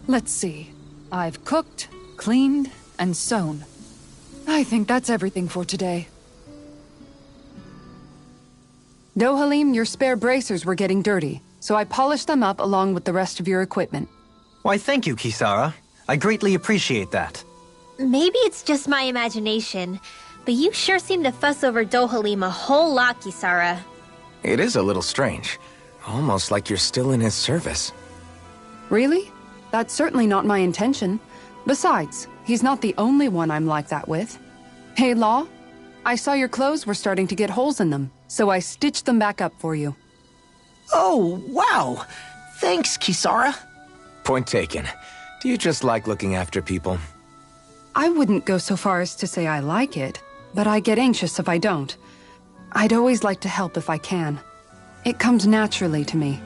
Let's see. I've cooked, cleaned, and sewn. I think that's everything for today. Dohalim, your spare bracers were getting dirty, so I polished them up along with the rest of your equipment. Why, thank you, Kisara. I greatly appreciate that. Maybe it's just my imagination, but you sure seem to fuss over Dohalim a whole lot, Kisara. It is a little strange. Almost like you're still in his service. Really? That's certainly not my intention. Besides, he's not the only one I'm like that with. Hey, Law, I saw your clothes were starting to get holes in them, so I stitched them back up for you. Oh, wow! Thanks, Kisara. Point taken. Do you just like looking after people? I wouldn't go so far as to say I like it, but I get anxious if I don't. I'd always like to help if I can. It comes naturally to me.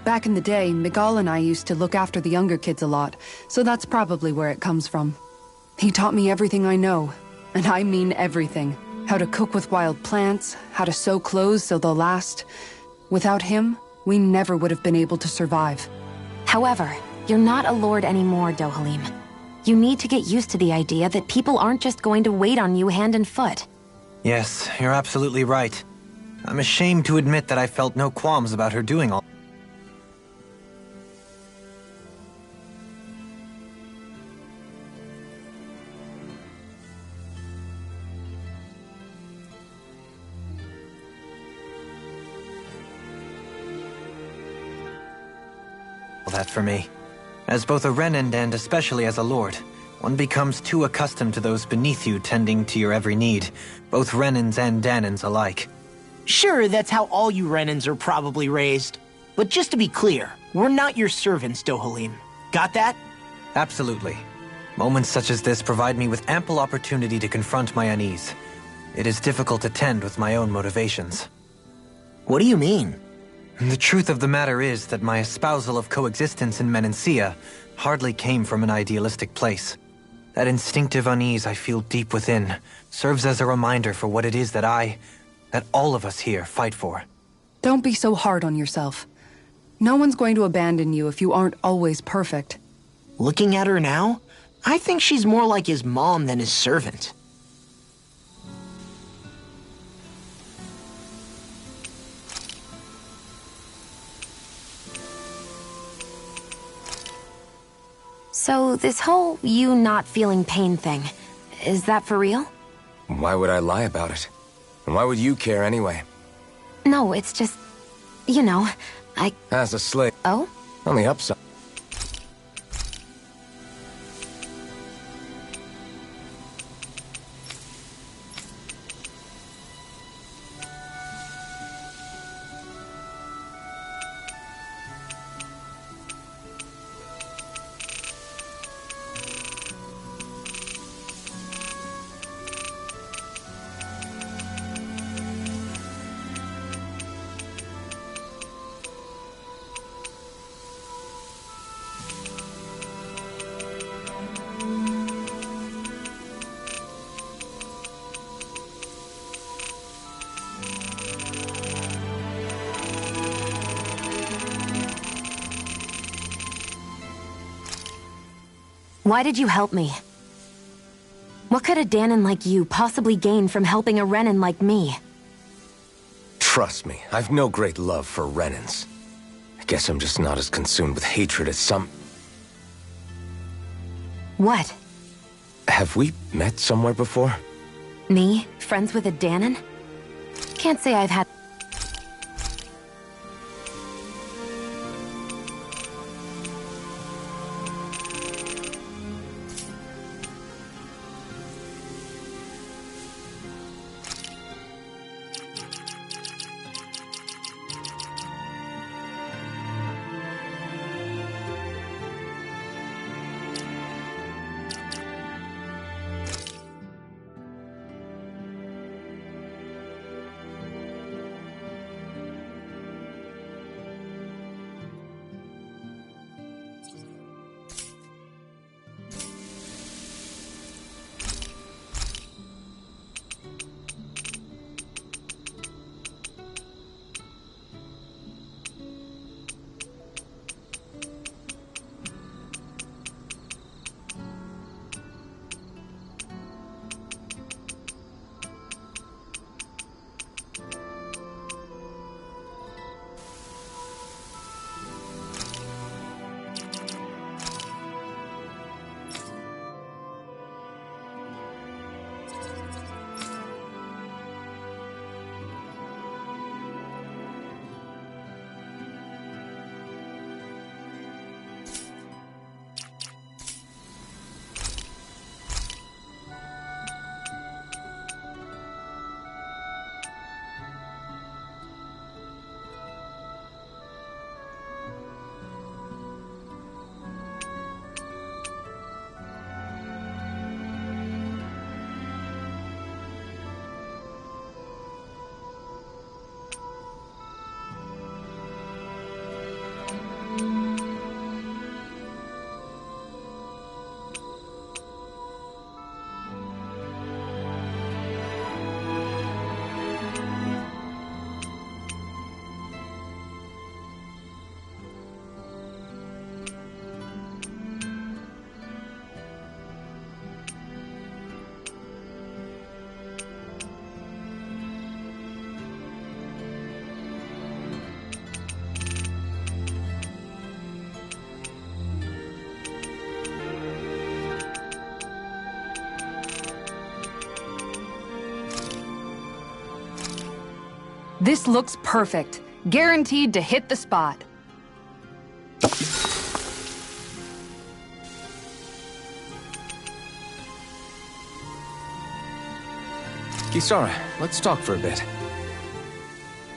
Back in the day, Miguel and I used to look after the younger kids a lot, so that's probably where it comes from. He taught me everything I know, and I mean everything. How to cook with wild plants, how to sew clothes so they'll last. Without him, we never would have been able to survive. However, you're not a lord anymore, Dohalim. You need to get used to the idea that people aren't just going to wait on you hand and foot. Yes, you're absolutely right. I'm ashamed to admit that I felt no qualms about her doing all. That for me. As both a Renan and especially as a lord, one becomes too accustomed to those beneath you tending to your every need, both Renans and Danans alike. Sure, that's how all you Renans are probably raised. But just to be clear, we're not your servants, Dohalim. Got that? Absolutely. Moments such as this provide me with ample opportunity to confront my unease. It is difficult to tend with my own motivations. What do you mean? The truth of the matter is that my espousal of coexistence in Menancia hardly came from an idealistic place. That instinctive unease I feel deep within serves as a reminder for what it is that all of us here fight for. Don't be so hard on yourself. No one's going to abandon you if you aren't always perfect. Looking at her now, I think she's more like his mom than his servant. So this whole you not feeling pain thing, is that for real? Why would I lie about it? And why would you care anyway? No, it's just, you know, As a slave. Oh? On the upside. Why did you help me? What could a Dahnan like you possibly gain from helping a Renan like me? Trust me, I've no great love for Renans. I guess I'm just not as consumed with hatred as some... What? Have we met somewhere before? Me? Friends with a Dahnan? Can't say I've had... This looks perfect. Guaranteed to hit the spot. Kisara, let's talk for a bit.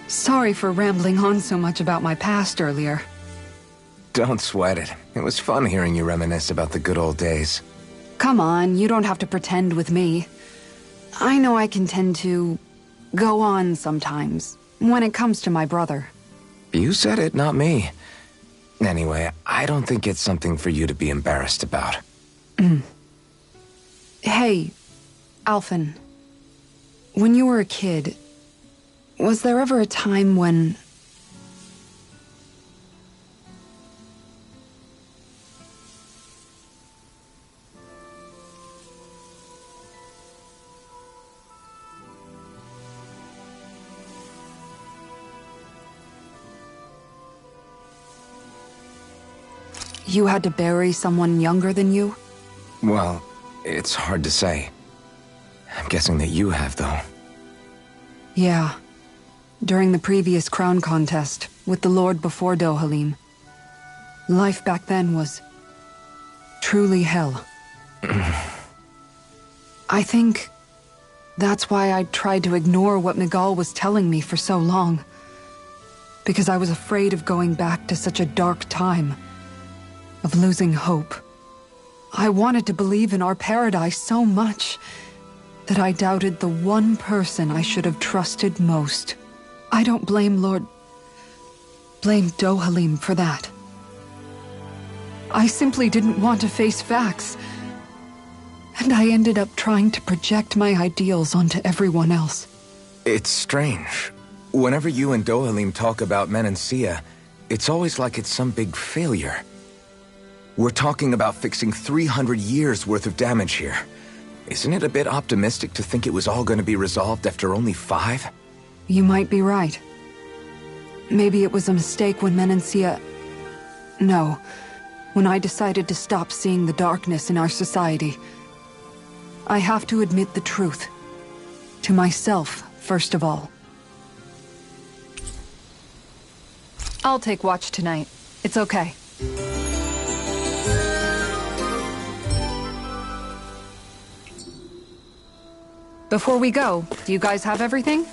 Sorry for rambling on so much about my past earlier. Don't sweat it. It was fun hearing you reminisce about the good old days. Come on, you don't have to pretend with me. I know I can tend to go on sometimes when it comes to my brother. You said it, not me. Anyway, I don't think it's something for you to be embarrassed about. Hey, Alphen. When you were a kid, was there ever a time when... you had to bury someone younger than you? Well, it's hard to say. I'm guessing that you have, though. Yeah. During the previous crown contest, with the Lord before Dohalim. Life back then was... truly hell. I think... that's why I tried to ignore what Miguel was telling me for so long. Because I was afraid of going back to such a dark time. Of losing hope. I wanted to believe in our paradise so much that I doubted the one person I should have trusted most. I don't blame blame Dohalim for that. I simply didn't want to face facts. And I ended up trying to project my ideals onto everyone else. It's strange. Whenever you and Dohalim talk about Menancia, it's always like it's some big failure. We're talking about fixing 300 years worth of damage here. Isn't it a bit optimistic to think it was all going to be resolved after only 5? You might be right. Maybe it was a mistake when Menancia... No. When I decided to stop seeing the darkness in our society. I have to admit the truth. To myself, first of all. I'll take watch tonight. It's okay. Before we go, do you guys have everything?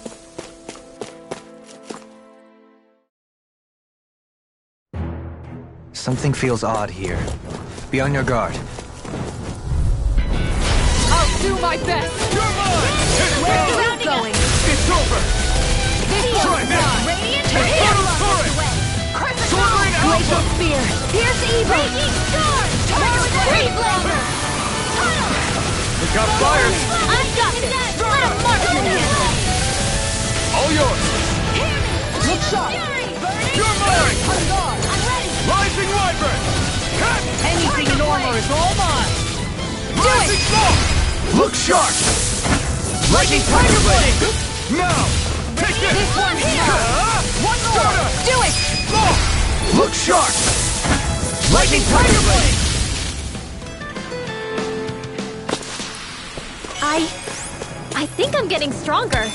Something feels odd here. Be on your guard. I'll do my best! You're mine! Where are you going? It's over! This one's mine! Radiant Turret! Sword Rain Alpha! Spear! Pierce evil! Raging Storm! Great Blazer! We got fires! I got this! Let him march in here! All yours! Look sharp! You're mine! I'm ready! Rising Wyvern! Cut! Anything in armor is all mine! Rising Smoke! Look sharp! Lightning Tiger Blade! Now! Take this! This one's mine! One more! Do it! Look sharp! Lightning Tiger Blade! I think I'm getting stronger.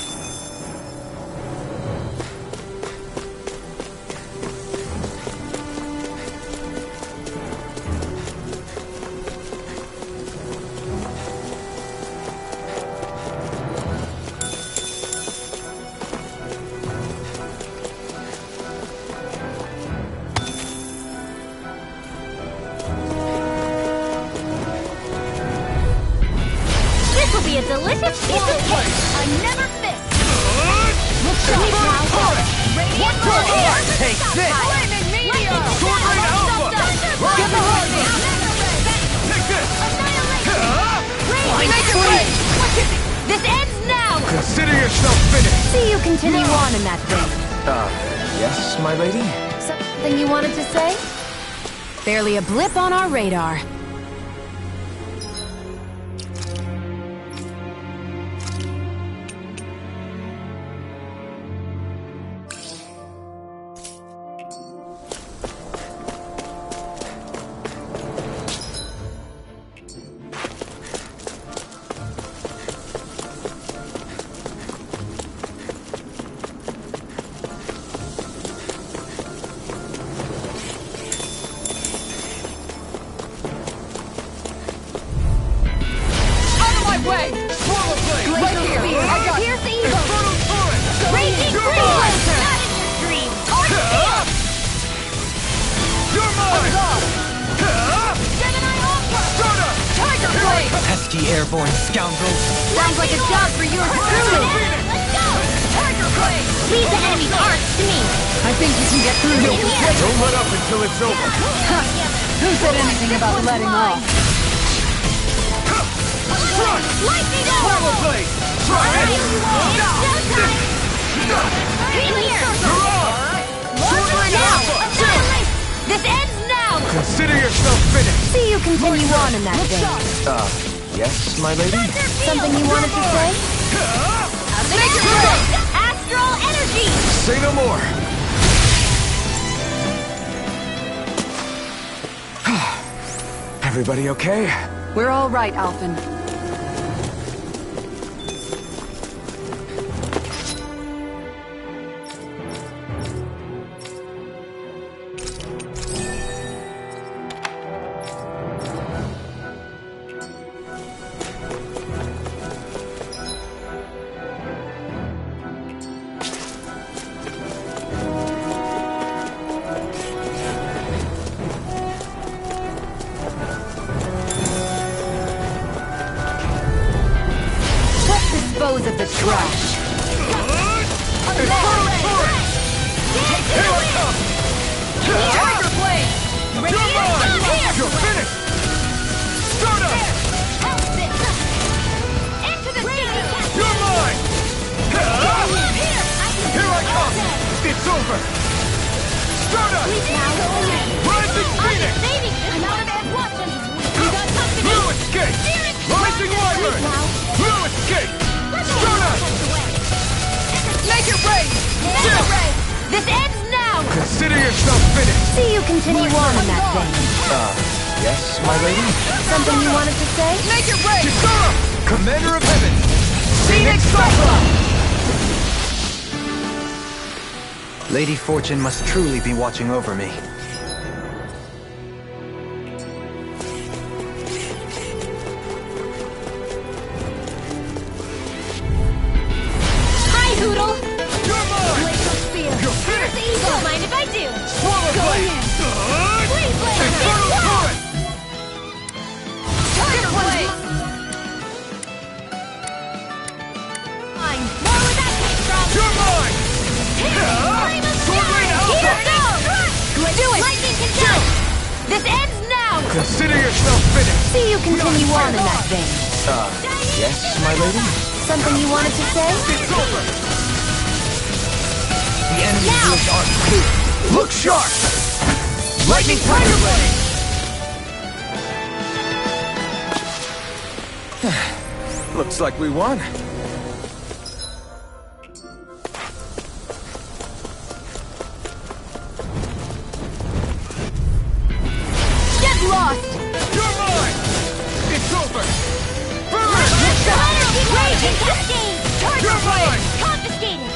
This will be a delicious piece of cake. I never miss. Look sharp now. Radiant Warrior. Take this! Flaming Meteor. Sword Rain Alpha! Give the hold. Take this! Make it rain. This ends now. Consider yourself finished! See you continue on in that vein. Yes, my lady? Something you wanted to say? Barely a blip on our radar. Way! Swallow Blade! Right here! I got Here's the evil. Infernal Torrent! Raging You're Green mine. Blazer. Not in your dream. You're mine! Gemini Ultra. Soda! Tiger Blade! Pesky airborne scoundrels! Sounds like a job for yours truly. Let's go. Tiger Blade! Leave the enemy's arts to me. I think you can get through this. Don't let up until it's over! Who said anything about letting off? Lightning Swallow Blade! Try it! Sword Rain Alpha! This ends now! Consider yourself finished! See you continue on in that vein. Yes, my lady? Something you wanted to say? Astral Energy! Say no more! Everybody okay? We're all right, Alphen. Dispose of the trash. Tiger Blade! You're mine! You're finished! Stardust! You're mine! Here I come! It's over! Stardust! Rising Phoenix! I'm out of Make it rain! Make it rain! This ends now! Consider yourself finished! See you continue on in that vein. Yes, my lady? Something you wanted to say? Make it rain! Kisara! Commander of Heaven! Phoenix Cyclone! Lady Fortune must truly be watching over me. Hi, Hoodle! You're mine! Glacial Spear! You're finished! Earth Eagle! Don't mind if I do! Swallow Go Blade! ahead! Freeze Blade! Infernal Torrent! Tiger Blade! Fine. More where that came from! You're mine! Sword Rain Alpha! Here goes! Do it! Lightning Control! This ends now! Consider yourself finished! See you continue on in that vein. Yes, my lady? Something you wanted to say? It's over! The enemy Now! fields are clear. Look sharp! Lightning Tiger Blade! Looks like we won. Get lost! You're mine! It's over! Burn! Raging Cascade! Tiger You're Blade! mine! Confiscated!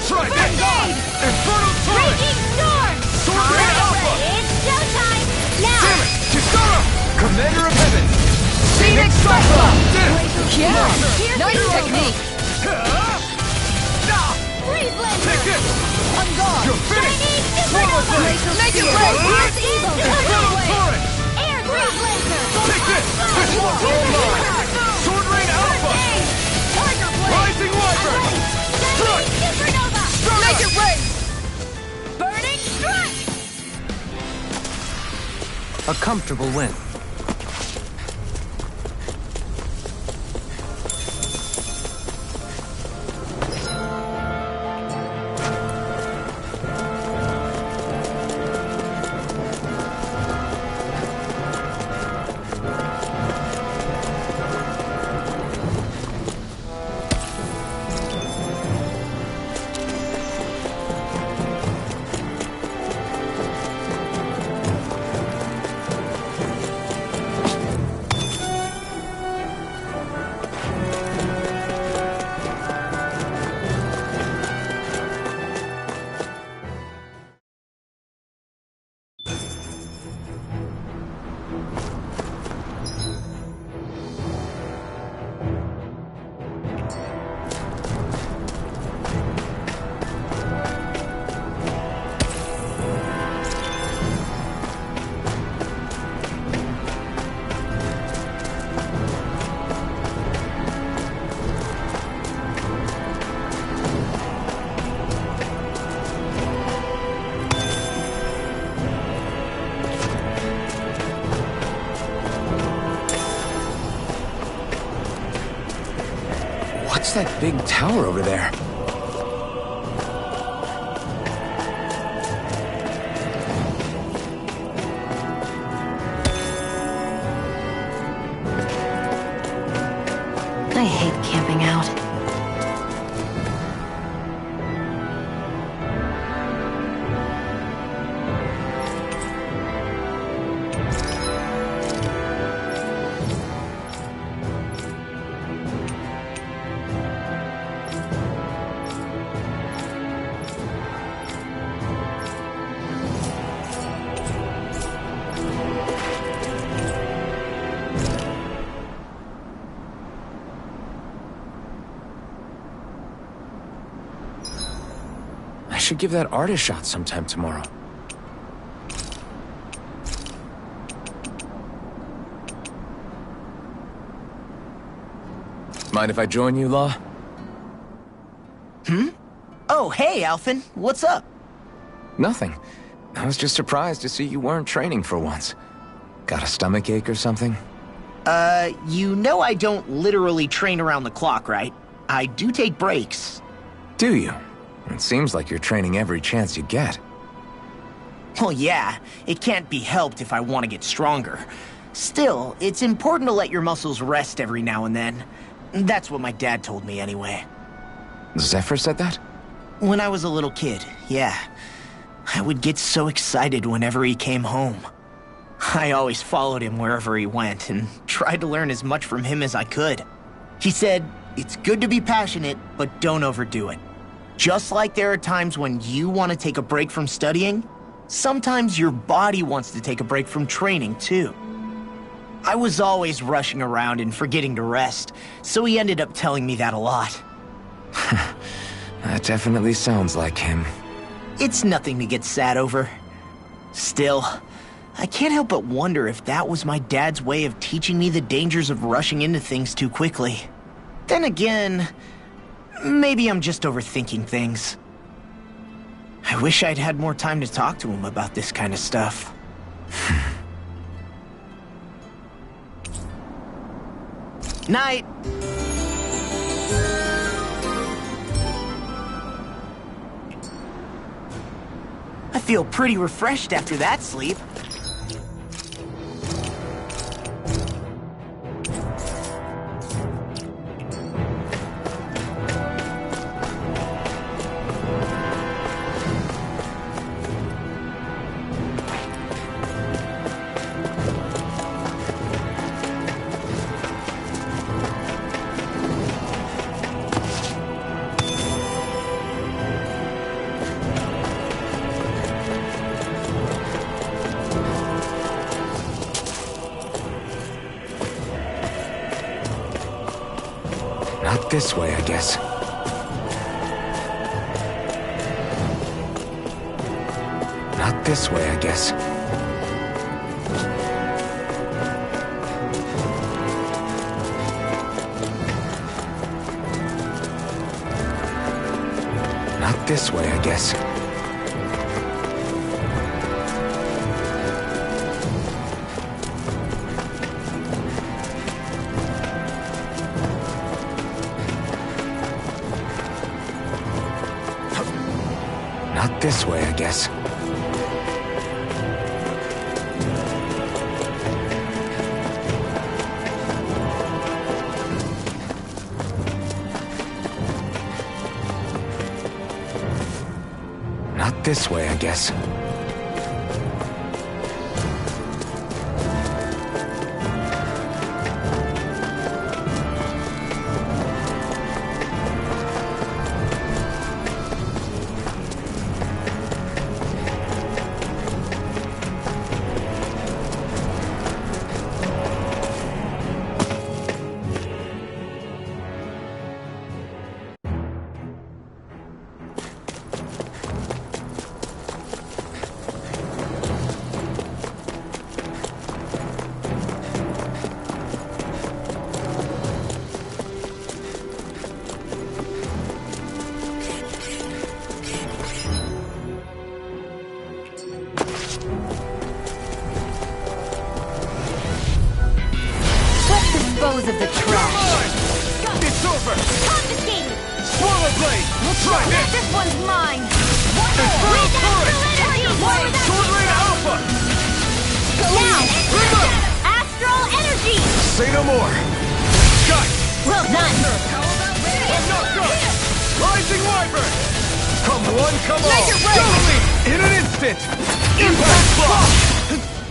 Try that! Infernal Torrent! Raging Storm! Sword Rain Alpha! It's showtime! Now! Damn it! Kisara! Commander of Heaven! Phoenix Cyclone! Yeah! Nice technique! Freeze Blade! Take this! On guard! You're finished! Chinese Swallow Supernova! Blade! Make it rain! Earth Eagle! Infernal Blade! Torrent! Air Freeze Laser! Take this! This one's all mine! Sword Rain Alpha! Tiger Blade! Rising Wyvern! Strike! Supernova! Make it rain! Burning Strike! A comfortable win. What's that big tower over there? I hate camping out. I should give that art a shot sometime tomorrow. Mind if I join you, Law? Oh, hey, Alphen. What's up? Nothing. I was just surprised to see you weren't training for once. Got a stomachache or something? You know I don't literally train around the clock, right? I do take breaks. Do you? It seems like you're training every chance you get. Well, yeah, it can't be helped if I want to get stronger. Still, it's important to let your muscles rest every now and then. That's what my dad told me anyway. Zephyr said that? When I was a little kid, yeah. I would get so excited whenever he came home. I always followed him wherever he went and tried to learn as much from him as I could. He said, it's good to be passionate, but don't overdo it. Just like there are times when you want to take a break from studying, sometimes your body wants to take a break from training too. I was always rushing around and forgetting to rest, so he ended up telling me that a lot. That definitely sounds like him. It's nothing to get sad over. Still, I can't help but wonder if that was my dad's way of teaching me the dangers of rushing into things too quickly. Then again, maybe I'm just overthinking things. I wish I'd had more time to talk to him about this kind of stuff. Night! I feel pretty refreshed after that sleep. Not this way, I guess. Not this way, I guess. Not this way, I guess. Not this way, I guess. Not this way, I guess. Dispose of the trash. It's over! Confiscated! Swallow Blade! Try this! This one's mine! One It's more! Blue With Turret! energy! Sword Blade Alpha! Now! Remember! Astral energy! Say no more! Sky! Well done! I'm not done! Rising Wyvern! Come one, come all! Make it rain! Go in an instant! Impact Block!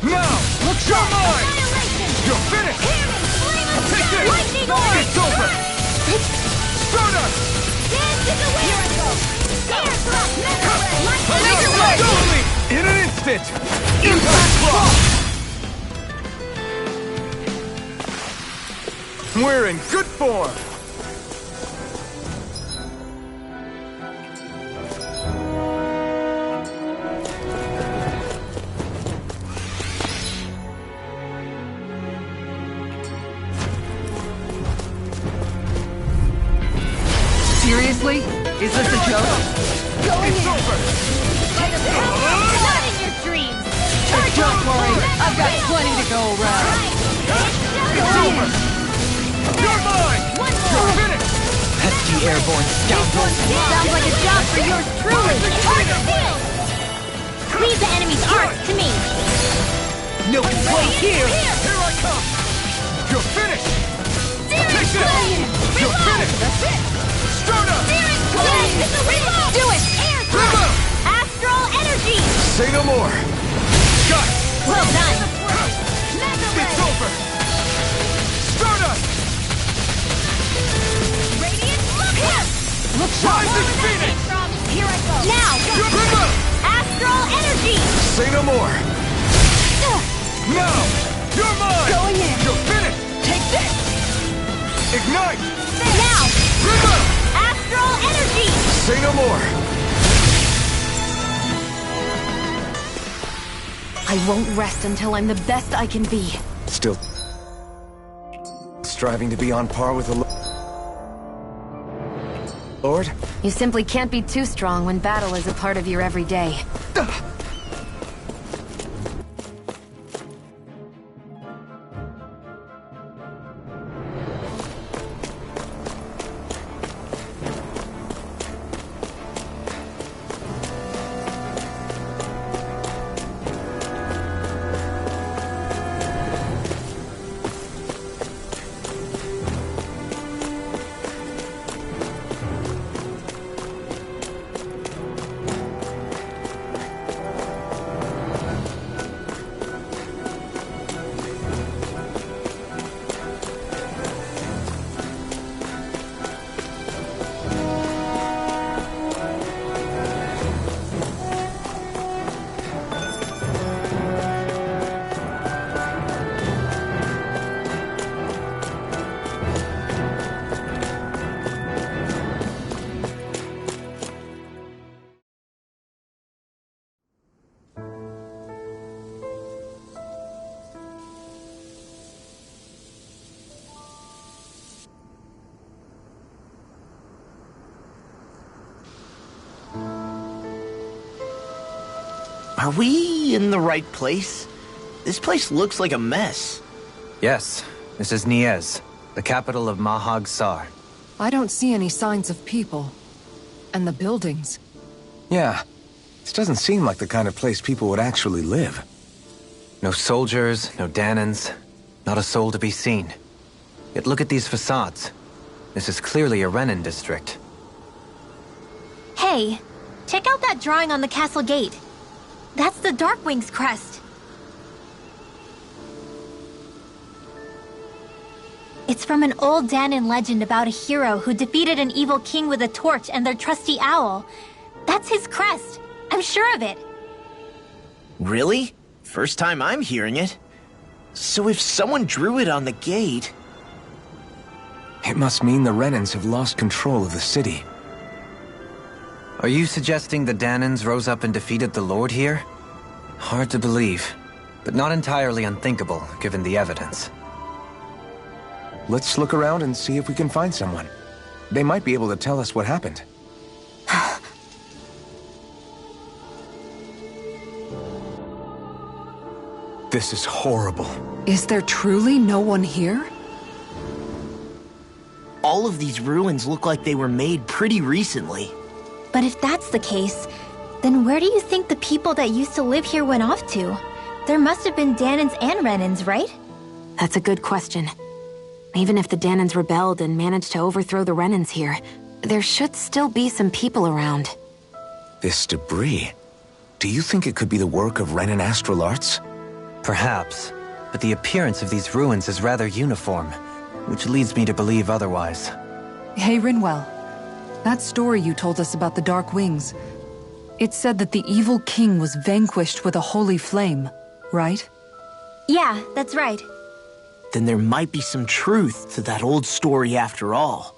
Now! Look your mind! Annihilation! You're finished! Take this! Lightning Orb! It's over! Stardust! Dance is a miracle! Air thrust! I'm Make it not rain! going in an instant! Impact Block! We're in good form! Seriously? Is this a joke? It's over! Not in your dreams! Don't worry, I've got plenty to go around. It's over! You're mine! You're finished! Pesky airborne scoundrel! Sounds like a job for yours truly! Leave the enemy's arcs to me! No complaint here! Here I come! You're finished! Take this! You're finished! That's it! Start up! Spirit Blade! Reload! Do it! Air Reload! Astral Energy! Say no more! Got it! Well done! It's over! Start up! Radiant look here! Look sharp! Rise and Phoenix! Here I go! Now! Reload! Astral Energy! Say no more! Now! You're mine! Going in! You're finished! Take this! Ignite! Now! Reload! Astral Energy! Say no more! I won't rest until I'm the best I can be. Still striving to be on par with the Lord? You simply can't be too strong when battle is a part of your everyday. Are we in the right place? This place looks like a mess. Yes, this is Niez, the capital of Mahag Sar. I don't see any signs of people. And the buildings. Yeah. This doesn't seem like the kind of place people would actually live. No soldiers, no Danans, not a soul to be seen. Yet look at these facades. This is clearly a Renan district. Hey, check out that drawing on the castle gate. That's the Darkwing's crest. It's from an old Danan legend about a hero who defeated an evil king with a torch and their trusty owl. That's his crest. I'm sure of it. Really? First time I'm hearing it. So if someone drew it on the gate... It must mean the Renans have lost control of the city. Are you suggesting the Danans rose up and defeated the Lord here? Hard to believe, but not entirely unthinkable, given the evidence. Let's look around and see if we can find someone. They might be able to tell us what happened. This is horrible. Is there truly no one here? All of these ruins look like they were made pretty recently. But if that's the case, then where do you think the people that used to live here went off to? There must have been Danans and Renans, right? That's a good question. Even if the Danans rebelled and managed to overthrow the Renans here, there should still be some people around. This debris. Do you think it could be the work of Renan astral arts? Perhaps, but the appearance of these ruins is rather uniform, which leads me to believe otherwise. Hey, Rinwell. That story you told us about the Dark Wings. It said that the evil king was vanquished with a holy flame, right? Yeah, that's right. Then there might be some truth to that old story after all.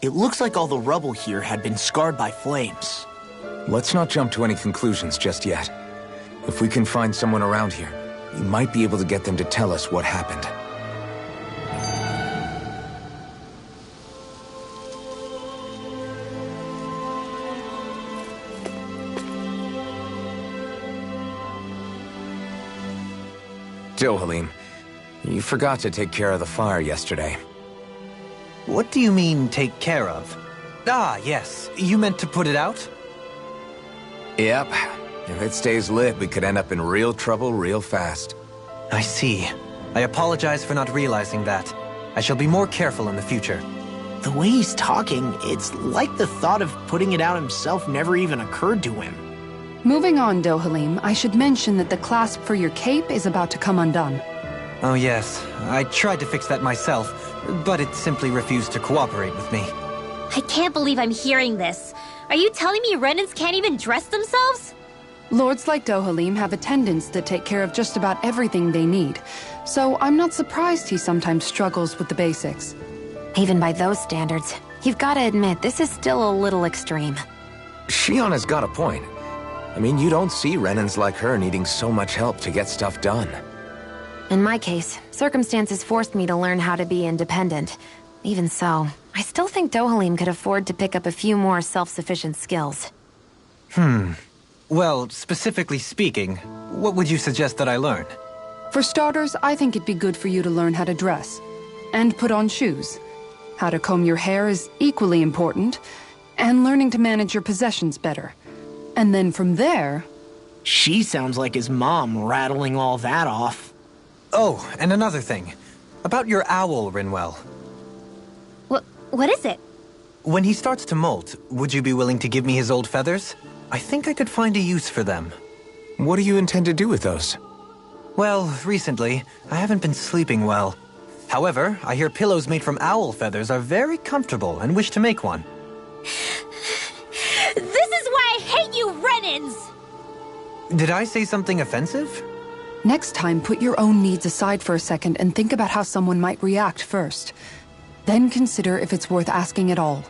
It looks like all the rubble here had been scarred by flames. Let's not jump to any conclusions just yet. If we can find someone around here, we might be able to get them to tell us what happened. Dohalim, you forgot to take care of the fire yesterday. What do you mean, take care of? Ah, yes. You meant to put it out? Yep. If it stays lit, we could end up in real trouble real fast. I see. I apologize for not realizing that. I shall be more careful in the future. The way he's talking, it's like the thought of putting it out himself never even occurred to him. Moving on, Dohalim, I should mention that the clasp for your cape is about to come undone. Oh yes, I tried to fix that myself, but it simply refused to cooperate with me. I can't believe I'm hearing this. Are you telling me Renans can't even dress themselves? Lords like Dohalim have attendants that take care of just about everything they need, so I'm not surprised he sometimes struggles with the basics. Even by those standards, you've got to admit this is still a little extreme. Shionna's got a point. I mean, you don't see Renans like her needing so much help to get stuff done. In my case, circumstances forced me to learn how to be independent. Even so, I still think Dohalim could afford to pick up a few more self-sufficient skills. Well, specifically speaking, what would you suggest that I learn? For starters, I think it'd be good for you to learn how to dress. And put on shoes. How to comb your hair is equally important. And learning to manage your possessions better. And then from there... She sounds like his mom rattling all that off. Oh, and another thing. About your owl, Rinwell. What is it? When he starts to molt, would you be willing to give me his old feathers? I think I could find a use for them. What do you intend to do with those? Well, recently, I haven't been sleeping well. However, I hear pillows made from owl feathers are very comfortable and wish to make one. This is why I hate you, Renans! Did I say something offensive? Next time, put your own needs aside for a second and think about how someone might react first. Then consider if it's worth asking at all.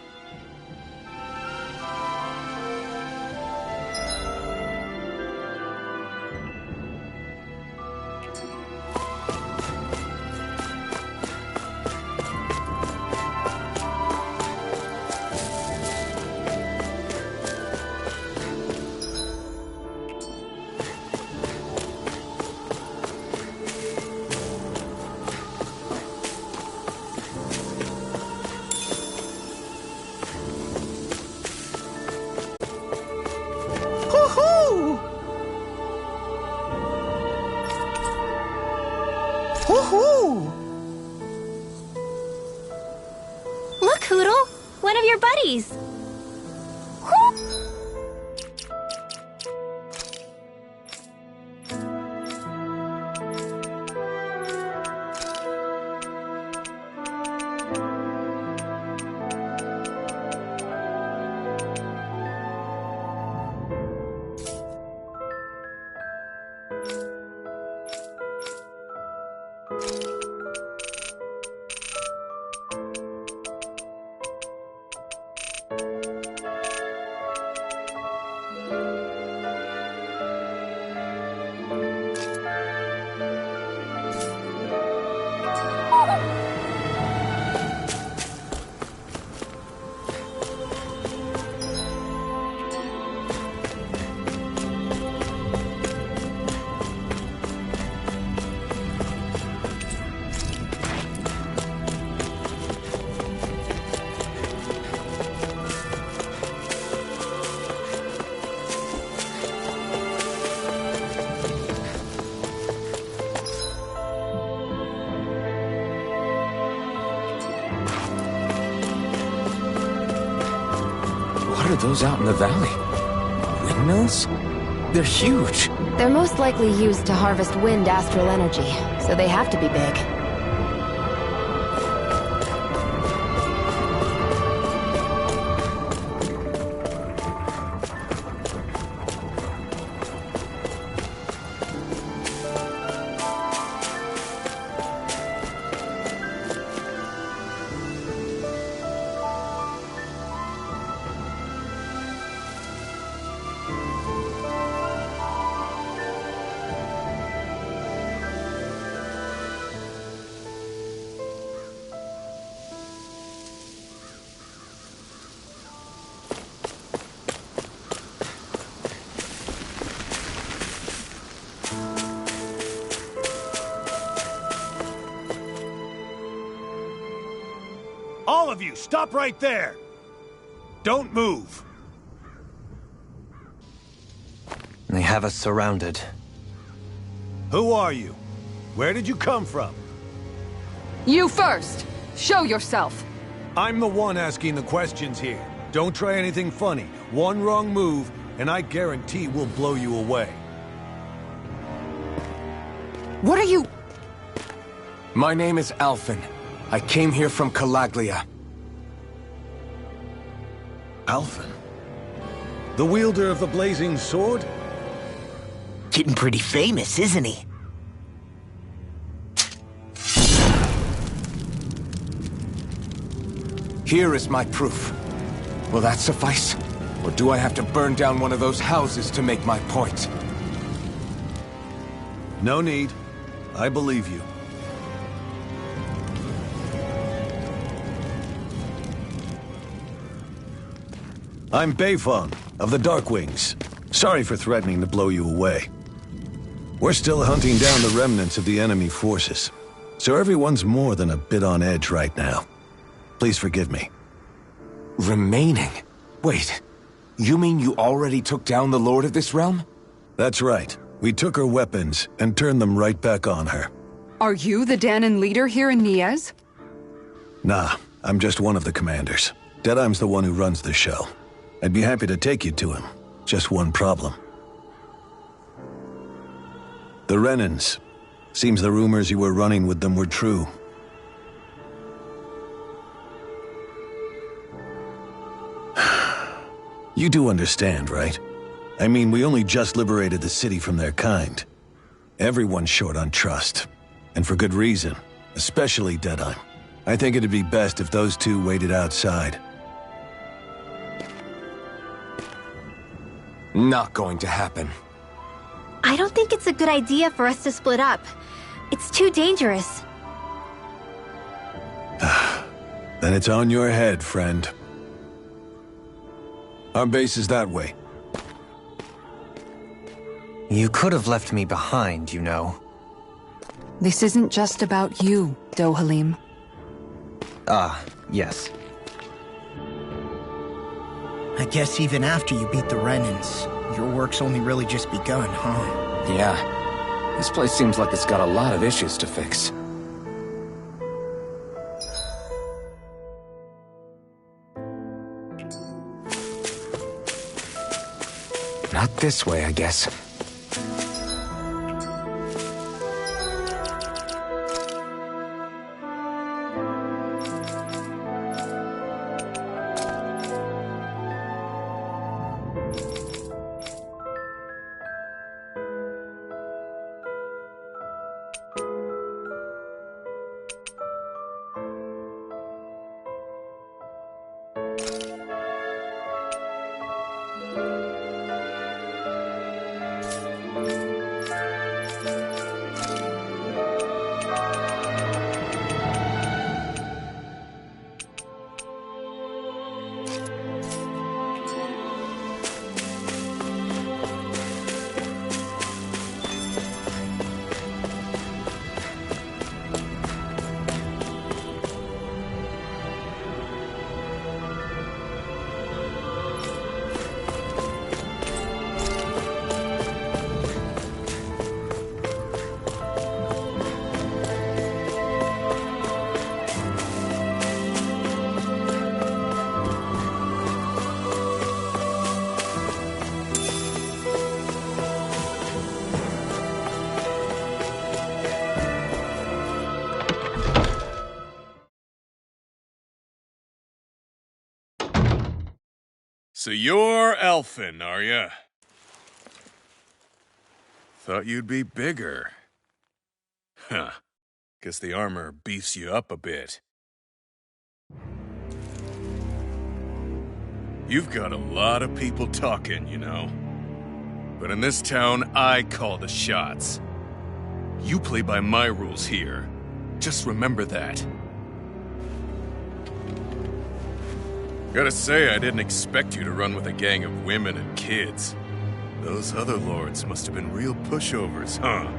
Look, Hootle! One of your buddies! What are those out in the valley? Windmills? They're huge. They're most likely used to harvest wind astral energy, so they have to be big. All of you, stop right there! Don't move! They have us surrounded. Who are you? Where did you come from? You first! Show yourself! I'm the one asking the questions here. Don't try anything funny. One wrong move, and I guarantee we'll blow you away. What are you... My name is Alphen. I came here from Calaglia. Alphen? The wielder of the blazing sword? Getting pretty famous, isn't he? Here is my proof. Will that suffice? Or do I have to burn down one of those houses to make my point? No need. I believe you. I'm Beifong, of the Darkwings. Sorry for threatening to blow you away. We're still hunting down the remnants of the enemy forces, so everyone's more than a bit on edge right now. Please forgive me. Remaining? Wait, you mean you already took down the Lord of this realm? That's right. We took her weapons and turned them right back on her. Are you the Dahnan leader here in Niez? Nah, I'm just one of the commanders. Deadeye's the one who runs the show. I'd be happy to take you to him. Just one problem. The Renans. Seems the rumors you were running with them were true. You do understand, right? I mean, we only just liberated the city from their kind. Everyone's short on trust. And for good reason. Especially Deadeye. I think it'd be best if those two waited outside. Not going to happen. I don't think it's a good idea for us to split up. It's too dangerous. Then it's on your head, friend. Our base is that way. You could have left me behind, you know. This isn't just about you, Dohalim. Ah, yes. I guess even after you beat the Renans, your work's only really just begun, huh? Yeah. This place seems like it's got a lot of issues to fix. Not this way, I guess. So you're Alphen, are ya? Thought you'd be bigger. Huh. Guess the armor beefs you up a bit. You've got a lot of people talking, you know. But in this town, I call the shots. You play by my rules here. Just remember that. Gotta say, I didn't expect you to run with a gang of women and kids. Those other lords must have been real pushovers, huh?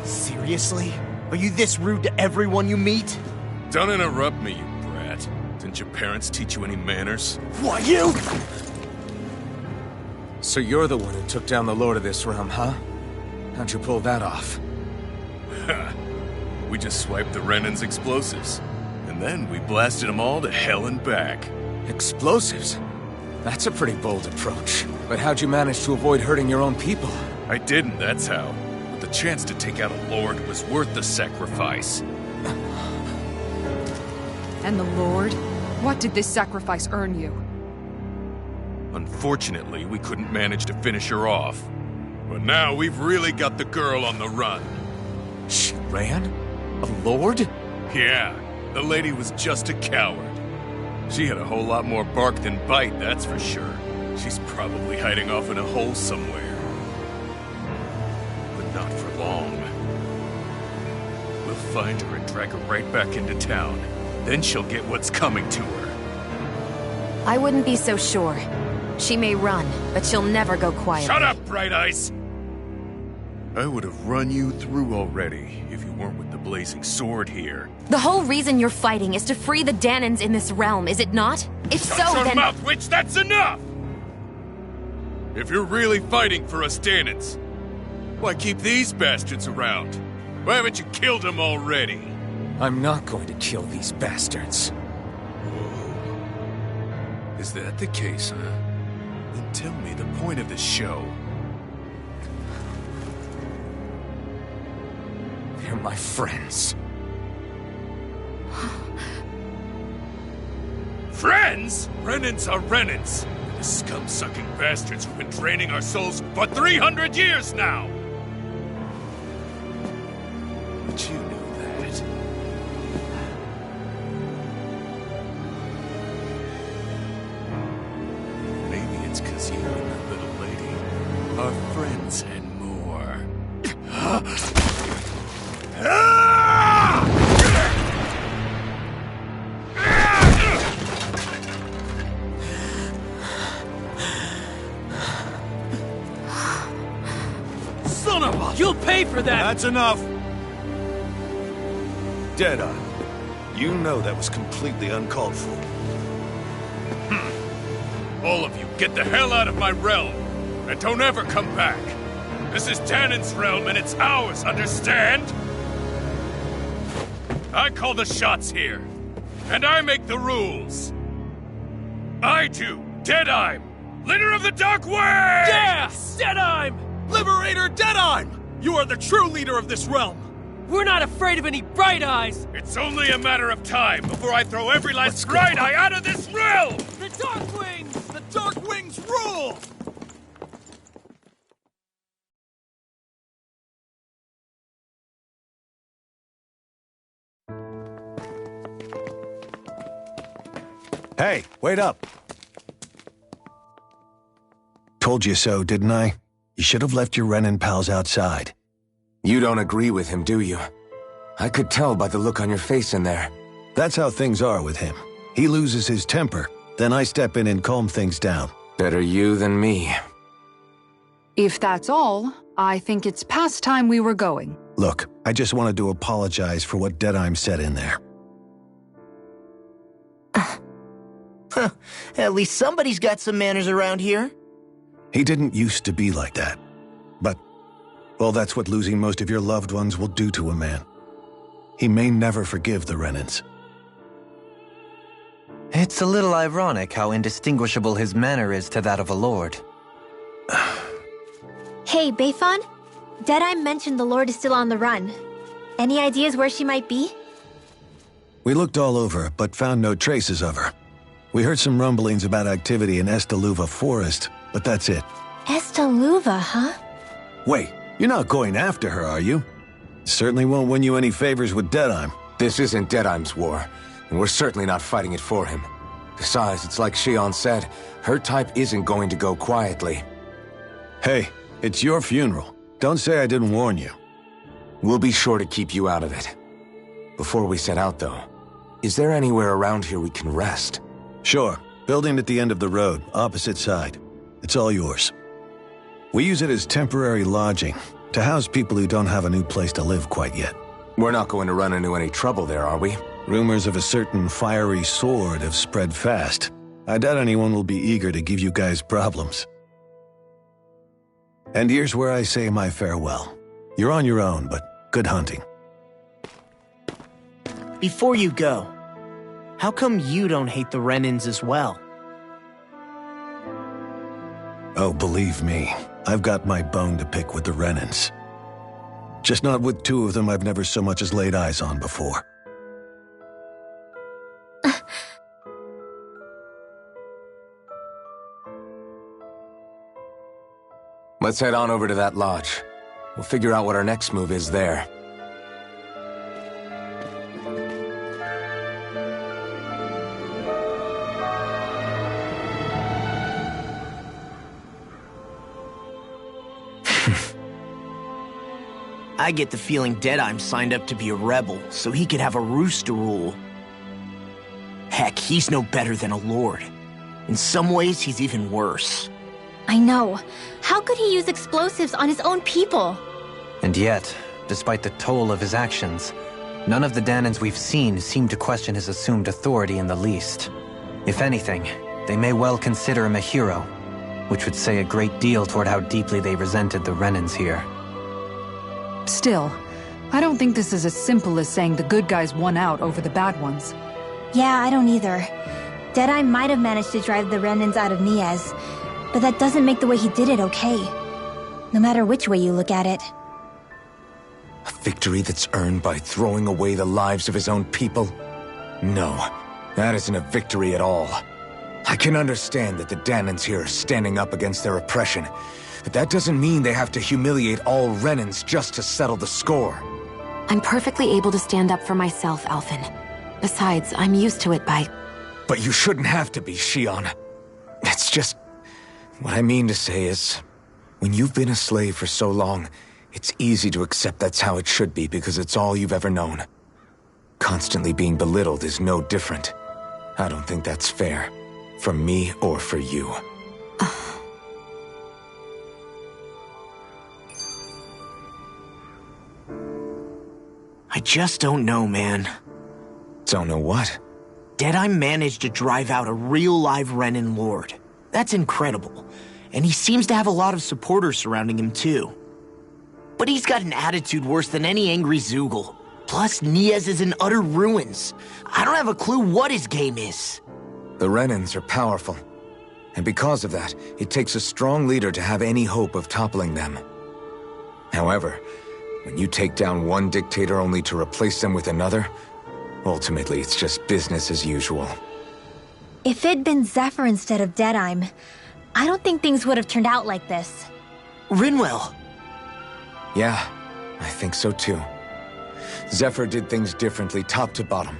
Seriously? Are you this rude to everyone you meet? Don't interrupt me, you brat. Didn't your parents teach you any manners? What, you? So you're the one who took down the Lord of this realm, huh? How'd you pull that off? Ha! We just swiped the Renan's explosives. And then we blasted them all to hell and back. Explosives? That's a pretty bold approach. But how'd you manage to avoid hurting your own people? I didn't, that's how. But the chance to take out a lord was worth the sacrifice. And the Lord? What did this sacrifice earn you? Unfortunately, we couldn't manage to finish her off. But now we've really got the girl on the run. She ran? A lord? Yeah, the lady was just a coward. She had a whole lot more bark than bite, that's for sure. She's probably hiding off in a hole somewhere. But not for long. We'll find her and drag her right back into town. Then she'll get what's coming to her. I wouldn't be so sure. She may run, but she'll never go quiet. Shut up, Bright Eyes! I would have run you through already if you weren't with the blazing sword here. The whole reason you're fighting is to free the Danans in this realm, is it not? If so, Shut your then— mouth, witch! That's enough! If you're really fighting for us Danans, why keep these bastards around? Why haven't you killed them already? I'm not going to kill these bastards. Whoa. Is that the case, huh? Then tell me the point of the show. They're my friends. Friends? Renans are Renans. The scum-sucking bastards who've been draining our souls for 300 years now! But you knew that. Maybe it's 'cause you and that little lady are friends and more. Son of a... You'll pay for that! That's enough! Deadeye, you know that was completely uncalled for. All of you, get the hell out of my realm! And don't ever come back! This is Danan's realm and it's ours, understand? I call the shots here. And I make the rules. I do, Deadeye, leader of the Dark Wings! Yeah! Deadeye! Liberator Deadeye! You are the true leader of this realm! We're not afraid of any Bright Eyes! It's only a matter of time before I throw every last Bright Eye out of this realm! The Dark Wings! The Dark Wings rule! Hey, wait up! Told you so, didn't I? You should have left your Renan pals outside. You don't agree with him, do you? I could tell by the look on your face in there. That's how things are with him. He loses his temper, then I step in and calm things down. Better you than me. If that's all, I think it's past time we were going. Look, I just wanted to apologize for what Deadeye said in there. At least somebody's got some manners around here. He didn't used to be like that. But, well, that's what losing most of your loved ones will do to a man. He may never forgive the Renans. It's a little ironic how indistinguishable his manner is to that of a lord. Hey, Bayfon? Deadeye mentioned the Lord is still on the run. Any ideas where she might be? We looked all over, but found no traces of her. We heard some rumblings about activity in Estaluva Forest, but that's it. Estaluva, huh? Wait, you're not going after her, are you? Certainly won't win you any favors with Deadeye. This isn't Deadeye's war, and we're certainly not fighting it for him. Besides, it's like Shion said, her type isn't going to go quietly. Hey, it's your funeral. Don't say I didn't warn you. We'll be sure to keep you out of it. Before we set out, though, is there anywhere around here we can rest? Sure. Building at the end of the road, opposite side. It's all yours. We use it as temporary lodging, to house people who don't have a new place to live quite yet. We're not going to run into any trouble there, are we? Rumors of a certain fiery sword have spread fast. I doubt anyone will be eager to give you guys problems. And here's where I say my farewell. You're on your own, but good hunting. Before you go, How come you don't hate the Renans as well? Oh, believe me, I've got my bone to pick with the Renans. Just not with two of them I've never so much as laid eyes on before. Let's head on over to that lodge. We'll figure out what our next move is there. I get the feeling Deadeye signed up to be a rebel, so he could have a roost to rule. Heck, he's no better than a lord. In some ways, he's even worse. I know. How could he use explosives on his own people? And yet, despite the toll of his actions, none of the Dahnans we've seen seem to question his assumed authority in the least. If anything, they may well consider him a hero, which would say a great deal toward how deeply they resented the Renans here. Still, I don't think this is as simple as saying the good guys won out over the bad ones. Yeah, I don't either. Deadeye might have managed to drive the Renans out of Niez, but that doesn't make the way he did it okay. No matter which way you look at it. A victory that's earned by throwing away the lives of his own people? No, that isn't a victory at all. I can understand that the Dahnans here are standing up against their oppression, but that doesn't mean they have to humiliate all Renans just to settle the score. I'm perfectly able to stand up for myself, Alphen. Besides, I'm used to it by... But you shouldn't have to be, Xion. It's just... What I mean to say is, when you've been a slave for so long, it's easy to accept that's how it should be because it's all you've ever known. Constantly being belittled is no different. I don't think that's fair. For me or for you. I just don't know, man. Don't know what? Deadeye managed to drive out a real live Renan lord. That's incredible. And he seems to have a lot of supporters surrounding him, too. But he's got an attitude worse than any angry Zeugle. Plus, Niez is in utter ruins. I don't have a clue what his game is. The Renans are powerful. And because of that, it takes a strong leader to have any hope of toppling them. However, when you take down one dictator only to replace them with another, ultimately it's just business as usual. If it'd been Zephyr instead of Deadeye, I don't think things would have turned out like this. Rinwell! Yeah, I think so too. Zephyr did things differently top to bottom.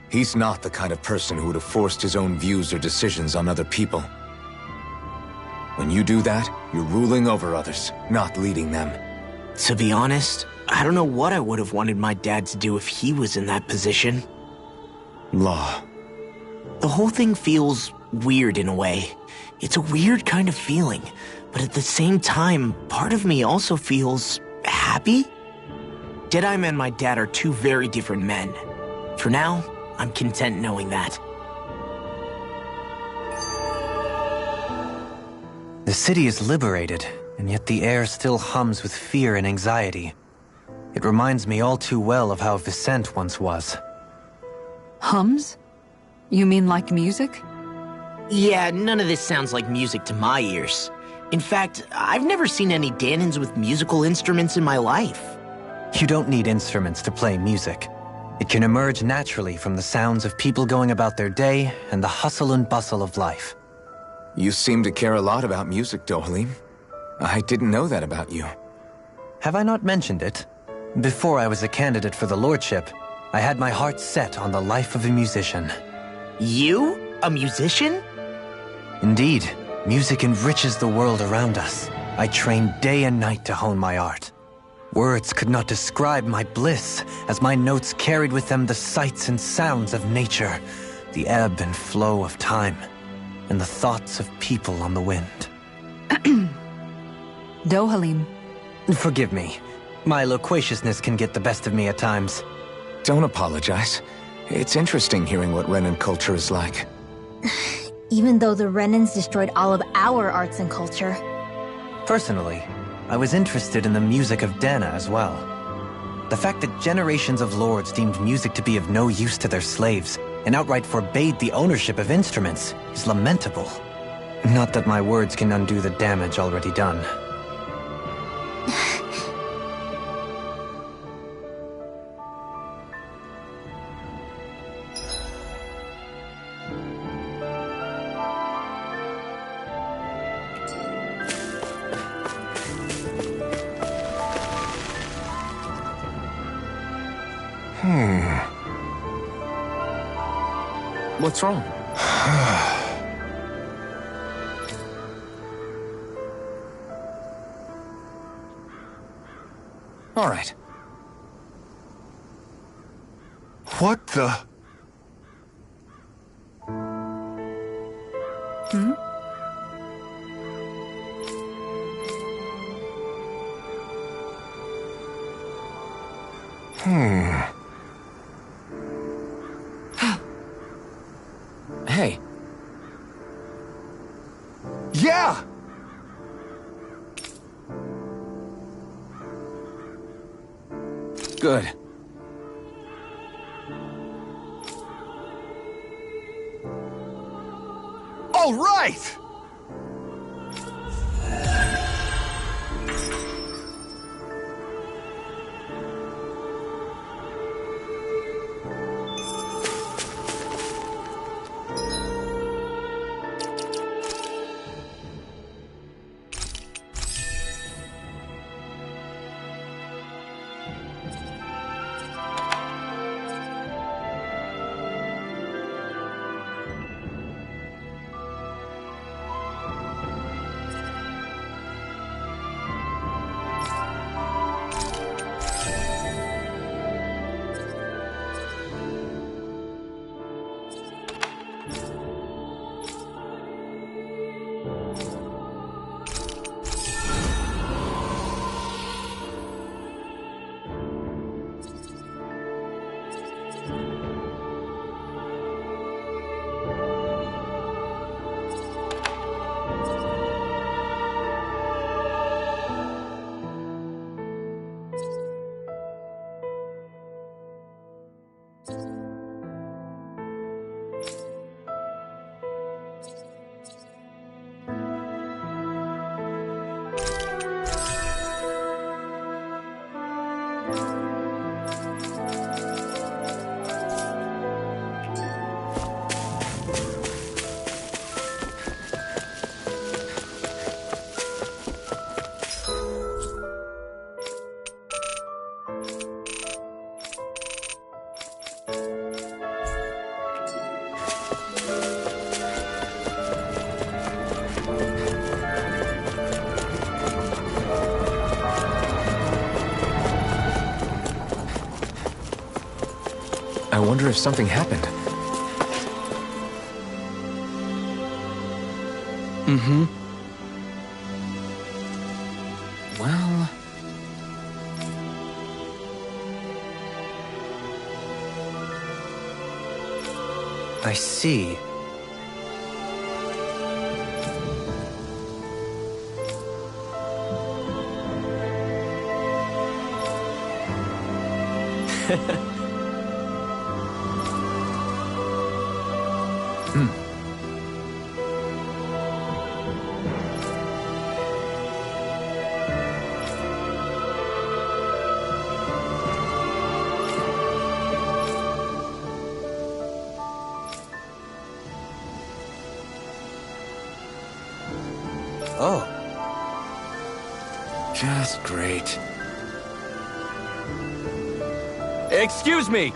He's not the kind of person who would have forced his own views or decisions on other people. When you do that, you're ruling over others, not leading them. To be honest, I don't know what I would have wanted my dad to do if he was in that position. Law. The whole thing feels weird in a way. It's a weird kind of feeling, but at the same time, part of me also feels happy. Deadeye and my dad are two very different men. For now, I'm content knowing that. The city is liberated, and yet the air still hums with fear and anxiety. It reminds me all too well of how Vicente once was. Hums? You mean like music? Yeah, none of this sounds like music to my ears. In fact, I've never seen any Dahnans with musical instruments in my life. You don't need instruments to play music. It can emerge naturally from the sounds of people going about their day and the hustle and bustle of life. You seem to care a lot about music, Dohalim. I didn't know that about you. Have I not mentioned it? Before I was a candidate for the lordship, I had my heart set on the life of a musician. You? A musician? Indeed, music enriches the world around us. I trained day and night to hone my art. Words could not describe my bliss, as my notes carried with them the sights and sounds of nature, the ebb and flow of time, and the thoughts of people on the wind. Dohalim. Forgive me. My loquaciousness can get the best of me at times. Don't apologize. It's interesting hearing what Renan culture is like. Even though the Renans destroyed all of our arts and culture. Personally, I was interested in the music of Dahna as well. The fact that generations of lords deemed music to be of no use to their slaves and outright forbade the ownership of instruments is lamentable. Not that my words can undo the damage already done. What's wrong? All right. What the? Hmm? Hey. Yeah! Good. All right! I wonder if something happened. Mm-hmm. Well... I see. Oh. Just great. Excuse me!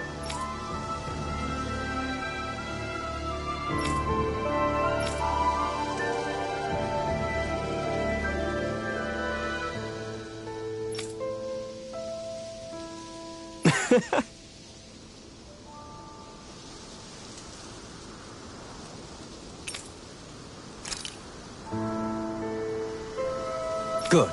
Good.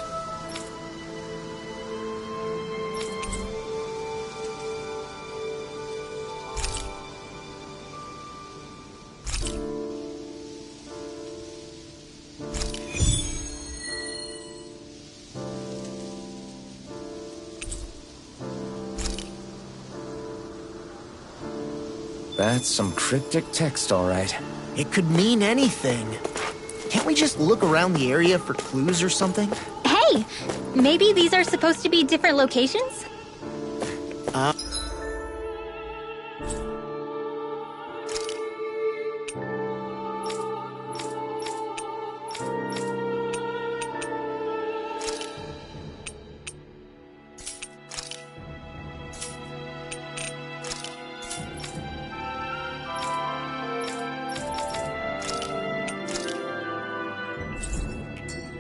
That's some cryptic text, all right. It could mean anything. Can't we just look around the area for clues or something? Hey! Maybe these are supposed to be different locations?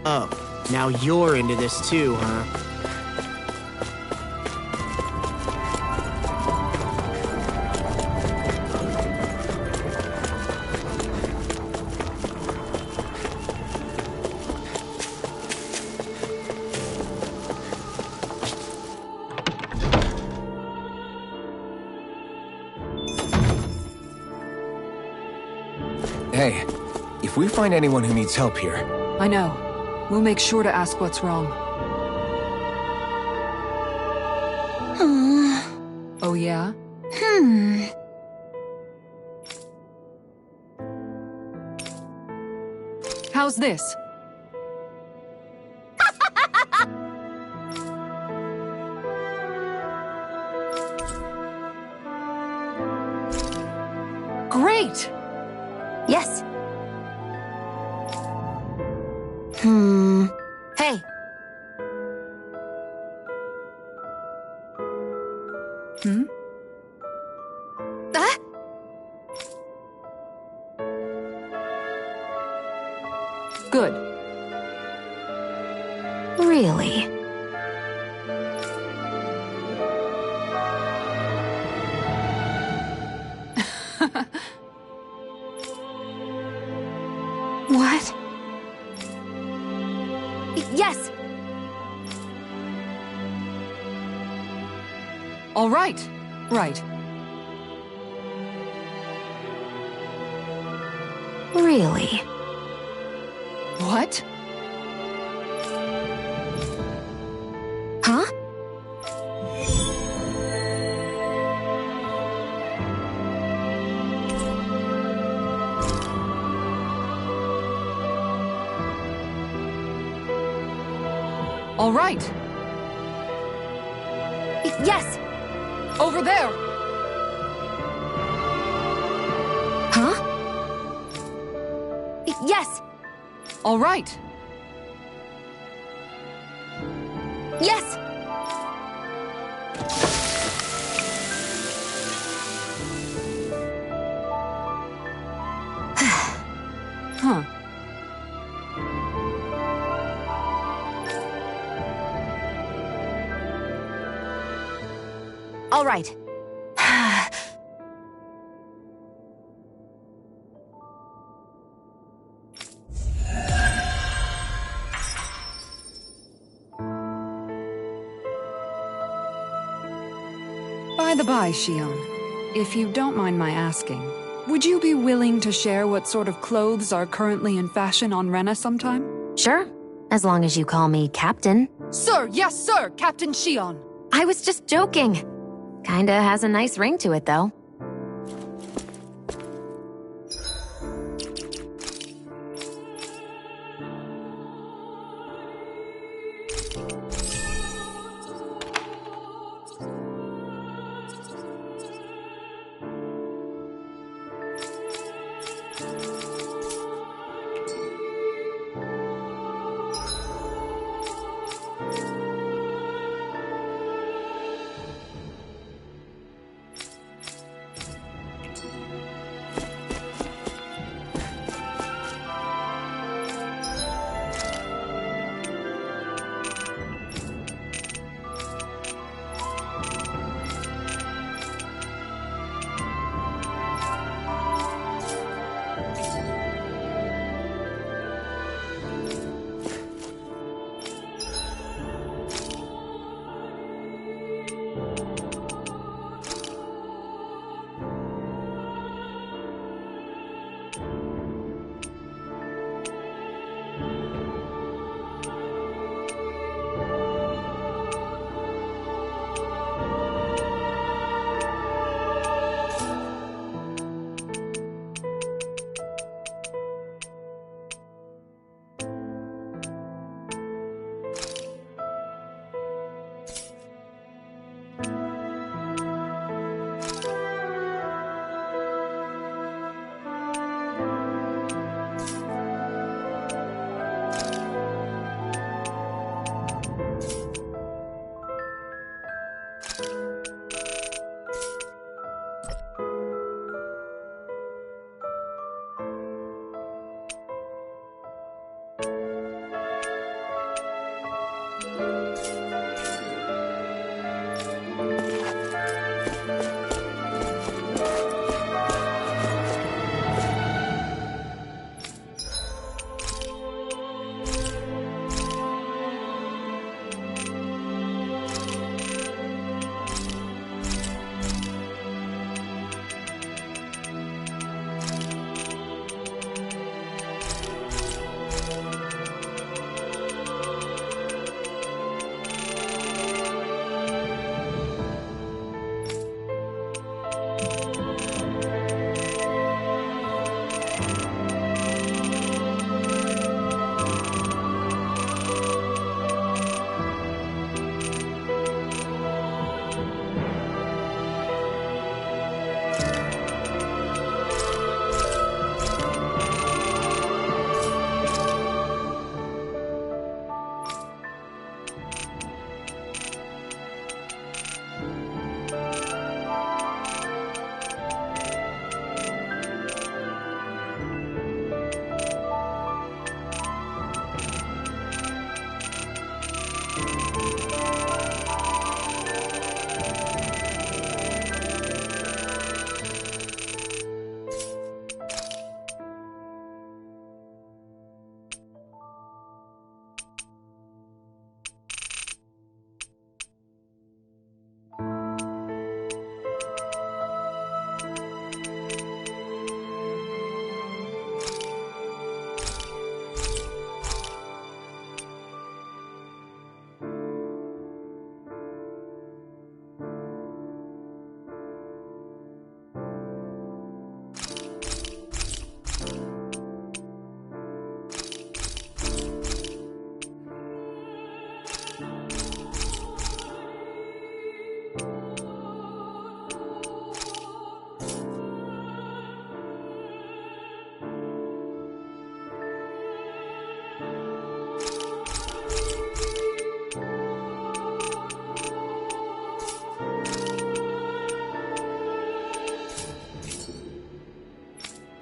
Oh, now you're into this too, huh? Hey, if we find anyone who needs help here... I know. We'll make sure to ask what's wrong. Oh, yeah? How's this? Great! Yes. Hey. Good. Really? What? Yes! All right. Right. Really? What? Huh? All right. Yes! Over there! Huh? Yes! All right. Yes! Huh. All right. By the by, Shion, if you don't mind my asking, would you be willing to share what sort of clothes are currently in fashion on Rena sometime? Sure, as long as you call me Captain. Sir, yes, sir, Captain Shion. I was just joking. Kinda has a nice ring to it, though.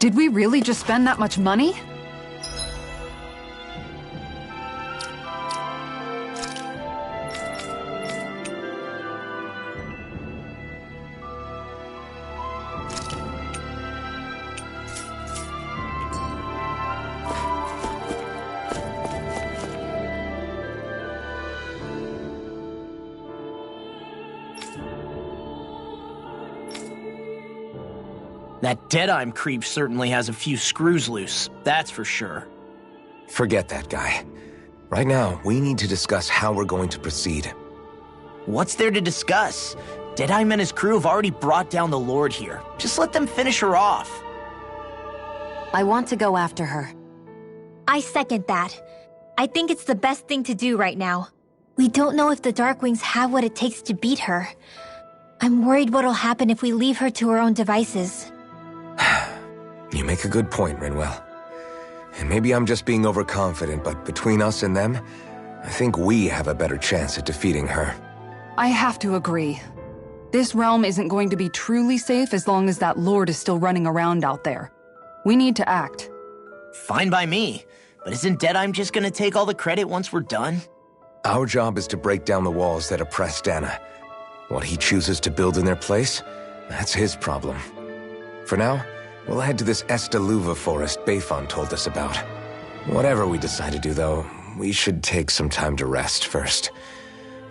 Did we really just spend that much money? That Deadeye creep certainly has a few screws loose, that's for sure. Forget that guy. Right now, we need to discuss how we're going to proceed. What's there to discuss? Deadeye and his crew have already brought down the Lord here. Just let them finish her off. I want to go after her. I second that. I think it's the best thing to do right now. We don't know if the Darkwings have what it takes to beat her. I'm worried what'll happen if we leave her to her own devices. You make a good point, Rinwell. And maybe I'm just being overconfident, but between us and them, I think we have a better chance at defeating her. I have to agree. This realm isn't going to be truly safe as long as that Lord is still running around out there. We need to act. Fine by me. But isn't Deadeye just gonna take all the credit once we're done? Our job is to break down the walls that oppress Dana. What he chooses to build in their place, that's his problem. For now, we'll head to this Estaluva forest Bayfon told us about. Whatever we decide to do, though, we should take some time to rest first.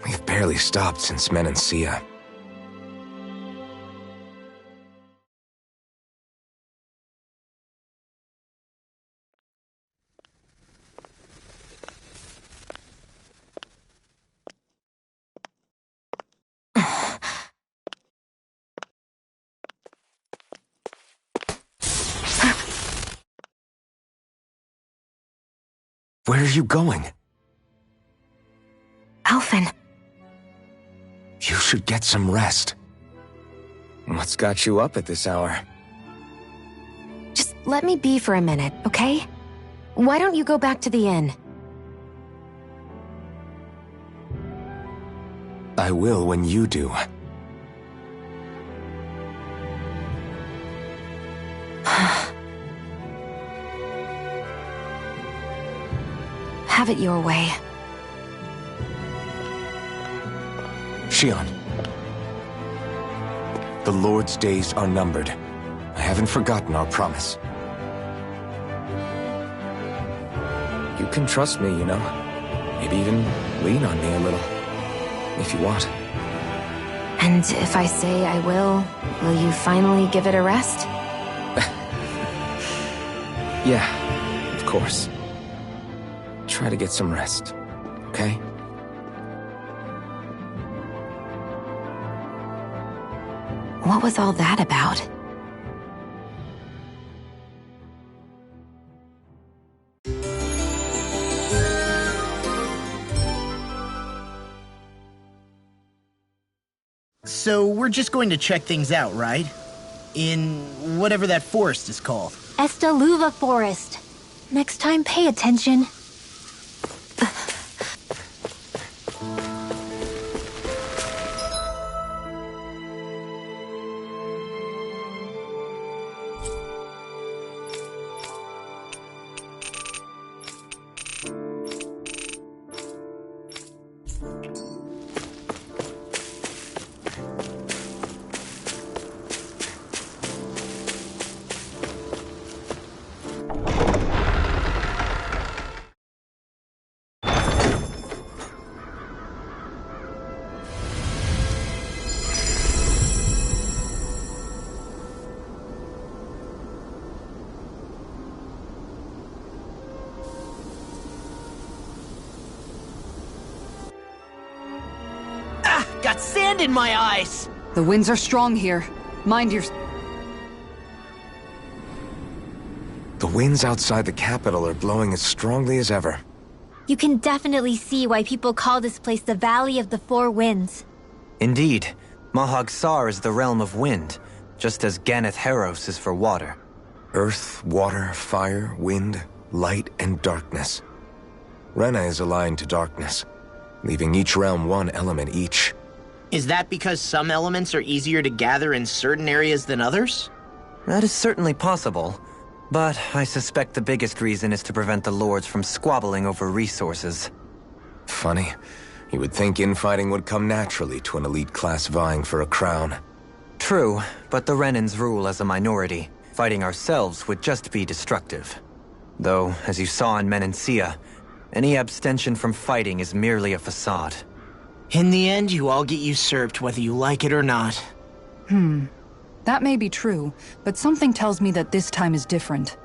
We've barely stopped since Menancia. Where are you going? Alphen. You should get some rest. What's got you up at this hour? Just let me be for a minute, okay? Why don't you go back to the inn? I will when you do. Have it your way. Shion. The Lord's days are numbered. I haven't forgotten our promise. You can trust me, you know. Maybe even lean on me a little. If you want. And if I say I will you finally give it a rest? Yeah, of course. Try to get some rest, okay? What was all that about? So we're just going to check things out, right? In whatever that forest is called. Estaluva Forest. Next time, pay attention. Got sand in my eyes! The winds are strong here. Mind your... The winds outside the capital are blowing as strongly as ever. You can definitely see why people call this place the Valley of the Four Winds. Indeed. Mahag Saar is the realm of wind, just as Ganath Haros is for water. Earth, water, fire, wind, light, and darkness. Rena is aligned to darkness, leaving each realm one element each. Is that because some elements are easier to gather in certain areas than others? That is certainly possible, but I suspect the biggest reason is to prevent the lords from squabbling over resources. Funny. You would think infighting would come naturally to an elite class vying for a crown. True, but the Renans rule as a minority. Fighting ourselves would just be destructive. Though, as you saw in Menancia, any abstention from fighting is merely a facade. In the end, you all get usurped whether you like it or not. That may be true, but something tells me that this time is different.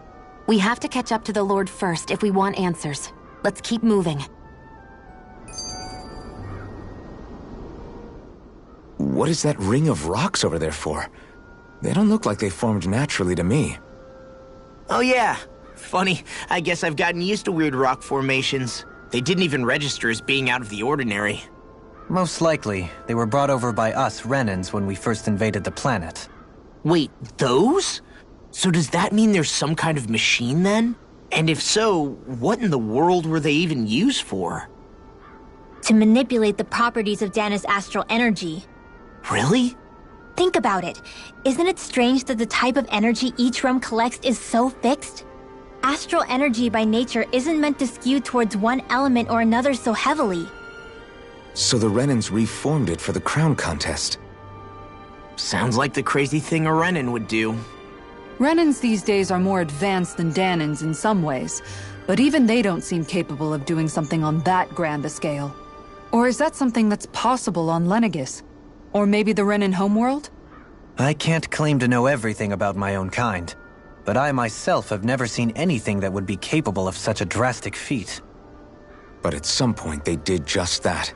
We have to catch up to the Lord first if we want answers. Let's keep moving. What is that ring of rocks over there for? They don't look like they formed naturally to me. Oh yeah. Funny, I guess I've gotten used to weird rock formations. They didn't even register as being out of the ordinary. Most likely, they were brought over by us Renans when we first invaded the planet. Wait, those? So does that mean there's some kind of machine then? And if so, what in the world were they even used for? To manipulate the properties of Dana's astral energy. Really? Think about it. Isn't it strange that the type of energy each realm collects is so fixed? Astral energy by nature isn't meant to skew towards one element or another so heavily. So the Renans reformed it for the crown contest. Sounds like the crazy thing a Renan would do. Renans these days are more advanced than Danans in some ways, but even they don't seem capable of doing something on that grand a scale. Or is that something that's possible on Lenegis? Or maybe the Renan homeworld? I can't claim to know everything about my own kind, but I myself have never seen anything that would be capable of such a drastic feat. But at some point they did just that.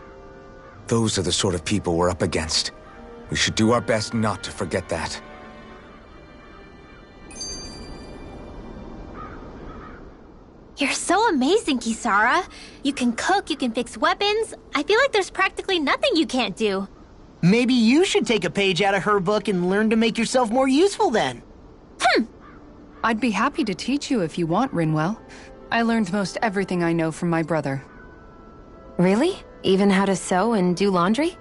Those are the sort of people we're up against. We should do our best not to forget that. You're so amazing, Kisara. You can cook, you can fix weapons. I feel like there's practically nothing you can't do. Maybe you should take a page out of her book and learn to make yourself more useful then. I'd be happy to teach you if you want, Rinwell. I learned most everything I know from my brother. Really? Even how to sew and do laundry?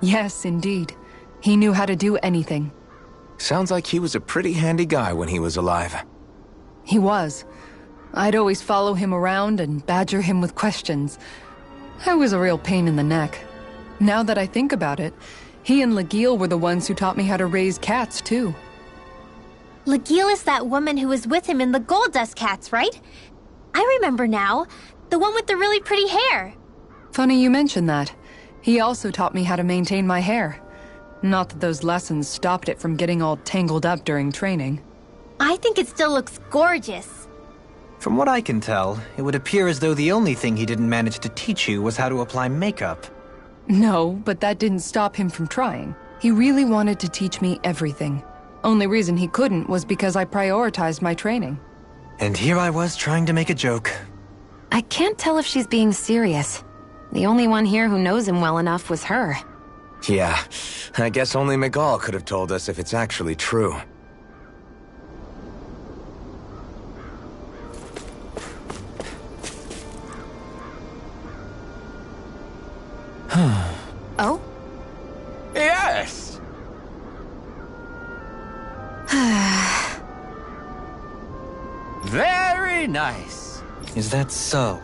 Yes, indeed. He knew how to do anything. Sounds like he was a pretty handy guy when he was alive. He was. I'd always follow him around and badger him with questions. I was a real pain in the neck. Now that I think about it, he and Legil were the ones who taught me how to raise cats, too. Legil is that woman who was with him in the Gold Dust Cats, right? I remember now. The one with the really pretty hair. Funny you mention that. He also taught me how to maintain my hair. Not that those lessons stopped it from getting all tangled up during training. I think it still looks gorgeous. From what I can tell, it would appear as though the only thing he didn't manage to teach you was how to apply makeup. No, but that didn't stop him from trying. He really wanted to teach me everything. Only reason he couldn't was because I prioritized my training. And here I was trying to make a joke. I can't tell if she's being serious. The only one here who knows him well enough was her. Yeah, I guess only Miguel could have told us if it's actually true. Oh? Yes! Very nice. Is that so?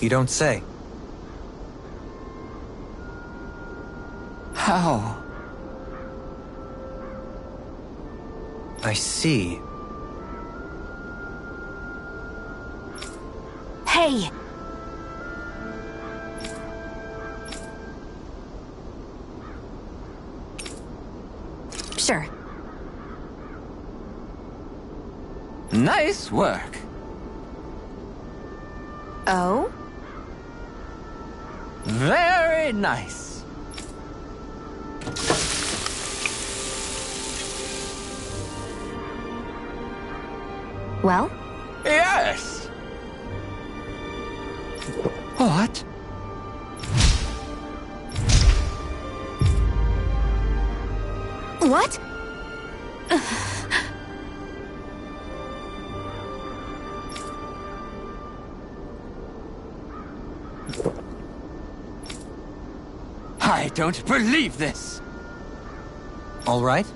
You don't say. How? I see. Hey! Sure. Nice work. Oh? Very nice. Well? Yes! What? What? I don't believe this. All right.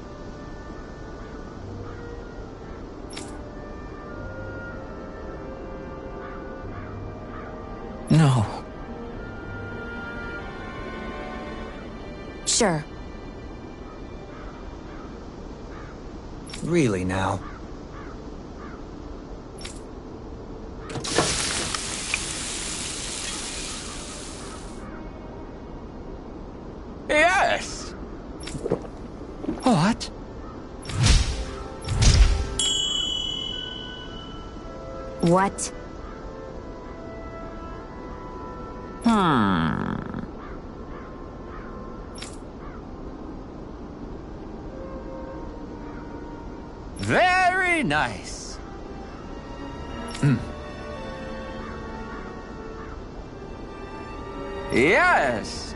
No. Sure. Really now. Yes! What? What? Very nice. Yes.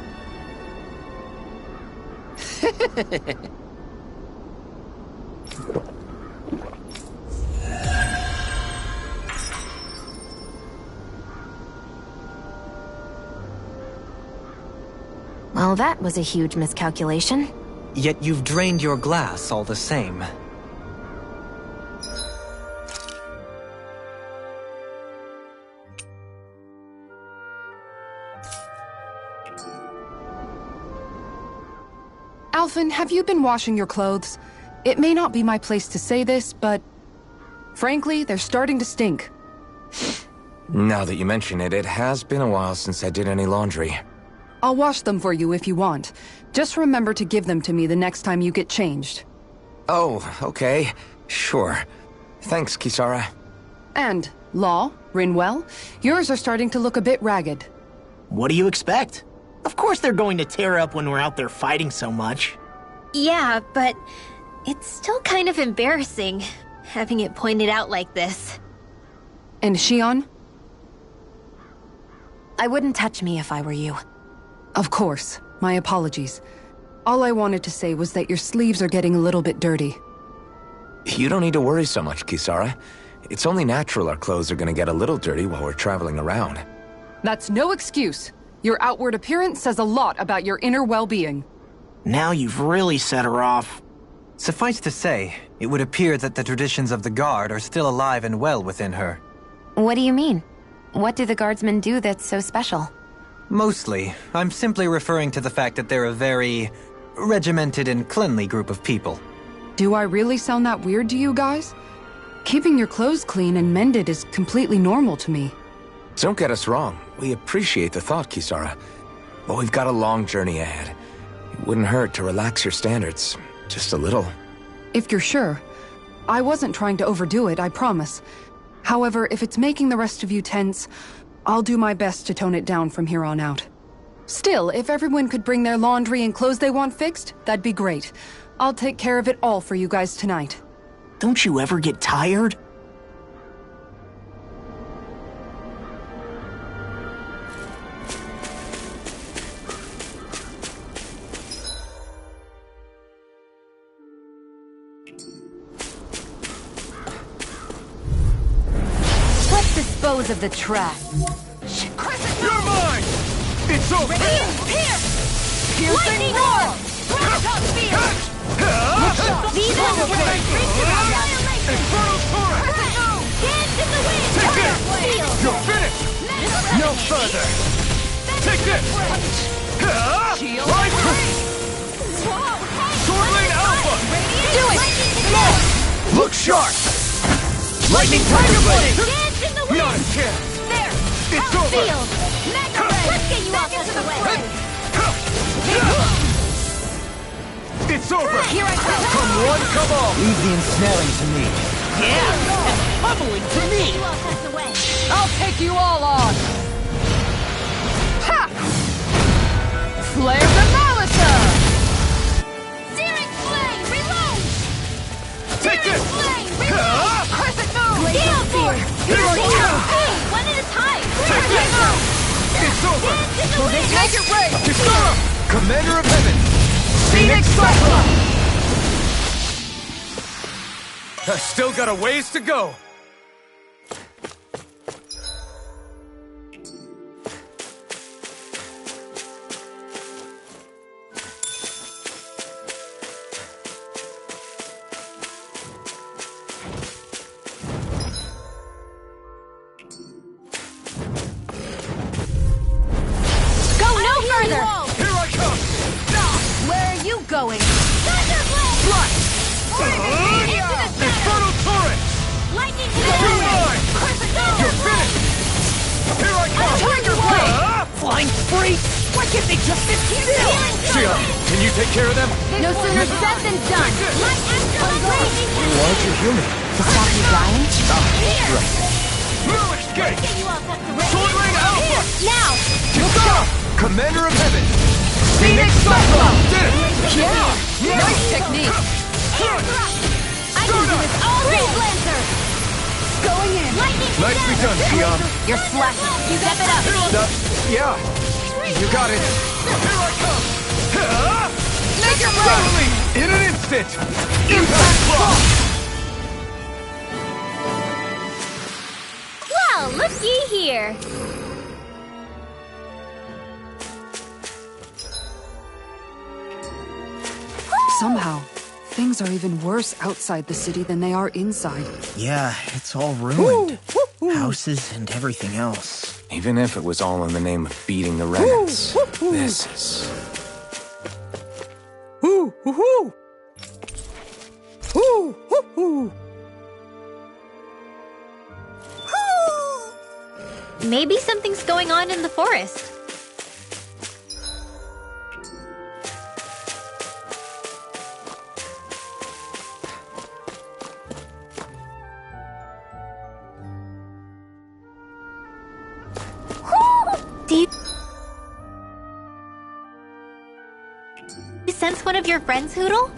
Well, that was a huge miscalculation. Yet you've drained your glass all the same. Alphen, have you been washing your clothes? It may not be my place to say this, but... frankly, they're starting to stink. Now that you mention it, it has been a while since I did any laundry. I'll wash them for you if you want. Just remember to give them to me the next time you get changed. Oh, okay. Sure. Thanks, Kisara. And, Law, Rinwell, yours are starting to look a bit ragged. What do you expect? Of course they're going to tear up when we're out there fighting so much. Yeah, but it's still kind of embarrassing, having it pointed out like this. And Shion? I wouldn't touch me if I were you. Of course. My apologies. All I wanted to say was that your sleeves are getting a little bit dirty. You don't need to worry so much, Kisara. It's only natural our clothes are gonna get a little dirty while we're traveling around. That's no excuse. Your outward appearance says a lot about your inner well-being. Now you've really set her off. Suffice to say, it would appear that the traditions of the Guard are still alive and well within her. What do you mean? What do the guardsmen do that's so special? Mostly, I'm simply referring to the fact that they're a very regimented and cleanly group of people. Do I really sound that weird to you guys? Keeping your clothes clean and mended is completely normal to me. Don't get us wrong. We appreciate the thought, Kisara. But we've got a long journey ahead. It wouldn't hurt to relax your standards. Just a little. If you're sure. I wasn't trying to overdo it, I promise. However, if it's making the rest of you tense, I'll do my best to tone it down from here on out. Still, if everyone could bring their laundry and clothes they want fixed, that'd be great. I'll take care of it all for you guys tonight. Don't you ever get tired? Let's dispose of the trash. You're mine! It's over! Piercing roar! These are the Infernal Torrent! Dance in the wind! Take this! You're finished! No further! Take this! Shield! Sword Lane Alpha! Do it! Look sharp! Lightning Tiger Blade! Dance in the wind! Not a chance! There! It's over! Field! Mega Ray! Let's get you off of the way! It's over! Here I come! Come one, come all! Leave the ensnaring to me. Yeah! And pummeling to me! I'll take you all on! Ha! Flare the Malisa! Searing Flame! Reload! Take this! Flame! Reload! Crescent Moon! Gale Force! Here I come! Hey! One at a time! Take this! It's over! Will they take it right? Kisara! Commander of Heaven! Phoenix Cyclone! I've still got a ways to go! Go no further! Here I come! Where are you going? Thunderblade! Infernal Torrent! Lightning You're mine! You're finished! Here I come! Tiger Blade! Flying spree? Why can't they just sit still? Shion, can you take care of them? No sooner said than done. Light Astrolite! Larger human. To stop you dying? No escape! Get you all tucked away! Sword Lane Alpha! Now! Kisara! Commander of Heaven! Phoenix Cyclone! Did it! Yeah! Nice technique! Air thrust! I can do this all day! Blazer! Going in! Lightning Nicely done, Shion. You're slacking. You step it up. Yeah, you got it. Here I come! Make your Suddenly, in an instant! Impact Block! Well, look ye here! Somehow, things are even worse outside the city than they are inside. Yeah, it's all ruined. Houses and everything else. Even if it was all in the name of beating the remnants, this is... Maybe something's going on in the forest. Do you sense one of your friends, Hootle?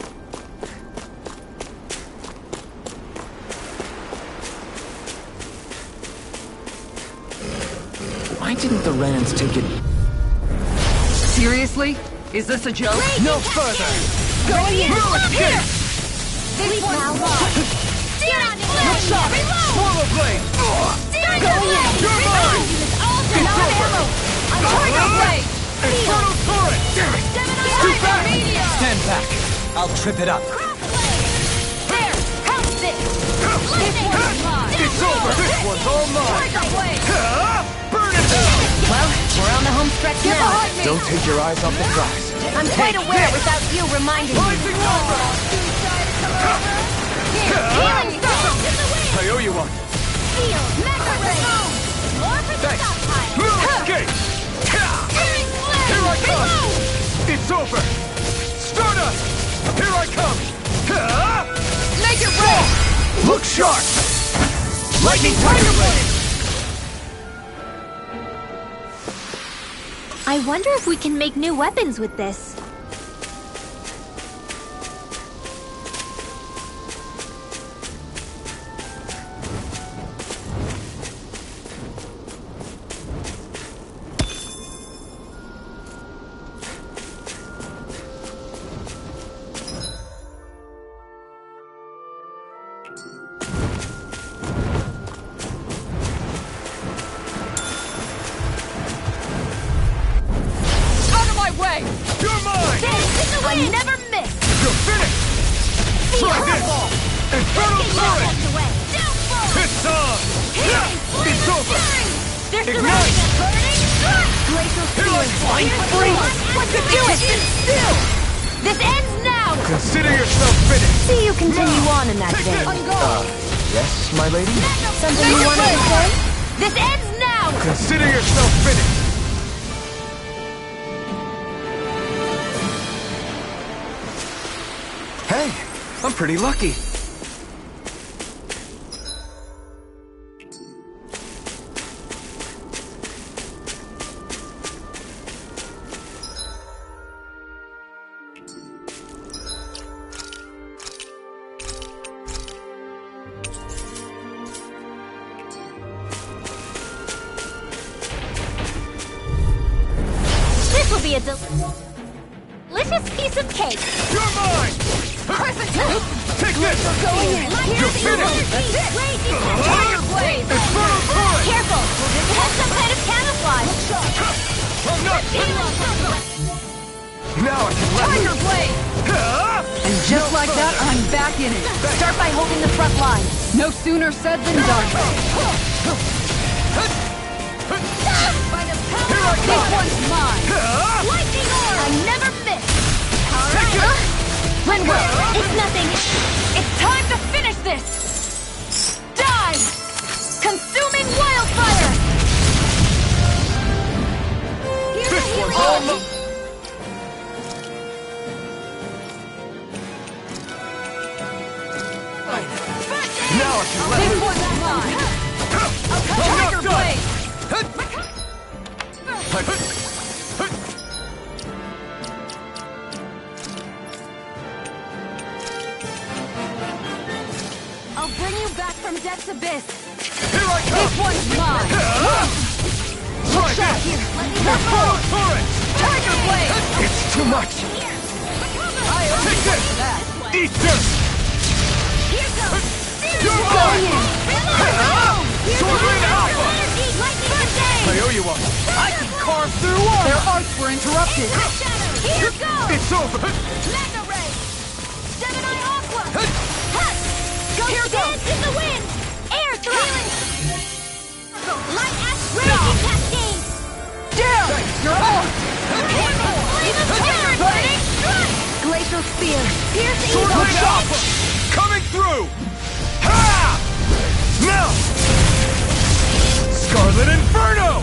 Why didn't the Renans take it... Seriously? Is this a joke? No further! Going in! Escape! This one's lost! Searing Flame! Reload! Swallow Blade! Searing You're mine! It's over! Tiger Blade! Infernal Torrent! Too fast! Stand back. I'll trip it up. There! Help this! It's over! This one's all mine! Burn it down! Well, we're on the home stretch now. Don't take your eyes off the prize. I'm quite aware without you reminding me. Rising Lava! Healing Stone! I owe you one. Escape! Here I come! It's over! Stardust! Here I come! Make it rain! Look sharp! Lightning Tiger Ray! I wonder if we can make new weapons with this. I never miss! You're finished! Try this! Infernal Torrent! It's on! It's over! Ignite! Glacial Here I Spear! Freeze! What you doing? Still! This ends now! Consider yourself finished! See you continue on in that Take vein. this! Yes, my lady? Something you wanted to say? This ends now! Consider yourself finished! Hey, I'm pretty lucky. This will be a delicious piece of cake. You're mine! Take this! You're finished! Tiger Blade! Infernal Torrent! Careful! It has some kind of camouflage. I'm not Now I can let Tiger Blade! And just like that, I'm back in it. Start by holding the front line. No sooner said than done. This one's mine. Lightning orb! I never miss! Alright. Ringo, It's nothing. it's time to finish this! Die! Consuming wildfire! Here's a This healing one's all orb. mine! Now I can let This loose! one's mine. Tiger Blade! I'll bring you back from death's abyss. Here I come! This one's mine. Try this! Infernal Torrent! Tiger Blade! It's too much! Take this! Eat this! You're mine! Sword Rain Alpha! I owe you one! I can carve through armor. Their arts were interrupted. Here goes! It's over! Mega Ray! Gemini Aqua! Go Here dance goes. in the wind! Air thrust! Light ash raging cascade! Down! You're on! Flame of terror burning! Glacial Spear! Pierce Sword evil! Rain Alpha! Coming through! Ha! Now! Scarlet Inferno!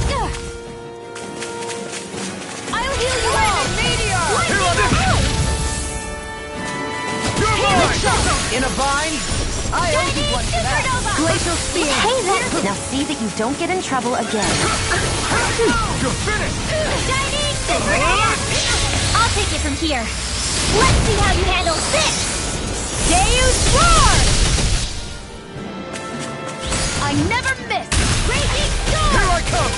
I'll heal you all! Meteor! Here on this! You're mine! In a vine? I owe you one for that. Supernova! Glacial Spear! Hey, that's- Now see that you don't get in trouble again. You're finished! Shining Supernova! I'll take it from here. Let's see how you handle this! Deus Roar! I never miss! Raging Storm! Here I come!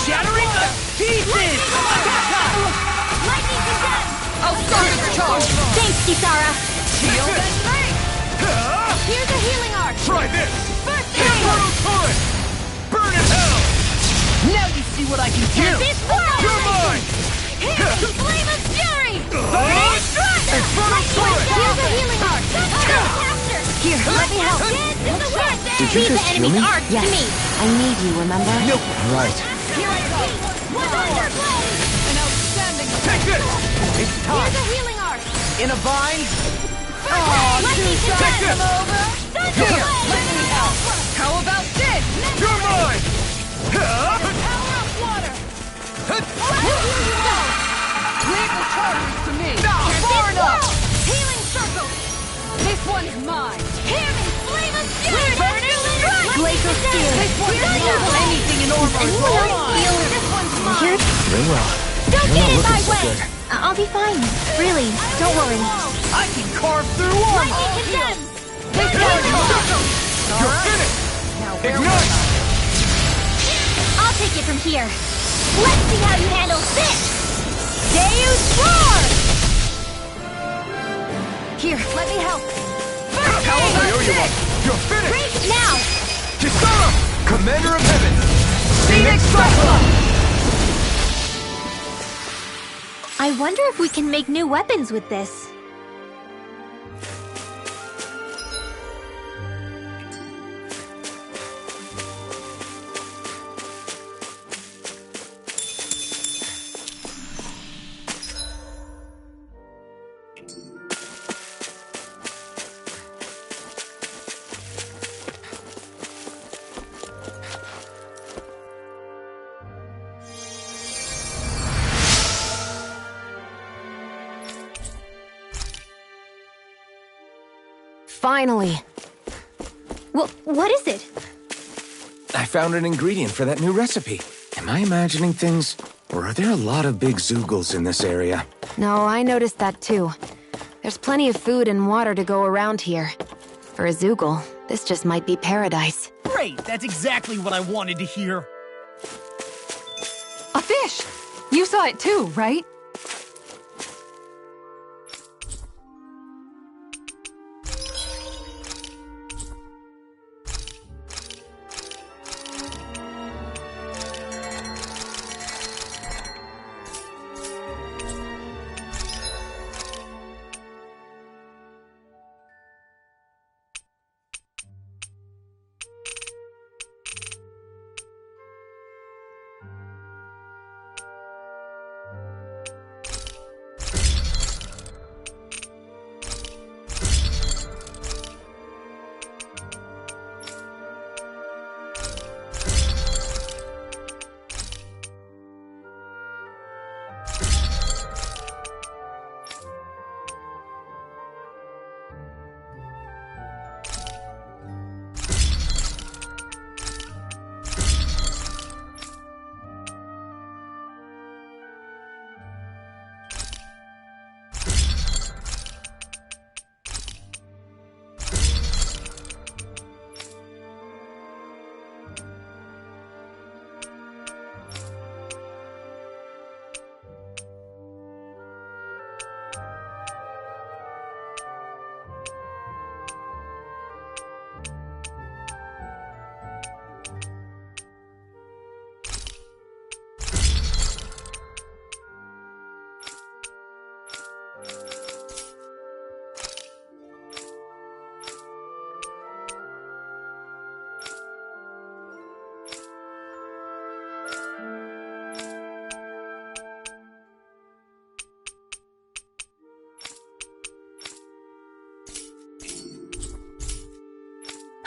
Shattering the pieces! Lightning Condemned! I'll start the charge! Thanks, Kisara! Shield and ring! Here's a healing arc! Try this! First Infernal Torrent! Burn in hell! Now you see what I can do! This world! You're mine! Flame of Fury! Infernal Torrent! Here's a healing arc! Faster! Here, let me help. Did you Leave the just heal enemy's me? arc to me. I need you, remember? Right. Here I go. An outstanding. Take this! It's time! Here's a healing arc. In a vine? Let me Take this! Here, let me help. How about this? You're mine! Power of water. Leave the charges to me. Far enough. Healing circle. This one's mine. Hear me. Flame of fury. Burning strike. Glacial spear. This one's mine. Anything in armor is Anyone all else mine. feel this one's mine? Very well. Don't You're get not in my looking so way. good. I'll be fine. Really, don't worry. I can carve through armor! Lightning condemns. This one's mine. You're finished! Now where Ignite! was I? I'll take it from here. Let's see how you handle this. Deus Roar. Here, let me help. First How aid. owe you one? You're finished! Break now. Kisara! Commander of Heaven! Phoenix Cyclops! I wonder if we can make new weapons with this. Finally. What is it? I found an ingredient for that new recipe. Am I imagining things? Or are there a lot of big Zoogles in this area? No, I noticed that too. There's plenty of food and water to go around here. For a Zoogle, this just might be paradise. Great, that's exactly what I wanted to hear. A fish! You saw it too, right?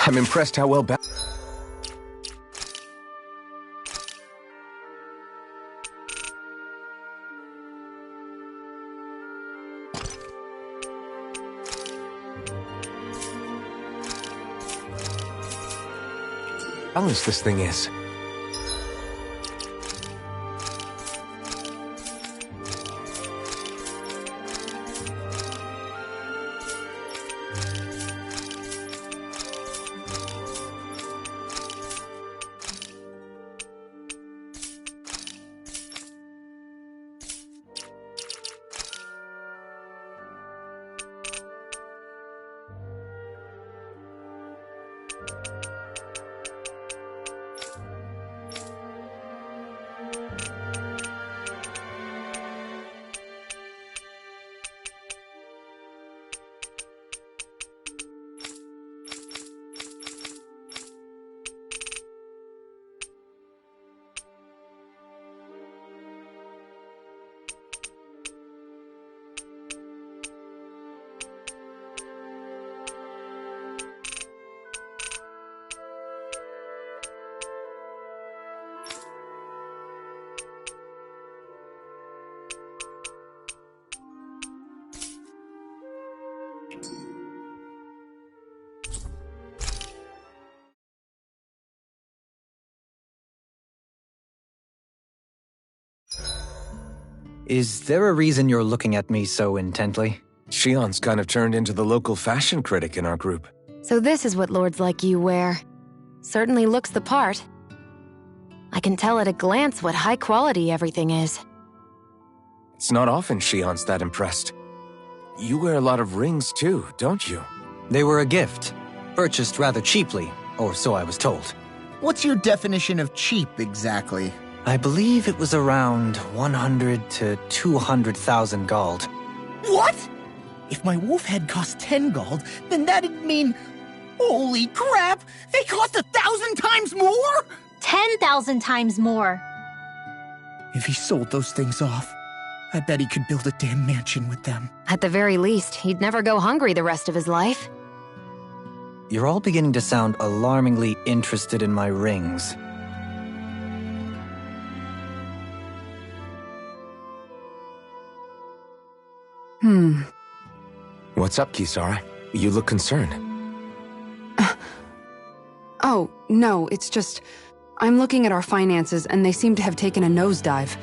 I'm impressed how well balanced this thing is. Is there a reason you're looking at me so intently? Shion's kind of turned into the local fashion critic in our group. So this is what lords like you wear. Certainly looks the part. I can tell at a glance what high quality everything is. It's not often Shion's that impressed. You wear a lot of rings too, don't you? They were a gift, purchased rather cheaply, or so I was told. What's your definition of cheap, exactly? I believe it was around 100 to 200,000 gold. What? If my wolf head cost 10 gold, then that'd mean... Holy crap! They cost 1,000 times more?! 10,000 times more. If he sold those things off, I bet he could build a damn mansion with them. At the very least, he'd never go hungry the rest of his life. You're all beginning to sound alarmingly interested in my rings. What's up, Kisara? You look concerned. Oh, no, it's just... I'm looking at our finances and they seem to have taken a nosedive.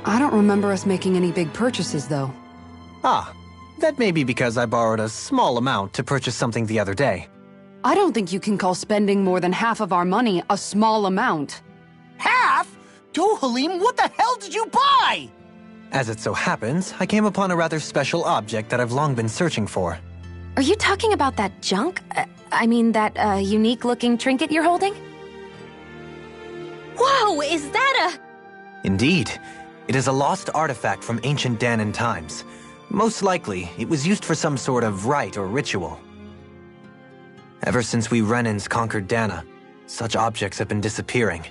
I don't remember us making any big purchases, though. Ah, that may be because I borrowed a small amount to purchase something the other day. I don't think you can call spending more than half of our money a small amount. Half? Dohalim, what the hell did you buy? As it so happens, I came upon a rather special object that I've long been searching for. Are you talking about that junk? That unique-looking trinket you're holding? Whoa, is that Indeed. It is a lost artifact from ancient Dahnan times. Most likely, it was used for some sort of rite or ritual. Ever since we Renans conquered Dahna, such objects have been disappearing.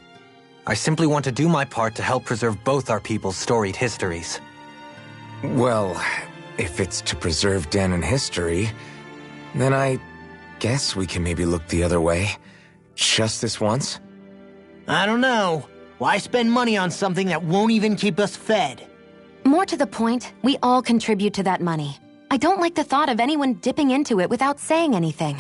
I simply want to do my part to help preserve both our people's storied histories. Well, if it's to preserve Dahnan history, then I guess we can maybe look the other way. Just this once? I don't know. Why spend money on something that won't even keep us fed? More to the point, we all contribute to that money. I don't like the thought of anyone dipping into it without saying anything.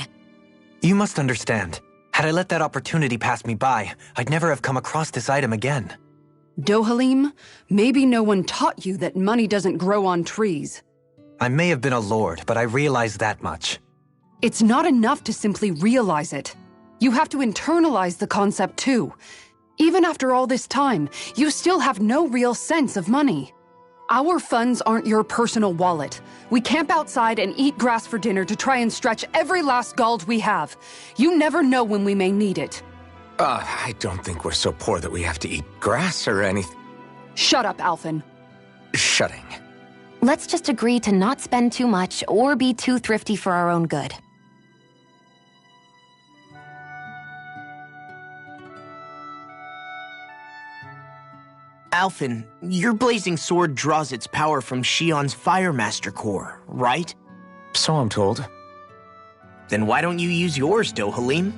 You must understand. Had I let that opportunity pass me by, I'd never have come across this item again. Dohalim, maybe no one taught you that money doesn't grow on trees. I may have been a lord, but I realize that much. It's not enough to simply realize it. You have to internalize the concept too. Even after all this time, you still have no real sense of money. Our funds aren't your personal wallet. We camp outside and eat grass for dinner to try and stretch every last gold we have. You never know when we may need it. I don't think we're so poor that we have to eat grass or anything. Shut up, Alphen. Shutting. Let's just agree to not spend too much or be too thrifty for our own good. Alphen, your blazing sword draws its power from Shion's Fire Master Core, right? So I'm told. Then why don't you use yours, Dohalim?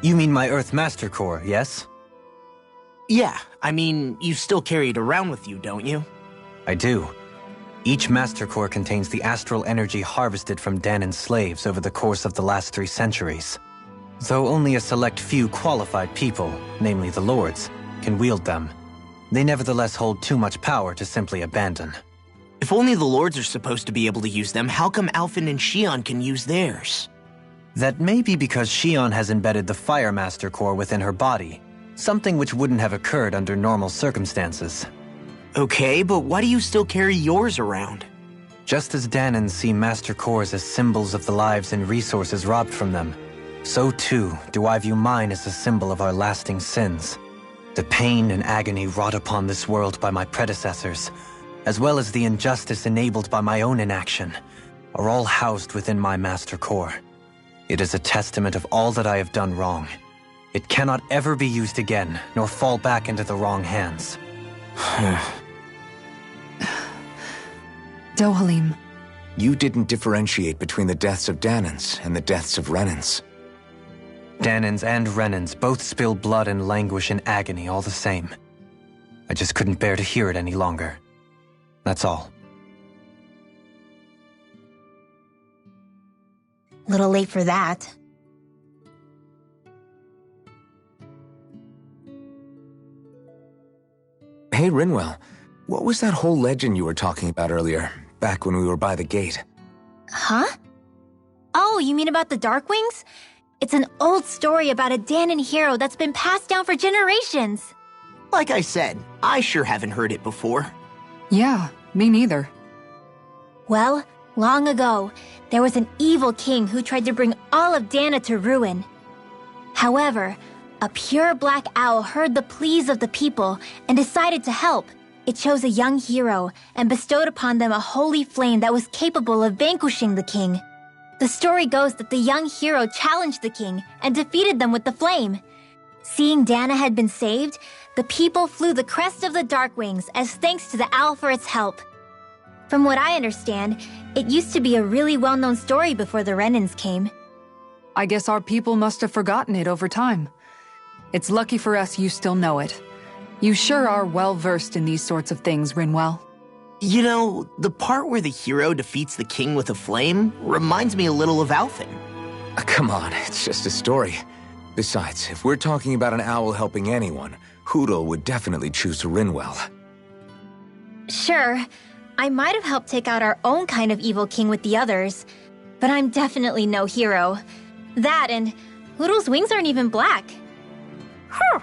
You mean my Earth Master Core, yes? Yeah, I mean, you still carry it around with you, don't you? I do. Each Master Core contains the astral energy harvested from Dahnan's slaves over the course of the last 3 centuries. Though only a select few qualified people, namely the Lords, can wield them, they nevertheless hold too much power to simply abandon. If only the Lords are supposed to be able to use them, how come Alphen and Shion can use theirs? That may be because Shion has embedded the Fire Master Core within her body, something which wouldn't have occurred under normal circumstances. Okay, but why do you still carry yours around? Just as Dahnans see Master Cores as symbols of the lives and resources robbed from them, so too do I view mine as a symbol of our lasting sins. The pain and agony wrought upon this world by my predecessors, as well as the injustice enabled by my own inaction, are all housed within my Master Core. It is a testament of all that I have done wrong. It cannot ever be used again, nor fall back into the wrong hands. Dohalim. You didn't differentiate between the deaths of Dahnans and the deaths of Renans. Dahnans and Renans both spill blood and languish in agony all the same. I just couldn't bear to hear it any longer. That's all. Little late for that. Hey, Rinwell. what was that whole legend you were talking about earlier, back when we were by the gate? Huh? Oh, you mean about the Darkwings? It's an old story about a Dahnan hero that's been passed down for generations. Like I said, I sure haven't heard it before. Yeah, me neither. Well, long ago, there was an evil king who tried to bring all of Dahna to ruin. However, a pure black owl heard the pleas of the people and decided to help. It chose a young hero and bestowed upon them a holy flame that was capable of vanquishing the king. The story goes that the young hero challenged the king and defeated them with the flame. Seeing Dahna had been saved, the people flew the crest of the Darkwings as thanks to the owl for its help. From what I understand, it used to be a really well-known story before the Renans came. I guess our people must have forgotten it over time. It's lucky for us you still know it. You sure are well-versed in these sorts of things, Rinwell. You know, the part where the hero defeats the king with a flame reminds me a little of Alphen. Come on, it's just a story. Besides, if we're talking about an owl helping anyone, Hootle would definitely choose Rinwell. Sure, I might have helped take out our own kind of evil king with the others, but I'm definitely no hero. That and Hootle's wings aren't even black. Huh.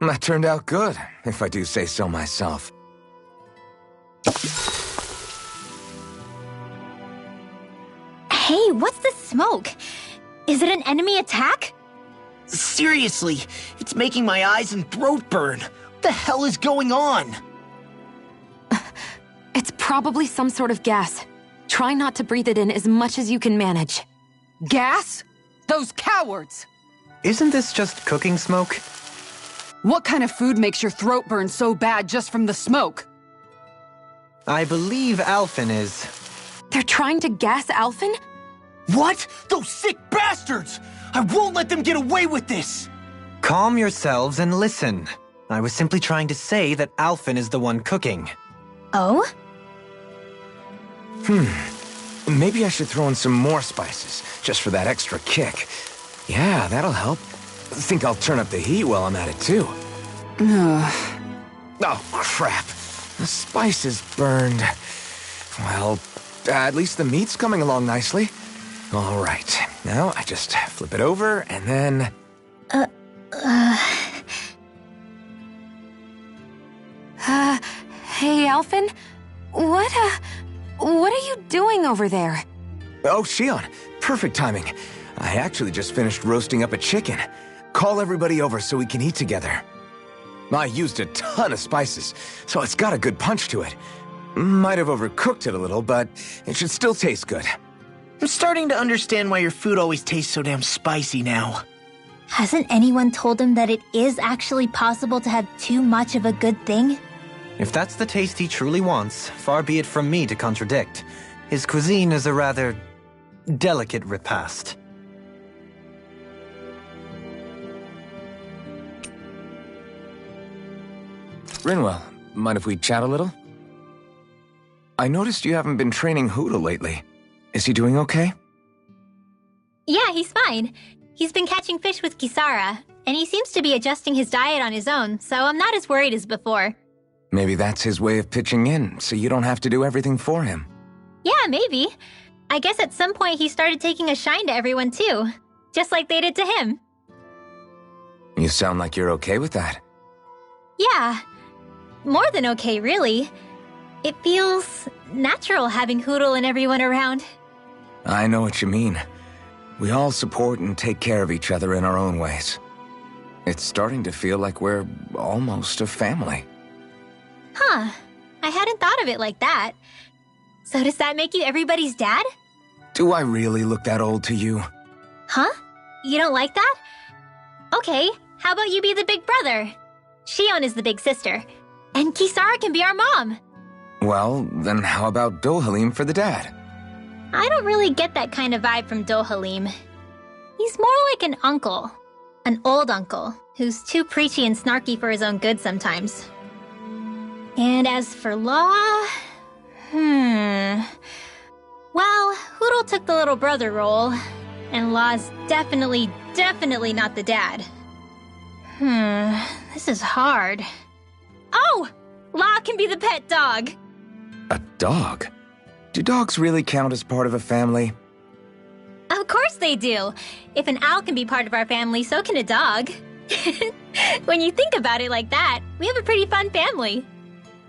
That turned out good, if I do say so myself. Hey, what's the smoke? Is it an enemy attack? Seriously, it's making my eyes and throat burn. What the hell is going on? It's probably some sort of gas. Try not to breathe it in as much as you can manage. Gas? Those cowards! Isn't this just cooking smoke? What kind of food makes your throat burn so bad just from the smoke? I believe Alphen is... They're trying to gas Alphen? What? Those sick bastards! I won't let them get away with this! Calm yourselves and listen. I was simply trying to say that Alphen is the one cooking. Oh? Maybe I should throw in some more spices, just for that extra kick. Yeah, that'll help. Think I'll turn up the heat while I'm at it, too. Oh, crap. The spices burned. Well, at least the meat's coming along nicely. All right. Now I just flip it over, and then... Hey, Alphen? What are you doing over there? Oh, Shion. Perfect timing. I actually just finished roasting up a chicken. Call everybody over so we can eat together. I used a ton of spices, so it's got a good punch to it. Might have overcooked it a little, but it should still taste good. I'm starting to understand why your food always tastes so damn spicy now. Hasn't anyone told him that it is actually possible to have too much of a good thing? If that's the taste he truly wants, far be it from me to contradict. His cuisine is a rather delicate repast. Rinwell, mind if we chat a little? I noticed you haven't been training Hootle lately. Is he doing okay? Yeah, he's fine. He's been catching fish with Kisara, and he seems to be adjusting his diet on his own, so I'm not as worried as before. Maybe that's his way of pitching in, so you don't have to do everything for him. Yeah, maybe. I guess at some point he started taking a shine to everyone too, just like they did to him. You sound like you're okay with that. Yeah. More than okay, really. It feels natural having Hootle and everyone around. I know what you mean. We all support and take care of each other in our own ways. It's starting to feel like we're almost a family. Huh. I hadn't thought of it like that. So does that make you everybody's dad? Do I really look that old to you? Huh? You don't like that? Okay, how about you be the big brother? Shion is the big sister. And Kisara can be our mom. Well, then how about Dohalim for the dad? I don't really get that kind of vibe from Dohalim. He's more like an uncle. An old uncle, who's too preachy and snarky for his own good sometimes. And as for Law... Well, Hootle took the little brother role, and Law's definitely not the dad. This is hard. Oh! Law can be the pet dog! A dog? Do dogs really count as part of a family? Of course they do! If an owl can be part of our family, so can a dog. When you think about it like that, we have a pretty fun family.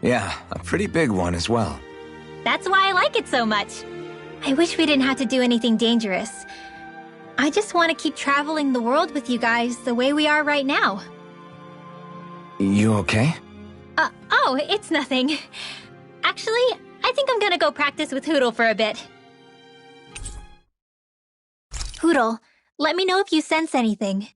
Yeah, a pretty big one as well. That's why I like it so much. I wish we didn't have to do anything dangerous. I just want to keep traveling the world with you guys the way we are right now. You okay? Oh, it's nothing. Actually, I think I'm gonna go practice with Hootle for a bit. Hootle, let me know if you sense anything.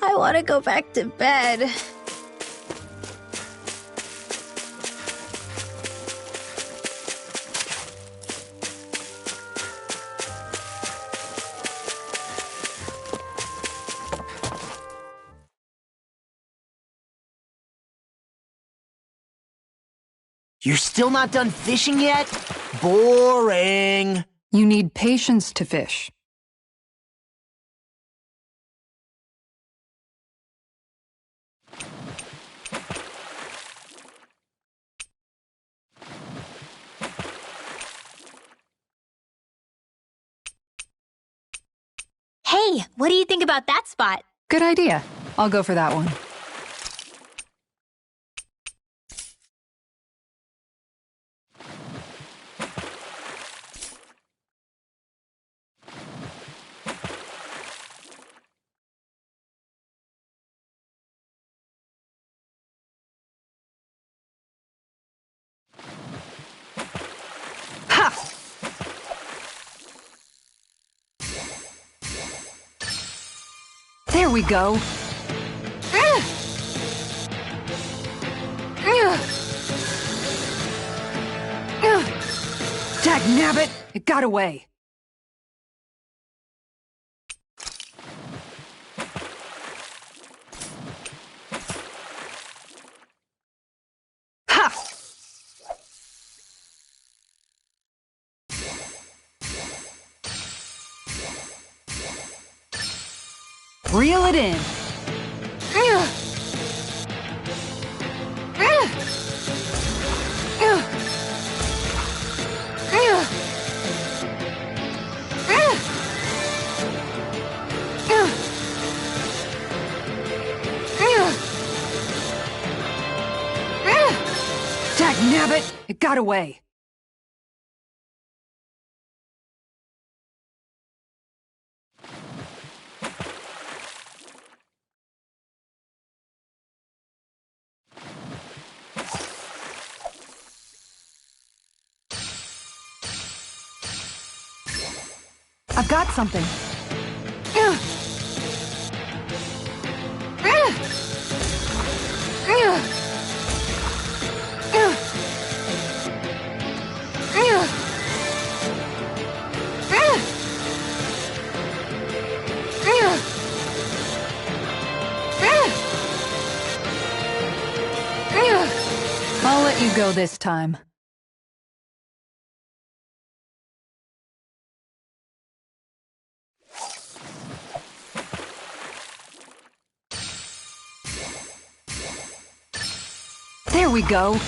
I want to go back to bed. You're still not done fishing yet? Boring. You need patience to fish. Hey, what do you think about that spot? Good idea. I'll go for that one. There we go. Dagnabbit! It got away. Ha! Reel it in. got away. I've got something. I'll let you go this time. There we go.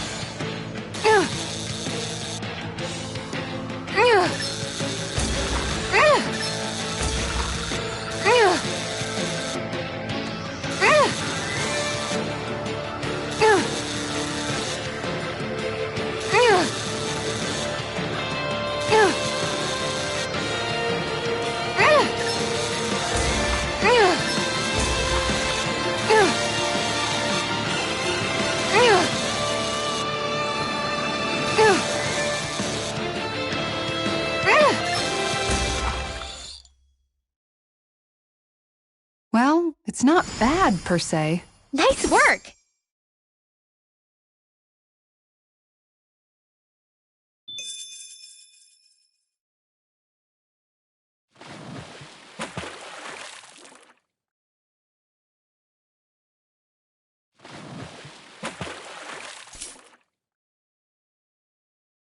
Well, it's not bad, per se. Nice work!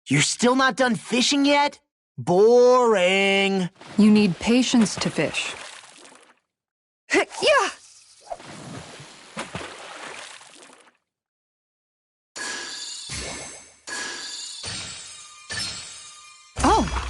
You're still not done fishing yet? Boring. You need patience to fish. Yeah! Oh!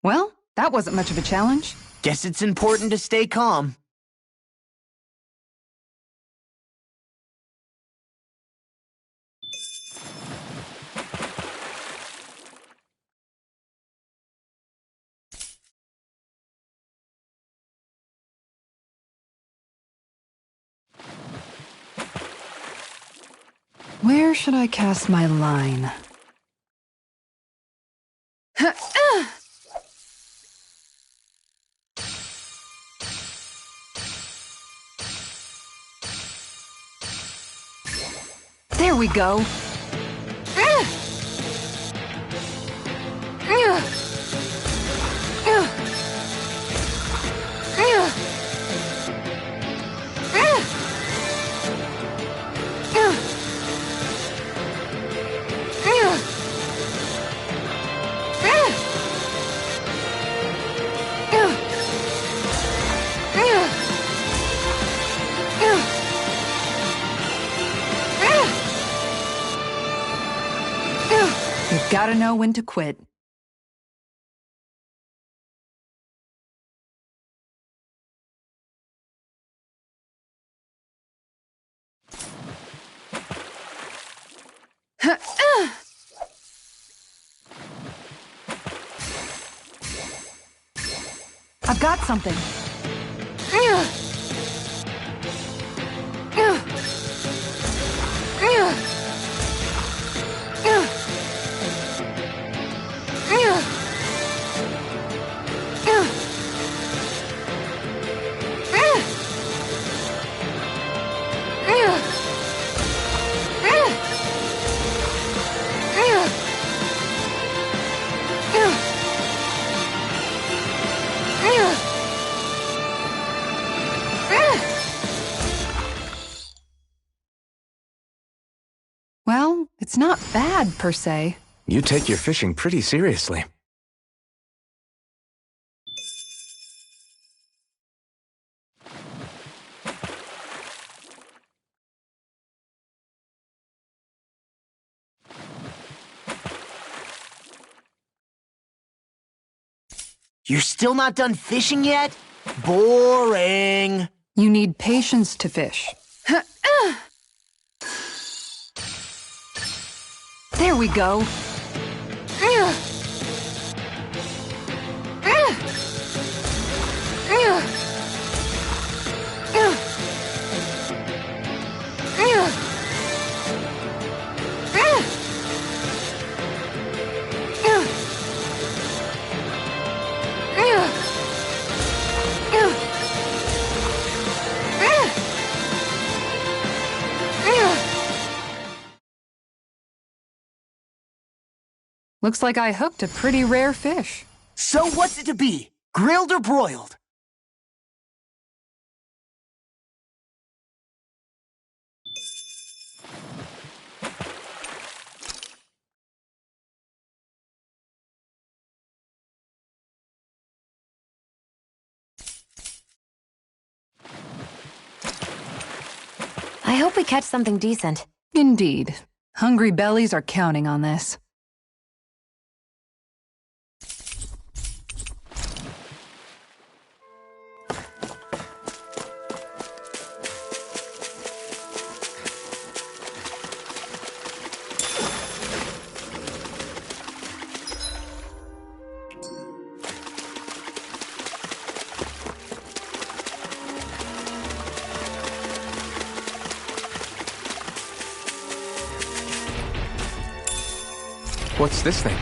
Well, that wasn't much of a challenge. Guess it's important to stay calm. Where should I cast my line? There we go. You've got to know when to quit. I've got something. know, it's not bad per se. You take your fishing pretty seriously. You're still not done fishing yet? Boring. You need patience to fish. There we go. Looks like I hooked a pretty rare fish. So what's it to be? Grilled or broiled? I hope we catch something decent. Indeed. Hungry bellies are counting on this. What's this thing?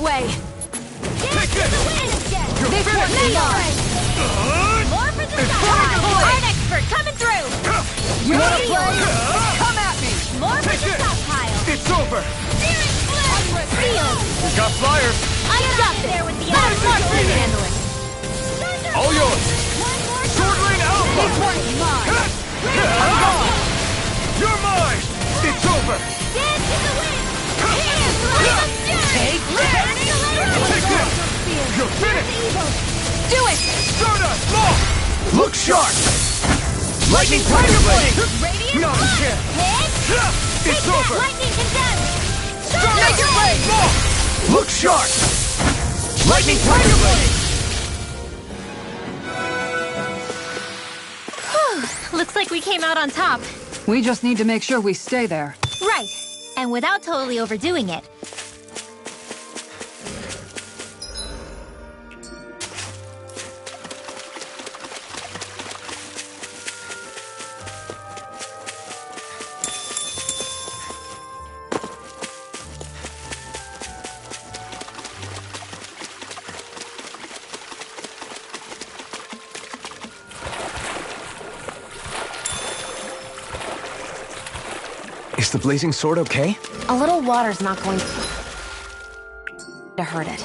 Way! Take it! They force me on! More for the side! Art expert coming through! You wanna play? Come at me! More for the stockpile! It's over! Spirit flare! Field! We got flyers! I got there with the iron handling. All yours! One more Sword Lane Alpha! This one's mine! I'm gone! You're mine! It's over! Dance to the wind! Take this! Take this! You're finished! Do it! Stardust! Law! Look sharp! Lightning Tiger Blade! Radiant Not a Flash! chance! Hit! It's over! Lightning condensed! Stardust! Blade! Law! Look sharp! Lightning Tiger Blade! Looks like we came out on top. We just need to make sure we stay there. Right. And without totally overdoing it. Is the blazing sword okay? A little water's not going to hurt it.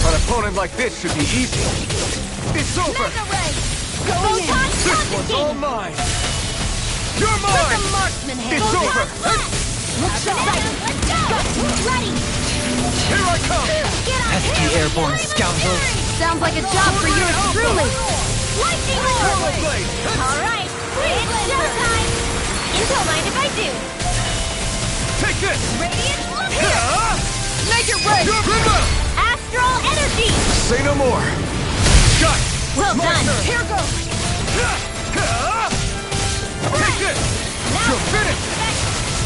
An opponent like this should be easy. It's over! Mega Ray! Going in! Photon This one's all mine! You're mine! The marksman hand! It's over! Look sharp! Let's go! Ready! Here I come! Pesky airborne scoundrels! Sounds like a job for yours truly. Lightning Turbo Orb! Blade! Alright, it's showtime! Intel mind if I do! Take this! Radiant Flare! Make it rain! Astral Energy! Say no more! Got it! Well done! Here goes! Take this! You're finished!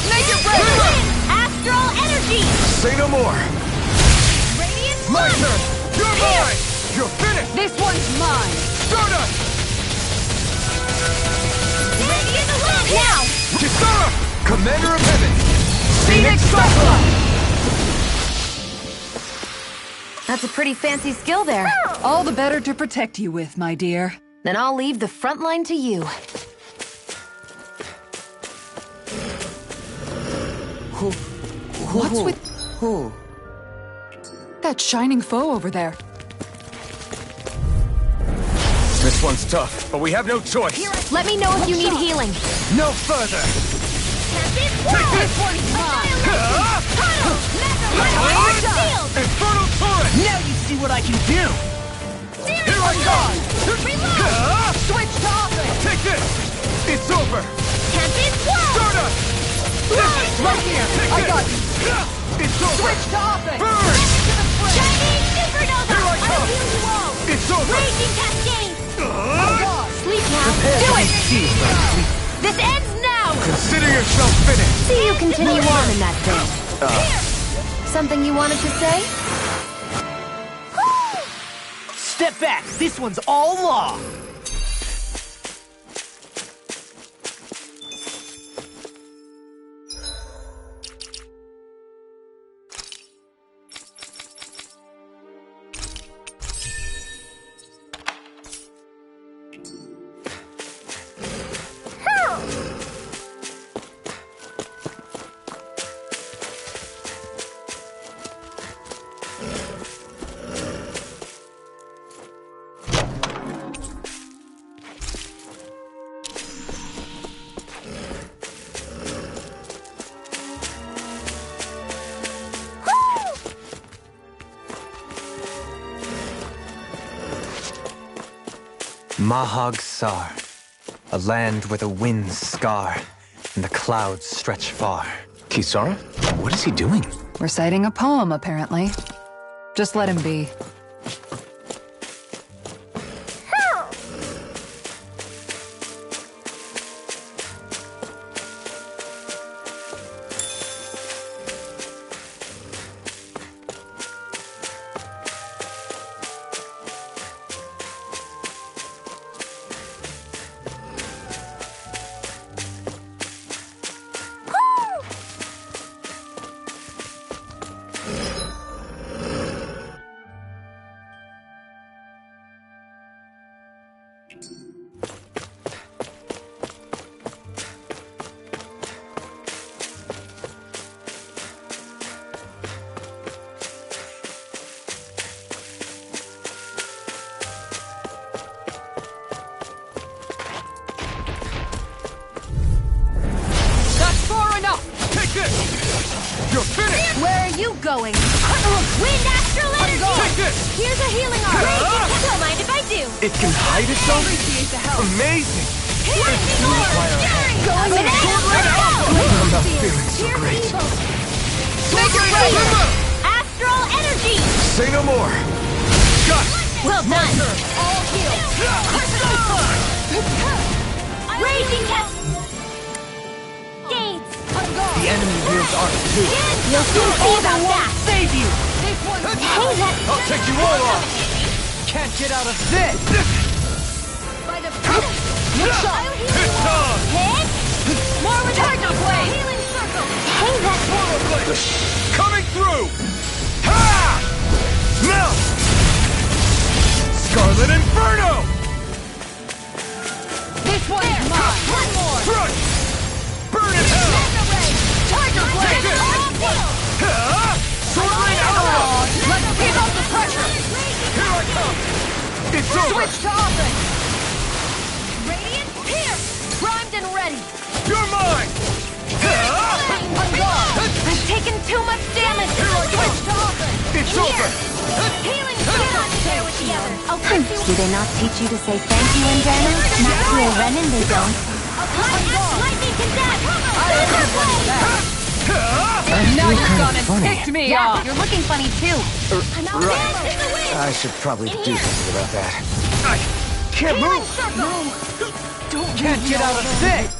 Make it rain! Astral Energy! Say no more! Radiant My Flame! turn! You're mine! You're finished! This one's mine. Stardust! Radiant Wind now! Kisara! Commander of Heaven! Phoenix Cyclops! That's a pretty fancy skill there. All the better to protect you with, my dear. Then I'll leave the front line to you. What's with that shining foe over there? This one's tough, but we have no choice. Let me know if you need healing. No further! Take this one's mine! Infernal Torrent! Now you see what I can do! Here I come! Switch to offense! Take this! It's over! Tempest Swirl! Stardust! Right here. Take I this! got you. It's over! Switch to offense. Burn! Shining Supernova! Here I come. I'll heal you all! It's over! Raging Cascade! Sleep now. Do it! This ends now! Consider yourself finished! See you continue on in that vein. Something you wanted to say? Step back! This one's all law! Mahag Sar, a land where the winds scar and the clouds stretch far. Kisara? What is he doing? Reciting a poem, apparently. Just let him be. You're finished! Where are you going? Wind Astral Energy! Take this! Here's a healing arm! Don't mind if I do! It can hide itself? Amazing! Lightning Orb! Going in! I'm not feeling so great. Make it rain! Astral Energy! Say no more! Got it! Well done! All healed! Raging Cascades! The enemy wields Arc too. You'll soon see about that! Save you! Hey, that... I'll take you all off! Can't get out of this! By the... It's on! Hit! More with Tiger Blade! Healing Circle! Hey, that... Coming through! Ha! Melt! Scarlet Inferno! This one's mine! One more! Crush! Burn in hell! Mega Ray! Tiger Blade! Ha! Sword Rain Arrow! Let's keep up the pressure! Here I come! It's over! Switch Healing shot! Share with the other. I'll push you. Do they not teach you to say thank you in Dana? Not to a Renin, they don't. Lightning condemn! Now you've gone and picked me off! You're looking funny too. I should probably do something about that. Can't move! Can't get out of this!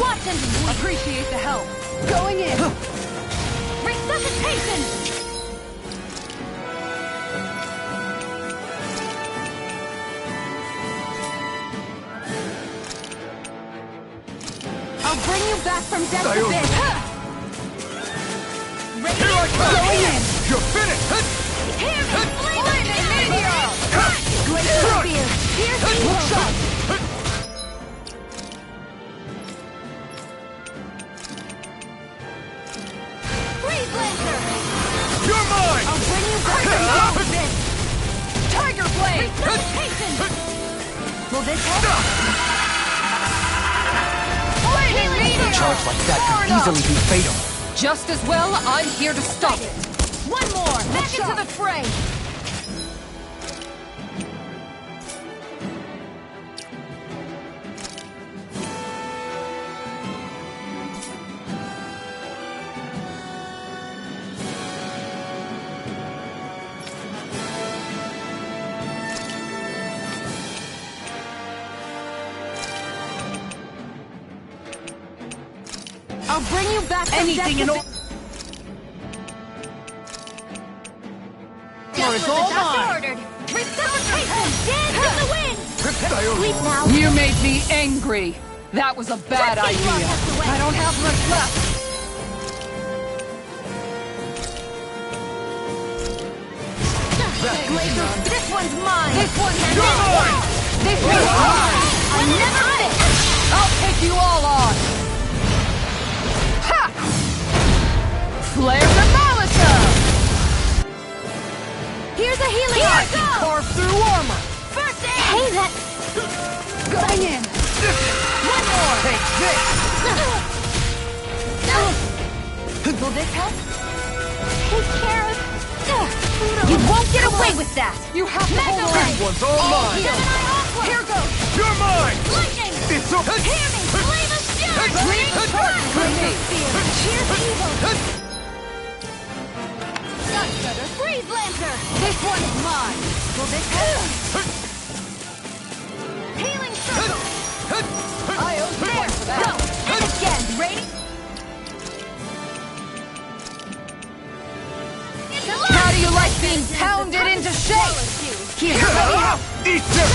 Watch and appreciate the help. Going in. Resuscitation! I'll bring you back from death to this. Here I come! Going in. You're finished! Hear me! Flaming meteor! Glacial spear. Pierce evil. Shot. Freeze Lancer! You're mine! I'll bring you back from death to this. Tiger blade. Resuscitation! Will this help? Flaming A meteor. charge like that could easily be fatal. Just as well, I'm here to stop it. One more! Back into the fray. I'll bring you back from Anything in death all... It's all ordered! Resuscitation! Dance in the wind! Sleep now! You made me angry. That was a bad idea. I don't have much left. This one's mine! This one's You're mine! This one's mine. I never miss! I'll take you all on. Ha! Flare the Molotov! Here's a healing Here I arc! can carve through armor. First aid! Hey, that... Going in. One more! Take this! Will this help? Take care of... You won't get away with that! You have to Mega hold on. Ray! This one's all mine! Gemini Aqua! Here goes. You're mine! Lightning! It's so... Hear me! Flame of Stern! Green charge for me. Cheers evil! That's better! Freeze Lancer! This one's mine. Will this help? Healing Circle! I owe you one for that. Go! And again! Ready? How do you like being pounded into shape? Here, Eat this!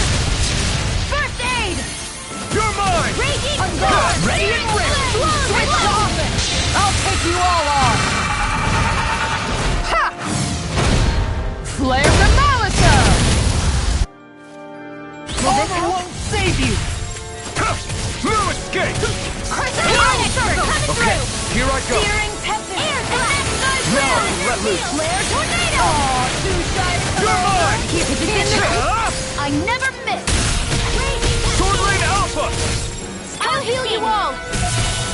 First aid! You're mine! Raging I'm Storm! gone. Ready and ready. Switch to offense. I'll take you all on. Ha! Flare the Molotov! Armor won't save you! No escape! Healing Circle! Coming Okay, through! here I go! Searing Tempest! Air Blast! Now, let loose! Flare Tornado! Too shy to You're mine! Keep it in the I never miss! Sword Lane Alpha! I'll heal you all!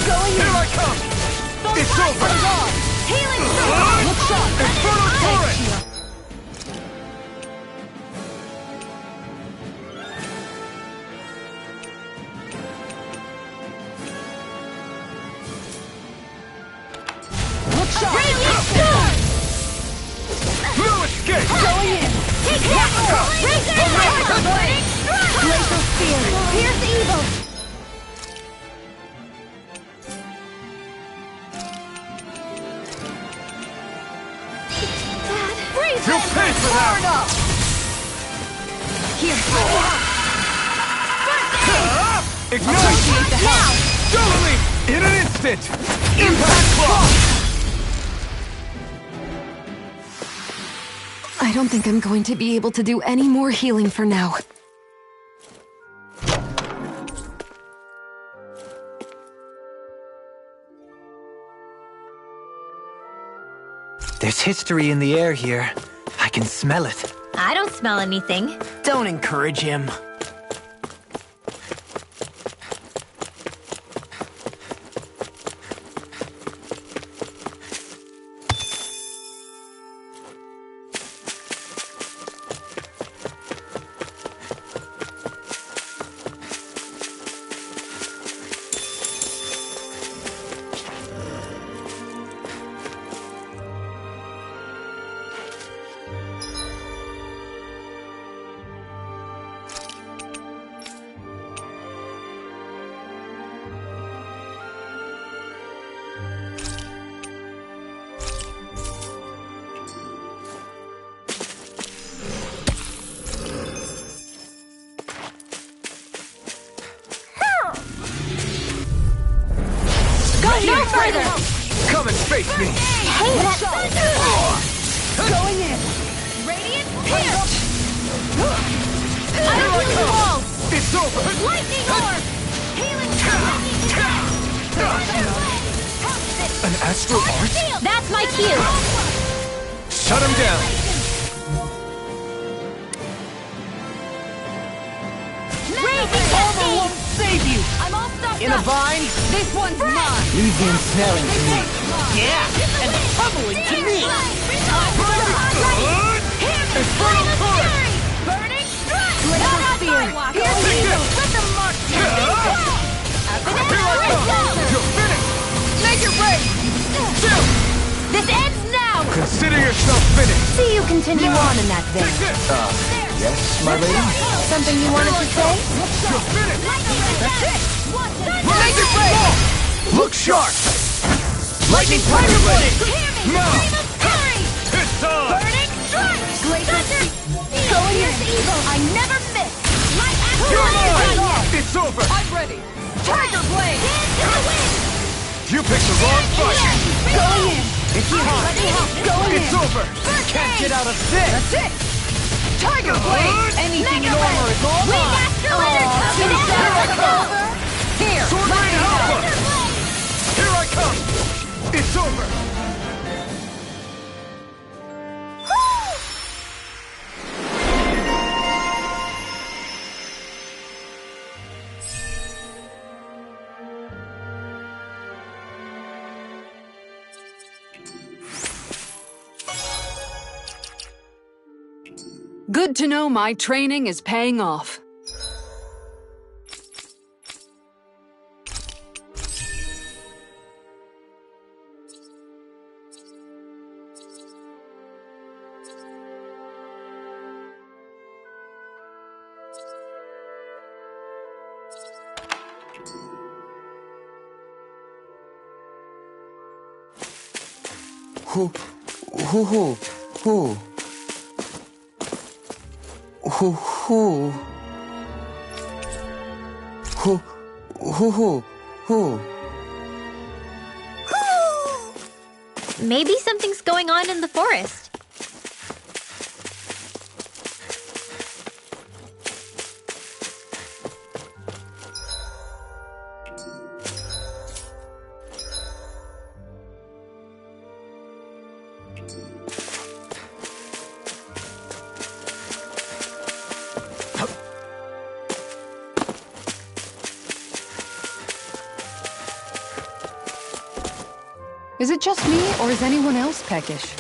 Going in. Here I come! It's over! I'm gone. Healing Circle! Look sharp. Inferno Torrent! Look sharp. Raging Storm! No escape! Going in. Take that! Razor! Blade. Glacial Spear! Pierce evil! Dad! Freeze! You'll pay for that! Turn up. Here! Ignite! Appreciate the help. Doubly! In an instant! Impact Clock! I don't think I'm going to be able to do any more healing for now. There's history in the air here. I can smell it. I don't smell anything. Don't encourage him. Face me! Hey, that... Going in. Radiant Pierce! I don't need walls! It's over! Lightning Orb! Healing An astral art? That's my cue! Shut him down! Raising Cascade! Save you. I'm all stuck In a vine? This one's mine. Leave the ensnaring to me. Yeah, and the pummeling to me. Infernal turret! Burning Strike! Laser spear. Here's Take Eagle! this. Let them march you! Here I come! You're finished! Make it break. Still! This ends now! Consider yourself finished! See you continue on in that vein. Take this! Yes, my lady? Something you wanted to say? You're finished! That's it! Make it break! Look sharp! Lightning Tiger Blade! Now! It's on! Burning Strike! Thunder! Going in. Evil! I never miss! Light You're Astral mine! It's over! I'm ready. Tiger blade. Dance to the wind! You picked the wrong fight! Going in. It's time. Going It's in. over! Can't get out of this. That's it. Tiger blade. Anything Mega normal Ray! is all Wing mine. Astral Energy! too It's sad. over! Here. Sword Rain Alpha! Thunder Blade! Here I come! It's over! Good to know my training is paying off. Who? Maybe something's going on in the forest. Is it just me, or is anyone else peckish?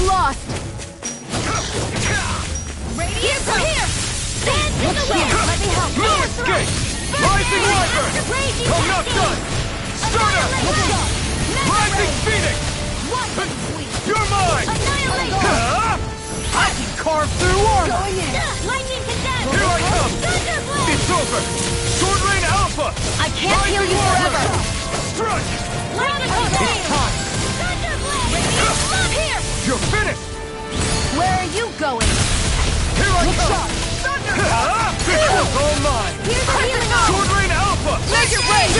Lost! Radiant from here! Stand in the wind! Let me help! No escape! Rising Wyvern! I'm not done! Starter! Rising Phoenix! You're mine! I can carve through armor. Going in! Lightning condemned! Here I come! Thunderblade! It's over! Sword Rain Alpha! I can't heal you forever! Strike! Lightning It's condemned! time. Thunderblade! Radiant here! You're finished! Where are you going? Here I come! This was all mine! Here's the healing arm! Sword Rain Alpha! Make it rain!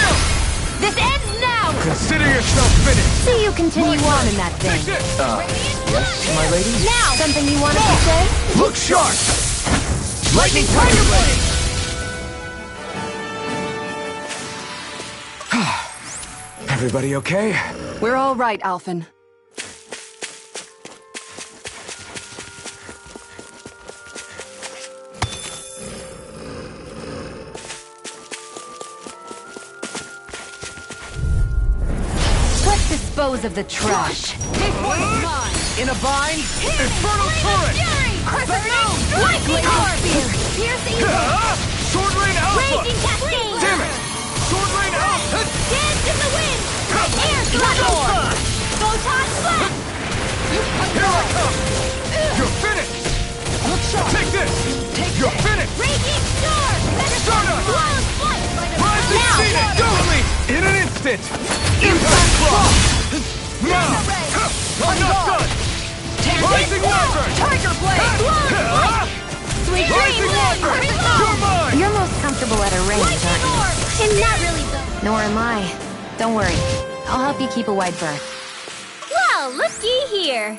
This ends now! Consider yourself finished! See you continue on in that Take vein. this! Yes, my lady? Now! Something you wanted to say? Look sharp! Lightning Tiger Blade! Everybody okay? We're all right, Alphen. Let's dispose of the trash. This one's mine! In a vine? Infernal Turret! Lightning Orb! Pierce Evil! Sword Rain Alpha! Raging Cascade! Damn it! Sword Rain Alpha! Dance in the wind! You're finished! Take this! You're finished! Raging Storm! Stardust! Long flight! Rise and Now! see it! Dueling! In an instant! Impact Claw! Now! Enough done! Rising Wyvern! Tiger Blade! Sweet Rising Dream! Wyvern! You're mine! You're most comfortable at a range, aren't Lightning you? Orb! And not really though. Nor am I. Don't worry. I'll help you keep a wide berth. Well, looky here.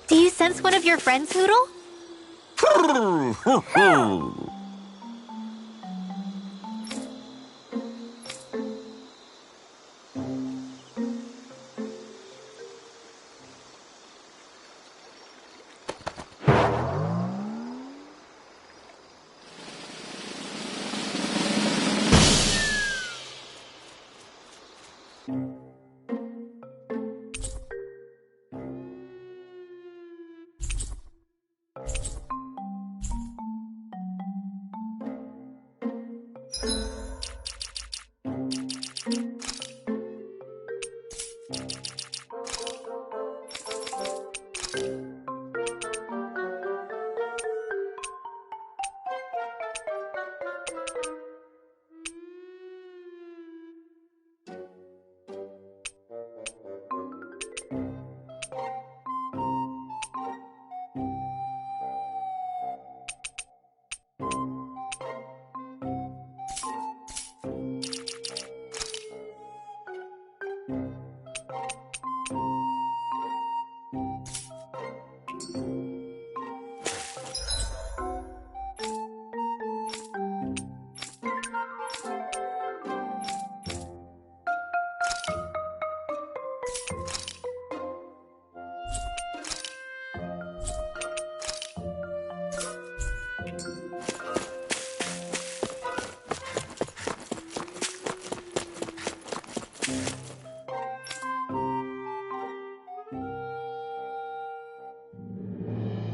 Do you sense one of your friends, Noodle?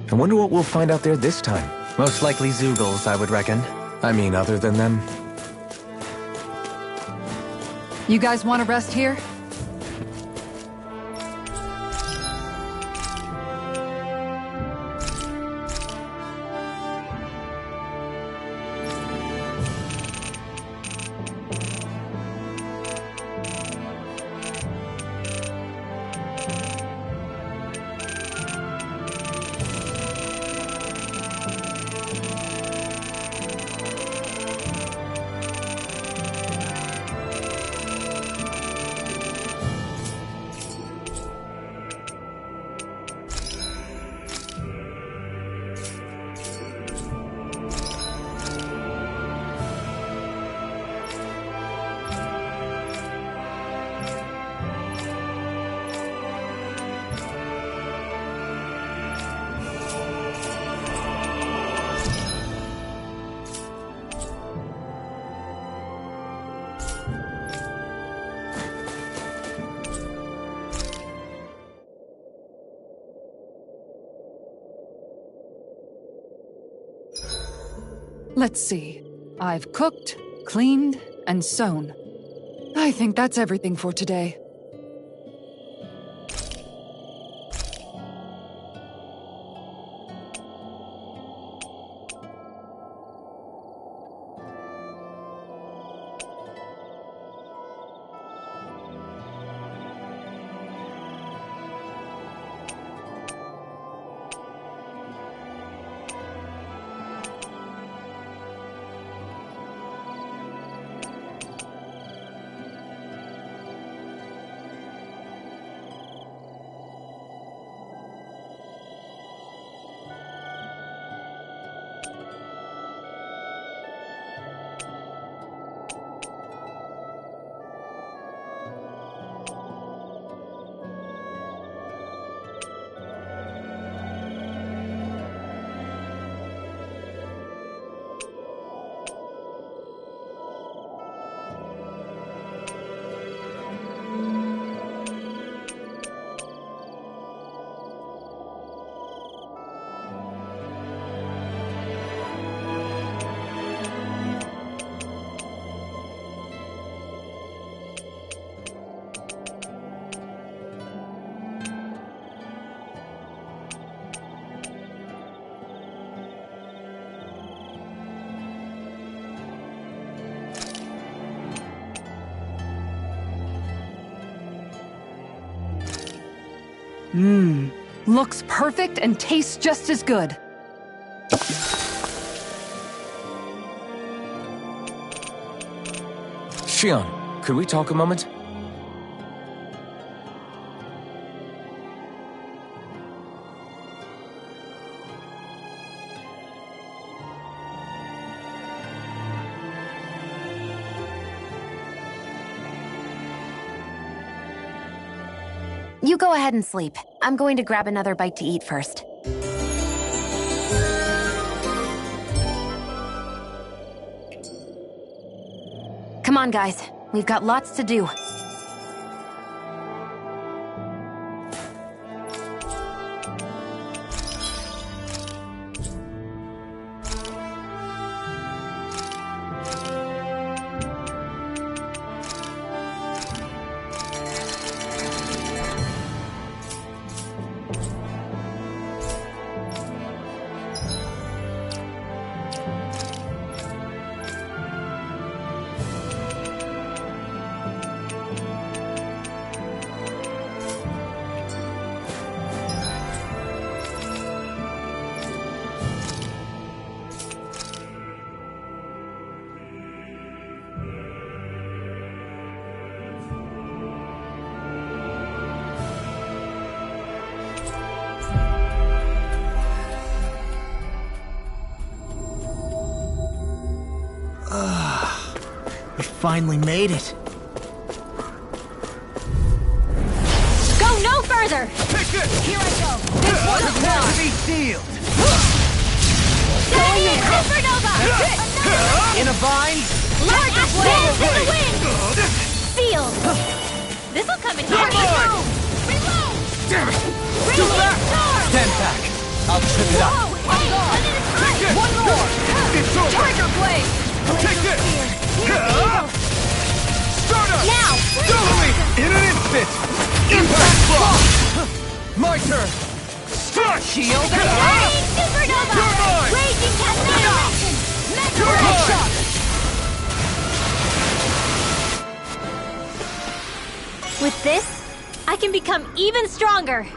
I wonder what we'll find out there this time. Most likely Zeugles, I would reckon. I mean, other than them. You guys want to rest here? Let's see. I've cooked, cleaned, and sewn. I think that's everything for today. Looks perfect and tastes just as good. Shion, could we talk a moment? You go ahead and sleep. I'm going to grab another bite to eat first. Come on, guys. We've got lots to do. We finally made it. Go no further! Take it! Here I go! Prepare to be sealed! Going in! Supernova! In a bind? Larger blade in the wind! Sealed! This'll come in handy! Reload! Damn it! Radiant storm! Stand back. I'll trip it up. Whoa! Hey, one at a time! One more! It's over! Tiger Blade! Take it! Stardust! Now! In an instant! Impact block! My turn! Start! Shield! Raging Supernova! You're mine! Raging Cascade! Mega You're Ray! mine! With this, I can become even stronger.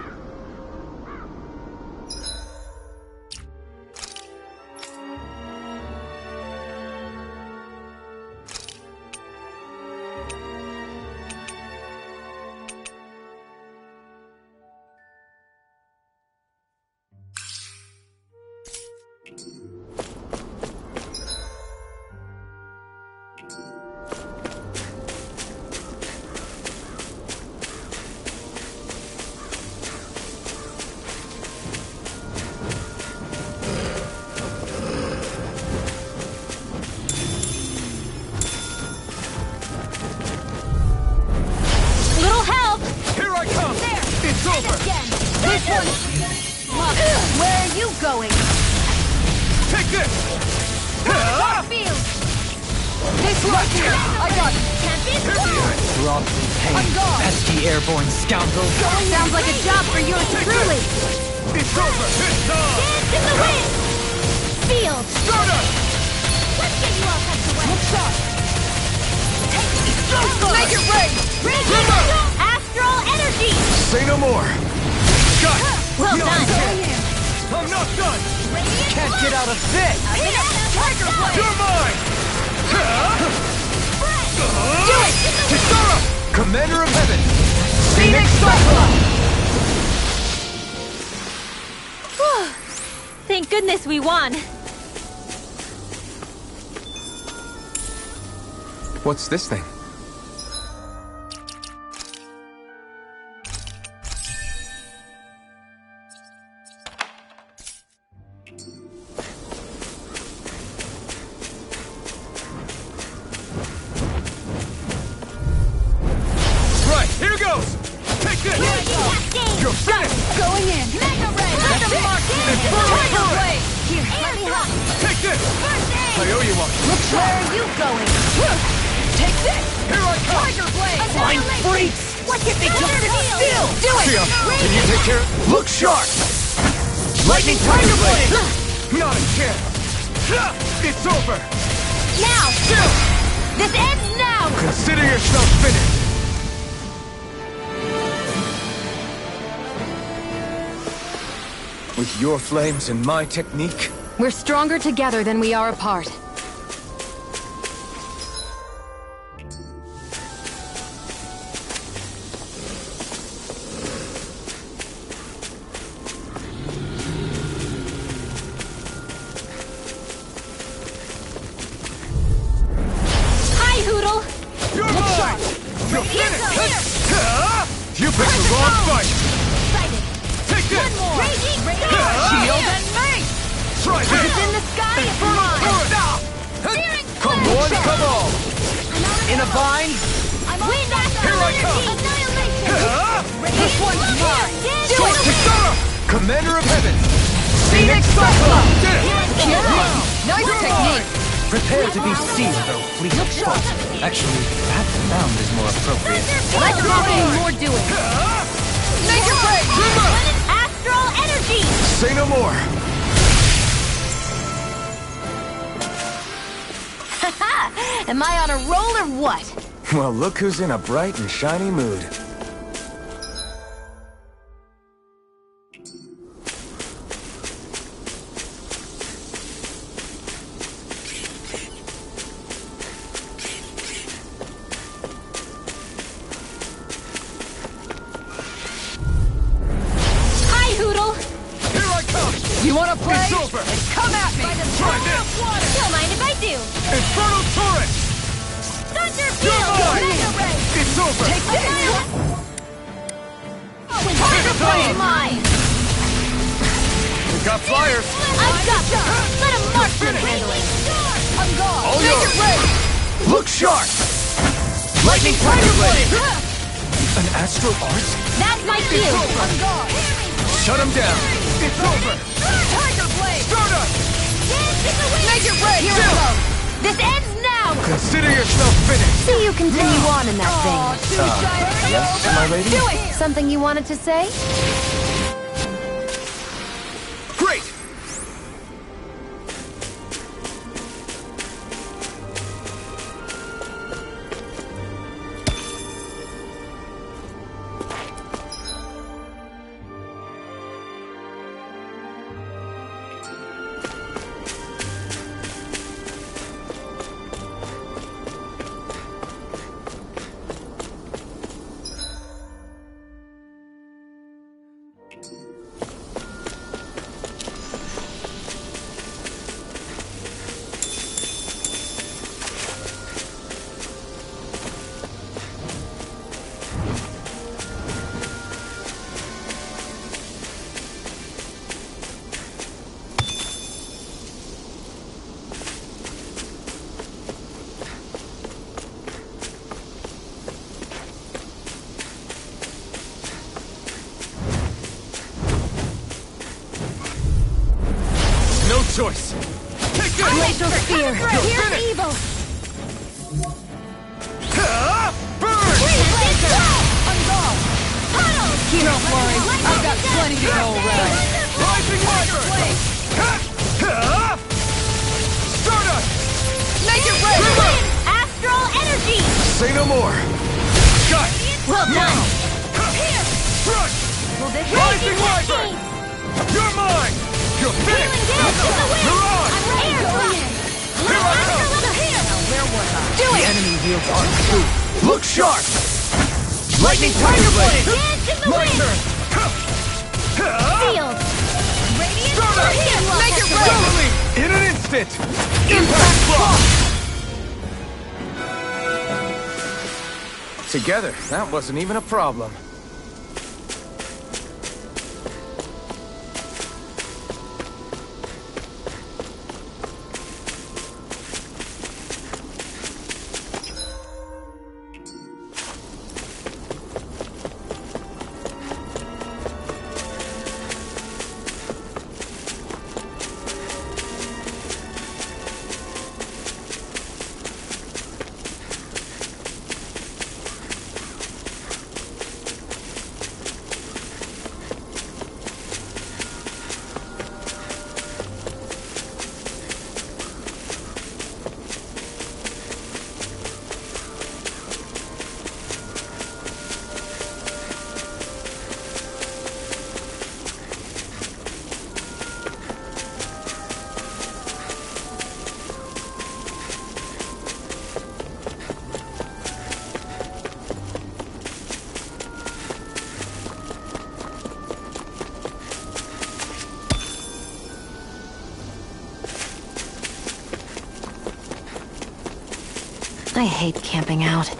Little help! Here I come! There! It's over! Again! This one! Where are you going? Take this! Field! This right here! I got it! Can't be scored! Robbed from pain. I'm gone. Pesky airborne scoundrel. Sounds like a job for yours truly! It's over! It's done! Dance in the wind! Field! Stardust! Let's get you all tucked away! Look sharp! Make it rain! Radiant Astral Energy! Say no more! Got it! Well No, done! I'm not done! Radiant Can't get out of this! Tiger Blade! You're mine! Do it! Kisara! Commander of Heaven! Phoenix Cyclone! Thank goodness we won! What's this thing? Right, here goes! Take this! You're finished! Going in! Mega Ray! Tiger Blade! Here, let me help! Take this! First I aid! owe you one! Where are you going? Take this! Here I come! Tiger Blade! Fine freaks! What if they jump still? Do it! Sion, can you take care? Look sharp! Lightning Tiger Blade! Not a chance! It's over! Now! This ends now! Consider yourself finished! With your flames and my technique? We're stronger together than we are apart. Hi, Hootle! You're mine! You're finished! You picked the wrong fight! Take this! One more! Raging Shield and mace! Try this! It's in the sky, it's mine! Come one, come all! In a bind? Wind Here I come! This one's mine! Do it! Kisara! Commander of Heaven! Phoenix Cyclone! Nice You're technique! Prepare to be seen, though fleet of foot. Actually, perhaps found is more appropriate. Let's do more doing. Make your break! Astral energy! Say no more! Am I on a roll or what? Well, look who's in a bright and shiny mood. Hi, Hootle! Here I come! You wanna play? It's over! Come at me! Try this! Don't mind if I do! Infernal Turret! Thunder You're Field! mine! Mega Ray! It's over! Take this! Thunder Blade! Mine! We got flyers! I've got them! Let him mark them handle it! I'm gone! All Make yours. it break! Look sharp! Lightning Tiger Blade! An astral art? That's my It's field! over! I'm gone! Shut him down! It's over! Tiger Blade! Stardust! Make it break! Here it goes! This ends now! Consider yourself finished! See you continue on in that Aw, vein. too shy. Yes, my lady? Do it! Something you wanted to say? Great! No choice! Take this! Glacial Spear! Here's evil! Burn! I'm gone! Don't worry, I've got plenty to go around. Rising Wyvern! Stardust! Make it break! Astral energy! Say no more! Sky! Well done! Crush! Will this Rising raging Wyvern! machine? You're mine! You're finished! Healing dance in the wind! You're on! Air thrust! Here I come! Do The it! enemy wields arc too! Look sharp! Lightning Tiger Blade! Dance in the My wind! turn! Field! Radiant Stardust! Force! Make it break! Doubly! In an instant! Impact block! Together, that wasn't even a problem. I hate camping out.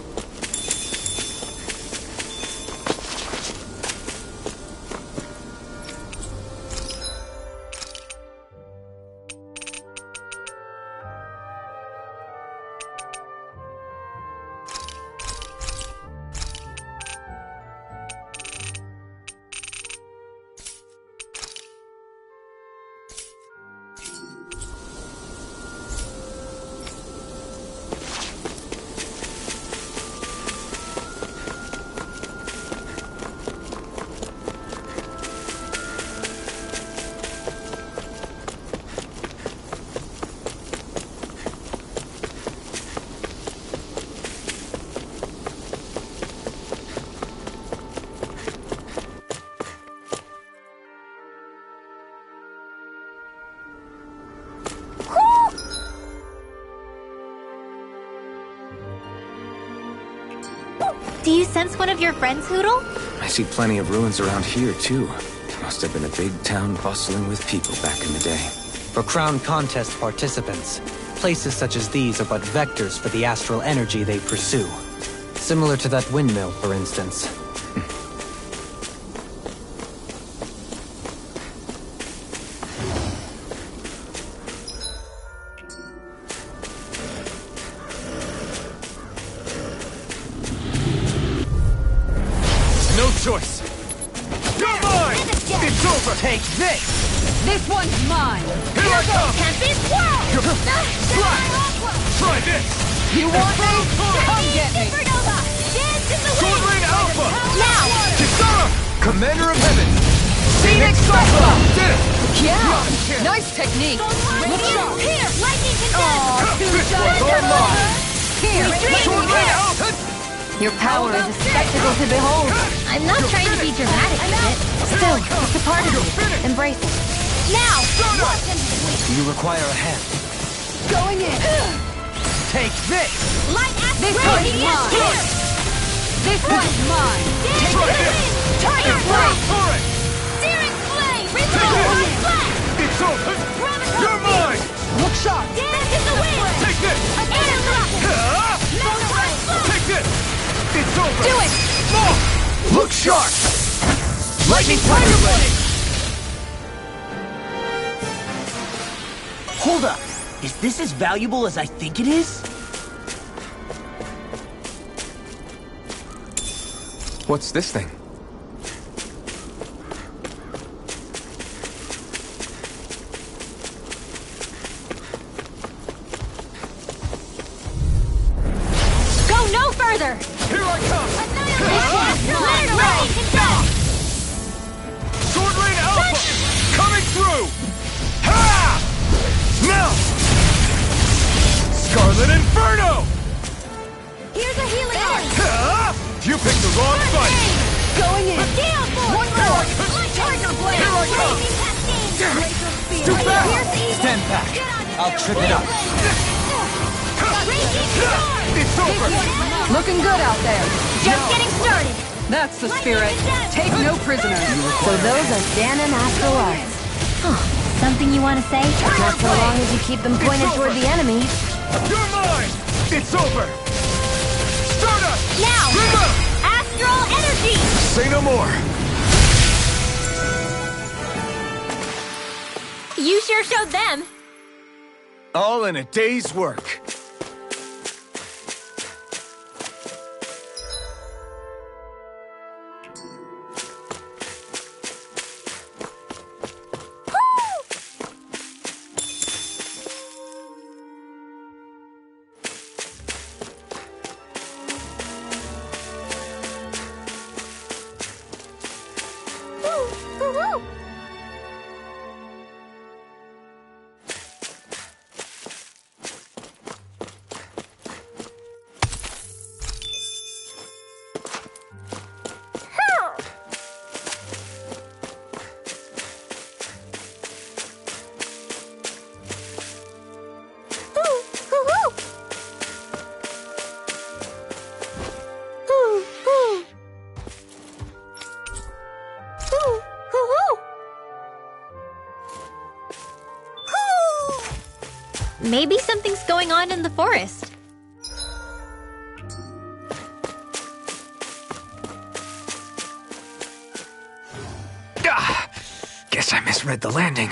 Do you sense one of your friends, Hootle? I see plenty of ruins around here, too. Must have been a big town bustling with people back in the day. For Crown Contest participants, places such as these are but vectors for the astral energy they pursue. Similar to that windmill, for instance. Choice. You're mine! It's over! Take this! This one's mine! Here I come! Try this! You want me? Come get me! Sword Rain Alpha! Now! Kisara! Commander of Heaven! Phoenix Cyclone! Did it! Yeah! Nice technique! Look sharp! Here! Lightning This one's all mine! Here! Sword Rain Alpha! Your power is a spectacle to behold. I'm not trying to be dramatic with it. Still, it's a part of you. Embrace it. Now! Do you require a hand? Going in! Take this! Light This aspiration! one's mine! This one's mine! Take this! Tiger Blast! Torrent! Searing Flame! Resolve! Flash! It's over! You're mine! Look sharp! Dance in the wind! Take this! Air Thrust! Take this! It's over! Do it! More! Look sharp! Lightning Tiger Blade! Hold up! Is this as valuable as I think it is? What's this thing? Go no further! Here I come! Sword Rain Alpha! Coming through! Ha! Now! Scarlet Inferno! Here's a healing art! Ha! You picked the wrong fight! Going in! One more! Tiger Blade! Here I come! Too fast! Stand back. I'll trip it up. It's over! Looking good out there! Just getting started! That's the spirit! Take no prisoners! So those are Dahnan astral arts. Something you want to say? Not so long as you keep them pointed toward the enemy. You're mine! It's over! Stardust! Now! Remote! Astral energy! Say no more! You sure showed them! All in a day's work. Maybe something's going on in the forest. Guess I misread the landing.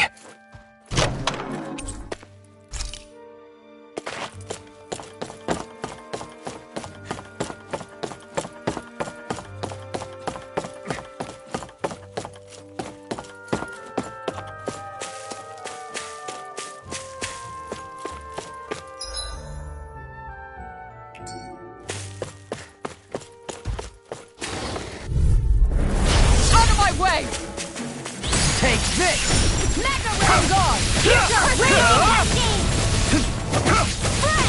Take this! Mega Ray Guard!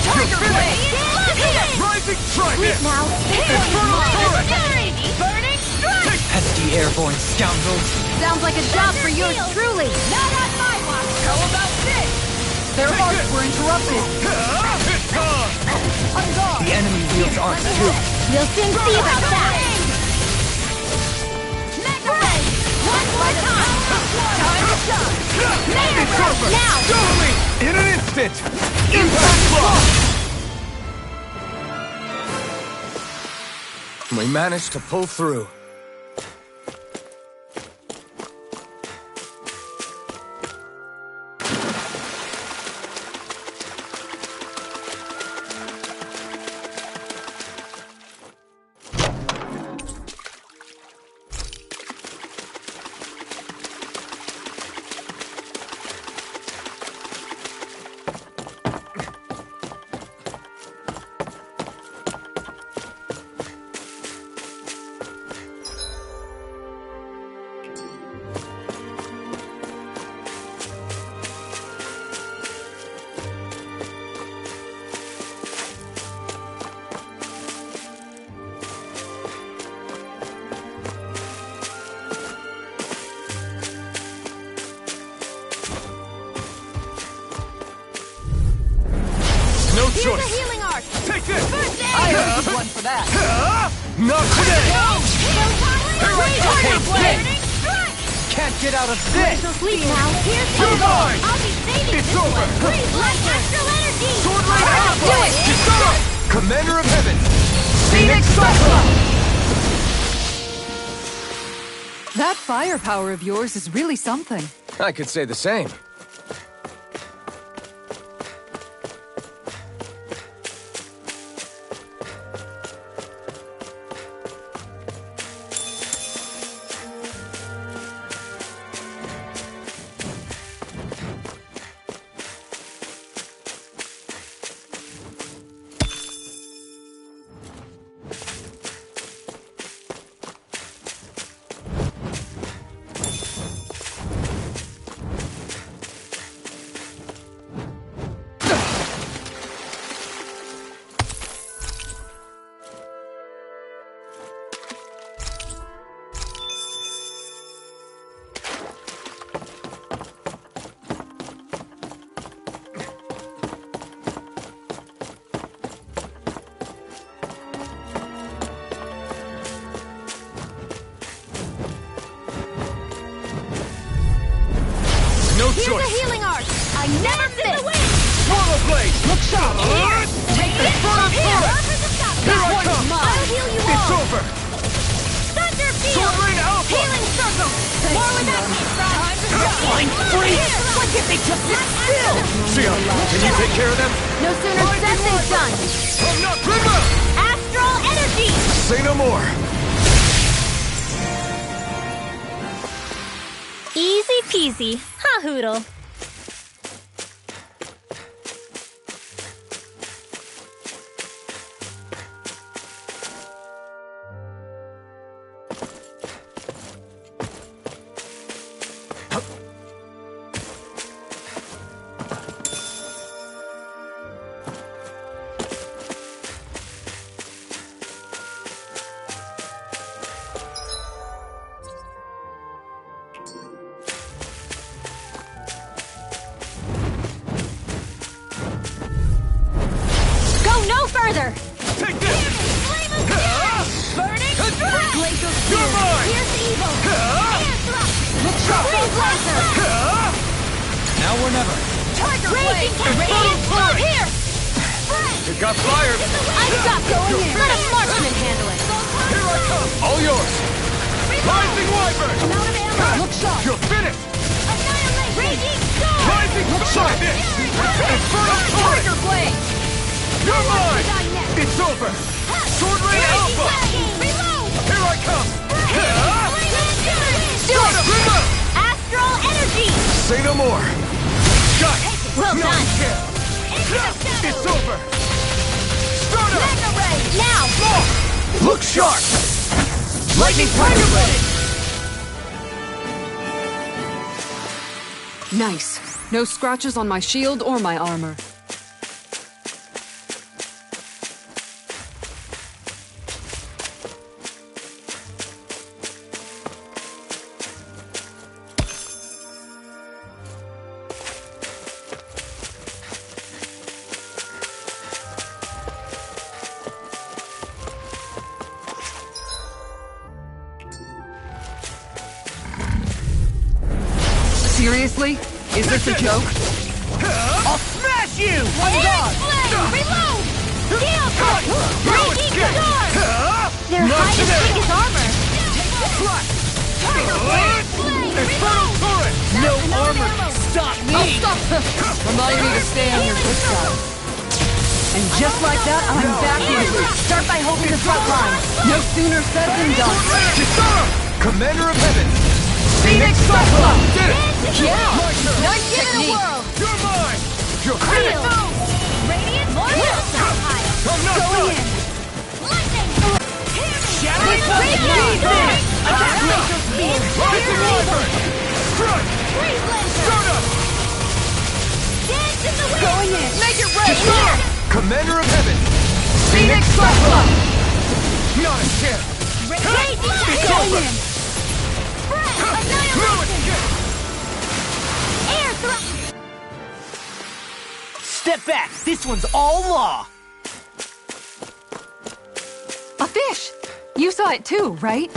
Tiger Blade! Rising Trident! Now, Burning Strike! Pesky airborne scoundrels! Sounds like a job for yours truly! Not on my watch! How about this? Their hearts were interrupted! The enemy wields arms too! We'll soon see about that! Mega Ray! One more time! Time to shine! Mega Ray! Now! Totally! In an instant! Impact block! We managed to pull through. No Here's choice! a healing arc! Take this! First aid! I have one for that! Not today! Tiger Blade! Can't get out of this! Sleep now. Here's You're Eagle! mine! I'll be saving It's this over! one! Breathe like astral energy! Sword Rain Alpha! Do it! Stop! Commander of Heaven! Phoenix Cyclone! That firepower of yours is really something. I could say the same. No Here's choice! a healing arc! I never miss! Swallow Blade! Look sharp! Take this! Here Here I come! I'll heal you It's all! over! Thunder Sword Field! Rain Alpha! Healing Circle! More with that time to go! Flying free! Why can't they just sit still? Xion, can you take care of them? No sooner said than done! I'm not Rimmer! Astral Energy! Say no more! Easy peasy. Ha hoodle. Further! Take this! Flame of Fury! Burning Strike! Glacial Spear! You're mine! Here's Evil! Air Thrust! Look sharp! Freeze Laser! Now or never. Tiger Blade! Radiant Flow here! Friend! You got flyers! I've got going in! Let a marksman handle it! Here I come! All yours! Rising Wyvern! I'm out of ammo! Look sharp! You're finished! It's over! Sword Rain Alpha! Reload! Here I come! Start up! Reload! Astral energy! Say no more! Got it! Well No done! care. It's over! Start up! Mega Ray! Now! More! Look sharp! Lightning Tiger Ray! Nice. No scratches on my shield or my armor. Seriously? Is this a joke? I'll smash you! On guard! Reload! Steel Cut! Breaking the door! They're hiding his armor! Infernal Turret! No armor! Stop me! I'll stop them! Remind me to stay on your good side. And just like that, I'm back in it. Start by holding the front line. No sooner said than done. Kisara! Commander of Heaven! Phoenix Cyclops! Did it! Yeah! My turn! Nice Give it a technique! whirl! You're mine! You're Creel! Radiant Mortal Sapphire! I'm not done! Lightning! Shattering Radiant! Attack Laser Speed! Rising Wyvern! Strike! Freeze Laser! Start up! Dance in the wind! Going in! Make it red! Commander of Heaven! Phoenix Cyclops! Not a chance! Radiant! Going in! Annihilation! Air thrust! Step back! This one's all law! A fish! You saw it too, right?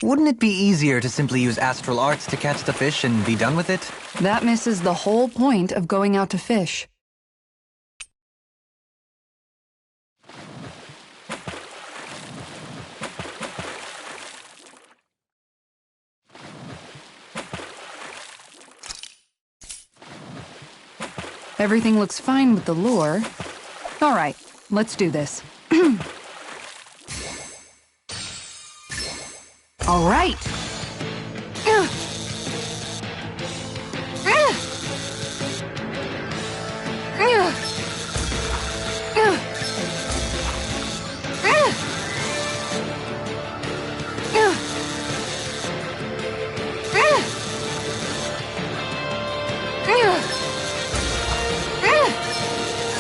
Wouldn't it be easier to simply use astral arts to catch the fish and be done with it? That misses the whole point of going out to fish. Everything looks fine with the lure. All right, let's do this. All right.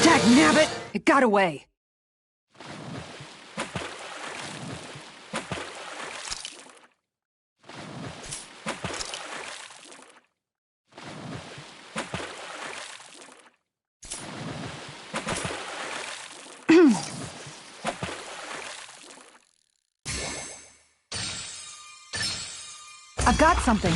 Dagnabbit! It got away. I've got something.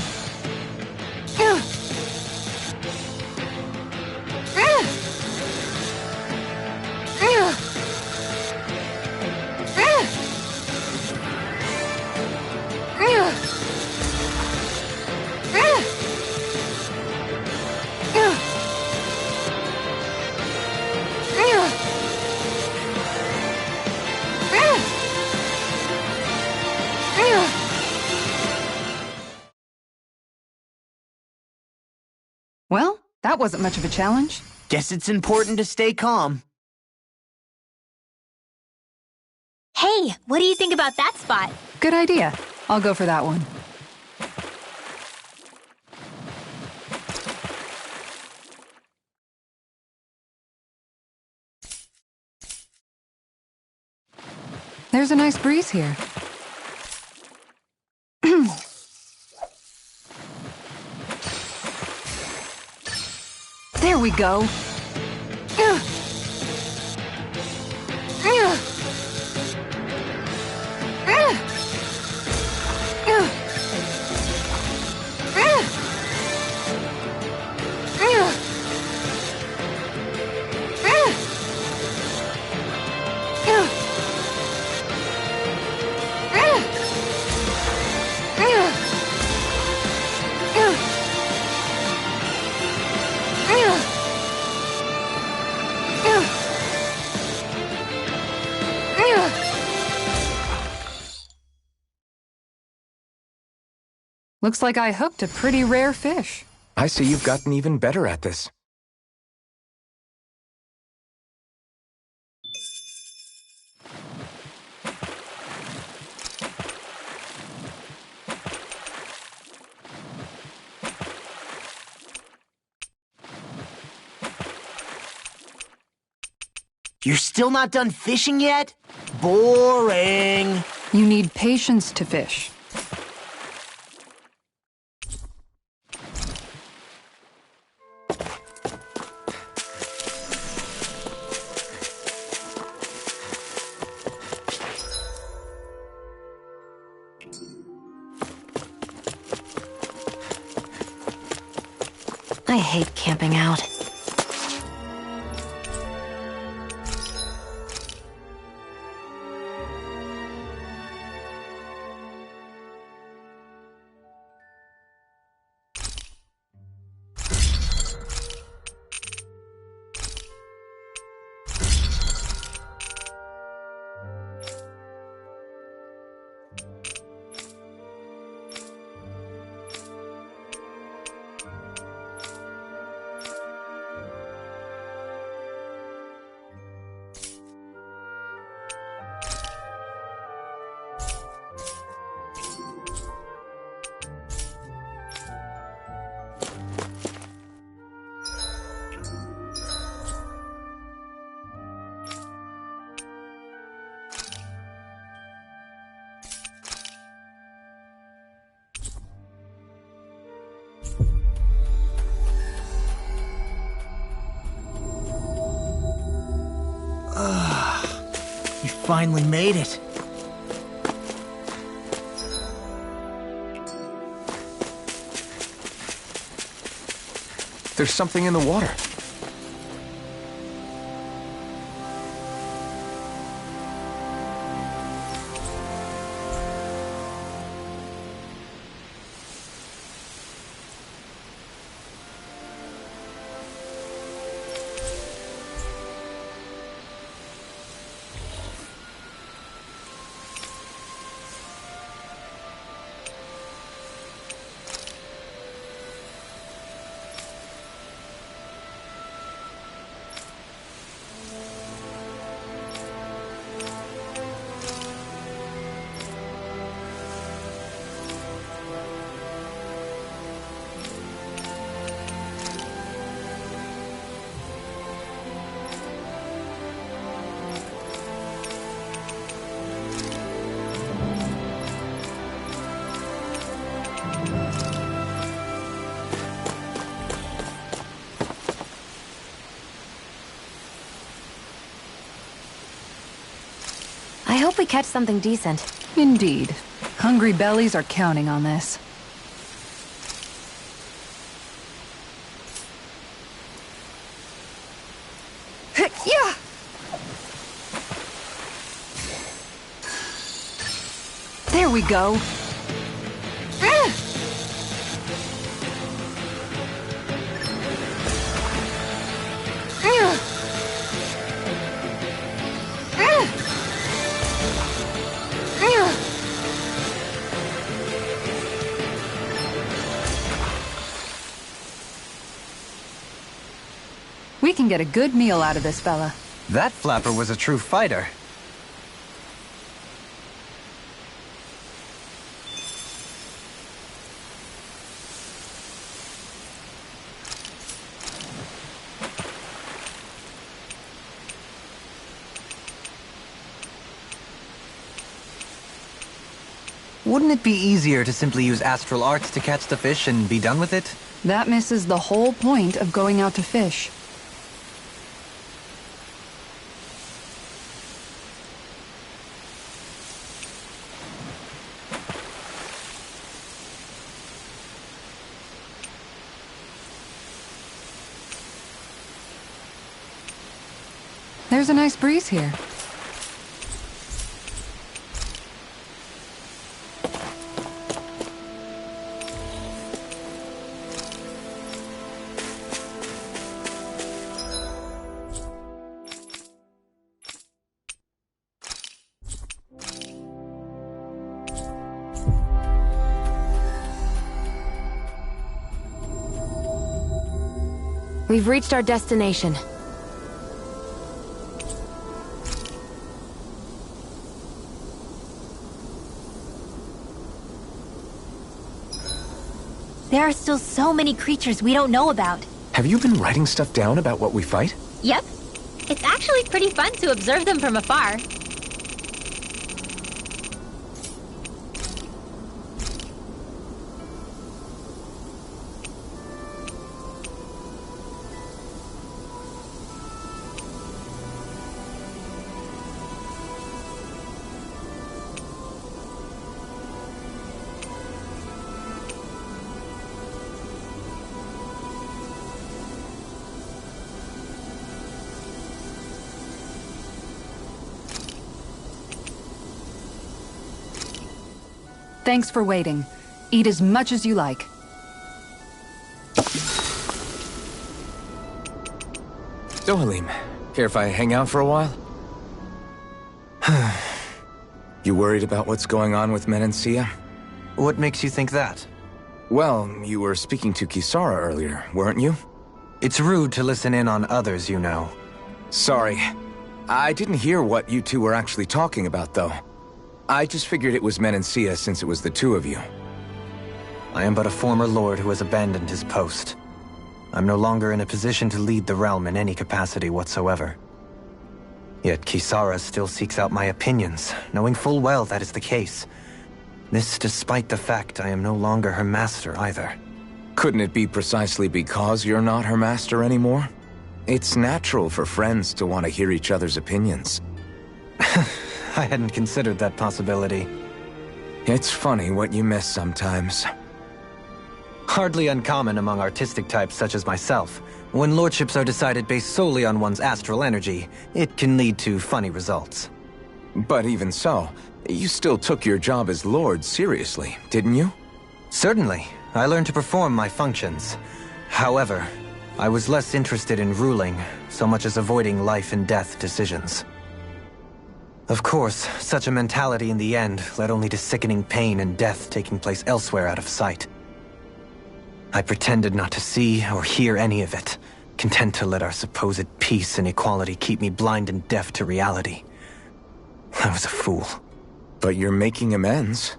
Well, that wasn't much of a challenge. Guess it's important to stay calm. Hey, what do you think about that spot? Good idea. I'll go for that one. There's a nice breeze here. There we go. Looks like I hooked a pretty rare fish. I see you've gotten even better at this. You're still not done fishing yet? Boring. You need patience to fish. I hate camping out. You finally made it. There's something in the water. I hope we catch something decent. Indeed. Hungry bellies are counting on this. Yeah. There we go. We can get a good meal out of this fella. That flapper was a true fighter. Wouldn't it be easier to simply use astral arts to catch the fish and be done with it? That misses the whole point of going out to fish. There's a nice breeze here. We've reached our destination. There are still so many creatures we don't know about. Have you been writing stuff down about what we fight? Yep. It's actually pretty fun to observe them from afar. Thanks for waiting. Eat as much as you like. Dohalim, care if I hang out for a while? You worried about what's going on with Menancia? What makes you think that? Well, you were speaking to Kisara earlier, weren't you? It's rude to listen in on others, you know. Sorry. I didn't hear what you two were actually talking about, though. I just figured it was Menancia since it was the two of you. I am but a former lord who has abandoned his post. I'm no longer in a position to lead the realm in any capacity whatsoever. Yet Kisara still seeks out my opinions, knowing full well that is the case. This despite the fact I am no longer her master either. Couldn't it be precisely because you're not her master anymore? It's natural for friends to want to hear each other's opinions. I hadn't considered that possibility. It's funny what you miss sometimes. Hardly uncommon among artistic types such as myself. When lordships are decided based solely on one's astral energy, it can lead to funny results. But even so, you still took your job as lord seriously, didn't you? Certainly. I learned to perform my functions. However, I was less interested in ruling, so much as avoiding life and death decisions. Of course, such a mentality in the end led only to sickening pain and death taking place elsewhere out of sight. I pretended not to see or hear any of it, content to let our supposed peace and equality keep me blind and deaf to reality. I was a fool. But you're making amends.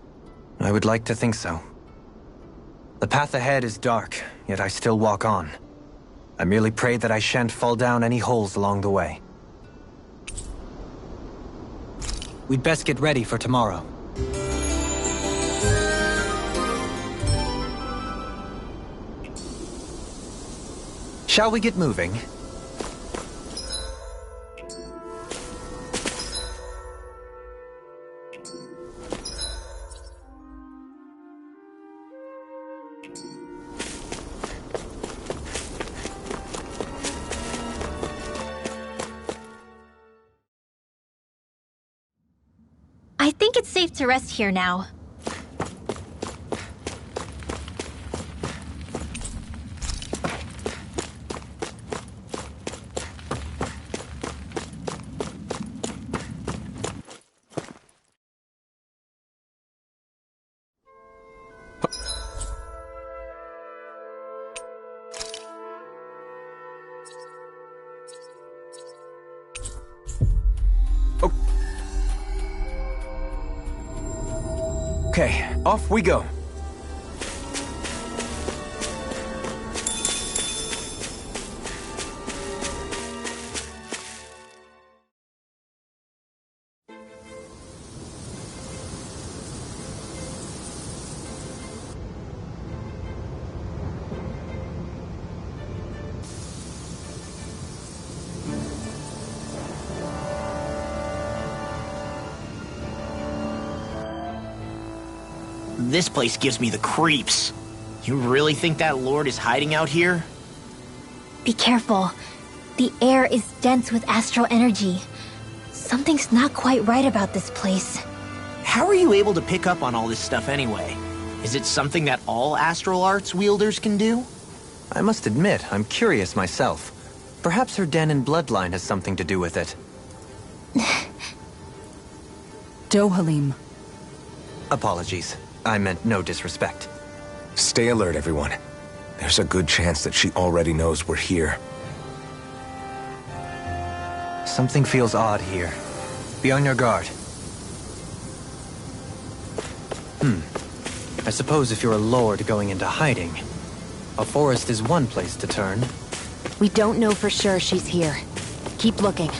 I would like to think so. The path ahead is dark, yet I still walk on. I merely pray that I shan't fall down any holes along the way. We'd best get ready for tomorrow. Shall we get moving? I think it's safe to rest here now. Okay, off we go. This place gives me the creeps. You really think that lord is hiding out here? Be careful. The air is dense with astral energy. Something's not quite right about this place. How are you able to pick up on all this stuff anyway? Is it something that all astral arts wielders can do? I must admit, I'm curious myself. Perhaps her Dahnan bloodline has something to do with it. Dohalim. Apologies. I meant no disrespect. Stay alert, everyone. There's a good chance that she already knows we're here. Something feels odd here. Be on your guard. I suppose if you're a lord going into hiding, a forest is one place to turn. We don't know for sure she's here. Keep looking.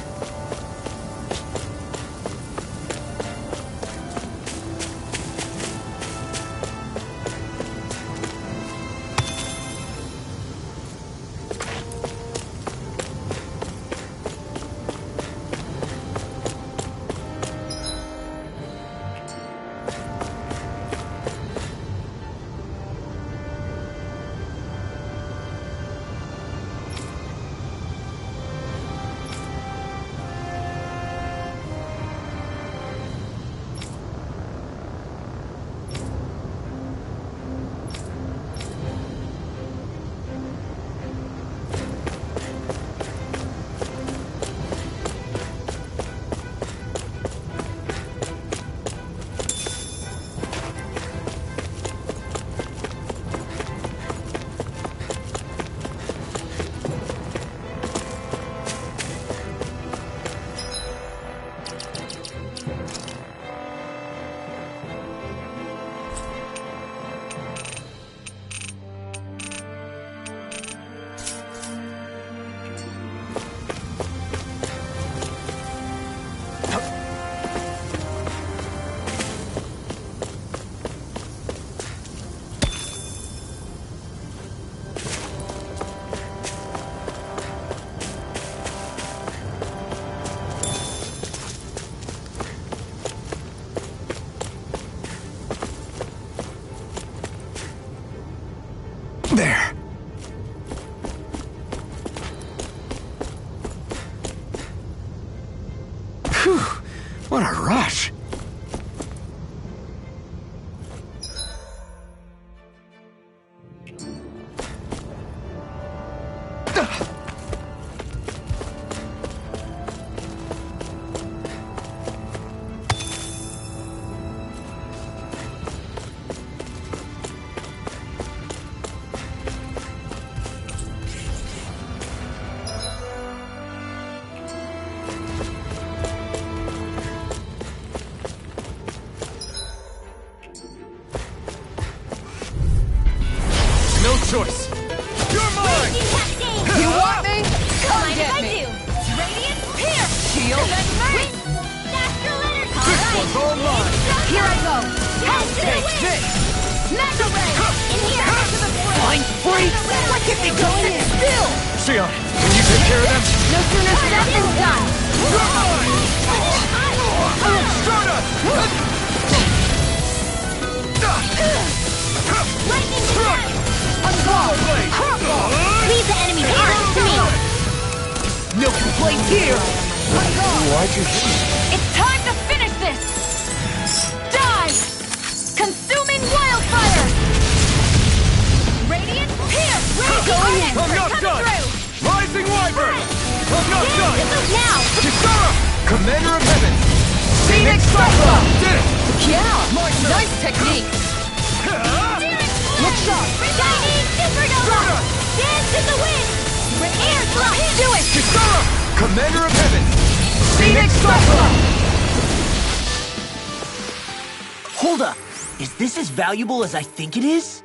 There. Phew, what a rush. No choice. You're mine! You want me? Come get me! Radiant Pierce! Shield and mace! This one's all mine! Here I go! Take this! Mega Ray! In here! Flying freak! What can be going in? Still! Shion, can you take care of them? No sooner said than done! You're mine! Stardust! Lightning strike! Blade! Leave the enemy's arms to me! No complaints here! Why'd you... It's time to finish this! Die! Consuming wildfire! Radiant Pierce! Going in! I'm not done! Rising Wyvern! I'm not done! Now! Kisara! Commander of Heaven! Phoenix Cycla! Did it! Yeah! Nice technique! Look sharp! Shining Supernova! Dance in the wind! Air thrust! Do it! Kisara! Commander of Heaven! Phoenix Cycla! Hold up. Is this as valuable as I think it is?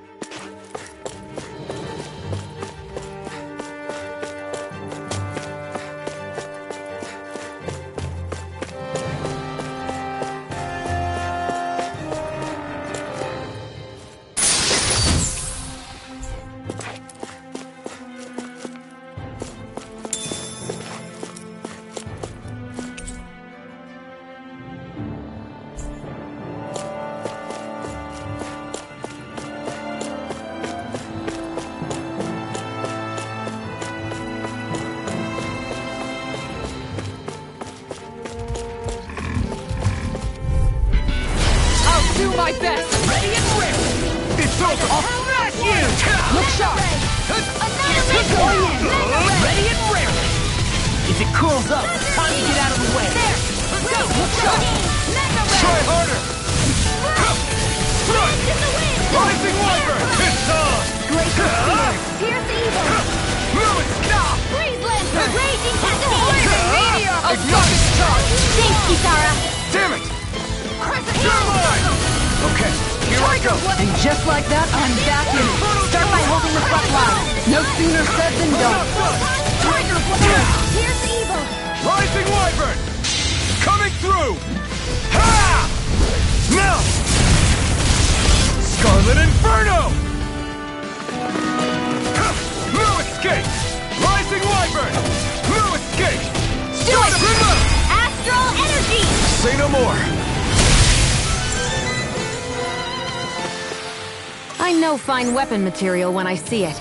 Do my best! Ready and ready! It's over! I'll smash you! Look sharp! Going in! Ready and ready! If it curls up, time to get out of the way. There! Go! Look sharp! Try harder! Rising Wyvern! It's on! Great to see you! Pierce evil! Freeze Lancer! Raging Cascade! Flaming meteor! I'll stop its charge! Thanks, Kisara! Damn it! You're mine! Okay, here I go. And just like that, I'm back in it. Start by holding the front line. No sooner said than done. Tiger Blast! Pierce evil! Rising Wyvern! Coming through! Ha! Now! Scarlet Inferno! No escape! Rising Wyvern! No escape! Do it! Astral Energy! Say no more! I know fine weapon material when I see it.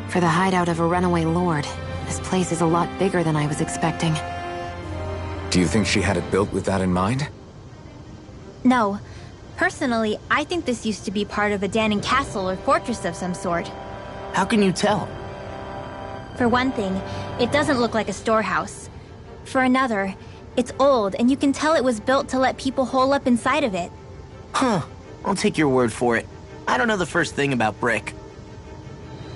For the hideout of a runaway lord, this place is a lot bigger than I was expecting. Do you think she had it built with that in mind? No. Personally, I think this used to be part of a Dahnan castle or fortress of some sort. How can you tell? For one thing, it doesn't look like a storehouse. For another, it's old and you can tell it was built to let people hole up inside of it. Huh. I'll take your word for it. I don't know the first thing about brick.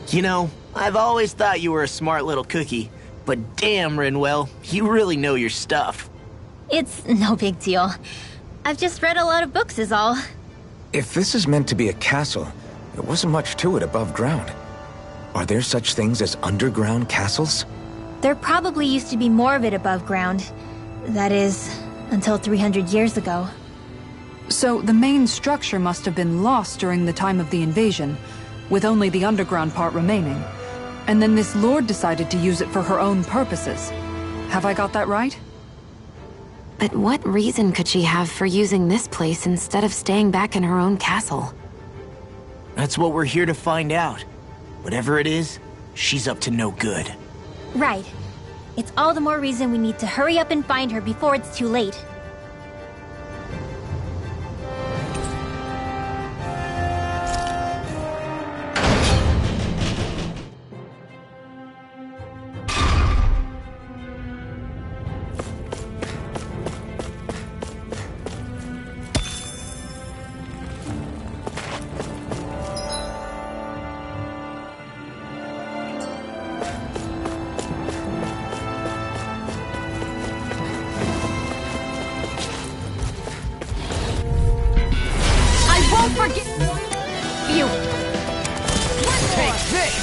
You know, I've always thought you were a smart little cookie, but damn, Rinwell, you really know your stuff. It's no big deal. I've just read a lot of books is all. If this is meant to be a castle, there wasn't much to it above ground. Are there such things as underground castles? There probably used to be more of it above ground. That is, until 300 years ago. So the main structure must have been lost during the time of the invasion, with only the underground part remaining. And then this lord decided to use it for her own purposes. Have I got that right? But what reason could she have for using this place instead of staying back in her own castle? That's what we're here to find out. Whatever it is, she's up to no good. Right. It's all the more reason we need to hurry up and find her before it's too late. Don't forget you. Take this.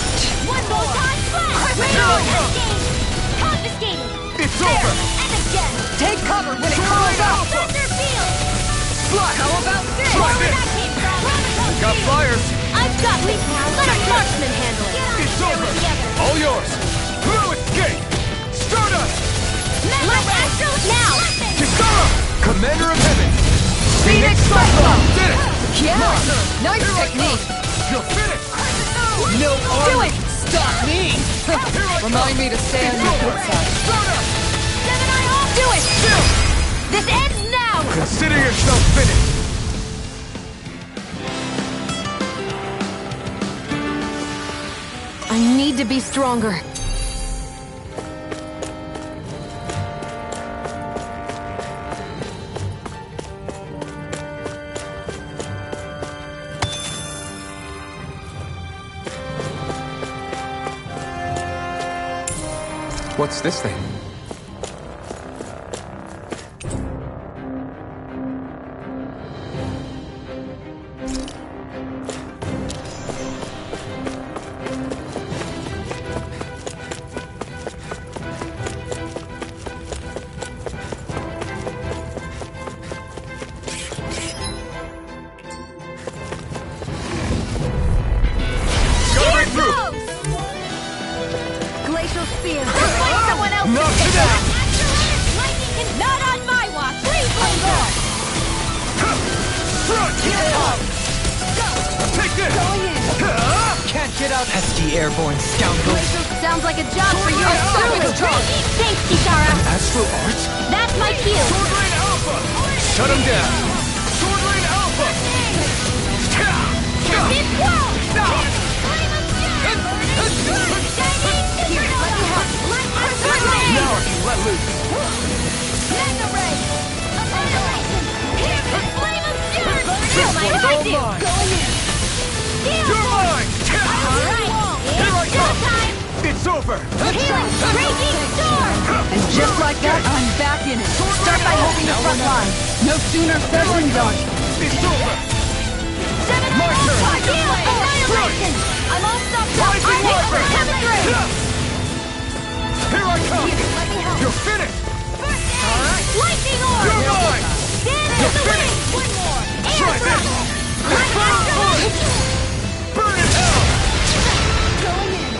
One more time flash! Confiscated! It's over. And again! Take cover when it calls out. Thunder field! Fly. How about this? Try Where this. that came from? Got flyers. I've got this now. Let a marksman handle it. Get on It's there over. together. All yours. No escape. Stardust. Let Astro now! Kisara. Commander of Heaven. Phoenix Cyclone! Did it. Yeah! Nice technique! You're finished. No Do armor. it! Stop me! Remind me to stay on your good side. Gemini off! Do it! This ends now! Consider yourself finished. I need to be stronger. What's this thing? Not on my watch! Please leave her! Take this! Going in. Can't get out, pesky airborne scoundrels! Sounds like a job for you. Thanks, Kisara! Astral Arts? That's my cue! Sword Rain Alpha! Shut him down! Sword Rain Alpha! Captain Squall! Now I can let loose. Mega Ray! Annihilation! Flame of Fury! Feel my effective! Going in! You're mine! Alright! It's showtime! It's over! Healing! Raging Storm! And just like that, I'm back in it. Start by holding the front line. No sooner said than done. It's over! Seven My turn! Heal! Annihilation! I'm all stopped up! Rising Warfare! Coming through! Here I come! Let me help! You're finished! Lightning Orb! You're mine! Stand in the wings! One more! Try Air this! thrust! My astral! Burn in hell! Going in!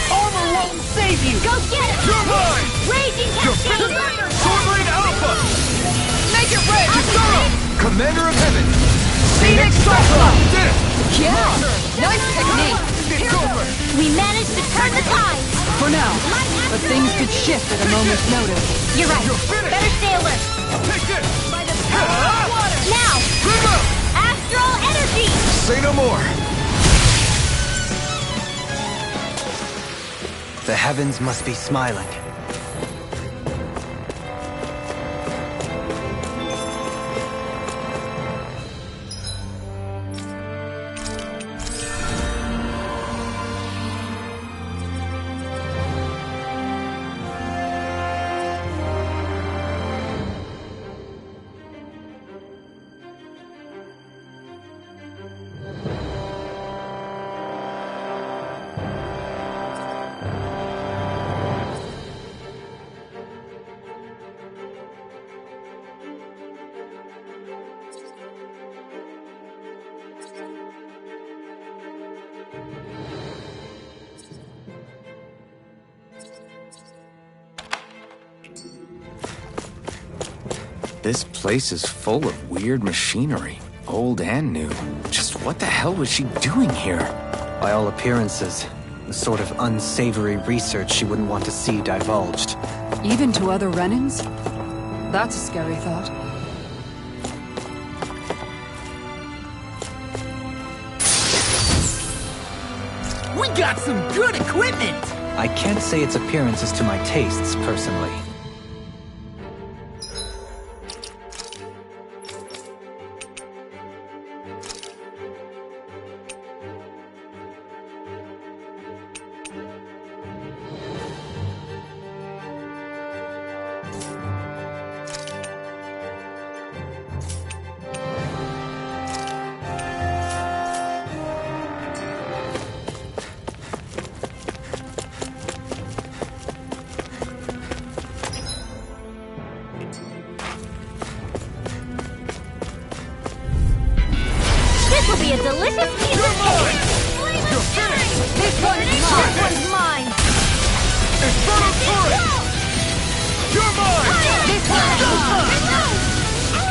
Armor won't save you. Go get it! You're mine! Raging Cascade! Sword Rain Alpha! Make it red. Commander of Heaven! Phoenix Cyclone. Did it! Yeah. Nice technique. It's over! We managed to turn the tide! For now. But things could shift at a moment's notice. You're right. finished. Better stay alert. Take this! By the power of water! Now! Astral energy! Say no more! The heavens must be smiling. This place is full of weird machinery, old and new. Just what the hell was she doing here? By all appearances, the sort of unsavory research she wouldn't want to see divulged. Even to other Renans? That's a scary thought. We got some good equipment! I can't say its appearance is to my tastes, personally. This will be a delicious piece of cake! You're finished! This one's mine! Infernal Turret! You're mine! This one's mine!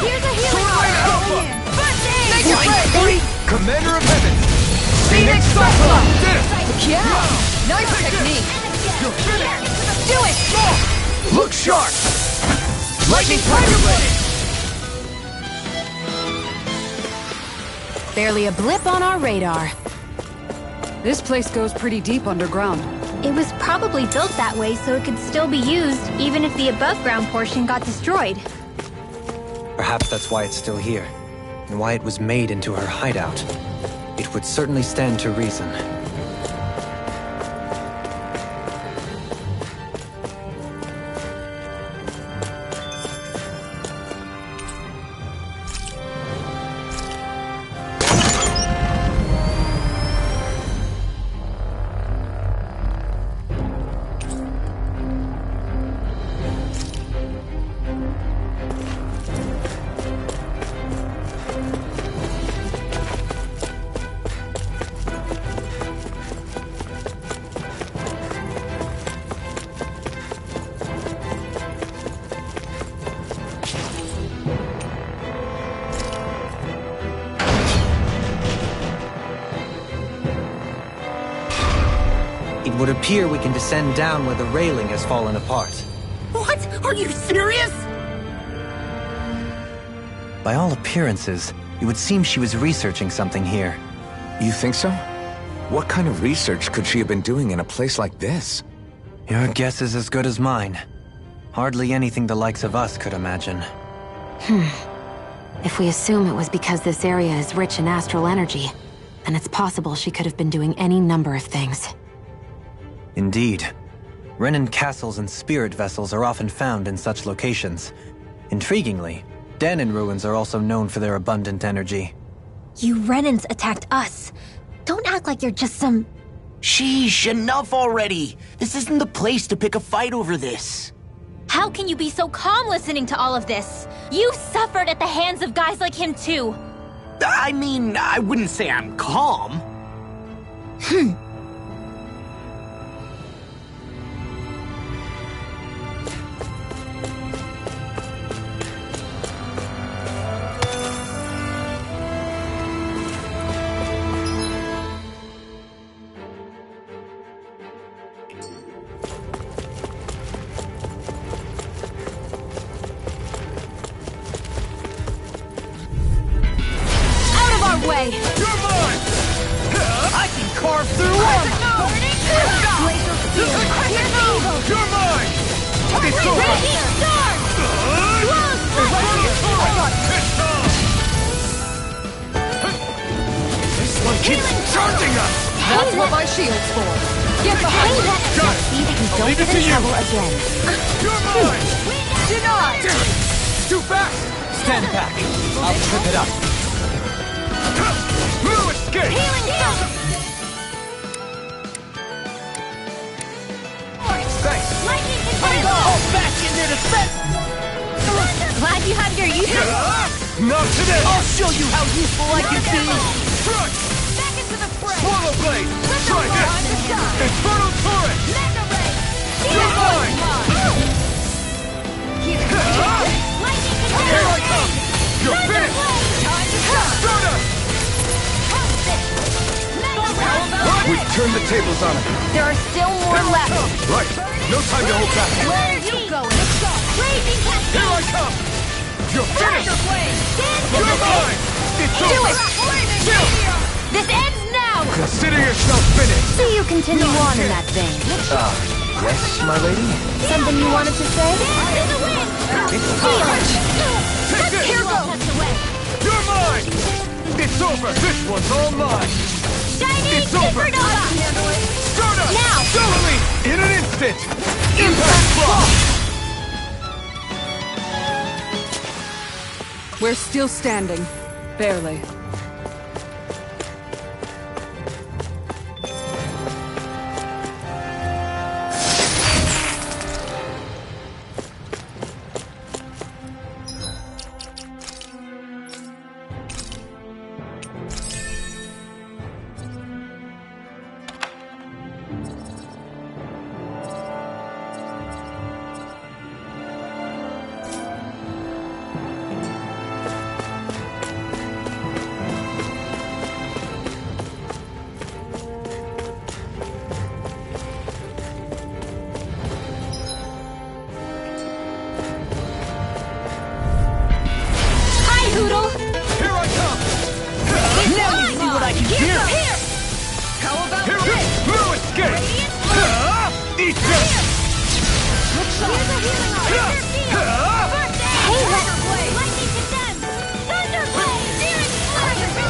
Here's a healing Sword Rain orb! Alpha! First aid! Make it red. Commander of Heaven! Phoenix Cyclone. Did it! Yeah. Nice technique. You're finished! Do it. Look sharp! Lightning Tiger Blade. Barely a blip on our radar. This place goes pretty deep underground. It was probably built that way so it could still be used, even if the above-ground portion got destroyed. Perhaps that's why it's still here, and why it was made into her hideout. It would certainly stand to reason. would appear we can descend down where the railing has fallen apart. What? Are you serious? By all appearances, it would seem she was researching something here. You think so? What kind of research could she have been doing in a place like this? Your guess is as good as mine. Hardly anything the likes of us could imagine. If we assume it was because this area is rich in astral energy, then it's possible she could have been doing any number of things. Indeed. Renan castles and spirit vessels are often found in such locations. Intriguingly, Dahnan ruins are also known for their abundant energy. You Renans attacked us. Don't act like you're just some... Sheesh, enough already! This isn't the place to pick a fight over this. How can you be so calm listening to all of this? You suffered at the hands of guys like him too. I mean, I wouldn't say I'm calm. Way. You're mine! I can carve through armor! Laser steel. You're mine! It's over! This one keeps charging us! That's what my shield's for. Get behind me! Got it! See that you I'll don't leave it get to in you! trouble again. You're mine! Denied! Damn it! Too fast! Stand back! I'll trip it up. No escape! Thanks! All back in their defense! Glad you have your uses. Not today! I'll show you how useful I can be! Crunch! Back into the fray. Swallow blade! Try this! Infernal turret! Mega ray. You're mine! Here. Lightning Here I come! You're finished! Soda! We've turned the tables on him. There are still more left. Right. No time to hold back. Where are you going? Blazing cascade. Here I come! You're finished! You're mine! It's Do over! it! Still! This ends now. Consider yourself finished! See you continue on in that vein. Yes, my lady? Something you wanted to say? Dance in the wind. Take this! Here goes. Touch away. You're mine! It's over! This one's all mine! Shining It's over. supernova. Stardust! Now! Doubly! In an instant! Impact block! We're still standing. Barely.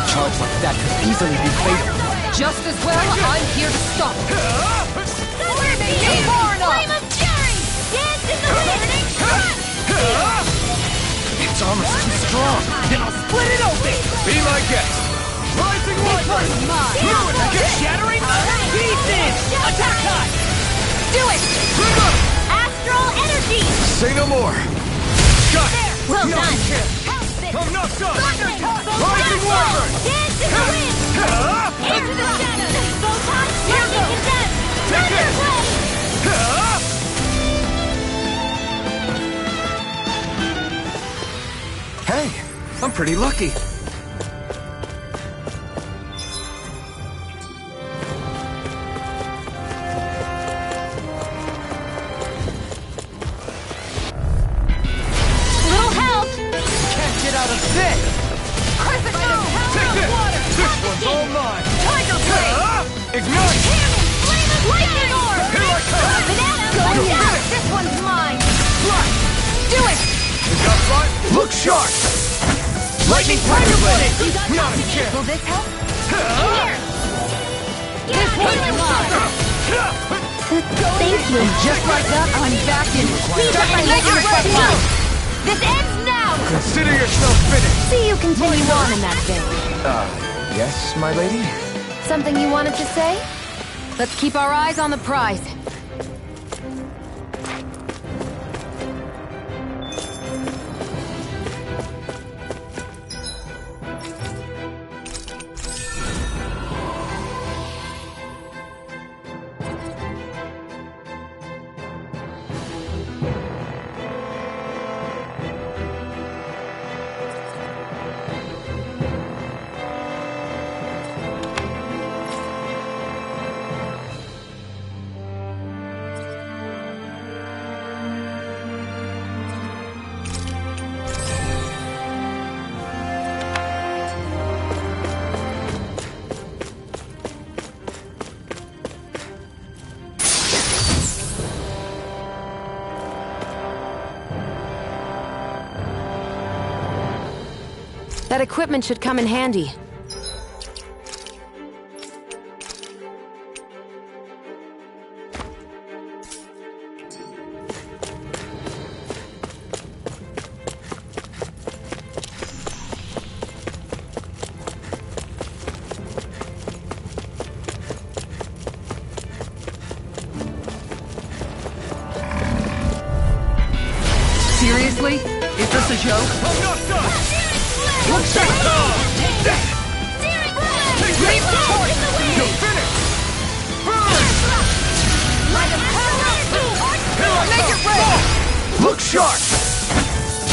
Charge like that could easily be fatal. Just as well, I'm here to stop it. You're far enough! Flame of fury. Dance in the wind. It's almost too strong! Then I'll split it open! Be my guest! Rising Wyvern! Fluid get shattering! Pieces! Attack time! Do it! Astral energy. Say no more! Got it! Well done. I'm not done! Rising Wyvern! Dance in the wind. Into the shadows. Photon lightning condemned. Take it! Hey, I'm pretty lucky. shark! Lightning tiger blade! Not a chance! Will this help? Here! This one's mine! Thank you. And just like that, I'm back in. Start by making your front line. This ends now! Consider yourself finished! See you continue on in that vein. Yes, my lady? Something you wanted to say? Let's keep our eyes on the prize. That equipment should come in handy. Seriously? Is this a joke? I'm not done! Look Take Leave the torch! You're finished! Burn! Make it rain! Look sharp!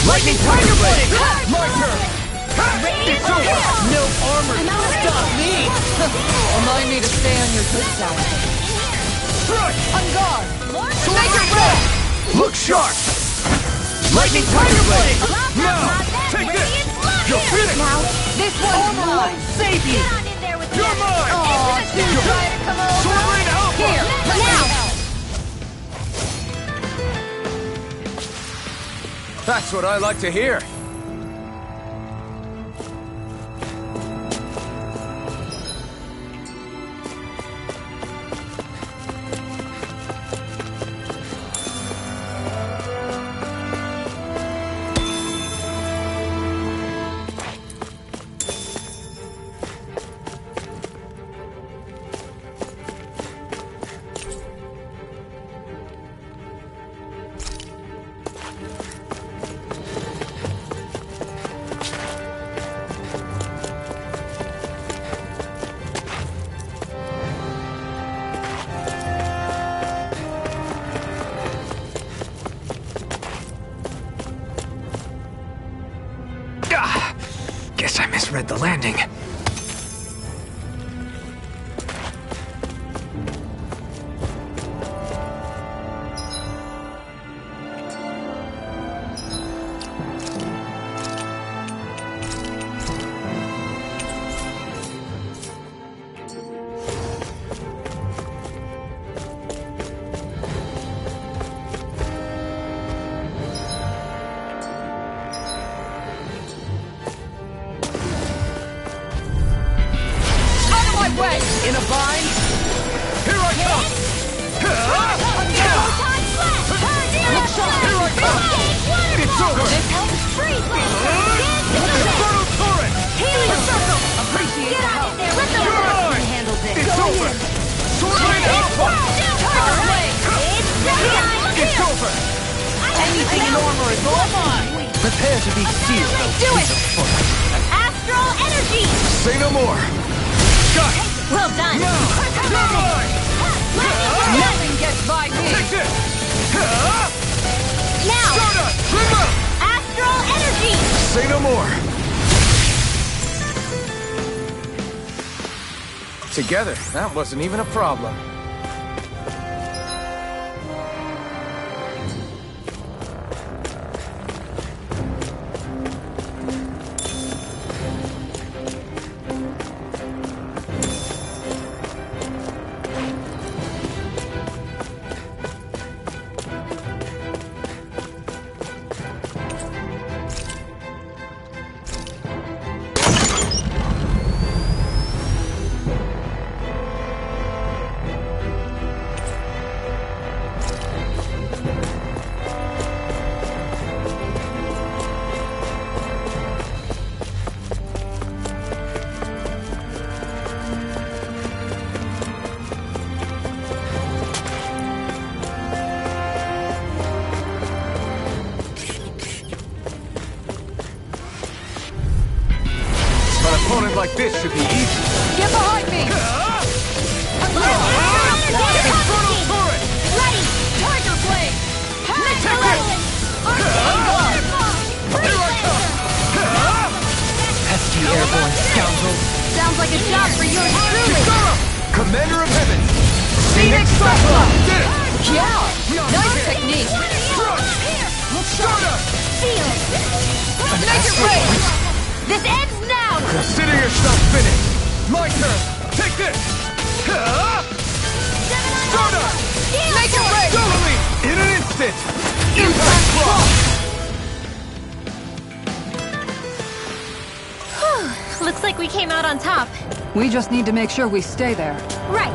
Lightning tiger blade! My turn! It's over! No armor can stop me! Remind me to stay on your good side. Strike! On guard! Make it rain! Look sharp! Lightning tiger blade! Now! Take this! You're finished! Now, this one's mine! Save you! Get on in there with You're mine! Aw, did you try to come over? Sword Rain Alpha! Here, let me help! That's what I like to hear. Guess I misread the landing. In a bind? Here I come! Here I come! It's over! Inferno Torrent! Healing circle! Appreciate Get the out help. of there! Let You're the mine! Handle this. It's over! Sword Rain Alpha! Tiger blade! It's over! Anything in armor is all mine. Prepare to be sealed. Do it! Astral energy! Say no more! Got it! Well done! No! You're mine! Nothing gets by me. Take this! Now! Stardust! Remote! Astral energy! Say no more! Together, that wasn't even a problem. like this should be easy. Get behind me! Infernal turret! Ready! Tiger Blade! Take it! Here I come! Pesky airborne scoundrels. Sounds like a job for yours truly! Commander of Heaven! Phoenix Cycla! Did it! Yeah! Nice technique! Stardust! Make it rain! This ends now! Consider yourself finished! My turn! Take this! Stardust! Make it rain! Doubly! In an instant! Impact Cross! Looks like we came out on top. We just need to make sure we stay there. Right.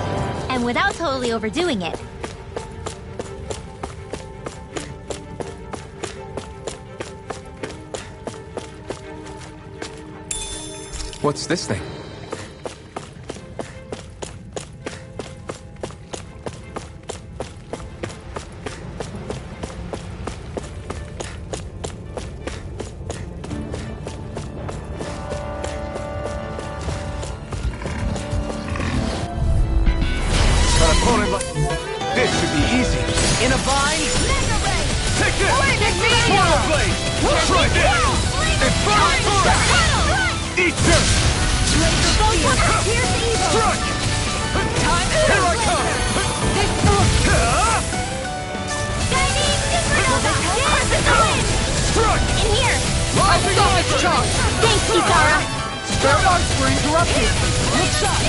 And without totally overdoing it. What's this thing? This should be easy. In a bind? Take this! Portal Blade! Try this! Infernal Turret! Eat this! Strike! Here I come! Strike! In here! Rising Alpha! Thanks, Kisara! Spare parts were interrupted! Good shot!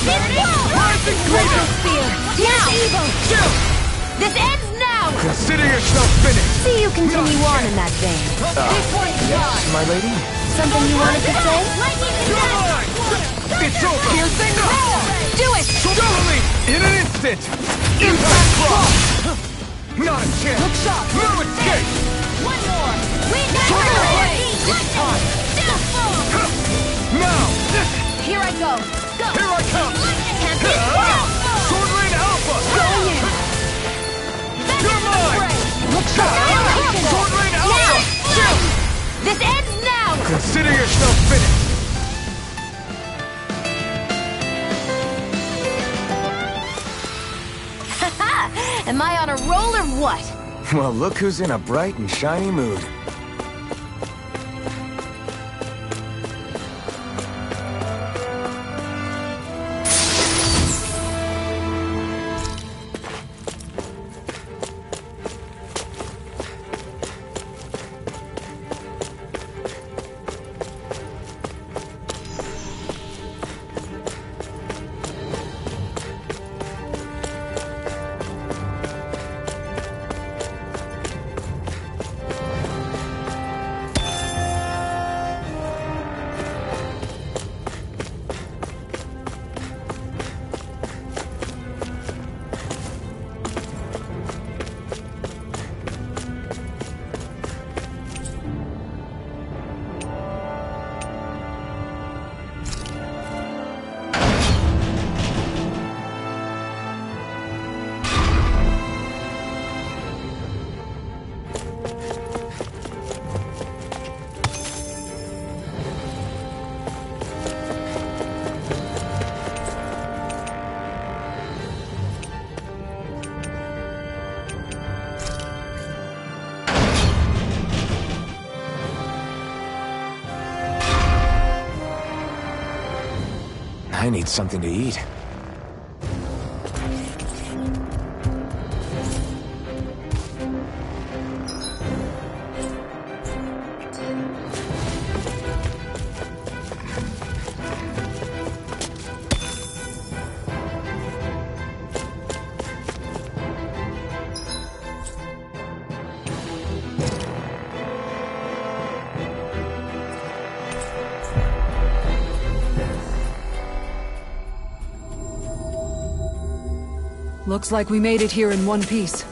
Rising Greta! Now! This ends now! Consider yourself finished! See you continue on in that vein. Yes, my lady? Something you wanted to say? You're mine! It's over! Piercing roar! Do it! Doubly! In an instant! Impact Cross! Not a chance! Look sharp! No escape! One more! It's time! Now! Here I go! Here I come! Sword Lane Alpha! Going in! You're mine! Look sharp! Sword Lane Alpha! This ends now! Consider yourself finished! Am I on a roll or what? Well, look who's in a bright and shiny mood. I need something to eat. Looks like we made it here in one piece.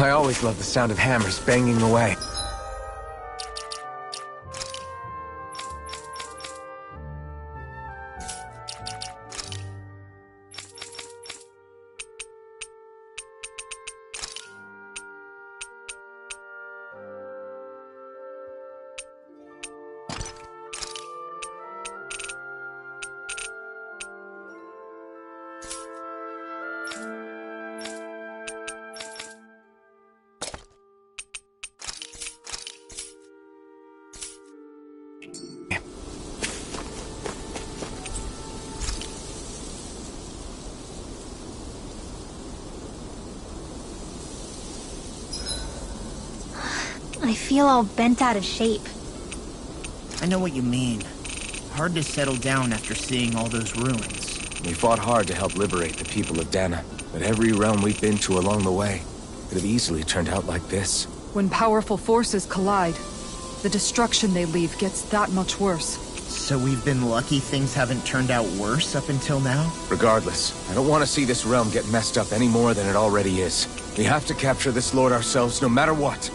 I always love the sound of hammers banging away. I feel all bent out of shape. I know what you mean. Hard to settle down after seeing all those ruins. We fought hard to help liberate the people of Dana, but every realm we've been to along the way could have easily turned out like this. When powerful forces collide, the destruction they leave gets that much worse. So we've been lucky things haven't turned out worse up until now? Regardless, I don't want to see this realm get messed up any more than it already is. We have to capture this lord ourselves no matter what.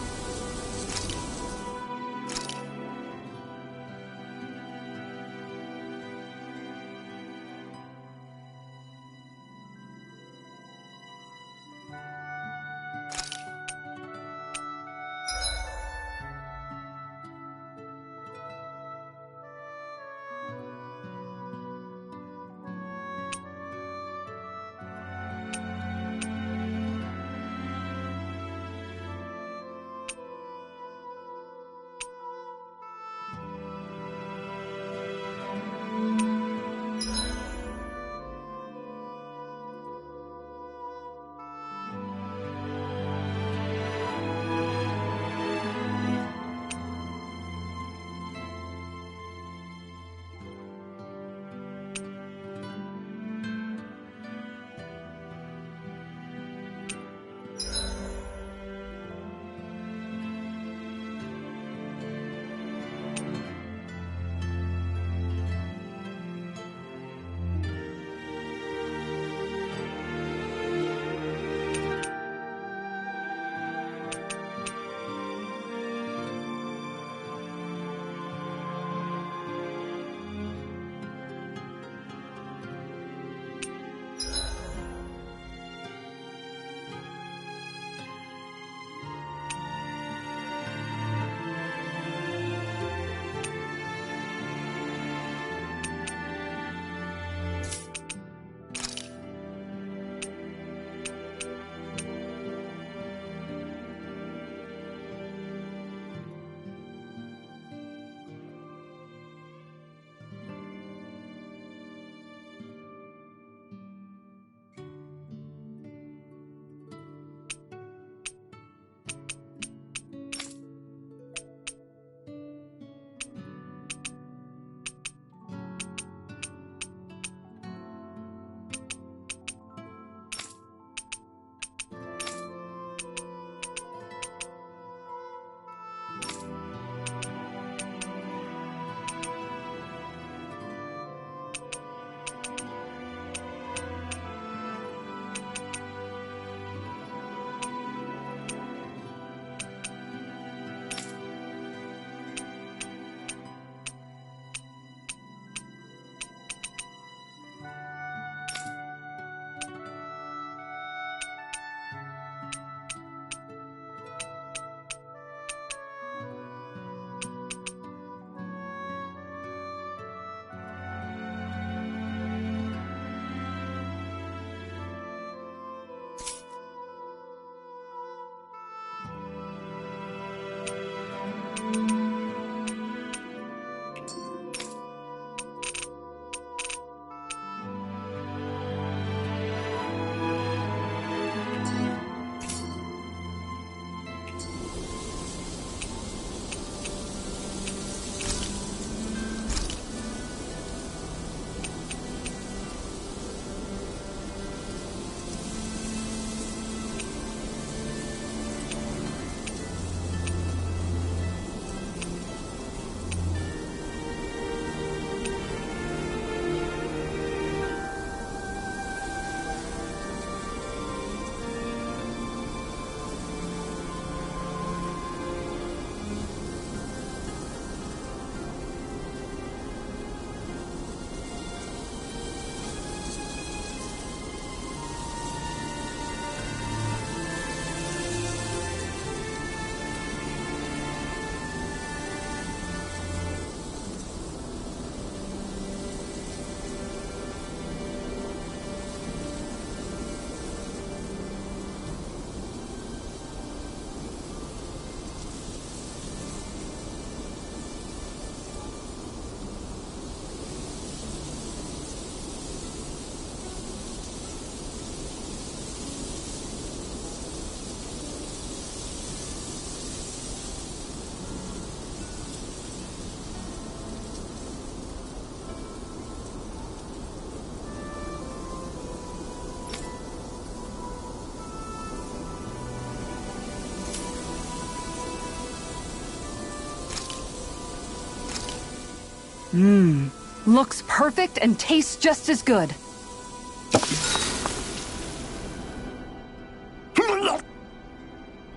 Looks perfect and tastes just as good.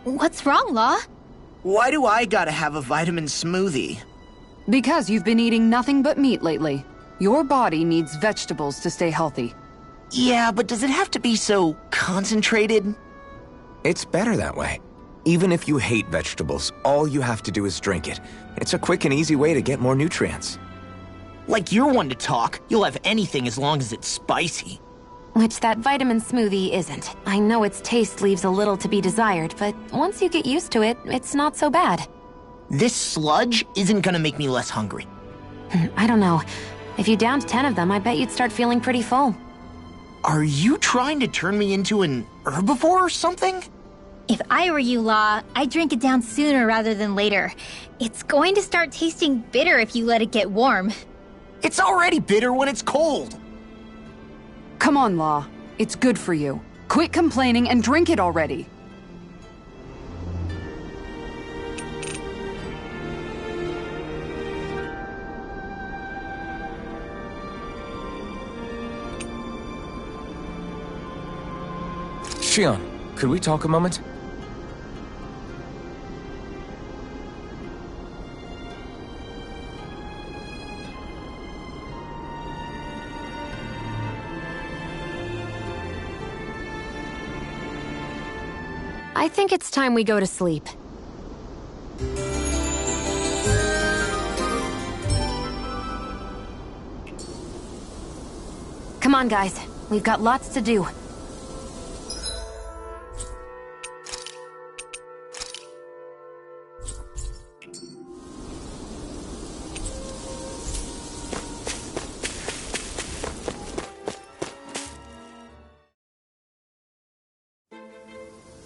What's wrong, Law? Why do I gotta have a vitamin smoothie? Because you've been eating nothing but meat lately. Your body needs vegetables to stay healthy. Yeah, but does it have to be so concentrated? It's better that way. Even if you hate vegetables, all you have to do is drink it. It's a quick and easy way to get more nutrients. Like you're one to talk. You'll have anything as long as it's spicy. Which that vitamin smoothie isn't. I know its taste leaves a little to be desired, but once you get used to it, it's not so bad. This sludge isn't gonna make me less hungry. I don't know. If you downed 10 of them, I bet you'd start feeling pretty full. Are you trying to turn me into an herbivore or something? If I were you, Law, I'd drink it down sooner rather than later. It's going to start tasting bitter if you let it get warm. It's already bitter when it's cold. Come on, Law. It's good for you. Quit complaining and drink it already. Shion, could we talk a moment? I think it's time we go to sleep. Come on, guys. We've got lots to do.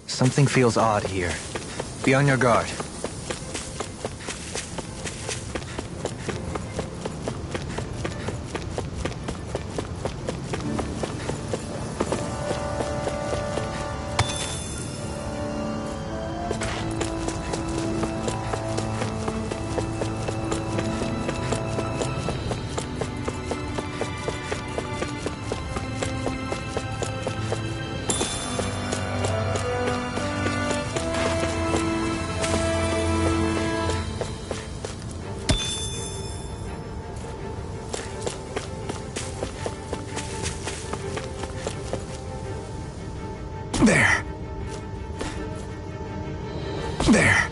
Something feels odd here. Be on your guard. There. There.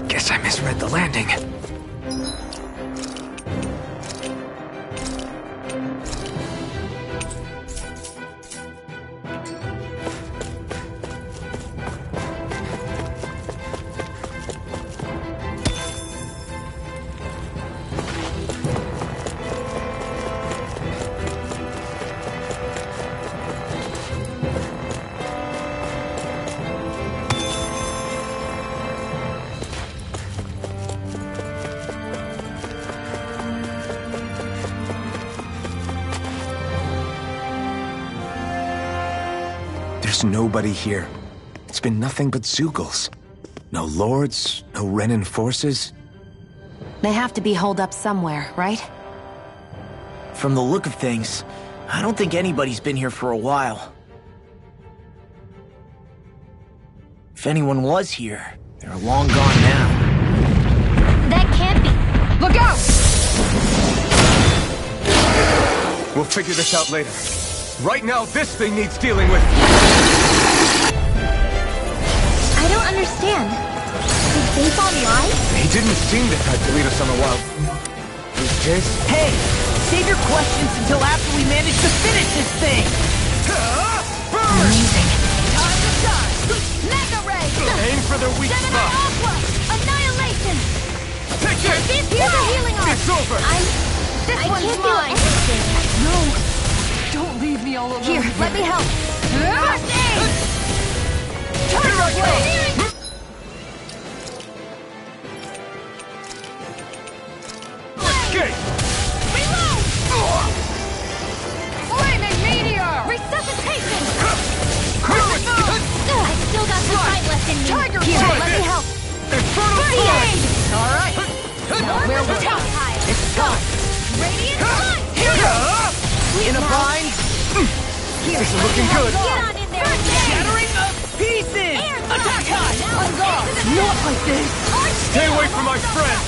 Guess I misread the landing. There's nobody here. It's been nothing but Zeugles. No lords, no Renan forces. They have to be holed up somewhere, right? From the look of things, I don't think anybody's been here for a while. If anyone was here, they're long gone now. That can't be. Look out! We'll figure this out later. Right now, this thing needs dealing with. I don't understand. Did Beifong lie? He didn't seem the type to lead us on a wild chase. Hey! Save your questions until after we manage to finish this thing! Amazing. Time to shine! Mega Ray! Aim for their weak Gemini spot. Aqua! Annihilation! Take this! Here's a healing arm! It's over! This one's can't mine. do anything. No! Don't leave me all alone. Here, let me help. First aid! Here I go! Escape! Reload! Flaming meteor! Resuscitation! Quick! I still got some fight left in me. Tiger Here, Blade! let me help. Infernal First Sword! aid! All right. Now where was I? It's time. Radiant Light! In a bind. This is looking good. Get on in there! First aid! Shattering of pieces. Attack high. On guard! Not like this! Stay away from my friend!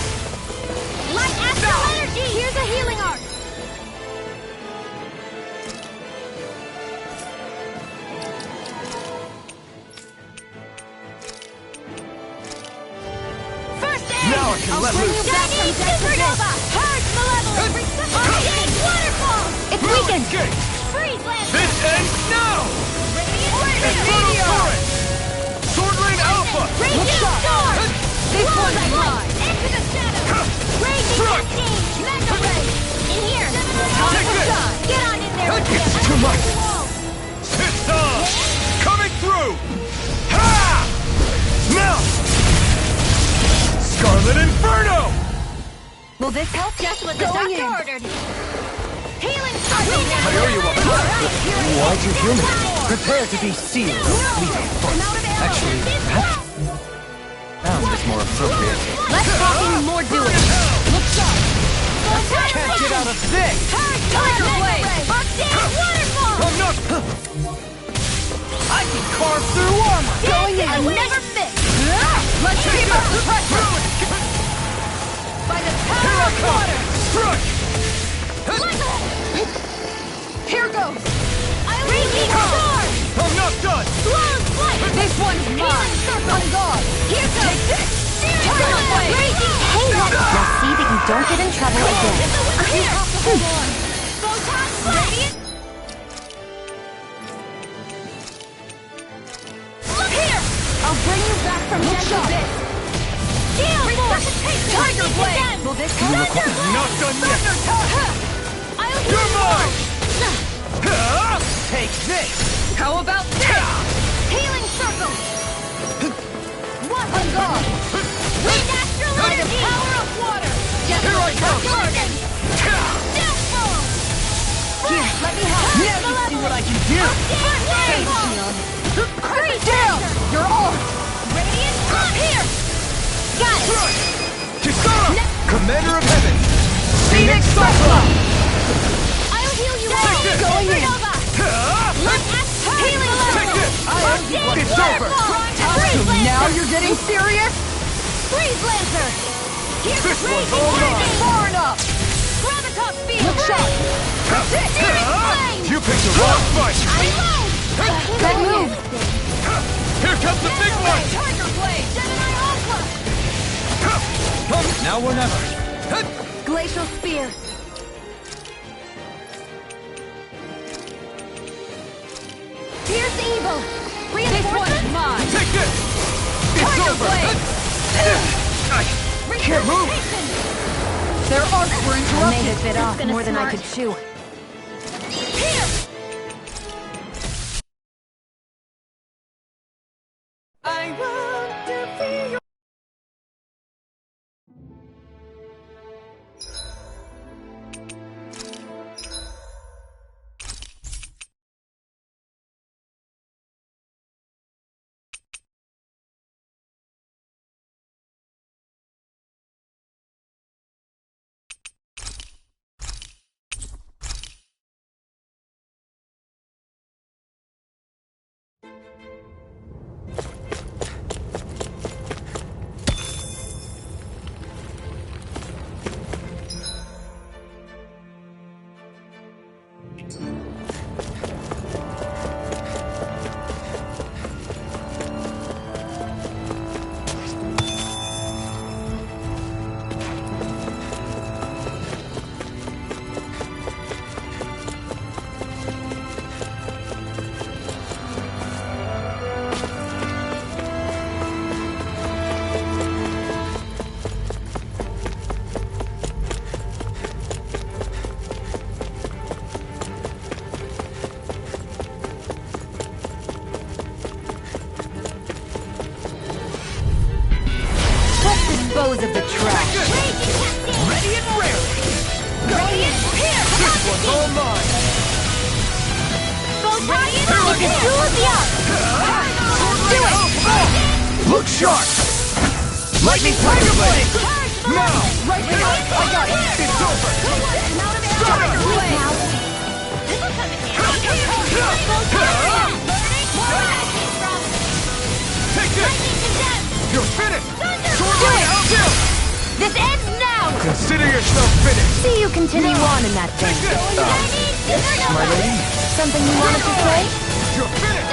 Light astral energy! Here's a healing arc! First aid! Now I can let loose. Chinese Supernova! Purge Malevolent! Resuscitate Waterfall! It's weakened! Escape! Freeze Lancer! This ends now! Radiant Infernal Meteor! Torrent! Sword Rain Alpha! Radiant Storm! This Blow one's Light! mine! Into the shadows! Raging Front! Cascade! Mega Ray! In here! Take this! Get on in there! It's too much! It's on! Coming through! Ha! Now! Scarlet Inferno! Will this help? Just what the Going doctor in. ordered! Healing Circle! I owe you one. Why'd you heal me? Prepare to be sealed. Actually, that sound is more appropriate. Less talking, more doing. Look sharp! Can't get out of this. Tiger Blade! Upstairs Waterfall! I'm not... I can carve through armor. Going in! Never miss! Let's keep up the pressure! By the power of water! Strike! Here goes! Raging Storm! I'm not done! Blown Flight! This one's mine! On guard! Here goes! Take this! Tiger Blade! Raging Halo! Now see that you don't get in trouble again. Here! Photon Radiant! Look here! I'll bring you back from death to this! Gale Force! Tiger Blade! Again! Will this Thunder help? Blade! Not done yet! I'll You're mine! Take this. How about this? Healing Circle! What? On guard! Wind Astral By the Energy! power of water! Here I come! Jordan! Deathfall! Here, let me help! Now you see what I can do. Freeze Down! Lancer! You're on! Radiant Blood! Here! Got it! Kisara! Commander of Heaven! Phoenix Cyclone! I'll heal you all! this! Going in! Let Astral Healing Take Circle! this! It's over! Freeze Lancer! Now you're getting serious? Freeze Lancer! Here's This one's Raging all Dragon! mine. Far enough! Gravitas Field! Look sharp! Searing Flame! You picked the wrong fight! Reload! That move! Here comes the big one! Tiger Blade! Gemini Aqua! Now or never. Glacial Spear! Pierce Evil! This Reinforcements! one's mine! Take this! It's Tiger over! Blade! I can't move! Their arcs were I may have interrupted. bit off gonna more than I smart. could chew. Here! I want to be your... dispose of the trash. Ready and rare! This one's all mine! Do it! Look sharp! Lightning Tiger Blade! Now! Right there! I got it! It's over! Tiger Blade now! Take this! You're finished! Do it! This ends now! Consider yourself finished! See you continue on in that thing. My lady? Something you wanted to say? You're finished!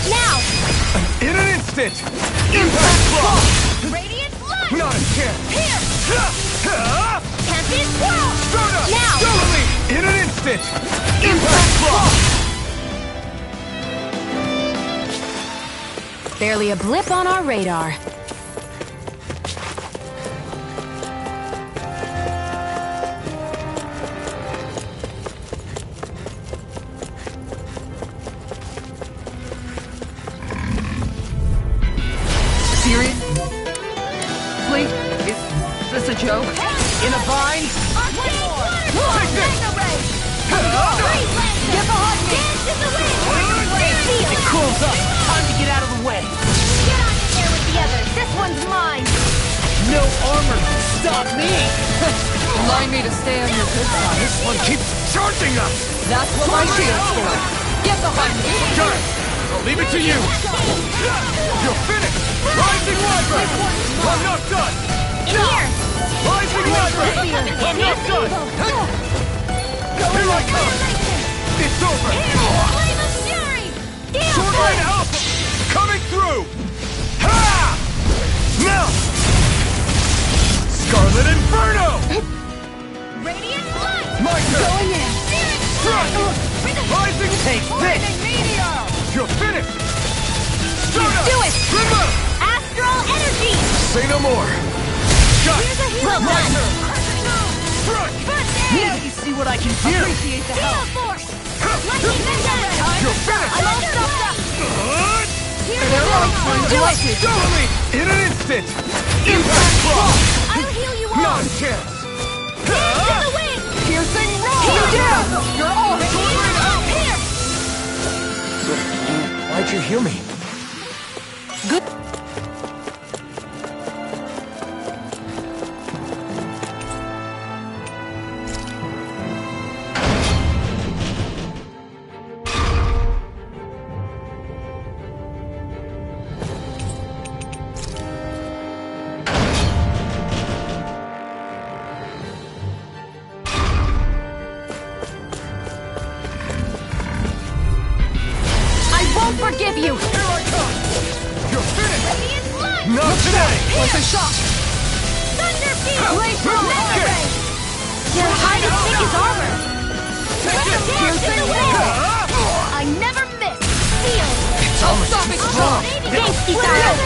Now! In an instant! Impact Block! Radiant Light! Not a chance! Here! Tempest Swirl! Stardust! Now! Doubly! In an instant! Impact Block! Barely a blip on our radar. Serious? Fleet? Is this a joke? In a bind? Take this! Get behind me! It cools up! Time to get out of the way! Get on in there with the others! This one's mine! No armor can stop me! Remind me to stay on your good side. This one keeps charging us! That's what my shield's for. Get behind me! Got it! I'll leave it to you! You're finished! Rising Library! I'm not done! In here! Rising Library! I'm not done! Here I come! It's over! Flame of Fury! Sword Rain Alpha! Coming through! Ha! Now! Scarlet Inferno! Radiant Light! My turn! Going in! Strike! Rising! Take this! You're finished! Stardust! Do it! Remote! Astral Energy! Say no more! Shot! Well My done! turn! Strike! Now you see what I can do! Appreciate the help! Force! Lightning Vendetta! You're finished! I'm all stopped up! Do it! Doubly! In an instant! Impact Block! I'll heal you all! Not a chance! Dance in the wind! Piercing roll! Here! Down! You're all Here! Why'd you heal me? good! Won't forgive you! Here I come! You're finished! Radiant Light! Not today! What's a shot? Thunderfield! Get! Your hide as thick as armor! Piercing I never miss! Seal! I'll stop it strong! Safety style!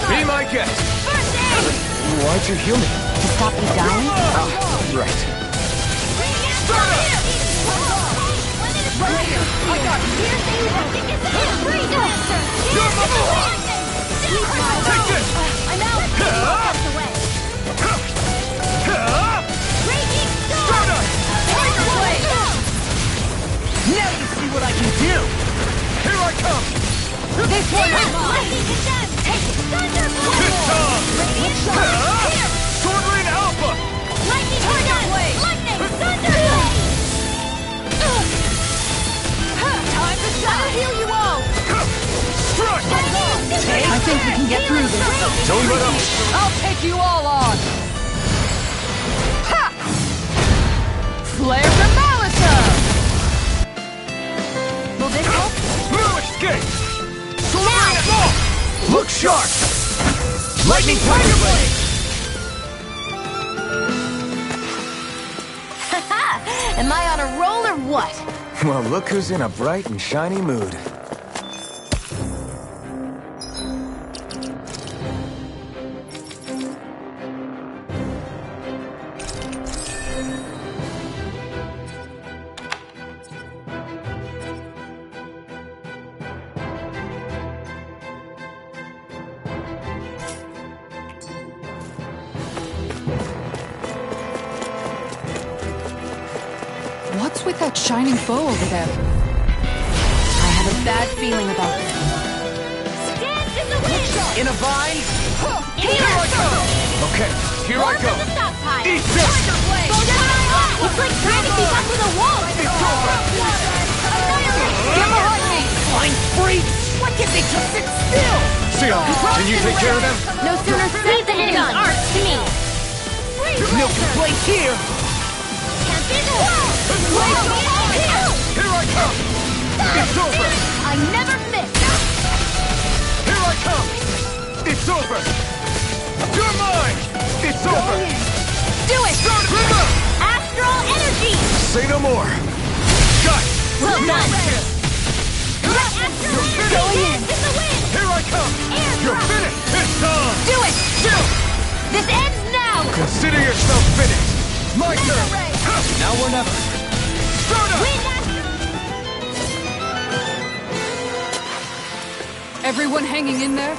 Be my guest! First aid! Why'd you heal me? To stop you dying? Right. Right here! I got it! You're my boy! Take this! I'm out! That's away! Raging Storm! Tiger Blade! Now you see what I can do! Here I come! This one is mine! Lightning Condemned! Take it! Thunderbolt! Good time! Radiant Storm! Here! Sword Rain Alpha! Lightning Condemned! Lightning! Thunderbolt! Time to shine! I'll heal you all! Strike! I think we can get through this. Don't let up! I'll take you all on! Ha! Flare to Malisa! Will this help? No escape! Sword Rain Alpha! Look sharp! Lightning Tiger Blade! Haha! Am I on a roll or what? Well, look who's in a bright and shiny mood. What's with that shining bow over there? I have a bad feeling about this. Dance in the wind! In a vine? Here I come! Okay, here I go. Eat this! It's like trying to keep up with a wall! Get behind me! Flying freaks! Why can't they just sit still? Sion, can you take care of them? No sooner said than done! Art to me! Milk the place here! Here I come! It's over! I never miss! Here I come! It's over! You're mine! It's over! Do it! Astral energy! Say no more! Shut! Well done! Astral energy! In the wind! Here I come! You're finished! It's done! Do it! This ends now! Consider yourself finished! My turn! Now or never. Start up! Everyone hanging in there?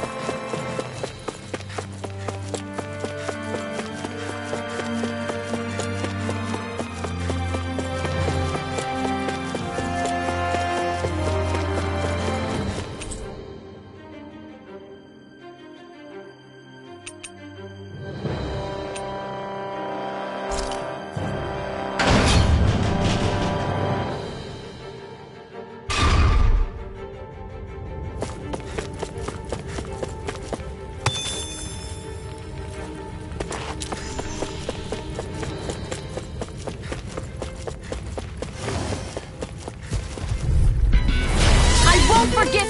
Forget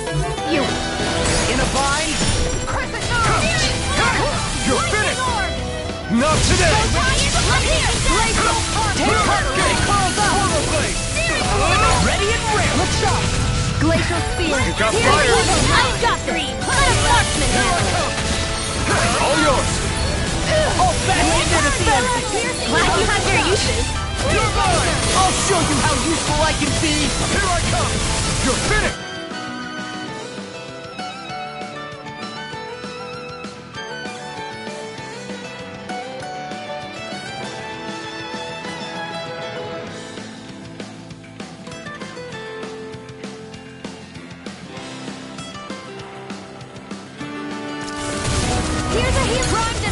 you! In a vine? You're finished! Not today! Take curls up! Ready and ready! Let's go! Glacial spear! You got fire! I've got three! Let a marksman handle! All yours! Oh, back in there to see everything! Glad you have your uses! You're mine! I'll show you how useful I can be! Here I come! You're finished!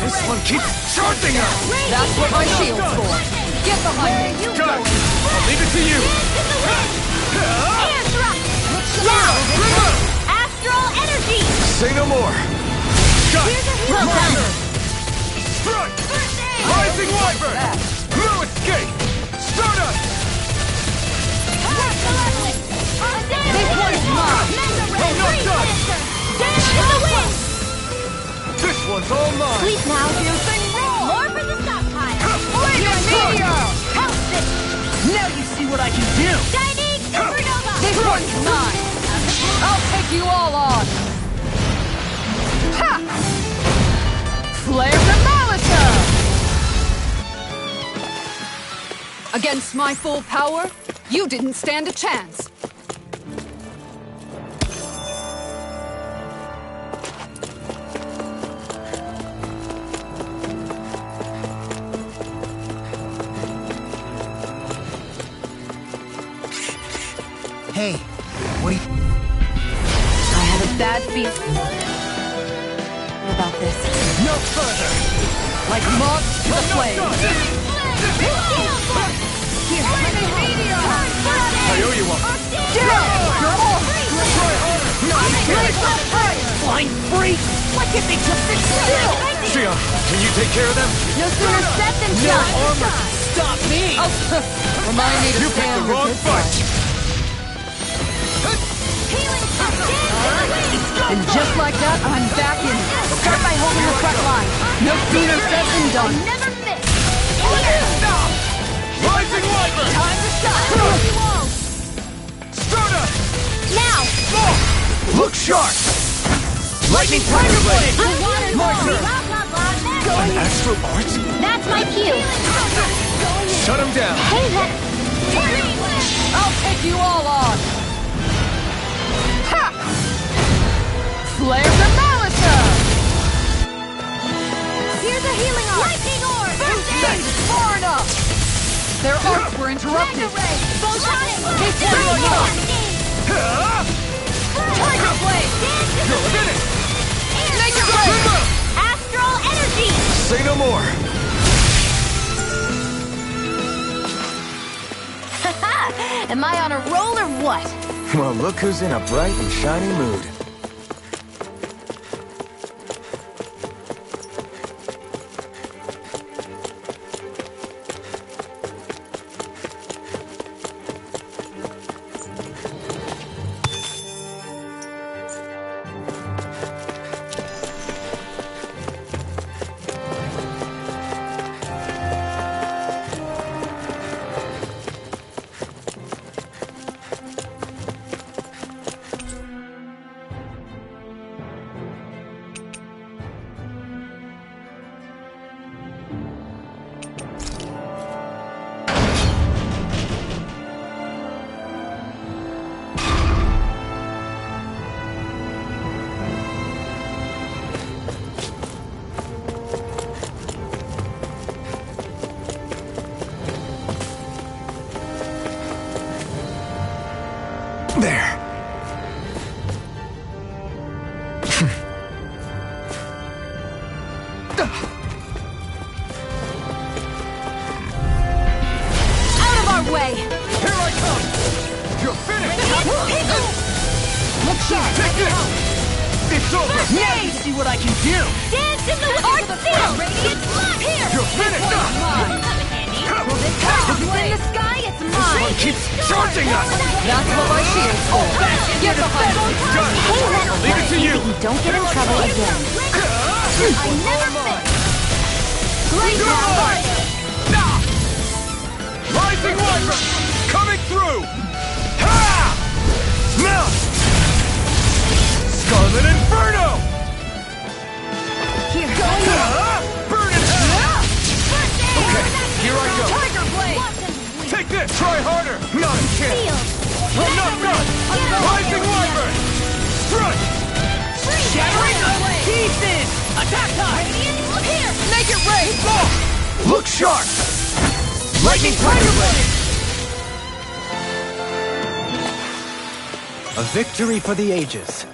This one keeps charging us! That's what my shield's for. Get behind me. Got it! I'll leave it to you! Now! Astral energy! Say no more! Shut! Well done! Strike! Rising Wyvern! No escape! Stardust! This one's mine! I'm not done! Dance in the wind! This one's all mine! Sleep now! More for the stockpile! Meteor! Help this! Now you see what I can do! Shining supernova! This one's mine. I'll take you all on. Ha! Flare the Malisa! Against my full power, you didn't stand a chance. Hey, what do you... I have a bad feeling about this. No further! Like moths to the flame. I owe you one! Get out! You're off! Flying freaks! Why can't they just sit still? Sion, can you take care of them? No sooner said than No done! armor can stop me! Remind me to You picked stand the with wrong this fight! side. And just like that, I'm back in. Start by holding the front line. No sooner said than done. Never miss! Stop! Rising Wyvern! Time to shine! Stardust! Now! Look sharp! Lightning Tiger Blade! My turn! Blah, blah, blah, An astral art? That's my cue! Shut him down! Hey, that's... I'll take you all on. Ha! Flare the Malisa! Here's a healing orb! Lightning orb! First aid! Far enough! Their arcs were interrupted. Tiger Blade! You're finished! Make it right! Astral energy! Say no more! Am I on a roll or what? Well, look who's in a bright and shiny mood. There. Out of our way! Here I come! You're finished! Look sharp! Take this! It's over! Now you see what I can do! Dance in the art field! Radiant blood! Here! You're finished! Will this pass in the sky? It's mine! Keeps charging us! That's what my shield's for! Get behind me! Done! I'll leave it to you! Don't get in trouble again. I never fit! Great job! Rising Wyvern! Coming through! Ha! Now! Scarlet Inferno! Here, go! Burn in hell! Okay, here I go! Tiger Blade! Take this! Try harder! Not a chance! I'm not done! Rising Wyvern! Strike! Shattering pieces! Attack time! Here! Make it rain! Look sharp! Lightning Tiger Blade! A victory for the ages.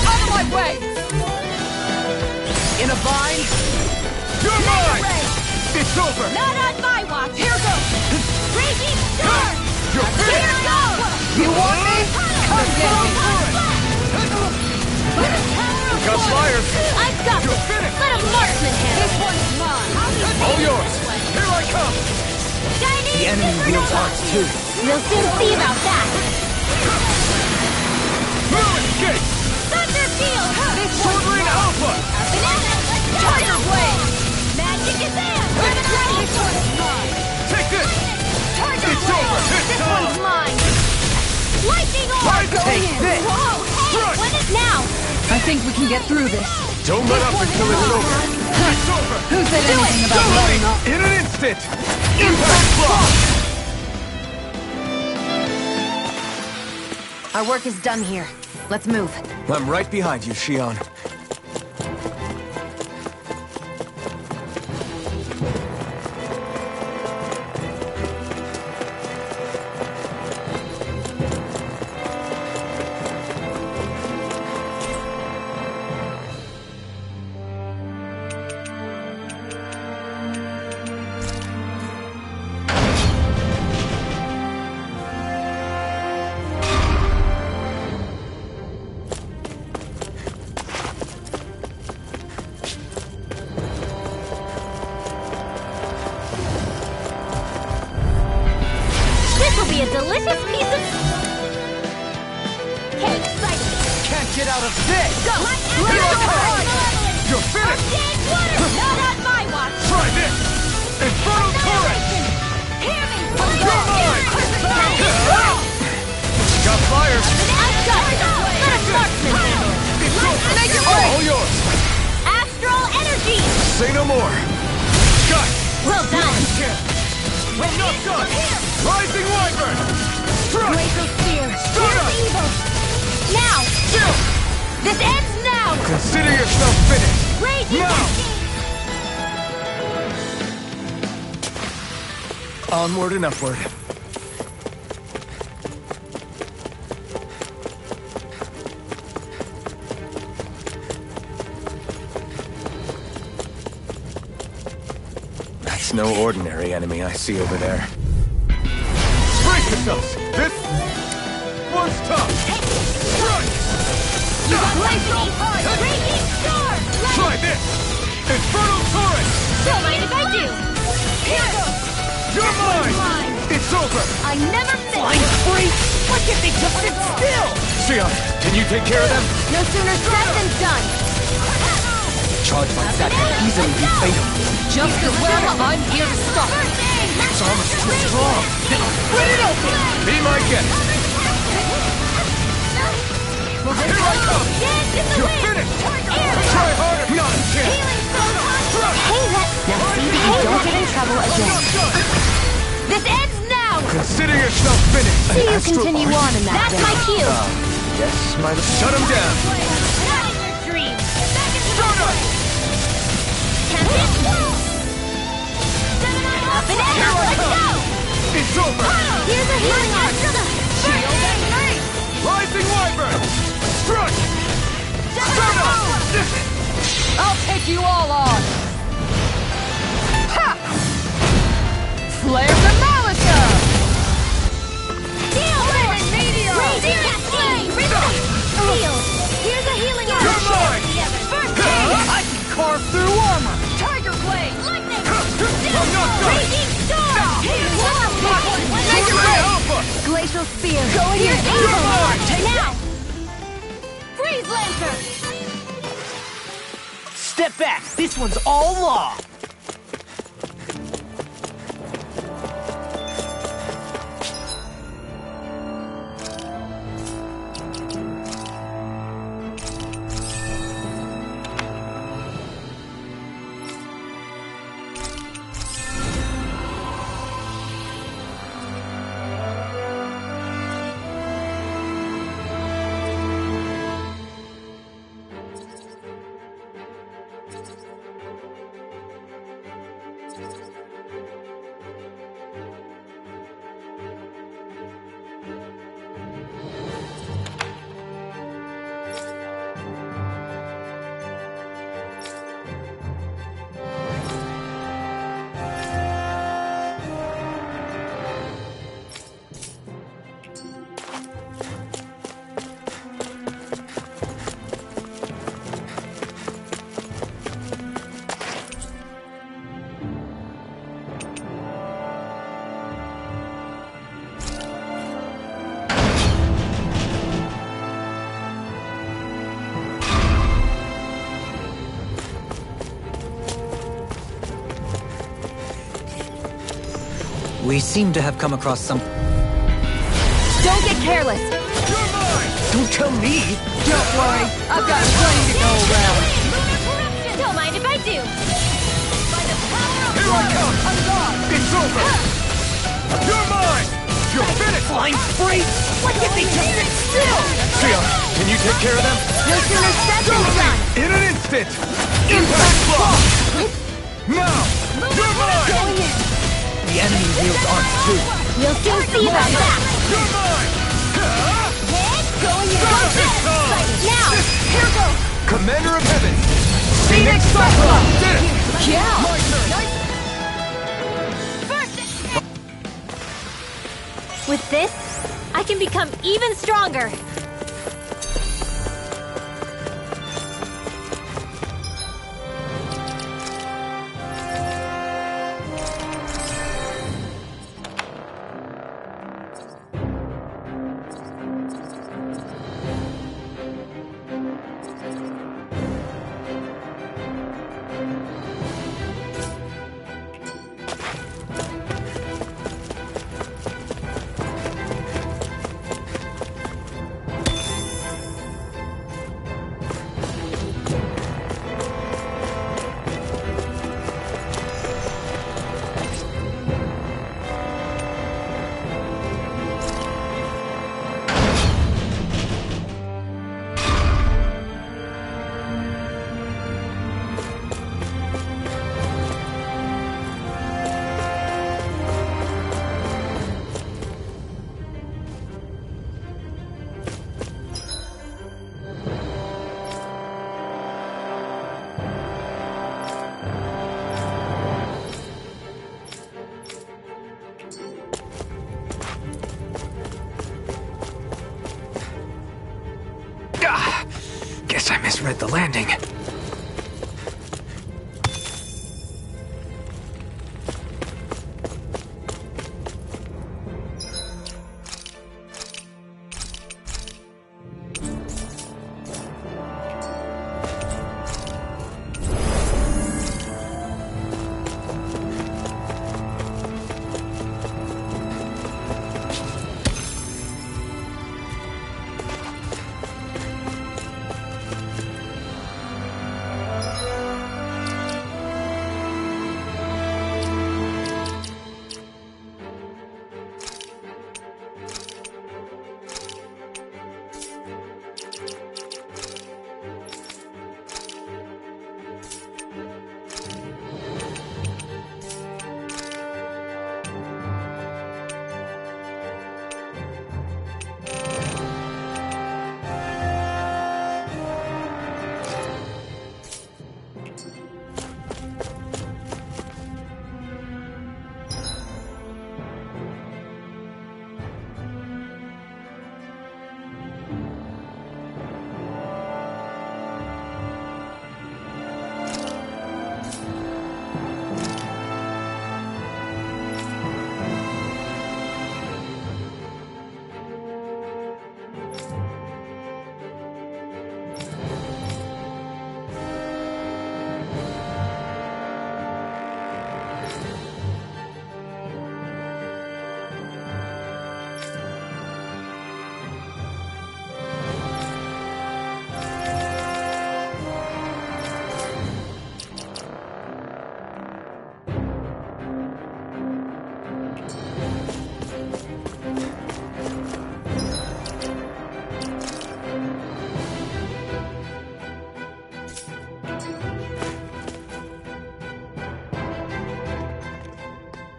Out of my way! In a bind? You're mine! It's over! Not on my watch! Here goes! Raging Storm! You're Here finished! goes! You want me? Come get me! Got flyers! I've got You're this! finished! Let a marksman handle This one's mine! All yours! Here I come! Shining The enemy wields arts too. We'll soon see about that! Ruin Gate! Thunder Field! Sword Rain Alpha! Tiger Blade! Magic is in! This one's mine! Take this! Tiger It's Blade! over! It's This time! one's mine! Lightning Orb! Take this! Whoa! Hey! When is now? I think we can get through this. Don't let up until it's over! It's over! Who said anything about letting up? In an instant! Impact block! Our work is done here. Let's move. I'm right behind you, Shion. This will be a delicious piece of... Okay, exciting! Can't get out of this! Go! Here I come! You're finished! Arcane water! Not on my watch! Try this! Infernal Torrent! Hear me! You're mine! Got fires! I've got it! Let a marksman handle it! It's over! Make it All rain! yours! Astral energy! Say no more! Got it! Well done! I'm not done! Rising Wyvern! Strike! Glacial Spear! Stun us! Evil! Now! Chill! This ends now! Consider yourself finished! Raging Now! Onward and upward. That's no ordinary enemy I see over there. Brace yourselves! This one's tough! Strike! You got lightning! Raging Storm! Try this! Infernal Torrent! Don't mind if I do! Here goes! You're mine! It's over! I never miss! Flying free! What if they just sit still? Sion, can you take care of them? No sooner said than done! Charge like that can easily be fatal. Just as well, I'm here to stop it. Its armor's too strong. Then I'll split it open! Be my guest! Here I come! You're finished! Try harder! Not a chance! Hey, Now see that you don't get in trouble again. this ends now! Consider yourself finished! See you continue on in that That's my cue! Yes, might have shut him down! Not in your dreams! Start us! Up and at it! Let's go! It's over! Here's a healing action! Shield and face! Rising Wyvern! Strike! Stun us! I'll take you all on. Ha! Flare the Malika! Steel Blade! Meteor! Radiant Flame! Steel! Here's a healing action! You're mine! First aid! I can carve through armor! Tiger Blade! Lightning! I'm not done! Raging Storm! Tiger Ray Alpha! Glacial Spear! Go in here! You're mine! Now! Freeze Lancer! Step back! This one's all law! We seem to have come across some... Don't get careless! You're mine! Don't tell me! Don't worry, I've got plenty to go around. Don't mind if I do! Here I come! I'm gone. It's over! You're mine! You're finished! Flying free! Why can't they just sit still? Sion, can you take care of them? No sooner said than done! In an instant! Impact block! Now! You're mine! Going in! The enemy wields arms too. We'll soon see about that! You're mine! Going in! This Now! Here goes! Commander of Heaven! Phoenix Cyclops! Did it! Yeah! My turn! With this, I can become even stronger! misread the landing.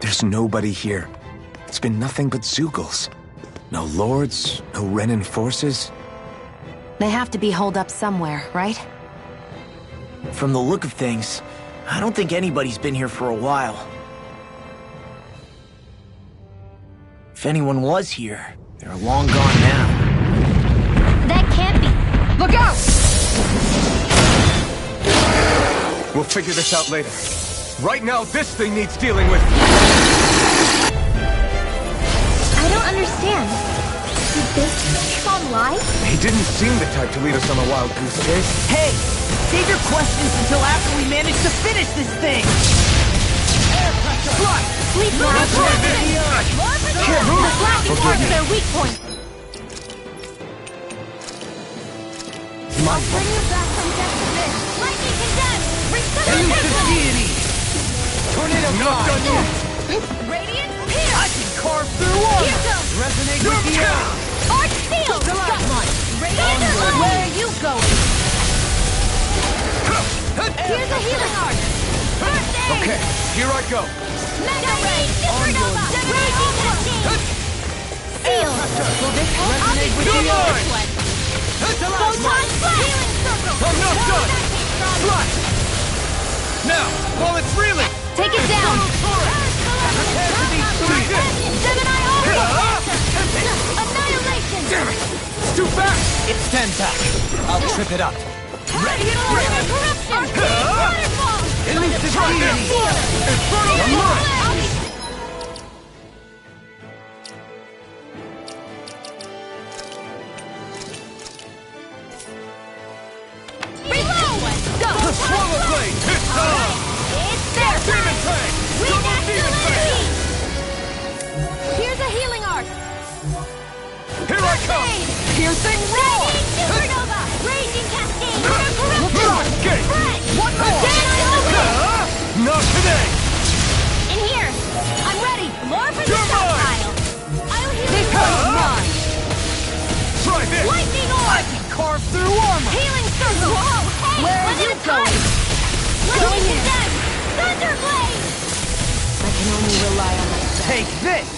There's nobody here. It's been nothing but Zeugles. No lords, no Renan forces. They have to be holed up somewhere, right? From the look of things, I don't think anybody's been here for a while. If anyone was here, they're long gone now. That can't be. Look out! We'll figure this out later. Right now, this thing needs dealing with. I don't understand. Did this Tron lie? He didn't seem the type to lead us on a wild goose chase. Hey! Save your questions until after we manage to finish this thing! Sleep Blast! Blasting marks their weak point! I'll bring you back from death to this! Lightning condemned! Return to deity! Tornado Not done yet! Radiant Pierce! I can carve through armor! Resonate with the air! Arch Steel! Radiant Where are you going? Here's a healing arc! First aid! Okay, here I go! Mega Ray! Supernova! Raging Cascade! Seal! Will this help? Resonate with the air! Photon Flash! Healing Circle! I'm not done! Flash! Now, while it's reeling! Take it down! Gemini Aqua! Annihilation! Damn it! It's too fast! It's 10 back. I'll trip it up. Radiant Corruption! Waterfall! Elusive deity! Infernal Mind! Reload! Go! Swallow Blade! It's time! It's their Demon time! Tank! We Double got Demon Tank! Here's a healing arc! Here I come! Piercing roar! Supernova! Raging Cascade! Escape! Fred! One more! Not today! In here! I'm ready! More for the You're mine! stockpile! I'll heal This you! one's mine! Try this! Lightning orb! I can carve through armor! Healing circle! Whoa! Hey! Where are one you at a time! Lightning condemned! Thunderblade! I can only rely on myself. Take this!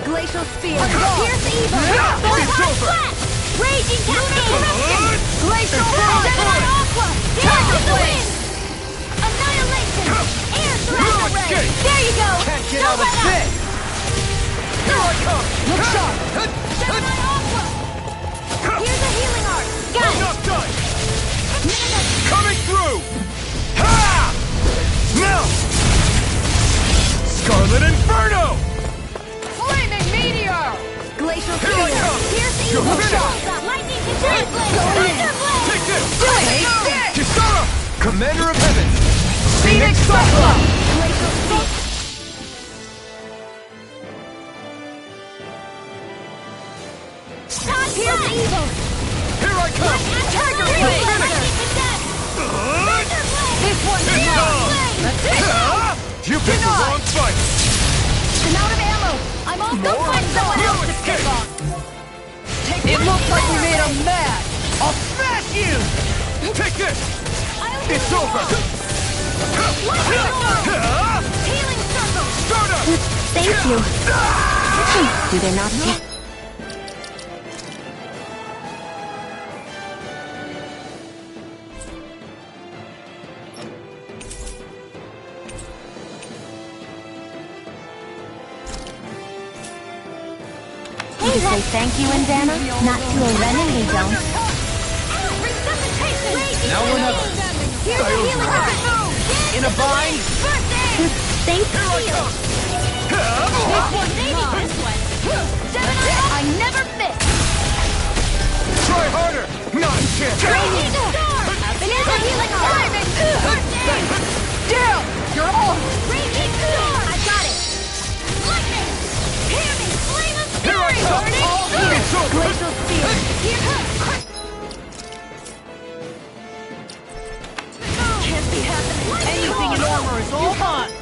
Glacial Spear! Pierce Eva! It's Photon over! Flash! Raging Cascade! Glacial Gemini Roar! Aqua! Dance in the wind! Annihilation! Air Thrust Ray! escape! There you go! Can't get Don't out of let up! this! Here I come! Look sharp! Gemini Aqua! Here's a healing arc! Got it! Not done! Coming through! Ha! Now! Scarlet Inferno! Flaming meteor! Glacial Here I come! Here's the You're evil finished! shot! Lightning control blade! Thunder blade! Take this! Do it! Kisara! Commander of Heaven! Phoenix Cyclops! Glacial speed! Here's evil! Here I come! Tiger You're blade! finished! This one's mine! That's it! You picked the wrong fight! I'm out of ammo! I'm off! Go find someone else to pick on! It looks like we made him mad! I'll smash you! Take this! It's over! Healing circle! Start up! Thank you. Do they not see? You say thank you, Indana? Not to a Renan, we don't. Now we're never. Here's a healing heart! In a bind? Thank you. This one! I never miss! Try harder! Not a chance! Raging storm! Banana healing heart! Down! You're all! Raging storm! I got it! Lightning! Hear me! Flame of Here I fury! come! It's over! Glacial spear! Can't be happening! Anything in armor is all mine!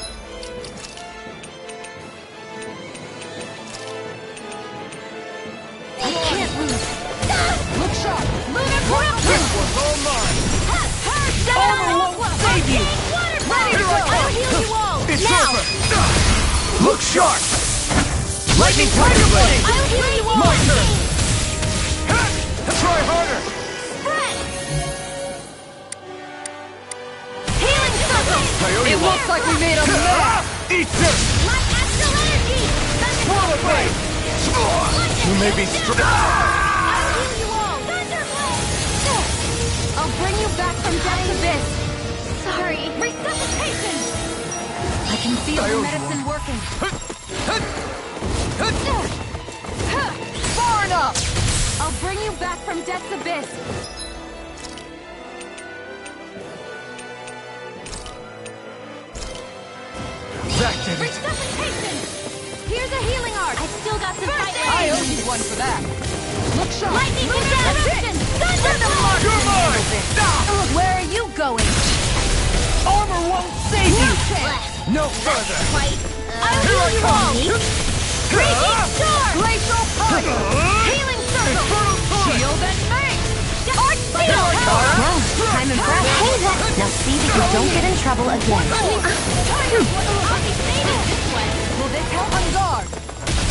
I can't lose! Look sharp! Lunar corruption! This one's all mine! Armor won't save you! Ready to go! I'll heal you all! It's Now! over! Look sharp! Lightning Tiger Blade! I'll heal you all! My turn! Try harder! Spread! Healing circle! Coyote It Walk. looks like we made a mess! Eat this! Light astral energy! Swallow Blade! You may be strong. I'll heal you all! Thunderblade! I'll bring you back from death's abyss! Sorry. Resuscitation! I can feel the medicine working. Far enough! I'll bring you back from death's abyss! That did it! Resuscitation! Here's a healing art! I've still got some fight left! I owe you one for that. Look sharp! Lightning contamination! Thunderbolt! You're mine! Where are you going? Armor won't save you. No further. I'll heal you all! Raging storm! Glacial fire! Healing circle! Shield and mace! Arch steel! Well, I'm impressed. Now see that you don't get in trouble again. Will this help on guard?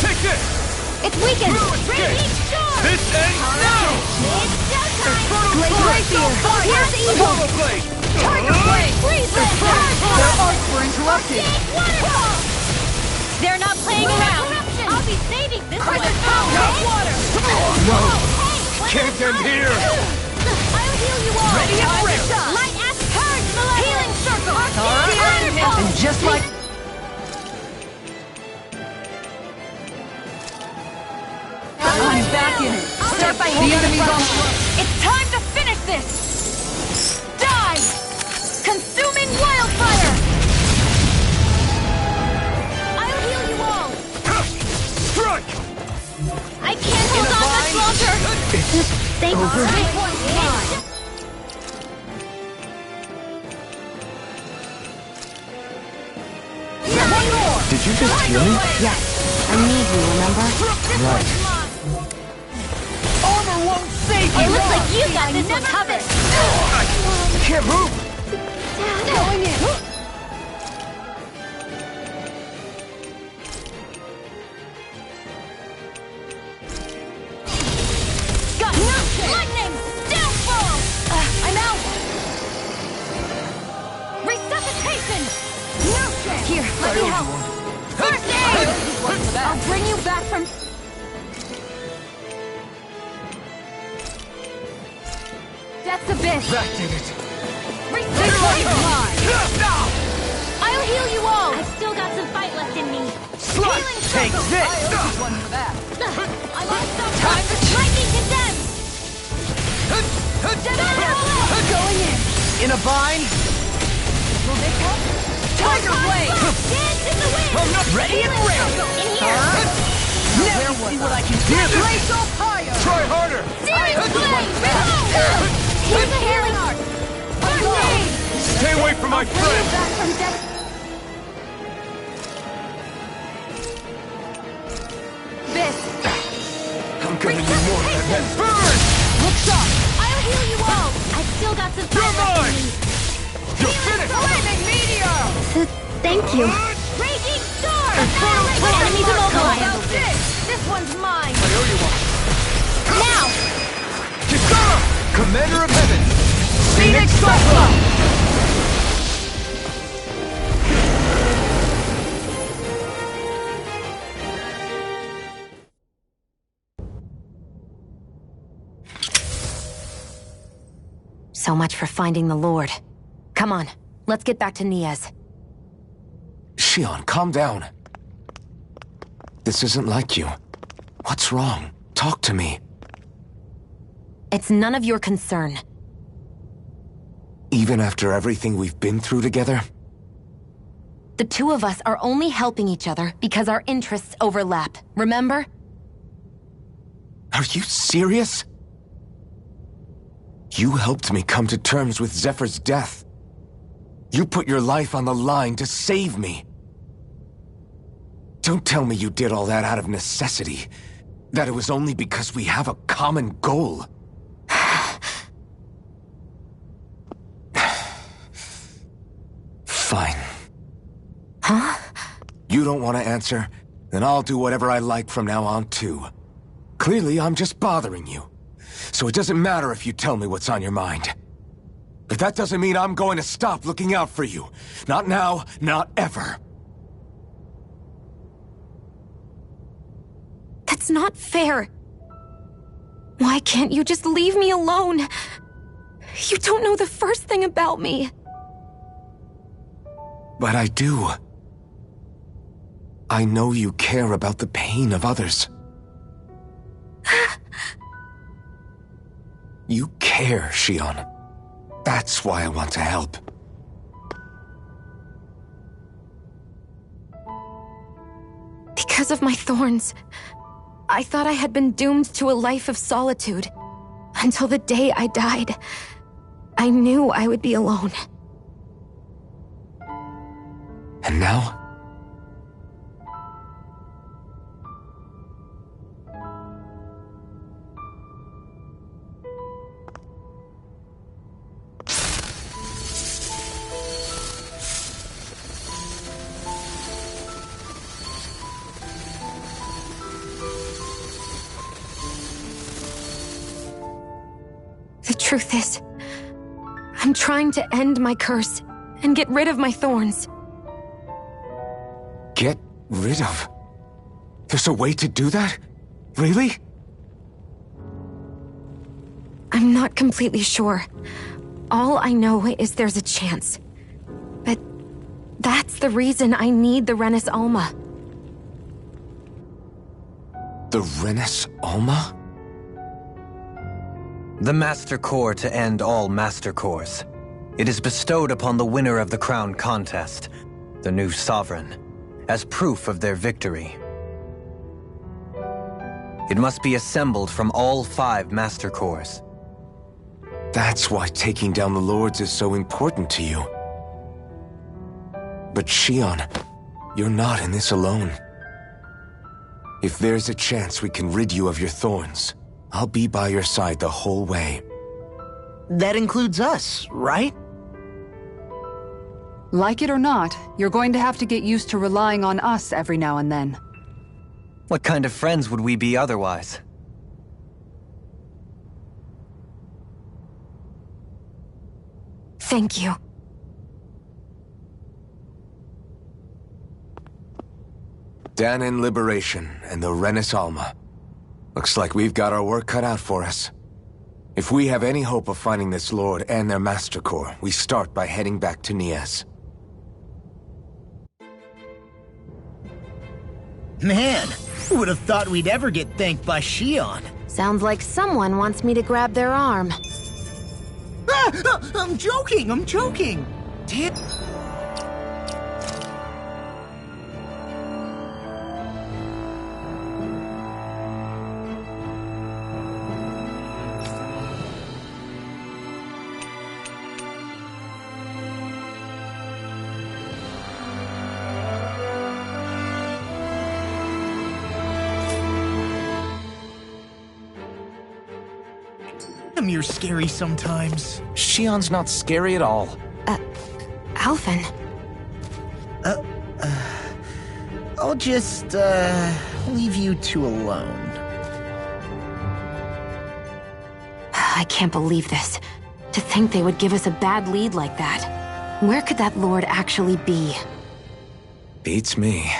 Take this! It's weakened! No escape! Raging storm! This ends now! It's showtime! Glacial Fire! Here's evil! Swallow Blade! Tiger blade! Freeze blade! Their arts were interrupted. Waterfall! They're not playing around! I'll be saving this one! Water! No! Can't end here! I'll heal you all! Ready and ready. Light ash purge! Healing circle! And just like... I'm back in it. Start by The enemy's on the run. It's time to finish this! Die! Consuming wildfire! I'll heal you all! Strike! I can't hold on much longer! Thank you. This one's mine! Did you just heal me? Yes, I need you, remember? Right. Armor won't save you. It looks like you got this one covered! I can't move! Going in! Got nothing! Lightning! Downfall! I'm out! Resuscitation! Notion! Here, let me help! First aid! I'll bring you back from... Death's Abyss! That did it! This one's mine! I'll heal you all! I've still got some fight left in me. Slut! Take this! One for that. I'm on time to lightning condemn! Going in. In a bind? Will this help? Tiger Blade! Dance in the wind! I'm not ready and ready! In here! Now see what I can do! Blaze off higher! Try harder! Searing Blade! Here's a healing art! Stay away from my friend! Back from death. This. I'm gonna need more than that. Burn! Look sharp. I'll heal you all! I've still got some fight left in me. You're finished! Flaming meteor! Thank you. Raging Storm! Enemies immobilized! This one's mine. I owe you one. Now! Kisara! Commander of Heaven! Phoenix Cyclone! So much for finding the Lord. Come on, let's get back to Nias. Shion, calm down. This isn't like you. What's wrong? Talk to me. It's none of your concern. Even after everything we've been through together? The two of us are only helping each other because our interests overlap, remember? Are you serious? You helped me come to terms with Zephyr's death. You put your life on the line to save me. Don't tell me you did all that out of necessity. That it was only because we have a common goal. Fine. Huh? You don't want to answer? Then I'll do whatever I like from now on, too. Clearly, I'm just bothering you. So it doesn't matter if you tell me what's on your mind. But that doesn't mean I'm going to stop looking out for you. Not now, not ever. That's not fair. Why can't you just leave me alone? You don't know the first thing about me. But I do. I know you care about the pain of others. You care, Shion. That's why I want to help. Because of my thorns, I thought I had been doomed to a life of solitude. Until the day I died, I knew I would be alone. And now? The truth is, I'm trying to end my curse and get rid of my thorns. Get rid of? There's a way to do that? Really? I'm not completely sure. All I know is there's a chance. But that's the reason I need the Renis Alma. The Renis Alma? The Master Core to end all Master Cores. It is bestowed upon the winner of the Crown Contest, the new Sovereign, as proof of their victory. It must be assembled from all 5 Master Cores. That's why taking down the Lords is so important to you. But Shion, you're not in this alone. If there's a chance we can rid you of your thorns, I'll be by your side the whole way. That includes us, right? Like it or not, you're going to have to get used to relying on us every now and then. What kind of friends would we be otherwise? Thank you. Dahnan Liberation and the Renis Alma. Looks like we've got our work cut out for us. If we have any hope of finding this Lord and their Master Core, we start by heading back to Nias. Man, who would have thought we'd ever get thanked by Shion? Sounds like someone wants me to grab their arm. I'm joking! Damn. You're scary sometimes. Shion's not scary at all. Alphen. I'll just, leave you two alone. I can't believe this. To think they would give us a bad lead like that. Where could that Lord actually be? Beats me.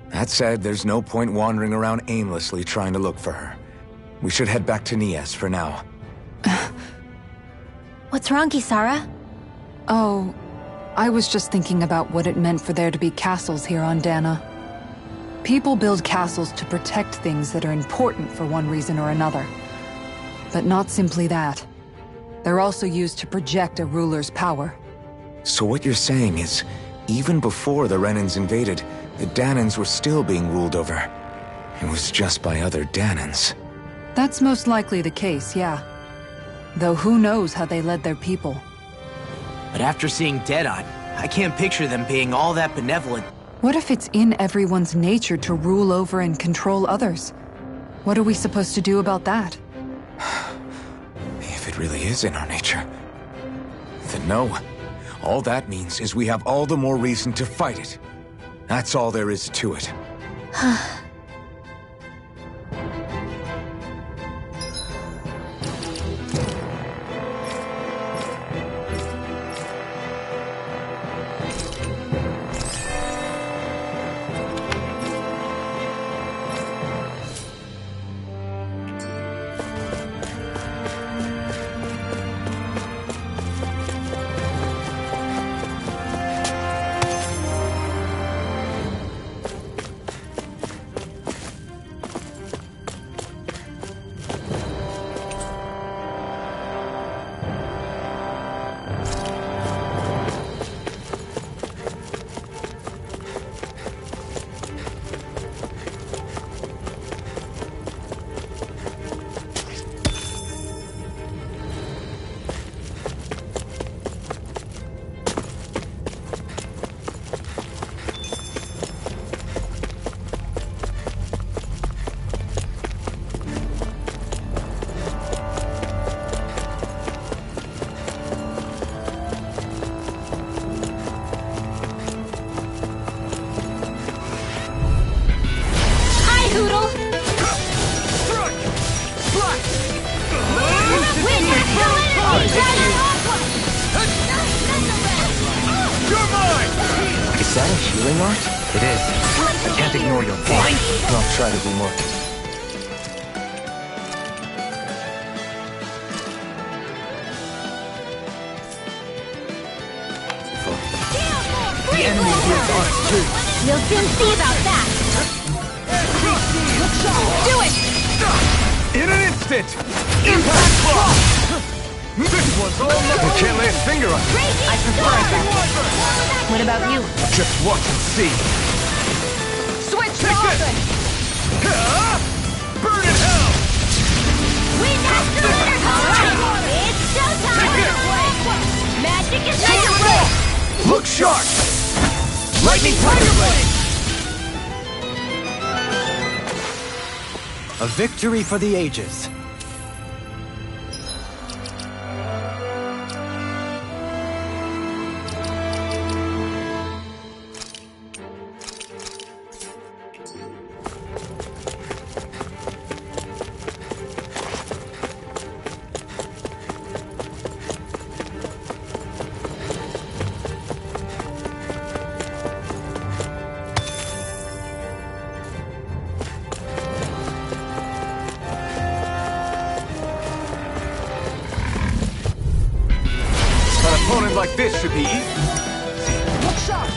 That said, there's no point wandering around aimlessly trying to look for her. We should head back to Nias for now. What's wrong, Kisara? Oh, I was just thinking about what it meant for there to be castles here on Dana. People build castles to protect things that are important for one reason or another. But not simply that. They're also used to project a ruler's power. So what you're saying is, even before the Renans invaded, the Danans were still being ruled over. It was just by other Danans. That's most likely the case, yeah. Though who knows how they led their people. But after seeing Deadeye, I can't picture them being all that benevolent. What if it's in everyone's nature to rule over and control others? What are we supposed to do about that? If it really is in our nature, then no. All that means is we have all the more reason to fight it. That's all there is to it. Is that a healing art? It is. I can't ignore your pain. I'll try to be more... The enemy heals us too. You'll soon see about that. Do it! In an instant! Impact block! This one's all nothing. You can't lay a finger on it. I prefer it that way. What about you? Just watch and see. Switch to Take this! offense! Burn in hell! We got the winner! Alright, it's showtime! Take it! Magic is Take it real! raw! Look sharp! Lightning Tiger Blade! A victory for the ages. This should be easy. Look sharp!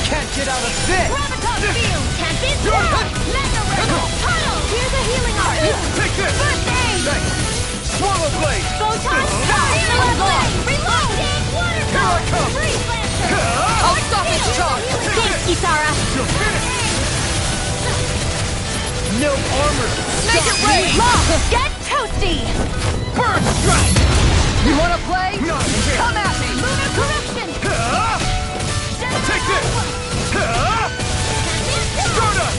Can't get out of this! Graviton field! Can't be stopped! Mega ray! Tunnel! Here's a healing art! Take this! First aid! Thanks. Swallow blade! Photon strike! Healing blade! Reloading! Water Here I come! Freeze lancer! I'll stop its charge! Thanks, Kisara! You're finished! No armor! Make it rain! Lock! Get toasty! Burn strike! You wanna play? Not here! Come at me! Lunar corruption! Take this! Stardust!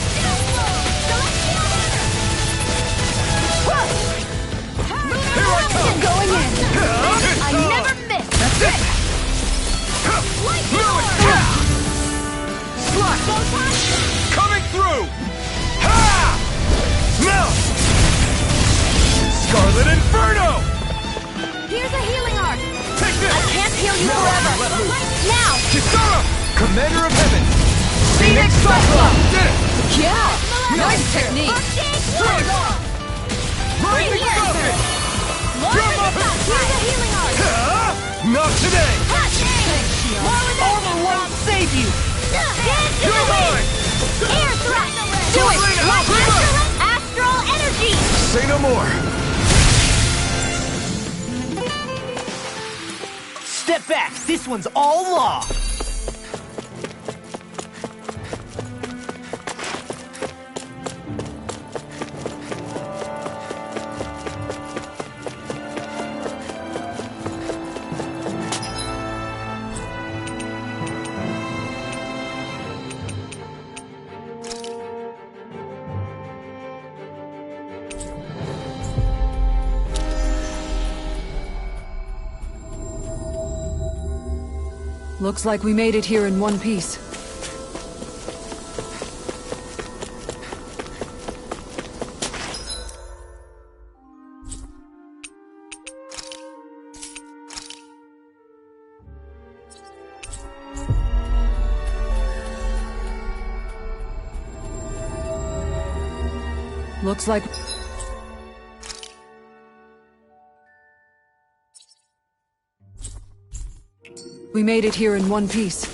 Here I come! Going in! I It's never miss! That's it! Slide! Coming through! Ha! Now! Scarlet Inferno! Here's a healing art! Take this! I can't heal you No, forever! let loose. Now! Kisara! Commander of Heaven! Phoenix Cyclops! Did it! Yeah! Nice technique! Strike! Lightning Falcon! Here's a healing art! Not today! Armor won't save you! You're mine! Air thrust! Do it! Astral energy! Say no more! Step back! This one's all law! Looks like we made it here in one piece. Looks like... we made it here in one piece.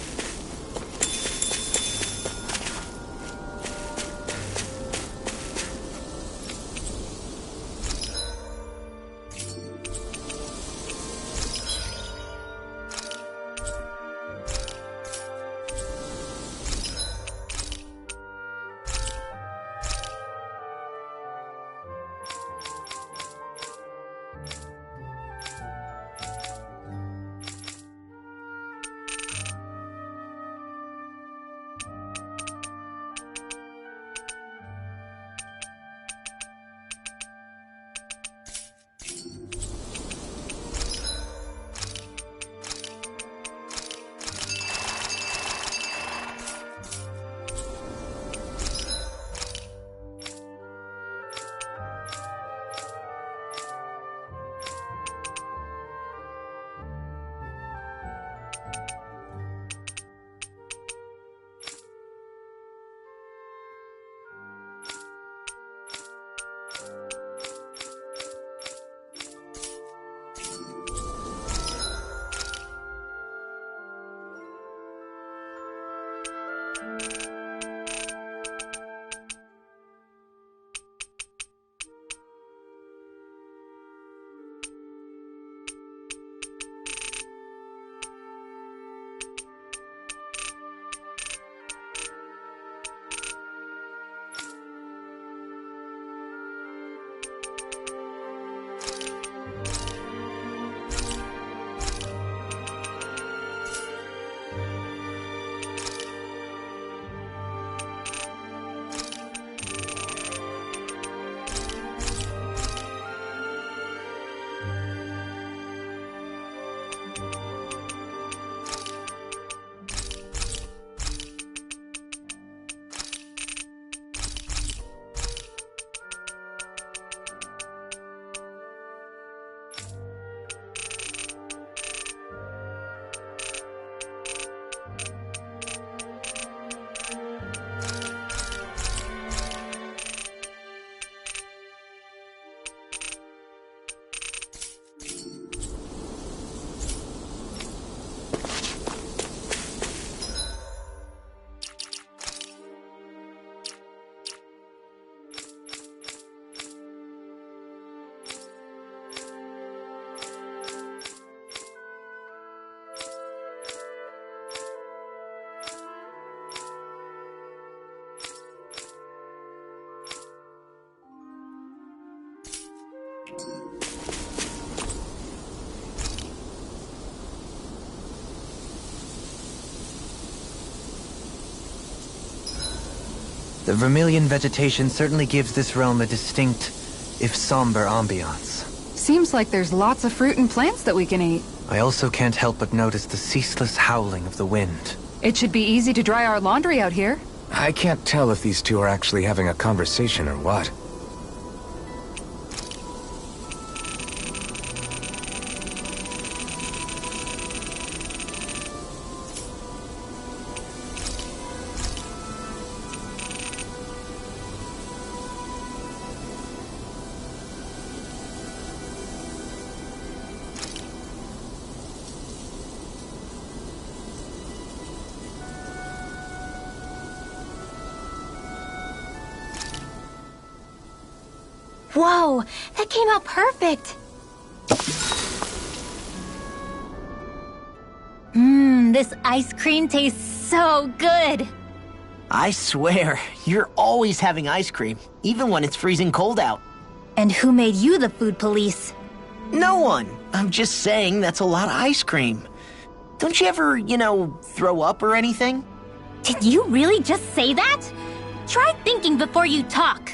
The vermilion vegetation certainly gives this realm a distinct, if somber, ambiance. Seems like there's lots of fruit and plants that we can eat. I also can't help but notice the ceaseless howling of the wind. It should be easy to dry our laundry out here. I can't tell if these two are actually having a conversation or what. Whoa, that came out perfect. This ice cream tastes so good. I swear, you're always having ice cream, even when it's freezing cold out. And who made you the food police? No one. I'm just saying that's a lot of ice cream. Don't you ever, throw up or anything? Did you really just say that? Try thinking before you talk.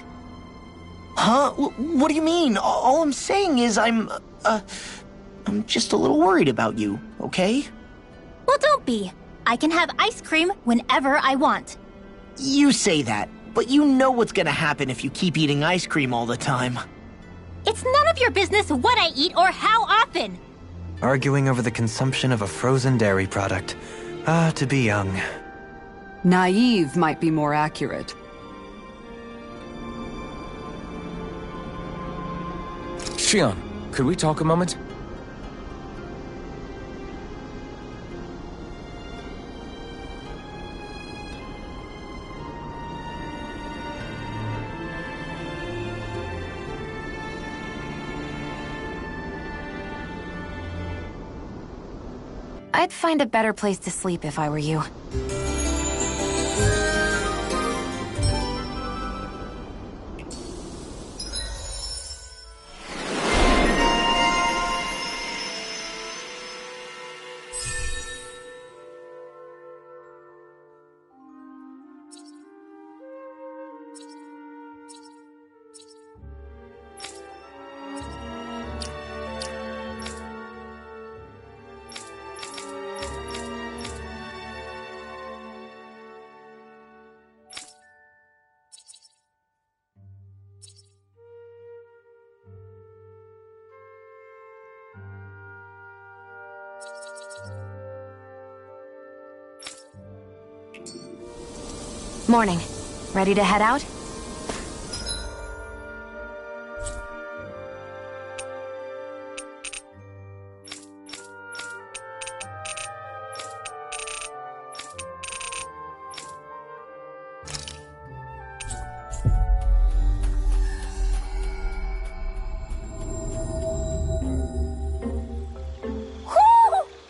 Huh? What do you mean? All I'm saying is I'm just a little worried about you, okay? Well, don't be. I can have ice cream whenever I want. You say that, but you know what's gonna happen if you keep eating ice cream all the time. It's none of your business what I eat or how often. Arguing over the consumption of a frozen dairy product. Ah, to be young. Naive might be more accurate. Shion, could we talk a moment? I'd find a better place to sleep if I were you. Morning. Ready to head out?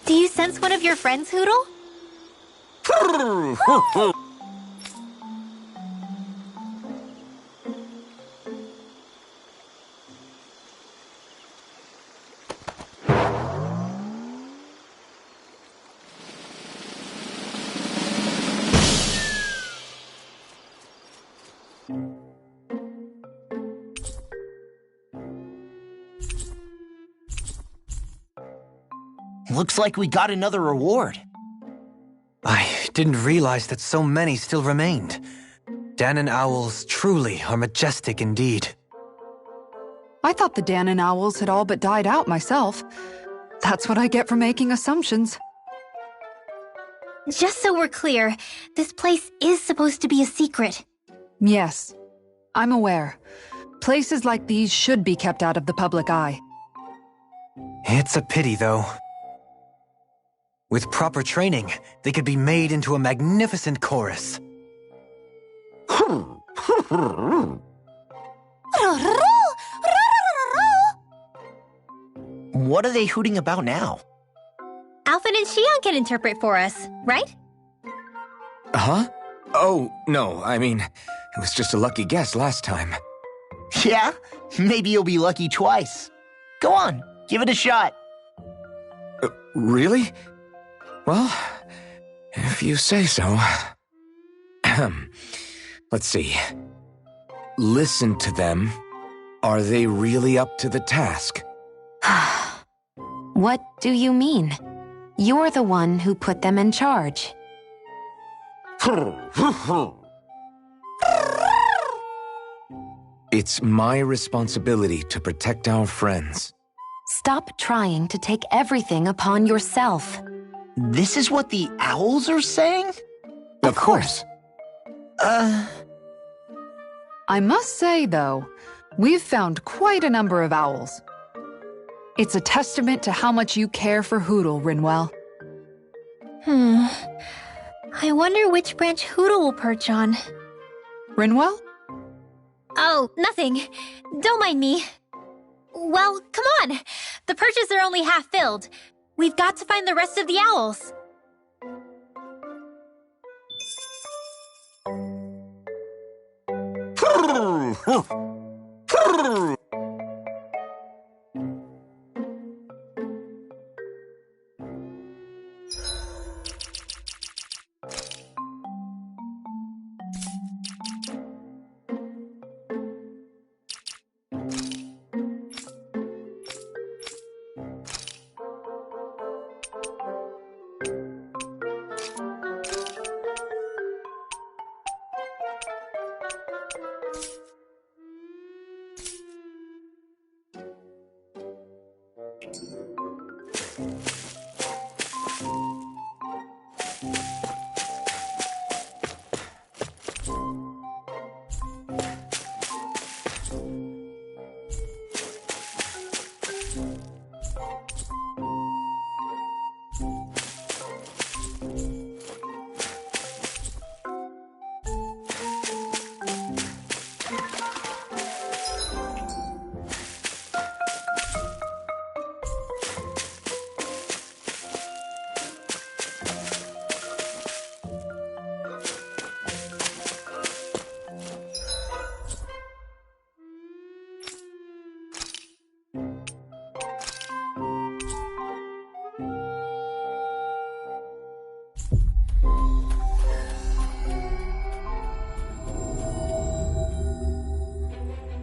Do you sense one of your friends, Hootle? Looks like we got another reward. I didn't realize that so many still remained. Dahnan owls truly are majestic indeed. I thought the Dahnan owls had all but died out myself. That's what I get for making assumptions. Just so we're clear, this place is supposed to be a secret. Yes, I'm aware. Places like these should be kept out of the public eye. It's a pity, though. With proper training, they could be made into a magnificent chorus. What are they hooting about now? Alphen and Shion can interpret for us, right? Huh? Oh, no, I mean, it was just a lucky guess last time. Yeah? Maybe you'll be lucky twice. Go on, give it a shot. Really? Well, if you say so. Let's see. Listen to them. Are they really up to the task? What do you mean? You're the one who put them in charge. It's my responsibility to protect our friends. Stop trying to take everything upon yourself. This is what the owls are saying? Of course. I must say, though, we've found quite a number of owls. It's a testament to how much you care for Hootle, Rinwell. I wonder which branch Hootle will perch on. Rinwell? Oh, nothing. Don't mind me. Well, come on. The perches are only half filled. We've got to find the rest of the owls.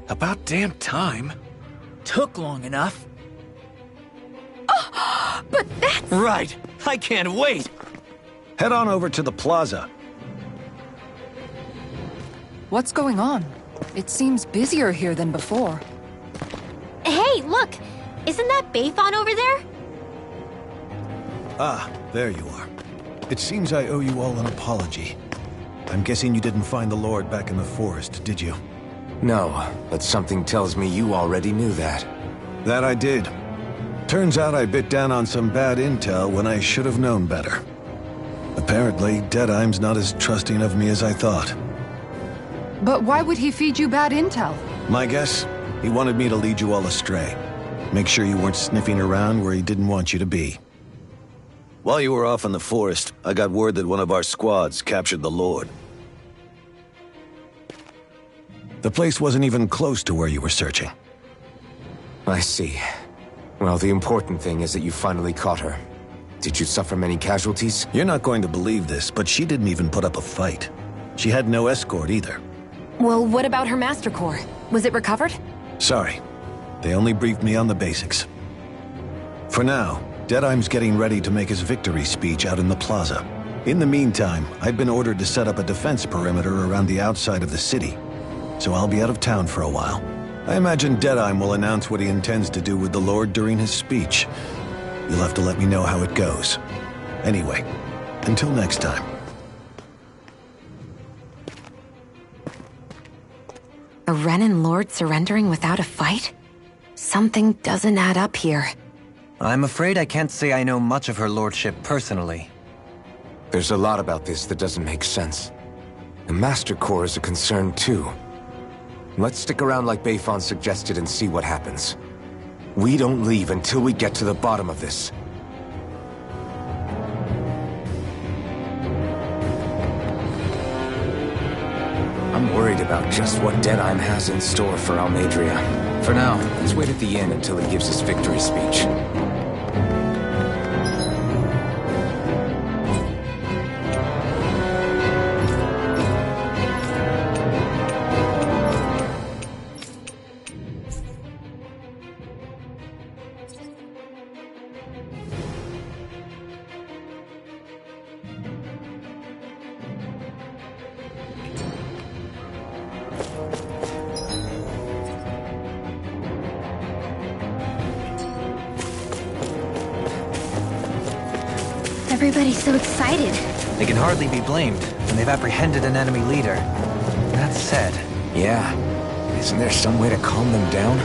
About damn time. Took long enough. But that's... Right. I can't wait. Head on over to the plaza. What's going on? It seems busier here than before. Hey, look! Isn't that Bayfon over there? Ah, there you are. It seems I owe you all an apology. I'm guessing you didn't find the Lord back in the forest, did you? No, but something tells me you already knew that. That I did. Turns out I bit down on some bad intel when I should have known better. Apparently, Deadeye's not as trusting of me as I thought. But why would he feed you bad intel? My guess? He wanted me to lead you all astray. Make sure you weren't sniffing around where he didn't want you to be. While you were off in the forest, I got word that one of our squads captured the Lord. The place wasn't even close to where you were searching. I see. Well, the important thing is that you finally caught her. Did you suffer many casualties? You're not going to believe this, but she didn't even put up a fight. She had no escort either. Well, what about her Master Core? Was it recovered? Sorry. They only briefed me on the basics. For now, Deadeye's getting ready to make his victory speech out in the plaza. In the meantime, I've been ordered to set up a defense perimeter around the outside of the city, so I'll be out of town for a while. I imagine Deadeye will announce what he intends to do with the Lord during his speech. You'll have to let me know how it goes. Anyway, until next time. A Renan Lord surrendering without a fight? Something doesn't add up here. I'm afraid I can't say I know much of her lordship personally. There's a lot about this that doesn't make sense. The Master Core is a concern too. Let's stick around like Bayfon suggested and see what happens. We don't leave until we get to the bottom of this. I'm worried about just what Deadheim has in store for Almeidrea. For now, let's wait at the inn until he gives his victory speech. Everybody's so excited. They can hardly be blamed, and they've apprehended an enemy leader. That said... Yeah. Isn't there some way to calm them down?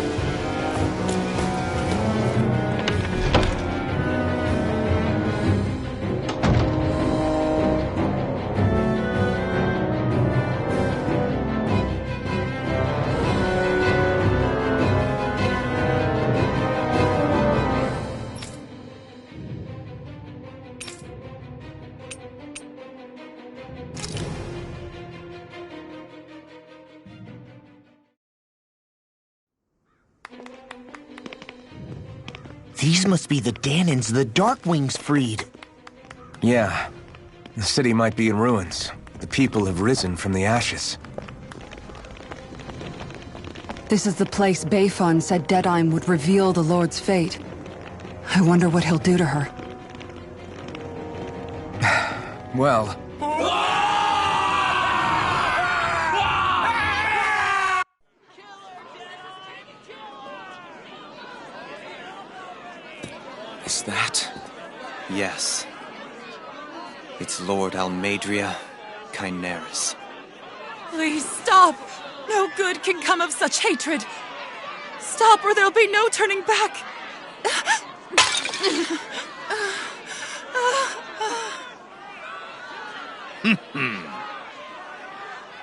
These must be the Danins the Darkwings freed. Yeah. The city might be in ruins. The people have risen from the ashes. This is the place Beifan said Deadheim would reveal the Lord's fate. I wonder what he'll do to her. Well... Is that? Yes. It's Lord Almeidrea Kynaris. Please stop! No good can come of such hatred. Stop or there'll be no turning back.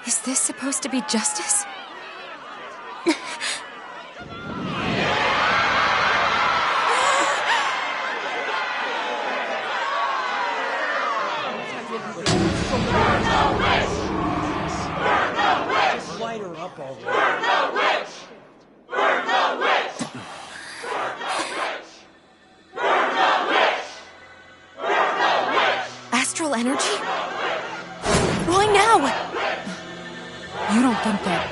Is this supposed to be justice? Astral energy? Why now? You don't think that...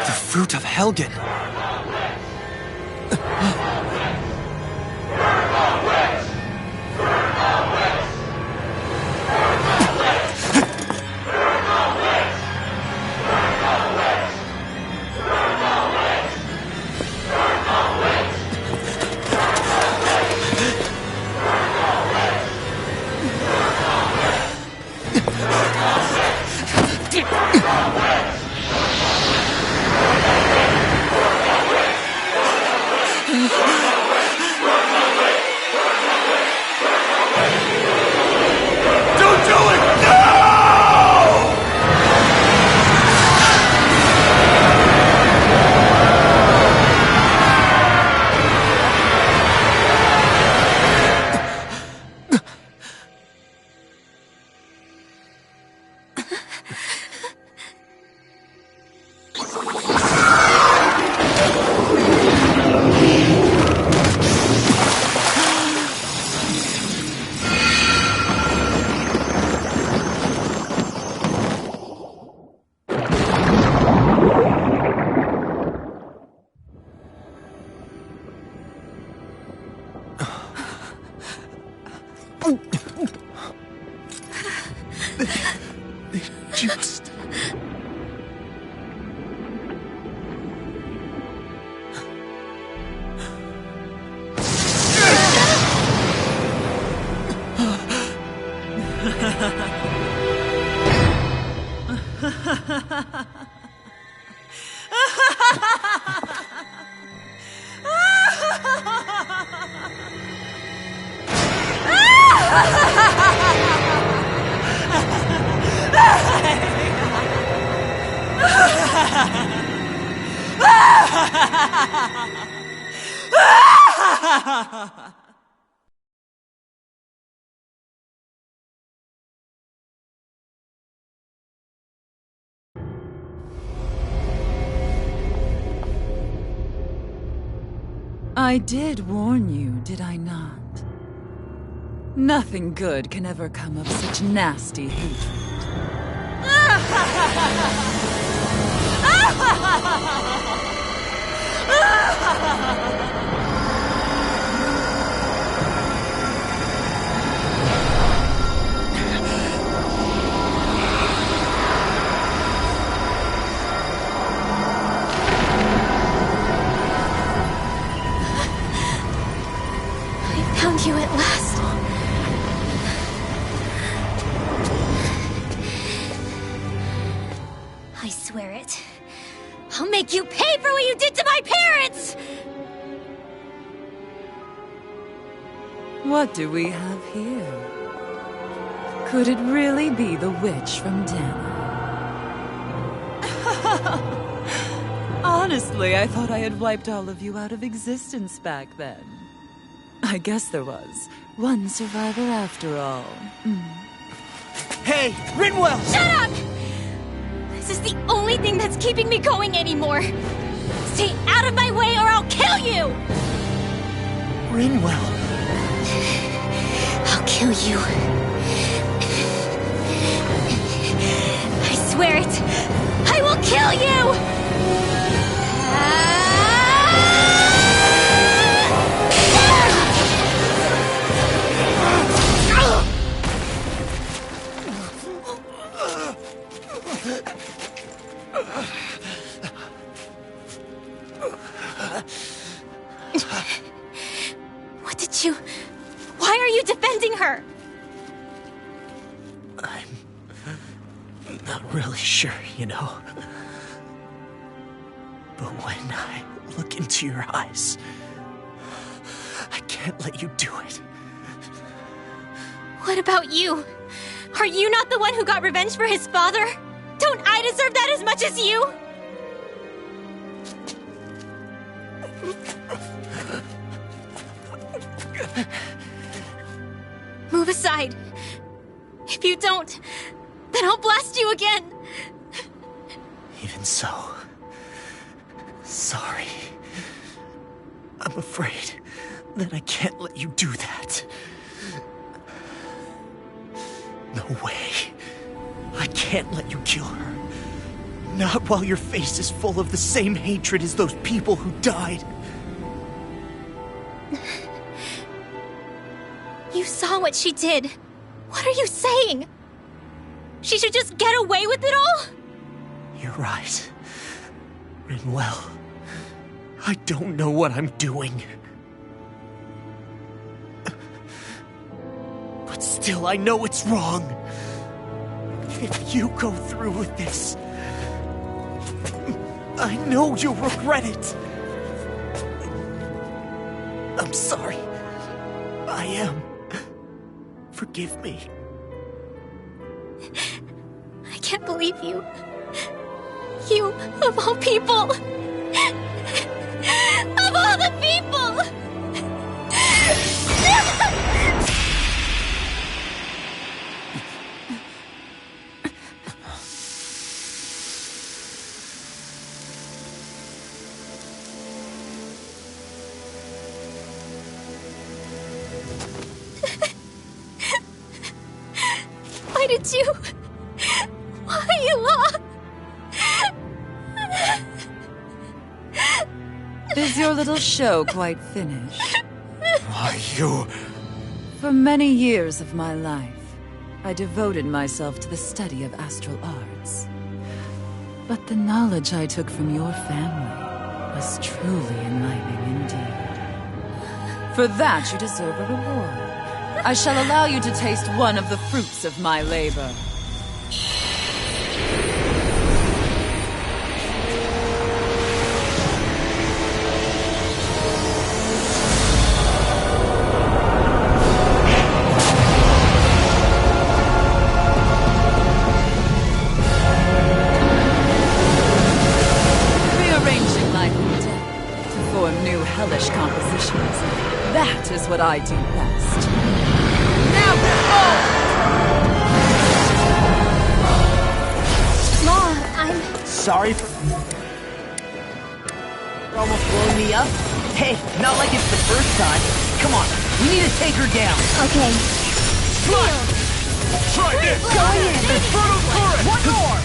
The fruit of Helgen! Just... I did warn you, did I not? Nothing good can ever come of such nasty hatred. I found you at last. I swear it. I'll make you pay for what you did to my parents! What do we have here? Could it really be the witch from Dana? Honestly, I thought I had wiped all of you out of existence back then. I guess there was one survivor after all. Hey, Rinwell! Shut up! This is the only thing that's keeping me going anymore. Stay out of my way or I'll kill you! Rinwell. I'll kill you. I swear it. I will kill you! What did you... Why are you defending her? I'm not really sure, you know. But when I look into your eyes, I can't let you do it. What about you? Are you not the one who got revenge for his father? Don't I deserve that as much as you? Move aside. If you don't, then I'll blast you again. Even so, sorry. I'm afraid that I can't let you do that. No way. I can't let you kill her. Not while your face is full of the same hatred as those people who died. You saw what she did. What are you saying? She should just get away with it all? You're right. Rinwell, I don't know what I'm doing. But still, I know it's wrong. If you go through with this, I know you'll regret it. I'm sorry. I am. Forgive me. I can't believe you. You, of all people. Of all the people! Why did you... Why you lost? Is your little show quite finished? Why, you... For many years of my life, I devoted myself to the study of astral arts. But the knowledge I took from your family was truly enlightening indeed. For that, you deserve a reward. I shall allow you to taste one of the fruits of my labor. Rearranging life and death to form new hellish compositions. That is what I do best. Now Mom, I'm... Sorry for almost blowing me up. Hey, not like it's the first time. Come on, we need to take her down. Okay. Shield! Try this! Going in. Infernal Torrent! One more.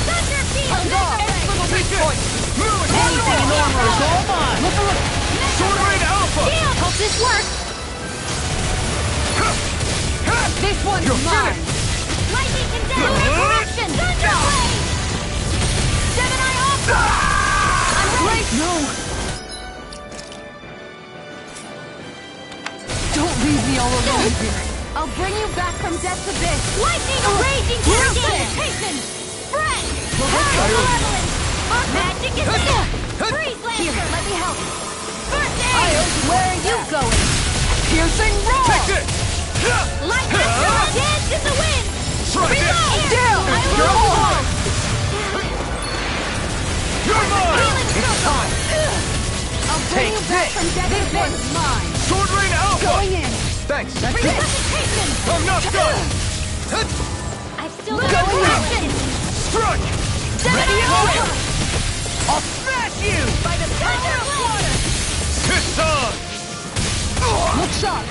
Thunder Field! Infernal Weak Point! Anything in armor is all mine! Sword Rain Alpha! Hope this works. This one's mine. Lightning Condemn! Correction! Thunder Blade! Gemini Alpha! I'm ready! No! Don't leave me all alone here. I'll bring you back from death's abyss. Lightning raging Cascade! Spread! Malevolence! Magic is there! Freeze Here, Lancer! let me help. First Where are you going? Piercing roar! Take this! Light dance in the wind! Try this! Down! You're mine! You're mine! It's time! I'll bring you back from death's abyss. This one's mine. Sword Rain Alpha! Going in. Thanks! Resuscitation! I'm not done! I've still got Going correction! Strike! Ready up! I'll smash you! By the power of water! It's on! Look sharp.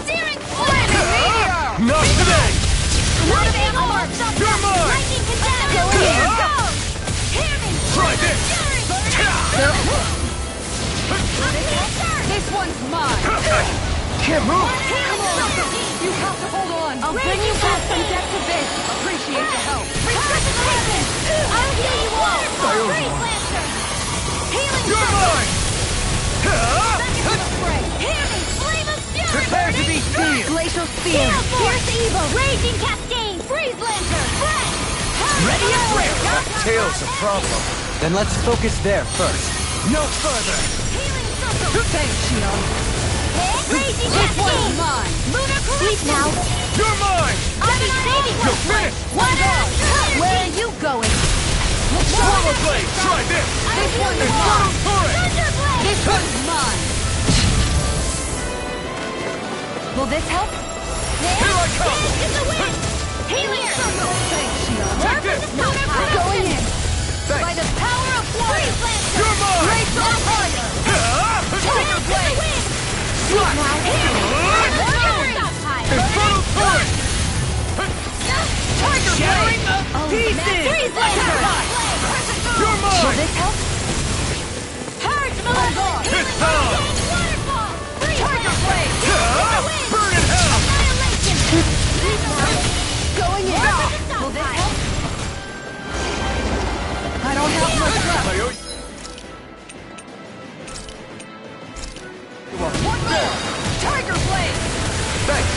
Searing Not today! Lightning orb! You're mine! Lightning condemn! Go Here in. goes! Hearing! Try this! This one's mine. Can't move! You have to hold on. I'll bring you back from death's abyss. Appreciate the help. Resuscitation! I'll heal you all! Freeze Lancer! Healing You're mine! Hearing! Flame of Fury! Prepare to be sealed! Glacial Spear. Pierce Evil! Raging Cascade! Freeze Lancer! Spread! Ready and ready! Tail's a problem. Then let's focus there first. No further! Healing Circle! Thanks, Shion. Raging This one's Cascade! mine. Lunar Sleep now! You're mine! Devastating! You're finished! One out! Where are you going? Swallow Blade! Try this! This one's Infernal mine. Torrent! Thunderblade! This one's mine. Will this help? Here I come! Dance in the wind! Healing Circle! Thanks, Shion. Take this! Going in. By Thanks! the power of water. Freeze Lancer! You're mine! Race on fire. Tiger Blade! Strike! Infernal Torrent! Tiger Shattering Blade. the pieces! Freeze Lancer! You're Will mine! this help? Purge Malevolence! It's time! Waterfall! Freeze Tiger Lancer! Blade. Burn in hell! Annihilation! Going in. Will this help? I don't have much left. One more. Tiger Blade. Thanks!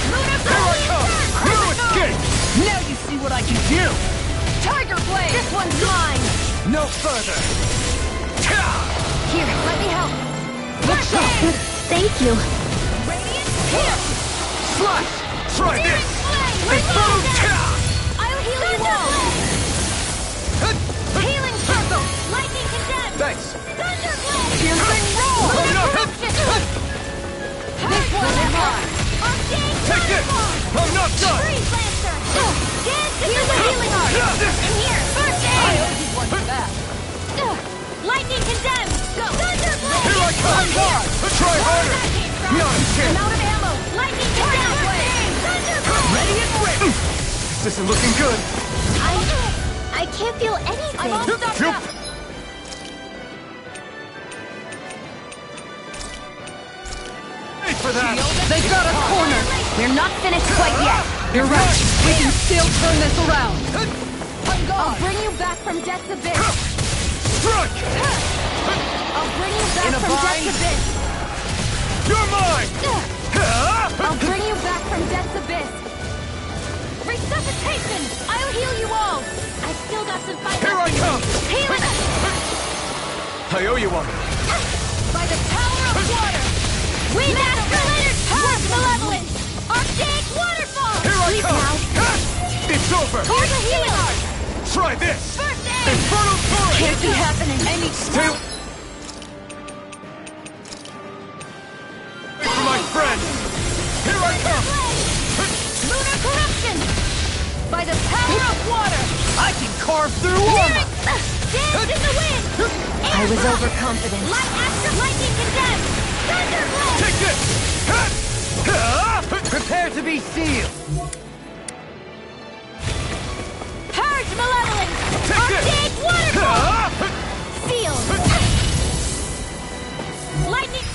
Here I come! No escape! Now you see what I can do. Tiger Blade. This one's mine. No further! Here, let me help. Look sharp. Thank you. Slash! Try this! Infernal I'll heal you all! Healing Circle! Lightning Condemned! Thanks! Thunderblade! Piercing roar. This one's mine. Take this! I'm not done! Freeze Lancer! Dance in the healing art! In here! First I aid! owe you one back. Lightning Condemned! Thunderblade! Here I come! Try harder! Not a I'm chance! out of ammo! Lightning Condemned! Thunderblade! Ready and ready! This isn't looking good! I can't feel anything! I'm all stopped up. Wait for that! They got us cornered. We're not finished quite yet. You're right. We can still turn this around. I'll bring you back from death's abyss. Strike! I'll bring you back In a from bind. death's abyss. You're mine! I'll bring you back from death's abyss. Resuscitation! I'll heal you all. I've still got some fight. Here I come! Healing! I owe you one. By the power of water. We master Leonard's Purge Malevolence! Archaic Waterfall! Here I Sleep come! now! It's over! Toward the healing art! Try this! First aid! Infernal Torrent! Can't be happening. Stay for my friend! Here I come! Lunar Corruption! By the power of water. I can carve through armor! Dance in the wind! I was overconfident. Light Astral Lightning Condemned! Thunderblade! Take this! Prepare to be sealed! Purge Malevolence! Arcade Waterfall! Sealed! Lightning...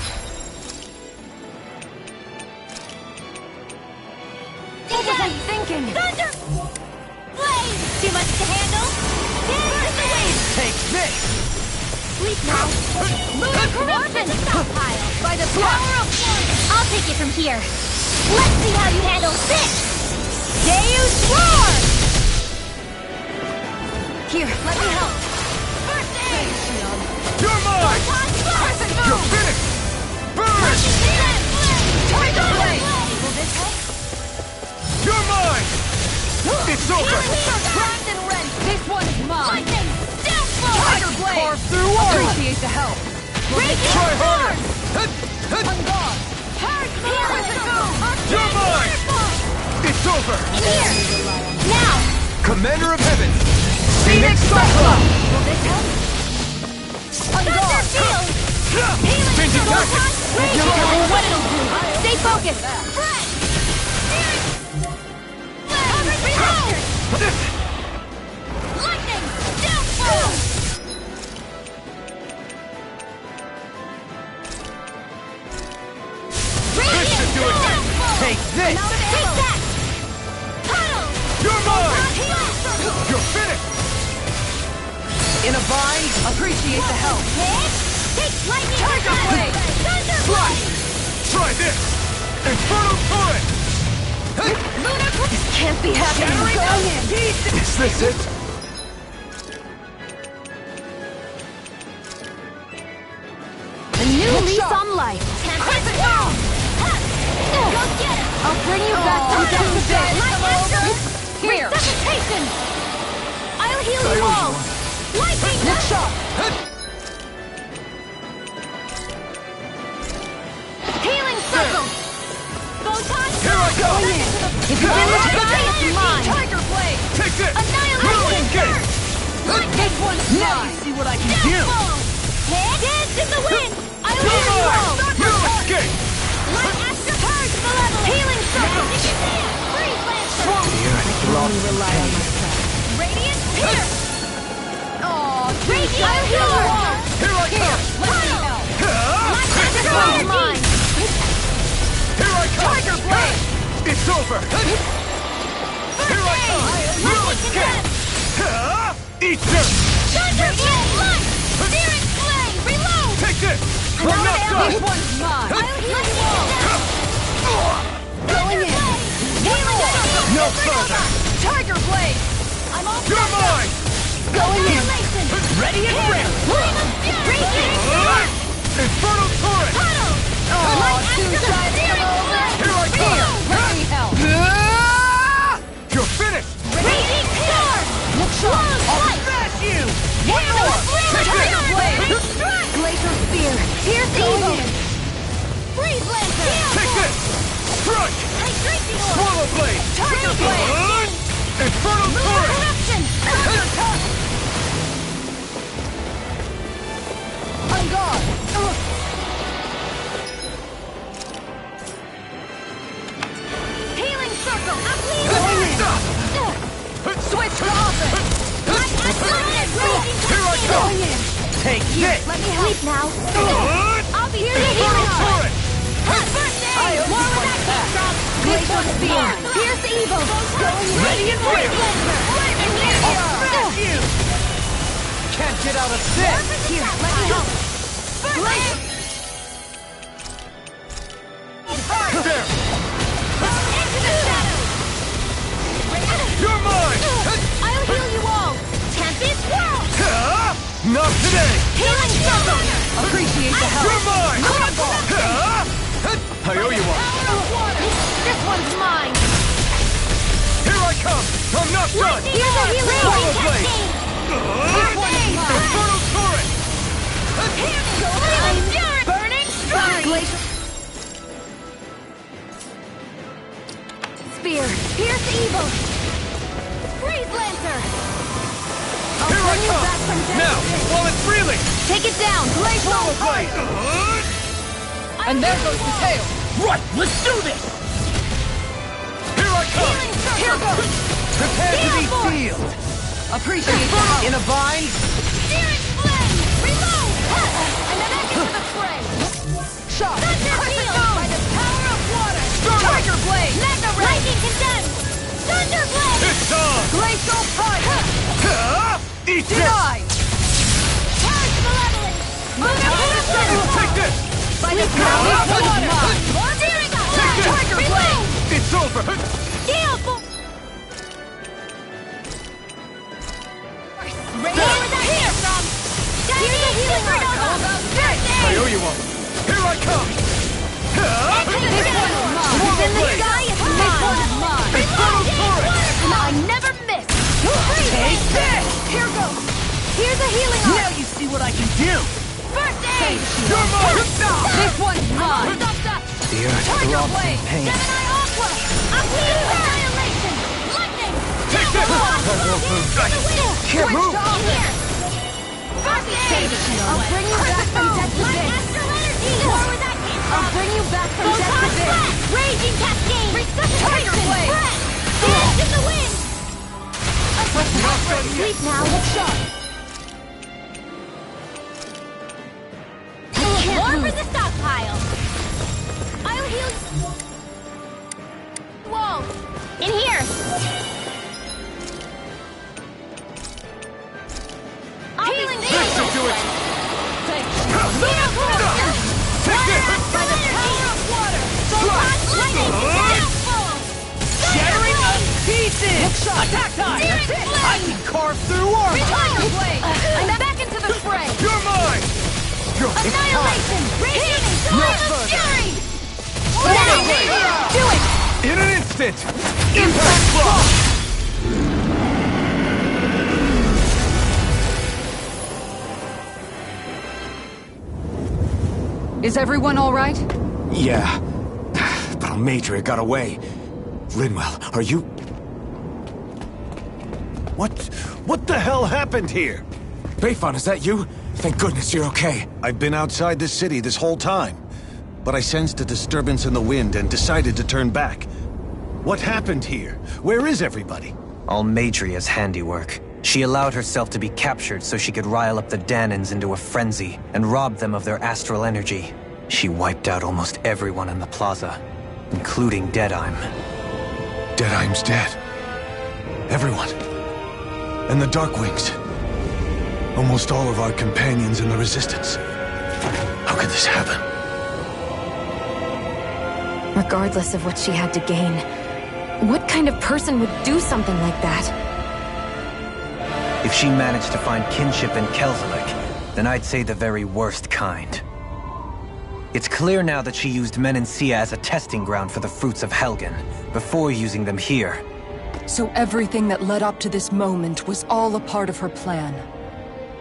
What was I thinking? Thunder... Blade! Too much to handle? Take this! Sleep now! Lunar Corruption! By the power of one! I'll take it from here. Let's see how you handle this! Deus Roar! Here, let me help. First aid! You're mine! You're finished! Burn! Tiger Blade! Will this help? You're mine! It's over! Primed and rent. This one's mine. Lightning! Downfall! Tiger Blade. Carve through water! Appreciate the help. Radiant Try harder! On guard. Purge Malevolence! You're mine! It's over! Here! Now! Commander of Heaven! Phoenix Cyclone. Will this help? On Thunder guard. Field! Healing Changing tactics! You don't know what it'll do. Stay focused. Fred! Reload! Lightning! Downfall! This should do it! Take this! Take that! Puddle! You're mine! Healing Circle! You're finished! In a bind, appreciate the help. Take lightning! Tiger Blade! Thunder Blade! Try this! Infernal Torrent! Lunar This can't be happening. Go in. Is this it? A new lease on life. Tempest Wall! Go get him! I'll bring you back from death to death. Here. Resuscitation! I'll heal you all! Lightning! Look sharp. Healing Circle! Photon Here I go! If you didn't look back, it's mine. Tiger Blade! Take this! Annihilation! Gate! This one's Now you mine. see what I can do! Dance in the wind! I'll You're heal you all! mine! You escape! Light Astral Purge Malevolence! Healing Circle! Freeze Lancer! Only rely on myself. Radiant Pierce! Oh, Radiant! I'll heal you all! Here I come! let me help. Light This Astral one's Energy! mine. Here I come! Tiger Blade. It's over! Here I come! You escape! Eat this! Thunderblade! Light! Spirit Flame! Reload! Take this! I'm not done! This one's mine. I'll heal you all! Going in. Healing Circle! No further! Tiger Blade. I'm all You're mine! going in. Ready and ready! Radiant! Infernal Torrent! Puddle! Oh, two sides come over. Here I come! Let me help. You're finished! Radiant Storm! Look sharp. Light! Smash you! One more! Tiger Blade. Strike! Glacial Spear. Pierce evil. Freeze Lancer! Take this! Strike! Hydration Orb! Swallow Blade! Tiger Blade. Infernal Lunar Torrent! Corruption! Thunder Touch! On guard. Healing Circle! Going in. Switch to offense. Here I go! Going in. Take this! Let me help. Sleep now. I'll be here to heal Infernal you all. Torrent! First aid! More with that kick drop! Glacial Spear. Pierce evil. Going in. Ready and ready! Meteor! Smash you! Can't get out of this! Here, let me help. First aid! There! Into the shadows! You're mine! I'll heal you all! Tempest Whirl! Not today! Healing Circle! Appreciate the help. You're mine! Carball! I owe you one! Power of water! This one's mine. Here I come! I'm not done! Here's a healing Swallow blade! Blade! This one's mine. Infernal Torrent! Burning Strike! Glacial Spear. Pierce evil. Freeze Lancer! Here I bring you back from death. Now, while it's reeling! Take it down! Glacial Blade! And there goes the tail! Right, let's do this! Here I come! Here goes! Prepare to be sealed! Appreciate the help! In a bind? Searing Flame! Reload! And then back into the fray! Shock! Thunder Perfect Wheel! by the power of water! Tiger Blade! Mega Ray! Lightning Condemned! Thunder Blade! It's on! Glacial Fire! Eat this! Denied! Charge Malevolence! Take this! By the power of water! Searing Take this! Tiger Blade! It's over! Gale Force! Here from! Here's a healing How about this? I owe you one! Here I come! This one's mine! More In the blade. sky, it's mine! Infernal Torrent! And I never miss! Take this! Here goes! Here's a healing arm! Now you see what I can do! First aid! You're mine! This one's mine! The earth Tiger throbs in Blade! pain. Gemini Aqua! Annihilation! Lightning! Take this! Can't move! Here! First aid! I'll bring you back from death to Light this! Astral Energy! War with that I'll bring you back from death to Photon this! Blast! Raging Cascade! Tiger Blade! Breath! Dance in the wind! Sleep now, let's shot! More for the stockpile! I'll heal Wall! In here! Healing This should do it! Take this! By the power of water! Lightning! Shattering up pieces! Attack time! Searing I can carve through armor! Tiger Blade! And back into the fray! You're mine! Annihilation! Raging! Flame of Fury! Now! Do it! In an instant! Impact block! Is everyone all right? Yeah. But Almeidrea got away. Linwell, are you... What the hell happened here? Bayfon, is that you? Thank goodness you're okay. I've been outside the city this whole time, but I sensed a disturbance in the wind and decided to turn back. What happened here? Where is everybody? Almeidrea's handiwork. She allowed herself to be captured so she could rile up the Danans into a frenzy and rob them of their astral energy. She wiped out almost everyone in the plaza, including Deadheim. Deadheim's dead. Everyone. And the Darkwings. Almost all of our companions in the Resistance. How could this happen? Regardless of what she had to gain, what kind of person would do something like that? If she managed to find kinship in Kelzelik, then I'd say the very worst kind. It's clear now that she used Menancia as a testing ground for the fruits of Helgen, before using them here. So everything that led up to this moment was all a part of her plan.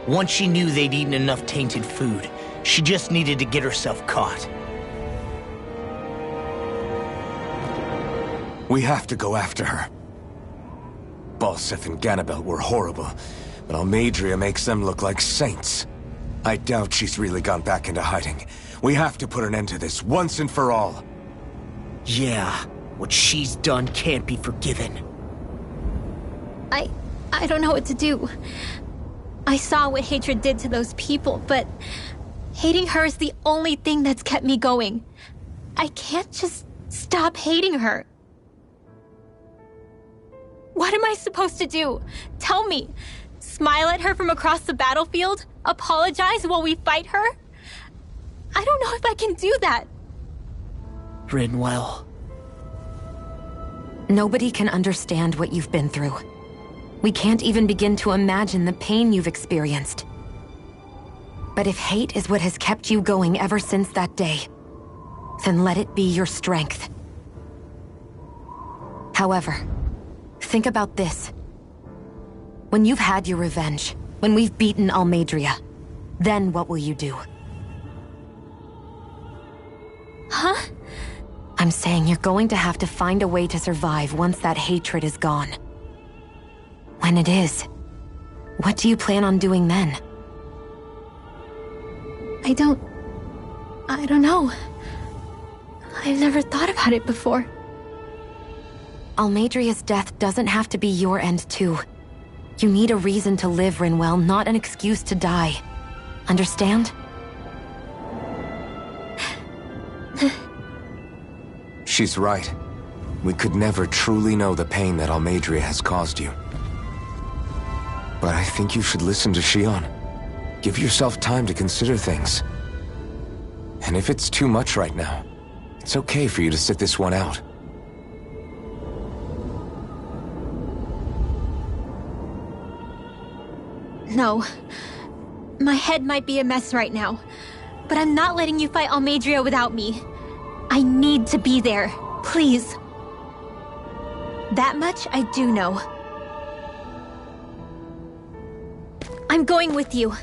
Once she knew they'd eaten enough tainted food, she just needed to get herself caught. We have to go after her. Balseph and Ganabelt were horrible, but Almeidrea makes them look like saints. I doubt she's really gone back into hiding. We have to put an end to this, once and for all. Yeah, what she's done can't be forgiven. I don't know what to do. I saw what hatred did to those people, but hating her is the only thing that's kept me going. I can't just stop hating her. What am I supposed to do? Tell me. Smile at her from across the battlefield? Apologize while we fight her? I don't know if I can do that. Rinwell. Nobody can understand what you've been through. We can't even begin to imagine the pain you've experienced. But if hate is what has kept you going ever since that day, then let it be your strength. However, think about this. When you've had your revenge, when we've beaten Almeidrea, then what will you do? Huh? I'm saying you're going to have to find a way to survive once that hatred is gone. When it is, What do you plan on doing then? I don't know. I've never thought about it before. Almeidria's death doesn't have to be your end too. You need a reason to live, Rinwell, not an excuse to die. Understand? She's right. We could never truly know the pain that Almeidria has caused you. But I think you should listen to Shionne. Give yourself time to consider things. And if it's too much right now, it's okay for you to sit this one out. No. My head might be a mess right now, but I'm not letting you fight Almeidria without me. I need to be there. Please. That much I do know. I'm going with you.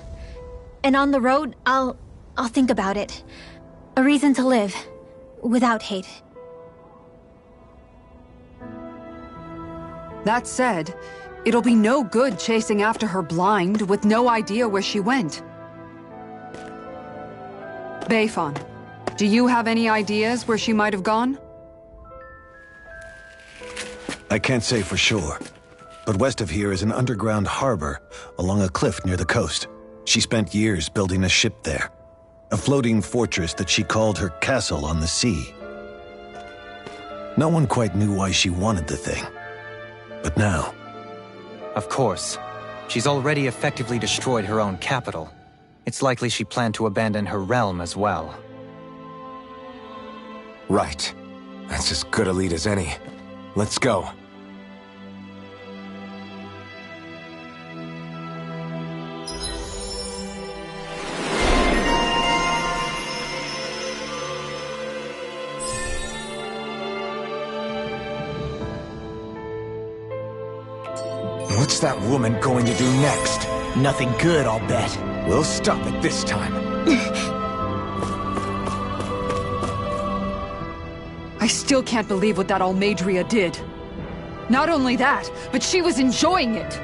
And on the road, I'll think about it. A reason to live. Without hate. That said, it'll be no good chasing after her blind with no idea where she went. Beifan, do you have any ideas where she might have gone? I can't say for sure, but west of here is an underground harbor along a cliff near the coast. She spent years building a ship there, a floating fortress that she called her castle on the sea. No one quite knew why she wanted the thing, but now... Of course. She's already effectively destroyed her own capital. It's likely she planned to abandon her realm as well. Right. That's as good a lead as any. Let's go. What's that woman going to do next? Nothing good, I'll bet. We'll stop it this time. I still can't believe what that Almeidria did. Not only that, but she was enjoying it.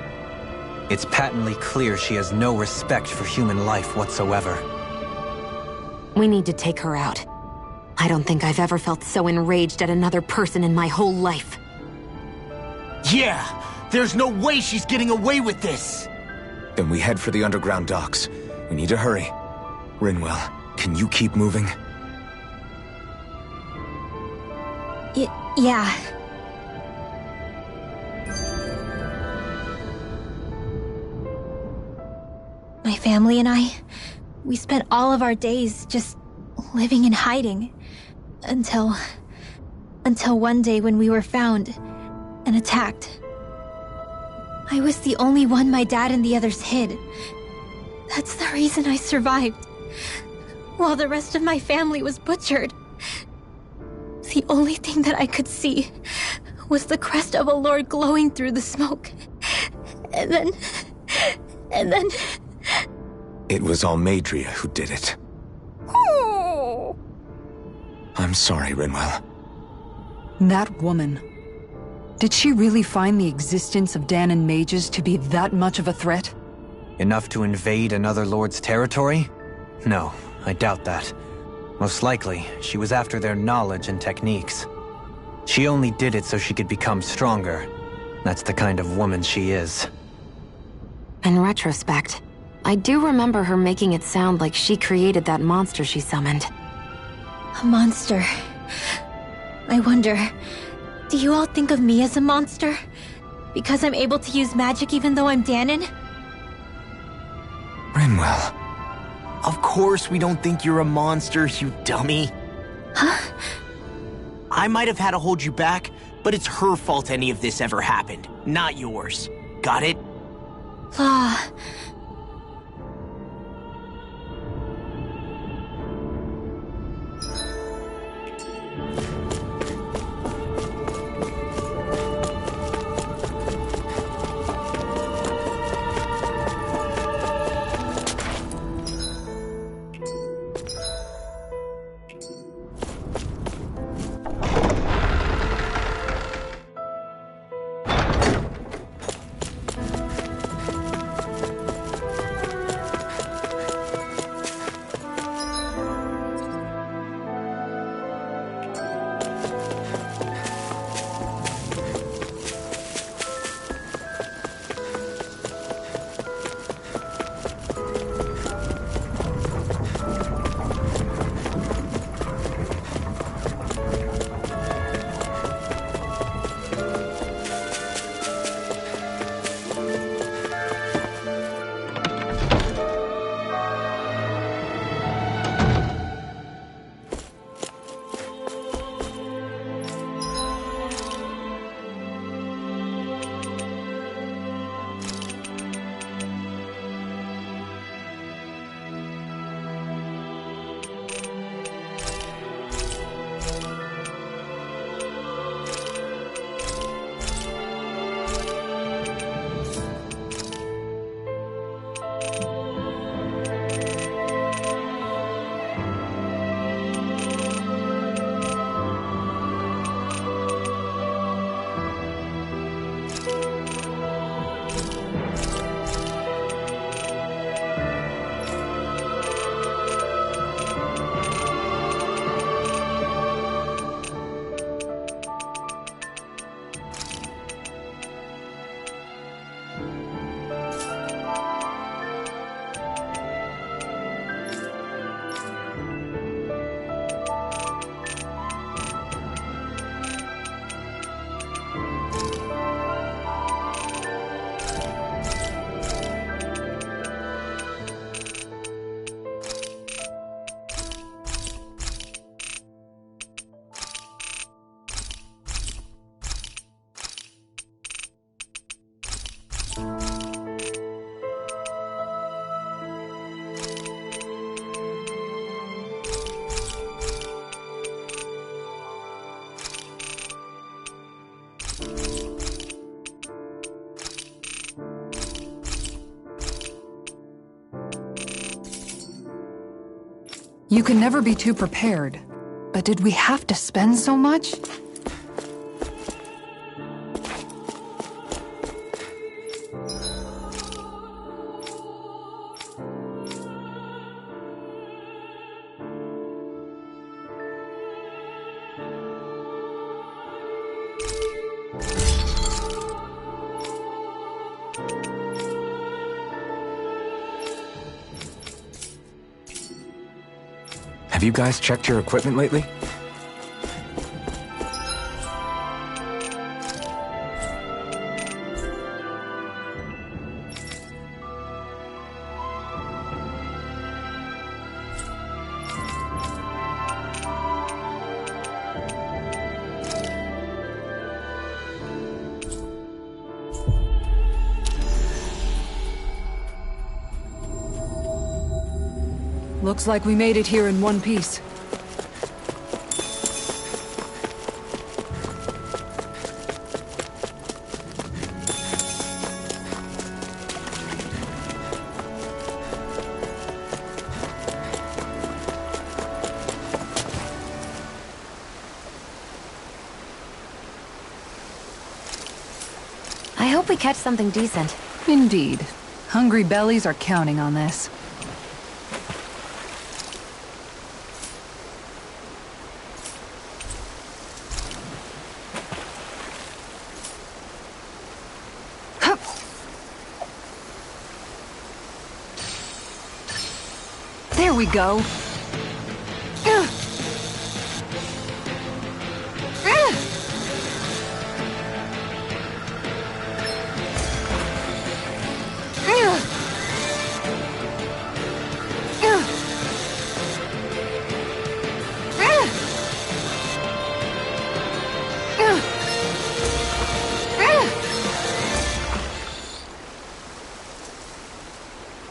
It's patently clear she has no respect for human life whatsoever. We need to take her out. I don't think I've ever felt so enraged at another person in my whole life. Yeah! There's no way she's getting away with this! Then we head for the underground docks. We need to hurry. Rinwell, can you keep moving? Yeah. My family and I, we spent all of our days just living in hiding. Until one day when we were found and attacked. I was the only one my dad and the others hid. That's the reason I survived. While the rest of my family was butchered. The only thing that I could see was the crest of a lord glowing through the smoke. And then... It was Almeidria who did it. Oh. I'm sorry, Rinwell. That woman. Did she really find the existence of Dahnan mages to be that much of a threat? Enough to invade another lord's territory? No, I doubt that. Most likely, she was after their knowledge and techniques. She only did it so she could become stronger. That's the kind of woman she is. In retrospect, I do remember her making it sound like she created that monster she summoned. A monster. I wonder, do you all think of me as a monster? Because I'm able to use magic even though I'm Dahnan? Rinwell. Of course we don't think you're a monster, you dummy. Huh? I might have had to hold you back, but it's her fault any of this ever happened, not yours. Got it? You can never be too prepared. But did we have to spend so much? Have you guys checked your equipment lately? Looks like we made it here in one piece. I hope we catch something decent. Indeed. Hungry bellies are counting on this. There we go.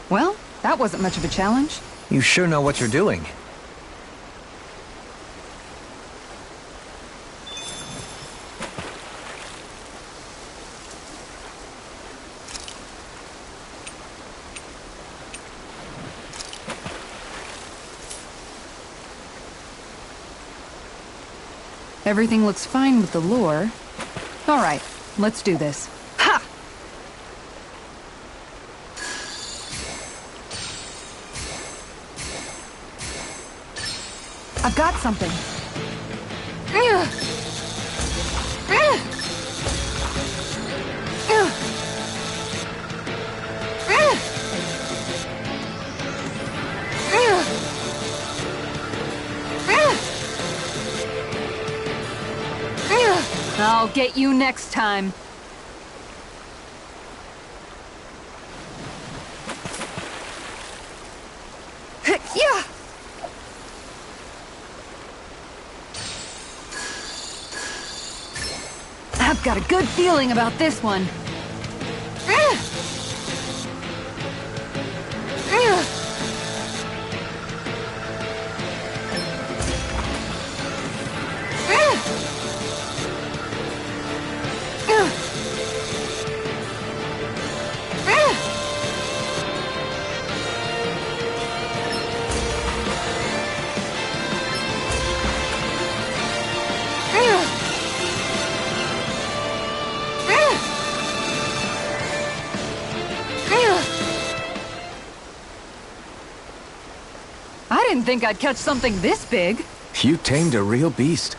Well, that wasn't much of a challenge. You sure know what you're doing. Everything looks fine with the lure. All right, let's do this. Ha! I've got something. I'll get you next time. Yeah. I've got a good feeling about this one. I didn't think I'd catch something this big. You tamed a real beast.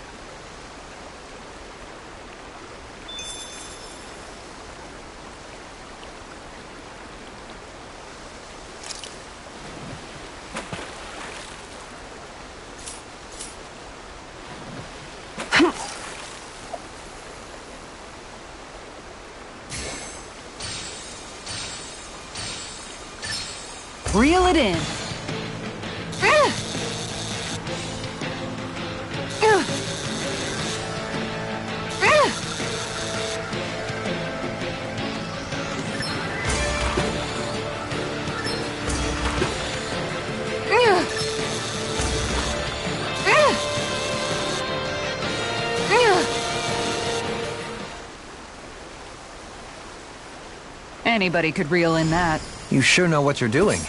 Reel it in. Anybody could reel in that. You sure know what you're doing.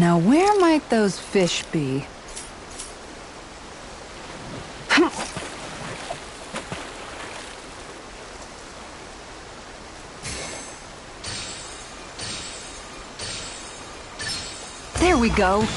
Now where might those fish be? There we go.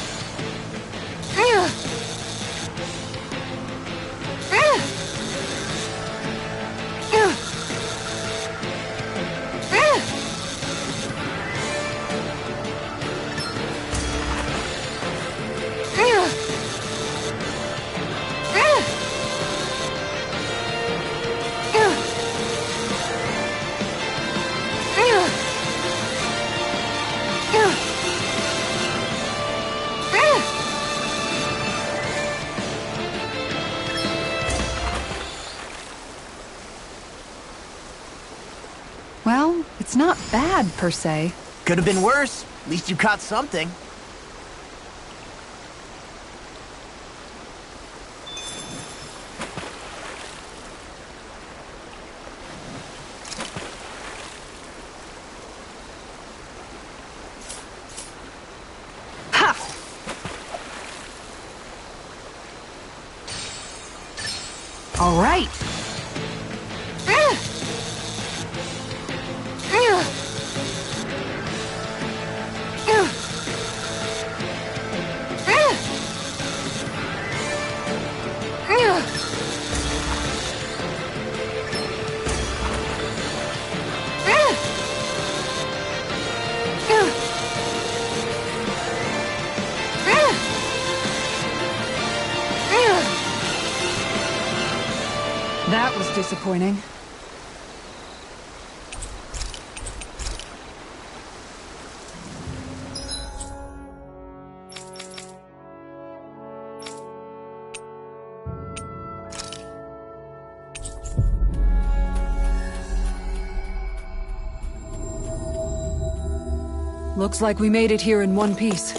Well, it's not bad, per se. Could have been worse. At least you caught something. Ha! All right. That was disappointing. Looks like we made it here in one piece.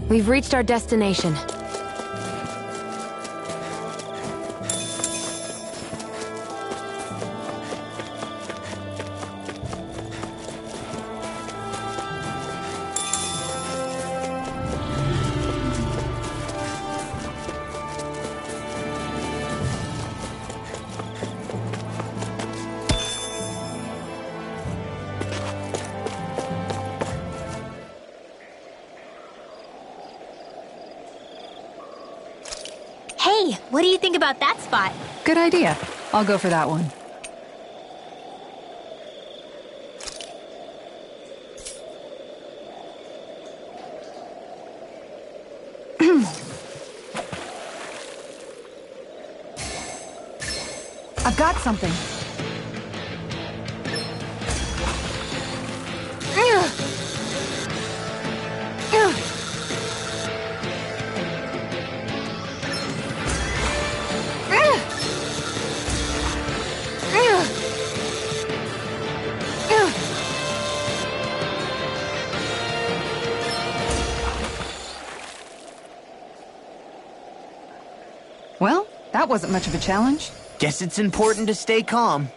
We've reached our destination. Hey, what do you think about that spot? Good idea. I'll go for that one. I've got something. That wasn't much of a challenge. Guess it's important to stay calm.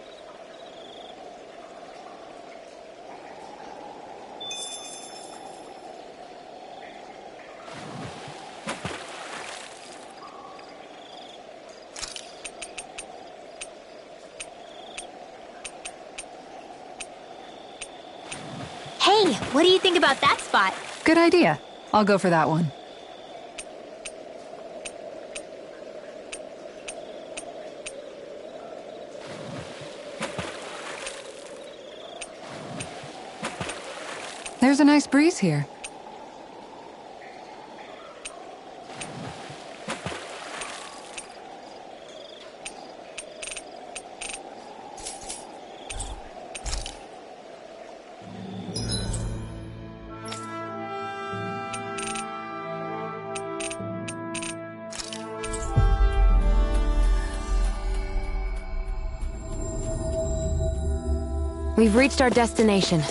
Hey, what do you think about that spot? Good idea. I'll go for that one. There's a nice breeze here. We've reached our destination.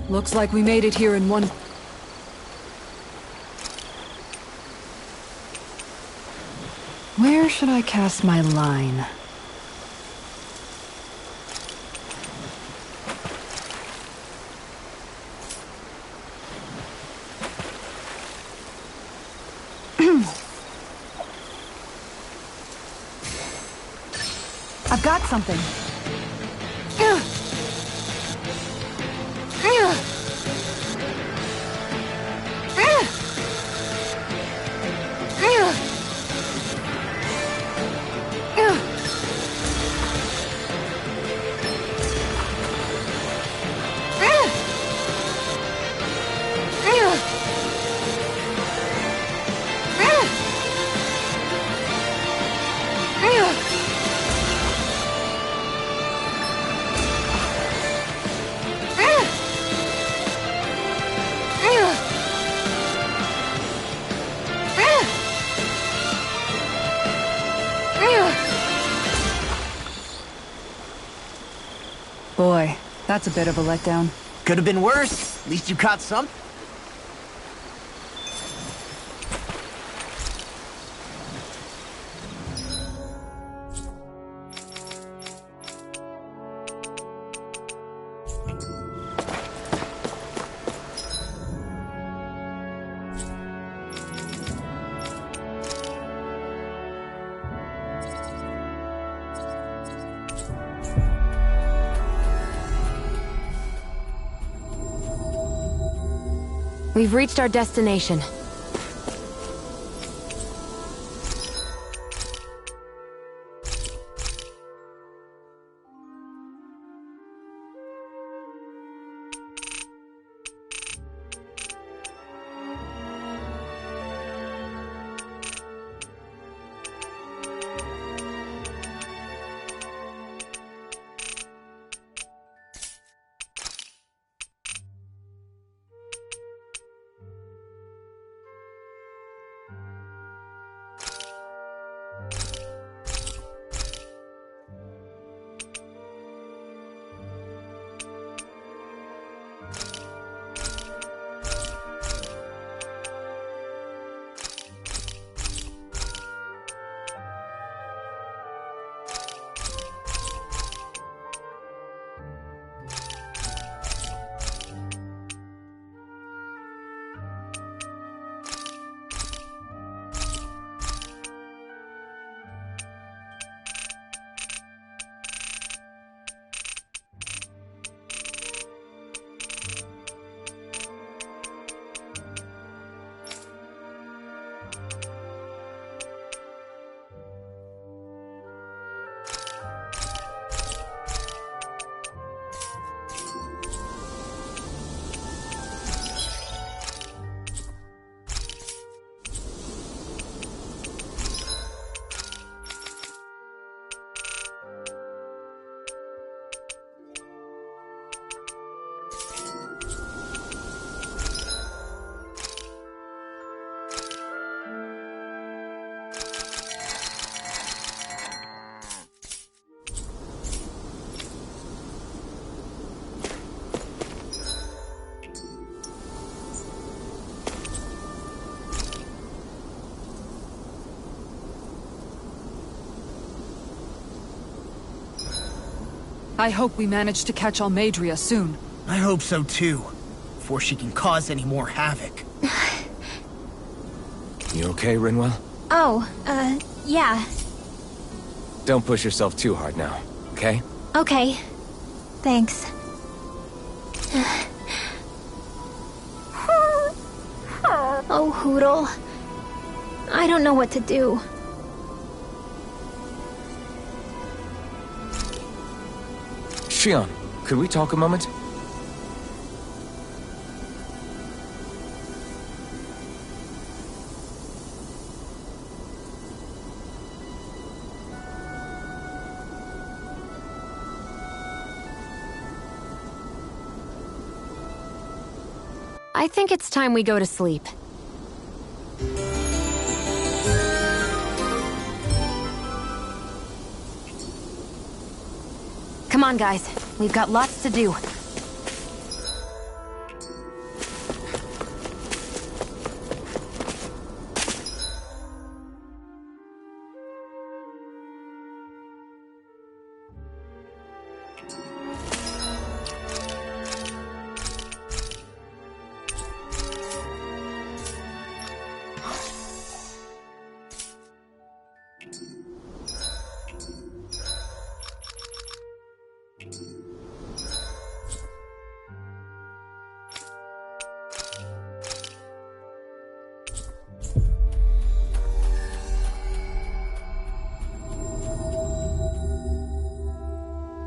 Looks like we made it here in one... Where should I cast my line? I've got something. Boy, that's a bit of a letdown. Could have been worse. At least you caught some. We've reached our destination. I hope we manage to catch Almeidrea soon. I hope so too, before she can cause any more havoc. You okay, Rinwell? Oh, yeah. Don't push yourself too hard now, okay? Okay. Thanks. Oh, Hootle. I don't know what to do. Shion, could we talk a moment? I think it's time we go to sleep. Come on, guys. We've got lots to do.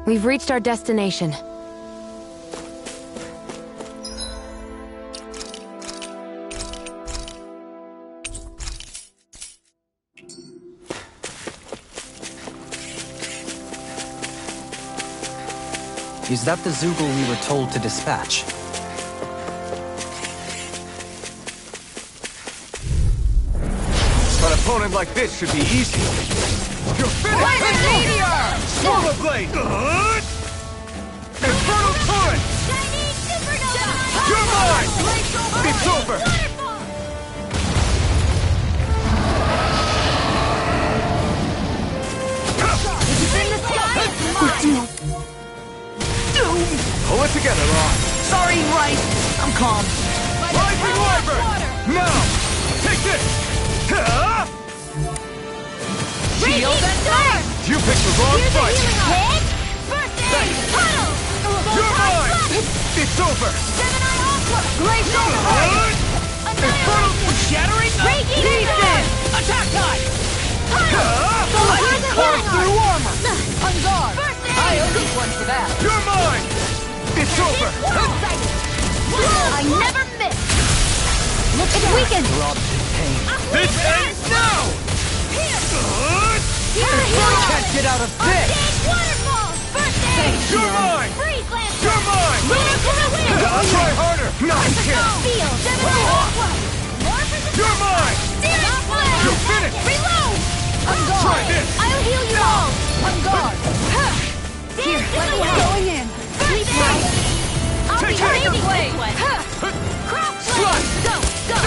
We've reached our destination. Is that the Zoogle we were told to dispatch? An opponent like this should be easy. You're finished! Lightning meteor! Solar Blade! Infernal Torrent! Chinese supernova! You're mine! It's over! Pull it together, Law. Sorry, right. I'm calm. Rising Wyvern! Now! Take this! Shield and storm! You picked the wrong fight! Hit! First aid! Puddle! You're mine! It's over! Gemini Aqua! Glacial Strike! Infernal shattering the Defense! Attack time! I can carve through armor! On guard! First aid! I owe you one for that. You're mine! It's over! I never miss! Look, it's weakened! This ends now! Can't get out of this! Waterfall! First aid! You're mine! Freeze Lancer! You're mine! Lunar to the wind! I'll try harder! Nice kill! Field! Gemini Aqua! You're mine! Steering Flare! You're finished! Reload! On guard! Try this! I'll heal you all! On guard! Here, let me help! Going in. First aid! I'll be Take it! leading Blade. this way! Crop Slide! Go! Go!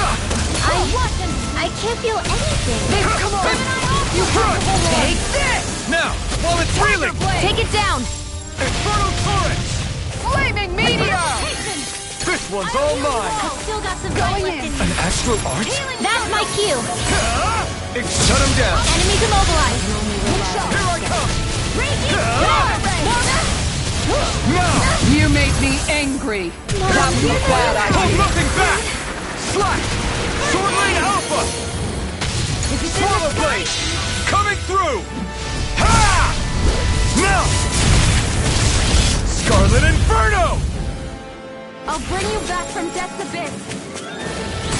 I wasn't... I can't feel anything. Come on! You front! Take this! Now, while it's reeling! Take it down! Infernal Torrent! Flaming meteor! This one's all mine! Still got some Going life left in. in me. An astral art? That's my cue. Shut him down! Enemies immobilized. Here I come! Raging Star Ray! Now! You made me angry. That was a bad Hold idea. nothing back! Slash! Sword Lane Alpha! Swallow Blade! Coming through! Ha! Now! Scarlet Inferno! I'll bring you back from Death's Abyss.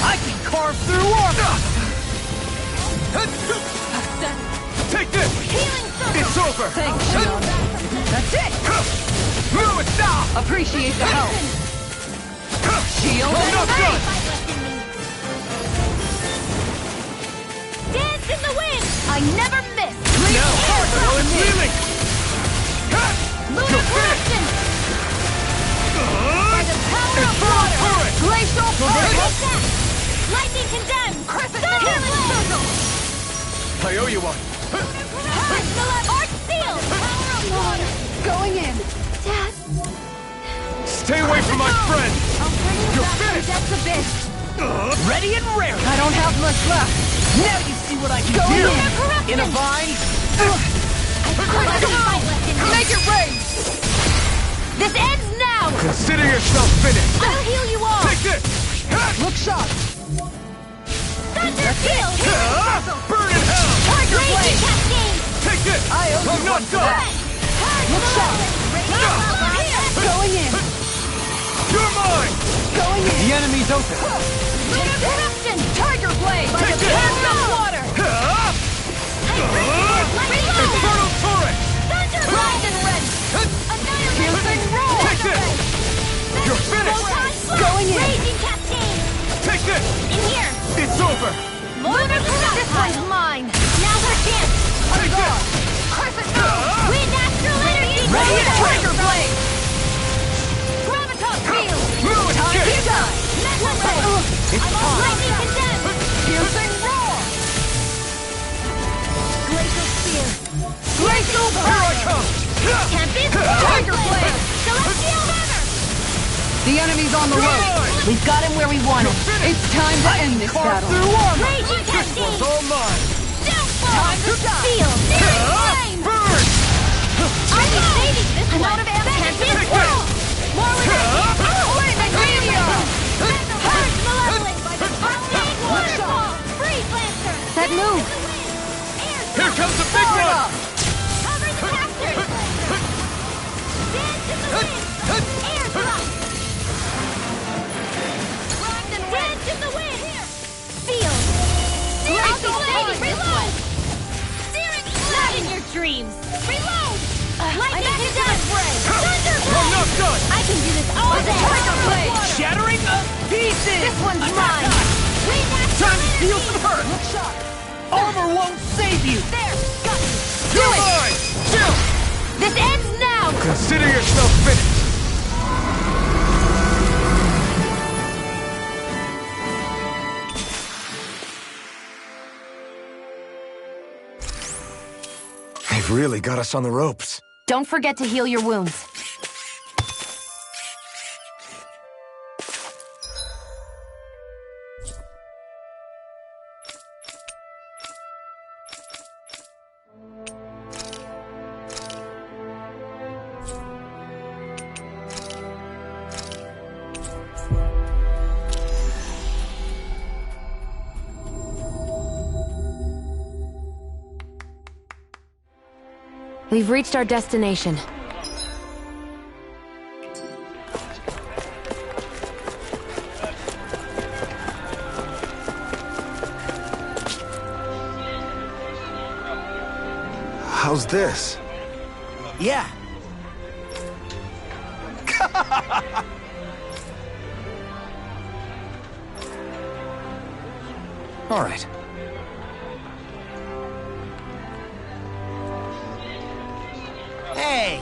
I can carve through armor. Take this! Healing circle. It's over! Thanks, Shion. That's it. No, it's not! Appreciate the help. Shield I'm and not faith. done! Life left in me. Dance in the wind. I never miss. Now, while it's reeling! Lunar You're finished! corruption. By the power of Infernal water. Torrent! Glacial Take Pulse. that. Lightning condemned. Crescent Healing circle. I owe you one. Art seal. Power of water. Going Going in! Dad! Stay away from my friend! I'll bring you You're back from finished! Death's Abyss! Ready and raring! I don't have much left! Now you see what I can Go do! in! Corruption! In a vine! Make it rain! This ends now! Consider yourself finished! I'll heal you all! Take this! Look sharp! Thunder Field! Burn in hell! Tiger Blade! Take this! I'm not done! Look sharp! Going in! You're mine! Going in! The enemy's open! Corruption! Tiger Blade! By the Take it! power of water! Infernal Torrent! Thunder Blade! And Red! Piercing Roar! Take this! You're finished! Going in! Raging Captain! Take this! In here! It's over! Lunar This one's mine! Now's our chance! Take this! Wind Astral Energy! Ready and Tiger Blade! Gravitas Field! Move it, Time kid! to die! Metal Blade! It's time! Lightning Condemned! Piercing Roar! Glacial Spear! Glacial Here I Fire! come! Tempest! Tiger Blade! Celestial Hammer! The enemy's on the You're road. mine! We've got him where we want him! It's time to end this Carve battle. through armor! Raging This one's Captain! all mine! Time to die! Field! Searing Flame! Burn! I'll be saving this I'm one! out of ammo. Tempest! More with Lightning Meteor! Purge Malevolence! Unchained Waterfall! Freeze Lancer! That move! Here comes the big one! Cover the captors! Dance in the wind! Air thrust! Dance in the wind! Field! I'll be saving this one! Searing Flame! Not in your dreams! Reload! Lightning Condemned! Thunder I'm Blade! not done! I can do this all day! Tiger Blade! Shattering of pieces! This one's mine! Wind Astral Time to feel Energy! some hurt! Look sharp! Armor won't save you! There! Got me! You're mine! Chill! This ends now! Consider yourself finished! They've really got us on the ropes. Don't forget to heal your wounds. We've reached our destination. How's this? Yeah. All right. Hey!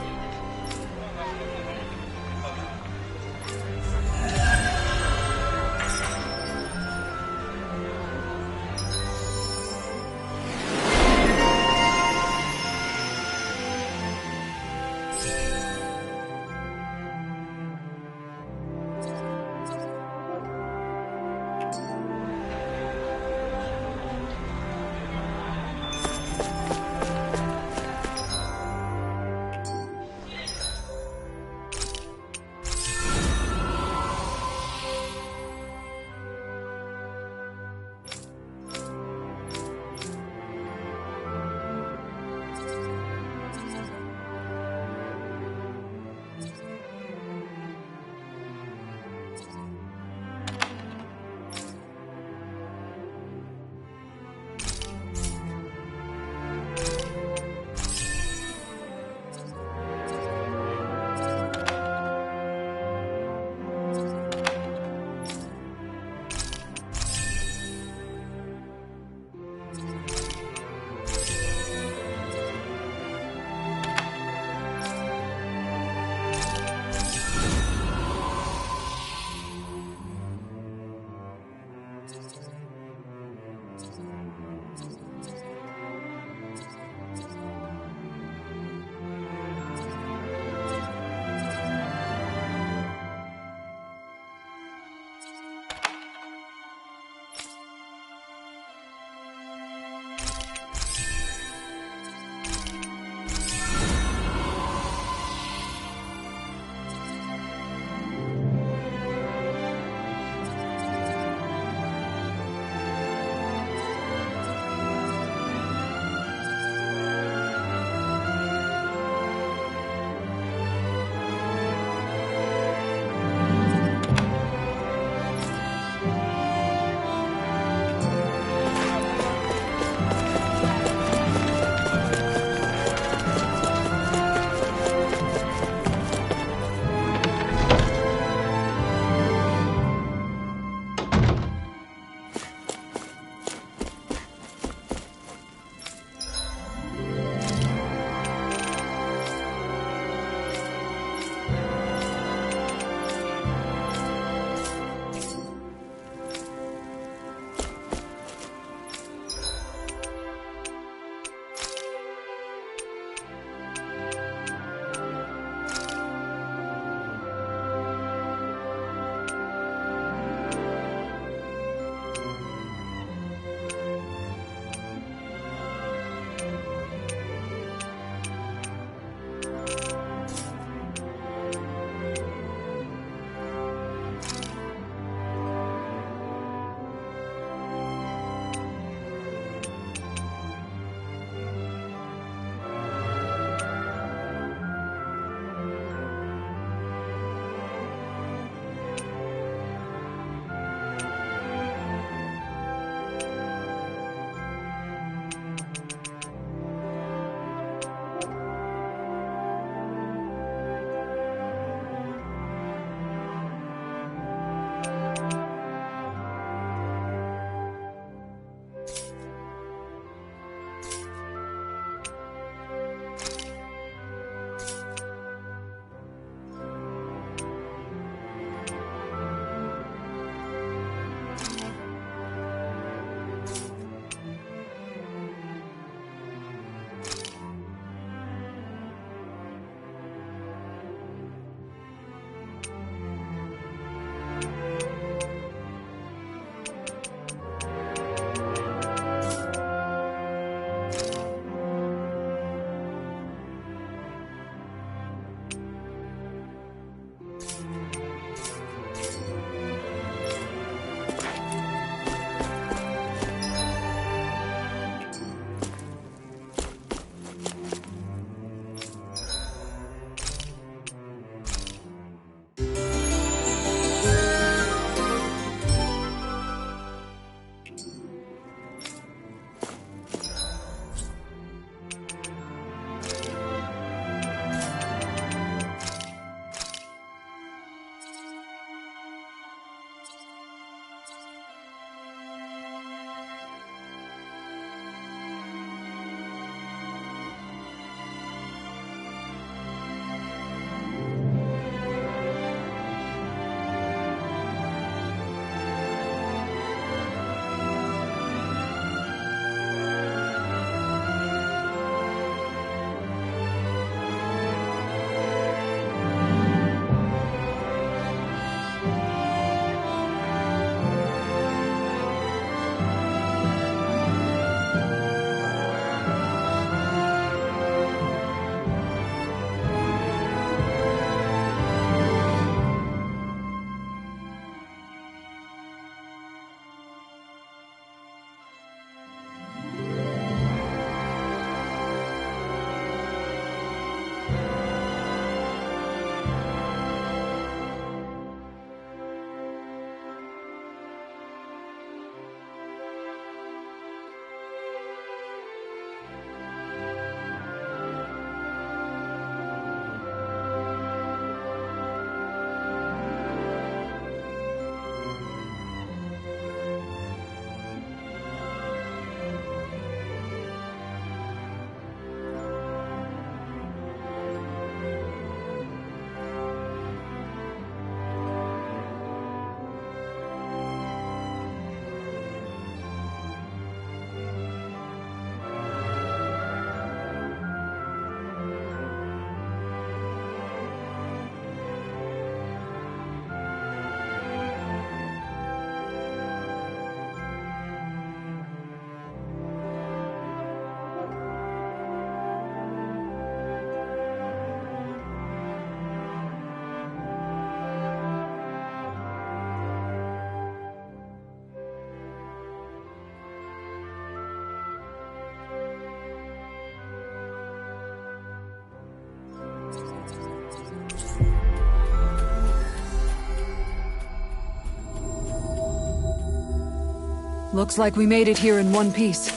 Looks like we made it here in one piece.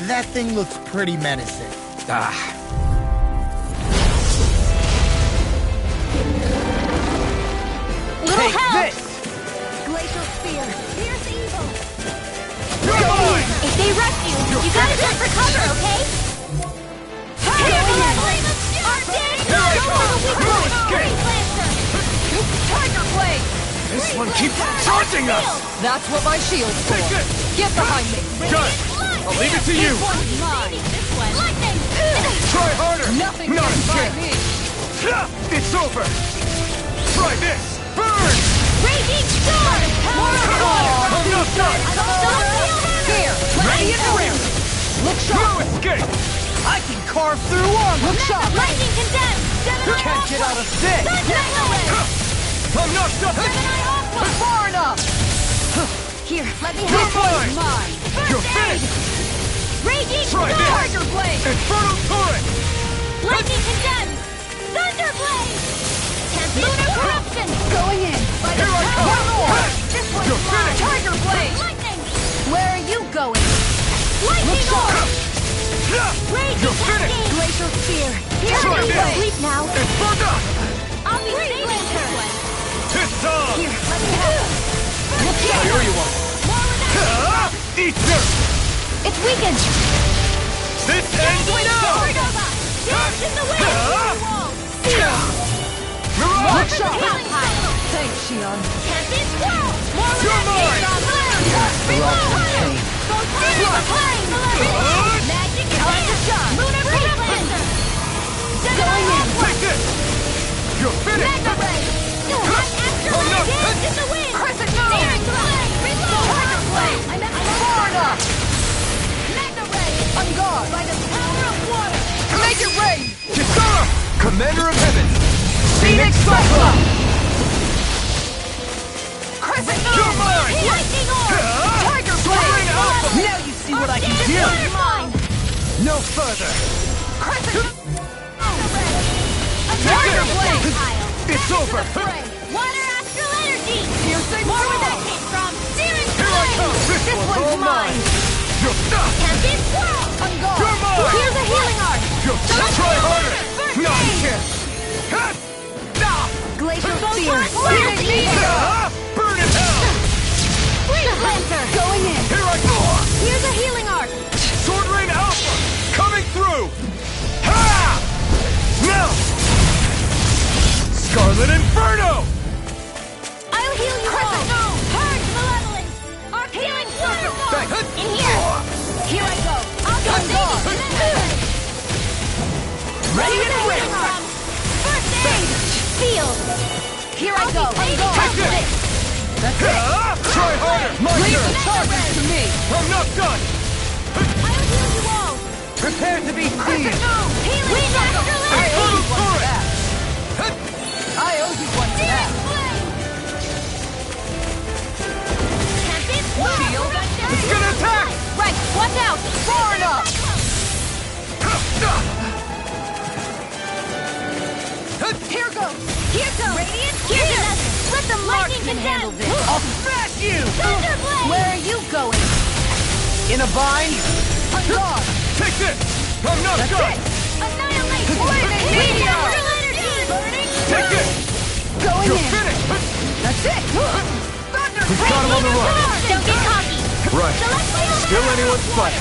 That thing looks pretty menacing. Little Take help! this! Glacial Spear. Here's evil. If they rush you, you gotta jump for cover, okay? Tiger Blade! This one keeps charging us! That's what my shield's for. Take this! Get behind me. Done! I'll leave it to you! This one's mine. Lightning! Try harder! Nothing Not gets a by chance! me. It's over! Try this! Burn! Raging Storm! I'm not done! Here, Radiant Rim. Look No sharp. escape! I can carve through armor! Look sharp. Lightning Condemned! You can't get out of this! I'm not done! Far enough. Here, let me You're help. mine! Mine. You're finished! Raging Try Storm! this! Tiger Blade. Infernal Torrent! Lightning Condemned! Thunder Blade! Lunar Corruption! Going in. By the Here I power. come! One more. Hey! You're finished! Tiger Blade. Lightning! Where are you going? Lightning sharp. Orb! Raging You're finished! Cascade! Glacial Spear. Here Try we this. go. Sleep now! Inferno! I'll be saving her! It's on! Here, let me help. Look Here sharp. you are! Eat this! It's weakened. This ends now! Cordova! Dance in the wind! Look Mirage! sharp. Healing pile! Thanks, Shion. Tempest Swirl! More You're mine! Reload! Go flame! Magic Hand! Lunar Corruption! Going in. Take this! You're finished! Mega Ray! I'm not- Dance in the wind! Crescent Moon. Searing Flame! Reload! Tiger Blade. Far enough. Mega Ray! On guard. By the power of water! Make it rain. Kisara! Commander of Heaven! Phoenix Cyclone. Crescent Moon. You're mine! Lightning Orb! Tiger Soaring Blade. Alpha! Now you see what I can do! Mine! No further! Crescent. Tiger Blade. It's over! Water Astral Energy! Piercing More where Swirl. that came from! Searing Here I Flame! come! This This one's all one's mine. You're stuck! Tempest Swirl! On guard. You're mine! Here's a healing art! You'll try harder! Not a chance! Glacial Go Spear. for it. Phoenix Meteor. Burn in hell! Flame Planter! Going in. Here I go! Here's a healing art! Sword Rain Alpha! Coming through! Ha! Now! Scarlet Inferno! I'll heal you all! Purge Malevolence! Arc Healing Waterfall! In here! Here I go. I'll go On guard. saving Ready Here's to a win. healing art! First aid! Seal! Here I go. On guard. Take this! That's it. Try harder! My Leave turn! the charges to me. I'm not done! I'll heal you all! Prepare to be Crescent seized! Moon. Healing Astral I Energy! owe you one for Torrent. that. I owe you one for that. Tempest Swirl! Shield. It's gonna attack! Right. Watch out. Far enough. Here goes. Here goes. Radiant Kiss! Let the Lightning marksman handle Condemned! this. I'll smash you! Thunder Blade! Where are you going? In a bind? On guard. Take this! I'm not That's done! it. Annihilate! Flaming Healing Meteor! Astral Energy! Burning Take this! Going You're in. finished! That's it. Thunder. We've got him on the run! Don't get cocky! Right. Celestial Still anyone's fight.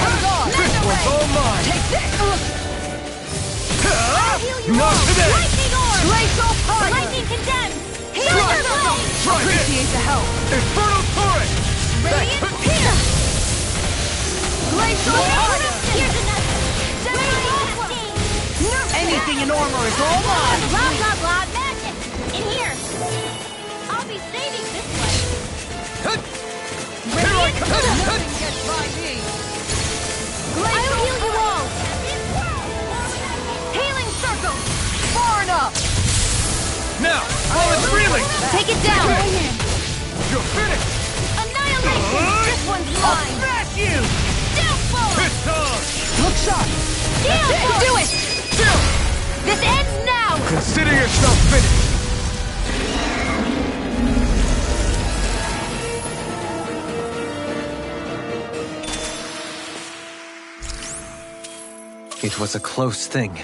On guard. This one's all mine! Take this. Not today! Lightning Orb! Glacial Fire. Lightning Condemned! Try Thunder it. Blade! Try this! Appreciate the help. Infernal Torrent! Radiant Pierce! Glacial Fire. Here's another! Radiant Cascade! Anything in armor is all mine! Blah, blah, blah, magic! In here! I'll be saving this one! Here I come! Nothing gets by me. I'll heal you all! Healing Circle! Far enough. Now, while it's reeling! Take it down! You're finished! Annihilation! This one's mine! Smash you! Downfall! It's on! finished! It was a close thing.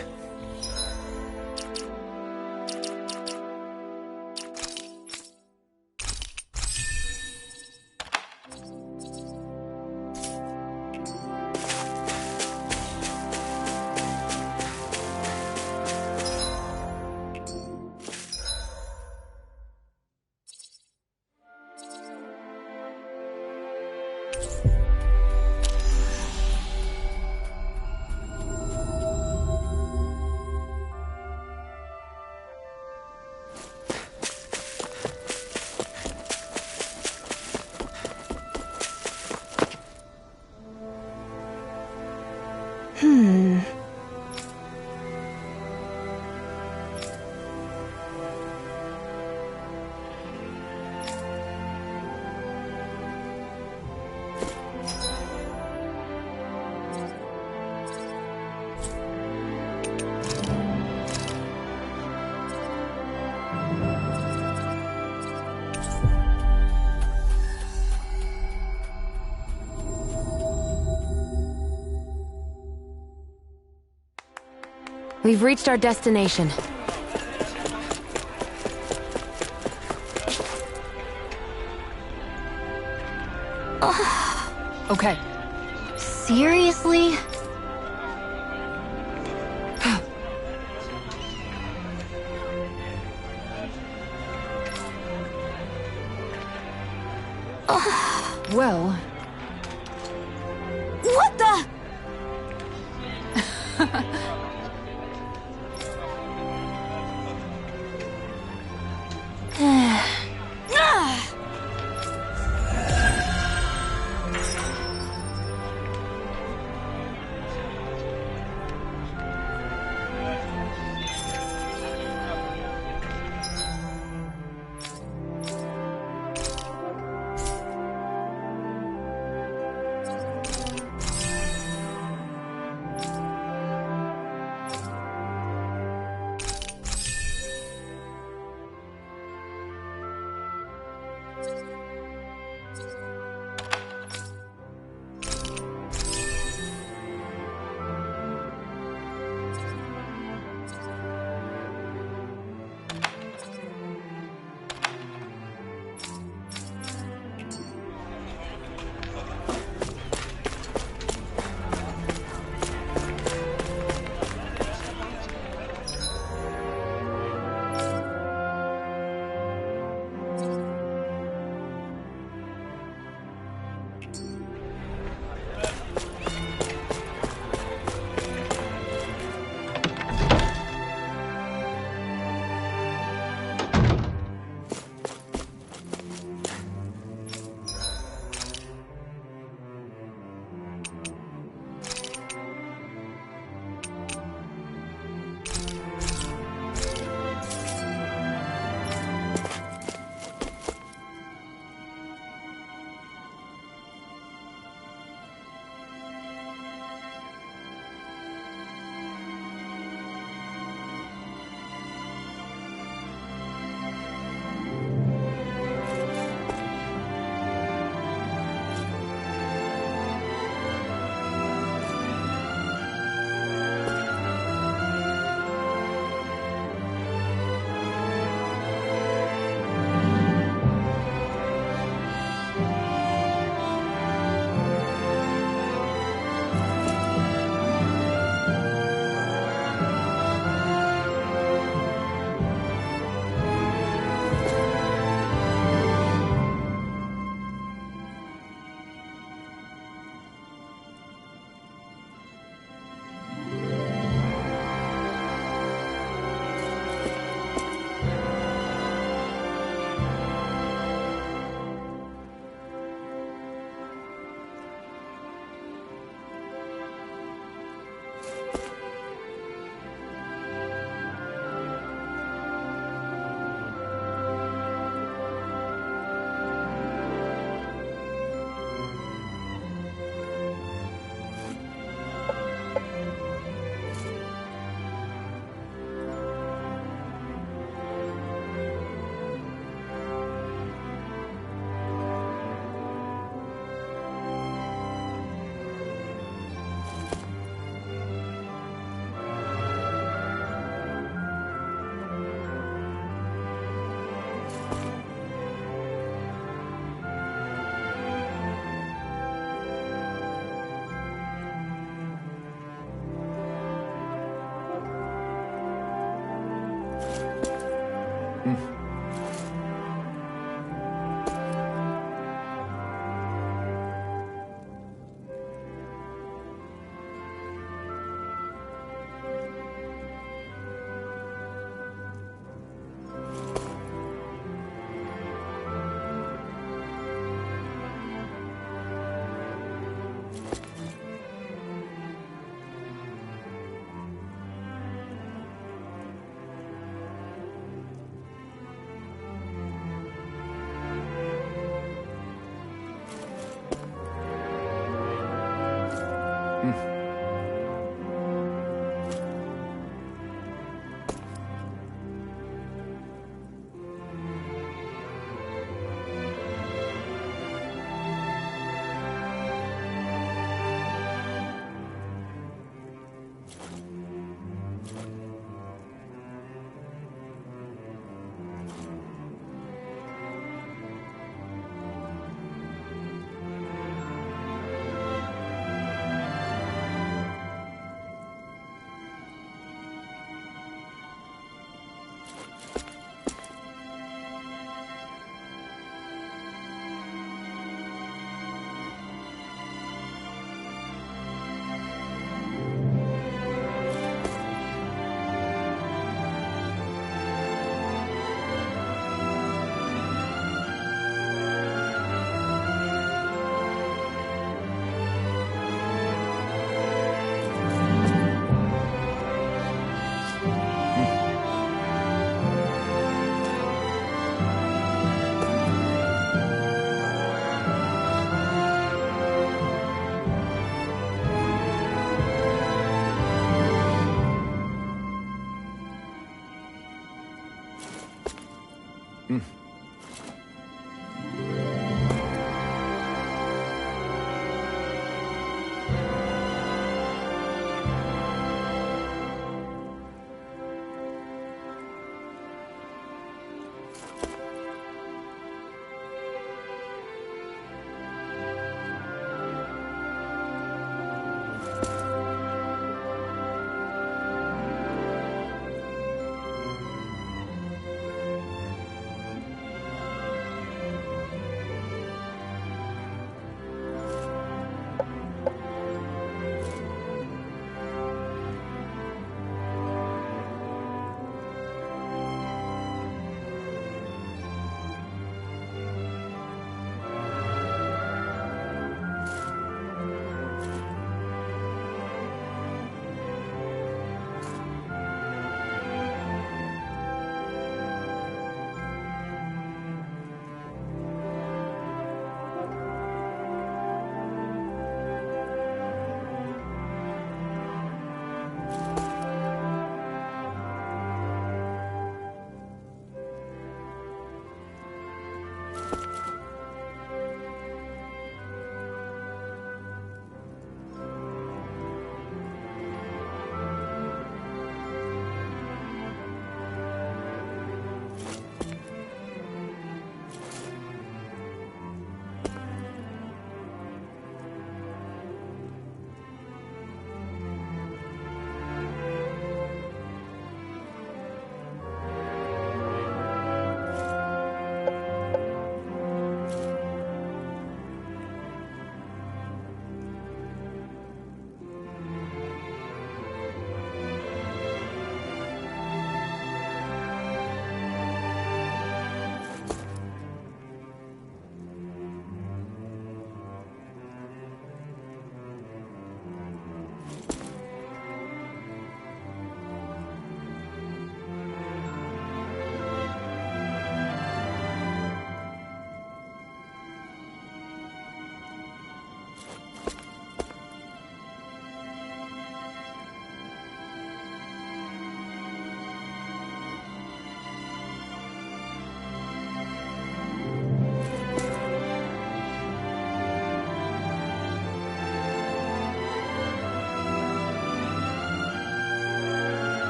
We've reached our destination. Okay. Seriously? Well... What the?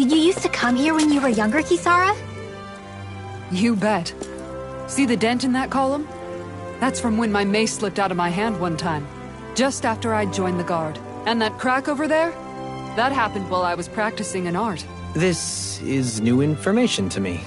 Did you used to come here when you were younger, Kisara? You bet. See the dent in that column? That's from when my mace slipped out of my hand one time, just after I'd joined the guard. And that crack over there? That happened while I was practicing an art. This is new information to me.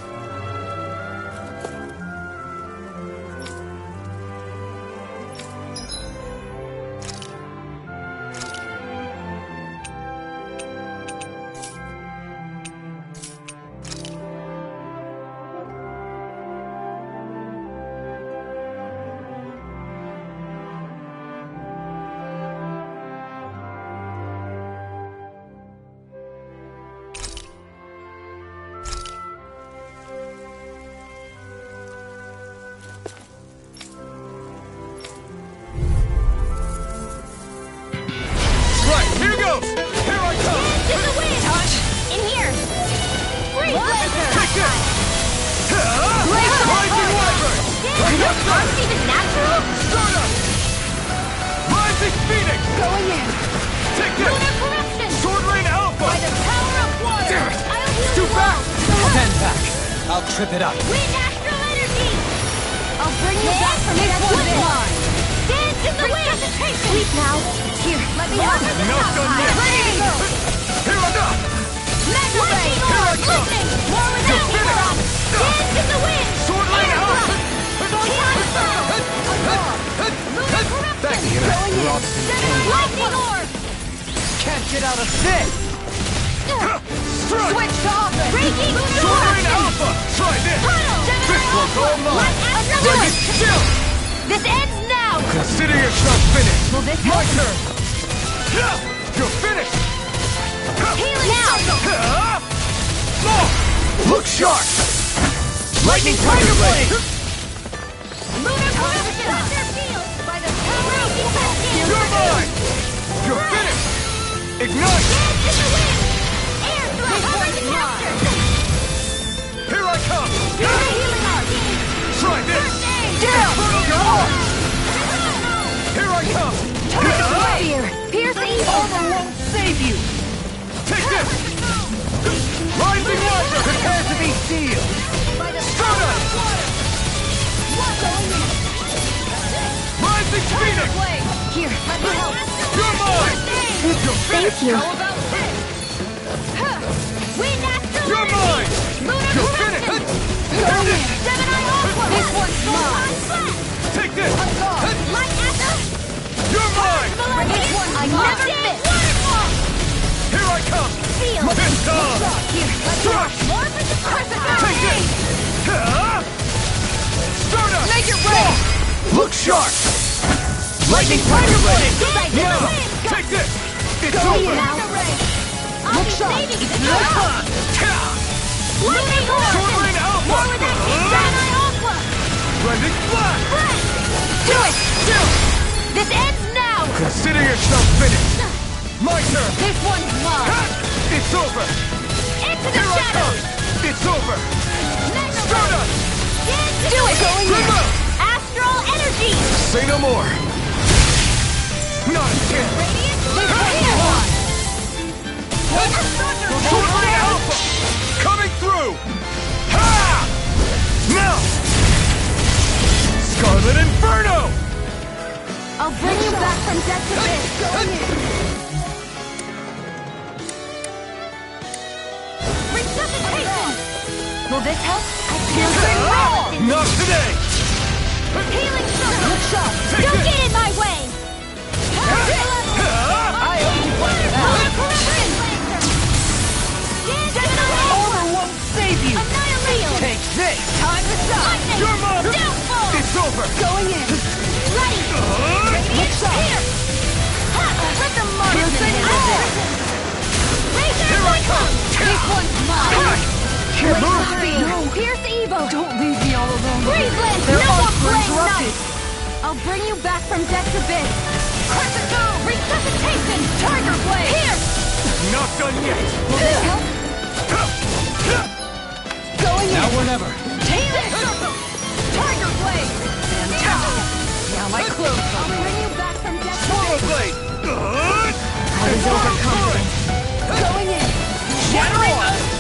I'll trip it up. Wind astral energy! I'll bring you back from this one line. Dance in the wind! Sleep now. Here, let me help. Here I go! Mega Ray! Lightning! More without Aeron! Dance in the wind! Sword Lane out! Back to you. We're all the same. Lightning orb! Can't get out of this! Switch to offense! Breaking Sword Lane Alpha! Try this! This one's all mine! Dragon Chill! This ends now! Consider yourself finished! Will this My help? turn! You're finished! Healing now! Look sharp! Lightning Tiger Blade! Lunar corruption! Thunder field! By the power of the You're mine! You're finished! Ignite! Dance in the wind! Air thrust! Over the caster! Here I come! You're the healing art! Try this! Down! Inferno! Here I come! Fear! Pierce evil! Won't save you! Take this! Rising Water! Prepare to be sealed! By the Stun us! Rising Phoenix! Here, let me help! You're mine! You're Thank finished! you. How about this? Wind astral You're energy! mine! Lunar You're corruption! finished! Gemini Aqua! This one's mine. Take this! Light astral! You're mine! This one's never miss! Waterfall! Here I come! Feel! This time! Here, let's Crush! more for the Take this! Stardust! Make it rain! Look sharp! Lightning Tiger Blade! Now! Take this! It's over! I'll be saving you! Lightning Sword Orb! Lane Alpha! More with that Gemini Aqua! Blending Flash! Break! Do it! This ends now! Consider yourself finished! My turn! This one's mine! It's over! Into the Here I come! shadows! It's over! Mega Stardust! Do it! Remote! Astral energy! Say no more! Not a chance! Radiant Sword Lane Alpha! Coming through! Ha! Now! Scarlet Inferno! I'll bring you back from death to this! Resuscitation! Will this help? Not today! Healing circle! Take Don't this! get in my way! I owe you one for that! Lunar corruption! Order won't save you! Annihilation! Take this! Time to stop! Lightning! You're mine! Downfall! It's over! Going in! Ready! Looks up! Here! Ha! Let the Piercing marksman energy! Here I come! This one's mine! Pierce Evo! Don't leave me all alone. Breezeland! Their No more arts were playing interrupted! nice! I'll bring you back from death's abyss! Critical! Resuscitation! Tiger Blade! Here! Not done yet! Will this help? Going Now in! or never. Healing circle! Tiger Blade! Fantastic! Now my clothes I'll bring you back from death's Swallow abyss! Blade! I was overconfident. Going in! Shattering!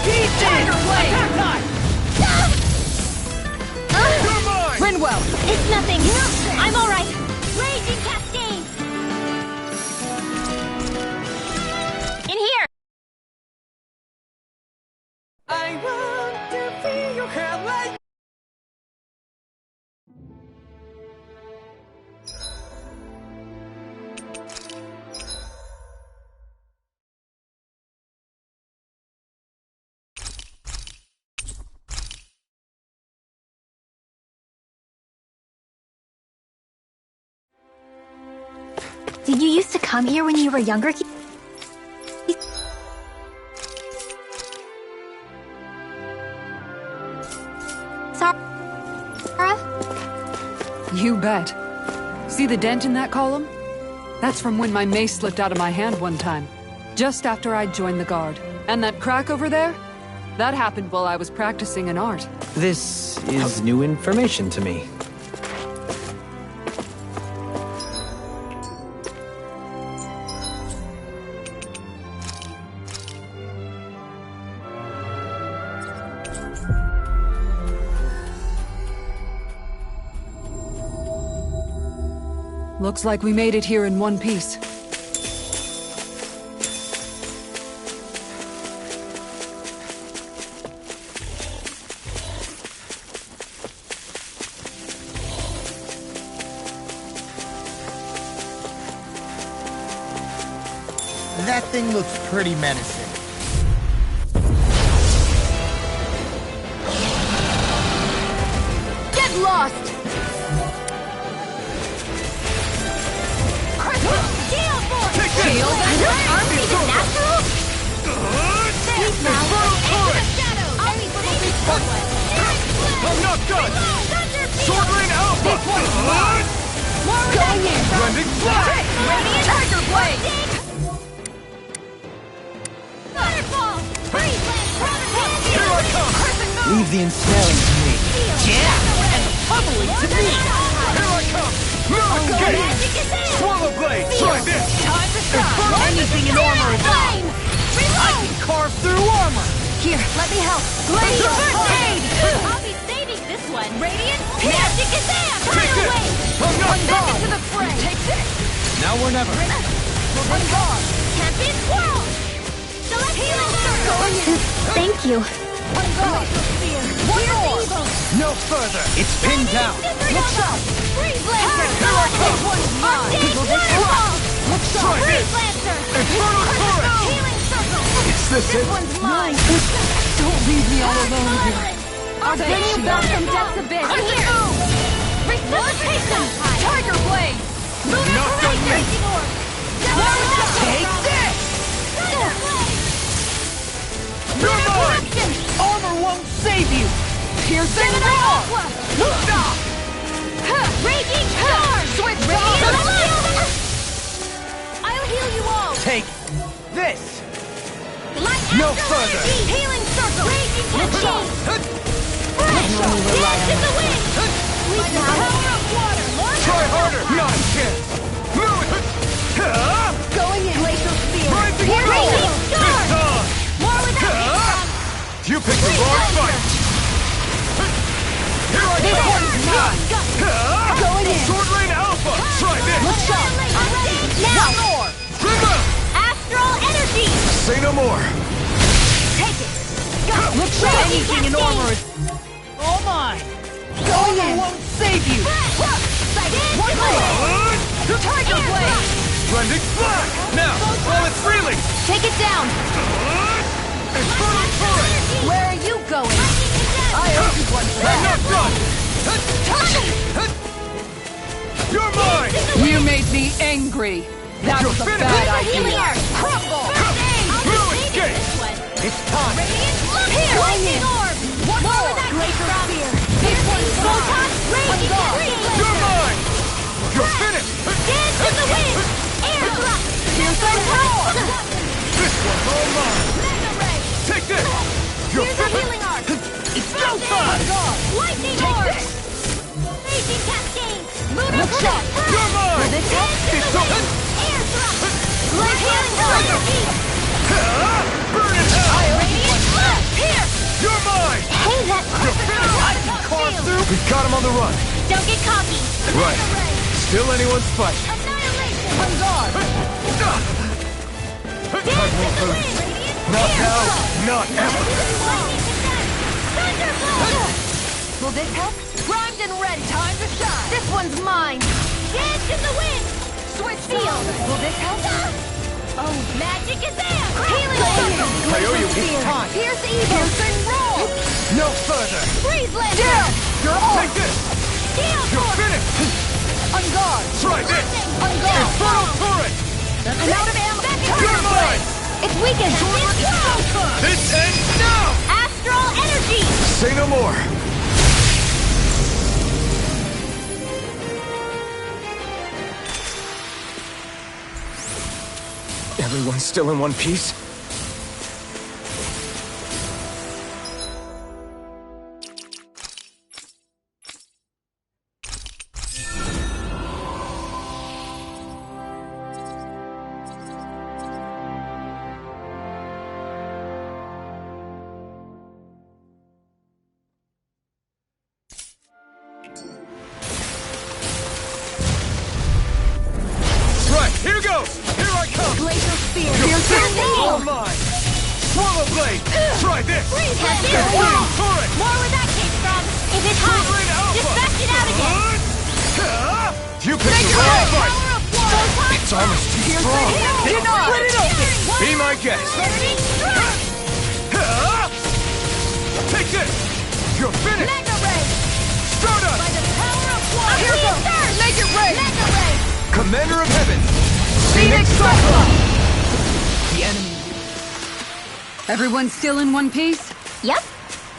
Did you used to come here when you were younger? Sarah? You bet. See the dent in that column? That's from when my mace slipped out of my hand one time, just after I'd joined the Guard. And that crack over there? That happened while I was practicing an art. This is new information to me. Looks like we made it here in one piece. That thing looks pretty menacing. Get lost! Shield! Aren't these natural? Please now. Into the shadows! I'll be saving someone! I'm not done! Sword Rain Alpha! This one's mine! Going in! Blending Flash! Tiger Blade! Waterfall! Freeze Lance! Here I come! Leave the ensnaring to me. Yeah! And the pummeling to me! Here I come! Mirror Gate! Swallow Blade! Try this! Time to shine! Anything in armor is on! Flame! I Reload! can carve through armor! Here, let me help! Blaze of Blade! I'll be saving this one! Radiant! Magic Kazam! Take Tidal this! Wave! I'm not Back done! into the fray! Take this! Now or never. On guard! Champion Swirl! Select Healing Circle! Thank you. On guard! One more! No further. It's pinned down. Look sharp! Freeze Lancer! This one's mine! Undead Waterfall! Look sharp! Freeze Lancer! Infernal Torrent! Healing Circle! Is this This it? one's mine! Don't leave me all alone here. I'll bring you back from Death's Abyss! I'm here! Resuscitation! Tiger Blade! Not done yet! Take this! You're mine! Armor won't save you! Piercing roar! Raging Storm! Switch Radiant! I'll heal you all! Take this. Light No Astral further. Energy! Healing Circle! Raging Machine! Fresh! Dance in the wind! By the power of water! Try harder! Not a chance! Move it! Going in! Laser Spear! Rising Raging Storm! Storm! It's on! More without You picked the wrong fight! Here I This come! one's mine! Going in! Sword Rain Alpha! Try this! Look sharp! Now! One more! Remember! Astral Energy! Say no more! Take it! Look sharp! Anything in armor is all mine! Going in! Won't save you! One more! Tiger Blade! Blending Flash! Now, while it's freely! Take it down! Infernal Torrent! Where are you going? I owe you one for I'm not that! done! You're mine! You made me angry. That You're was a finished. bad Healing idea. Arc! Crumble! Mirror Escape! It's time. Here! Lightning Orb! One More more! without Laser Stop. Spear! This one's Photon! mine! Raging On guard. Freeze You're Lancer! mine! You're finished! Dance in the wind! Air Thrust! Piercing roar! This one's all mine! Mega Ray! Take this! You're Here's a finished! Healing Arc! It's go time! Lightning Take Orb! this! Raging Cascade! Lunar Look sharp! Blast! You're mine! Dance in It's the open! wind! Air Thrust! Healing Energy! Burn in hell! Radiant Blast! Here! You're mine! Hey, that You're finished! I can carve through! We've got him on the run! Don't get cocky! Right. Still anyone's fight. Annihilation! On guard! Dance in the wind! Not now, not ever. Lightning Attack! Thunderbolt! Will this help? Primed and ready! Time to shine! This one's mine! Dance in the wind! Switch field! Will this help? Oh, Magic Kazam! Healing Circle! I owe you. It's time. Pierce evil! Piercing roar! No further. Freeze Lancer! Down! You're on! Take this! Gale You're Force! finished! On guard! Try this! On guard! Infernal turret! I'm out of ammo! You're mine! It's weakened! This ends now! Astral energy! Say no more! Everyone's still in one piece? Right, here goes! Here I come! Glacial spear! All mine! Swallow blade! Try this! Freeze him! Infernal turret! More where that came from! If it's hot, Wolverine Alpha! dispatch it out again! You picked the wrong fight! Its armor's too strong! Split it open! Be my guest! Take this! You're finished! Mega Ray! Stardust! By the power of one! Here it goes! Make it rain! Mega Ray! Commander of Heaven! Phoenix Cyclops! The enemy. Everyone still in one piece? Yep.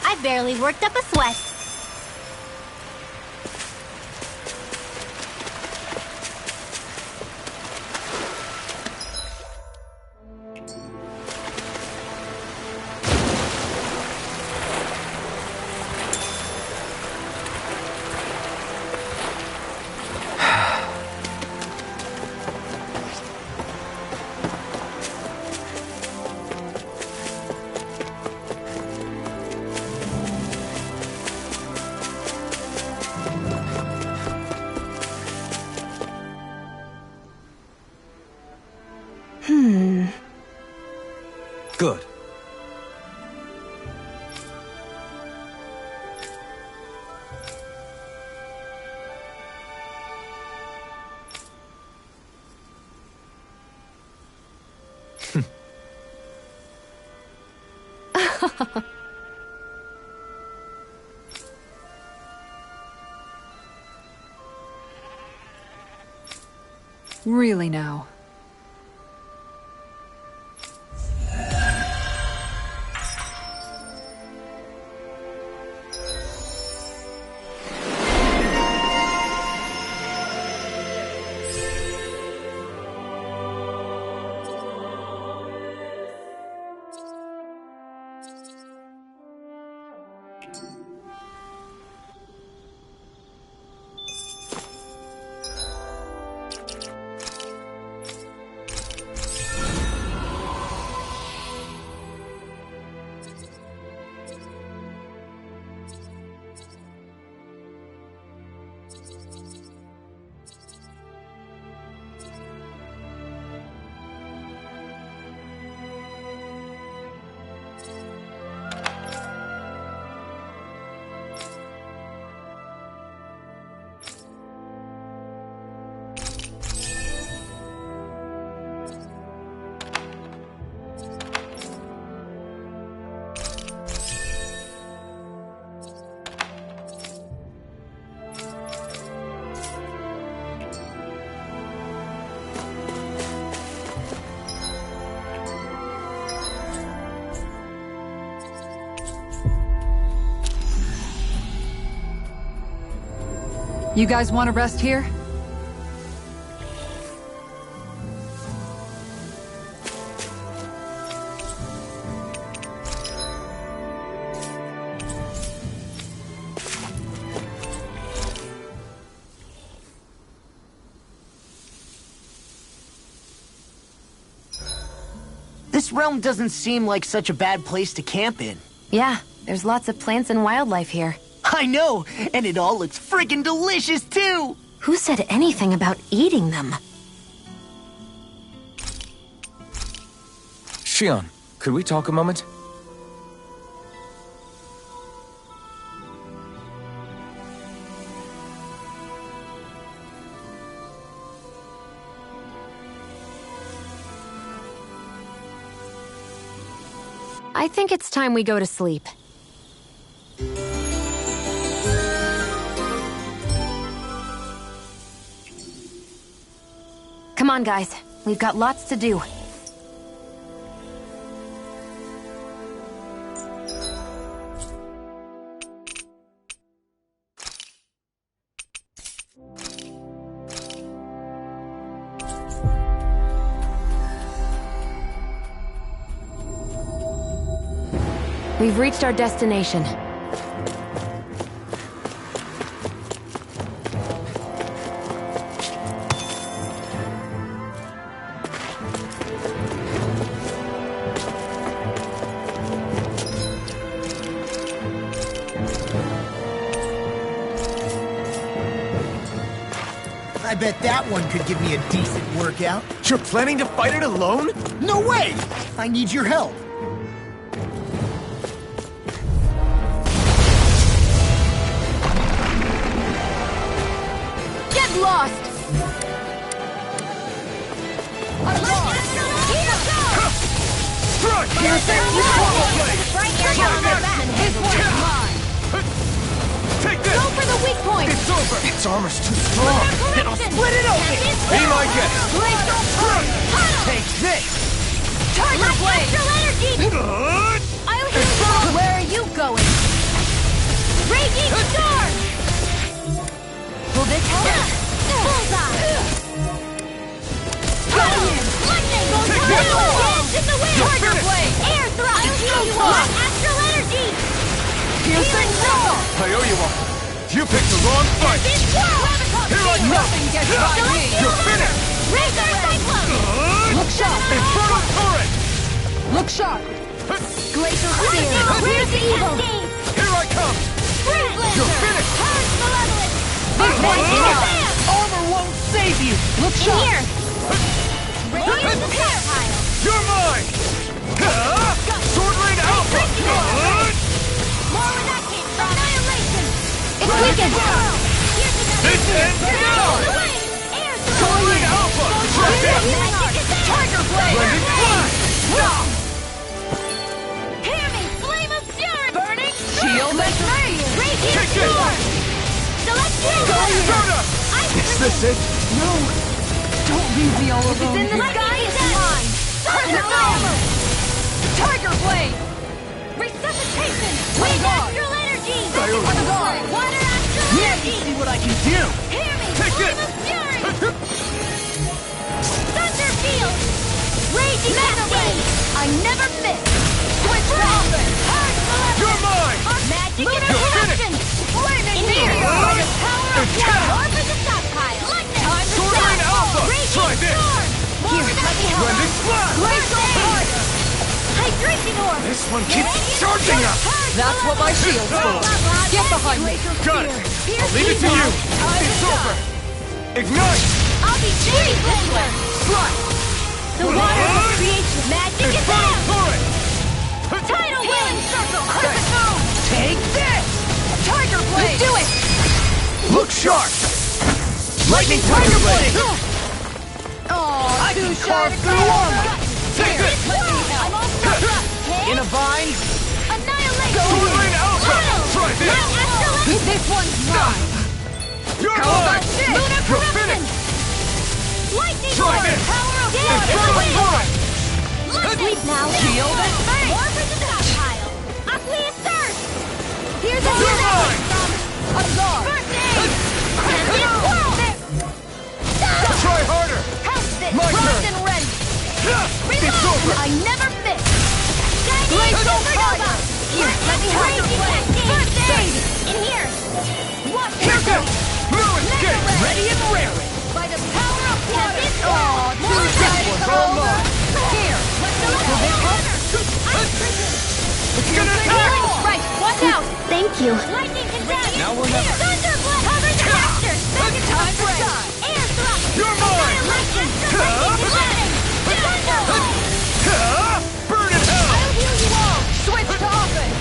I barely worked up a sweat. Good. Really now. You guys want to rest here? This realm doesn't seem like such a bad place to camp in. Yeah, there's lots of plants and wildlife here. I know, and it all looks friggin' delicious too! Who said anything about eating them? Shion, could we talk a moment? I think it's time we go to sleep. Come on, guys. We've got lots to do. We've reached our destination. I bet that one could give me a decent workout. You're planning to fight it alone? No way! I need your help. Get lost! Take this! Go for the weak point! It's over! Its armor's too strong! It'll split it open! Be my guest! Take this! Tiger Blade! I'll heal you! Where are you going? Raging Storm! Will this help? Bullseye! Lightning! Dance in the wind! Tiger Blade! Air thrust! I'll heal you all! Astral energy! Piercing circle! I owe you one. You picked the wrong fight! Here I come! Nothing gets by me! You're finished! Razor Cyclone! Look sharp! Infernal Torrent! Look sharp! Glacial Spear! Where's the evil? Here I come! You're finished! Armor won't save you! Look sharp! Here! You're mine! Sword Rain Alpha! More where that came from! Annihilation! It's weakened! This ends now! Sword Rain Alpha! Tiger Blade! Blending Flash! Hear me! Flame of Fury! Burning Shield and Rain! Raging Kick it! Storm! Celestial Soda! Is this it? No! Don't leave me all alone. It's in the sky, it's mine! Thunder! Tiger Blade! Resuscitation! Wind Astral Energy! Water Astral Energy! See what I can do! Hear me! Take Flame this! of Fury! Thunder Field! Raging Cascade! I never miss! Switch Dolphin! Hard Malevolence! You're mine! Magic You're Interception! Flaming Meteor! By the power of water! Warp is a stockpile! Lightning! Time to Sword Rain Alpha! Try this! Here, let me help! Blending Flash! Glacial Fire! Hydration Orb! This one keeps charging up! That's what my shield's for! Get behind me! Got it! I'll leave it to you! It's over! Ignite! I'll be Shady Blender! Slap! The water will create magic is Infernal out! Torrent! Tidal Healing Circle! Crescent Moon! Take this! Tiger Blade! Do it! Look sharp! Lightning Tiger Blade! Oh, I can carve through armor! Take this! I'm all set up! In a vine? Annihilation! Sword Rain Alpha! Try this! This one's mine! You're How about mine! this? Lunar You're Corruption! finished! Lightning Try Orb! this! Power of Infernal water! Torrent! Sleep now! Shield and Fang! Warp is a stockpile! Aqueous Thirst! Here's a You're mine! Absorb! First aid! Crimson Whirl! Try harder! House Fit! My Rod turn! and Rend! It's over! I never miss! Glacial Supernova! Here, let me help you play! First aid! In here! Watch Here goes! No escape! Ready and raring! By the power of water! Oh, More too damage bad. over! Here! It's gonna attack! Right, watch out! Thank you. Lightning contact! Now we'll never- Thunderblast! Cover the capture! Second time for Air thrust! You're mine! Annihilation! Lightning! Thunderbolt! Burn in hell! I'll heal you all! Switch to offense!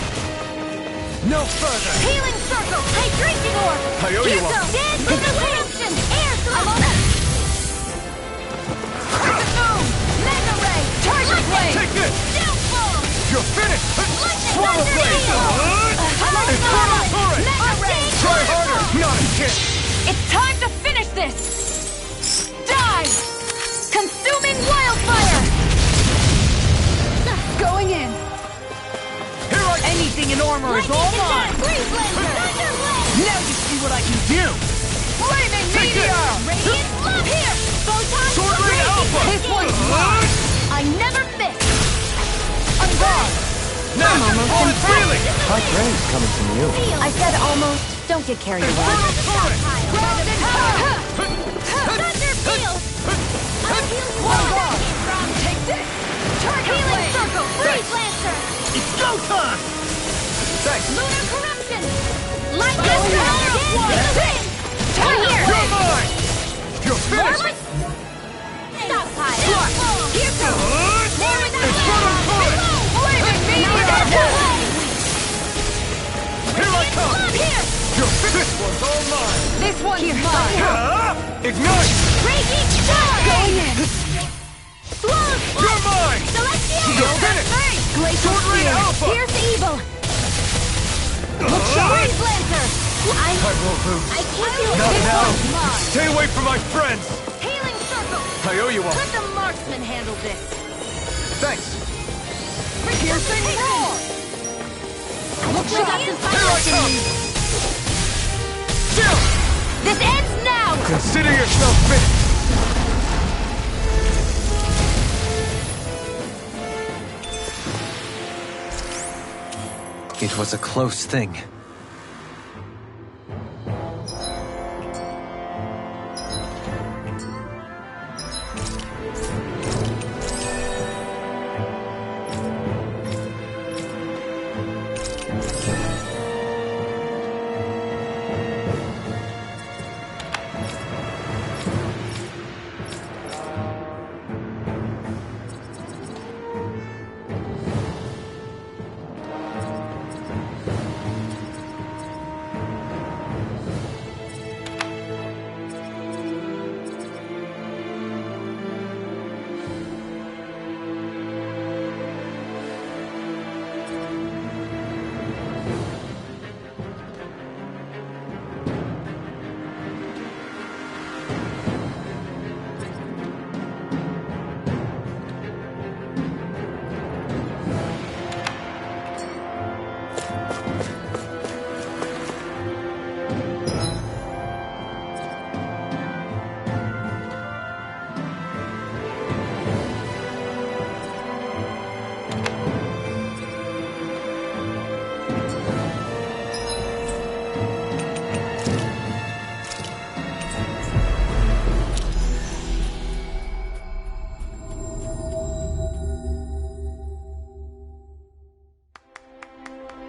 No further! Healing circle! Hydration orb! I owe you one. Dance in the wind! Air thrust! Crescent Moon! Mega Ray! Tiger Blade! Take this! Downfall! You're finished! Lightning Swallow Thunder Blade! Infernal Infernal Torrent! Mega Ray! Try harder! Not a chance! It's time to finish this! Die! high praise coming from you. I said almost. Don't get carried away. Thunder field! I'll heal you all! Take this! Target Healing blade! circle! Freeze Lancer! It's go time! Thanks. Lunar corruption! Light Master Arrow! Right here! You're mine! You're finished! Forward! Stop pile! Here goes! More with that Reload! Flaming meteor! Here I come! Here! You're finished! This one's all mine! This one's mine! Ignite! Raging Storm! Going in! Swallow You're mine! Celestial! You're finished! Glacial Sword Ring Spear! Alpha! Here's evil! Look sharp! Freeze Lancer! I won't lose. I can't do Not this now! one's mine! Stay away from my friends! Healing circle! I owe you one. Let the marksman handle this! Thanks. Piercing roar! Look We got sharp! some Here I fire! come! Still! This ends now! Consider yourself finished! It was a close thing.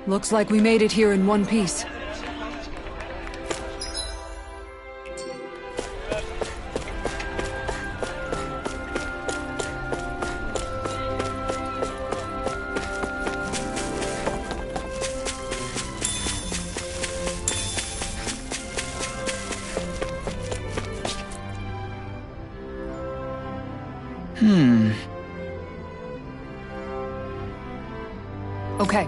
Looks like we made it here in one piece. Okay.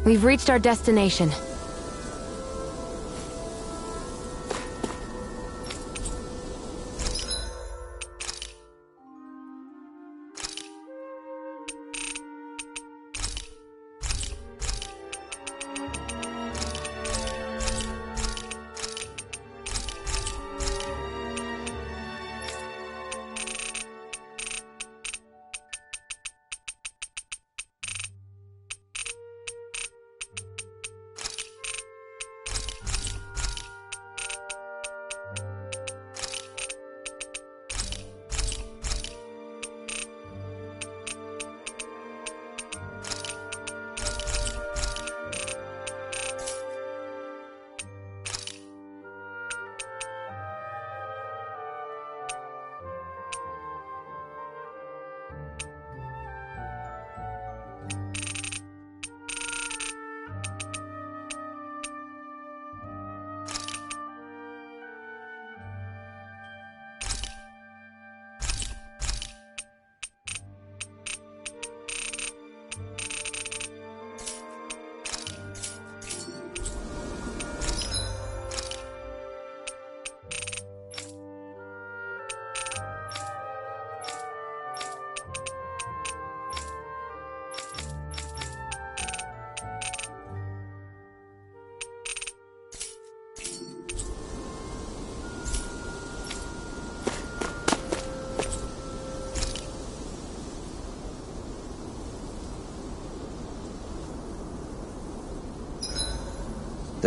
We've reached our destination.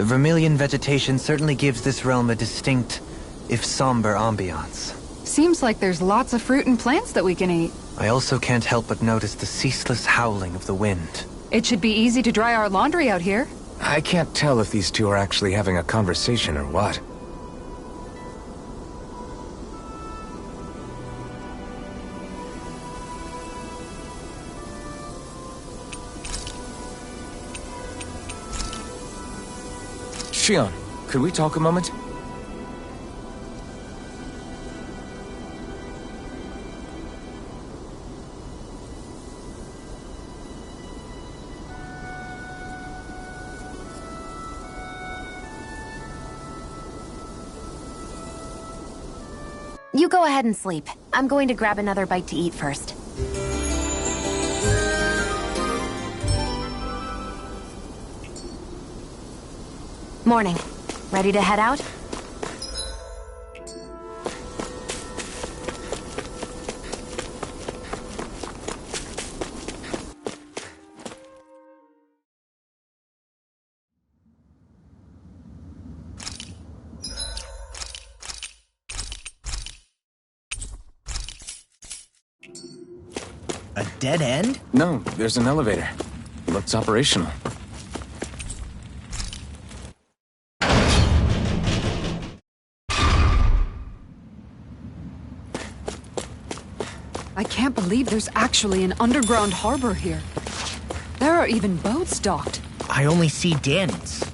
The Vermilion vegetation certainly gives this realm a distinct, if somber, ambiance. Seems like there's lots of fruit and plants that we can eat. I also can't help but notice the ceaseless howling of the wind. It should be easy to dry our laundry out here. I can't tell if these two are actually having a conversation or what. Shion, could we talk a moment? You go ahead and sleep. I'm going to grab another bite to eat first. Morning. Ready to head out? A dead end? No, there's an elevator. Looks operational. I can't believe there's actually an underground harbor here. There are even boats docked. I only see Danans.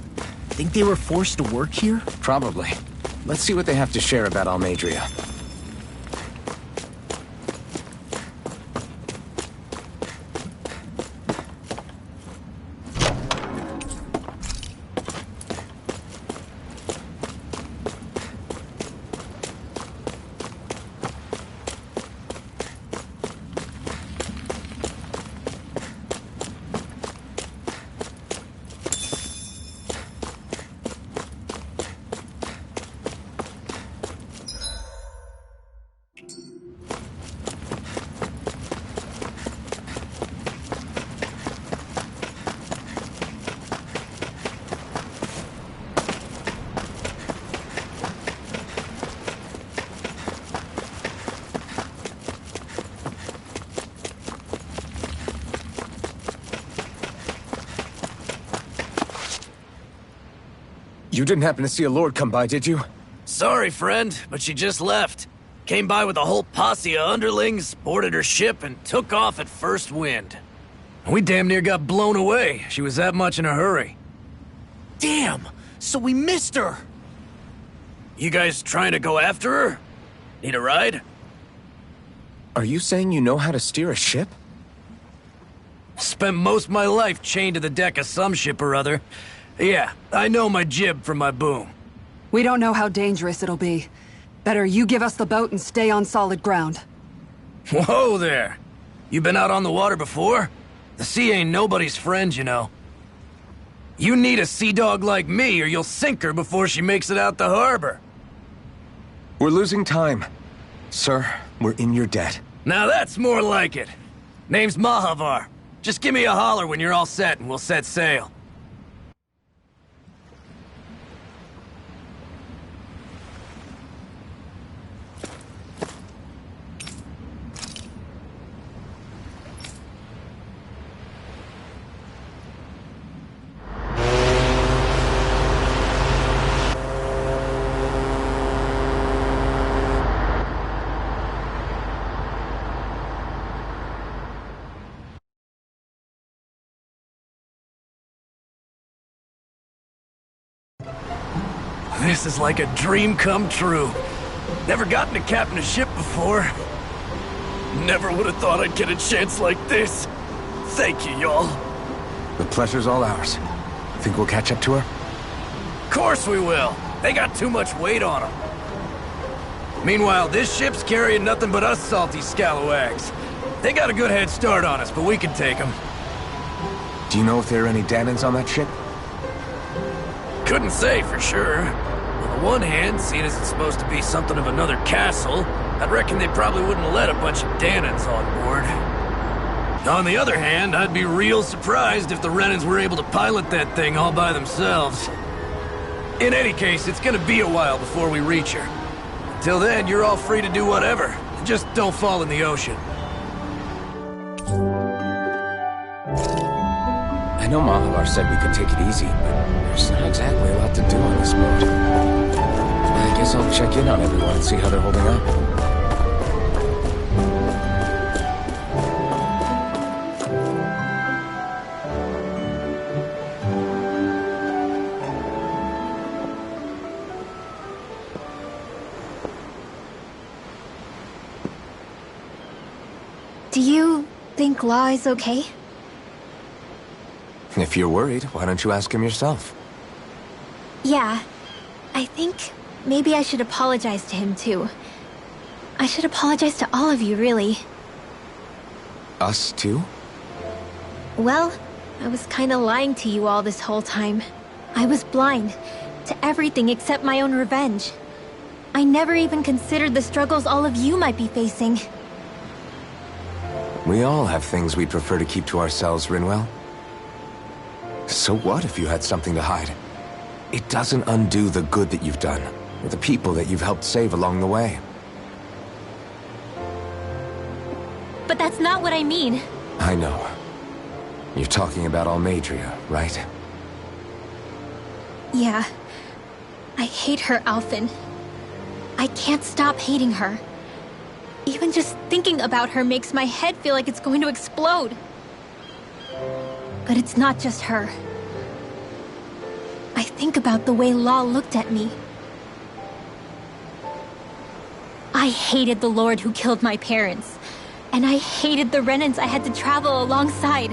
Think they were forced to work here? Probably. Let's see what they have to share about Almeidrea. You didn't happen to see a lord come by, did you? Sorry, friend, but she just left. Came by with a whole posse of underlings, boarded her ship, and took off at first wind. We damn near got blown away. She was that much in a hurry. Damn! So we missed her! You guys trying to go after her? Need a ride? Are you saying you know how to steer a ship? Spent most of my life chained to the deck of some ship or other. Yeah, I know my jib from my boom. We don't know how dangerous it'll be. Better you give us the boat and stay on solid ground. Whoa there! You been out on the water before? The sea ain't nobody's friend, you know. You need a sea dog like me, or you'll sink her before she makes it out the harbor. We're losing time. Sir, we're in your debt. Now that's more like it. Name's Mahavar. Just give me a holler when you're all set and we'll set sail. This is like a dream come true. Never gotten to captain a ship before. Never would have thought I'd get a chance like this. Thank you, y'all. The pleasure's all ours. Think we'll catch up to her? Course we will. They got too much weight on them. Meanwhile, this ship's carrying nothing but us salty scalawags. They got a good head start on us, but we can take them. Do you know if there are any Danans on that ship? Couldn't say for sure. On the one hand, seeing as it's supposed to be something of another castle, I'd reckon they probably wouldn't let a bunch of Danans on board. On the other hand, I'd be real surprised if the Renans were able to pilot that thing all by themselves. In any case, it's gonna be a while before we reach her. Until then, you're all free to do whatever. Just don't fall in the ocean. I know Mahavar said we could take it easy, but there's not exactly a lot to do on this boat. I guess I'll check in on everyone and see how they're holding up. Do you think Law is okay? If you're worried, why don't you ask him yourself? Yeah. I think maybe I should apologize to him too. I should apologize to all of you, really. Us too? Well, I was kinda lying to you all this whole time. I was blind to everything except my own revenge. I never even considered the struggles all of you might be facing. We all have things we'd prefer to keep to ourselves, Rinwell. So what if you had something to hide? It doesn't undo the good that you've done, or the people that you've helped save along the way. But that's not what I mean. I know. You're talking about Almeidrea, right? Yeah. I hate her, Alphen. I can't stop hating her. Even just thinking about her makes my head feel like it's going to explode. But it's not just her. I think about the way Law looked at me. I hated the Lord who killed my parents. And I hated the Renans I had to travel alongside.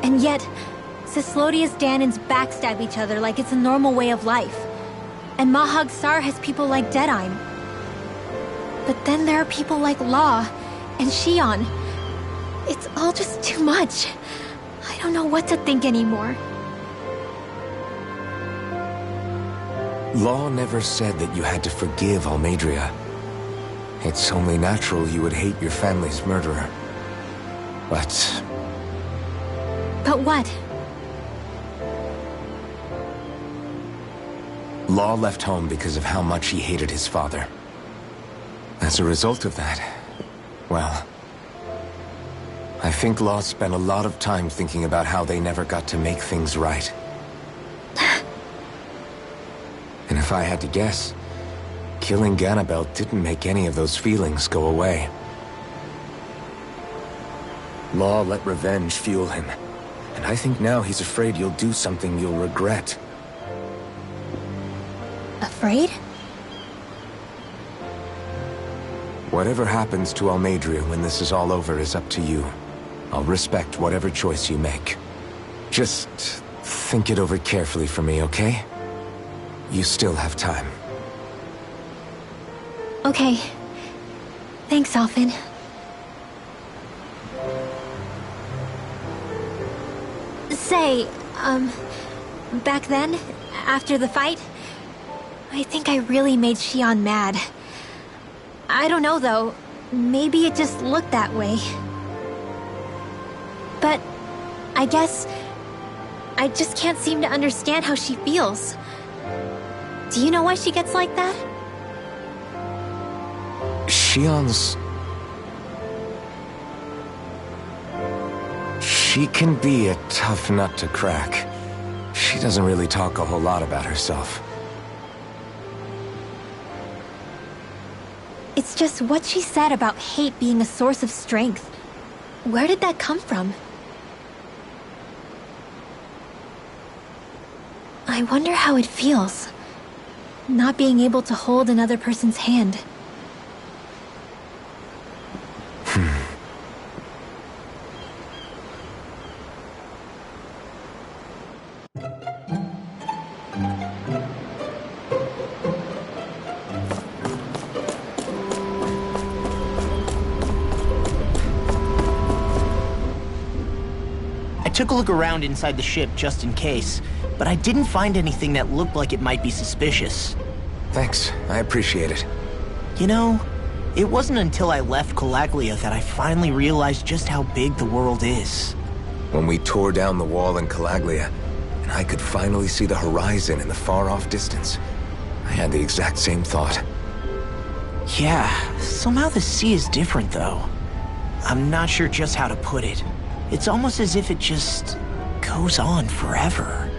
And yet, Cyslodia's Danans backstab each other like it's a normal way of life. And Mahag Saar has people like Deadeye. But then there are people like Law and Shionne. It's all just too much. I don't know what to think anymore. Law never said that you had to forgive Almeidrea. It's only natural you would hate your family's murderer. But... But what? Law left home because of how much he hated his father. As a result of that, well... I think Law spent a lot of time thinking about how they never got to make things right. If I had to guess, killing Ganabel didn't make any of those feelings go away. Law let revenge fuel him, and I think now he's afraid you'll do something you'll regret. Afraid? Whatever happens to Almeidrea when this is all over is up to you. I'll respect whatever choice you make. Just think it over carefully for me, okay? You still have time. Okay. Thanks, Alphen. Say, back then, after the fight, I think I really made Xion mad. I don't know, though. Maybe it just looked that way. But I guess I just can't seem to understand how she feels. Do you know why she gets like that? Xion's... She can be a tough nut to crack. She doesn't really talk a whole lot about herself. It's just what she said about hate being a source of strength. Where did that come from? I wonder how it feels, not being able to hold another person's hand. I took a look around inside the ship just in case, but I didn't find anything that looked like it might be suspicious. Thanks, I appreciate it. You know, it wasn't until I left Calaglia that I finally realized just how big the world is. When we tore down the wall in Calaglia, and I could finally see the horizon in the far-off distance, I had the exact same thought. Yeah, somehow the sea is different, though. I'm not sure just how to put it. It's almost as if it just goes on forever.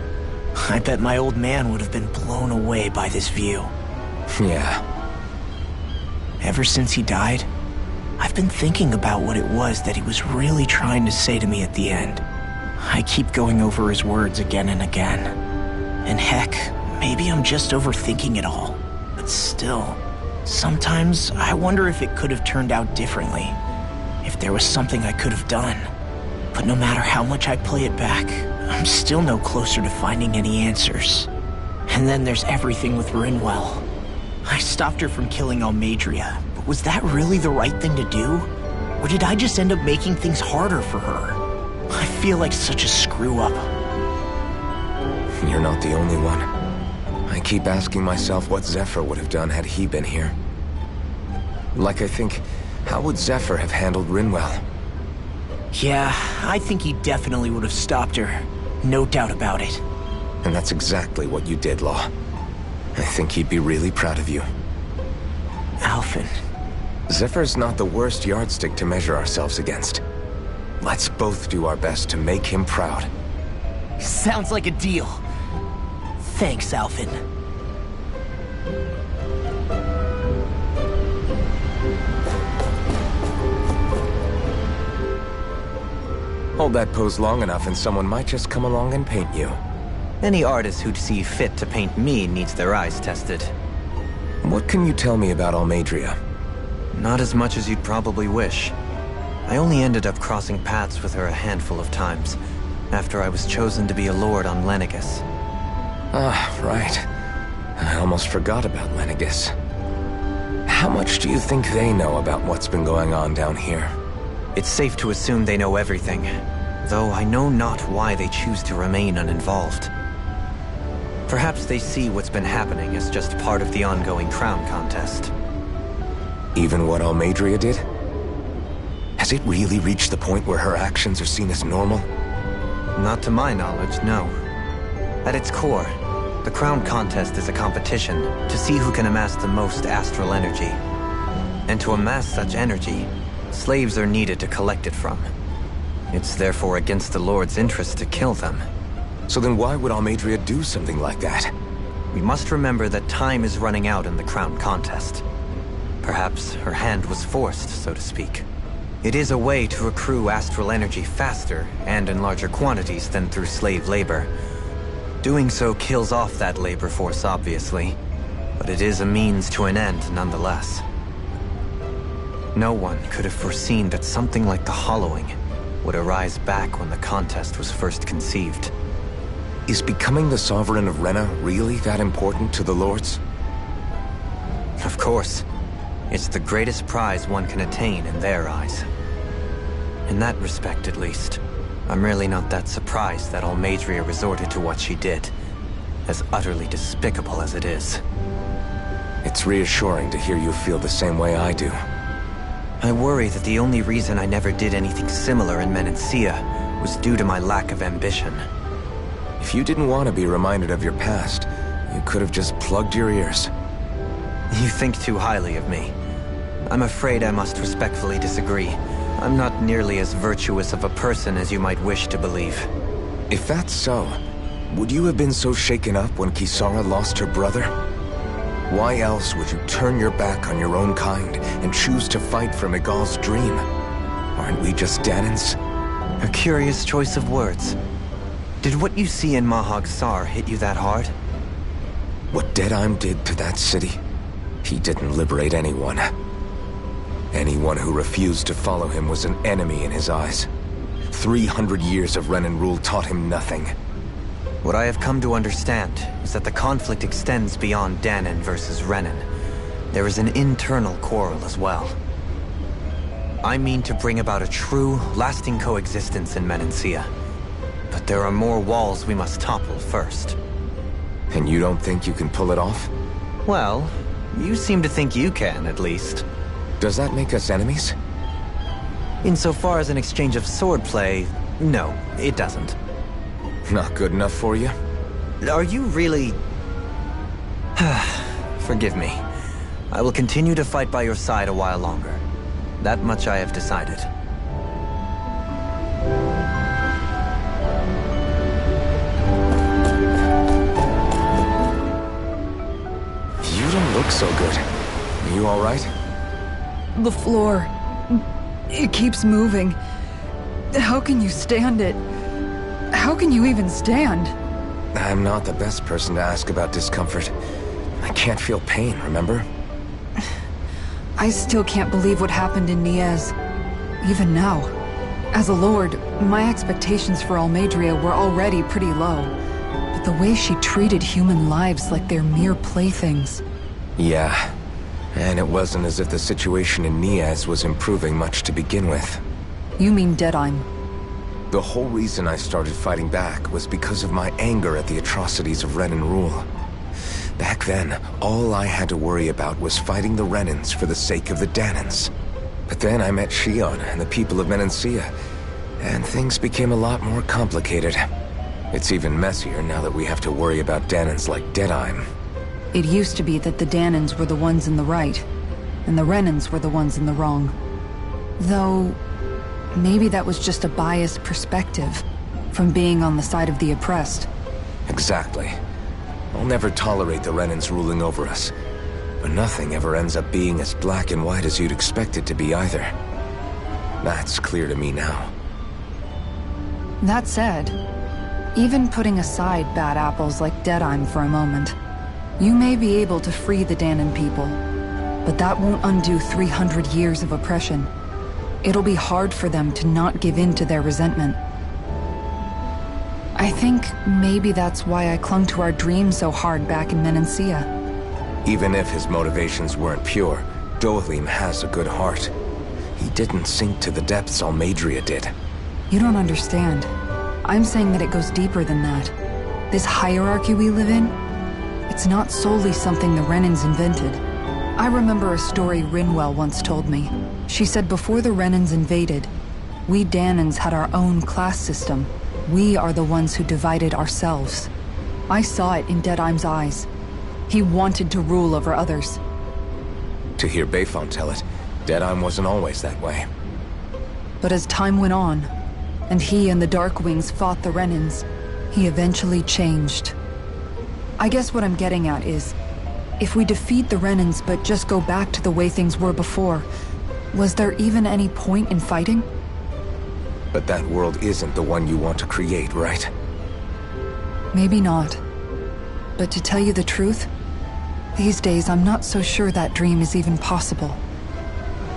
I bet my old man would have been blown away by this view. Yeah. Ever since he died, I've been thinking about what it was that he was really trying to say to me at the end. I keep going over his words again and again. And heck, maybe I'm just overthinking it all. But still, sometimes I wonder if it could have turned out differently. If there was something I could have done. But no matter how much I play it back, I'm still no closer to finding any answers. And then there's everything with Rinwell. I stopped her from killing Almeidrea, but was that really the right thing to do? Or did I just end up making things harder for her? I feel like such a screw-up. You're not the only one. I keep asking myself what Zephyr would have done had he been here. Like I think, how would Zephyr have handled Rinwell? Yeah, I think he definitely would have stopped her. No doubt about it. And that's exactly what you did, Law. I think he'd be really proud of you. Alphen. Zephyr's not the worst yardstick to measure ourselves against. Let's both do our best to make him proud. Sounds like a deal. Thanks, Alphen. Hold that pose long enough and someone might just come along and paint you. Any artist who'd see fit to paint me needs their eyes tested. What can you tell me about Almeidrea? Not as much as you'd probably wish. I only ended up crossing paths with her a handful of times, after I was chosen to be a lord on Lenegis. Ah, right. I almost forgot about Lenegis. How much do you think they know about what's been going on down here? It's safe to assume they know everything, though I know not why they choose to remain uninvolved. Perhaps they see what's been happening as just part of the ongoing crown contest. Even what Almeidrea did? Has it really reached the point where her actions are seen as normal? Not to my knowledge, no. At its core, the crown contest is a competition to see who can amass the most astral energy. And to amass such energy, slaves are needed to collect it from. It's therefore against the Lord's interest to kill them. So then why would Almeidrea do something like that? we must remember that time is running out in the crown contest. Perhaps her hand was forced, so to speak. It is a way to accrue astral energy faster and in larger quantities than through slave labor. Doing so kills off that labor force, obviously, but it is a means to an end nonetheless. No one could have foreseen that something like the Hollowing would arise back when the contest was first conceived. Is becoming the Sovereign of Renna really that important to the Lords? Of course. It's the greatest prize one can attain in their eyes. In that respect, at least, I'm really not that surprised that Almeidrea resorted to what she did, as utterly despicable as it is. It's reassuring to hear you feel the same way I do. I worry that the only reason I never did anything similar in Menancia was due to my lack of ambition. If you didn't want to be reminded of your past, you could have just plugged your ears. You think too highly of me. I'm afraid I must respectfully disagree. I'm not nearly as virtuous of a person as you might wish to believe. If that's so, would you have been so shaken up when Kisara lost her brother? Why else would you turn your back on your own kind and choose to fight for Miguel's dream? Aren't we just Dahnans? A curious choice of words. Did what you see in Mahag Saar hit you that hard? What Deadheim did to that city, he didn't liberate anyone. Anyone who refused to follow him was an enemy in his eyes. 300 years of Renan rule taught him nothing. What I have come to understand is that the conflict extends beyond Dahnan versus Renan. There is an internal quarrel as well. I mean to bring about a true, lasting coexistence in Menancia. But there are more walls we must topple first. And you don't think you can pull it off? Well, you seem to think you can, at least. Does that make us enemies? Insofar as an exchange of swordplay, no, it doesn't. Not good enough for you? Are you really... Forgive me. I will continue to fight by your side a while longer. That much I have decided. You don't look so good. Are you all right? The floor... it keeps moving. How can you stand it? How can you even stand? I'm not the best person to ask about discomfort. I can't feel pain, remember? I still can't believe what happened in Niez. Even now. As a lord, my expectations for Almeidrea were already pretty low. But the way she treated human lives like they're mere playthings... Yeah. And it wasn't as if the situation in Niez was improving much to begin with. You mean Deadheim? The whole reason I started fighting back was because of my anger at the atrocities of Renan rule. Back then, all I had to worry about was fighting the Renans for the sake of the Dahnans. But then I met Shion and the people of Menancia, and things became a lot more complicated. It's even messier now that we have to worry about Dahnans like Deadheim. It used to be that the Dahnans were the ones in the right, and the Renans were the ones in the wrong. Though, maybe that was just a biased perspective, from being on the side of the oppressed. Exactly. I'll never tolerate the Renans ruling over us. But nothing ever ends up being as black and white as you'd expect it to be either. That's clear to me now. That said, even putting aside bad apples like Deadheim for a moment, you may be able to free the Dahnan people, but that won't undo 300 years of oppression. It'll be hard for them to not give in to their resentment. I think maybe that's why I clung to our dream so hard back in Menancia. Even if his motivations weren't pure, Dohalim has a good heart. He didn't sink to the depths Almeidrea did. You don't understand. I'm saying that it goes deeper than that. This hierarchy we live in, it's not solely something the Renans invented. I remember a story Rinwell once told me. She said before the Renans invaded, we Dahnans had our own class system. We are the ones who divided ourselves. I saw it in Deadheim's eyes. He wanted to rule over others. To hear Beifont tell it, Deadheim wasn't always that way. But as time went on, and he and the Darkwings fought the Renans, he eventually changed. I guess what I'm getting at is, if we defeat the Renans but just go back to the way things were before, was there even any point in fighting? But that world isn't the one you want to create, right? Maybe not. But to tell you the truth, these days I'm not so sure that dream is even possible.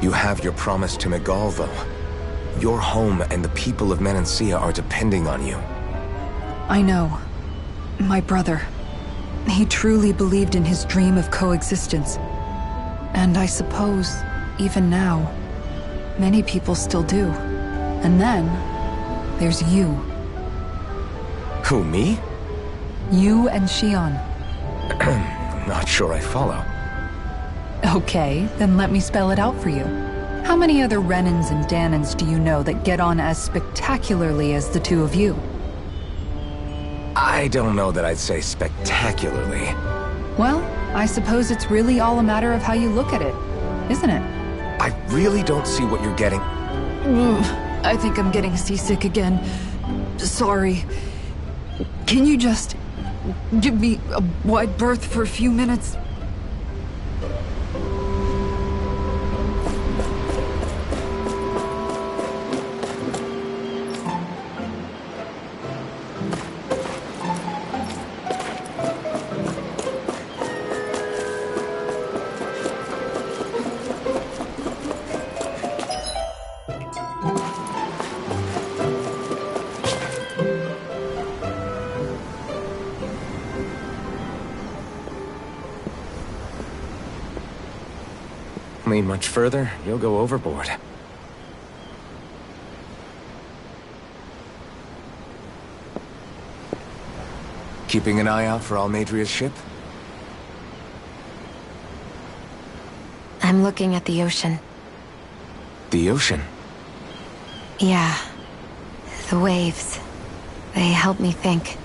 You have your promise to Miguel, though. Your home and the people of Menancia are depending on you. I know. My brother. He truly believed in his dream of coexistence. And I suppose, even now, many people still do. And then, there's you. Who, me? You and Shion. Not sure I follow. Okay, then let me spell it out for you. How many other Renans and Danans do you know that get on as spectacularly as the two of you? I don't know that I'd say spectacularly. Well, I suppose it's really all a matter of how you look at it, isn't it? I really don't see what you're getting. I think I'm getting seasick again. Sorry. Can you just give me a wide berth for a few minutes? Lean much further, you'll go overboard. Keeping an eye out for Almadria's ship? I'm looking at the ocean. The ocean? Yeah. The waves. They help me think.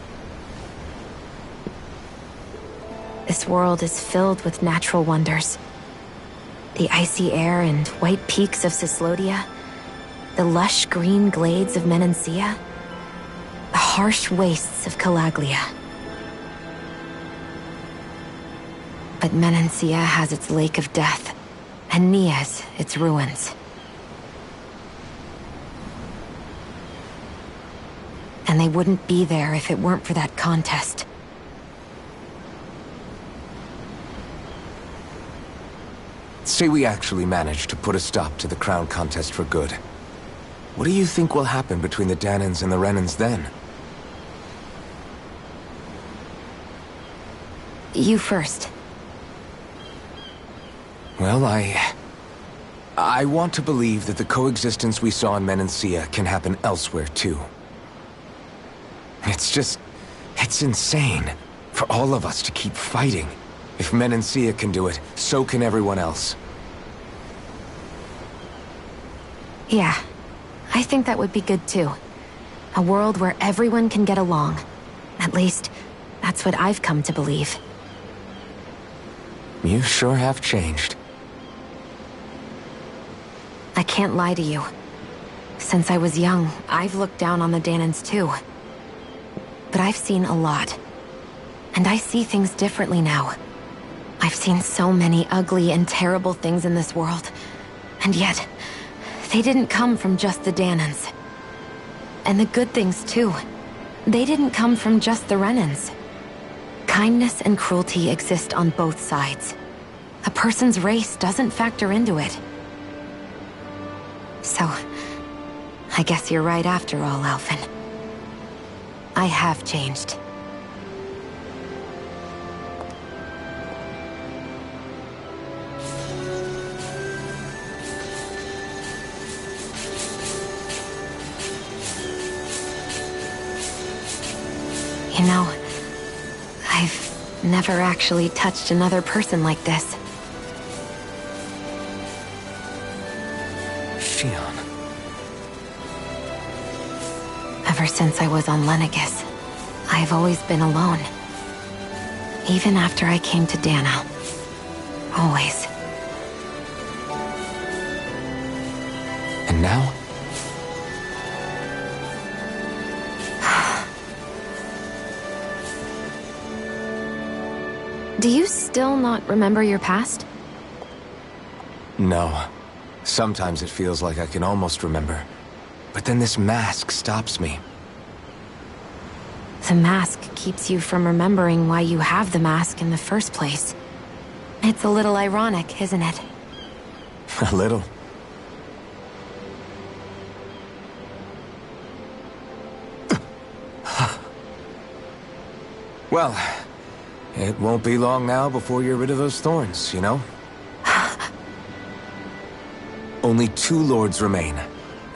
This world is filled with natural wonders. The icy air and white peaks of Cyslodia, the lush green glades of Menancia, the harsh wastes of Calaglia. But Menancia has its Lake of Death, and Nias its ruins. And they wouldn't be there if it weren't for that contest. Say we actually manage to put a stop to the crown contest for good. What do you think will happen between the Danans and the Renans then? You first. Well, I want to believe that the coexistence we saw in Menancia can happen elsewhere, too. It's insane for all of us to keep fighting. If Menancia can do it, so can everyone else. Yeah, I think that would be good too. A world where everyone can get along. At least, that's what I've come to believe. You sure have changed. I can't lie to you. Since I was young, I've looked down on the Danans too. But I've seen a lot. And I see things differently now. I've seen so many ugly and terrible things in this world. And yet, they didn't come from just the Danans. And the good things too. They didn't come from just the Renans. Kindness and cruelty exist on both sides. A person's race doesn't factor into it. So, I guess you're right after all, Alphen. I have changed. You know, I've never actually touched another person like this. Shion. Ever since I was on Lenegis, I've always been alone. Even after I came to Dana. Always. And now? still not remember your past? No. Sometimes it feels like I can almost remember. But then this mask stops me. The mask keeps you from remembering why you have the mask in the first place. It's a little ironic, isn't it? A little. Well, it won't be long now before you're rid of those thorns, you know? Only 2 lords remain.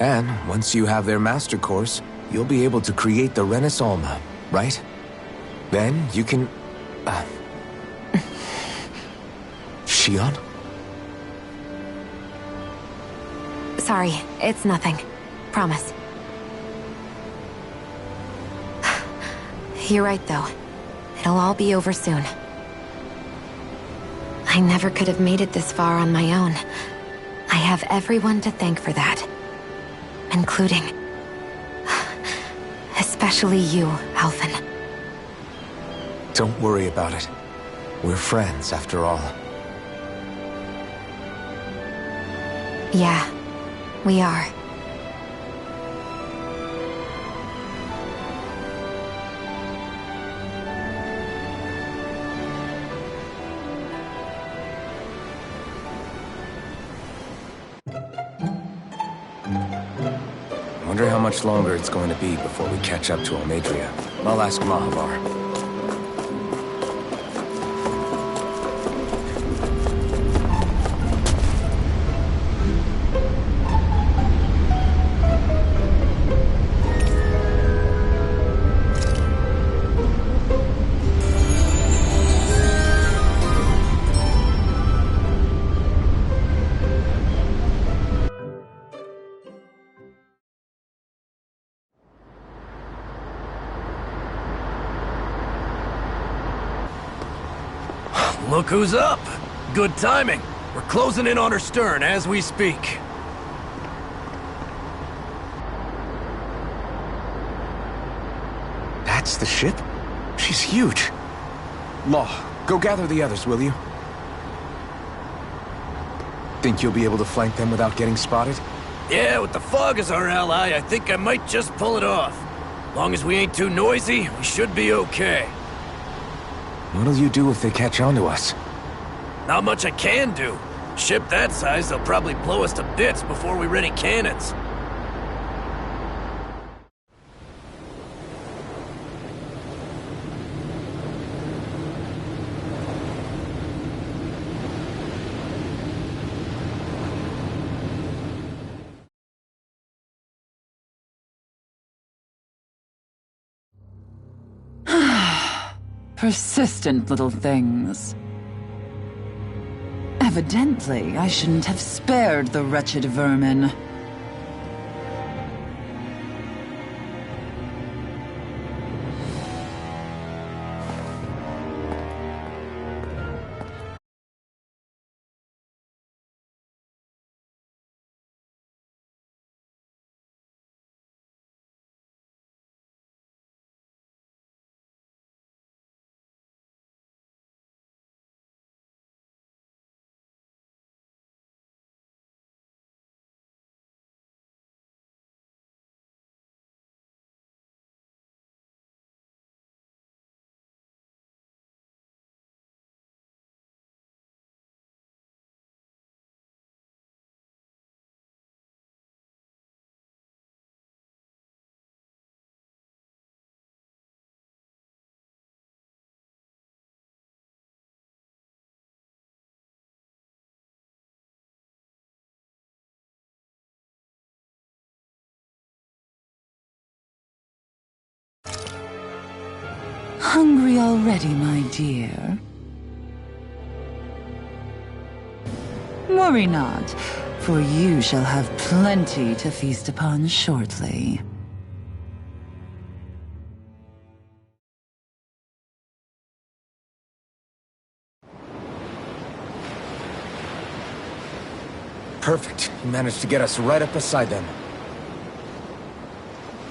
And once you have their master course, you'll be able to create the Renis Alma, right? Then you can... Shionne? Sorry, it's nothing. Promise. You're right, though. It'll all be over soon. I never could have made it this far on my own. I have everyone to thank for that. Including... especially you, Alphen. Don't worry about it. We're friends, after all. Yeah, we are. I wonder how much longer it's going to be before we catch up to Almeidrea. I'll ask Mahavar. Look who's up! Good timing. We're closing in on her stern as we speak. That's the ship? She's huge. Law, go gather the others, will you? Think you'll be able to flank them without getting spotted? Yeah, with the fog as our ally, I think I might just pull it off. Long as we ain't too noisy, we should be okay. What'll you do if they catch on to us? Not much I can do. Ship that size, they'll probably blow us to bits before we ready cannons. Persistent little things. Evidently, I shouldn't have spared the wretched vermin. Hungry already, my dear? Worry not, for you shall have plenty to feast upon shortly. Perfect. You managed to get us right up beside them.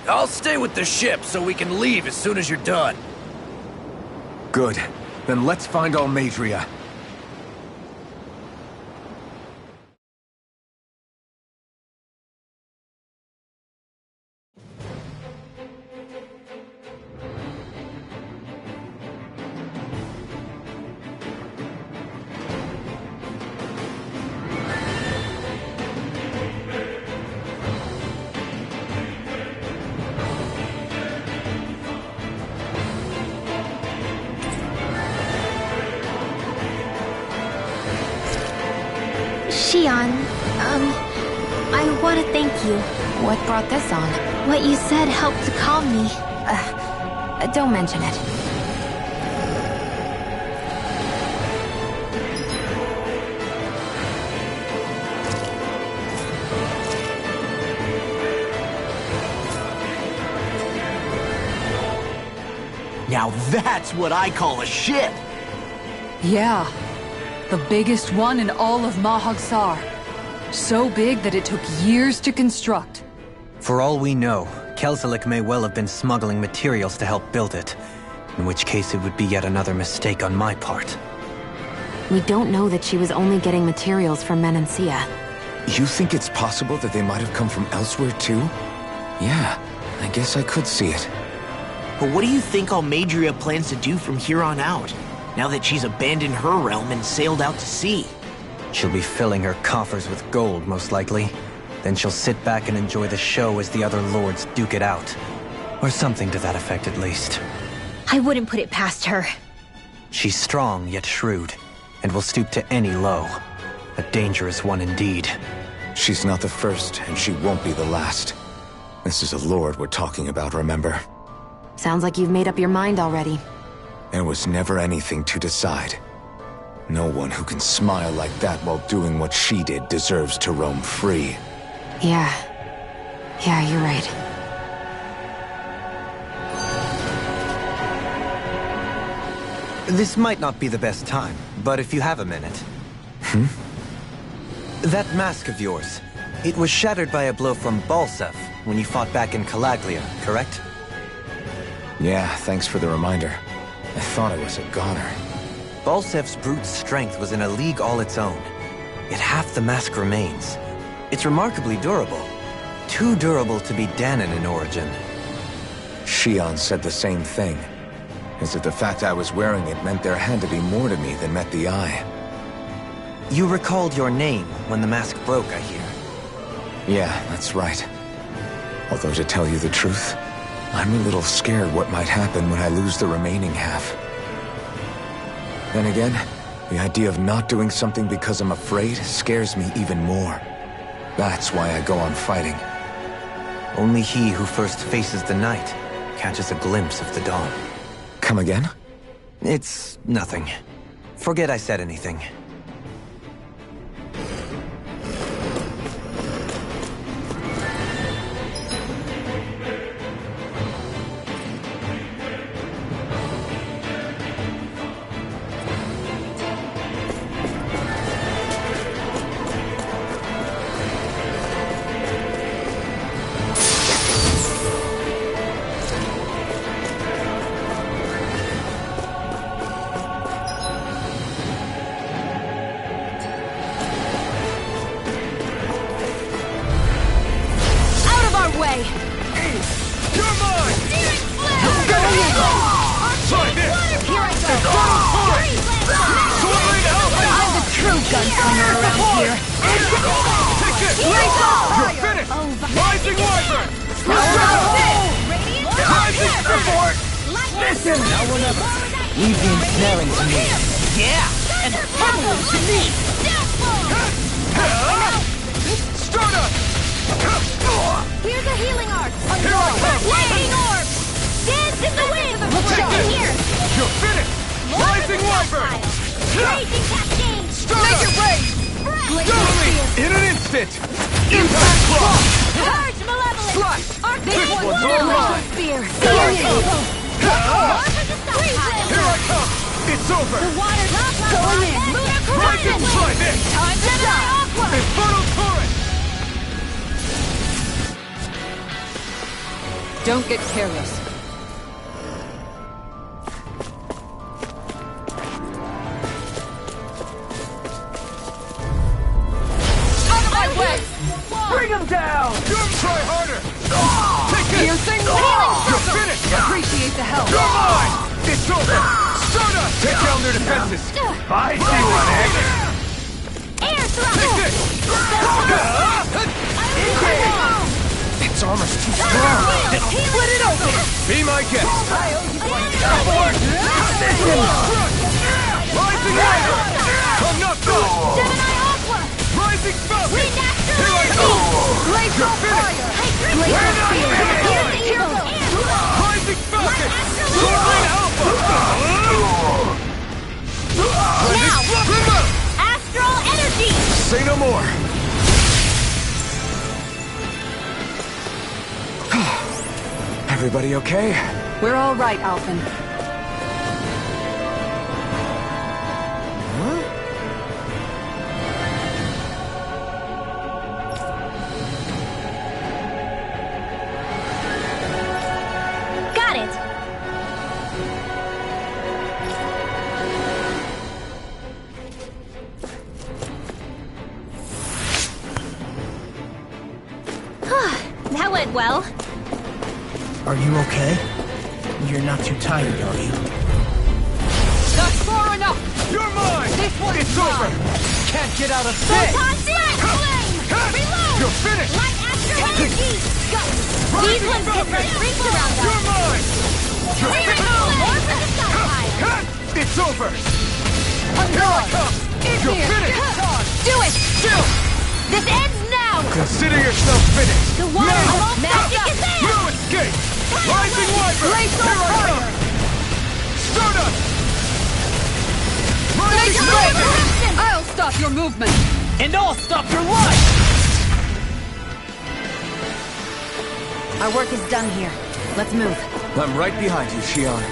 I'll stay with the ship so we can leave as soon as you're done. Good. Then let's find Almeidrea. Shion, I want to thank you. What brought this on? What you said helped to calm me. Don't mention it. Now that's what I call a ship! Yeah. The biggest one in all of Mahag-Sar. So big that it took years to construct. For all we know, Kelzelik may well have been smuggling materials to help build it. In which case it would be yet another mistake on my part. We don't know that she was only getting materials from Menancia. You think it's possible that they might have come from elsewhere too? Yeah, I guess I could see it. But what do you think Almeidrea plans to do from here on out, now that she's abandoned her realm and sailed out to sea? She'll be filling her coffers with gold, most likely. Then she'll sit back and enjoy the show as the other lords duke it out. Or something to that effect, at least. I wouldn't put it past her. She's strong, yet shrewd, and will stoop to any low. A dangerous one indeed. She's not the first, and she won't be the last. This is a lord we're talking about, remember? Sounds like you've made up your mind already. There was never anything to decide. No one who can smile like that while doing what she did deserves to roam free. Yeah, you're right. This might not be the best time, but if you have a minute. That mask of yours, it was shattered by a blow from Balseph when you fought back in Calaglia, correct? Yeah, thanks for the reminder. I thought it was a goner. Balsef's brute strength was in a league all its own, yet half the mask remains. It's remarkably durable. Too durable to be Dahnan in origin. Shion said the same thing. As if the fact I was wearing it meant there had to be more to me than met the eye. You recalled your name when the mask broke, I hear. Yeah, that's right. Although to tell you the truth, I'm a little scared what might happen when I lose the remaining half. Then again, the idea of not doing something because I'm afraid scares me even more. That's why I go on fighting. Only he who first faces the night catches a glimpse of the dawn. Come again? It's nothing. Forget I said anything. Don't get careless. Out of my way! Bring him down! Try harder! Take it! Piercing wall! You're finished! Appreciate the help. You're mine! It's over! Soda! Take down their defenses! I see one, Egg! Air thrust! Take this! Its armor's too strong. Split it open! Be my guest! I owe you one. Rising Rider! I'm not done! Gemini Aqua! Rising Falcon! Wind Astral Here I Energy! go! Glacial fire! Glacial spear! Here's Eagle! Rising Falcon! Astral Soaring Alpha! Now! Astral Energy! Say no more. Everybody okay? We're all right, Alphen. Got it! That went well. Are you okay? You're not too tired, are you? That's far enough! You're mine! This one It's is over! mine! Can't get out of Photon Flash Flame! Reload! You're finished! Light Astral Energy! Go! These ones get very rings around us! You're mine! More for the stockpile! It's over! Here I come! You're finished! Do it! This ends now! Consider yourself finished! The water almost magic is No there! escape! Rising Wyvern! Glacial Here I fire! come! Stardust! Glacial Eruption! I'll stop your movement! And I'll stop your life! Our work is done here. Let's move. I'm right behind you, Shion.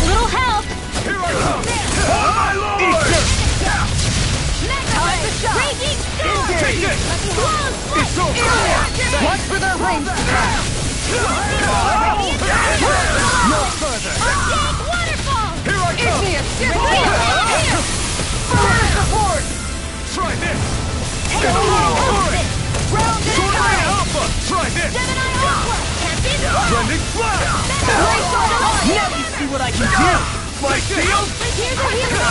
Little help! Here I come! Oh, my lord! Raging Storm! Take it! Close! It's over! Watch for their rings to crash! No further! Archaic Waterfall! Here I come! Igneous Dip! Fire support! Try this! Get a little forward! Soaring Alpha! Try this! Gemini Aqua! Captain Rock! Blending Flash! Now you see what I can do! My shield! Here's a hero!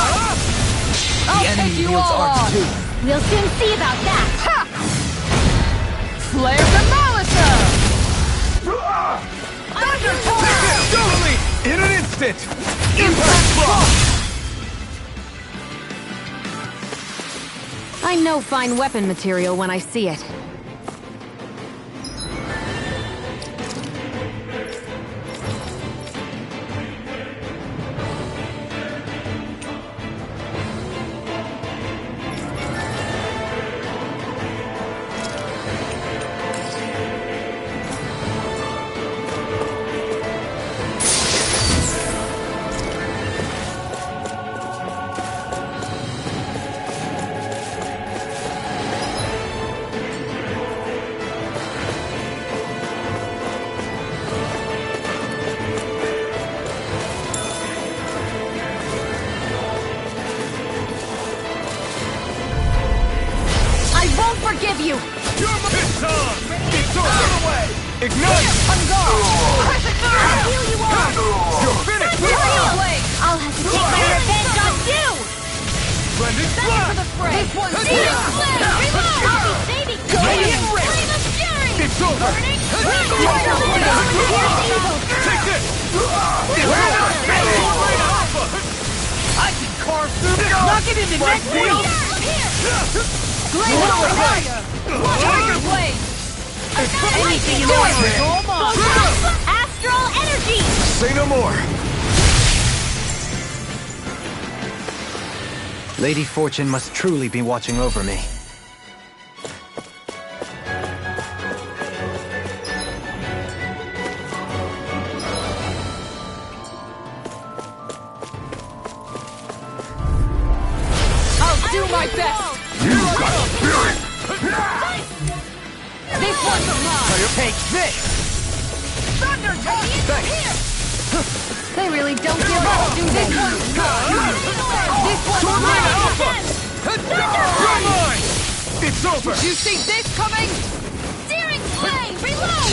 I'll take you all on! We'll soon see about that! Flare Demolisher! Thunder Totally! In an instant! Impact Block! I know fine weapon material when I see it. Forgive you! You're my time! It's away! Ignite! On guard! I'll heal you all! You're finished! I'll have to take my revenge on you! Blending Flash! This one's Searing Flame! Reload! I'll be saving you! Radiant Ray! Flame of Fury! It's over! Burning Here's Evil! Take this! It's over! Soaring Alpha! Knock it into midfield! Blaze over fire! Tiger Blade! Anything you want! Astral energy! Say no more! Lady Fortune must truly be watching over me. I'll do my best! You've got spirit! This one's mine! Take this! Thunder Touch! They really don't give up, do they? This one's mine! This one's mine! You're mine! It's over! You see this coming? Searing flame! Reload!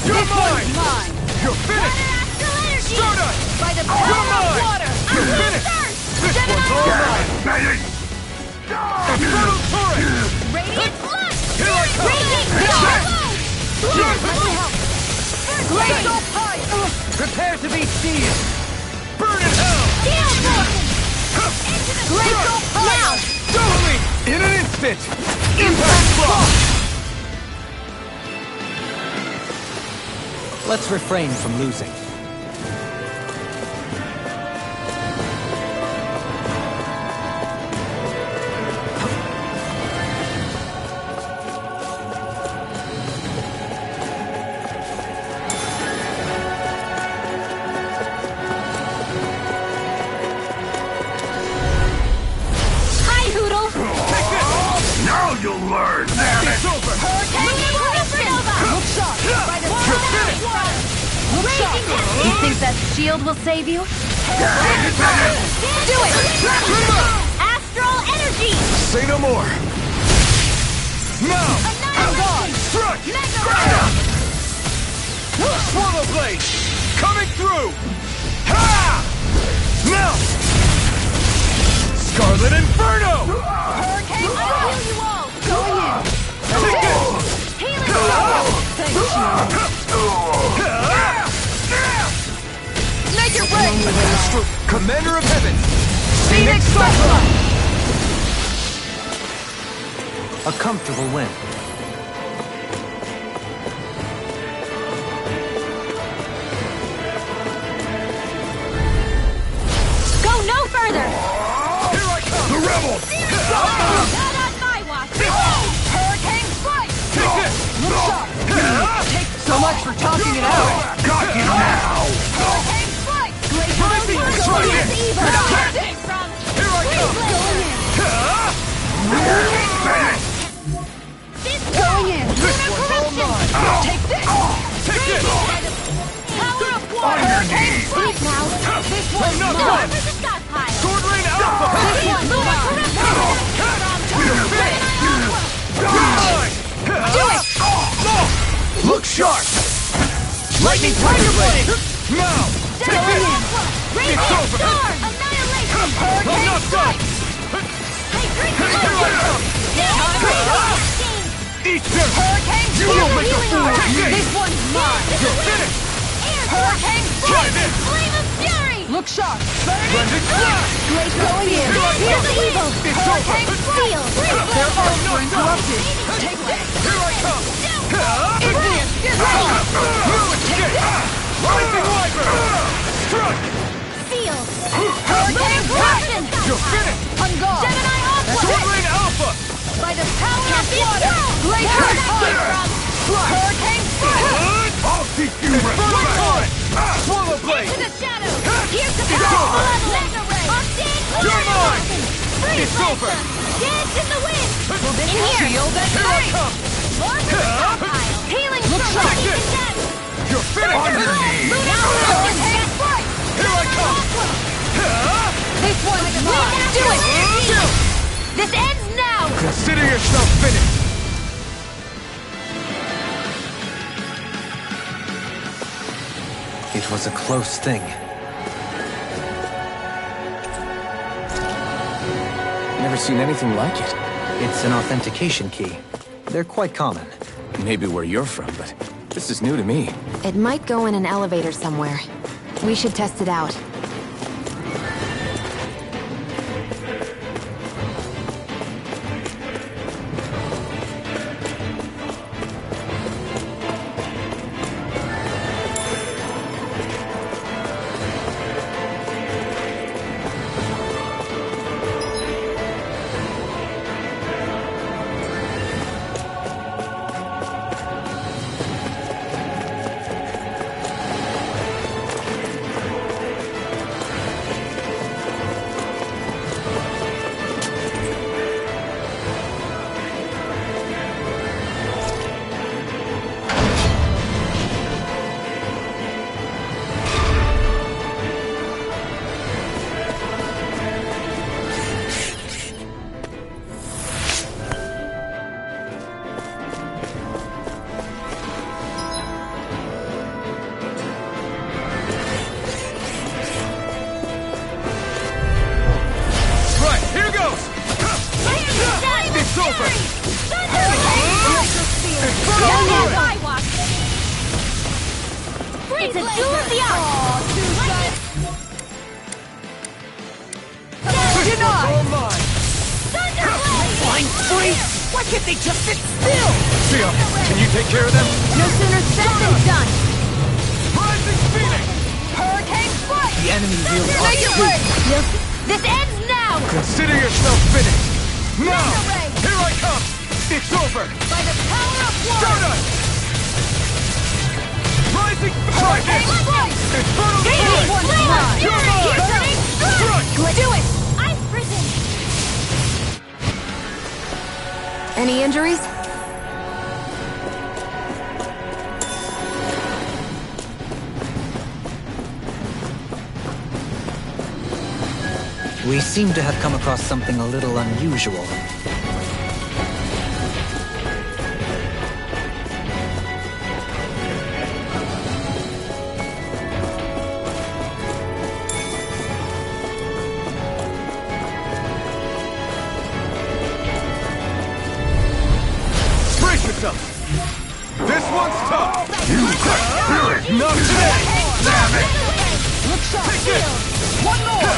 You're This one's mine! mine! You're finished! Astral energy! Stardust! By the You're power of mine! water! You're finished! This one's all mine! Infernal Torrent! Radiant blood! Here I come! Glacial Pipe! Prepare to be seized! Burn in hell! Glacial Pipe! Double me! In an instant! Impact block! Let's refrain from losing. Hi, Hoodle! Now you'll learn! Damn it! It's over! Look sharp! By the power of water! Look sharp! You think that shield will save you? Do it! Astral energy! Say no more! Now! Annihilation! Strike! Mega Swallow Blade! Coming through! Ha! Now! Scarlet Inferno! Hurricane! I'll heal you all! Going in! Take this! Healing! Thank you! Make it rain! Commander of Heaven! Phoenix Cyclone! A comfortable win. Go no further! Here I come! The rebels! Not on my watch! Hurricane Strike! Take this! Look sharp! So much for talking it out! Got you now! Hurricane Strike! Glacial Rising Pipe! Strike! Evil! From Here I come! Going in! This one's all mine! Take this! Take this! Power of water! Hurricane Strike now! This one's Enough mine! one! The stockpile! Sword Rain Alpha! This one's mine! You're finished! You're mine! Do it! Look sharp! Lightning Tiger Blade! Now! Take this! It's over! Annihilation! I'm not done! Here I come! Eat this! Hurricane You will make a Strike! fool! Take This this! one's mine! You're finished! Hurricane Try Strike! this! Flame of fury! Look sharp! Blended Flash! Going in! Here's the evil! It's Hurricane over! Seal! Their arms were interrupted! Take this! Here I come! Igneous Dissolve! Move escape! Rising Wyvern! Strike! Seal! Hurricane Corruption! You're finished! On guard! Gemini Aqua! Sword Rain Alpha! By the power of Champion water! Swirl! Glacial Hurricane Pipe! Hurricane Strike! I'll teach you Infernal Swallow Blade! To the shadows! Here's the It's power! over! Mega Ray! Obsidian You're mine! Freeze It's over! Dance in the wind! This In here! shield and Here I come! More to the stockpile! Healing Look from sharp! Lightning and Shadows! You're finished! Hurricane Strike! Here I come! This one's mine! Do it! This ends now! Consider yourself finished! It was a close thing. Never seen anything like it. It's an authentication key. They're quite common. Maybe where you're from, but this is new to me. It might go in an elevator somewhere. We should test it out. It's a duel of the arts! Denied! Thunderblade! Flying freeze! Why can't they just sit still? Shia, can you take care of them? No sooner said than done! Rising Phoenix! Hurricane Strike! The enemy wields arc Make it too. rain! This ends now! Consider yourself finished! Now! Here I come! It's over! By the power of one! Stardust! Rising Hurricane Strike! Infernal This Strike! one's mine! You're mine! Strike! Let's do it! I've risen! Any injuries? We seem to have come across something a little unusual. Brace yourself! This one's tough! Not today! Damn it! Look sharp! Take it! One more!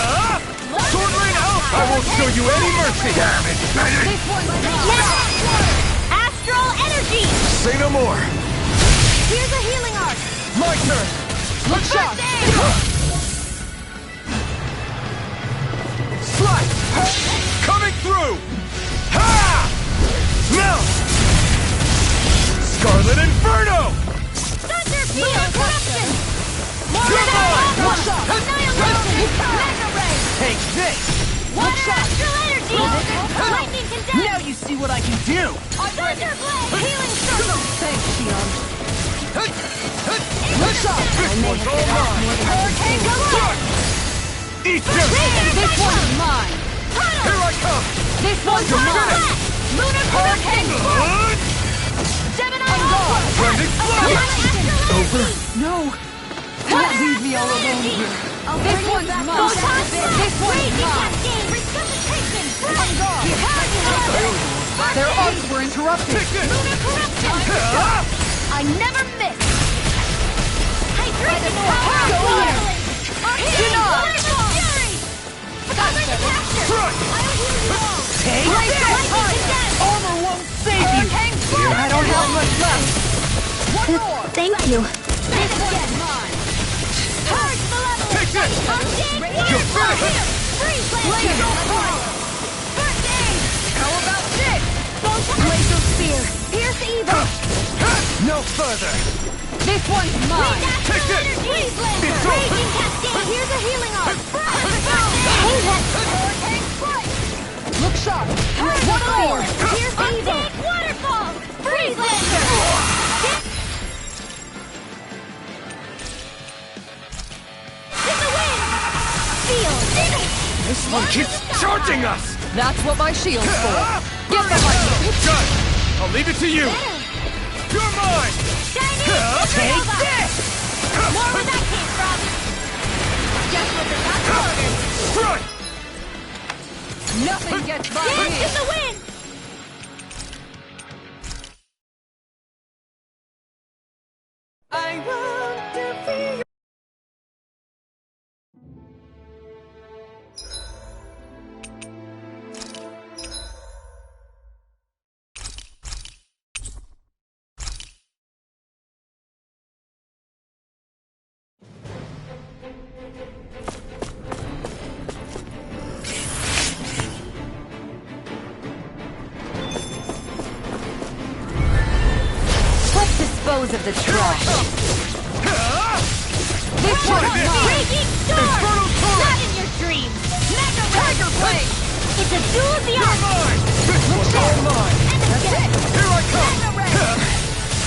Sword Rain out! I won't show you any mercy! Damn it! This one's mine! Astral energy! Say no more! Here's a healing arc! My turn! Look sharp! Slice! Coming through! Ha! Now! Scarlet Inferno! Thunder Field! Corruption! You're mine! Look sharp! Annihilation! Mega Ray! Take this! Water Astral energy! Lightning condemned! Now you see what I can do! Thunder Blade! Healing circle! Thanks, Shion. Look Look sharp! This one's all mine! Hurricane Galore! Eat this! This one's mine! Here I come! This one's mine! Lunar Hurricane! Gemini Alpha! Blending Flood! Over? No! Don't leave me all alone here! This one's mine! This one's mine! Resuscitation! On guard! Their arcs were interrupted! Lunar Corruption! I never miss! Hydration Go power! here! Denied! Fury! Cover the capture! Front! I'll heal you all! Take Lightning this! condemned! Armor won't save you! I don't have much left! One more! Thank you. This one's mine! Purge malevolence! Take this! Undead You're waterfall! finished! Freeze Laser laser! First aid! How about this? Laser spear! Pierce evil! No further! This one's mine! Take this! Freeze laser! It's over! Raging cascade! Here's a healing arc! Hurricane Strike! Look sharp! One more! Pierce evil! Waterfall! Freeze laser! Get the wind! Feel! This one keeps charging us! That's what my shield's for! Get the lightning! Done! I'll leave it to you! You're mine! Shiny! Take this! More where that came from! Just what they got ordered! Strike! Nothing gets by Dance me! in the wind! I want to be... Let's dispose of the trash. This one's mine! Raging storm! Infernal torrent! Not in your dreams! Mega Tiger Blade! It's a duel of the arts! Mine! This one's all mine! That's it! Here I come!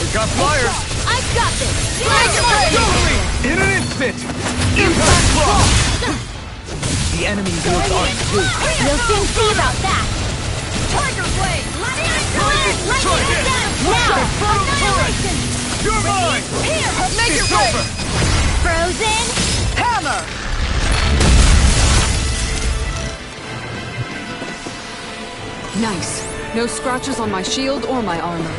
We got flyers! I've got this! Totally! In an instant! Impact block! The enemy wields arc too. We'll soon see about that! Tiger Blade! Try this! Now! Infernal torrent! You're mine! Here! Make It's it rain! over! Frozen! Hammer! Nice. No scratches on my shield or my armor.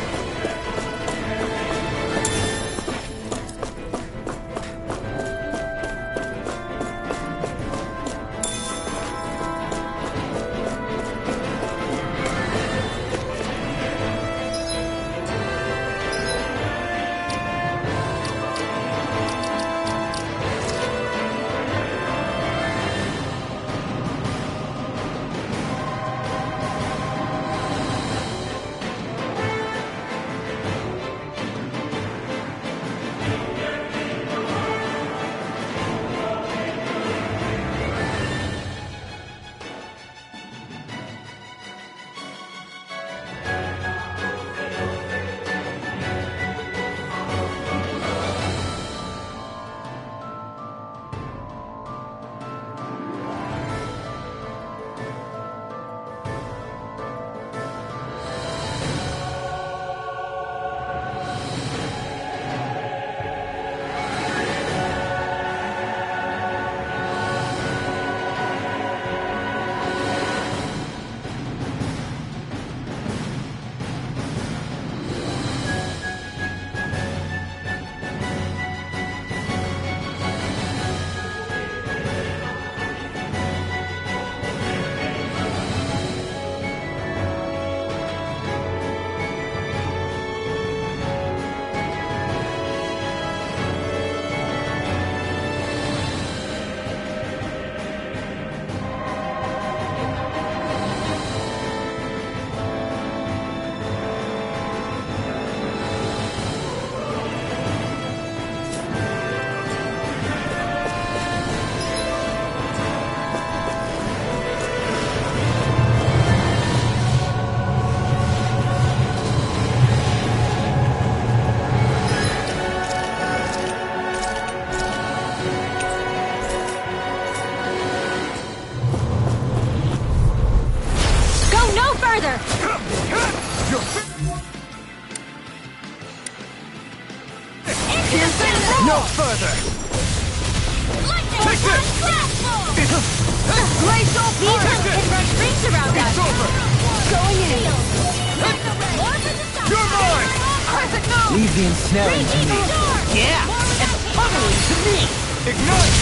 no further! Take this! Glacial These Force! ones can run rings around us! It's over! Going in! You're mine! Crescent Moon! Leave the ensnaring to me. Yeah, and totally to me! Ignite!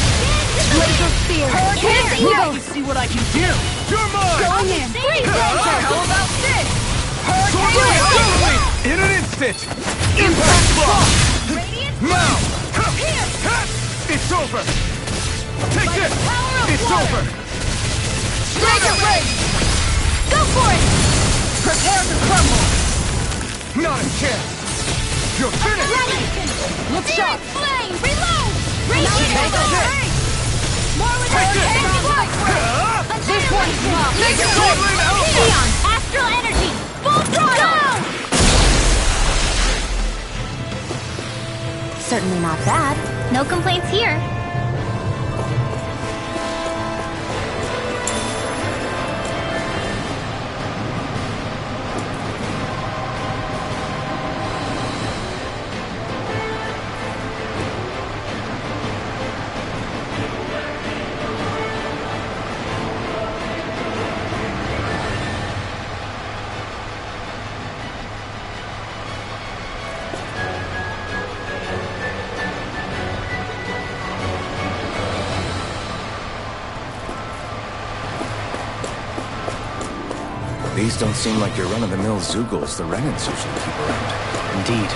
Laser Spear! Here, Eagle! let me see what I can do! You're mine! Going in! Freeze laser! How about this? Totally! In an instant! Impact block! Now! Here! It's over! Take this! It's over! Mega Ray! Go for it! Prepare to crumble! Not a chance! You're finished! Look sharp! Flame! Reload! Radiant Solar! More with Take Hurricane This one's mine! Mega Sword Rain Alpha! Neon! Astral Energy! Full throttle! Certainly not bad. No complaints here. These don't seem like your run-of-the-mill Zeugles the Renans usually keep around. Indeed.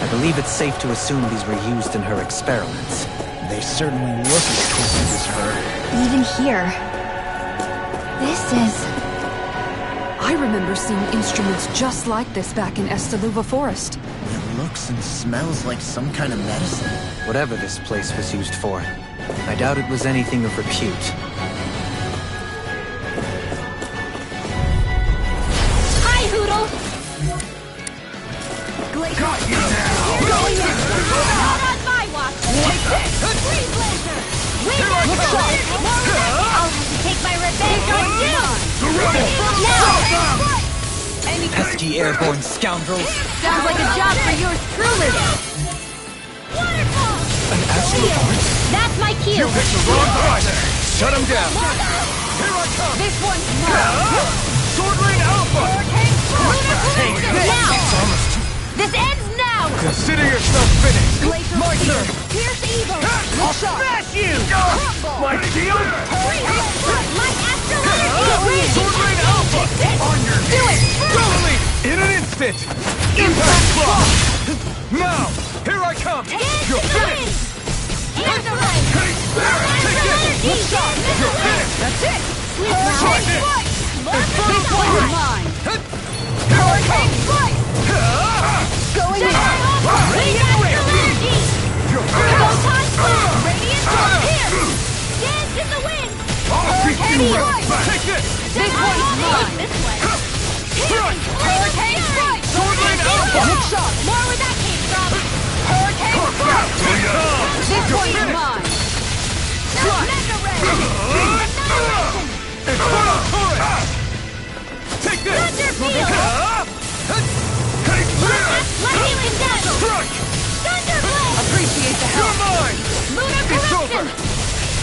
I believe it's safe to assume these were used in her experiments. They certainly look as twisted as her. Even here. This is... I remember seeing instruments just like this back in Estaluva Forest. It looks and smells like some kind of medicine. Whatever this place was used for, I doubt it was anything of repute. Hi, Hoodle! Got you now! Going in! Not on my watch! Take this! Freeze laser! Wing action! I'll have to take my revenge on you! Now! Pesky airborne scoundrels! Sounds like a job for yours truly! Waterfall! An Astral Art? That's my cue! You picked the wrong fighter! Shut him down! Here I come! This one's mine! Sword Rain Alpha! Take this! Now! This ends now! Consider yourself finished! Glacial My Spear! turn! Pierce Evil! I'll smash you! My shield! My astral energy! Sword Rain Alpha! On your Do it! Totally! In an instant! Impact block! Now! Here I come! You're finished! And the right! Take this! You're finished! That's it! Try this! This one's mine! Here I come! Going in! Radiant energy! You're finished! Photon flare! Radiant sword here! Dance in the wind! I'll beat you right back! Take this! This one's mine! This way! Strike! Hurricane strike! Sword Rain Alpha! Look sharp! More where that came from! Hurricane strike! This one's finished! mine! Mega ray! It's Photon Torrent! Take this! Thunder field! Take this! Lightning condense! Strike! Thunder blade! Appreciate the You're help! mine! Lunar It's corruption! over!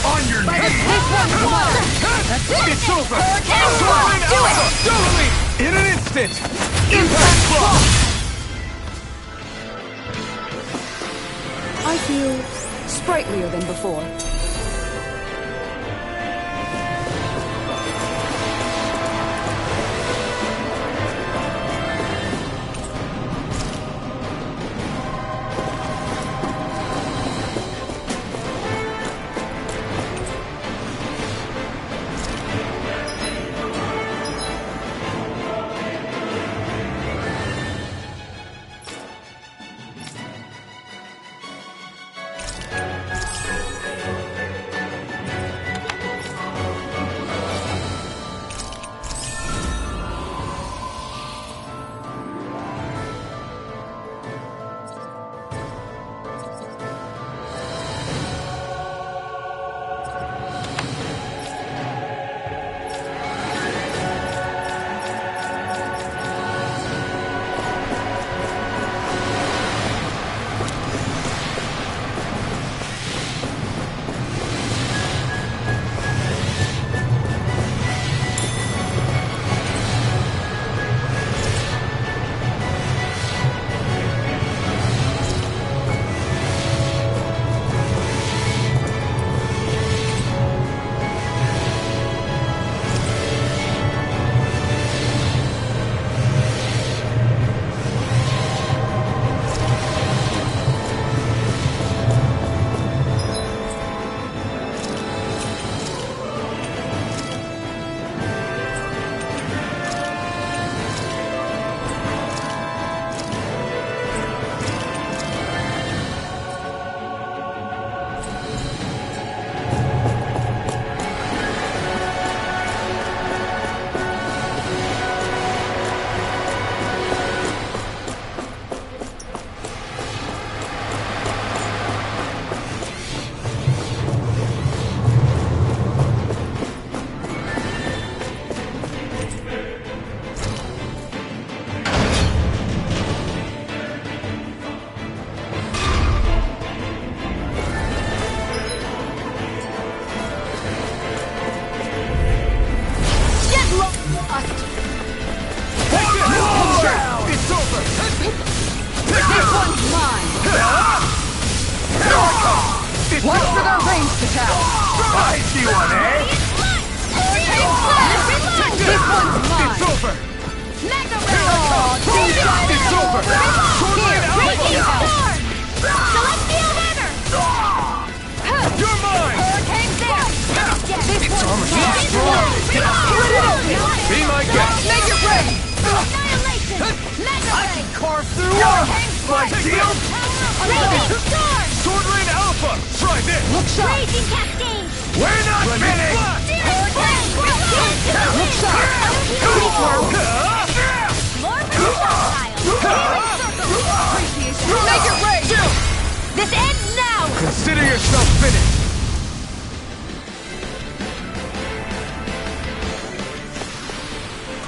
On your neck! This one's mine! That's it! It's over! Hurricane Sword Rain Do it! Alpha! Totally! In an instant! Impact block! I feel sprightlier than before. My shield! Raging Storm! Sword Rain Alpha! Try this! Look shot! Raging Cascade! We're not finished! Searing Flame! Look shot! More projectile! Make it rain! This ends now! Consider yourself finished!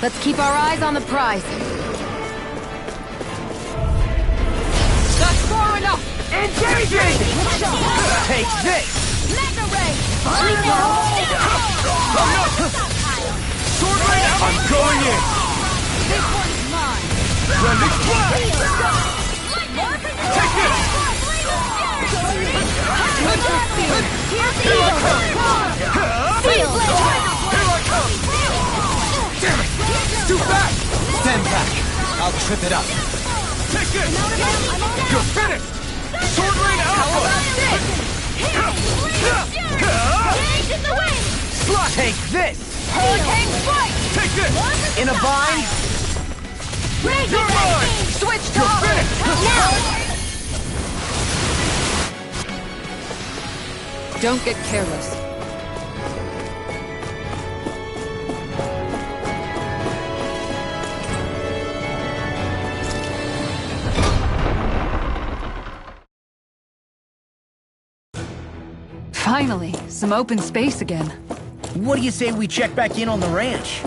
Let's keep our eyes on the prize. That's far enough! Engaging! Take this! Mega Ray! Sword Rain Alpha! I'm going in! This one's mine! Blending Flash! Take this! Damn it! Too fast! Stand back. I'll trip it up. Take this! You're finished! Sword Rain Alpha! Take this! Hurricane Strike! Take this! In a bind? You're mine! Switch to You're finished! Don't get careless. Finally, some open space again. What do you say we check back in on the ranch?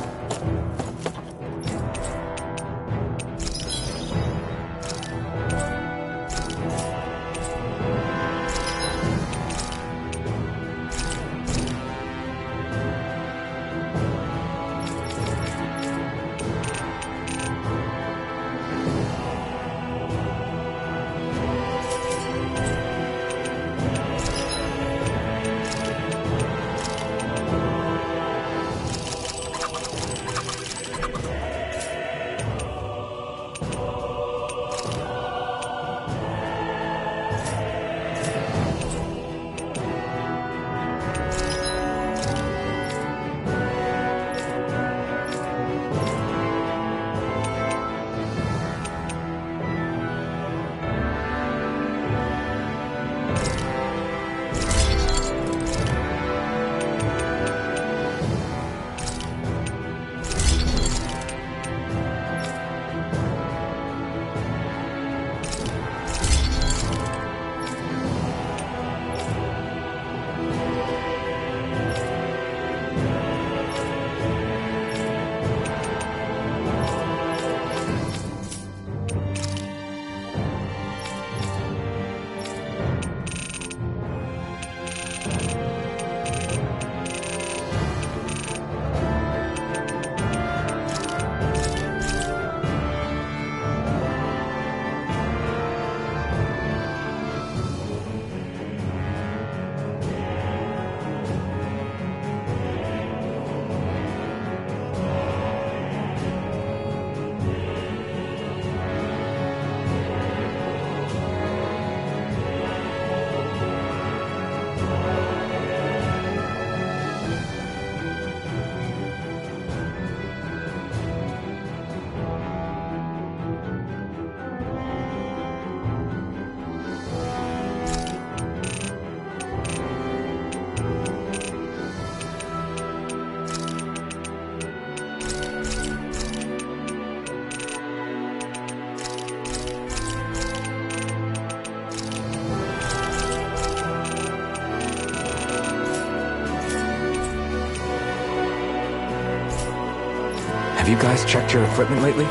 Have you guys checked your equipment lately?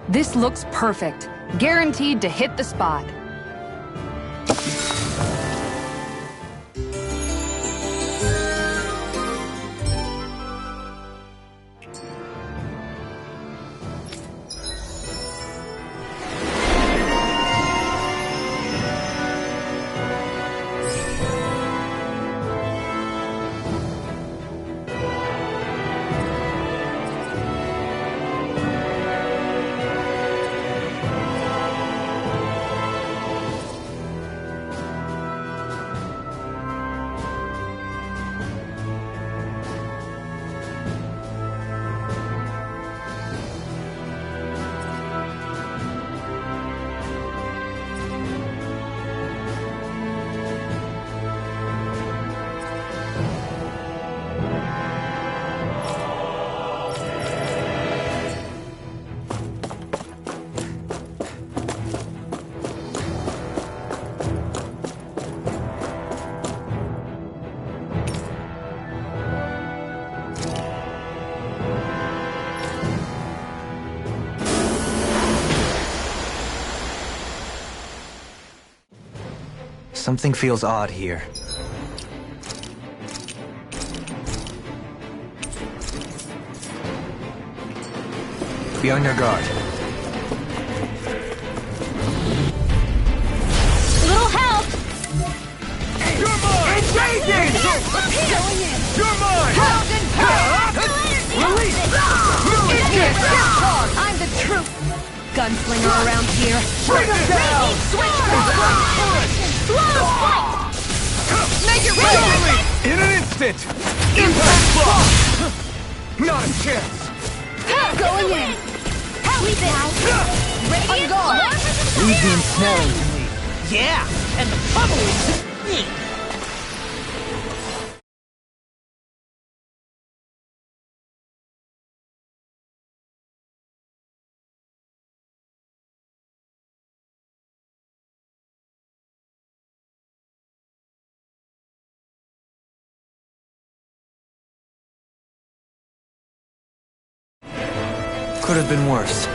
This looks perfect. Guaranteed to hit the spot. Something feels odd here. Be on your guard. Little help! You're mine! Engaging! You're mine! Release! I'm the truth! Gunslinger around here. Bring us down! Make it ready! In an instant! Impact block! Not a chance! Going in! We've been out. On guard! Leave the ensnaring to me. Yeah, and the bubbling to me. Could have been worse.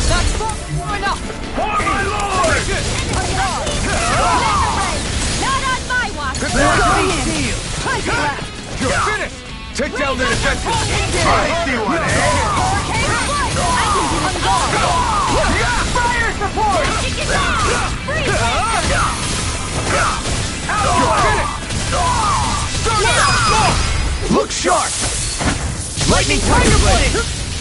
That's far enough! For my lord! Not on my watch! Going in! Take left! You're finished! Take down the defenses! I see one, eh? Fire support! Look sharp! Lightning Tiger Blade!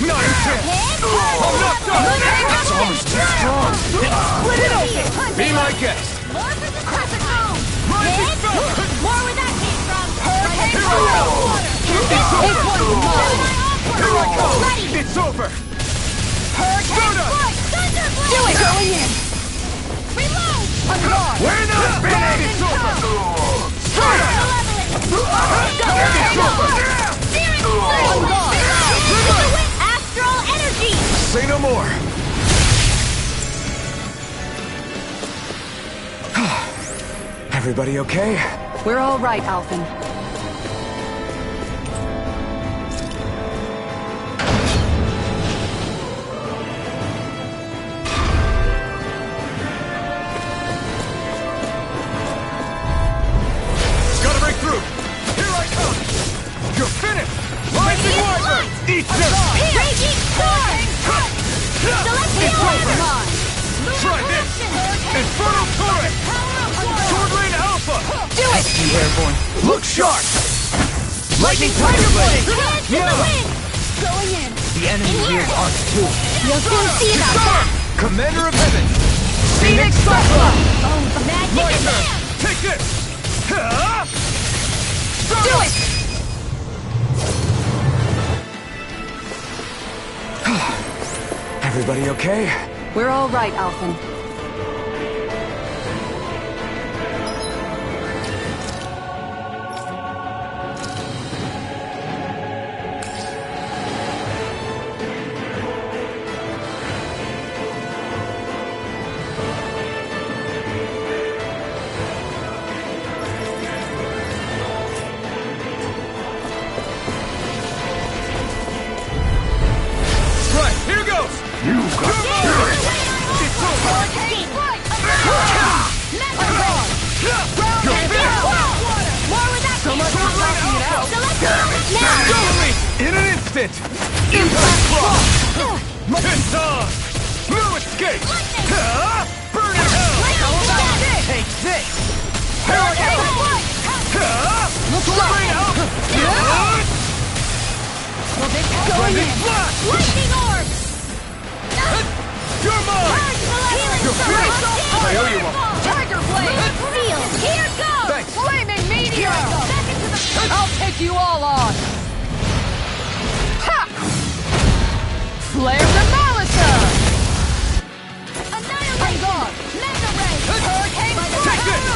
Not a chance! I'm not done! That's almost too strong! Split it open! Be my guest! More for the classic home! More where that came from! It's over! Hurricane Strike! Thunderblade! Do it! Going in! Reload! On guard! We're not finished! It's over! Strike! It's over! Steering On guard! Astral energy! Say no more! Everybody okay? We're all right, Alphen. Gotta break through! Here I come! You're finished! Rising Wyvern! Eat this! Raging Storm! Celestial! Try this! Infernal Turret! Sword Rain Alpha! Do it! You airborne. Look sharp! Lightning Tiger Blade! Hands in the wind! Going in! The enemy hears us too. You'll soon see about that! Commander of Heaven! Phoenix Cyclone! Oh, the magic My is turn! there! Take this! Do it! Everybody okay? We're all right, Alphen. Right, here goes! You got It's over! Hurricane Strike! You're finished! More where that came from! Celestial! Now! Go with me! In an instant! Impact block! It's on! No escape! Burn in hell! Take this! Hurricane Strike! Look right! Going in! Lightning Orb! You're mine! Healing You're finished! I owe you one! Tiger Blade! Seal! Here goes! Thanks! Flaming Meteor! Back into the... I'll take you all on! Ha! Flare Demolisher! Annihilate! On guard! Mega Ray! Hurricane Take this!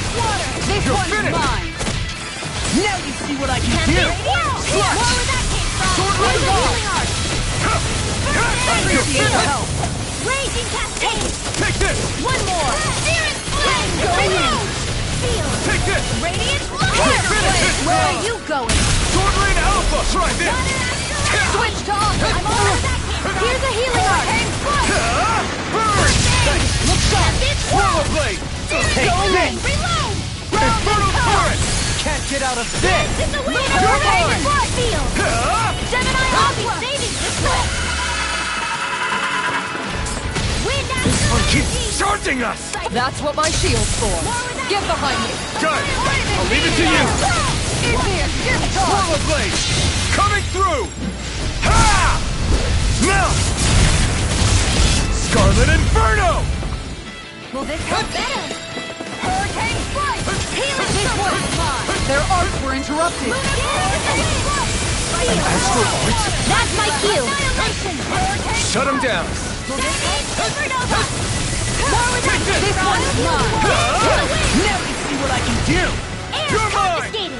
This You're one's finished! mine! Now you see what I can do! More where that came from! Sword With Rain the healing art! You're finished! Raging Cascade! Take this! One more! Searing Try this! Switch to offense! Here's a healing art! Burn! Look sharp! Swallow blade! Take this! Reload! Infernal torrent! Can't get out of this! This is the way to You're mine! Field! Gemini Aqua! Saving this way! This one keeps charging us! That's what my shield's for. Get behind me. Good! I'll leave it to you! In here, give talk. Swallow blade! Coming through! Ha! Now! Scarlet Inferno! Will this help better? Hurricane Strike! Healing this one's mine! Their arcs were interrupted. Astral Arts? That's my cue. Shut him down! Supernova! Take this! This one's mine. Now you see what I can do! Air You're mine! confiscated!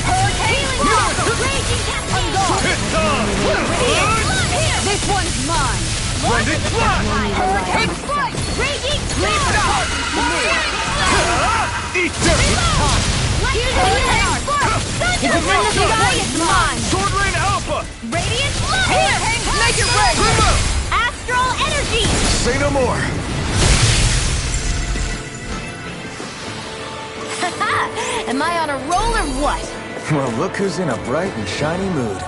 Hurricane Strike! Raging Cascade! It's on! Here! This one's mine. Splendid flash! Hurricane Strike! Raging Storm! Eat dirt! Here's the healing art! If it's in the sky, it's mine. Sword Rain Alpha! Radiant Flood! Here! Make it rain. Astral Energy! Say no more! Am I on a roll or what? Well, look who's in a bright and shiny mood.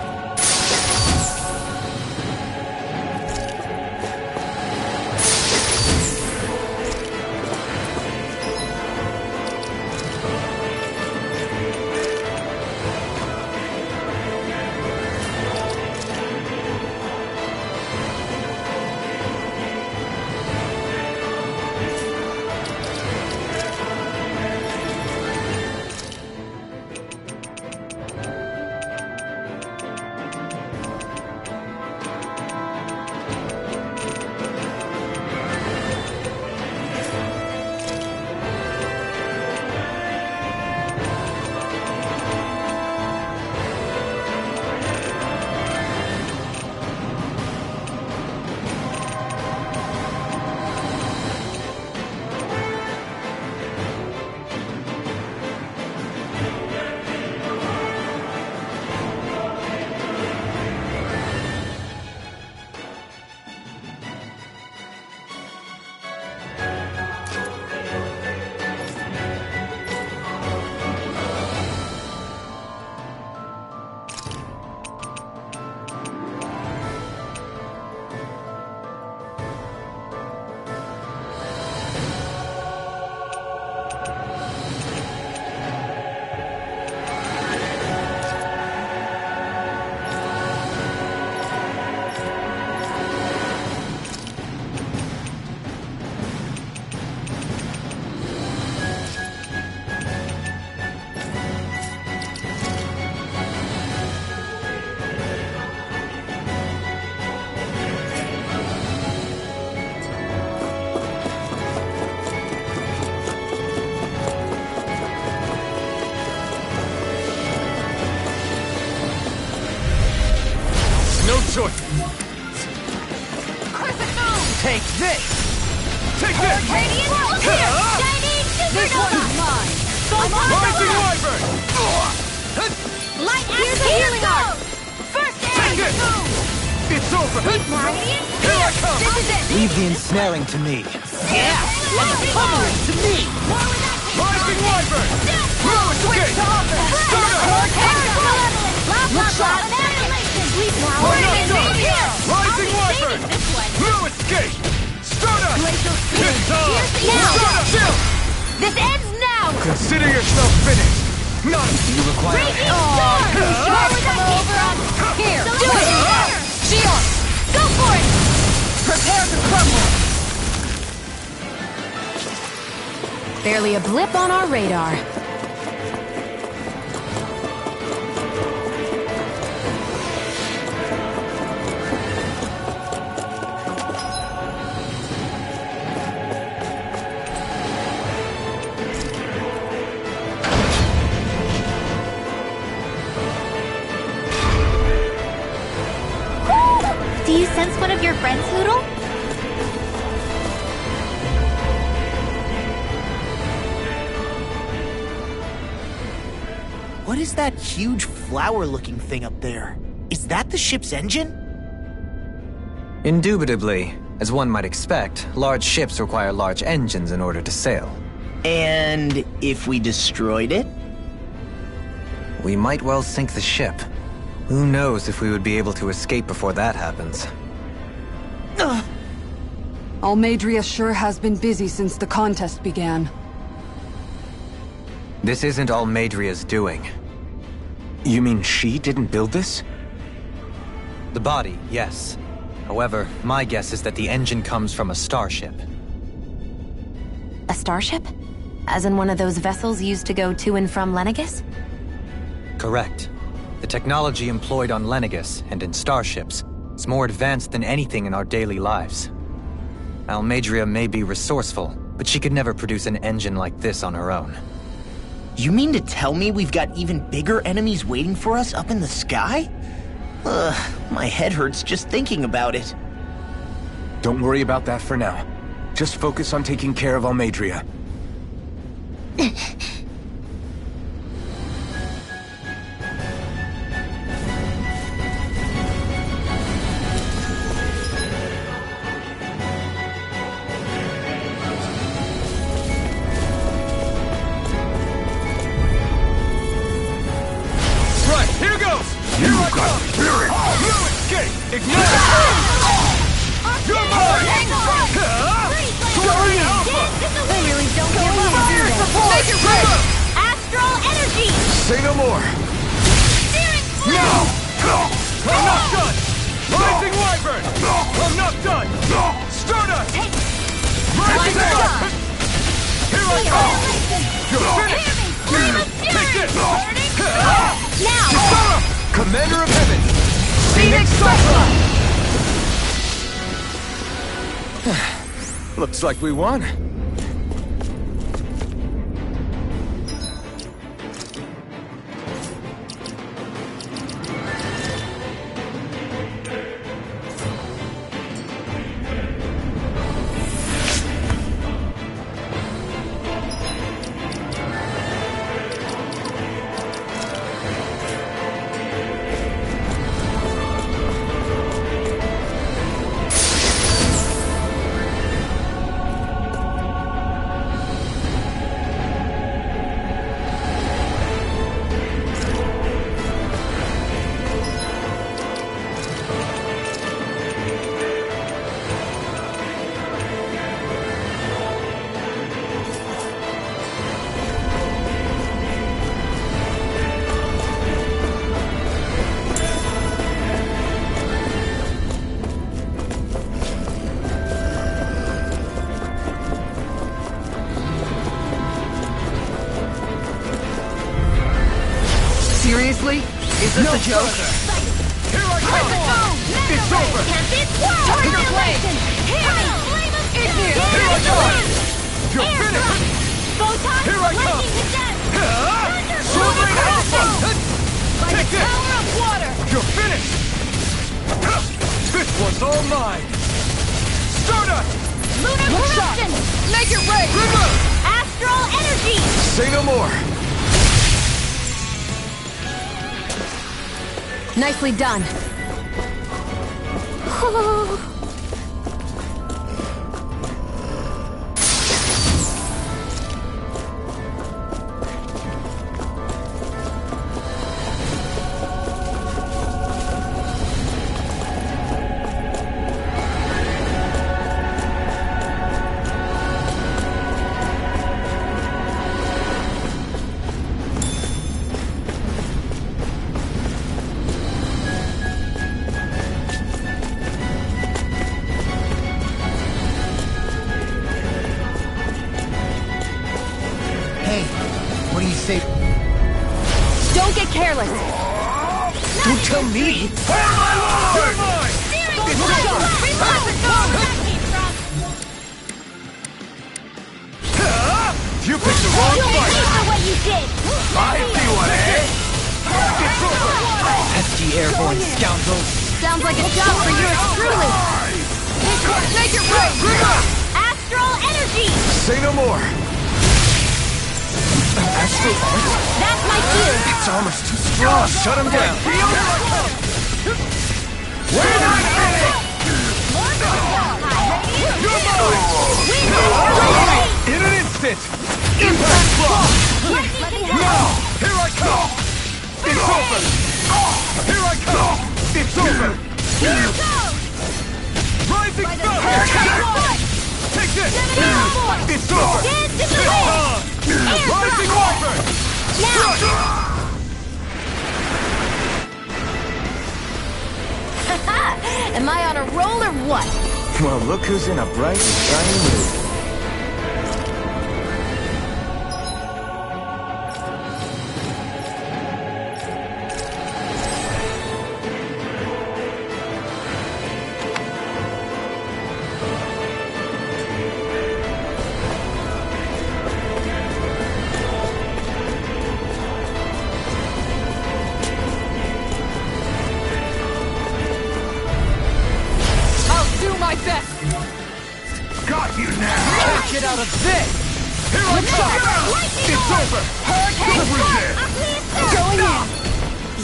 No choice! Crescent Moon! Take this! Take this! Arcadian Here! Shining This Supernova! one's mine. Rising Wyvern! Light Here's a healing art. First Take air! this! It's over! Radiant Here I come! This is it! Leave the ensnaring to me. Yeah! And the pummeling to me! Rising Wyvern! No escape! Look sharp! Rising Wyvern! No escape! Stardust! It's on! Stardust! This ends now! Consider yourself finished! Not You require Raging help. Storm! Here, Do do it. Shion, Go for it! prepare to crumble. Barely a blip on our radar. Do you sense one of your friends, Hoodle? What is that huge flower-looking thing up there? Is that the ship's engine? Indubitably. As one might expect, large ships require large engines in order to sail. And if we destroyed it? We might well sink the ship. Who knows if we would be able to escape before that happens. Almeidrea sure has been busy since the contest began. This isn't Almeidrea's doing. You mean she didn't build this? The body, yes. However, my guess is that the engine comes from a starship. A starship? As in one of those vessels used to go to and from Lenegis? Correct. The technology employed on Lenegis and in starships is more advanced than anything in our daily lives. Almeidrea may be resourceful, but she could never produce an engine like this on her own. You mean to tell me we've got even bigger enemies waiting for us up in the sky? My head hurts just thinking about it. Don't worry about that for now. Just focus on taking care of Almeidrea. Say no more! No! I'm not done! Rising Wyvern! I'm not done! Stardust! Rising Sun! Here I come! You're finished! Take this! Now! Commander of Heaven! Phoenix Cyclops! Looks like we won. Seriously? Is this a joke? Here I come! It's over! Tiger Blade! Here I come! You're finished! Here I come! Sword Rain Alpha! Take this! You're finished! This one's all mine! Stardust! Lunar Corruption! Make it rain! Astral Energy! Say no more! Nicely done. What do you say? Don't get careless. Don't tell me! You picked the wrong fight! What you did! I see what, eh? It's over! Pesky airborne scoundrels! Sounds like a job for yours truly. Make it rain! Astral Energy! Say no more! Astral Arts? That's my cue! Its armor's too strong! Shut him down! We're not finished! You're mine! In an instant! Impact block! Now! Here I come! It's over! Here I come! It's over! Here it goes! Rising thunder! Take this! It's over! Dance in the wind! Rising wyvern! Now! Am I on a roll or what? Well, look who's in a bright and shiny mood. Get out of this! Here I come! It's over! Hurricane Going in!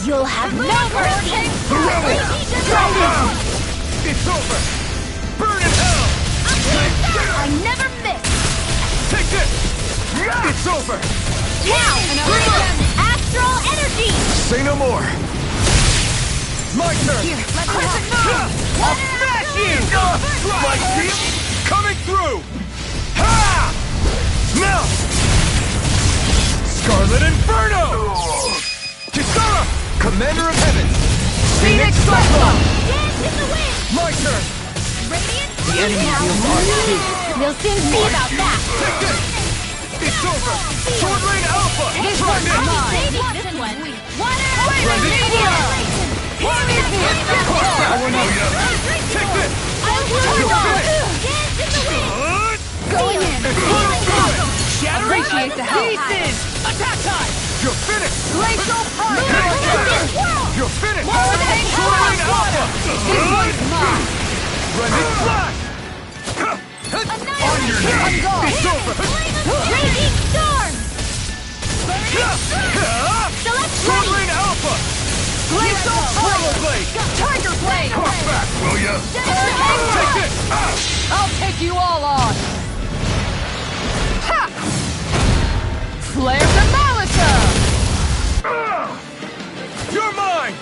You'll have no mercy! The rebels! Go down! It's over! Burn in hell! I never miss! Take this! It's over! Now! Bring them! Astral energy! Say no more! My turn! Here, let me have it! I'll smash you! My team coming through! Ha! Now! Scarlet Inferno! Kisara! Commander of Heaven! Phoenix Cyclone! Dance in the wind! My turn! Radiant! The enemy feels RP. We'll soon see about that! Take this! It's over! Sword Rain Alpha! This Try one's this! mine! This one! Water! Blended Meteor! Take this! I'll You're finished! dance in the wind! Going in! Appreciate the help. Pieces! Attack time! You're finished! Glacial Fire! You're finished! Sword Rain Alpha! This one's mine! Blended Flash! On your knees! It's over! Raging storm! Select Sword Rain Alpha! Glacial Turbo Blade! Tiger Blade! Come back, will ya? Take this! I'll take you all on! Ha! Flare the Molotov! You're mine!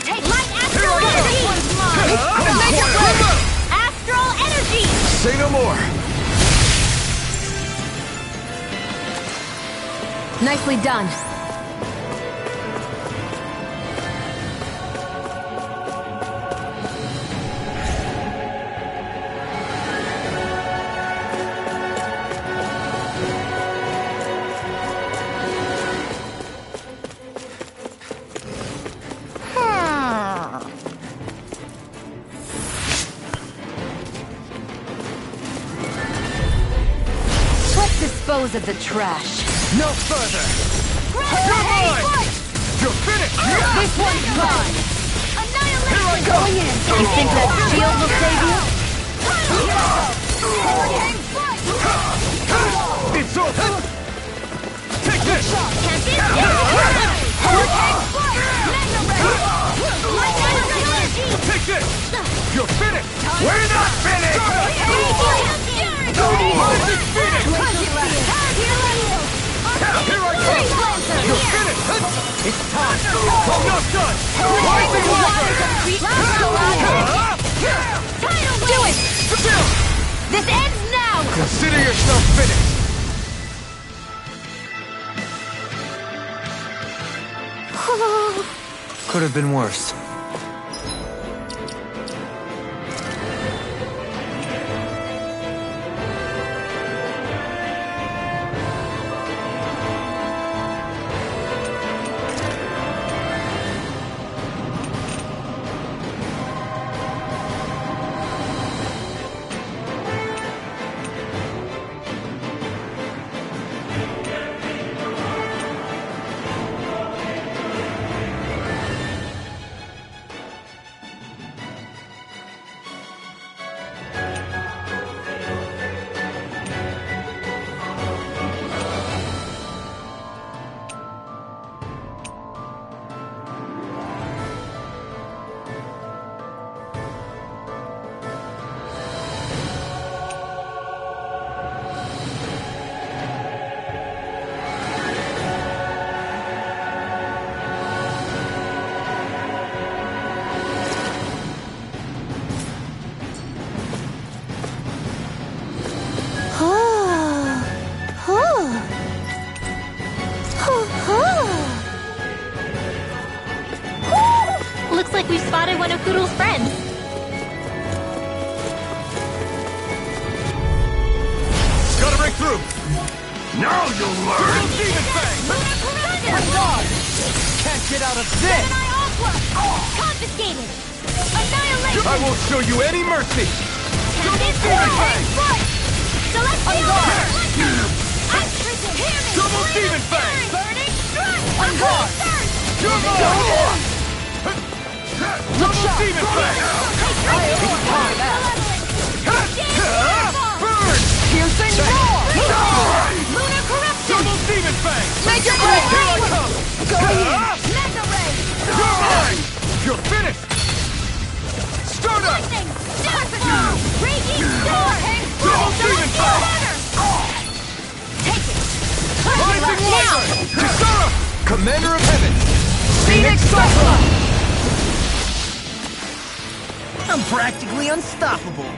Take light astral energy! This one's mine! Make it blue! Astral energy! Say no more! Nicely done. Let's dispose of the trash. No further! You're mine! You're finished! This one's mine! Here I go! You think that shield will save you? It's over! Take this! Take this! You're finished! We're not finished! Rising Phoenix! Here I come! You're finished! It's time! I'm not done! Rising Wyvern! Do it! This ends now! Consider yourself finished! Could have been worse. like we've spotted one of Kuru's friends. Gotta break through! Now you'll learn! Demon Fang! Can't get out of this! Confiscated! Annihilation! I won't show you any mercy! Demon Fang! Celestial! Double Demon Fang! Burning Strike! On guard! You're mine! Double Demon Fang! Burn! Piercing roar! Lunar Corruption! Double Demon Fang! Make it Here rain! I come! Go in! Mega Ray! You're mine! You're finished! Stardust! Lightning! Death! Raging Storm! Double Demon Fang! Take it! Rising Now! Light! Kisara! Commander of Heaven! Phoenix Cyclone! I'm practically unstoppable.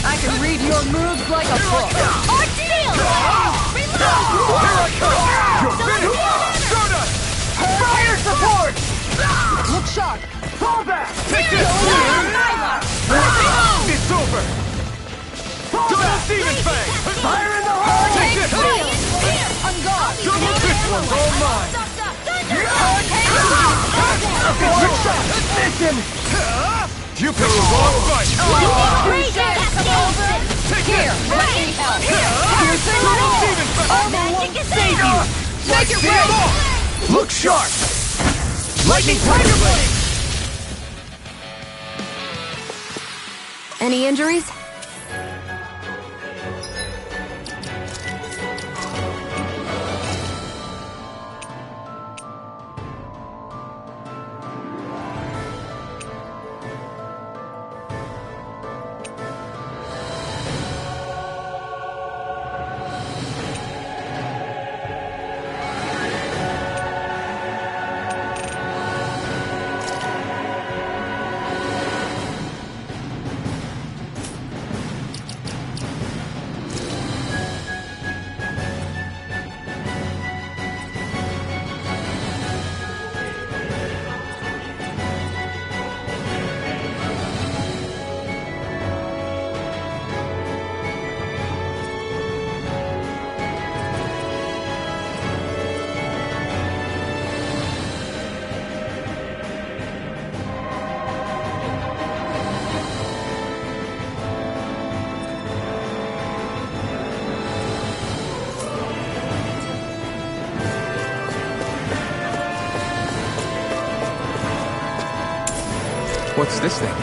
I can read your moves like a book. Ordeal! Fire support! Look sharp! Fall back! Take this! It's over! Double Demon Fang! Fire in the hole! Take this! On guard! Double this one's all mine! Look sharp! Listen! You picked the wrong fight! Here, let me help! Piercing roar! Armor won't save you! Make it rain! Look sharp! Lightning Tiger Blade! Any injuries? What's this thing?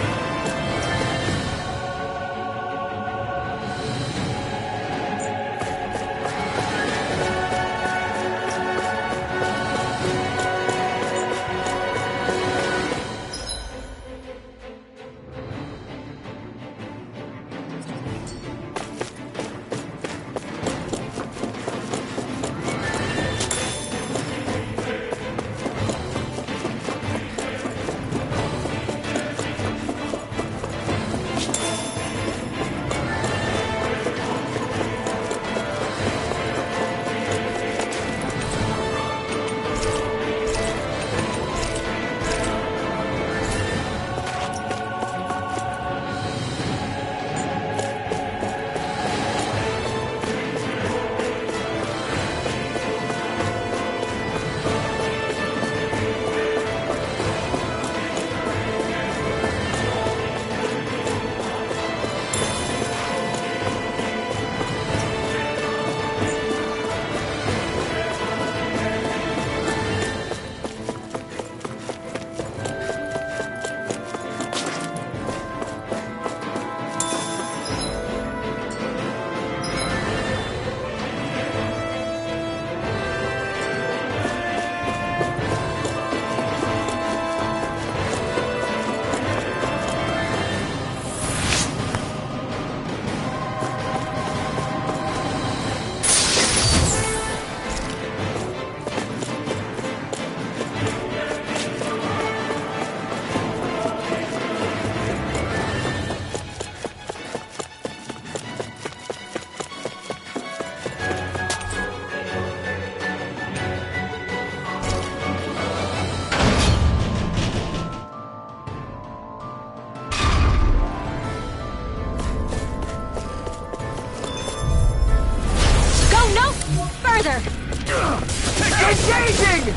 Engaging!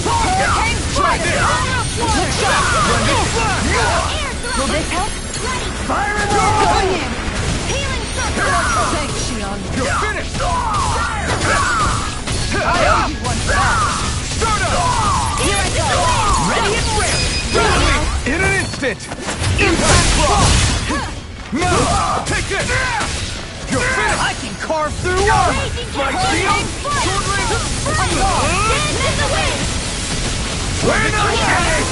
Hurricane strike! Will this help? Fire in the hole! Healing circle! Thanks, Shion. You're finished! I owe you one back! Start up! Here I go! Ready and ready! In an instant! Impact block! No! Take this! You're finished! I can carve through armor! My shield! We're not kidding!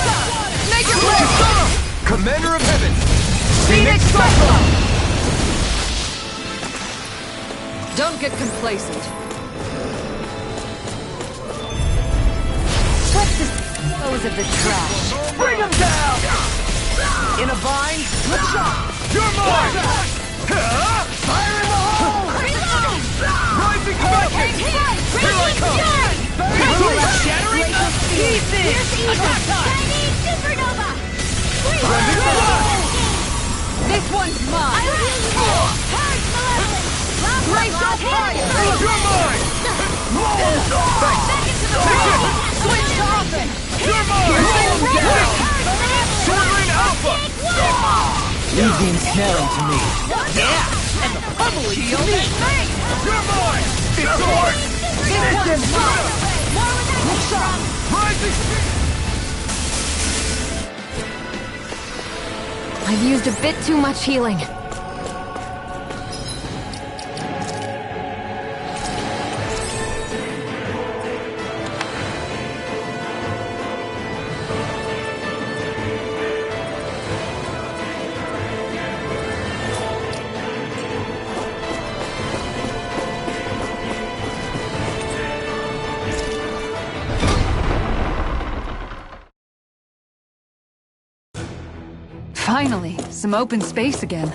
Make it work! Commander of Heaven! Phoenix Cyclone! Don't get complacent. Let's dispose of the trash. Bring him down! In a vine, let's shot! You're mine! Fire in the hole! Rising Falcon! Here I come! Shattering the pieces! Attack time! Supernova! This one's mine! Race on fire! You're mine! Back into the ring! Switch to offense! You're mine! Swordling Alpha! Leave the ensnaring to me. Yeah! And the pummeling to me! You're mine! It's yours! This one's mine! Rising! I've used a bit too much healing. Finally, some open space again.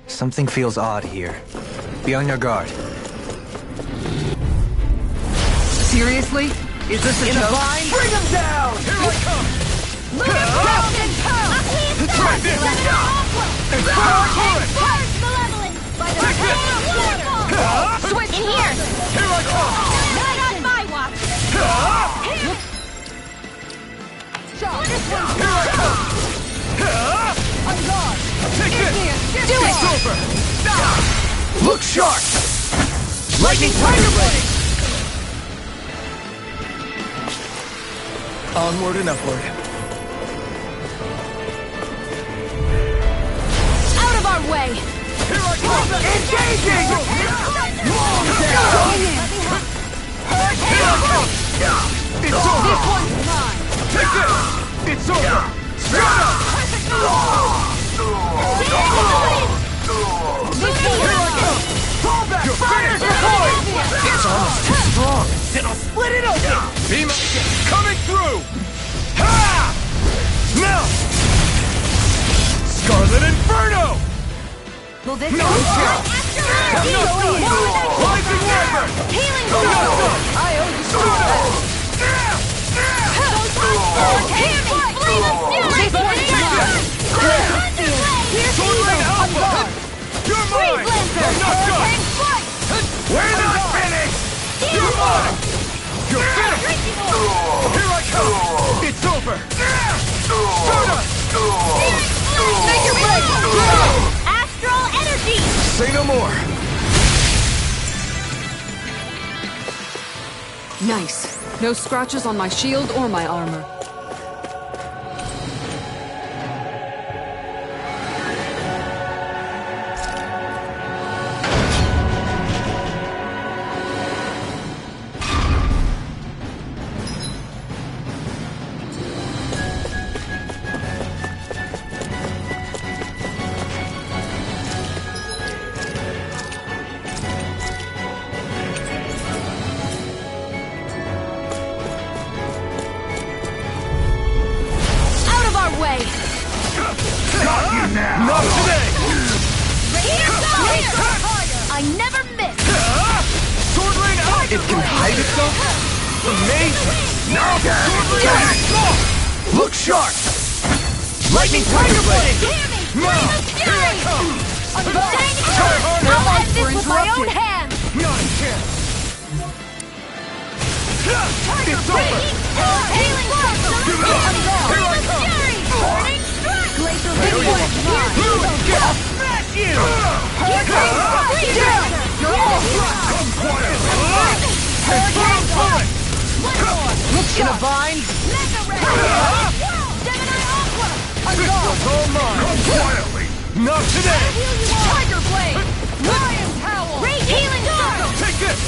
Something feels odd here. Be on your guard. Seriously? Is this a joke? Bring him down! Here I come! Captain Pearl! Try this! By the waterfall! Switch in here! Here I come! Not on my watch! Here I come! On guard! Take this! Do it! It's over! Look sharp! Lightning Tiger Blade! Onward and upward. Out of our way! Here I come! Engaging! Long down! It's over! This one's mine! Take this! It's over! Straight up! Fall back! Your finish! It's almost too strong! Then I'll split it open! Beam coming through! Ha! Now! Scarlet Inferno! Will this No help? chance! I'm not done! Rising Wyvern! Healing I'm not Circle! done! I owe you so much! Flame of Fury! This one's mine! Sword Rain Alpha! You're mine! I'm not done! Where does it finish? You're mine! You're finished! Here I come! It's over! Stardust! Make your break! Astral Energy! Say no more! Nice. No scratches on my shield or my armor. Not today! I never miss! Sword Rain Alpha! It can hide itself? Amazing! Now Sword Rain Alpha! Look sharp! Lightning Tiger Blade! Now! Here I come! I'll end this with my own hands! Not a chance! It's over! Healing Here I come! Burning Strike! Glacial Victory! I'll smash you! You're all come quiet! Hurricane Punch! In a bind? This was all mine! Come quietly! Not today! Tiger Blade! Lion's Howl! Healing Circle! Take this!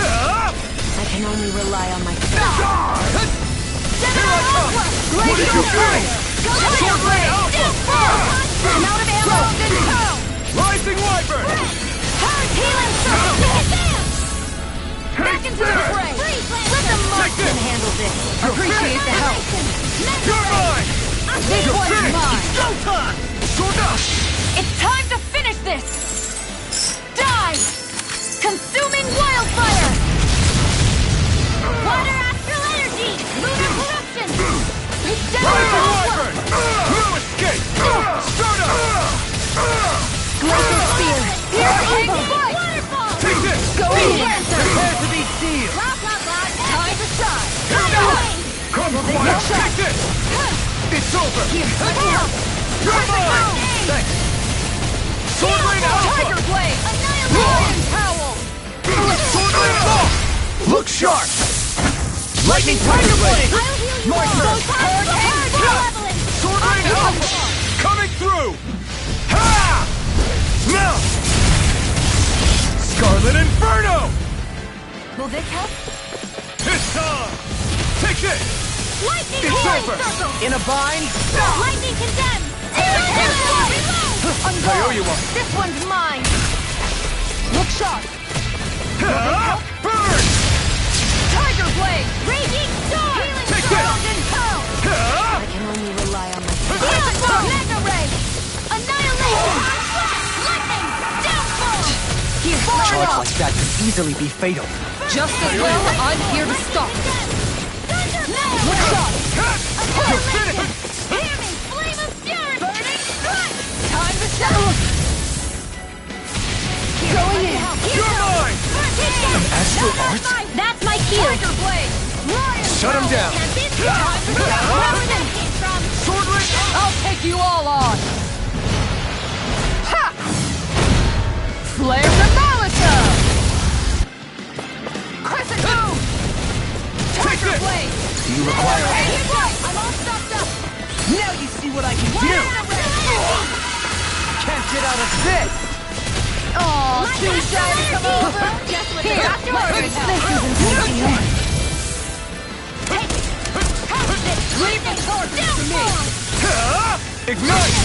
I can only rely on myself. Here I come! What did you bring? Sword Rain Alpha! Out of ammo! Rising Wyvern! Healing Circle! Back into the fray! Let the Take marksman this! handle this! Appreciate the help! You're mine! This You're one's finished! mine! Showtime! Sword up! It's time to finish this! Die! Consuming wildfire! Water Astral Energy! Lunar Corruption! Rising Wyvern! No escape! Start up! Glacial Spear! Hurricane Strike! Waterfall! Take this! Go in! Prepare to be sealed! Blah, blah, blah! Time to shine! Come quiet! Take this! It's over! You're mine! Thanks! Sword Rain Alpha! Tiger Blade! Annihilation! Lion's Howl! Sword Rain Alpha! Look sharp! Lightning Tiger Blade! I'll heal you My all! turn! Malevolent! Sword Rain Alpha! Coming through! Ha! Now! Scarlet Inferno! Will this help? It's on! Take this! Lightning It's Healing over! Circle! In a bind? Lightning Condemned! Reload! I owe you one! This one's mine! Look sharp! Burn! Tiger Blade! Raging Storm! Healing Take Storm! this! I can only rely on myself. Healing Storm! Mega Ray! Annihilation! Lightning! Downfall! He's A charge far like that could easily be fatal. Just as well, I'm here to stop it. Look sharp! You're finished! Healing Flame of Fury! Burning Strike! Time to settle! Going in! You're mine! Astral Arts? That's my cue! Tiger Blade! Lion's Shut him down! Time to go! Sword Rain! I'll take you all on! Ha! Flame the Malika! Crescent Moon! Tiger Blade! Do you require I'm all stocked up! Now you see what I can do! Can't get out of this! Aw, too shy to come over! Here, this isn't easy. Leave the torches to me! Ignite!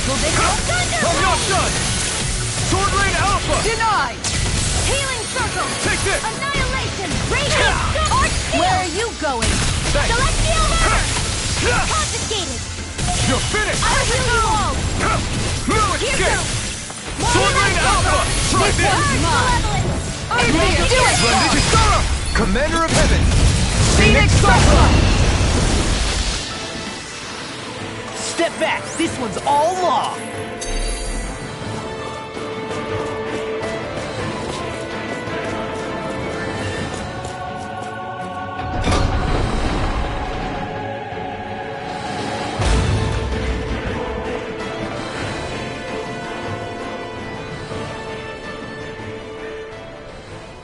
Will they I'm not done! Sword Rain Alpha! Denied! Healing Circle! Take this! Annihilation! Radiant! Arch Where are you going? Thanks! Celestial Murder! Confiscated! You're finished! I'll heal you all! No! like this! Do it! Commander of Heaven! Phoenix Cyclone! Step back, this one's all law!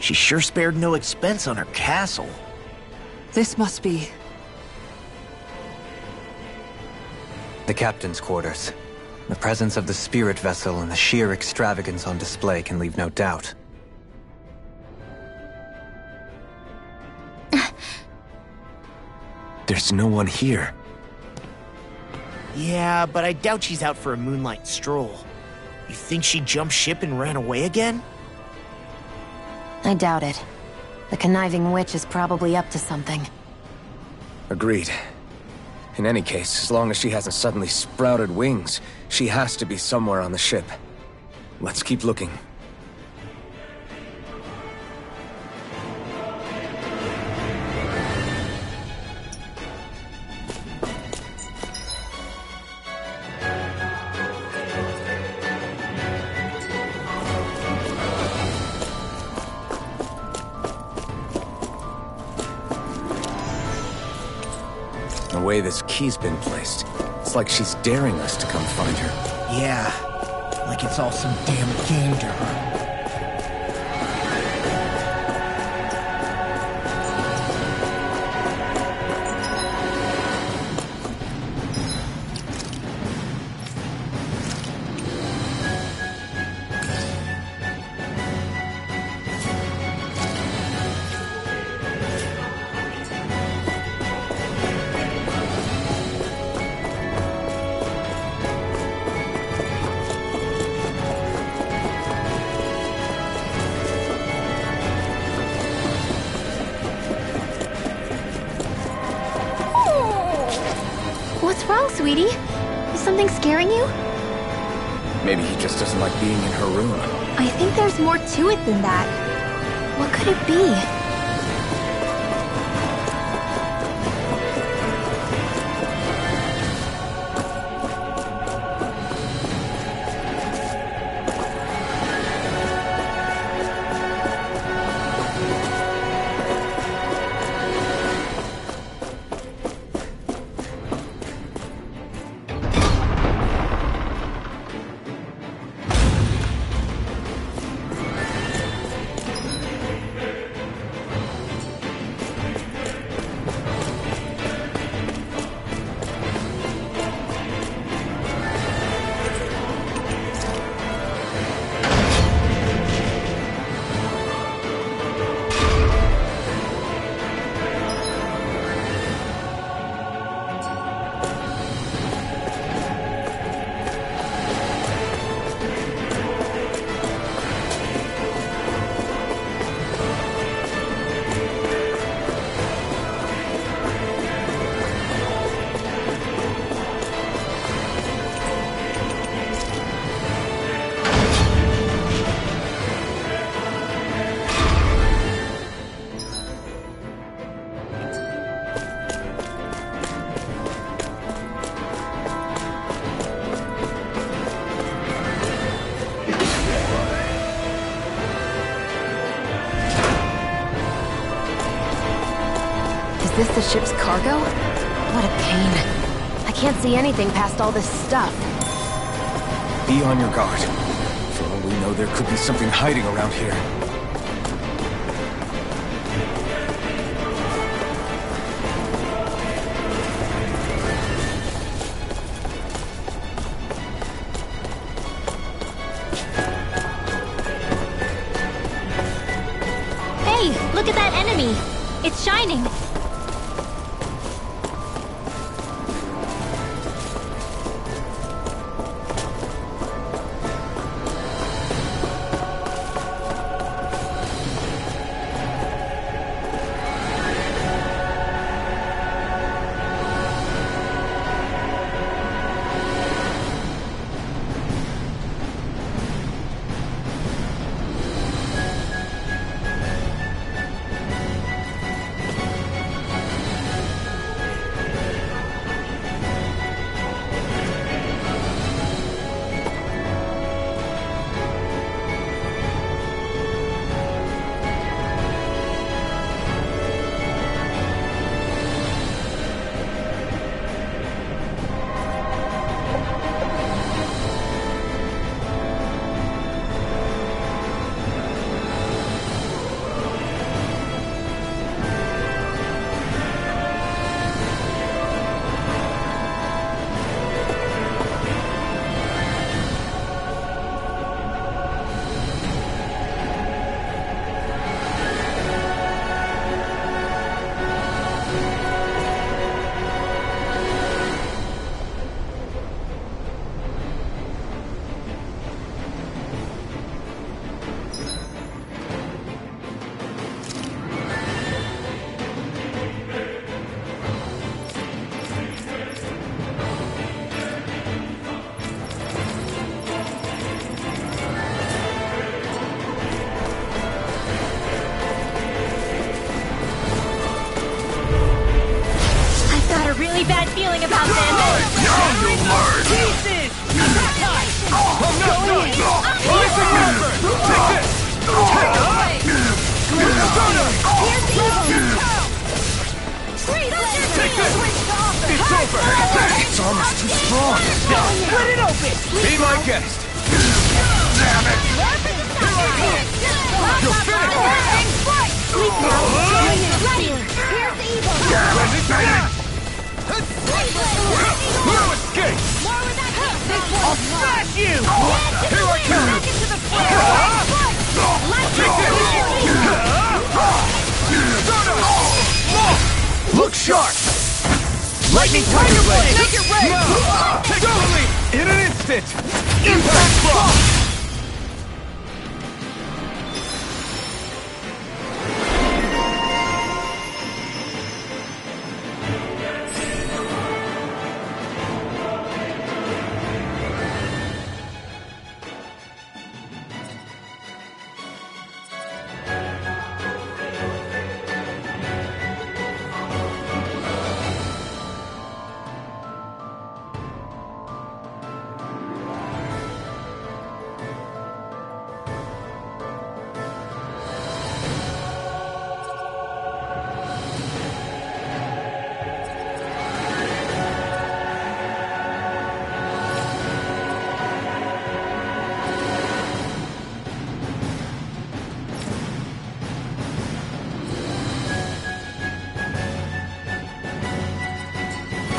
She sure spared no expense on her castle. This must be... The captain's quarters. The presence of the spirit vessel and the sheer extravagance on display can leave no doubt. There's no one here. Yeah, but I doubt she's out for a moonlight stroll. You think she jumped ship and ran away again? I doubt it. The conniving witch is probably up to something. Agreed. In any case, as long as she hasn't suddenly sprouted wings, she has to be somewhere on the ship. Let's keep looking. The way this key's been placed, it's like she's daring us to come find her. Yeah, like it's all some damn game to her. What's wrong, sweetie? Is something scaring you? Maybe he just doesn't like being in her room. I think there's more to it than that. What could it be? Is this the ship's cargo? What a pain. I can't see anything past all this stuff. Be on your guard. For all we know, there could be something hiding around here. Hey, look at that enemy! It's shining! really bad feeling about this. Now you'll learn! Pieces! Attack time! I'm not done! Rising River! Take this! Take this! It's over! It's almost too strong! Split it open! Be my guest! Damn it! You're finished! Sleep now! Ready! Here's evil! No escape! More with that hit! I'll smash you! Here I come! Back into the fray! Look sharp! Lightning Tiger Blade! Make it rain! Totally! In an instant! Impact Frost!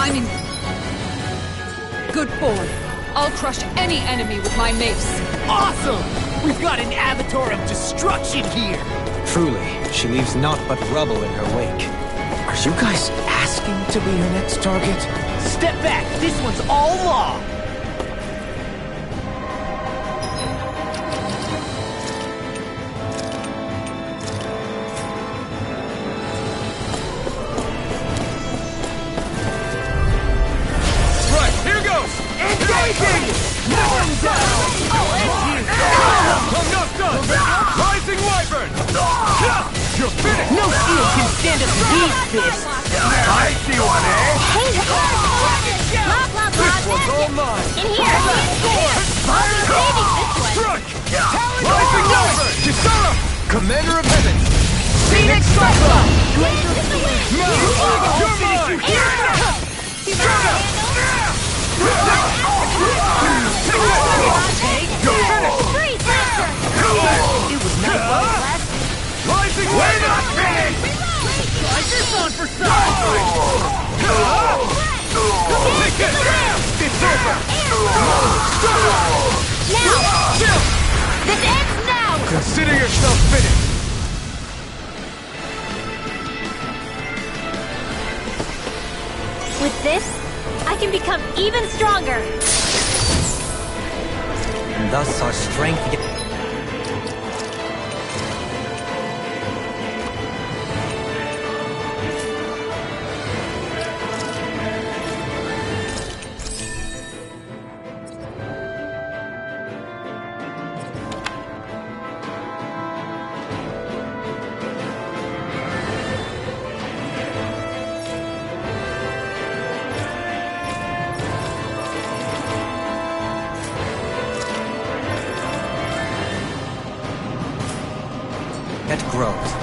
I'm in good form. I'll crush any enemy with my mace. Awesome! We've got an avatar of destruction here! Truly, she leaves naught but rubble in her wake. Are you guys asking to be her next target? Step back! This one's all law! Right, here goes! Engaging! Knock him down! I'm not done! Rising Wyvern! You're finished! No shield can stand up to these fists! I see one, eh? Hey, blah, blah, blah. This one's all mine! In here! Saving this one! Strike! Rising Wyvern! Kisara! Commander of Heaven! Phoenix Cyclone! Blaze in the wind! No! You're mine! Shut up! You're finished! Freeze, Lancer! It was not well last. Rising We're not finished! Try this on for size! Take it! It's over! Now! This ends now! Consider yourself finished! With this, I can become even stronger. And thus our strength... It grows.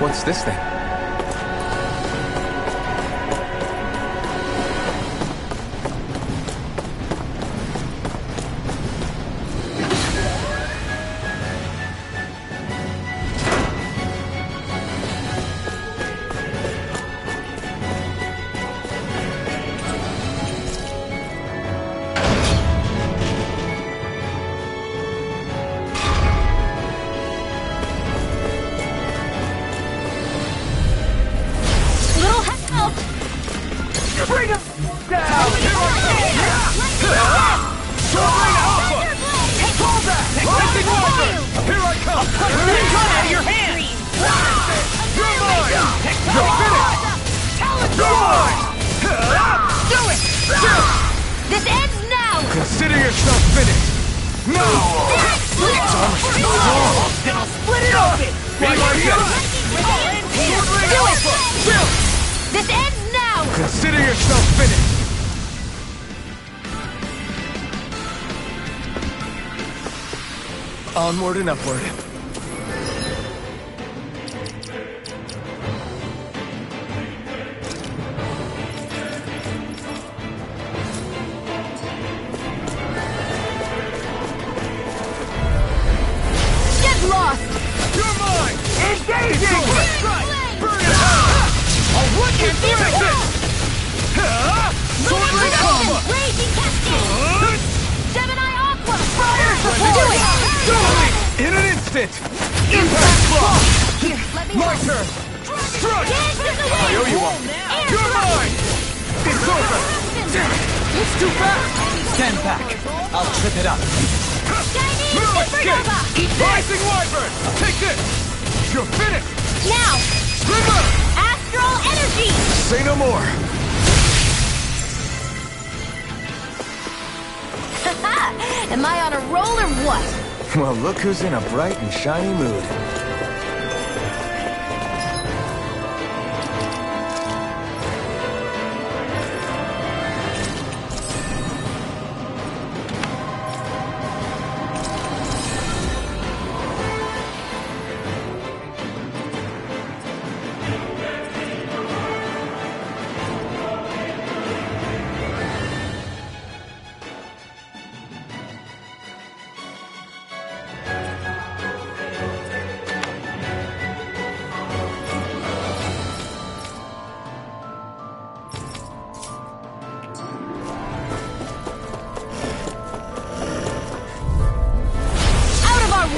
What's this thing? Then I'll split it open! Do it! This ends now! Consider yourself finished! Onward and upward. Get lost! You're mine! Engaging! Burn it out! I'll run you through it! Sword Ring Alpha! Raging Cascade! Gemini Aqua! Fire support! Do it! In an instant! Impact block! Here, let me My help. turn! Strike! Dance in the wind! I owe you one. Air You're thrust. mine! It's over! It's too fast! Stand back! I'll trip it up! Chinese No Supernova! escape! Rising Wyvern! Take this! You're finished! Now! Trigger! Astral Energy! Say no more! Am I on a roll or what? Well, look who's in a bright and shiny mood.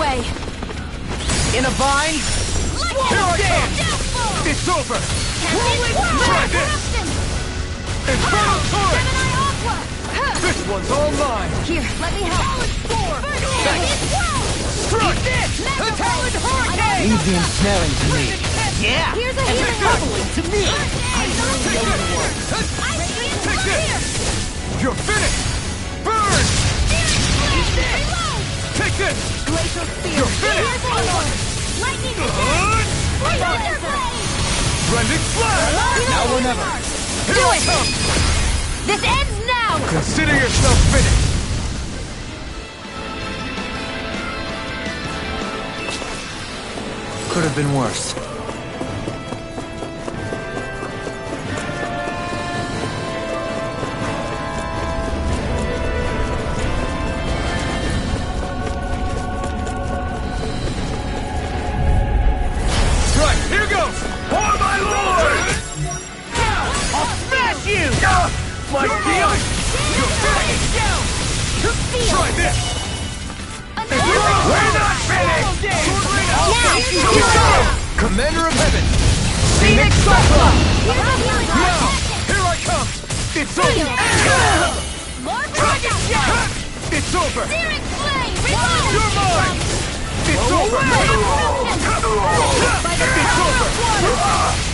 Way. In a vine? Here I come! It's over! Try this! Infernal Torrent! This one's all mine! Here, let me help. Strike! The Taloned Hurricane! Leave the ensnaring to me. Yeah! Here's a And the healing doubling to me! Take this! You're finished! Burn! Take this! Glacial Spear. You're finished! Lightning Rending Slash! Now or never! Here Do I it! come! This ends now! Consider yourself finished! Could have been worse. Right, here goes! For my lord! I'll smash you! My healing! You're finished! Try this! We're not finished! Sword Ring Alpha! Yeah. Commander of Heaven! Phoenix Cyclops! Now! Here I come! It's over! More Dragon Shot! It's over! Searing Flame! You're mine! It's over! By the It's power over! of water!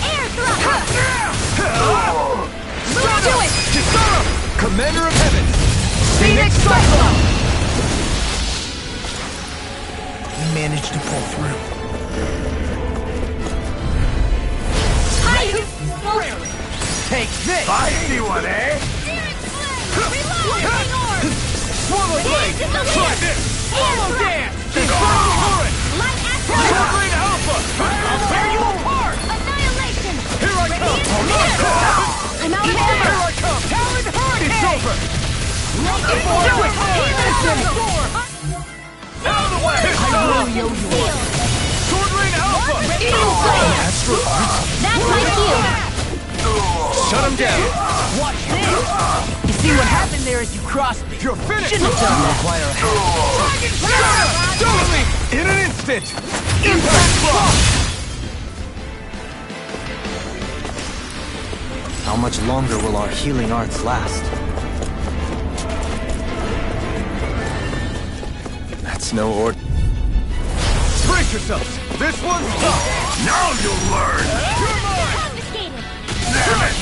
Air Thrust! Do it! Kisara! Commander of Heaven! Phoenix Cyclops! We managed to pull through. Take this! I see one, eh? Swallow Blade! Try this! Swallow Dance! Infernal Torrent! Light Sword Astral! Ring Alpha! I'll tear you apart! Annihilation! Here I come! I'm out of Here ammo! I come! Taloned Hurricane! It's over! Do it! Listen! Out of the way! Sword Ring Alpha! That's my cue! Shut him down! Watch this! You see what happened there as you crossed me? You're finished! Shouldn't have done that. Dragon Shot! Doubling! In an instant! Impact block! How much longer will our healing arts last? That's no order. Brace yourselves! This one's tough! Now you'll learn! Confiscated! Damn it!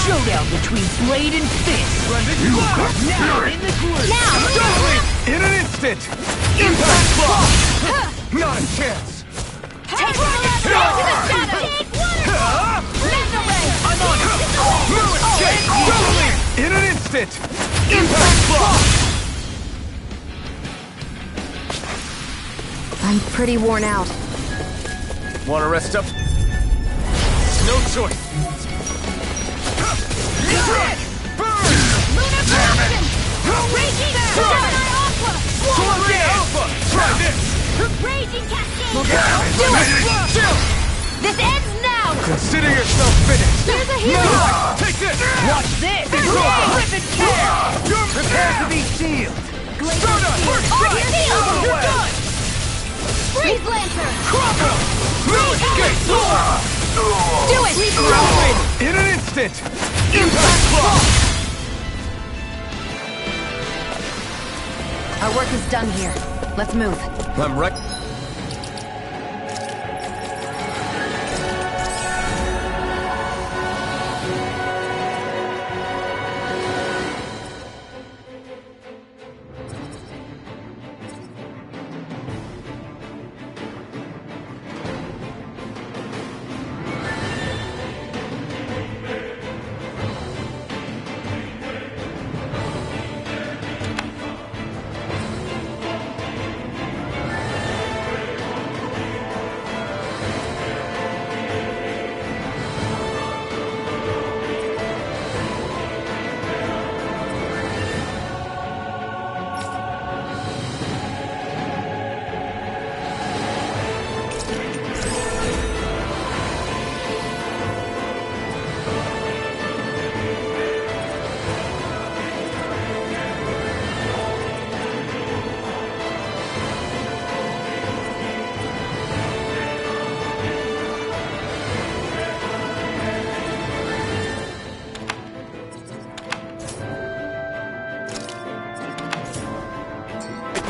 Showdown between blade and fist. You are now in the groove. In an instant! Impact block! Not a chance! Take one to the shadow! Take one! I'm on it! In an instant! Impact block! I'm pretty worn out. Wanna rest up? No choice. Lunar Bastion! Raging Gemini Aqua! Slow Alpha! Try this! Raging Cascade! Do it! This ends now! Consider yourself finished! There's a hero! No! Take this! Watch this! Rippin' care! Prepare to be sealed! Stardust! First strike! You're done! Freeze Lancer! Crocco! Escape! Do it! In an instant! Impact block! Our work is done here. Let's move. I'm right.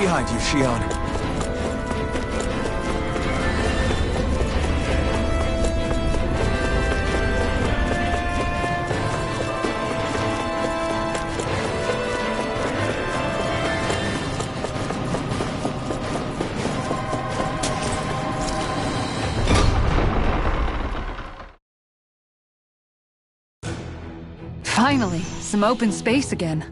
Behind you, Shion. Finally, some open space again.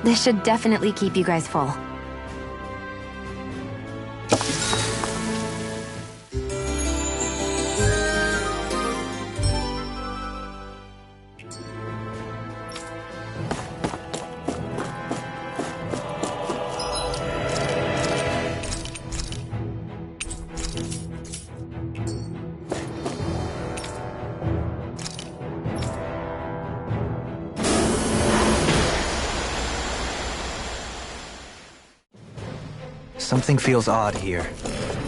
This should definitely keep you guys full. Something feels odd here.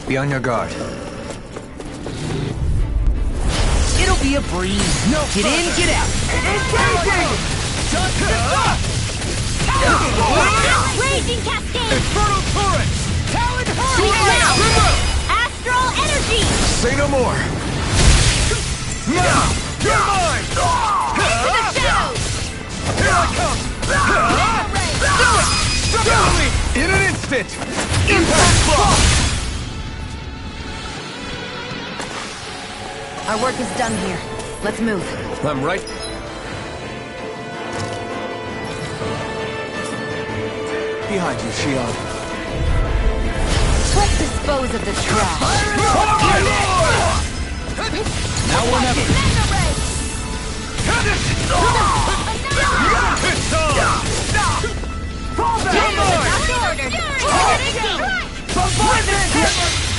Be on your guard. It'll be a breeze. No get in, get out. Engaging! Raging Cascade! Infernal Torrent! Talon Sweep Hurl! Astral Energy! Say no more! Now! You're mine! Into the shadows! Here I come! Do it! Stop me! In an instant! Impact Block! Our work is done here. Let's move. I'm right. Behind you, Shion. Let's dispose of the trash. Now or never.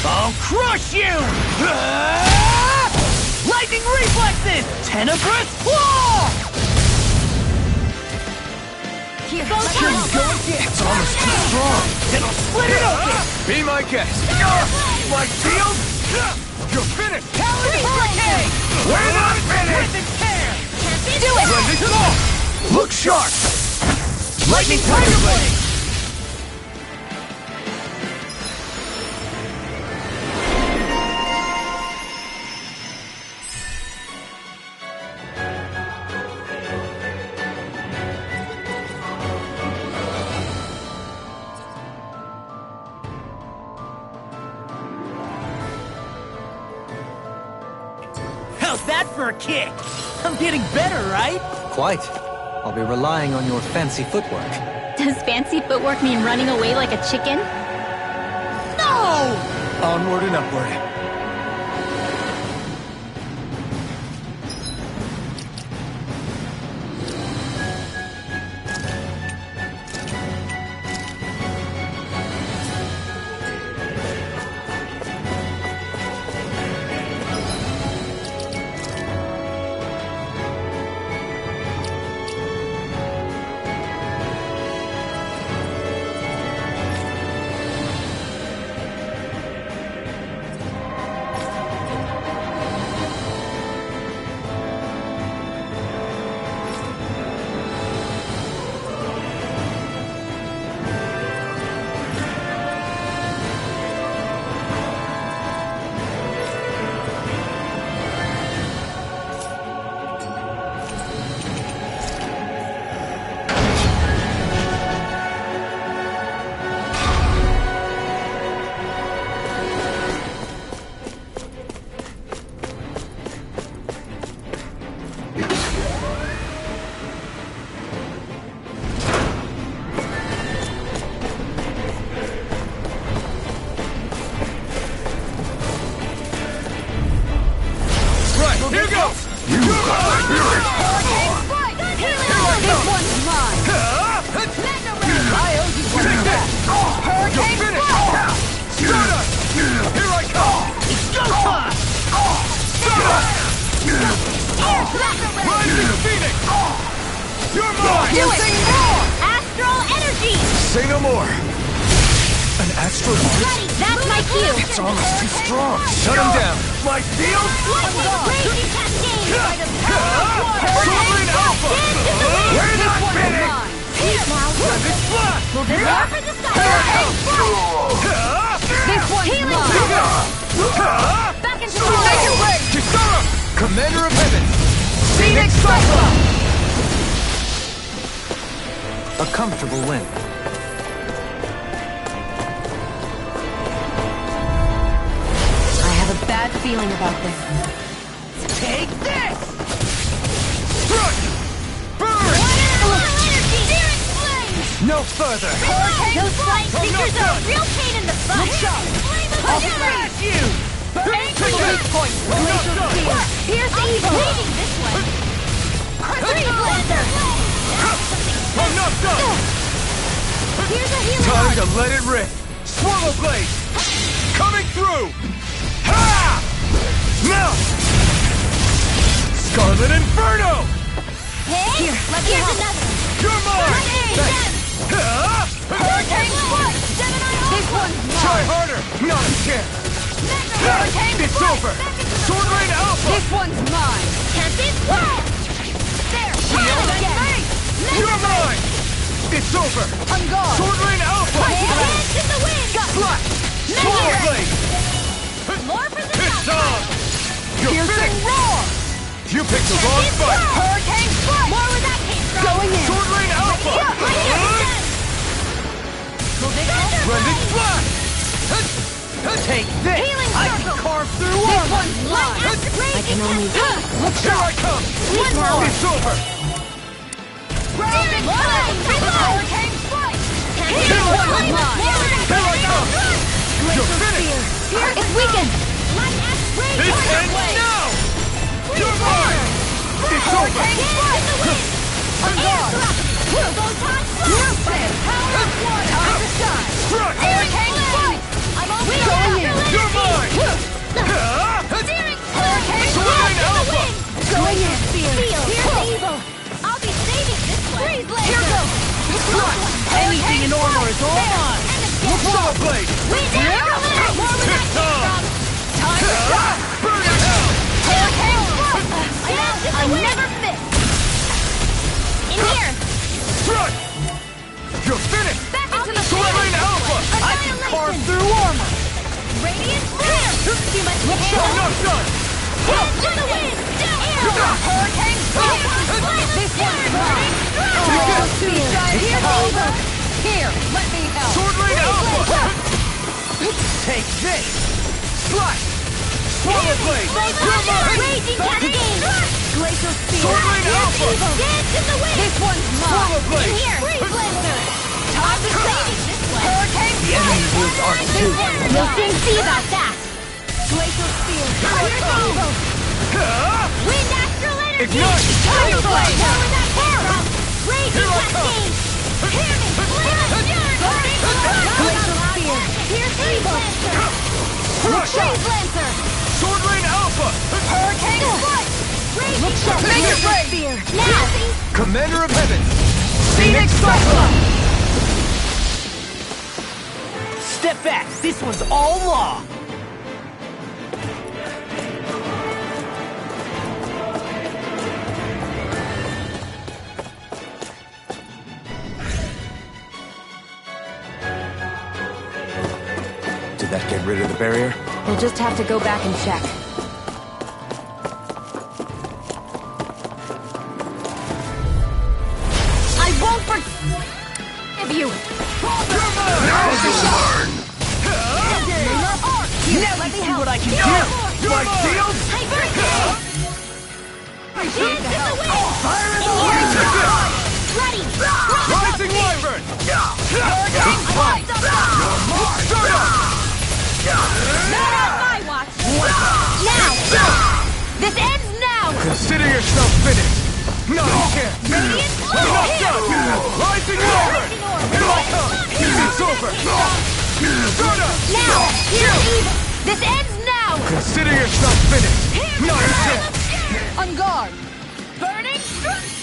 I'll crush you! Lightning reflexes! Tenebrous claw! Here, Go again! It's almost too strong! It'll split it open! Be my guest! My shield! You're finished! Talon Hurricane! We're not finished! With care! Do it! Ready to go! Look sharp! Lightning Tiger Blade! How's that for a kick? I'm getting better, right? Quite. I'll be relying on your fancy footwork. Does fancy footwork mean running away like a chicken? No! Onward and upward. Here goes! You got it! This one's mine! I owe you one back! Hurricane Blast! Stardust! Here I come! It's go time! Stardust! Rising Phoenix! You're mine! Do it! Astral Energy! Say no more! An astral artist? That's my cue! It's almost too strong! Shut him down! My shield? Raging Cascade! Sovereign Alpha! We're not finished! Magic Splash! Will this Prepare work? for the sky! This one's mine! Back into Make it way! Kisara! Commander of Heaven! Phoenix Cyclone! A comfortable win. Bad feeling about this. Take this! Strike! Burn! No further! Those flying creatures are a real pain in the butt! I'll smash you! Weak point. Glacial Spear. Here's evil. Leaving this one! Freeze Blazer! I'm not done! Here's a healing Time art! to let it rip! Swallow Blade! Coming through! Ha! Now! Scarlet Inferno! Hey! Here's another! You're mine! Thanks! Hurricane Strike. This one's Try mine. harder! Not a chance! Hurricane It's Strike. over! Sword Rain Alpha! This one's mine. Can't be squashed! There. Shield Again. You're mine! It's over! On guard. Sword Rain Alpha! Hands in the wind! Slash! Swallow Blade! More for the It's on! You're Piercing finished! roar. You picked the wrong fight! Hurricane Strike. More where that came from! Going in. Sword Rain Alpha! Rending Flash! Take this! Healing I can circle. carve through This armor! one's mine. I can only... Here I come! One more! It's over! Rounding fire! Hurricane Strike. Here I come! Here I come! You're finished! It's weakened. This ends now! You're mine! It's over! On guard. By the power of one, time to shine. Strike! Hurricane Strike. I'm almost going in. You're mine! Hurricane Sword Rain Alpha! Going in. Here's evil! I'll be saving this one! Freeze Blazer. Anything in armor is all mine! Swallow Blade! It's on! Time to shine. Burn in hell! Hurricane Strike. I never miss! In here! Strike! You're finished! Back into the Sword Rain Alpha! I can carve through armor! Radiant Flare! Too much to I'm handle! not done! Head to the wind! Hurricane Strike. This one's mine. Oh, too shy. Here's evil. Here, let me help. Sword Rain Alpha! Take this! Slash! Swallow Blade! You're mine! Raging Cascade! Glacial Spear. Sword Rain Alpha! Dance in the wind! This one's Swallow mine. Blade! In here! Freeze Blazer! Time to Saving shine. this one! Hurricane Strike. This one's We'll mine. soon see about that! Glacial Spear. Here's evil! Wind Astral Energy! Ignite! Fire Blade! Where was that came from? Raging Here I come! Cascade! Hear me! Glacial Spear. Here's evil! Rush out! Freeze Lancer! Sword Rain Alpha! Hurricane Strike. Raging Glacial Cascade! Spear. Now! Commander of Heaven! Phoenix Cyclone. Step back! This one's all law! Did that get rid of the barrier? We'll just have to go back and check. I won't forgive you. Now you learn! Now let me help. What I can do! My shield! Fire in the wind! Ready! Rising Wyvern! Hurricane Strike. Start up! Not on my watch! Now! This ends now! Consider yourself finished! Not a chance! Radiant I'm not done! Rising Wyvern! Here I come! It's over! Start up! Now! Here's evil! This ends now! Consider yourself finished! Not a chance! On guard. Burning Strike!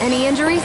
Any injuries?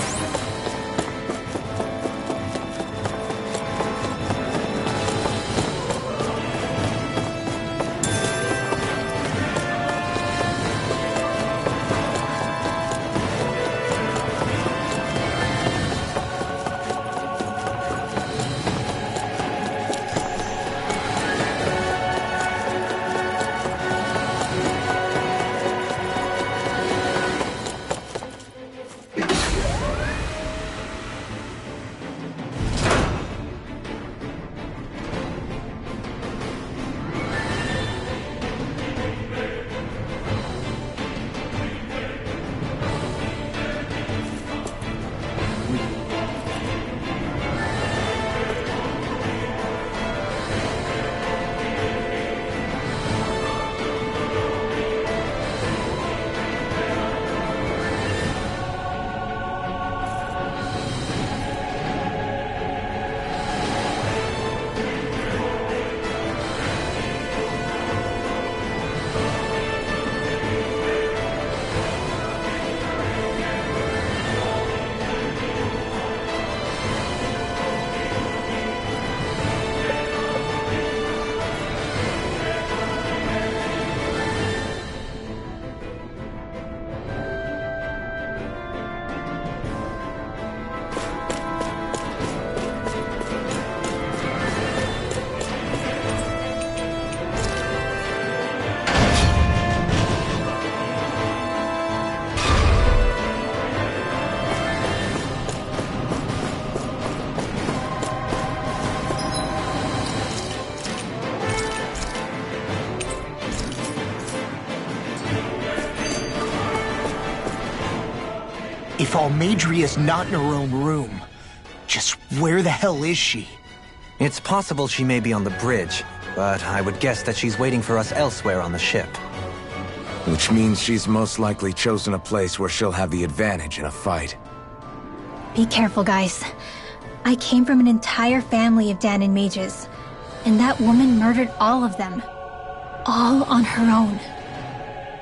If Almeidria's not in her own room, just where the hell is she? It's possible she may be on the bridge, but I would guess that she's waiting for us elsewhere on the ship. Which means she's most likely chosen a place where she'll have the advantage in a fight. Be careful, guys. I came from an entire family of Dahnan mages, and that woman murdered all of them. All on her own.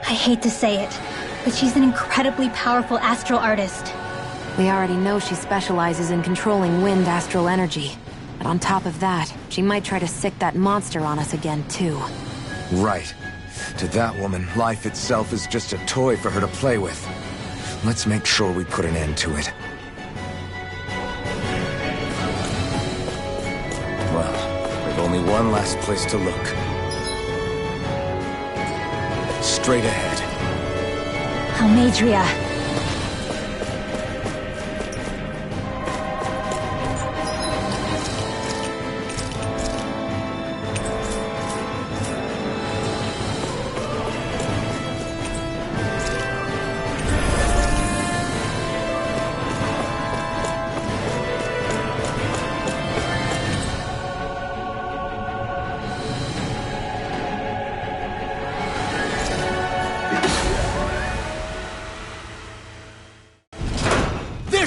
I hate to say it, but she's an incredibly powerful astral artist. We already know she specializes in controlling wind astral energy. But on top of that, she might try to sick that monster on us again, too. Right. To that woman, life itself is just a toy for her to play with. Let's make sure we put an end to it. Well, we've only one last place to look. Straight ahead. Almeidria.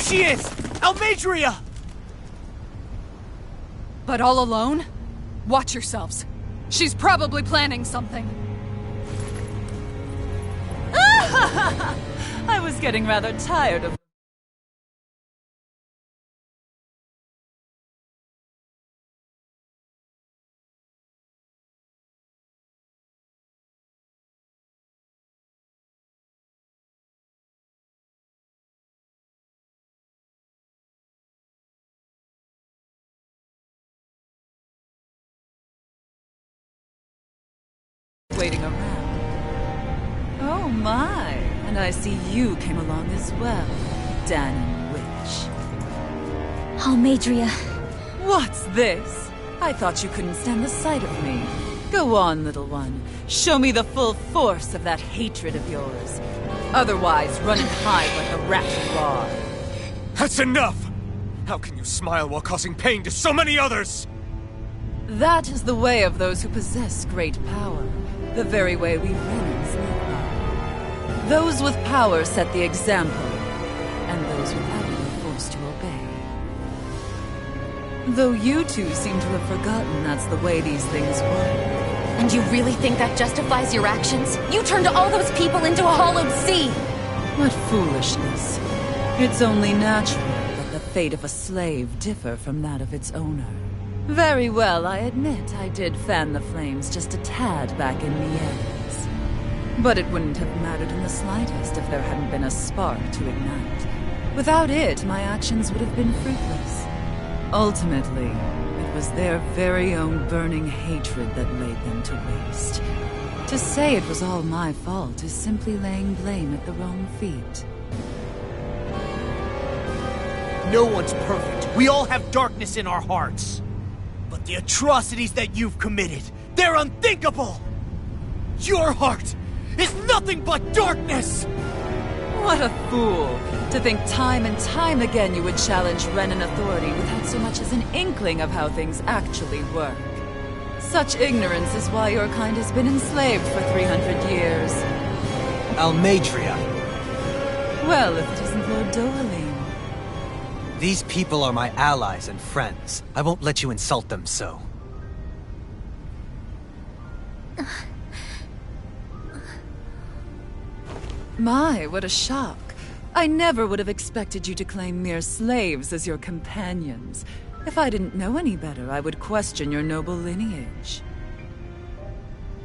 She is! Almeidria! But all alone? Watch yourselves. She's probably planning something. I was getting rather tired of... waiting around. Oh my, and I see you came along as well, Dahnan Witch. Almeidria. What's this? I thought you couldn't stand the sight of me. Go on, little one. Show me the full force of that hatred of yours. Otherwise, run and hide like a rat you are. That's enough! How can you smile while causing pain to so many others? That is the way of those who possess great power. The very way we Renans live by. Those with power set the example, and those without it are forced to obey. Though you two seem to have forgotten that's the way these things work. And you really think that justifies your actions? You turned all those people into a hollowed sea! What foolishness. It's only natural that the fate of a slave differ from that of its owner. Very well, I admit I did fan the flames just a tad back in Mieres. But it wouldn't have mattered in the slightest if there hadn't been a spark to ignite. Without it, my actions would have been fruitless. Ultimately, it was their very own burning hatred that laid them to waste. To say it was all my fault is simply laying blame at the wrong feet. No one's perfect. We all have darkness in our hearts. But the atrocities that you've committed, they're unthinkable! Your heart is nothing but darkness! What a fool! To think time and time again you would challenge Renan authority without so much as an inkling of how things actually work. Such ignorance is why your kind has been enslaved for 300 years. Almeidria. Well, if it isn't Lord Dohalim. These people are my allies and friends. I won't let you insult them so. My, what a shock. I never would have expected you to claim mere slaves as your companions. If I didn't know any better, I would question your noble lineage.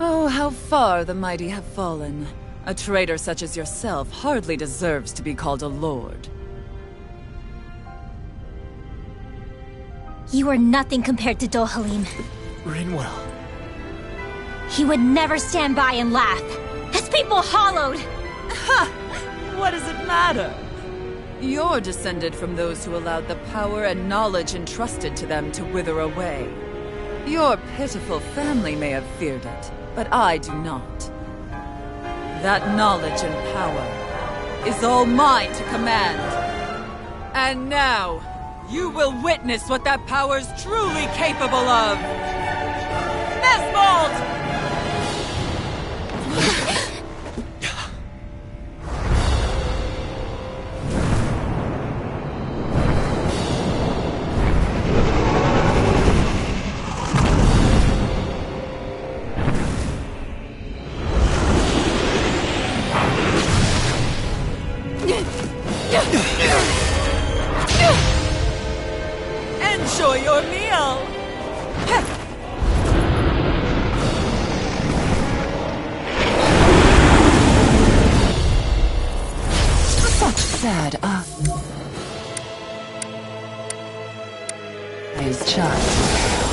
Oh, how far the mighty have fallen. A traitor such as yourself hardly deserves to be called a lord. You are nothing compared to Dohalim. Rinwell. He would never stand by and laugh. His people hollowed! Ha! What does it matter? You're descended from those who allowed the power and knowledge entrusted to them to wither away. Your pitiful family may have feared it, but I do not. That knowledge and power, is all mine to command. And now, you will witness what that power's truly capable of. Nesbold! Enjoy your meal! Such sad eyes, child.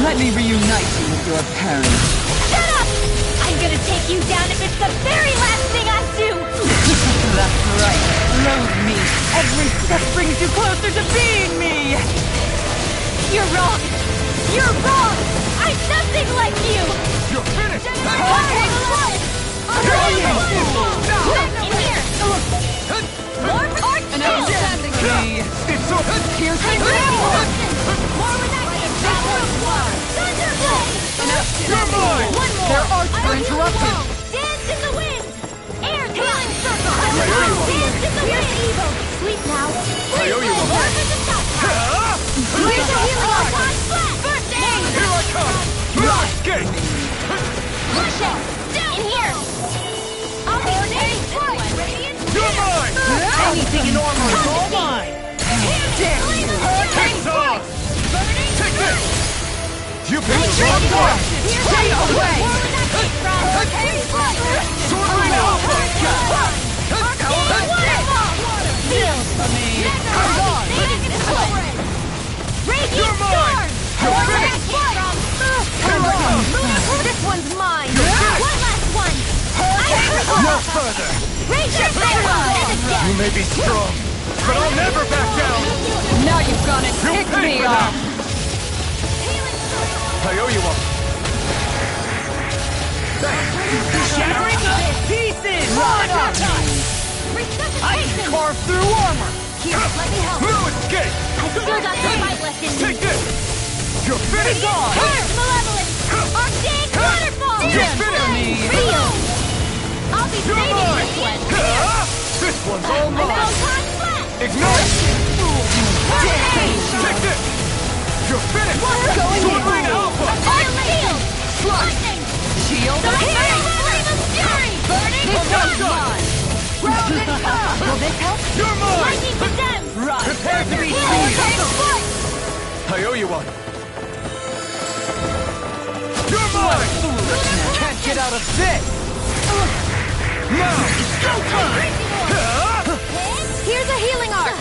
Let me reunite you with your parents. Shut up! I'm gonna take you down if it's the very last thing I do! That's right. Loathe me. Every step brings you closer to being me! You're wrong! You're wrong! I'm nothing like you! You're finished! In here! More parts! An outstanding me! It's so... Here's the More with that game! Thunderblade! You're mine! One more! Their arts are interrupted! Dance in the wind! Air healing circle! Dance in the wind! Evil! Sleep now! I owe you one. More for the top! Here's the healing arc! First aid! Here I come! Escape! Push it! In here! I'll be safe this one! You're mine! Anything in armor is all mine! Take some! Take this! You picked the wrong one! Stay away! Sword Ring Alpha! Radiant Storm! You're finished! This one's mine! One last one! No further! Radiant Storm! You may be strong, but I'll never back down! Now you've gone and You'll ticked pay me for that! off! I owe you one. Shattering to pieces! I can carve through armor! Here, let me help. No escape! I still got some fight left in me. Take this! You're finished! Curse Malevolence! Arcane Waterfall! You're finished! Real! I'll be You're saving mine! this one! This one's all I'm mine! out on flat! Ignite! Take this! You're finished! Sword Ring Alpha! Shield! Lightning! Shield The Flame of Fury! Burning done! Round and come! Will this help? You're mine! Lightning condemned! Prepare to be Hurricane Strike! I owe you one. You're mine! Can't get out of this! Now! Go time! Here's a healing arc!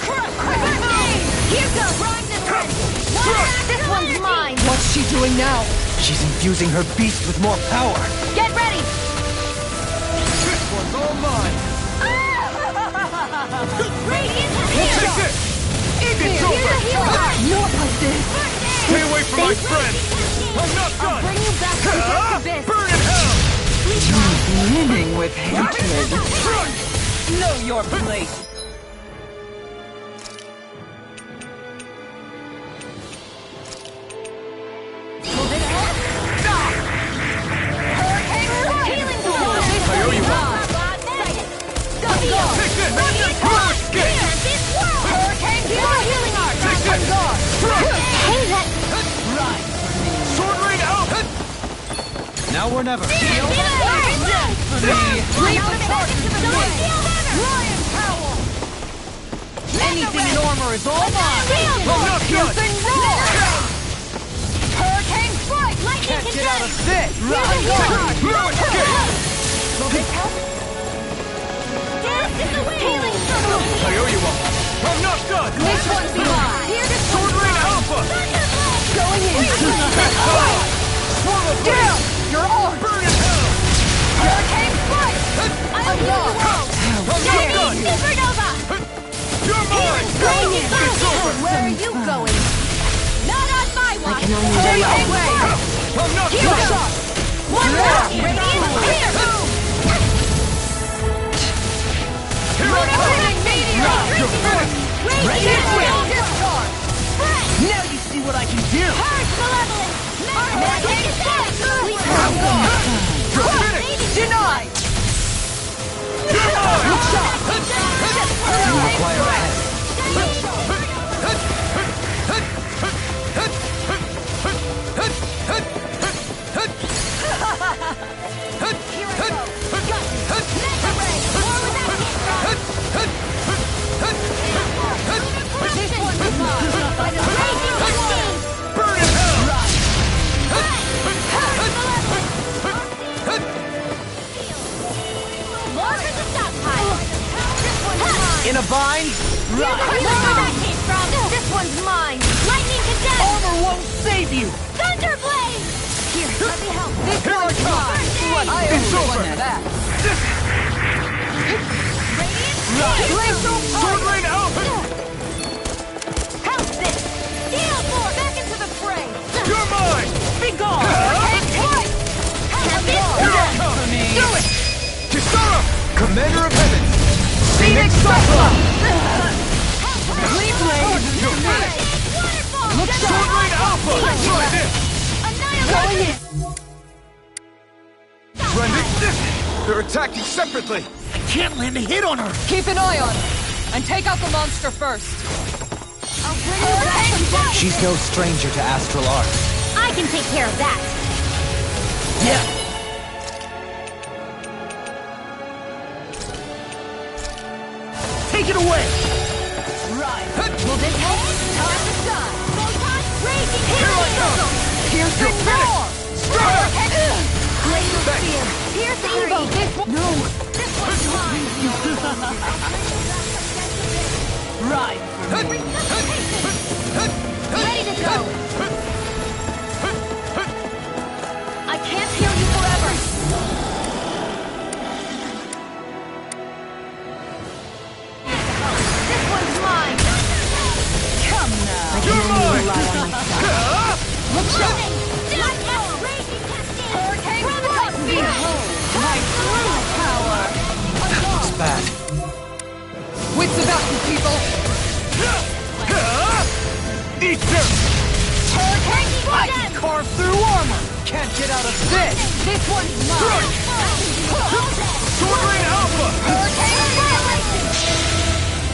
Here goes! This one's mine! What's she doing now? She's infusing her beast with more power. Get ready! This one's all mine! Radiant Take here! this! It's Here's a over! healing arc! Not like this! Stay away from my friend! I'm not done! Bring you back to the abyss! Burn in hell! Brimming with hatred. Know your place. I owe you one. Take this! No escape! Take this! Sword Ring Alpha! Now or never. Anything in armor is all mine! I'm not done! Hurricane strike! Lightning Can't get out of condemned! this! No escape! Will this help? Dance in the wind! Healing circle! I owe you one. I'm not done! This one's mine! Here to Sword Ring Alpha! Going in! Swirl of Down! You're on! Burn in hell! Hurricane strike! I'm gone! I'm not done! Supernova! You're mine! Going in! It's over! Where are you going? Not on my watch! can only Stay wait. away! I'm not Here done! goes! One more! Radiant here! Here I come! You require a head. In a bind? Right. Where that came from? This one's mine. Lightning condemned. Armor won't save you. Thunderblade. Here, let me help. This Here I one's come. mine. It's over. That. Sword Rain Alpha! How's this? Steel Force. Back into the fray. You're mine! Be gone. Do it! Kisara! Commander of Heaven! Phoenix Cyclone! Clean blade! You're finished! Sword Rain Alpha! Try this! Rending! They're attacking separately! I can't land a hit on her! Keep an eye on her, and take out the monster first. I'll bring her back from death. She's no stranger to astral arts. I can take care of that. Yeah! Take it away! Right. Will this help? Time to shine. Photon raging Here I come! Piercing roar! Strata! Laser Thanks. spear. Pierce Evo, this one. No. This one's mine. Right. Ready to go. I can't heal you forever. This one's mine. Come now. You're mine! Look sharp. Raging cascade. Hurricane Cross. Behold my true power. Looks bad. Wits about you, people. Eat them! Hurricane I can carve through armor! Can't get out of this! This one's mine. Sword Rain Alpha!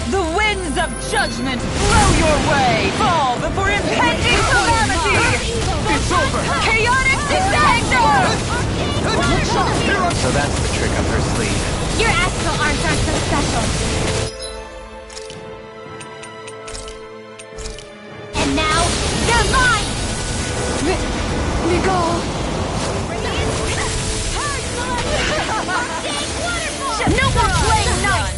The winds of judgment blow your way. Fall before impending calamity. It's over! Chaotic disaster. So that's the trick up her sleeve. Your astral arms aren't so special. And now, they're mine! Miguel. No more playing nice!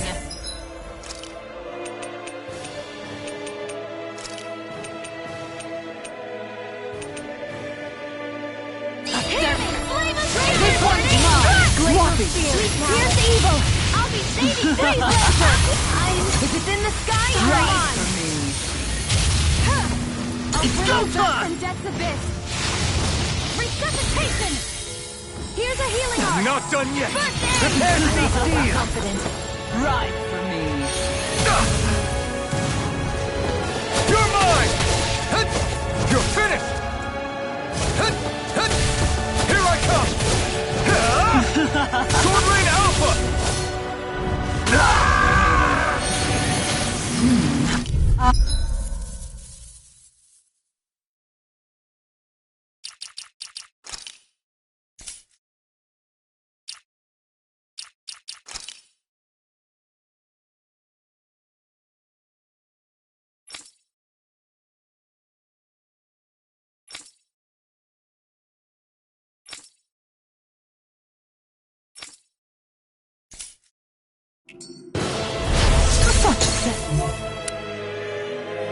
This one's mine. Sloppy. Here's the evil! I'll be saving days If it's in the sky, Right. it's go time! From death's abyss. Resuscitation! Here's a healing art! Not done yet! First aid! Prepare to be sealed! Confident. Right for me. You're mine! You're finished! Here I come! Sword Rain Alpha!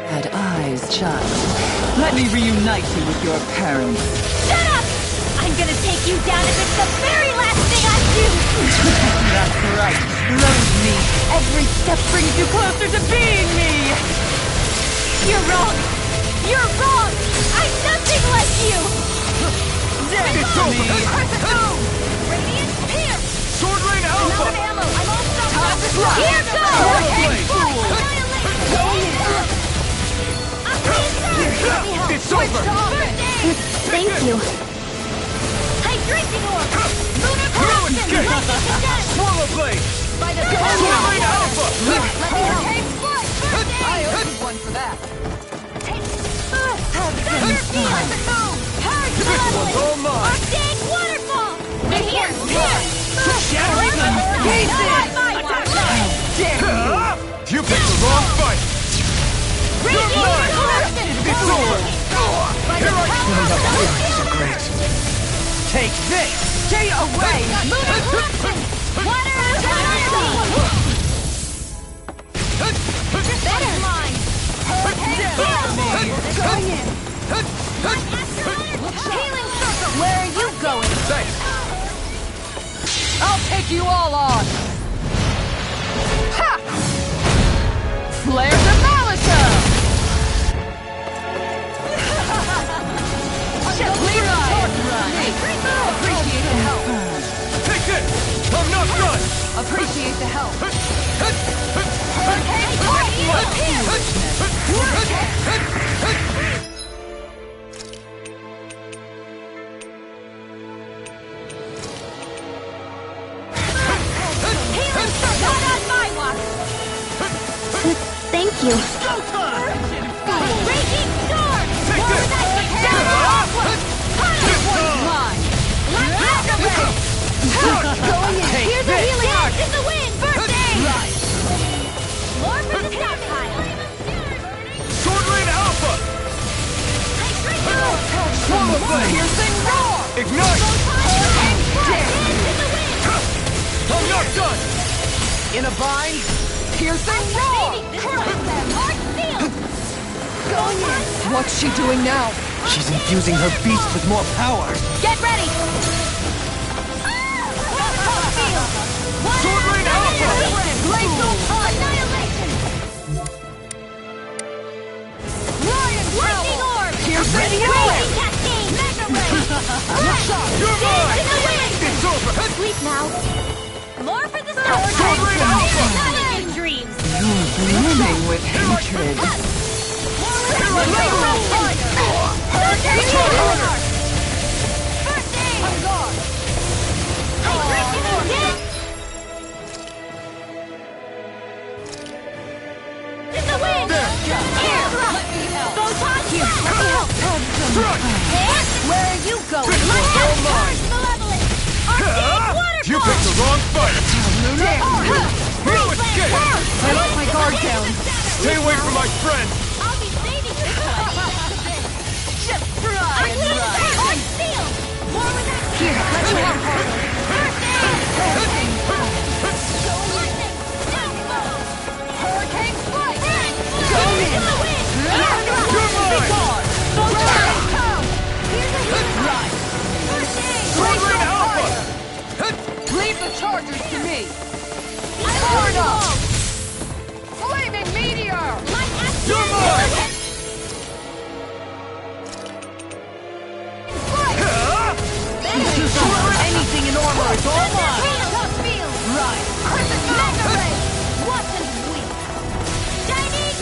Had eyes, child. Let me reunite you with your parents. Shut up! I'm gonna take you down if it's the very last thing I do! That's right. Love me. Every step brings you closer to being me. You're wrong! You're wrong! I'm nothing like you! It's over! Radiant Pierce! Sword Rain Alpha! Another ammo! I'm all stuck up! Slap! Here goes! Swordblade! It's over! Thank you. Hydration orb! Lunar No corruption! escape! Lightning condensed! Swallow Blade! By the Sword Alpha! Let me help. I owe you one for that. This one's all mine! Arctic waterfall! Here! Shattering them! You picked the wrong fight! You're mine! It's over! Here I come! So great. Take this! Stay away! Better line! Going in. Healing circle! Where are you going? Thanks! I'll take you all on! Ha! Flare the Malika! Leave the torch run! Appreciate the help! Take this! I'm not done! Appreciate the help! Not on my watch! Thank you. Raging storm! Take this! Going in! Here's a healing arc! In the wind! First aid! Right. More for the stockpile! Sword Lane Alpha! Swallow Blade! Piercing roar! Ignite! I'm not done! In a bind? Piercing roar! Going in! What's she doing now? She's infusing her beast with more power! Get ready! Sword Lane Alpha! Glacial annihilation! Lightning orb! Piercing roar! Raging cascade! Mega ray! You're mine! In the wind! It's over! Sleep now! More for the stars! Sword Lane Alpha! Not in your dreams! Brimming with hatred. First aid! I'm gone. In the wind! Here! Photon! Here! Let me help! Where are you going? Charge malevolent! Arctic waterfall! You picked the wrong fight! No escape! I let my guard down. Stay away from my friend! I'll be saving this one! Just try and run. Arc seal! More with that! Here, let me help her. First aid! Lightning! Downfall! Hurricane strike. Go in! The wind! You're mine! Here's a healing Right. First aid! Sword Lane Alpha! Leave the chargers to me. Sword up. Flaming meteor. Light action! You're mine! Anything in armor is all mine. Right. Mega ray! Watch and weep! Shining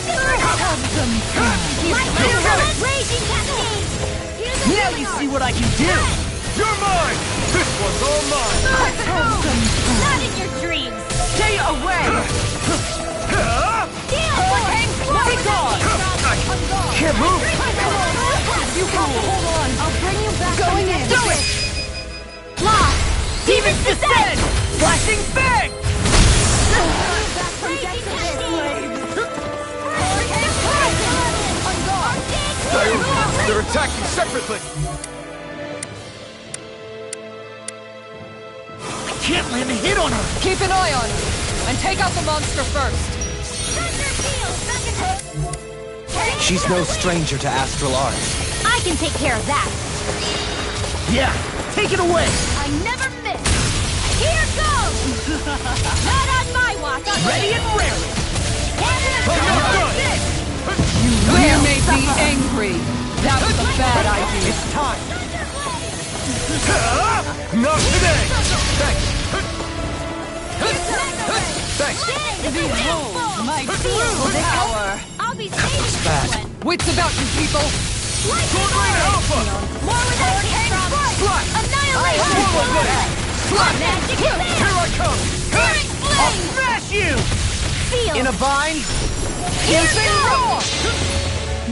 Lightning! Raging cascade! Here's a Now you see what I can do! You're mine! This one's all mine! Not in your dreams! Stay away. Be gone! Can't move! You have to hold on. I'll bring you back. Going in. Do it! Lost! Demons descend. Flashing fang. Raging cascade! They're attacking separately! I can't land a hit on her! Keep an eye on her and take out the monster first. She's no stranger to astral arts. I can take care of that. Yeah, take it away! I never miss. Here goes! Not on my watch. Ready and raring! You made me angry. That was a bad idea. It's time. Not today! Thanks! Thanks! Behold my true power. I'll be saving this one. Wits about you people. Sword Lane Alpha! More with Hurricane Fly! Annihilation! Swallow Blade! Magic Here I come! Searing Flame! vines! Piercing roar!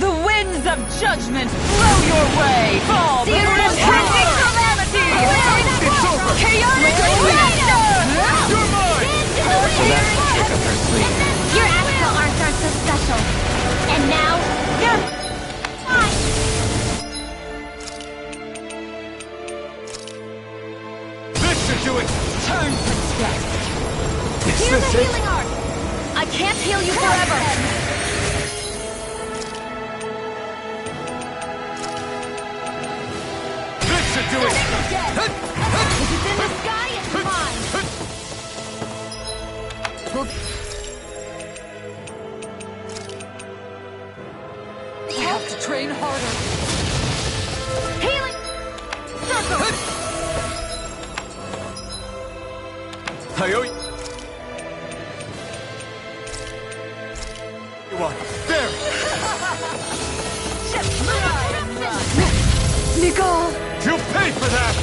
The winds of judgment blow your way! Fall before the trembling calamity! It's over! Chaotic Reactor! You're mine! Your astral arts aren't so special. And now, you're mine! This should do it! Turn to dust! Is Here's this the it? healing art! I can't heal you forever! This should do it! If it's in the sky, it's mine! I have to train harder. Healing! Circle! Hayoi! You want? There! Nicole! You'll pay for that!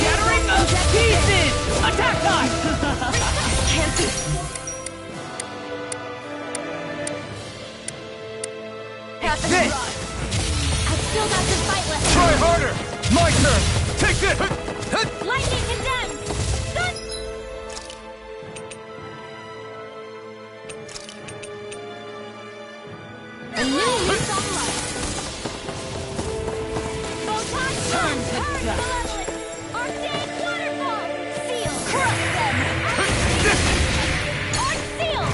Shattering the pieces! Attack time! Can't do. This! I've still got the fight left. Try harder! My turn! Take this! Lightning condemned! Sun! A new lease on life. Photon Turn to Burn! dust. Malevolent! Arcane waterfall! Seal! Crush them! Arc seal!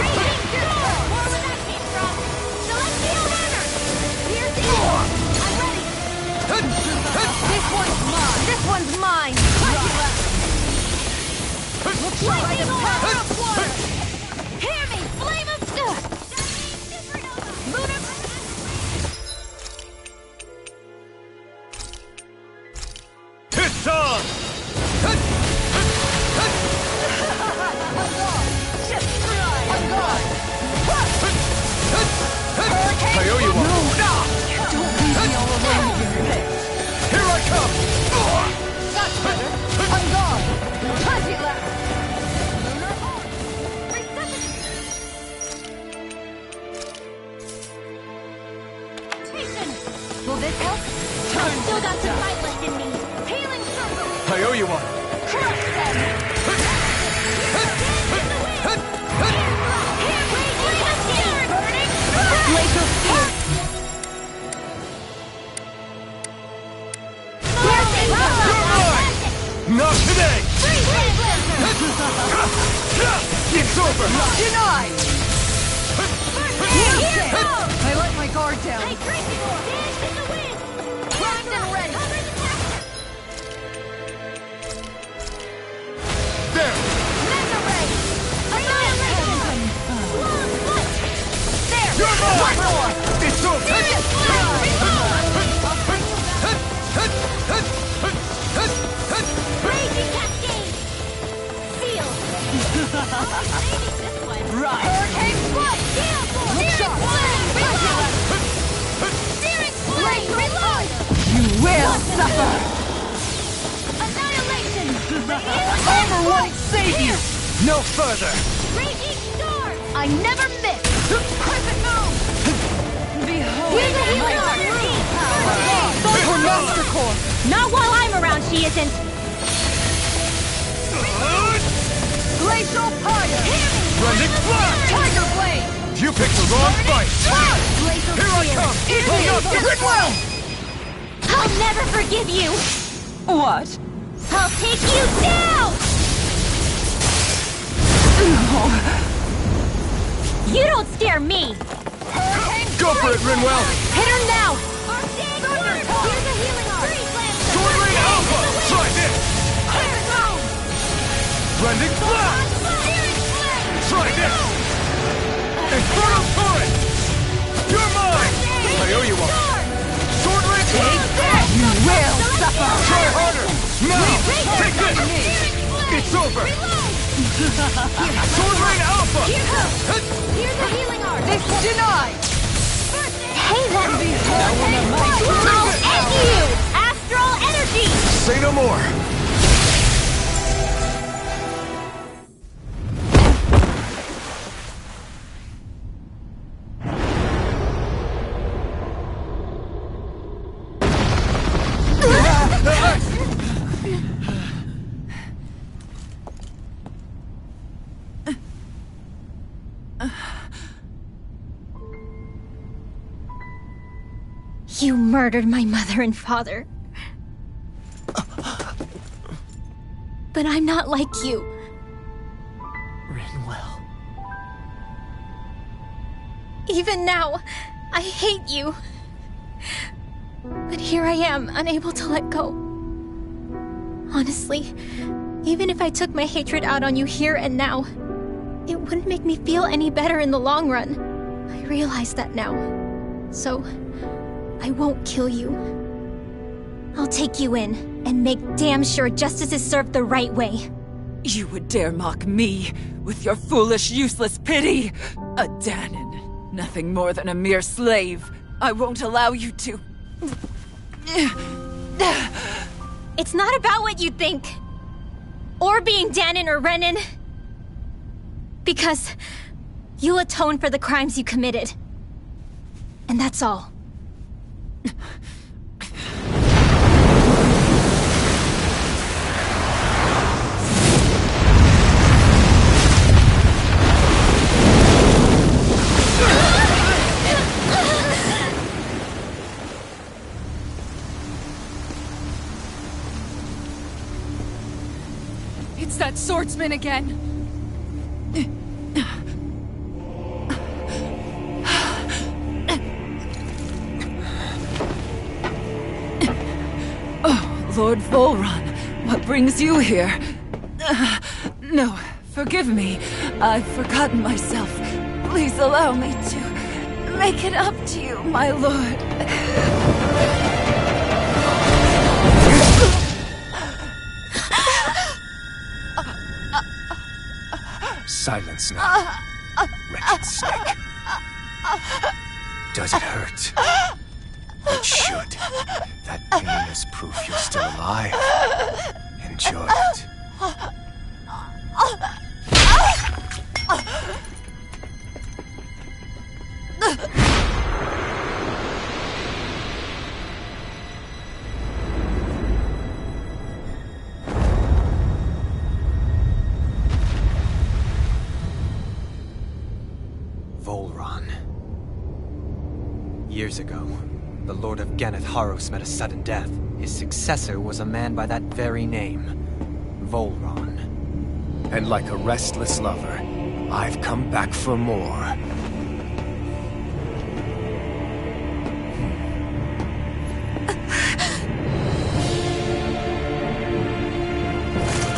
Raging door! More where that came from! Celestial hammer! Piercing! I'm ready! This one's mine! This one's mine! We'll try the power of water! Hear me! Flame of... Lunar... It's on! I owe you one! Don't leave me all alone here. Here I come! That's better. I'm gone. Plenty left. Lunar horn. Resuscitation! Will this help? I've still got some fight left in me. Healing circle! I owe you one! Crush them! Glacial spear. Not today! It's over! Denied. I let my guard down. Primed and ready. There! There. You're mine! One more. It's over! Raging cascade! Seal! Right. Hurricane flight. Look sharp. Steering flame! Reload! You will suffer. Annihilation! Armor won't save you. No further! Raging storm! I never miss. Crescent moon. Behold Here's a healing my art! true power. Those were master core. Not while I'm around, she isn't! Glacial fire. Rending flash! Tiger blade. You picked the wrong fight! Glacial Here I come! Hang up! Ridwell! I'll never forgive you! What? I'll take you down! You don't scare me! Go for it, Rinwell! Hit her now! Here's a healing art! Sword Rain Alpha! Try this! Rending flash! Try this! Infernal Torrent! You're mine! I owe you one! Sword Rain Flash! You will suffer. Try harder! Now! Take this! It's over! Sword Rain Alpha! Here's a healing art! This denied. Hey then! I'll end you! Astral energy! Say no more! You murdered my mother and father. But I'm not like you. Rinwell. Even now, I hate you. But here I am, unable to let go. Honestly, even if I took my hatred out on you here and now, it wouldn't make me feel any better in the long run. I realize that now. So, I won't kill you. I'll take you in, and make damn sure justice is served the right way. You would dare mock me with your foolish, useless pity? A Dahnan, nothing more than a mere slave. I won't allow you to... It's not about what you think. Or being Dahnan or Renan. Because you'll atone for the crimes you committed. And that's all. It's that swordsman again. Oh, Lord Volron, what brings you here? No, forgive me. I've forgotten myself. Please allow me to make it up to you, my lord. Silence now, wretched snake. Does it hurt? It should. That pain is proof you're still alive. Enjoy it. Volron. Years ago, the Lord of Ganath Haros met a sudden death. His successor was a man by that very name, Volron. And like a restless lover, I've come back for more.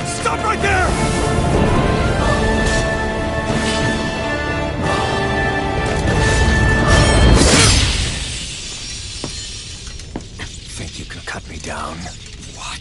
Stop right there! Think you can cut me down? What?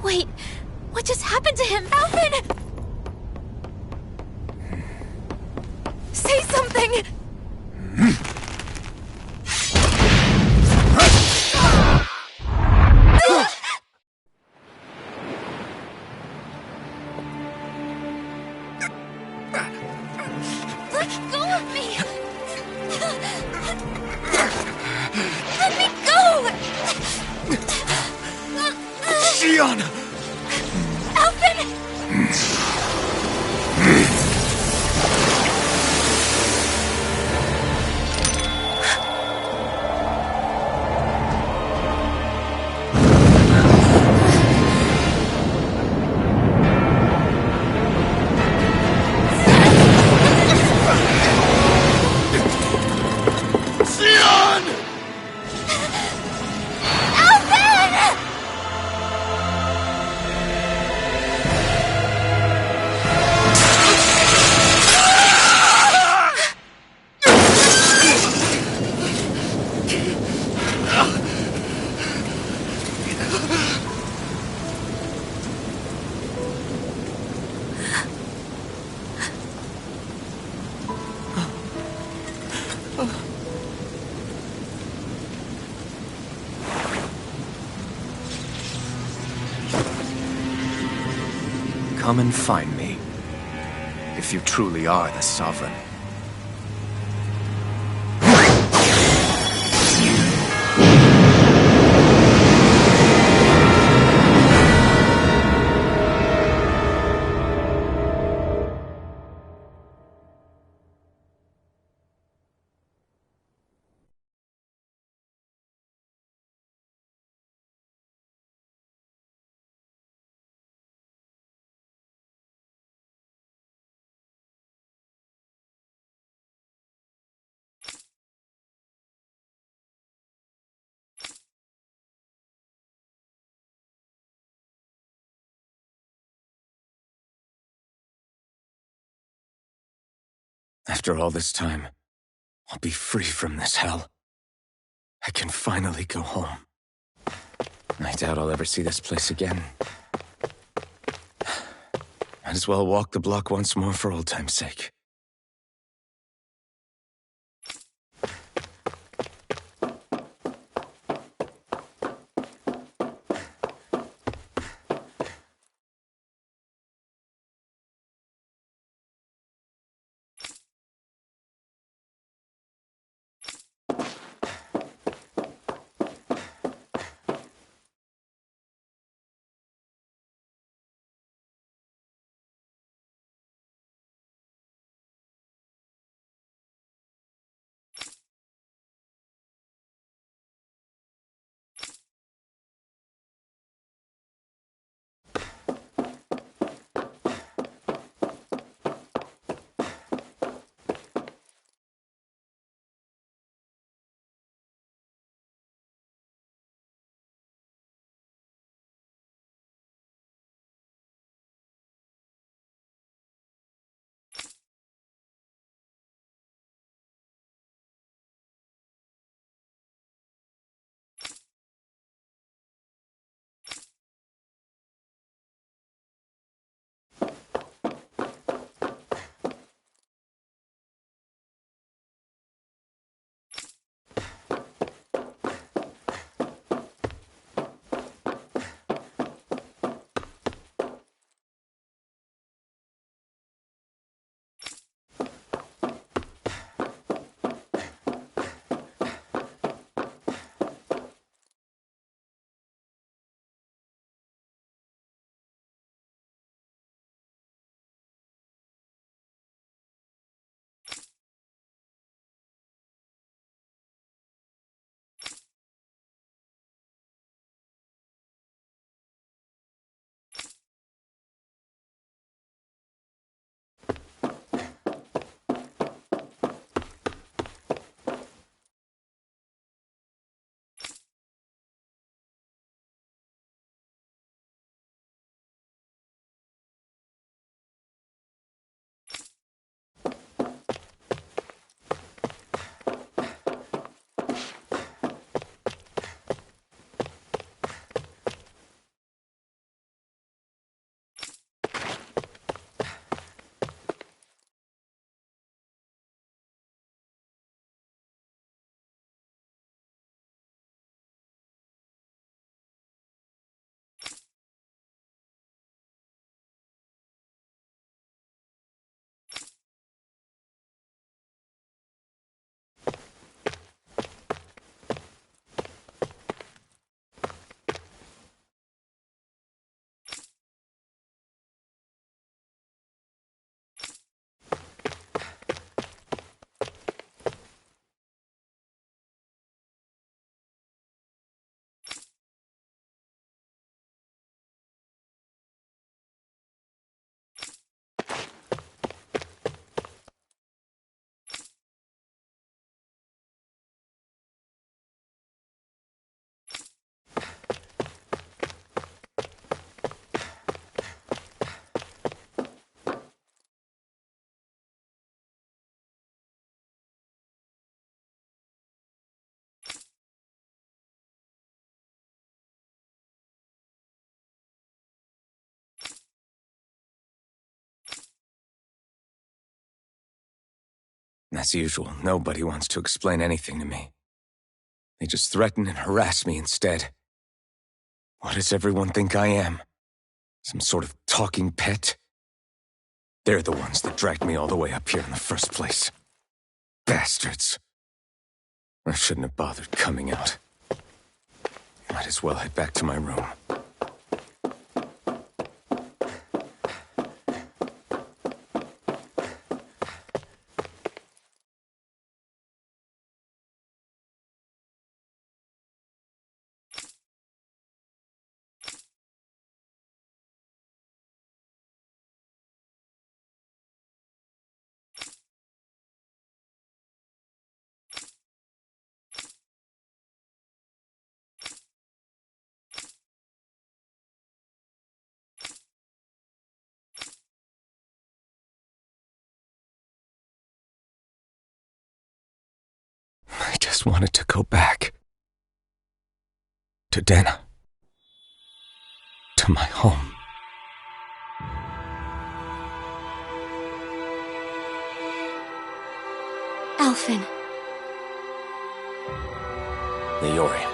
Wait, what just happened to him? Alvin! Say something! Let go of me! Let me go! Shionne! Alvin! come and find me. If you truly are the Sovereign. After all this time, I'll be free from this hell. I can finally go home. I doubt I'll ever see this place again. Might as well walk the block once more for old time's sake. As usual, nobody wants to explain anything to me. They just threaten and harass me instead. What does everyone think I am? Some sort of talking pet? They're the ones that dragged me all the way up here in the first place. Bastards. I shouldn't have bothered coming out. Might as well head back to my room. I just wanted to go back. To Dana. To my home. Alphen. Leori.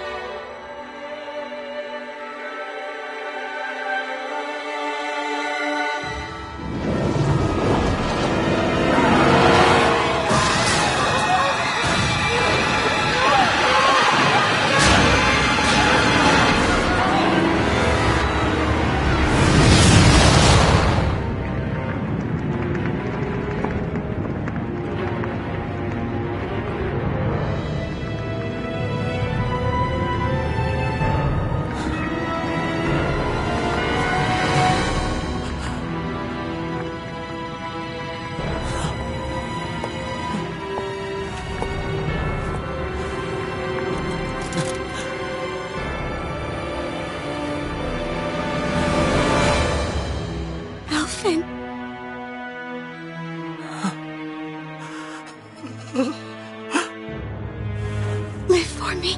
Live for me.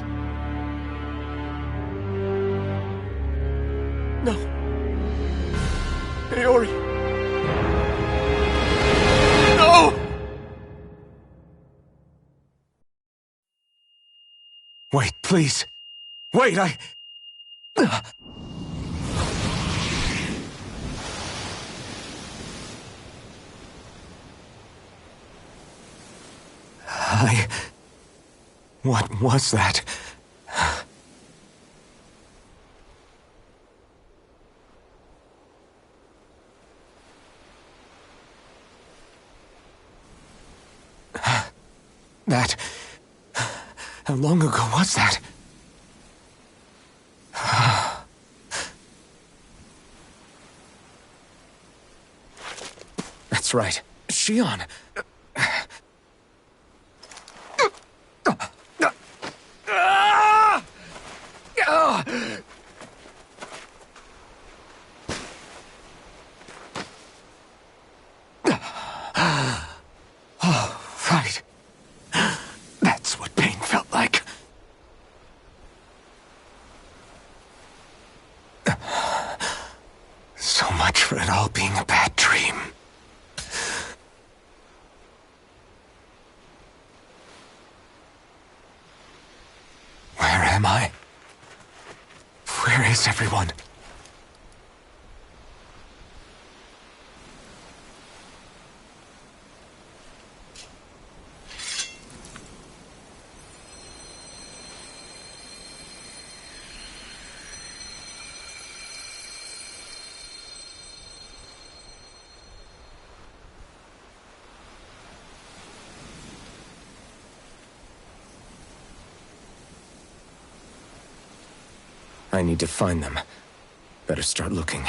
No. Leori. No! Wait, please. Wait, I... What was that? That... How long ago was that? That's right. Shion. Oh, right. That's what pain felt like. So much for it all being a bad dream. Where am I? Where is everyone? I need to find them. Better start looking.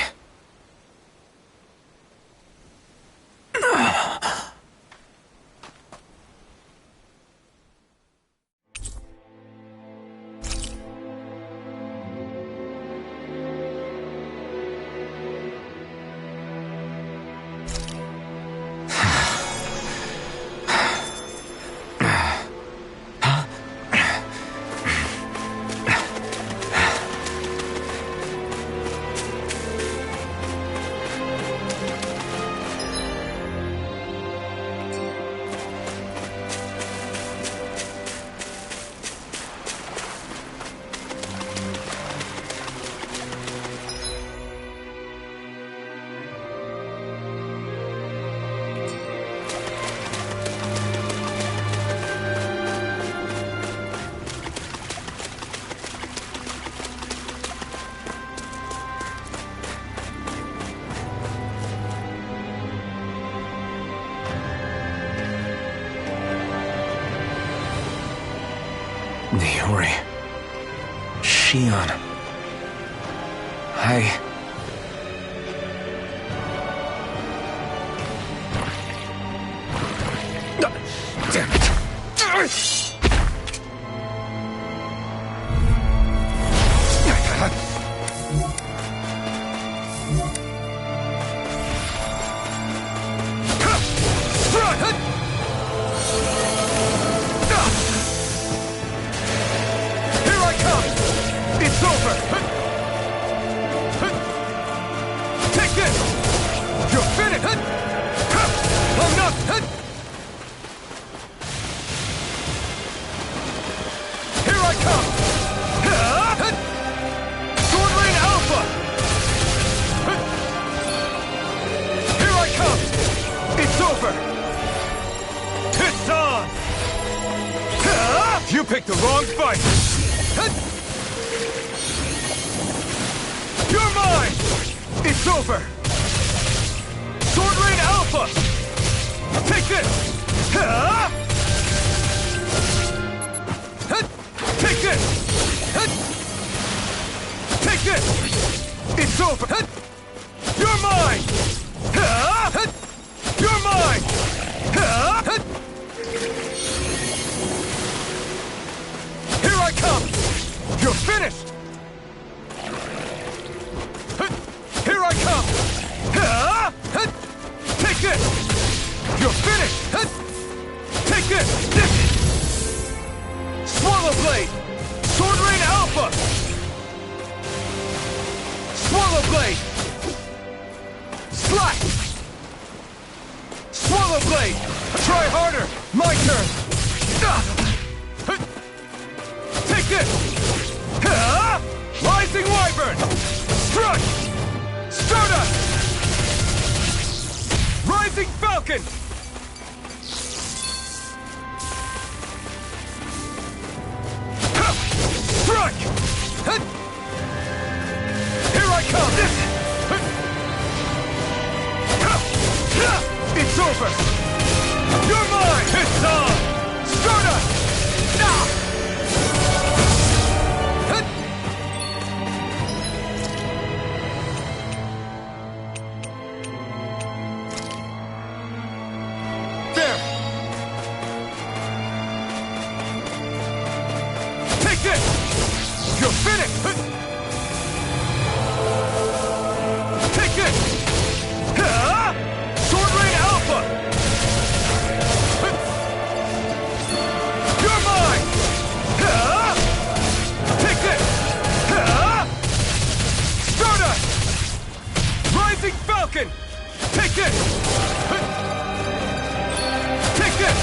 Niori. Shion. Damn it. You picked the wrong fight! You're mine! It's over! Sword Rain Alpha! Take this! Take this! Take this! It's over! You're mine! You're mine! Here I come! You're finished! Here I come! Take this! You're finished! Take this! Swallow Blade! Sword Rain Alpha! Swallow Blade! Slash! Swallow Blade! Try harder! My turn! Take this! Rising Wyvern! Strike! Stardust! Rising Falcon! Strike! Here I come! It's over! You're mine! It's on! Stardust! There! Take this! You're finished! Take this! Sword Rain Alpha! You're mine! Take this! Stardust! Rising Falcon! Take this! Take this!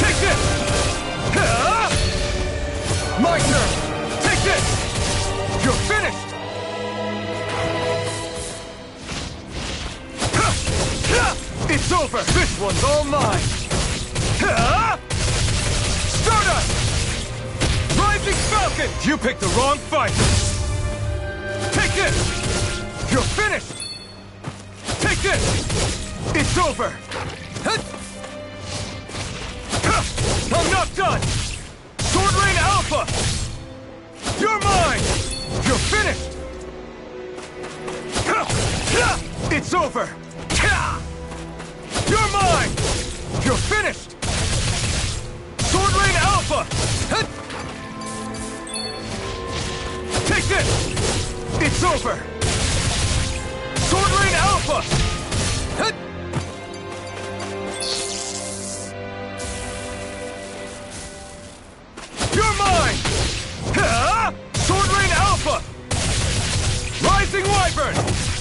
Take this! My turn! Take this! You're finished! It's over! This one's all mine! Stardust! Rising Falcon! You picked the wrong fight! Take this! You're finished! Take this! It's over! I'm not done! Sword Rain Alpha! You're mine! You're finished! It's over! You're mine! You're finished! Sword Rain Alpha! Take this! It's over! Sword Rain Alpha! You're mine! Sword Rain Alpha! Rising Wyvern!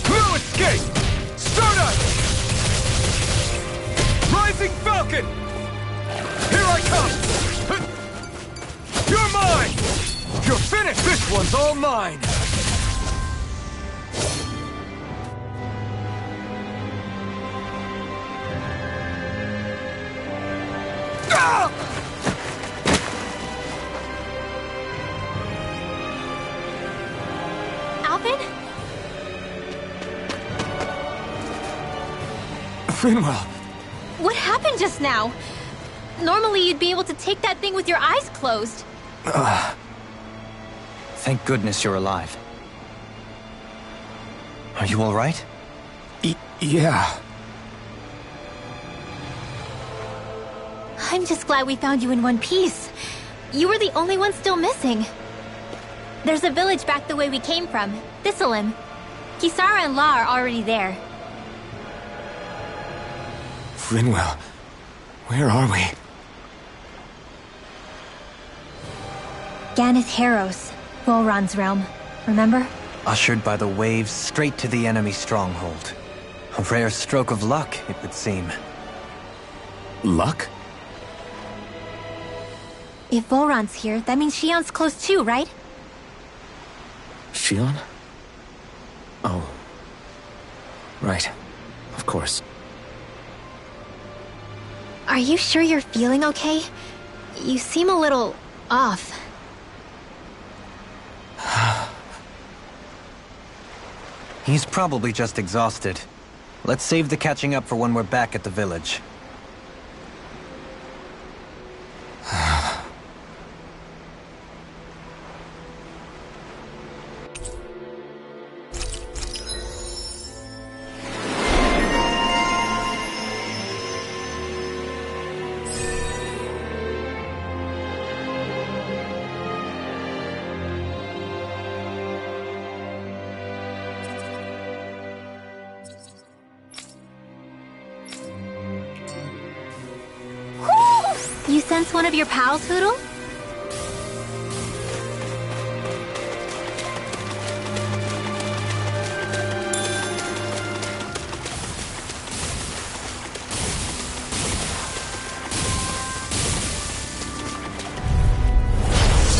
No escape! Stardust! Rising Falcon! Here I come! You're mine! You're finished! This one's all mine! Alvin? Finwell! What happened just now? Normally you'd be able to take that thing with your eyes closed. Thank goodness you're alive. Are you all right? Yeah. I'm just glad we found you in one piece. You were the only one still missing. There's a village back the way we came from, Thistleim. Kisara and La are already there. Rinwell, where are we? Ganeth Heros, Volron's realm. Remember? Ushered by the waves straight to the enemy stronghold. A rare stroke of luck, it would seem. Luck? If Volron's here, that means Shion's close too, right? Shion? Oh. Right. Of course. Are you sure you're feeling okay? You seem a little off. He's probably just exhausted. Let's save the catching up for when we're back at the village. You sense one of your pals, Hootle?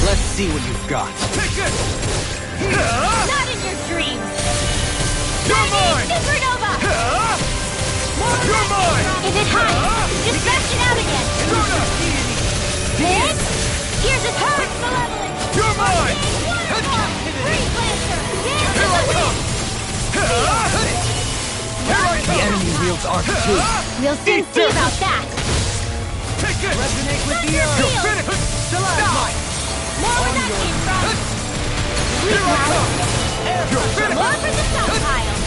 Let's see what you've got. Take it! Not in your dreams! You're mine! Supernova! You're mine! Is it high? Just bash it out again! This? Here's a turret, Malevolent! You're mine! Freeze Lancer! Here I come! Here I The come! enemy wields arc too. We'll soon see about that! Take it! Resonate with the Thunder earth. Field! Finish! Stalagmite. More where that came from! Here I come! You're finished! More for the stockpile!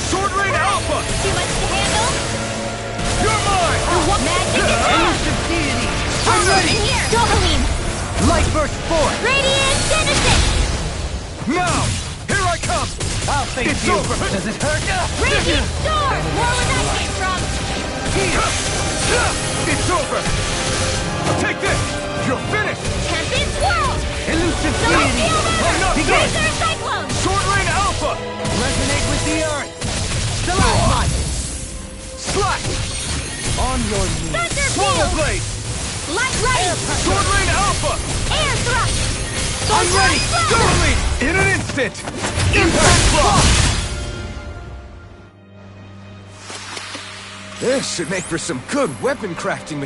Sword Rain Alpha! Too much to handle? You're mine! Magic attack! I'm ready! Here! Dohalim! Light burst forth. Radiant Genesis! Now! Here I come! I'll face It's you. over. Does it hurt? Radiant Storm! More where that came from! It's over! Take this! You're finished! Tempest World! Elusive Celestial deity. I'm not Murder! done! Razor Cyclone! Sword Rain Alpha! Resonate with the earth. Stalagmite. Slash! On your knees. Thunder Swallow Field! Blade! Light Ready! Sword Rain Alpha! Air Thrust! I'm ready! Thoroughly! In an instant! Impact Block! This should make for some good weapon crafting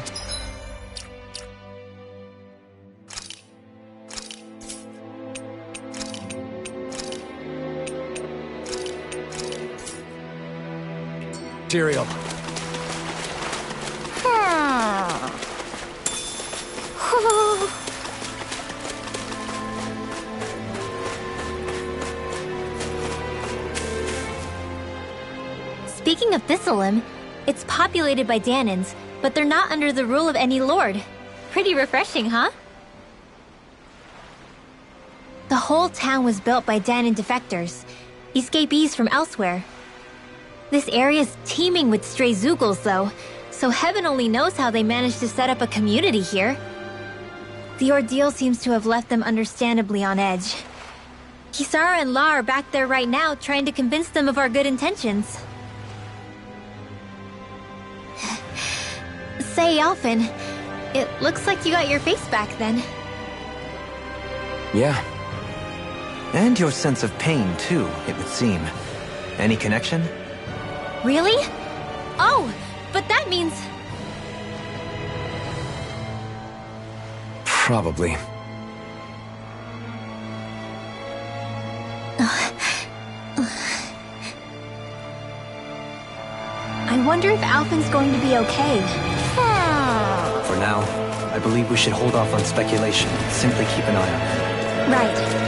material. Speaking of Thistleim, it's populated by Danans, but they're not under the rule of any lord. Pretty refreshing, huh? The whole town was built by Danan defectors, escapees from elsewhere. This area's teeming with stray Zeugles, though, so heaven only knows how they managed to set up a community here. The ordeal seems to have left them understandably on edge. Kisara and La are back there right now trying to convince them of our good intentions. Say, Alphen, it looks like you got your face back then. Yeah. And your sense of pain, too, it would seem. Any connection? Really? Oh, but that means... Probably. I wonder if Alphen's going to be okay. For now, I believe we should hold off on speculation and simply keep an eye on her. Right.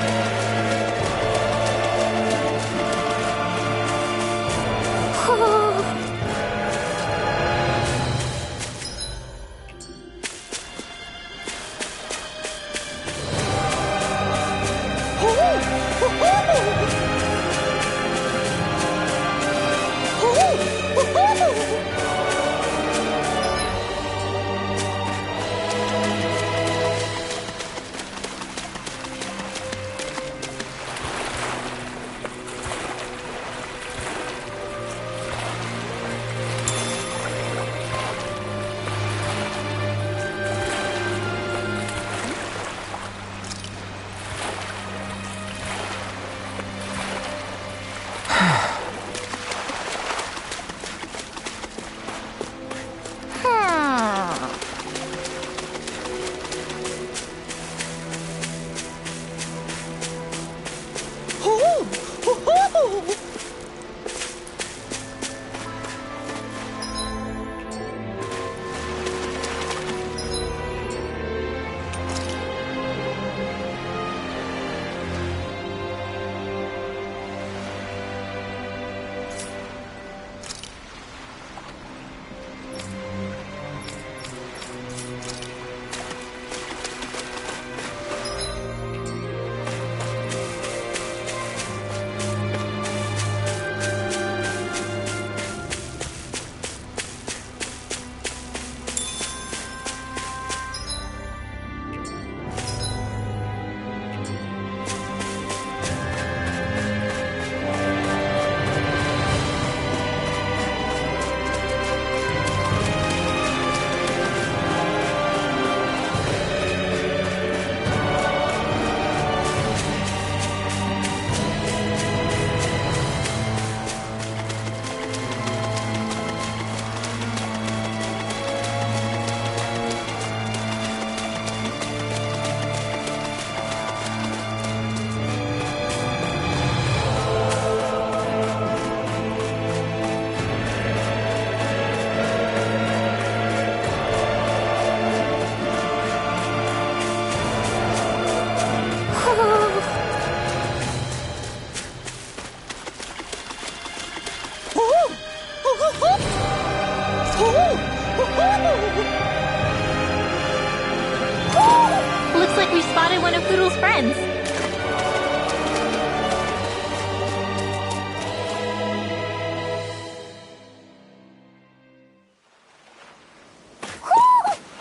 Looks like we spotted one of Poodle's friends.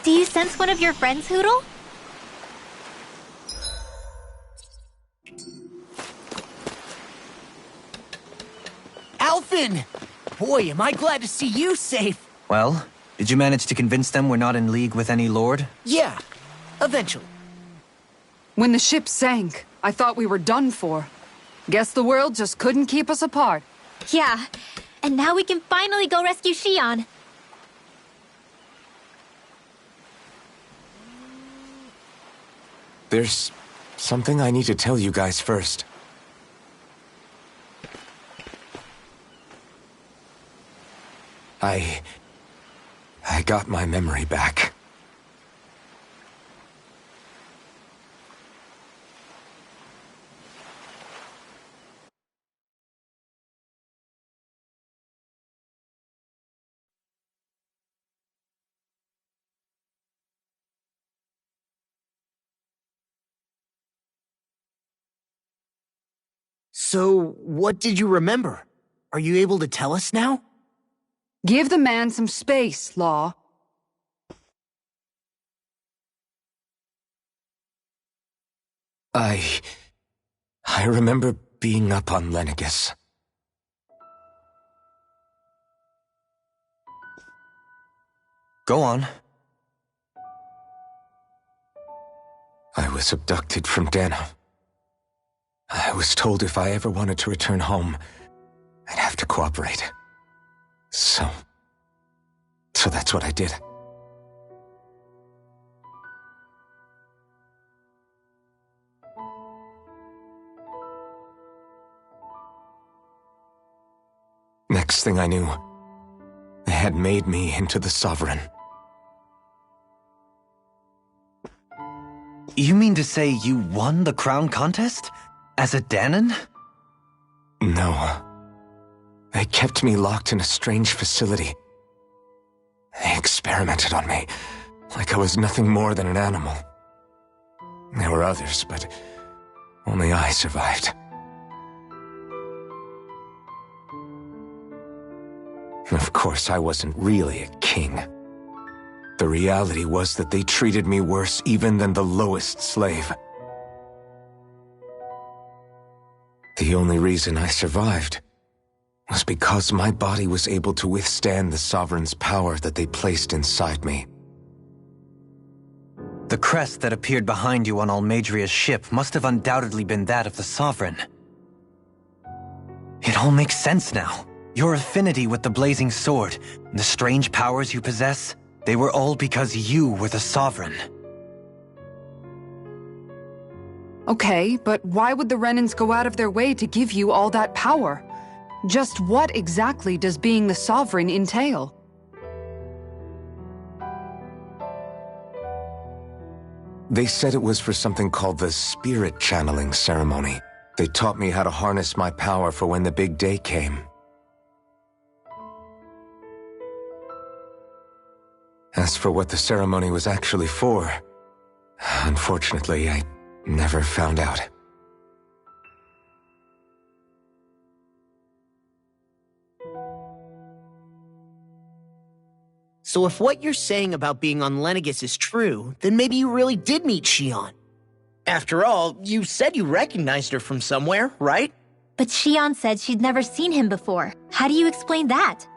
Do you sense one of your friends, Hootle? Alphen! Boy, am I glad to see you safe. Well, did you manage to convince them we're not in league with any lord? Yeah, eventually. When the ship sank, I thought we were done for. Guess the world just couldn't keep us apart. Yeah, and now we can finally go rescue Xion. There's something I need to tell you guys first. I got my memory back. So, what did you remember? Are you able to tell us now? Give the man some space, Law. I remember being up on Lenegis. Go on. I was abducted from Dana. I was told if I ever wanted to return home, I'd have to cooperate. So that's what I did. Next thing I knew, they had made me into the Sovereign. You mean to say you won the crown contest? As a Dahnan? No. They kept me locked in a strange facility. They experimented on me, like I was nothing more than an animal. There were others, but only I survived. Of course, I wasn't really a king. The reality was that they treated me worse even than the lowest slave. The only reason I survived was because my body was able to withstand the Sovereign's power that they placed inside me. The crest that appeared behind you on Almadria's ship must have undoubtedly been that of the Sovereign. It all makes sense now. Your affinity with the Blazing Sword, and the strange powers you possess, they were all because you were the Sovereign. Okay, but why would the Renans go out of their way to give you all that power? Just what exactly does being the Sovereign entail? They said it was for something called the Spirit Channeling Ceremony. They taught me how to harness my power for when the big day came. As for what the ceremony was actually for, unfortunately, I never found out. So if what you're saying about being on Lenegis is true, then maybe you really did meet Xion. After all, you said you recognized her from somewhere, right? But Xion said she'd never seen him before. How do you explain that?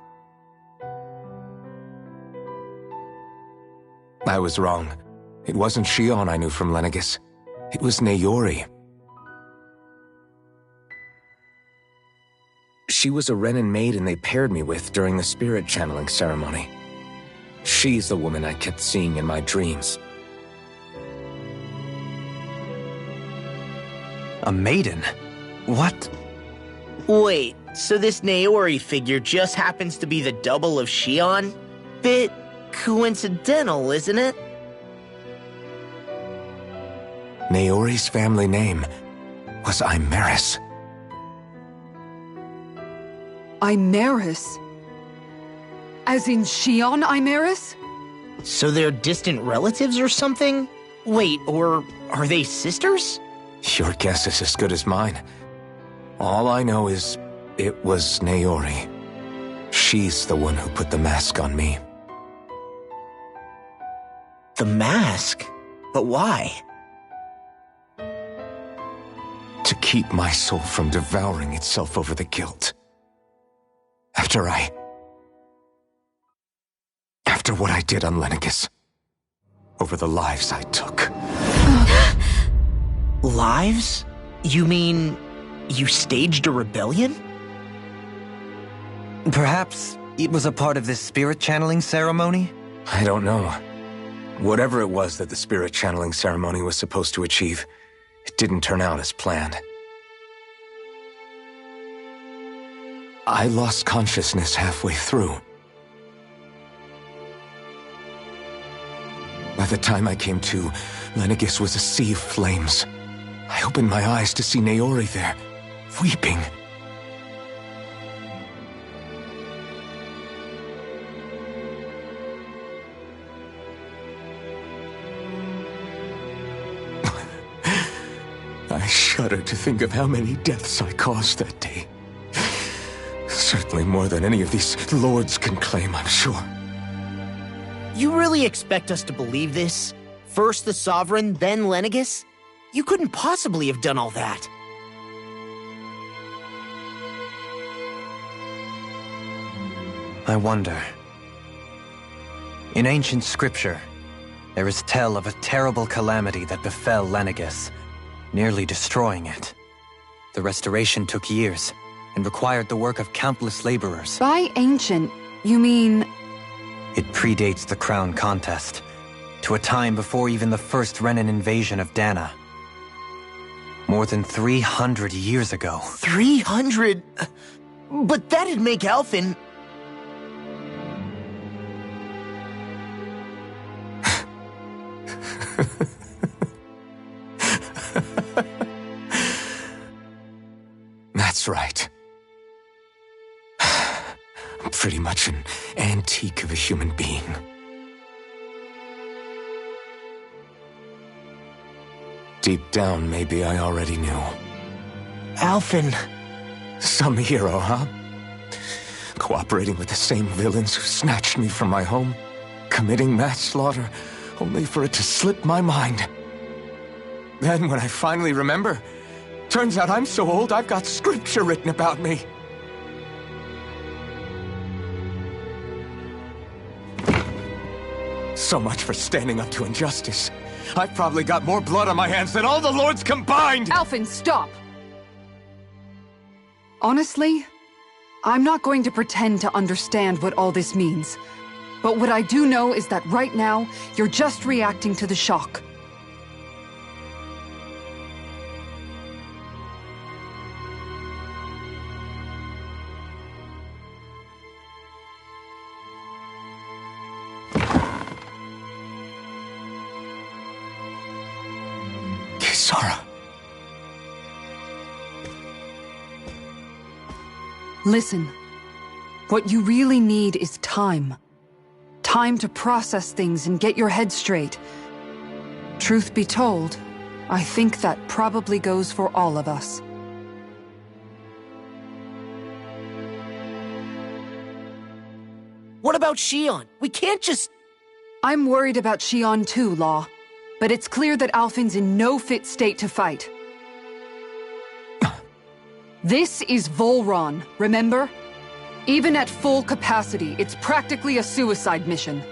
I was wrong. It wasn't Xion I knew from Lenegis. It was Naori. She was a Renan maiden they paired me with during the spirit channeling ceremony. She's the woman I kept seeing in my dreams. A maiden? What? Wait, so this Naori figure just happens to be the double of Xion? Bit coincidental, isn't it? Naori's family name was Imerys. Imerys? As in Xion Imerys? So they're distant relatives or something? Wait, or are they sisters? Your guess is as good as mine. All I know is it was Naori. She's the one who put the mask on me. The mask? But why? To keep my soul from devouring itself over the guilt. After what I did on Lenegis. Over the lives I took. Lives? You mean you staged a rebellion? Perhaps it was a part of this spirit channeling ceremony? I don't know. Whatever it was that the spirit channeling ceremony was supposed to achieve, it didn't turn out as planned. I lost consciousness halfway through. By the time I came to, Lenegis was a sea of flames. I opened my eyes to see Naori there, weeping. I shudder to think of how many deaths I caused that day. Certainly more than any of these lords can claim, I'm sure. You really expect us to believe this? First the Sovereign, then Lenegis? You couldn't possibly have done all that. I wonder. In ancient scripture, there is tell of a terrible calamity that befell Lenegis, nearly destroying it. The restoration took years, and required the work of countless laborers. By ancient, you mean... It predates the crown contest, to a time before even the first Renan invasion of Dahna. More than 300 years ago. 300? But that'd make Alphen... That's right. I'm pretty much an antique of a human being. Deep down, maybe I already knew. Alphen. Some hero, huh? Cooperating with the same villains who snatched me from my home, committing mass slaughter, only for it to slip my mind. Then, when I finally remember, turns out I'm so old I've got scripture written about me. So much for standing up to injustice. I've probably got more blood on my hands than all the lords combined! Alphen, stop! Honestly, I'm not going to pretend to understand what all this means. But what I do know is that right now, you're just reacting to the shock. Kisara. Listen, what you really need is time. Time to process things and get your head straight. Truth be told, I think that probably goes for all of us. What about Shion? We can't just... I'm worried about Shion too, Law. But it's clear that Alphen's in no fit state to fight. This is Volron, remember? Even at full capacity, it's practically a suicide mission.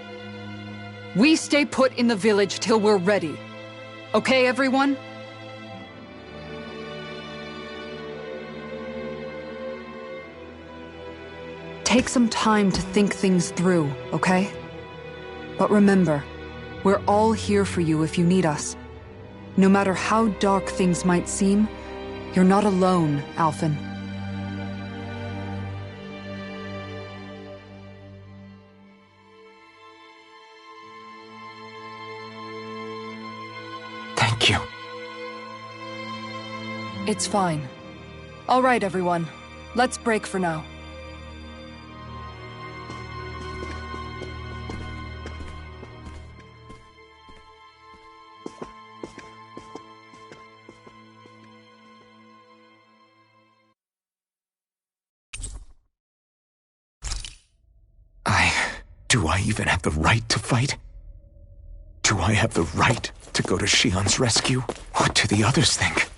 We stay put in the village till we're ready. Okay, everyone? Take some time to think things through, okay? But remember, we're all here for you if you need us. No matter how dark things might seem, you're not alone, Alphen. Thank you. It's fine. All right, everyone. Let's break for now. Do I even have the right to fight? Do I have the right to go to Shion's rescue? What do the others think?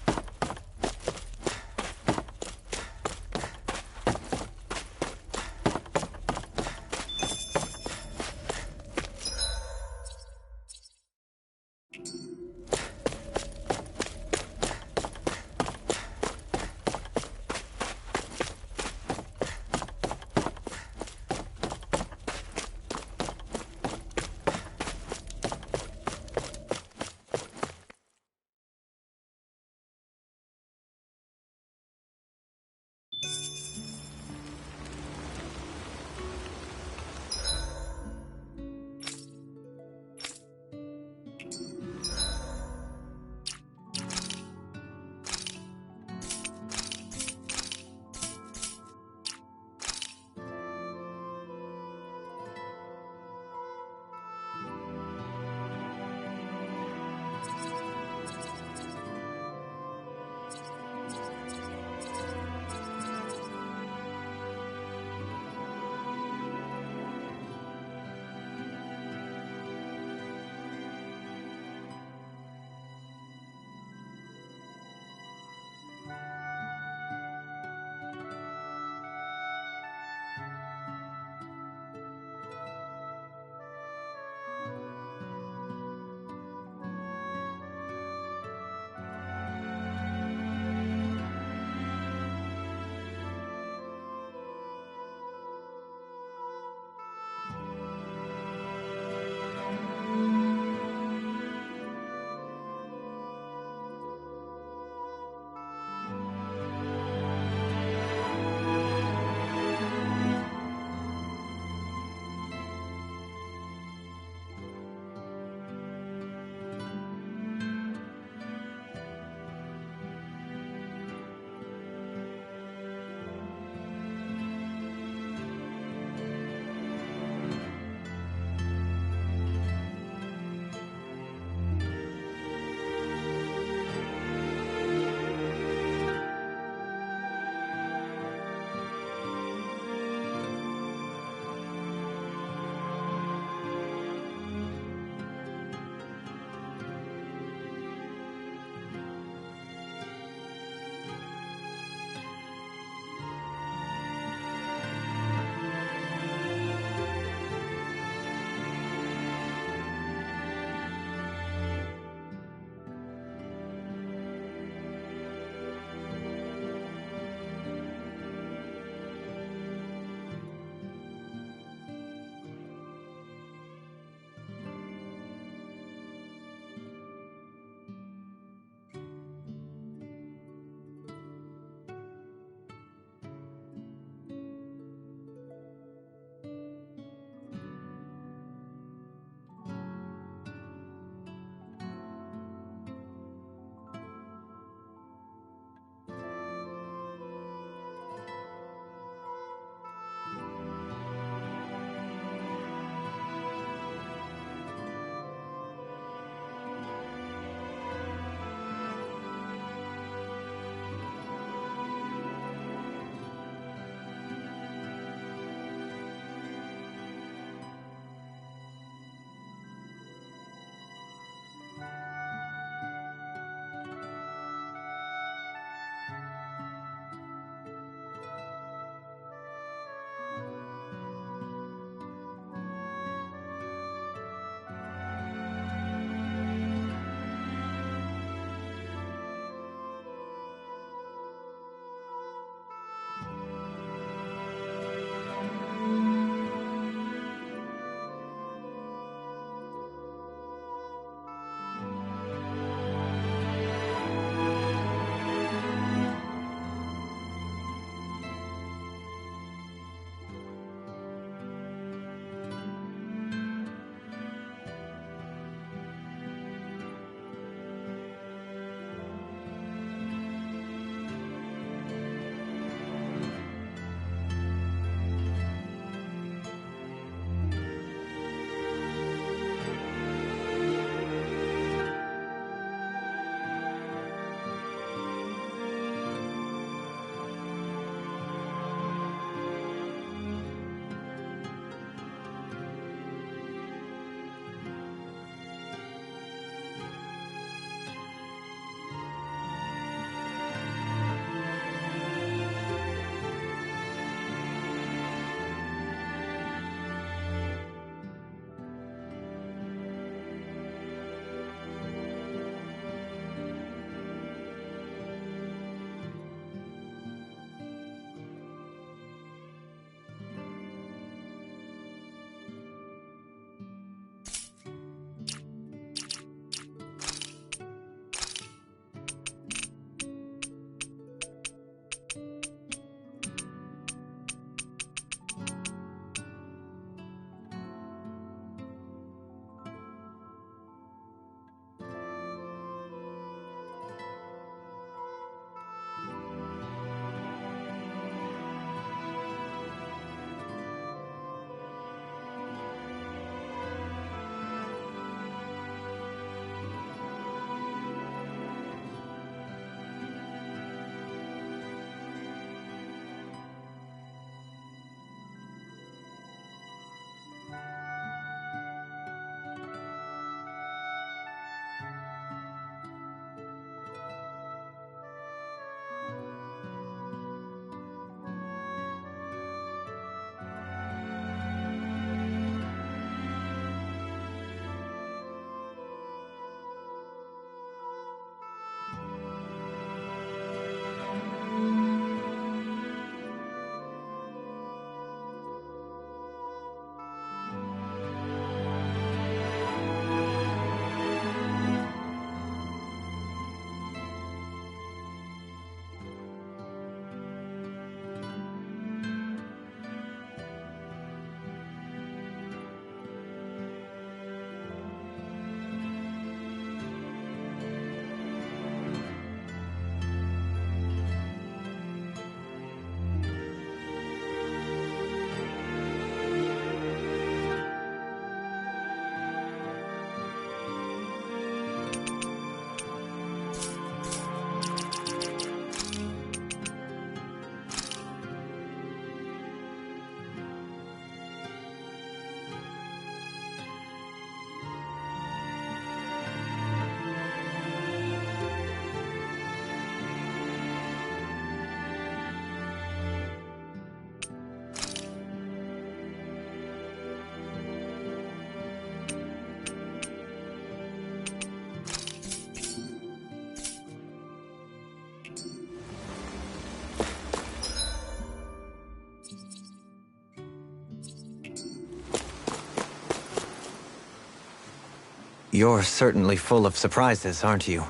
You're certainly full of surprises, aren't you?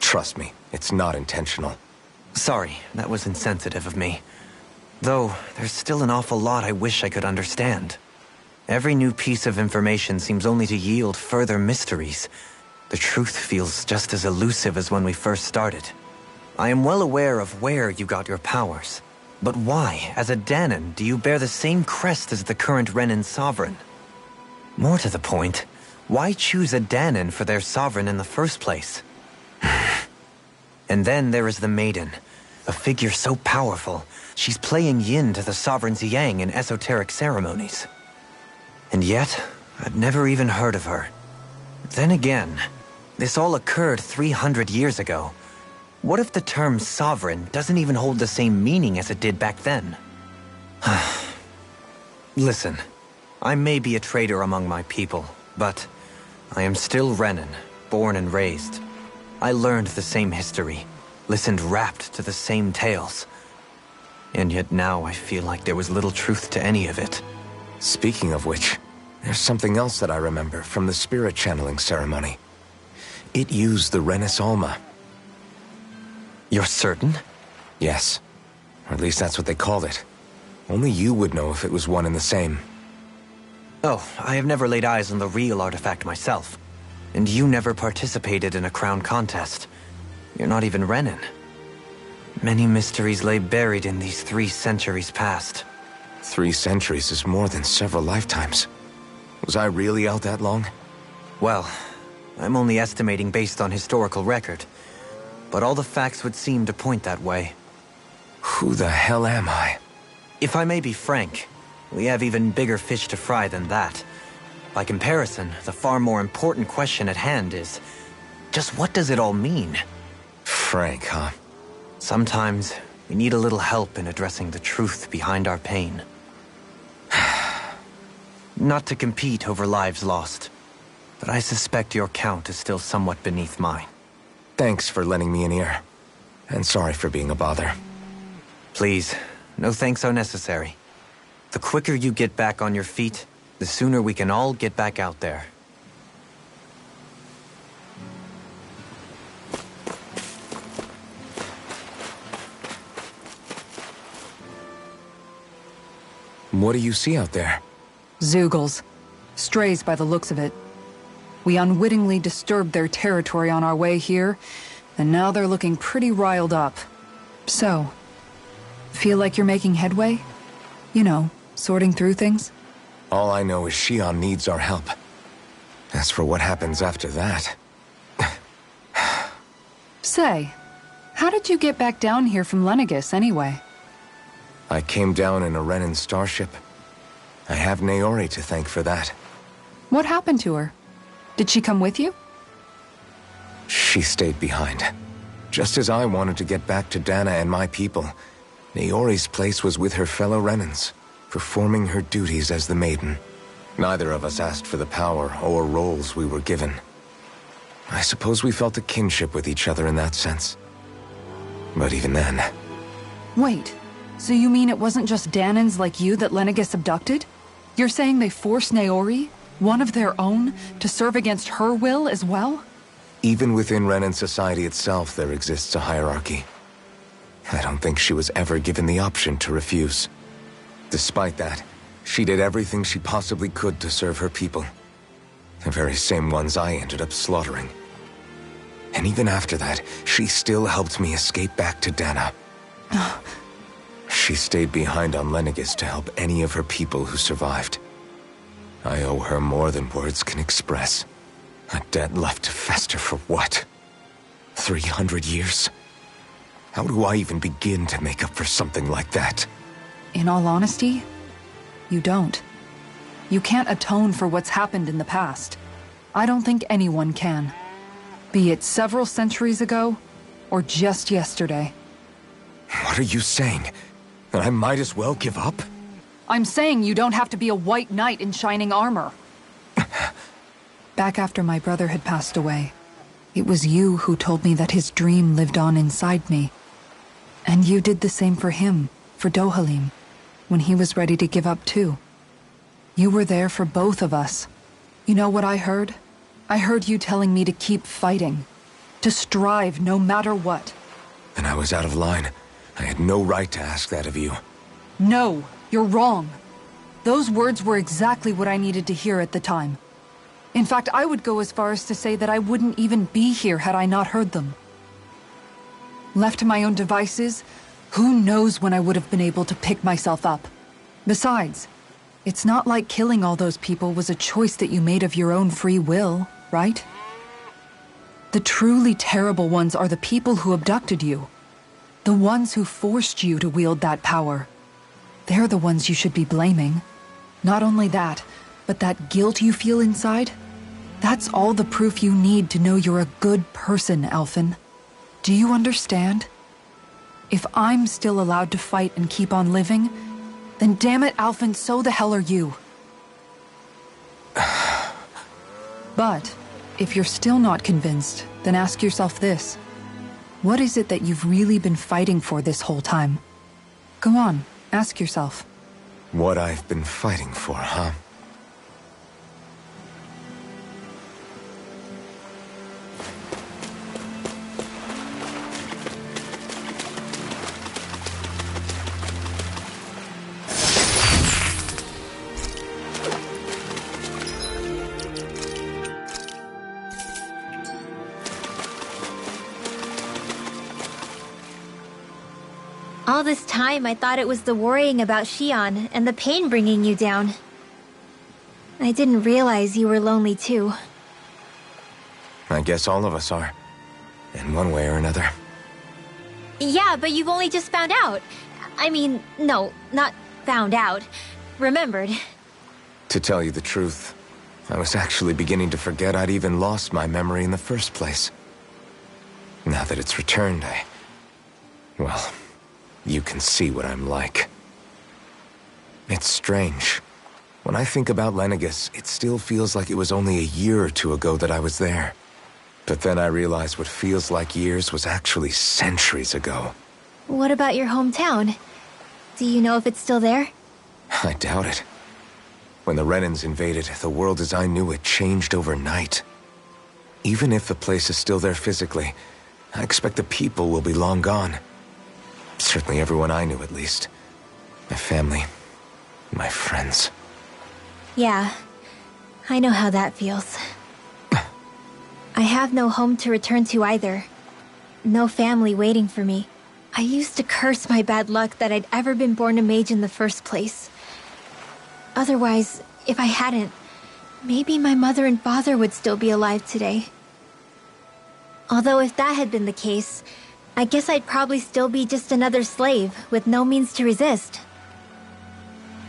Trust me, it's not intentional. Sorry, that was insensitive of me. Though, there's still an awful lot I wish I could understand. Every new piece of information seems only to yield further mysteries. The truth feels just as elusive as when we first started. I am well aware of where you got your powers. But why, as a Dahnan, do you bear the same crest as the current Renan sovereign? More to the point, why choose a Dahnan for their sovereign in the first place? And then there is the Maiden, a figure so powerful, she's playing yin to the sovereign's yang in esoteric ceremonies. And yet, I'd never even heard of her. Then again, This all occurred 300 years ago. What if the term sovereign doesn't even hold the same meaning as it did back then? Listen, I may be a traitor among my people, but I am still Renan, born and raised. I learned the same history, listened rapt to the same tales. And yet now I feel like there was little truth to any of it. Speaking of which, there's something else that I remember from the spirit channeling ceremony. It used the Renis Alma. You're certain? Yes. Or at least that's what they called it. Only you would know if it was one and the same. Oh, I have never laid eyes on the real artifact myself. And you never participated in a crown contest. You're not even Renan. Many mysteries lay buried in these 3 centuries past. 3 centuries is more than several lifetimes. Was I really out that long? Well, I'm only estimating based on historical record. But all the facts would seem to point that way. Who the hell am I? If I may be frank, we have even bigger fish to fry than that. By comparison, the far more important question at hand is, just what does it all mean? Frank, huh? Sometimes, we need a little help in addressing the truth behind our pain. Not to compete over lives lost, but I suspect your count is still somewhat beneath mine. Thanks for lending me an ear. And sorry for being a bother. Please, no thanks are necessary. The quicker you get back on your feet, the sooner we can all get back out there. What do you see out there? Zeugles. Strays by the looks of it. We unwittingly disturbed their territory on our way here, and now they're looking pretty riled up. So, feel like you're making headway? You know, sorting through things? All I know is Shion needs our help. As for what happens after that... Say, how did you get back down here from Lenegis, anyway? I came down in a Renan starship. I have Naori to thank for that. What happened to her? Did she come with you? She stayed behind. Just as I wanted to get back to Dana and my people, Naori's place was with her fellow Renans, performing her duties as the Maiden. Neither of us asked for the power or roles we were given. I suppose we felt a kinship with each other in that sense. But even then... Wait, so you mean it wasn't just Danans like you that Lenegis abducted? You're saying they forced Naori, one of their own, to serve against her will as well? Even within Renan society itself, there exists a hierarchy. I don't think she was ever given the option to refuse. Despite that, she did everything she possibly could to serve her people. The very same ones I ended up slaughtering. And even after that, she still helped me escape back to Dana. She stayed behind on Lenegis to help any of her people who survived. I owe her more than words can express. A debt left to fester for what? 300 years? How do I even begin to make up for something like that? In all honesty, you don't. You can't atone for what's happened in the past. I don't think anyone can. Be it several centuries ago, or just yesterday. What are you saying? That I might as well give up? I'm saying you don't have to be a white knight in shining armor. Back after my brother had passed away, it was you who told me that his dream lived on inside me. And you did the same for him, for Dohalim, when he was ready to give up too. You were there for both of us. You know what I heard? I heard you telling me to keep fighting, to strive no matter what. Then I was out of line. I had no right to ask that of you. No, you're wrong. Those words were exactly what I needed to hear at the time. In fact, I would go as far as to say that I wouldn't even be here had I not heard them. Left to my own devices, who knows when I would have been able to pick myself up. Besides, it's not like killing all those people was a choice that you made of your own free will, right? The truly terrible ones are the people who abducted you. The ones who forced you to wield that power. They're the ones you should be blaming. Not only that, but that guilt you feel inside, That's all the proof you need to know you're a good person, Alphen. Do you understand? If I'm still allowed to fight and keep on living, then damn it, Alphen, so the hell are you. But, if you're still not convinced, then ask yourself this. What is it that you've really been fighting for this whole time? Go on, ask yourself. What I've been fighting for, huh? All this time, I thought it was the worrying about Xion and the pain bringing you down. I didn't realize you were lonely too. I guess all of us are. In one way or another. Yeah, but you've only just found out. I mean, no, not found out. Remembered. To tell you the truth, I was actually beginning to forget I'd even lost my memory in the first place. Now that it's returned, well, you can see what I'm like. It's strange. When I think about Lenegis, it still feels like it was only a year or two ago that I was there. But then I realized what feels like years was actually centuries ago. What about your hometown? Do you know if it's still there? I doubt it. When the Renans invaded, the world as I knew it changed overnight. Even if the place is still there physically, I expect the people will be long gone. Certainly everyone I knew, at least. My family, my friends. Yeah, I know how that feels. I have no home to return to either. No family waiting for me. I used to curse my bad luck that I'd ever been born a mage in the first place. Otherwise, if I hadn't, maybe my mother and father would still be alive today. Although if that had been the case, I guess I'd probably still be just another slave with no means to resist.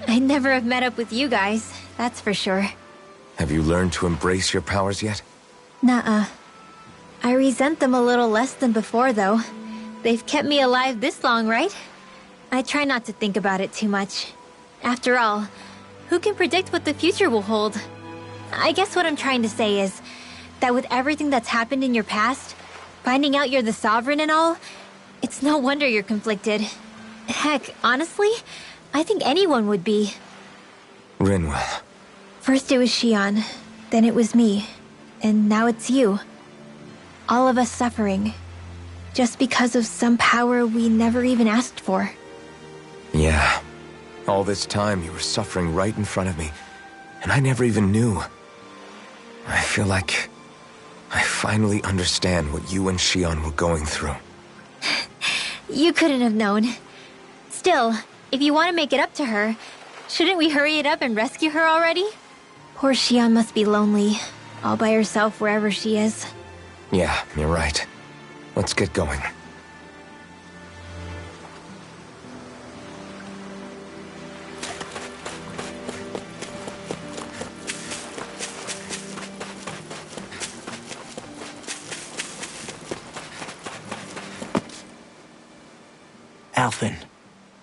I'd never have met up with you guys, that's for sure. Have you learned to embrace your powers yet? Nuh-uh. I resent them a little less than before, though. They've kept me alive this long, right? I try not to think about it too much. After all, who can predict what the future will hold? I guess what I'm trying to say is that with everything that's happened in your past, finding out you're the Sovereign and all, it's no wonder you're conflicted. Heck, honestly, I think anyone would be. Rinwell. First it was Xion, then it was me, and now it's you. All of us suffering, just because of some power we never even asked for. Yeah. All this time you were suffering right in front of me, and I never even knew. I feel like I finally understand what you and Xion were going through. You couldn't have known. Still, if you want to make it up to her, shouldn't we hurry it up and rescue her already? Poor Xion must be lonely, all by herself wherever she is. Yeah, you're right. Let's get going. Alphen,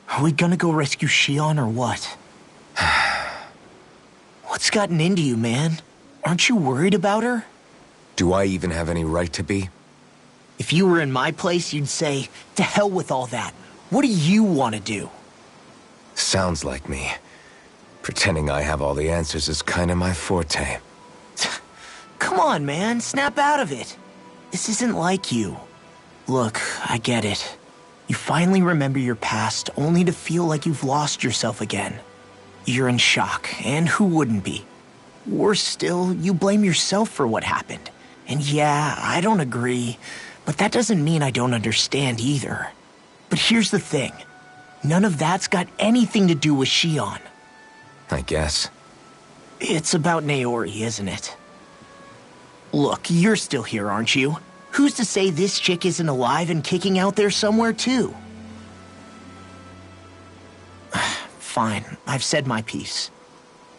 are we gonna go rescue Xion or what? What's gotten into you, man? Aren't you worried about her? Do I even have any right to be? If you were in my place, you'd say, to hell with all that. What do you want to do? Sounds like me. Pretending I have all the answers is kind of my forte. Come on, man. Snap out of it. This isn't like you. Look, I get it. You finally remember your past, only to feel like you've lost yourself again. You're in shock, and who wouldn't be? Worse still, you blame yourself for what happened. And yeah, I don't agree, but that doesn't mean I don't understand either. But here's the thing. None of that's got anything to do with Xion. I guess. It's about Naori, isn't it? Look, you're still here, aren't you? Who's to say this chick isn't alive and kicking out there somewhere, too? Fine, I've said my piece.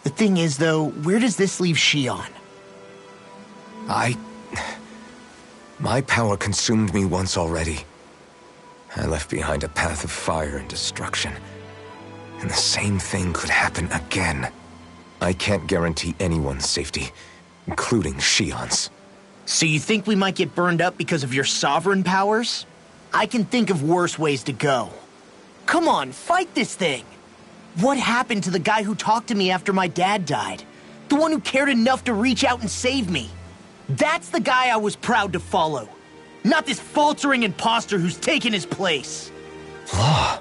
The thing is, though, where does this leave Xion? My power consumed me once already. I left behind a path of fire and destruction. And the same thing could happen again. I can't guarantee anyone's safety, including Shion's. So you think we might get burned up because of your sovereign powers? I can think of worse ways to go. Come on, fight this thing! What happened to the guy who talked to me after my dad died? The one who cared enough to reach out and save me? That's the guy I was proud to follow. Not this faltering imposter who's taken his place. Law.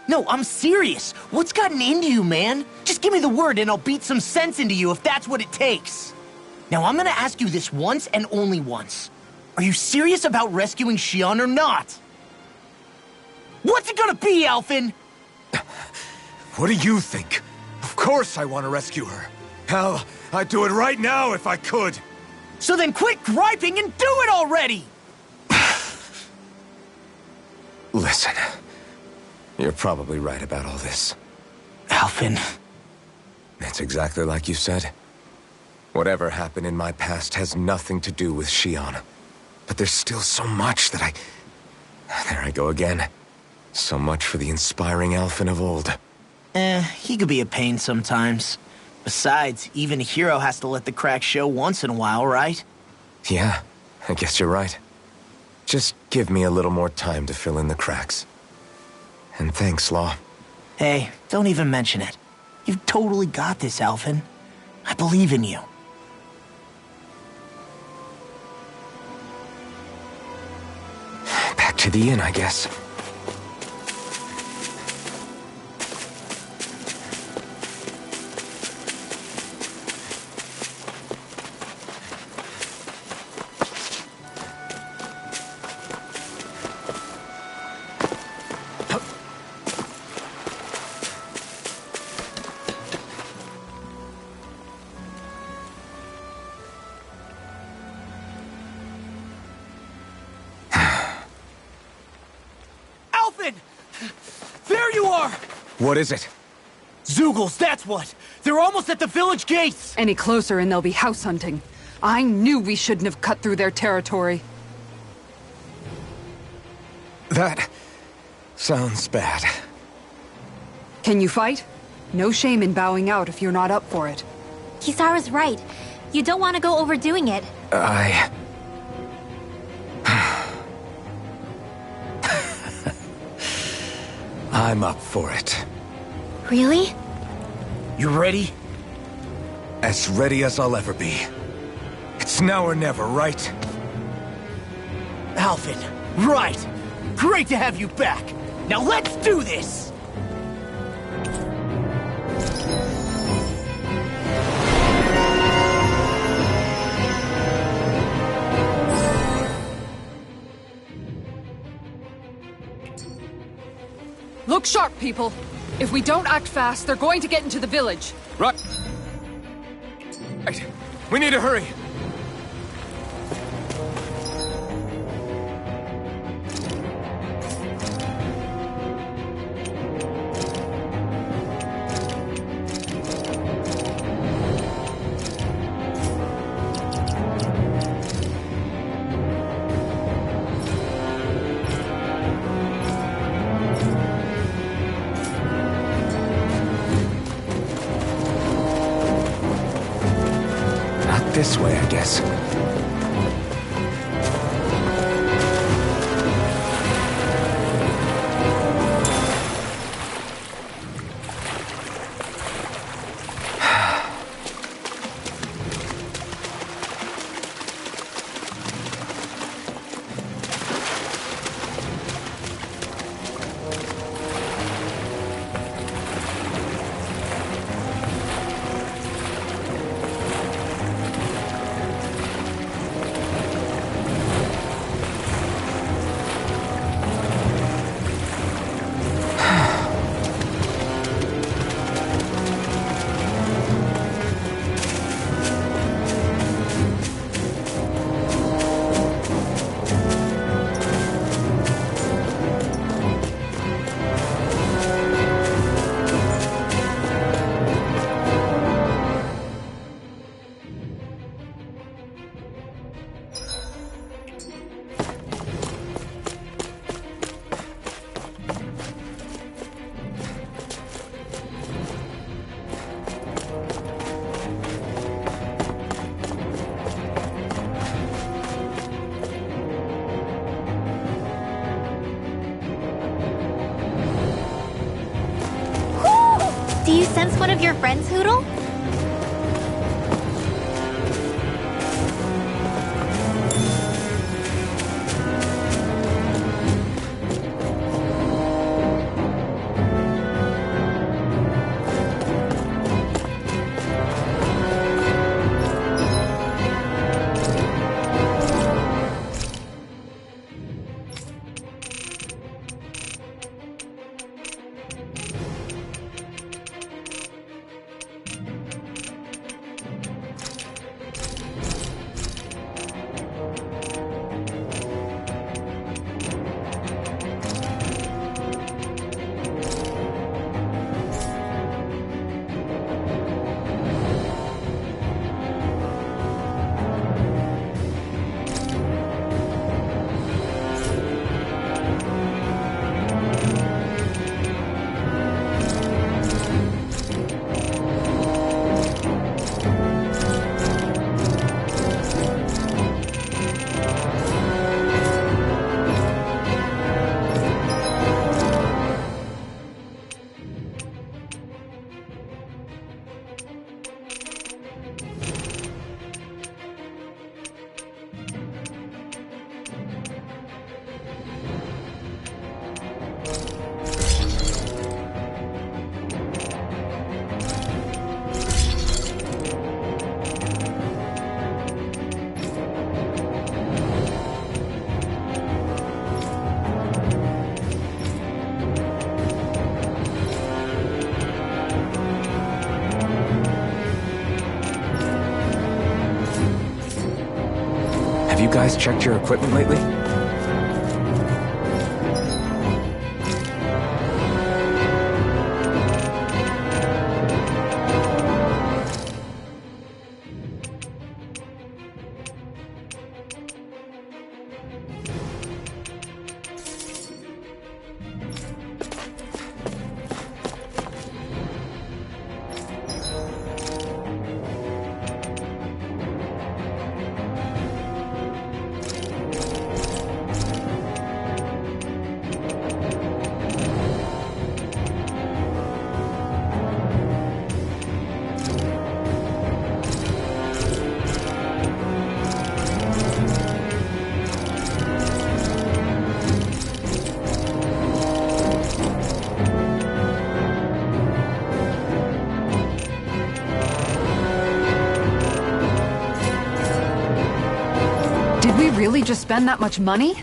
No, I'm serious. What's gotten into you, man? Just give me the word and I'll beat some sense into you if that's what it takes. Now, I'm gonna ask you this once and only once. Are you serious about rescuing Shion or not? What's it gonna be, Alphen? What do you think? Of course I want to rescue her. Hell, I'd do it right now if I could. So then quit griping and do it already! Listen, you're probably right about all this. Alphen. It's exactly like you said. Whatever happened in my past has nothing to do with Shion. But there's still so much that There I go again. So much for the inspiring Alphen of old. He could be a pain sometimes. Besides, even a hero has to let the cracks show once in a while, right? Yeah, I guess you're right. Just give me a little more time to fill in the cracks. And thanks, Law. Hey, don't even mention it. You've totally got this, Alphen. I believe in you. Back to the inn, I guess. There you are! What is it? Zeugles, that's what! They're almost at the village gates! Any closer and they'll be house hunting. I knew we shouldn't have cut through their territory. That sounds bad. Can you fight? No shame in bowing out if you're not up for it. Kisara's right. You don't want to go overdoing it. I'm up for it. Really? You ready? As ready as I'll ever be. It's now or never, right? Alphen, right! Great to have you back! Now let's do this! Look sharp, people. If we don't act fast, they're going to get into the village. Right. We need to hurry. This way, I guess. Do you sense one of your friends, Hootle? Have you guys checked your equipment lately? Did we really just spend that much money?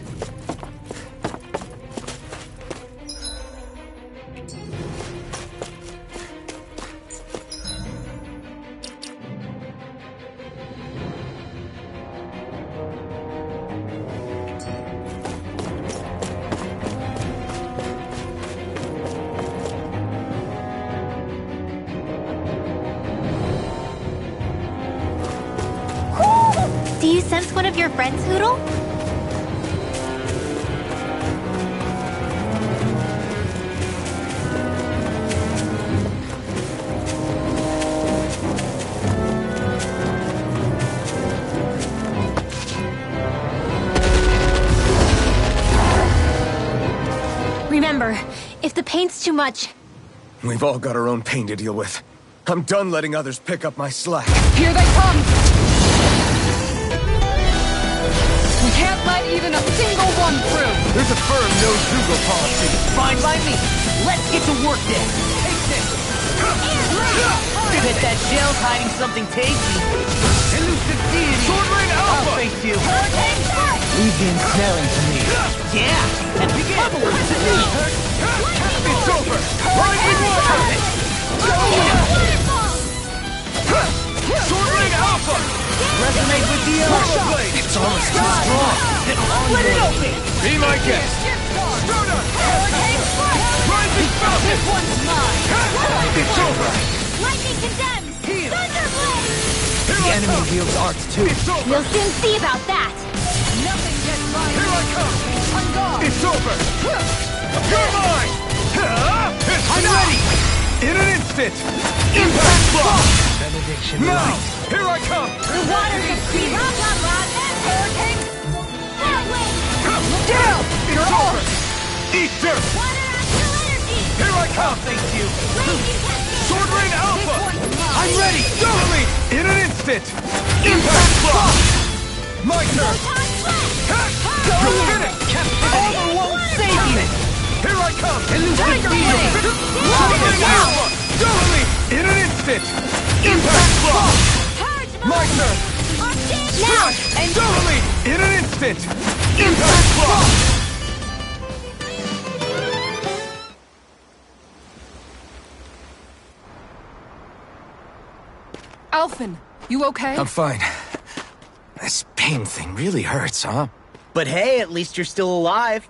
Do you sense one of your friends, Hootle? Remember, if the pain's too much... We've all got our own pain to deal with. I'm done letting others pick up my slack. Here they come! We can't let even a single one through! There's a firm no-Zoogle policy. Fine by me. Let's get to work then. Take this. Bet that shell's hiding something tasty. Elusive deity. Sword Rain Alpha! I'll face you. Leave the ensnaring to me. Yeah, and begin. It's over! Rising Water! Sword Rain Alpha! Resonate with the Blade! It's almost too strong. Split it open! Be my guest! Stardust! Rising Falcon! This one's mine! It's over! Lightning condemns! Thunderblade! The enemy wields arts too. We'll soon see about that! Nothing gets by Here I come! On guard! It's over! You're mine! I'm ready! In an instant! Impact block! Benediction Now! light. Here I come! The water gets deep! Hurricane! That way! Down! It's over! Eat dirt! Water astral energy! Here I come! Thank you. Lightning cascade! Sword instant! Impact block! My turn! You're finished! Armor won't save you! Here I come! Tiger Blade! Totally! In an instant! Impact block! My turn! Now! And totally! In an instant! Impact block! Alphen, you okay? I'm fine. This pain thing really hurts, huh? But hey, at least you're still alive.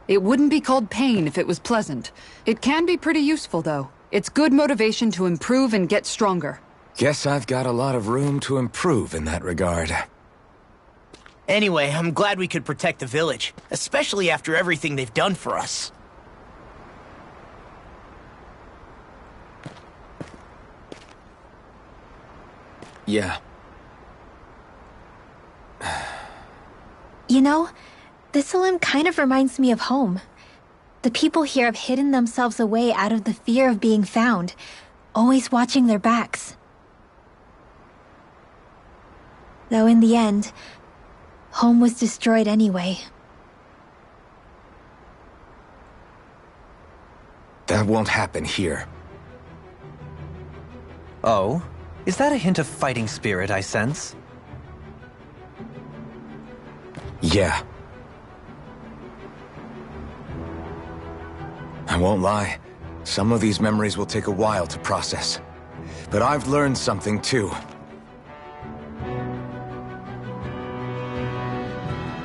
It wouldn't be called pain if it was pleasant. It can be pretty useful, though. It's good motivation to improve and get stronger. Guess I've got a lot of room to improve in that regard. Anyway, I'm glad we could protect the village, especially after everything they've done for us. Yeah. You know, Thistleum kind of reminds me of home. The people here have hidden themselves away out of the fear of being found, always watching their backs. Though in the end, home was destroyed anyway. That won't happen here. Oh? Is that a hint of fighting spirit I sense? Yeah. I won't lie. Some of these memories will take a while to process. But I've learned something too.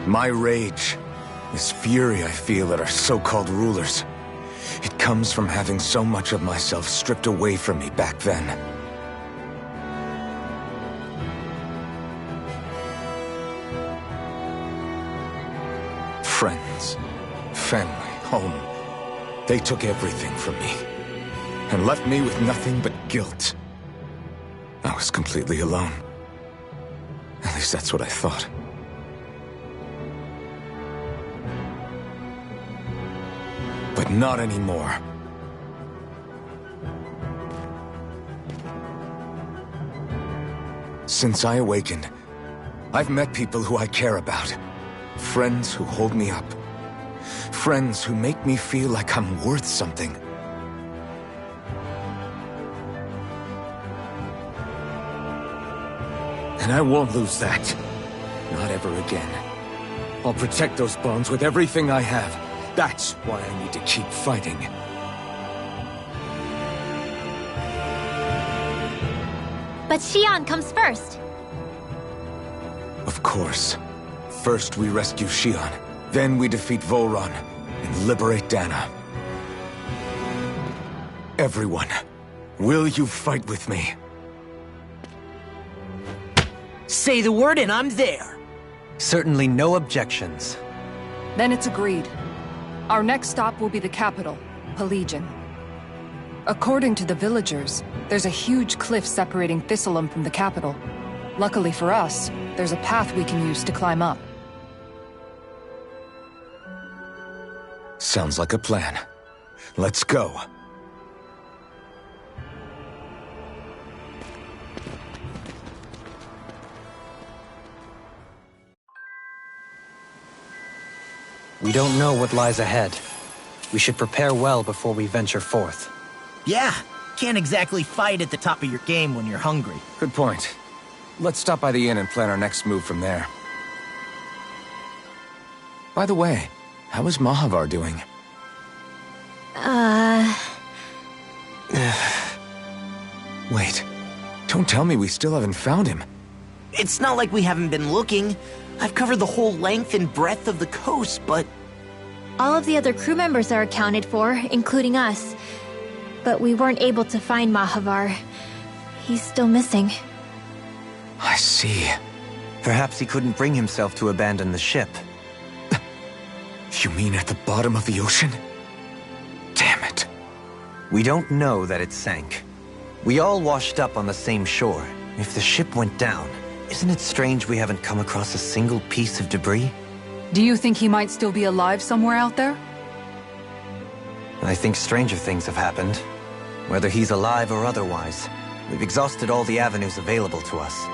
My rage, this fury I feel at our so-called rulers, it comes from having so much of myself stripped away from me back then. Friends, family, home. They took everything from me and left me with nothing but guilt. I was completely alone. At least that's what I thought. But not anymore. Since I awakened, I've met people who I care about. Friends who hold me up. Friends who make me feel like I'm worth something. And I won't lose that. Not ever again. I'll protect those bonds with everything I have. That's why I need to keep fighting. But Xion comes first. Of course. First we rescue Xion, then we defeat Vholran, and liberate Dahna. Everyone, will you fight with me? Say the word and I'm there. Certainly no objections. Then it's agreed. Our next stop will be the capital, Pelegion. According to the villagers, there's a huge cliff separating Thistleum from the capital. Luckily for us, there's a path we can use to climb up. Sounds like a plan. Let's go. We don't know what lies ahead. We should prepare well before we venture forth. Yeah, can't exactly fight at the top of your game when you're hungry. Good point. Let's stop by the inn and plan our next move from there. By the way, how is Mahavar doing? Wait, don't tell me we still haven't found him. It's not like we haven't been looking. I've covered the whole length and breadth of the coast, but... All of the other crew members are accounted for, including us. But we weren't able to find Mahavar. He's still missing. I see. Perhaps he couldn't bring himself to abandon the ship. You mean at the bottom of the ocean? Damn it. We don't know that it sank. We all washed up on the same shore. If the ship went down, isn't it strange we haven't come across a single piece of debris? Do you think he might still be alive somewhere out there? I think stranger things have happened. Whether he's alive or otherwise. We've exhausted all the avenues available to us.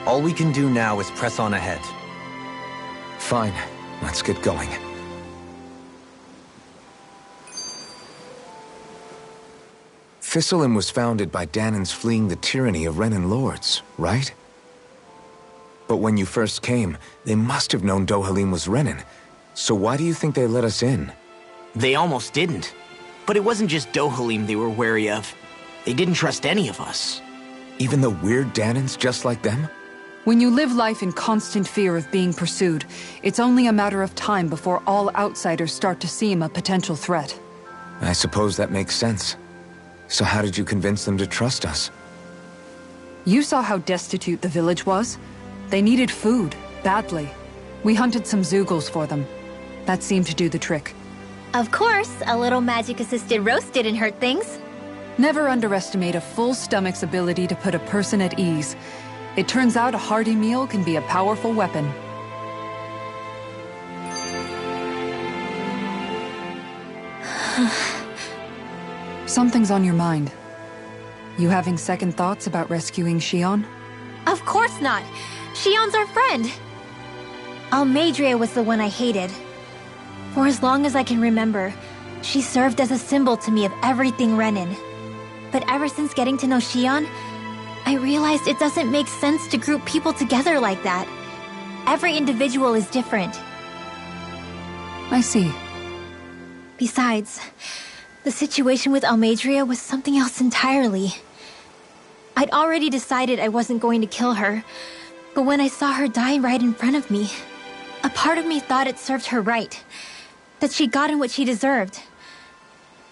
All we can do now is press on ahead. Fine. Let's get going. Thistlein was founded by Danans fleeing the tyranny of Renan lords, right? But when you first came, they must have known Dohalim was Renan. So why do you think they let us in? They almost didn't. But it wasn't just Dohalim they were wary of. They didn't trust any of us. Even the weird Danans just like them? When you live life in constant fear of being pursued, it's only a matter of time before all outsiders start to seem a potential threat. I suppose that makes sense. So how did you convince them to trust us? You saw how destitute the village was. They needed food, badly. We hunted some Zeugles for them. That seemed to do the trick. Of course, a little magic-assisted roast didn't hurt things. Never underestimate a full stomach's ability to put a person at ease. It turns out a hearty meal can be a powerful weapon. Something's on your mind. You having second thoughts about rescuing Shion? Of course not! Shion's our friend! Almeidrea was the one I hated. For as long as I can remember, she served as a symbol to me of everything Renan. But ever since getting to know Shion, I realized it doesn't make sense to group people together like that. Every individual is different. I see. Besides, the situation with Almeidrea was something else entirely. I'd already decided I wasn't going to kill her, but when I saw her die right in front of me, a part of me thought it served her right, that she'd gotten what she deserved.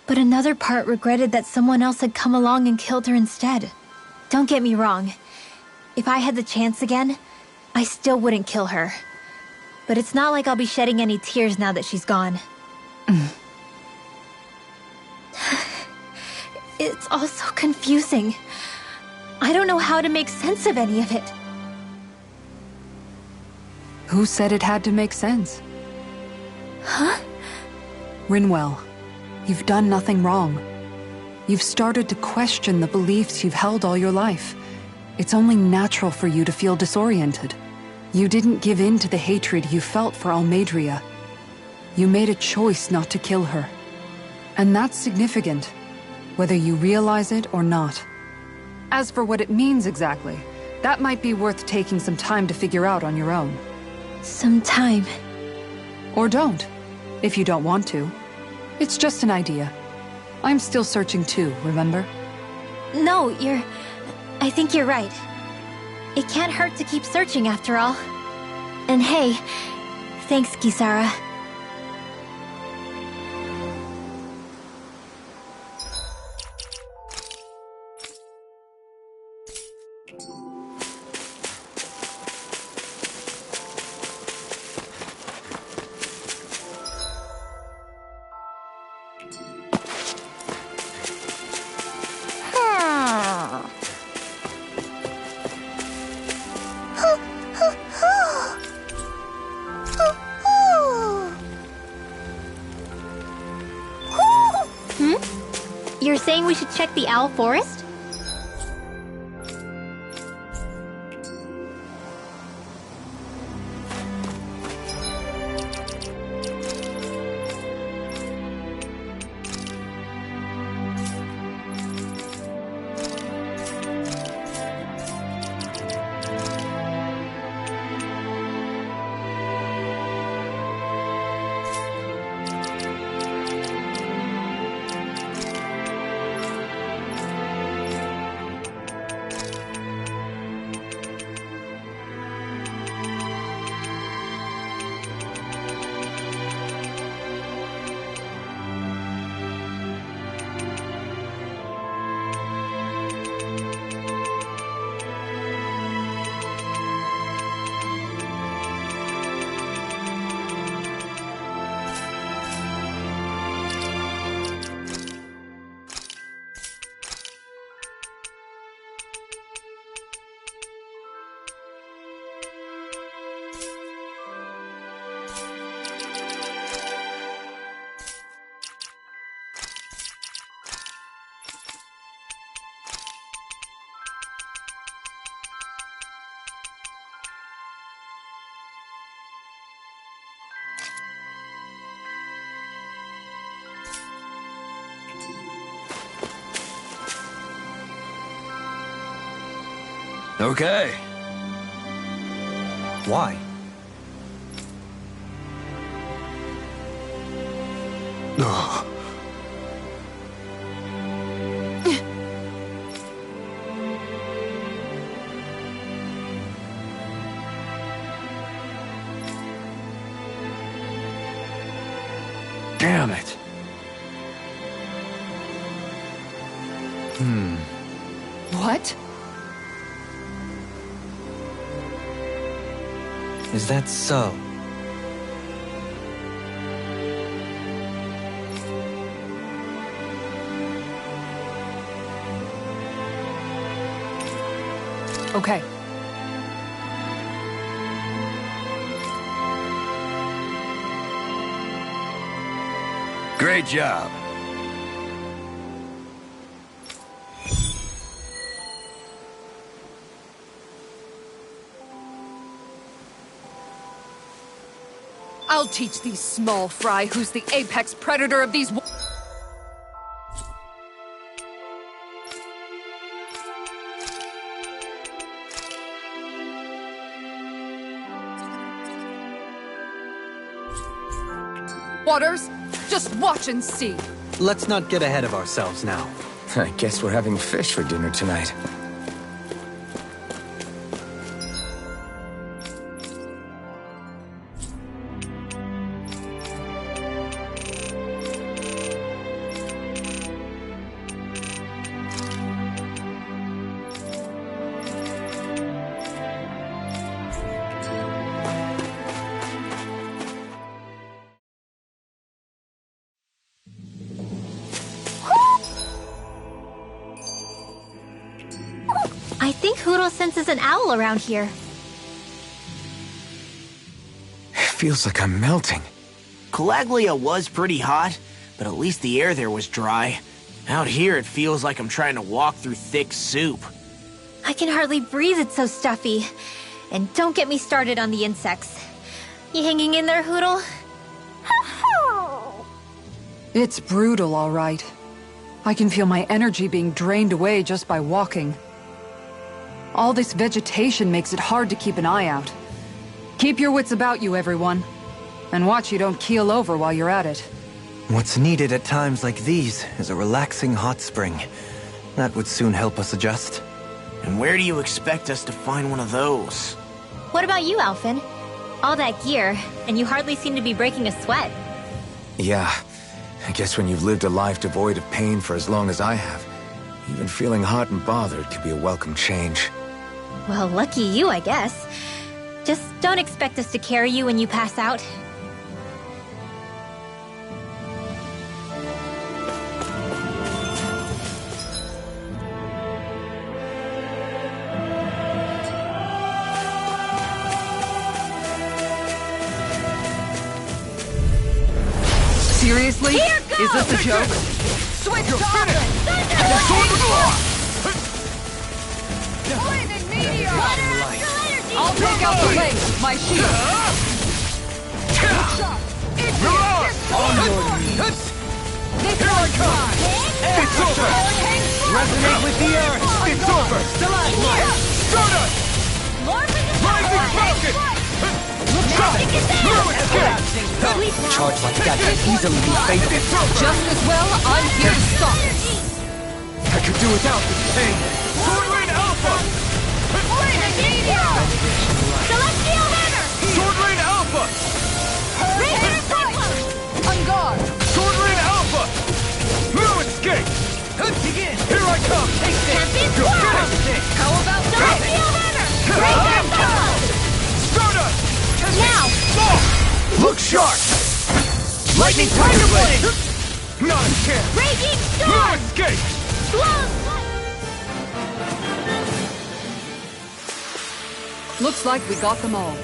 But another part regretted that someone else had come along and killed her instead. Don't get me wrong. If I had the chance again, I still wouldn't kill her. But it's not like I'll be shedding any tears now that she's gone. It's all so confusing. I don't know how to make sense of any of it. Who said it had to make sense? Huh? Rinwell, you've done nothing wrong. You've started to question the beliefs you've held all your life. It's only natural for you to feel disoriented. You didn't give in to the hatred you felt for Almeidrea. You made a choice not to kill her. And that's significant, whether you realize it or not. As for what it means exactly, that might be worth taking some time to figure out on your own. Some time. Or don't, if you don't want to. It's just an idea. I'm still searching too, remember? No, I think you're right. It can't hurt to keep searching after all. And hey, thanks, Kisara. You're saying we should check the Owl Forest? Okay. Why? Ugh. Damn it. What? Is that so? Okay. Great job. I'll teach these small fry who's the apex predator of these... waters. Just watch and see. Let's not get ahead of ourselves now. I guess we're having fish for dinner tonight. I think Hootle senses an owl around here. Feels like I'm melting. Calaglia was pretty hot, but at least the air there was dry. Out here, it feels like I'm trying to walk through thick soup. I can hardly breathe, it's so stuffy. And don't get me started on the insects. You hanging in there, Hootle? It's brutal, all right. I can feel my energy being drained away just by walking. All this vegetation makes it hard to keep an eye out. Keep your wits about you, everyone. And watch you don't keel over while you're at it. What's needed at times like these is a relaxing hot spring. That would soon help us adjust. And where do you expect us to find one of those? What about you, Alphen? All that gear, and you hardly seem to be breaking a sweat. Yeah, I guess when you've lived a life devoid of pain for as long as I have, even feeling hot and bothered could be a welcome change. Well, lucky you, I guess. Just don't expect us to carry you when you pass out. Seriously? Here goes! Is this a joke? Switch to offense! Blazing meteor! I'll take out the legs with my shield. On your knees. Here I come! It's over! Resonate with the earth! It's over! Stardust! Rising Falcon! Charge like that can easily be fated. Just as well, I'm here to stop it. I could do without this pain. Sword Rain Alpha! Blazing meteor! Celestial Hammer! Sword Rain Alpha! Hurricane Cyclone! On guard! Sword Rain Alpha! No escape! Begin! Here I come! Champion You'll Swirl! finish! How about Celestial Hammer? Razor Solo! Stardust! Now! Look sharp! Lightning Tiger Blade! Not a chance! Raging No Storm! escape! Slow! Looks like we got them all.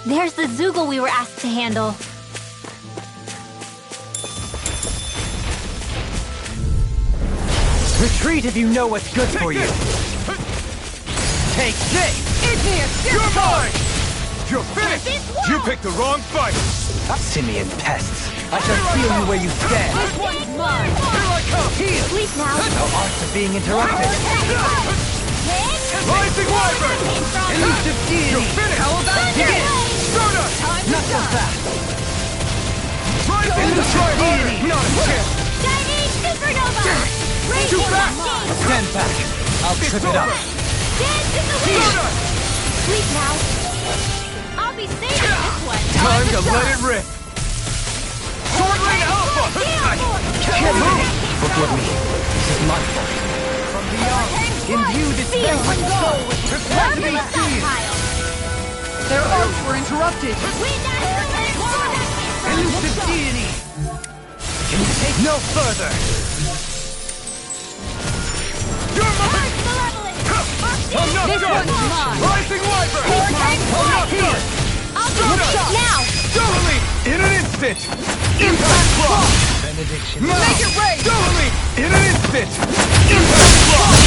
There's the Zoogle we were asked to handle. Retreat if you know what's good for you. Take this! You're mine! You're finished! You picked the wrong fight! Simian pests. I shall feel you where you stand. This one's mine! Here I come! Heal! Sleep now! No arts are being interrupted. Rising Wyvern! Elusive deity! You're finished! How about Begin! Stardust! Not so fast! Rising deity! Not a chance! Chinese Supernova! Too fast! Stand back. I'll trip it up. Dance in the wind! Sleep now! I'll be saving this one! Time to let it rip! Sword Rain Alpha! Can't move! Forgive me. This is my fault. From beyond, imbue this vengeful soul with capacity to feel. Their arts were interrupted! Elusive deity! Can you take no further? You're mine! I'm not This done! one's mine! Rising Wyvern! I'm not done! Now! Doubly! In an instant! Impact Block! Benediction. Now! Make it rain! Doubly! In an instant! Impact Block!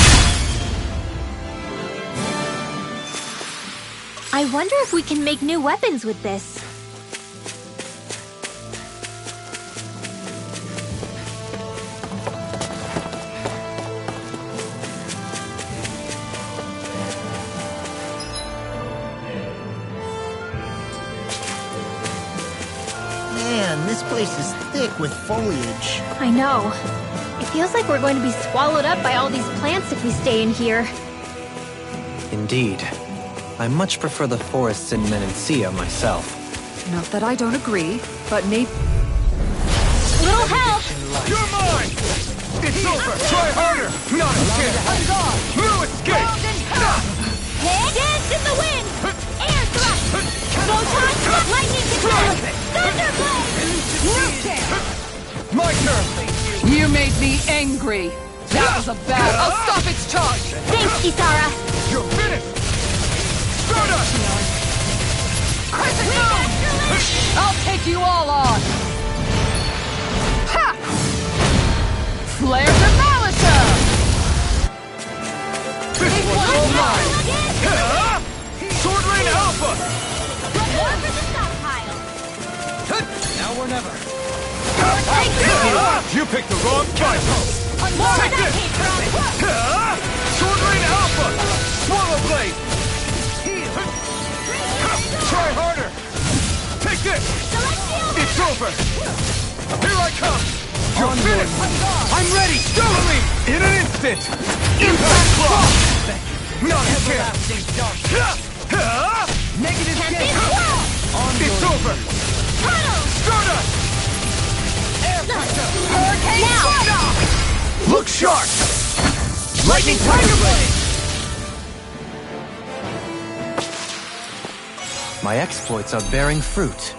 I wonder if we can make new weapons with this. Man, this place is thick with foliage. I know. It feels like we're going to be swallowed up by all these plants if we stay in here. Indeed. I much prefer the forests in Menancia myself. Not that I don't agree, but maybe... Little help! You're mine! It's over! Try harder! Not a chance! No escape! Dance in the wind! Air thrust! Photon! Lightning control! Thunderblade! My turn! You made me angry! That was a bad... I'll stop its charge! Thanks, Kisara! You're finished! Stardust! Crescent Moon! I'll take you all on! Ha! Flare to Malisa! This one's all mine! Sword Rain Alpha! More for the stockpile! Now or never. You picked the wrong fight! Take this! Sword Rain Alpha! Swallow Blade! Try harder! Take this! It's over! Here I come! You're finished! I'm ready! Doubly! In an instant! Impact Block! Not a chance! Negative gain. It's over! Stardust! Air pressure! Now! Look sharp! Lightning Tiger Blade! My exploits are bearing fruit.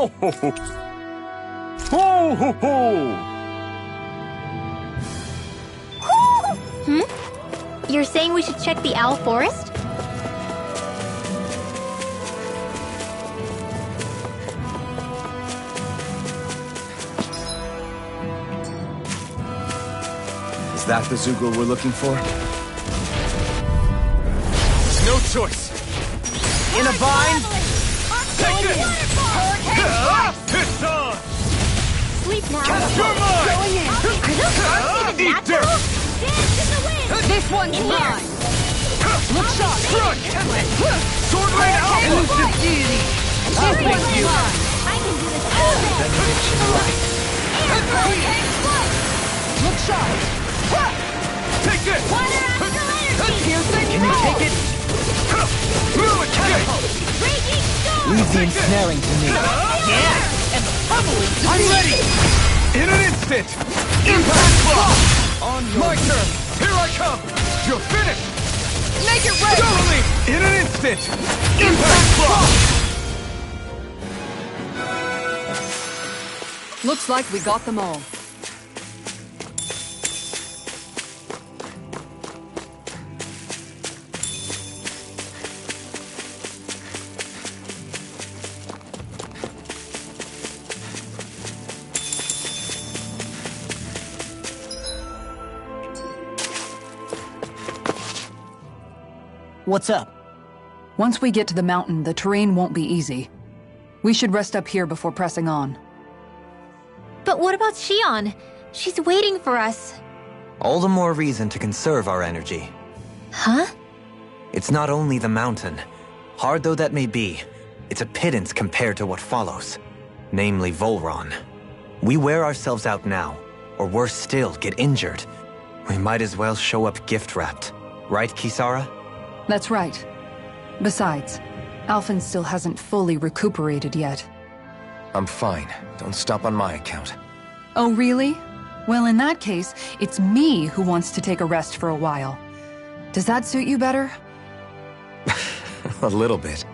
Ho ho ho! Ho ho ho! You're saying we should check the Owl Forest? Is that the Zoogle we're looking for? No choice! In a vine? Take this! It's on! Sleep now. You're mine! Are those arms even Eat natural? dirt! Dance in the wind! This one's In here. mine! Look shot! Crush! Sword rain out! Elusive deity! I'll thank you! I can do this all day! Benediction light! Look shot! Take this! Water astral energy! Can you take it? Raging storm! Leave the ensnaring to me. Yeah! And the pummeling to I'm me! ready! In an instant! Impact block! On my turn! Here I come! You're finished! Make it ready! Totally! In an instant! Impact block! Looks like we got them all. What's up? Once we get to the mountain, the terrain won't be easy. We should rest up here before pressing on. But what about Shion? She's waiting for us. All the more reason to conserve our energy. Huh? It's not only the mountain. Hard though that may be, it's a pittance compared to what follows. Namely Volron. We wear ourselves out now, or worse still, get injured. We might as well show up gift-wrapped. Right, Kisara? That's right. Besides, Alphen still hasn't fully recuperated yet. I'm fine. Don't stop on my account. Oh, really? Well, in that case, it's me who wants to take a rest for a while. Does that suit you better? A little bit.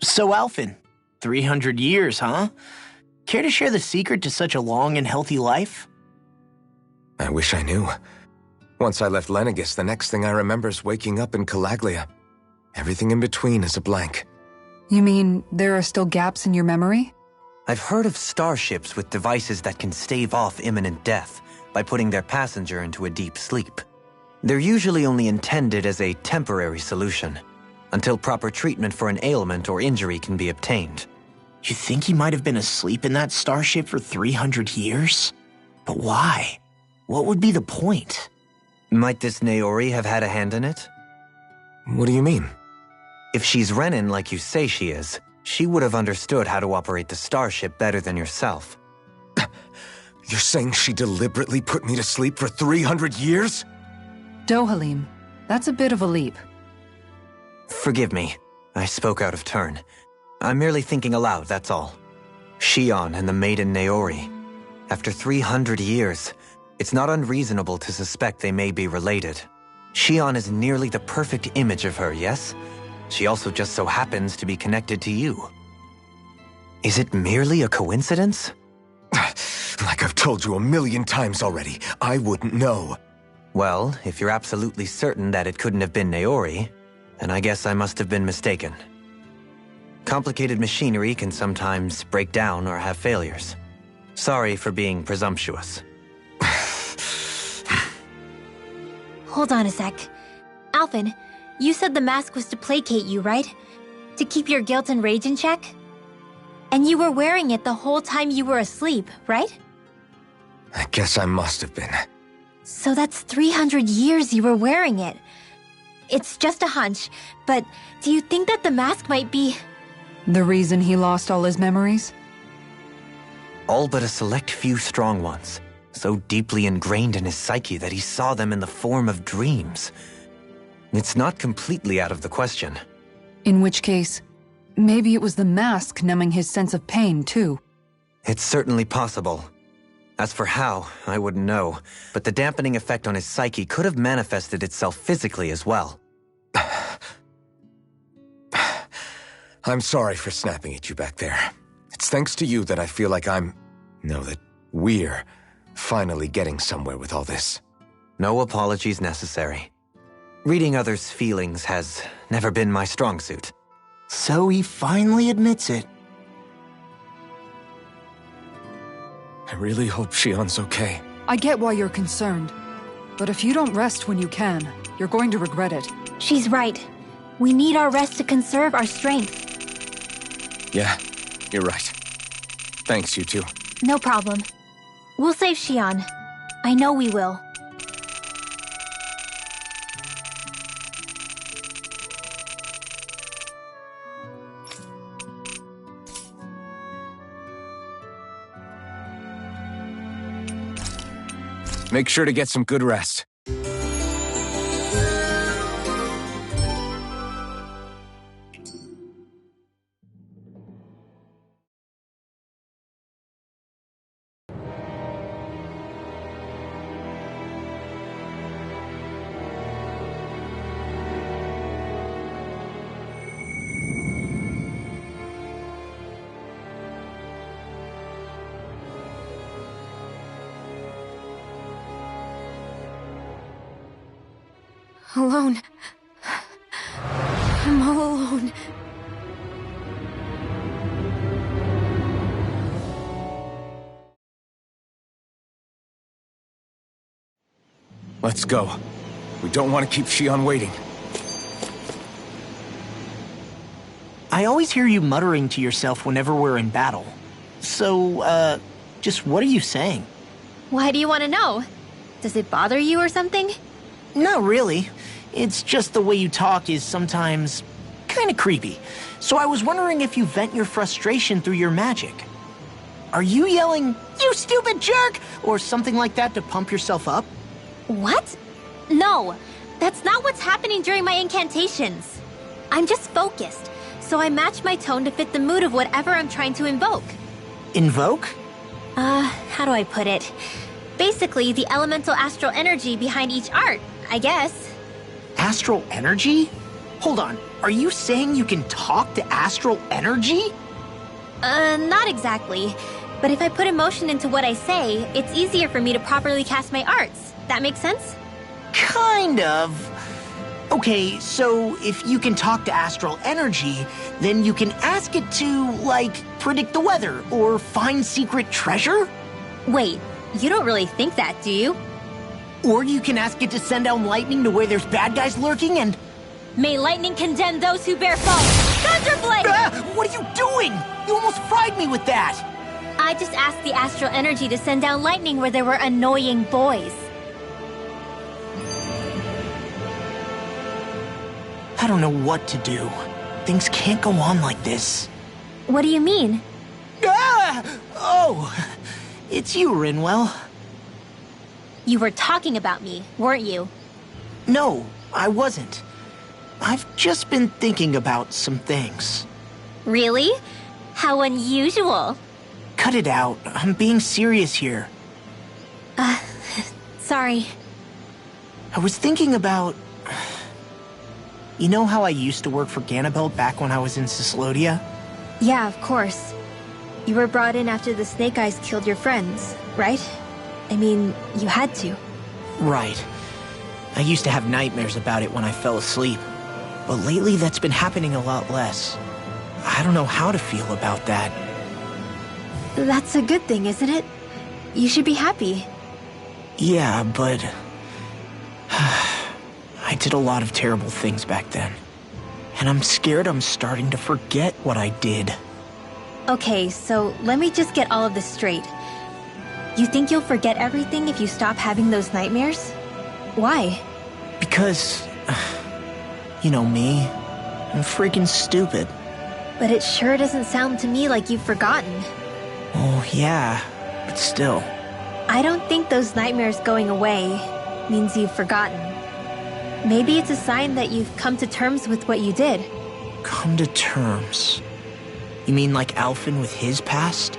So, Alphen, 300 years, huh? Care to share the secret to such a long and healthy life? I wish I knew. Once I left Lenegis, the next thing I remember is waking up in Calaglia. Everything in between is a blank. You mean there are still gaps in your memory? I've heard of starships with devices that can stave off imminent death by putting their passenger into a deep sleep. They're usually only intended as a temporary solution, until proper treatment for an ailment or injury can be obtained. You think he might have been asleep in that starship for 300 years? But why? What would be the point? Might this Naori have had a hand in it? What do you mean? If she's Renin like you say she is, she would have understood how to operate the starship better than yourself. You're saying she deliberately put me to sleep for 300 years? Dohalim, that's a bit of a leap. Forgive me. I spoke out of turn. I'm merely thinking aloud, that's all. Shion and the maiden Naori. After 300 years, it's not unreasonable to suspect they may be related. Shion is nearly the perfect image of her, yes? She also just so happens to be connected to you. Is it merely a coincidence? Like I've told you 1,000,000 times already, I wouldn't know. Well, if you're absolutely certain that it couldn't have been Naori, then I guess I must have been mistaken. Complicated machinery can sometimes break down or have failures. Sorry for being presumptuous. Hold on a sec. Alphen, you said the mask was to placate you, right? To keep your guilt and rage in check? And you were wearing it the whole time you were asleep, right? I guess I must have been. So that's 300 years you were wearing it. It's just a hunch, but do you think that the mask might be... The reason he lost all his memories? All but a select few strong ones, so deeply ingrained in his psyche that he saw them in the form of dreams. It's not completely out of the question. In which case, maybe it was the mask numbing his sense of pain, too. It's certainly possible. As for how, I wouldn't know, but the dampening effect on his psyche could have manifested itself physically as well. I'm sorry for snapping at you back there. It's thanks to you that I feel like that we're finally getting somewhere with all this. No apologies necessary. Reading others' feelings has never been my strong suit. So he finally admits it. I really hope Shion's okay. I get why you're concerned. But if you don't rest when you can, you're going to regret it. She's right. We need our rest to conserve our strength. Yeah, you're right. Thanks, you two. No problem. We'll save Xion. I know we will. Make sure to get some good rest. Alone. I'm all alone. Let's go. We don't want to keep Xion waiting. I always hear you muttering to yourself whenever we're in battle. So, just what are you saying? Why do you want to know? Does it bother you or something? Not really. It's just the way you talk is sometimes kind of creepy. So I was wondering if you vent your frustration through your magic. Are you yelling, "You stupid jerk," or something like that to pump yourself up? What? No, that's not what's happening during my incantations. I'm just focused, so I match my tone to fit the mood of whatever I'm trying to invoke. Invoke? How do I put it? Basically, the elemental astral energy behind each art, I guess. Astral energy? Hold on, are you saying you can talk to astral energy? Not exactly. But if I put emotion into what I say, it's easier for me to properly cast my arts. That makes sense? Kind of. Okay, so if you can talk to astral energy, then you can ask it to, like, predict the weather or find secret treasure? Wait, you don't really think that, do you? Or you can ask it to send down lightning to where there's bad guys lurking and... May lightning condemn those who bear false! Thunderblade! What are you doing? You almost fried me with that! I just asked the astral energy to send down lightning where there were annoying boys. I don't know what to do. Things can't go on like this. What do you mean? Oh! It's you, Rinwell. You were talking about me, weren't you? No, I wasn't. I've just been thinking about some things. Really? How unusual. Cut it out. I'm being serious here. Sorry. I was thinking about... You know how I used to work for Ganabelt back when I was in Cyslodia? Yeah, of course. You were brought in after the Snake Eyes killed your friends, right? I mean, you had to. Right. I used to have nightmares about it when I fell asleep. But lately that's been happening a lot less. I don't know how to feel about that. That's a good thing, isn't it? You should be happy. Yeah, but... I did a lot of terrible things back then. And I'm scared I'm starting to forget what I did. Okay, so let me just get all of this straight. You think you'll forget everything if you stop having those nightmares? Why? Because... You know me. I'm freaking stupid. But it sure doesn't sound to me like you've forgotten. Oh, yeah. But still. I don't think those nightmares going away means you've forgotten. Maybe it's a sign that you've come to terms with what you did. Come to terms? You mean like Alphen with his past?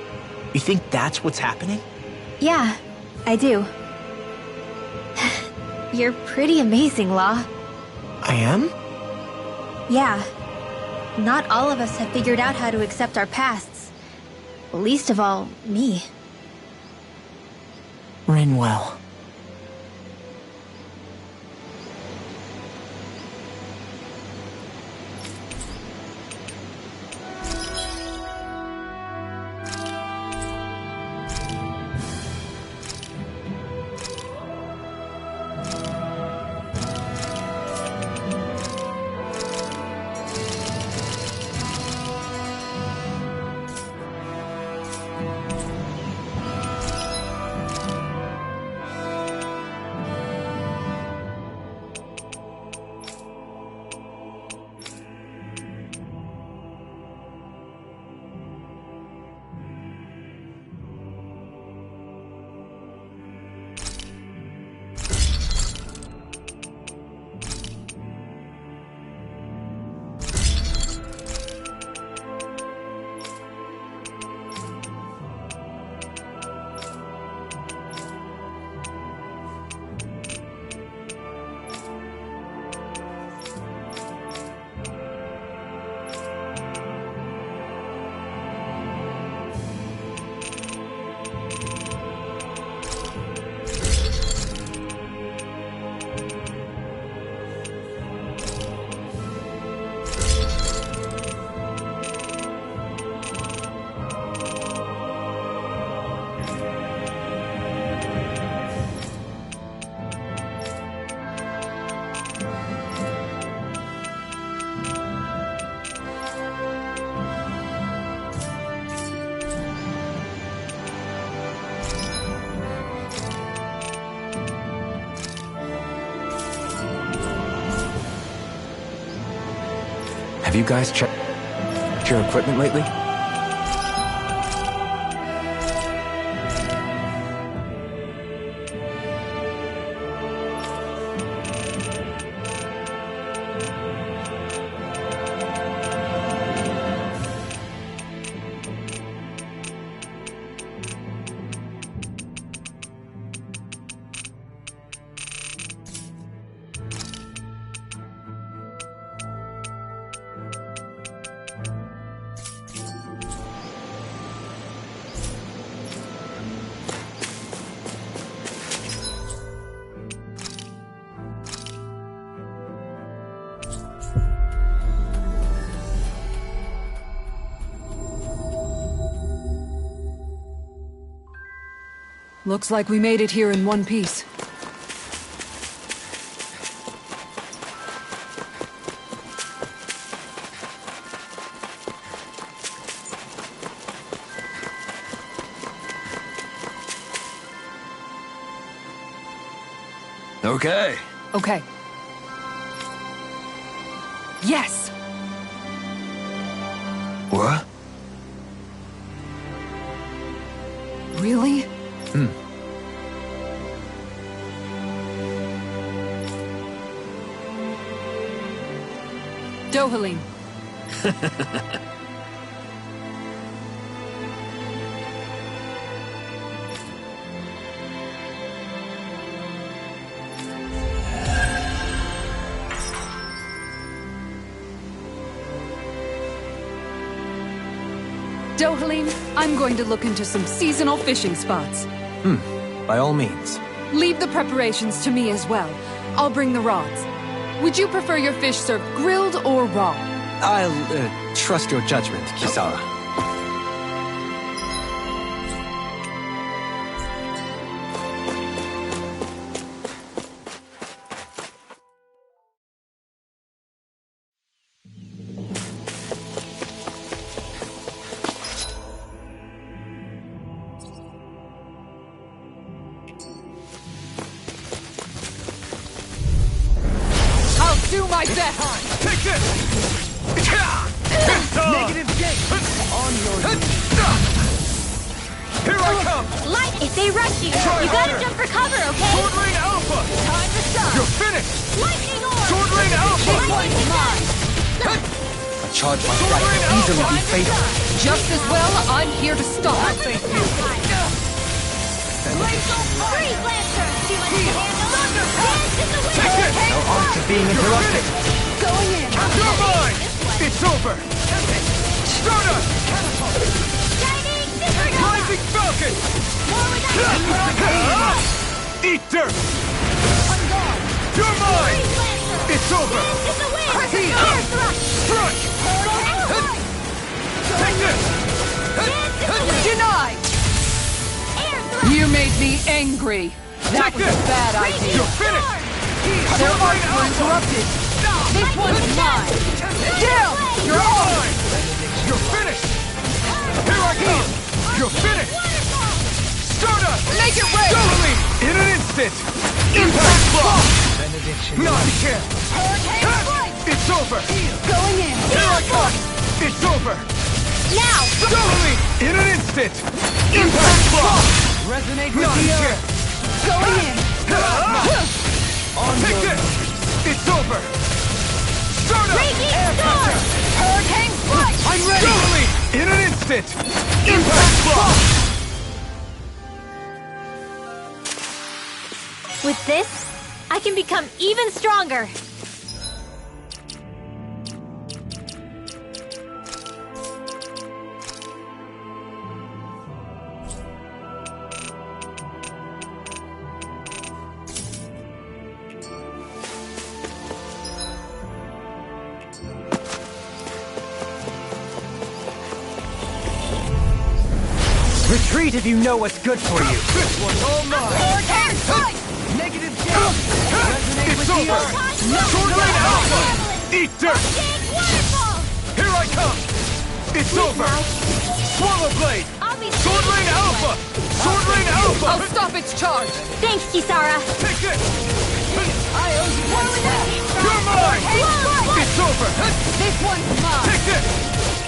You think that's what's happening? Yeah, I do. You're pretty amazing, Law. I am? Yeah. Not all of us have figured out how to accept our pasts. Least of all, me. Rinwell. Have you guys checked your equipment lately? Looks like we made it here in one piece. Okay. Okay. Yes! What? Really? Dohalim. Dohalim, I'm going to look into some seasonal fishing spots. By all means. Leave the preparations to me as well. I'll bring the rods. Would you prefer your fish served grilled or raw? I'll trust your judgment, Kisara. Do my best! Take this! Negative gate! On your Here I come! Light, if they rush you, Try you gotta harder. jump for cover, okay? Sword Rain Alpha! Time to stop! You're finished! Lightning orb! Sword Rain Alpha! This one's mine! A charge like that could easily be fatal. Just as well, I'm here to stop. Freeze Lancer! Too much to handle? Dance in the wind! Take it! No odds of being interrupted. Going in. You're mine! It's over! Stardust! Shining Supernova! Rising Falcon! Eat dirt! You're mine! Freeze Lancer! It's over! Dance in the wind! Air Thrust! Take this! Dance in the wind! Denied! Air Thrust! You made me angry. That Take was a this! bad idea. You're finished! Their arts were interrupted. This one's mine. Kill! You're on! You're finished! Here I come! You're finished! Stardust! Make it rain! Doubling! In an instant! Impact Block! Not a chance! It's over! Going in. Here I come! It's over! Now! Doubling! In an instant! Impact Block! Resonate with Not a the earth. chance! Going in. Take this! It's over! Stardust! Raging Storm! Hurricane strike! I'm ready! Doubling! In an instant! Impact Block! With this, I can become even stronger. Retreat if you know what's good for you. This one's all mine! Hurricane strike! Negative jump! It's over! Sword Rain Alpha! Eat dirt! Here I come! It's over! Swallow Blade! Sword Rain Alpha! Sword Rain Alpha! I'll stop its charge. Thanks, Kisara. Take it! I owe you one. You're mine! It's It's over! This one's mine! Take this!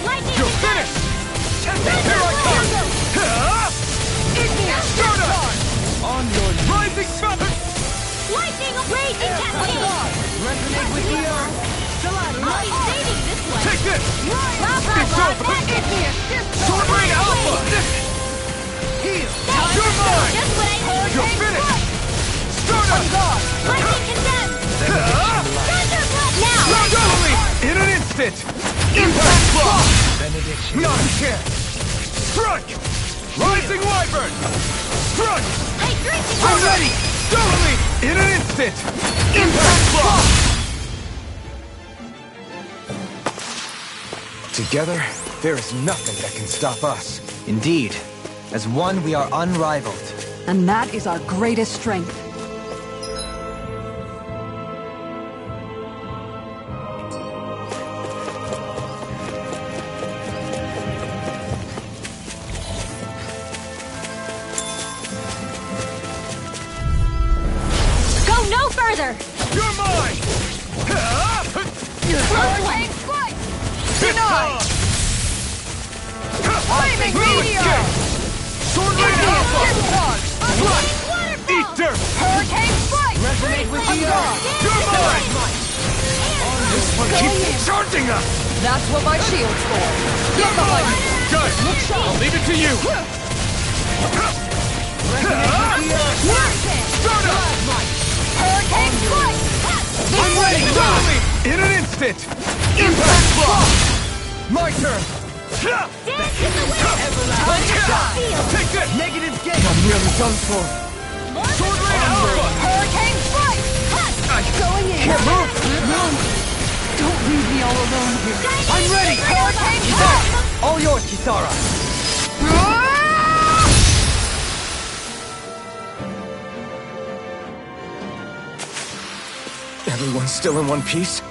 Lightning You're attack! finished! Here I come! Igneous Stardust! discharge! On your rising sun! Lightning raging cascade! Resonate with the earth! I'll be saving this one! Take this! It's over! Igneous discharge! Sword Rain Alpha! Heal! You're mine! Just what I need! You're finished! Stardust! Lightning condemned! Thunderclap now! Totally! In an instant! Impact block! Not a chance! Strike! Rising Wyvern! Strike! Hey, drinking I'm ready! Totally! In an instant! Impact block! Together, there is nothing that can stop us. Indeed. As one, we are unrivaled. And that is our greatest strength. Go no further! You're mine! Whirlwind strike! Denied! Flaming meteor! Sword Rain Igneous Alpha! discharge! Eat dirt! Hurricane strike! Resonate with the earth! You're mine! This one keeps charging us! That's what my shield's for! Get behind me! Good! I'll leave it to you! Hurricane strike! I'm ready! Totally! In an instant! Impact block! My turn! Take this! Negative gate! I'm nearly done for. Sword Rain Alpha! Hurricane strike! Going in! Can't move! No! Don't leave me all alone here. I'm ready! Hurricane strike! All yours, Kisara! Everyone's still in one piece?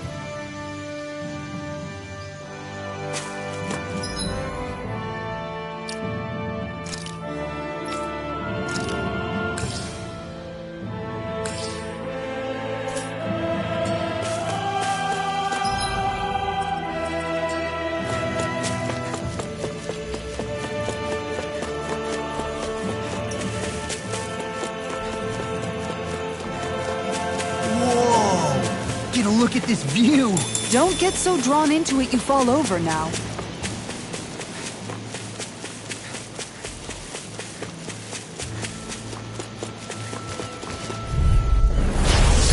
Get a look at this view! Don't get so drawn into it you fall over now.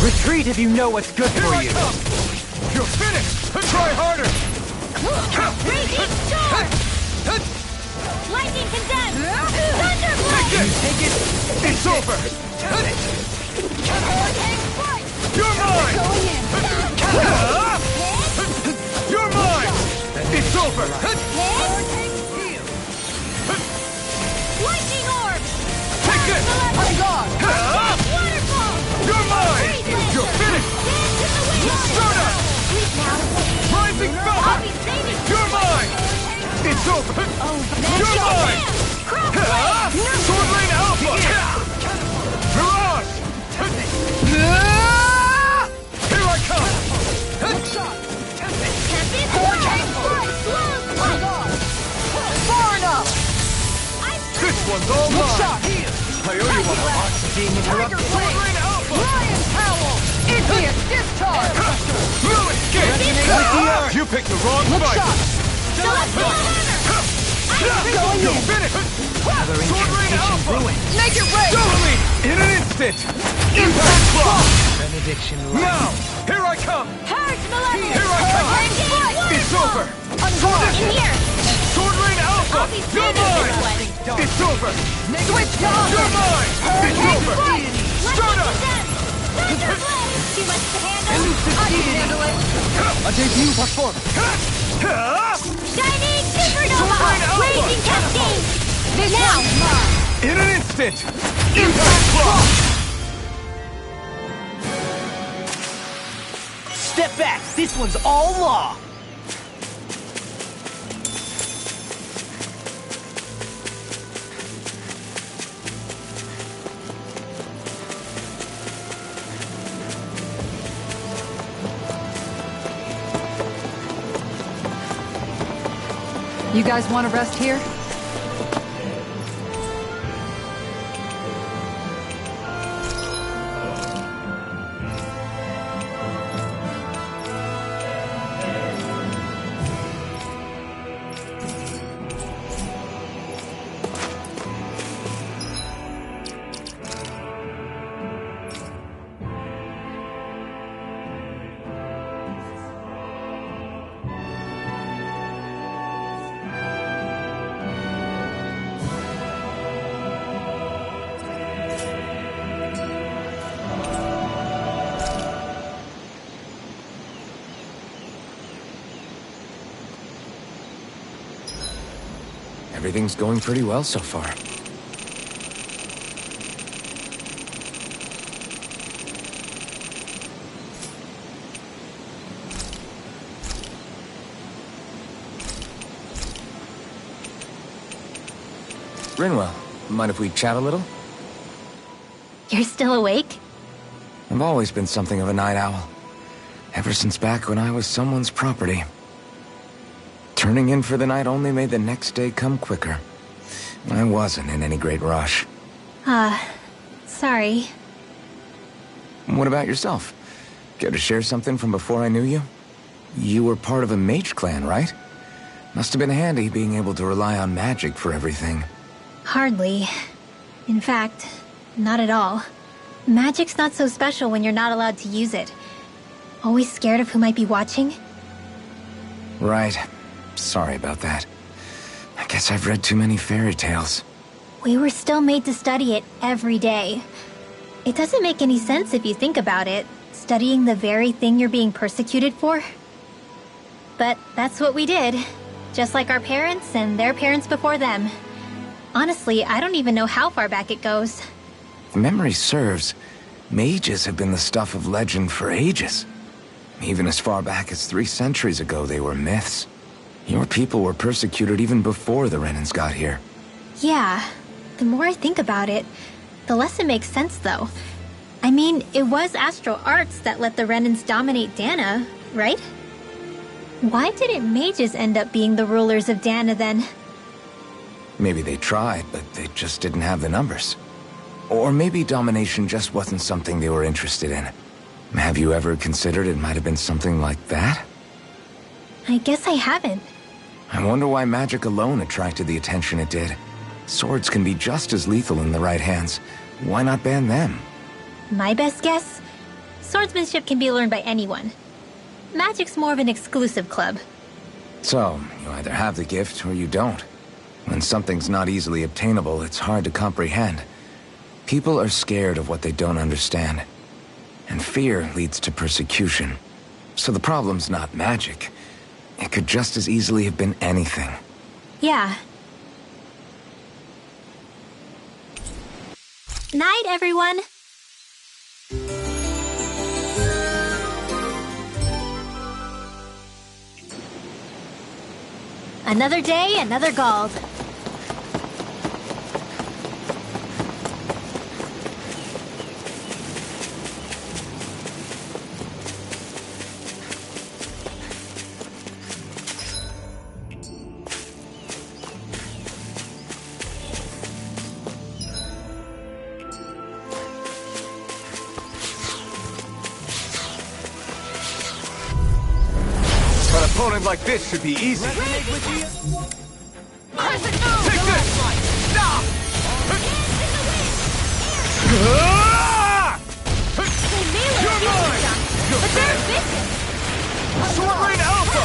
Retreat if you know what's good Here for I you! come! You're finished! Try harder! Raging storm! Lightning condemned! Thunderblade! Take it! It's over! Hurricane strike! You're mine! Going in! You're mine! It's over! Hurricane heal! Lightning orb! Take this! On guard! Waterfall! You're mine! You're finished! Stardust! Rising I'll Falcon! be saving You're mine! It's over! You're mine! Sword Rain Alpha! Mirage! Here I come! Hurricane strike! Far enough! This one's all mine! I owe you one. Tiger Sword Rain Alpha! Lion Howl! Igneous discharge! No escape! You picked the wrong fight! You're finished! Sword Rain Alpha! Make it rain! Totally! In an instant! Impact block! Now! Here I come! Purge Millennium! Here I come! It's over! In here! Sword Rain Alpha! I'll be You're saving mine! this one! It's over! Switch down! You're mine! It's over! Stardust! Thunderblade! Too much to handle? I can handle it! A debut performance! Shining Supernova! Raging Cascade! This Now! one's mine! In an instant! Impact block! Step back! This one's all law! You guys want to rest here? Everything's going pretty well so far. Rinwell, mind if we chat a little? You're still awake? I've always been something of a night owl. Ever since back when I was someone's property. Turning in for the night only made the next day come quicker. I wasn't in any great rush. Sorry. What about yourself? Care to share something from before I knew you? You were part of a mage clan, right? Must have been handy being able to rely on magic for everything. Hardly. In fact, not at all. Magic's not so special when you're not allowed to use it. Always scared of who might be watching? Right. Sorry about that. I guess I've read too many fairy tales. We were still made to study it every day. It doesn't make any sense if you think about it, studying the very thing you're being persecuted for. But that's what we did, just like our parents and their parents before them. Honestly, I don't even know how far back it goes. If memory serves, mages have been the stuff of legend for ages. Even as far back as 3 centuries ago, they were myths. Your people were persecuted even before the Renans got here. Yeah, the more I think about it, the less it makes sense, though. I mean, it was Astral Arts that let the Renans dominate Dana, right? Why didn't mages end up being the rulers of Dana, then? Maybe they tried, but they just didn't have the numbers. Or maybe domination just wasn't something they were interested in. Have you ever considered it might have been something like that? I guess I haven't. I wonder why magic alone attracted the attention it did. Swords can be just as lethal in the right hands. Why not ban them? My best guess? Swordsmanship can be learned by anyone. Magic's more of an exclusive club. So, you either have the gift or you don't. When something's not easily obtainable, it's hard to comprehend. People are scared of what they don't understand. And fear leads to persecution. So the problem's not magic. It could just as easily have been anything. Yeah. Night, everyone! Another day, another Gald. An opponent like this should be easy. Take this! Stop! You're mine! You're finished! Sword Rain Alpha!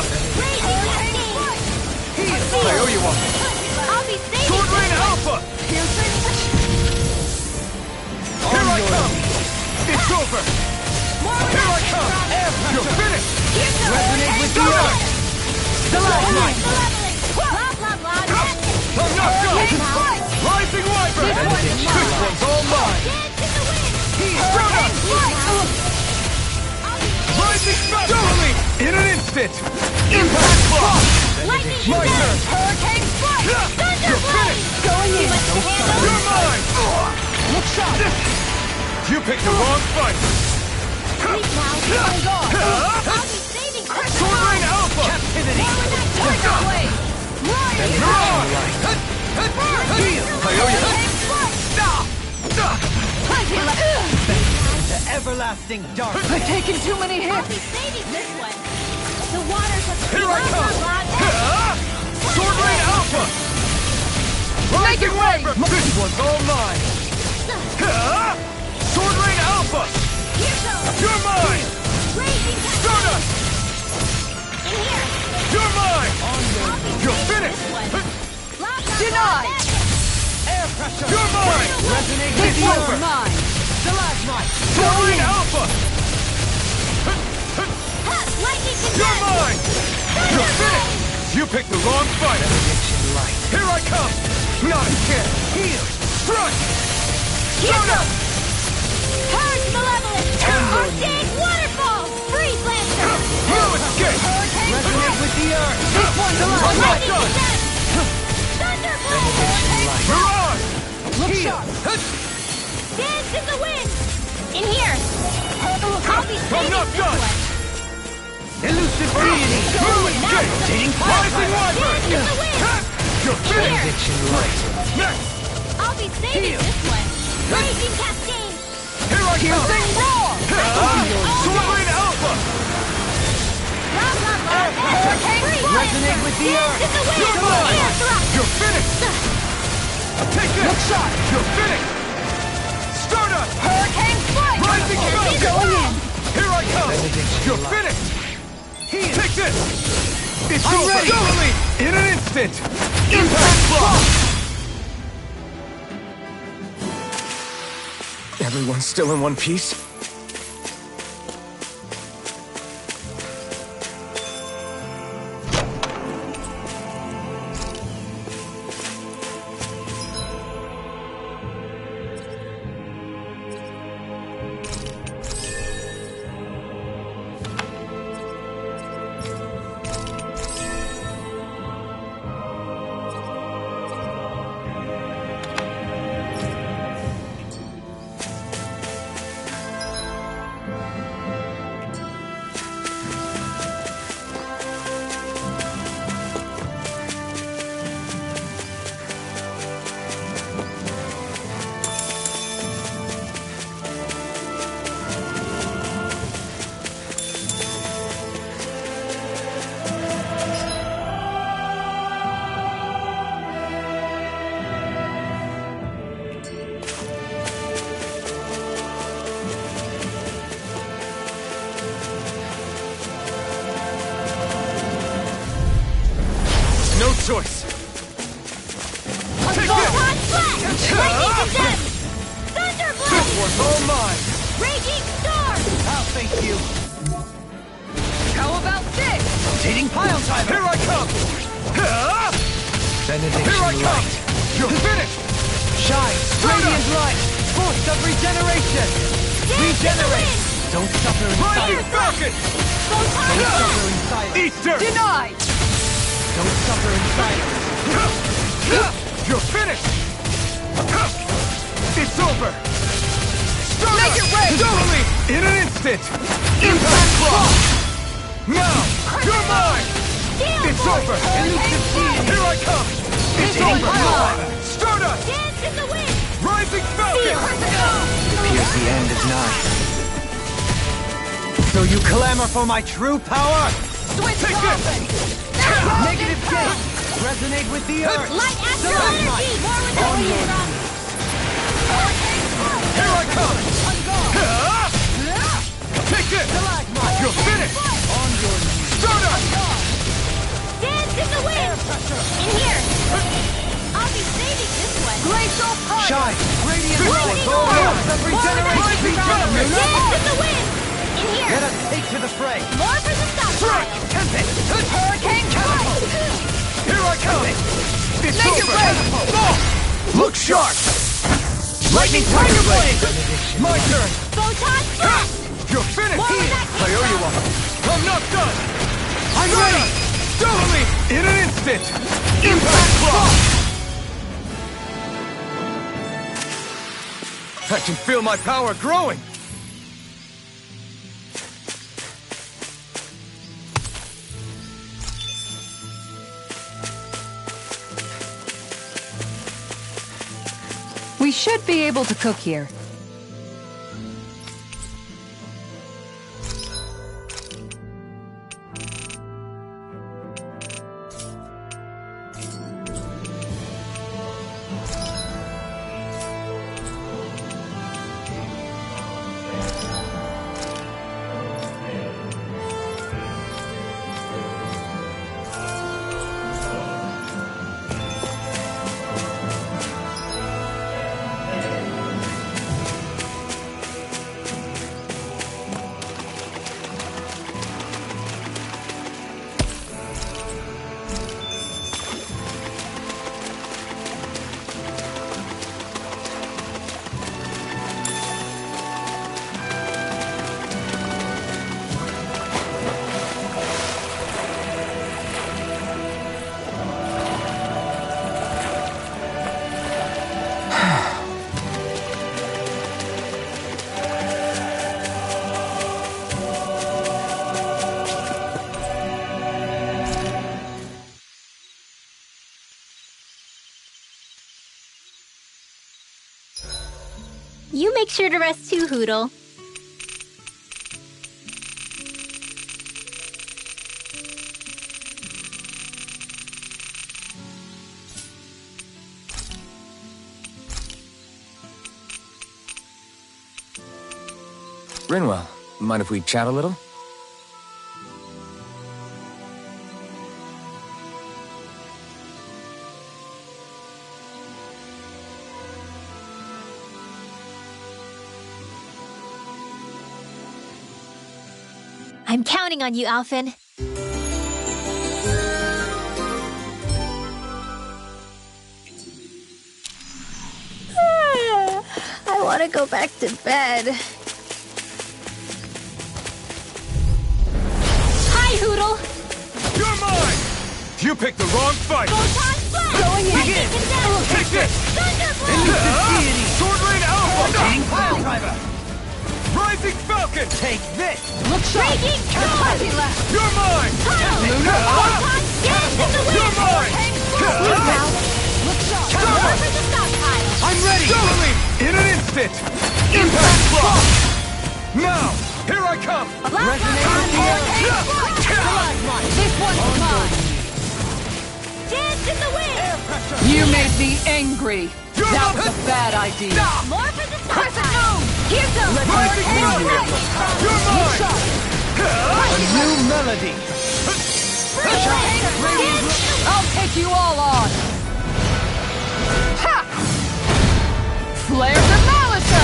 I owe you one. I'll be saving Sword Rain Alpha! Here I come! It's over! Here I come! You're finished! Resonate with you! Stalagmite! I'm not done! Rising Wyvern! This one's all mine! Strata! Rising Special! In an instant! Impact Block! My turn! Hurricane Strike! You're finished! Going in! You're mine! Look sharp! You picked the wrong fight! Sleep now! I'll be saving Sword Rain Alpha! Captivity! Tiger Blade! everlasting dark. I've taken too many I'll hits! be saving this one. The waters have Here I come! Sword Rain Alpha! Make it Rising rain! Viper! This one's all mine! Sword Rain Alpha! Here goes! You're mine! Raging Stardust! in here! You're mine! I'll be You're saving finished! this one. Blah, blah, Denied! blah, Air pressure. You're mine! Resonate with This the one's earth. mine! Stalagmite. Sword Rain Alpha! Ha! Lightning You're condensed! mine! You're finished! You picked the wrong fighter! Benediction light. Here I come! Not again! Heal. Strike! Here goes! Purge Malevolence! Arcade Waterfall! Freeze Lancer! No escape! Resonate with the earth. This one's alive! I'm not Lightning done! condensed! Thunderblade! Mirage! Look sharp! Dance in the wind! In here! I'll be I'm saving not this done! one! Elusive deity. No escape! Rotating Rising Wyvern! Dance in the wind! You're finished! Benediction light. Next! I'll be saving this one! Raging Cascade! Here I come! Piercing roar! Sword Rain Alpha! Blah, blah, blah! Hurricane Freeze Resonate with the Dance earth. in the wind! You're mine! Air thrust! You're finished! Take this! Look sharp! You're finished! Stardust! Hurricane Strike! Rising Falcon! Going in! Here I come! Benediction You're light. finished! Take this! It's I'm over! ready. Doubly! In an instant! Impact Block! Everyone's still in one piece? No choice! Take this! Photon Flash! Lightning condensed! This Thunderblade! one's all mine! Raging Storm! I'll thank you. How about this? Rotating pile driver. Here I come! Benediction Here I come! light. You're finished! Shine. Radiant light. Force of regeneration. Regenerate. Don't suffer in Rising silence. Falcon! Don't suffer in silence. Eat dirt! Denied! Don't suffer in silence. You're finished! It's over! Make it rain! Doubly! In an instant! Impact Block! Now! You're mine! It's over! Here I come! It's over! Stardust! Dance in the wind! Rising Falcon! It appears the end is nigh. So you clamor for my true power? Switch Take offense! Negative gate. Resonate with the earth. Light astral energy! More with Here I come! Take this! You're finished! Stardust! Dance in the wind! In here! I'll be saving this one! Glacial Fire! Shine. Radiant This light. one's all yours! Force of regeneration. Rising Falcon! Dance in the wind! In here! Let us take to the fray. More for the stockpile! Tempest. Hurricane Strike! Here I come! It's Make it over! rain! Look sharp! Lightning Tiger Blade! My turn! Photon Flash! You're finished! More of that I owe you one! I'm not done! I'm ready. Doubly! In an instant! Impact Block! I can feel my power growing! We should be able to cook here. You make sure to rest too, Hootle. Rinwell, mind if we chat a little? I'm counting on you, Alphen. I want to go back to bed. Hi, Hootle! You're mine! You picked the wrong fight! Going in! Begin! Take this! Sword Rain Alpha! Rising Falcon! Take this! Look sharp! Raging Storm! You're mine! You're mine! Look sharp! For the stockpile! I'm ready! Doubling! In an instant! Impact block! Now! Here I come! This one's mine! Dance in the wind! You made me angry! That was a bad idea! More for the Crescent stockpile! Moon! Here's the Rising Falcon! You're Look mine! sharp! A new melody! I'll take you all on! Ha! Flare the Malisa!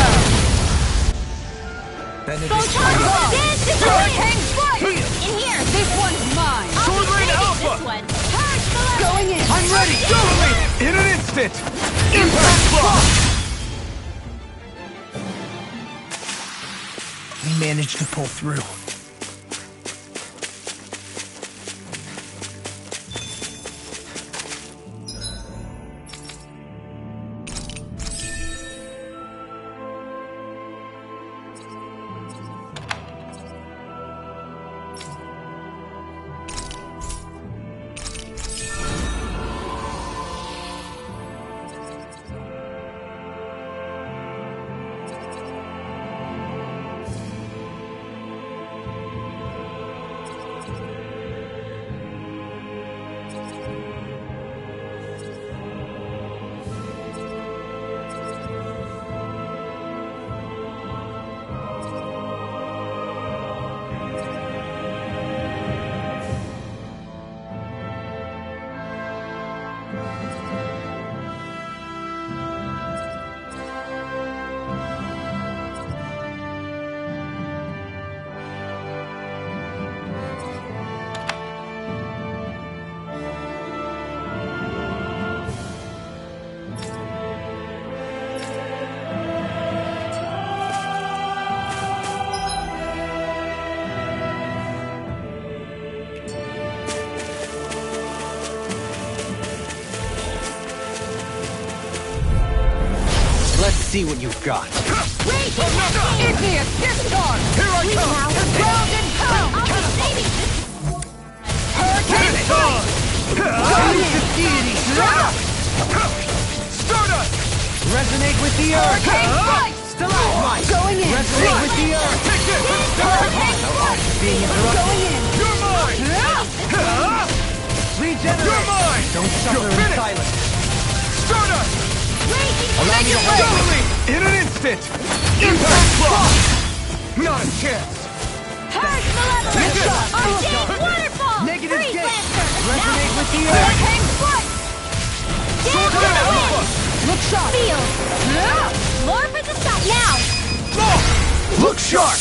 Dance in the Hurricane wind! Strike! In here! This one's mine! Sword Rain This Alpha! one! Purge the level! Going in! I'm ready! Doubling! In an instant! Impact block! We managed to pull through. Let's see what you've got. Igneous Discharge! Here I come! Ground and pound! I'll be saving this! Hurricane Strike! Elusive deity! Stardust! Resonate with the earth! Hurricane Strike! Stalagmite! Going in! Resonate with the earth! Take this! Hurricane Strike! Being interrupted. Going in! You're mine! Regenerate! You're mine! Don't suffer You're in finished! silence. Stardust! Allow me to wait! Doubling! In an instant! Impact block! Not a chance! Purge Malevolence! Undead Waterfall! Negative Freeze gate! Lancer! Resonate with the earth! Hurricane Strike! Dance in the wind! Look sharp! Field! More for the stop! Now! Look sharp!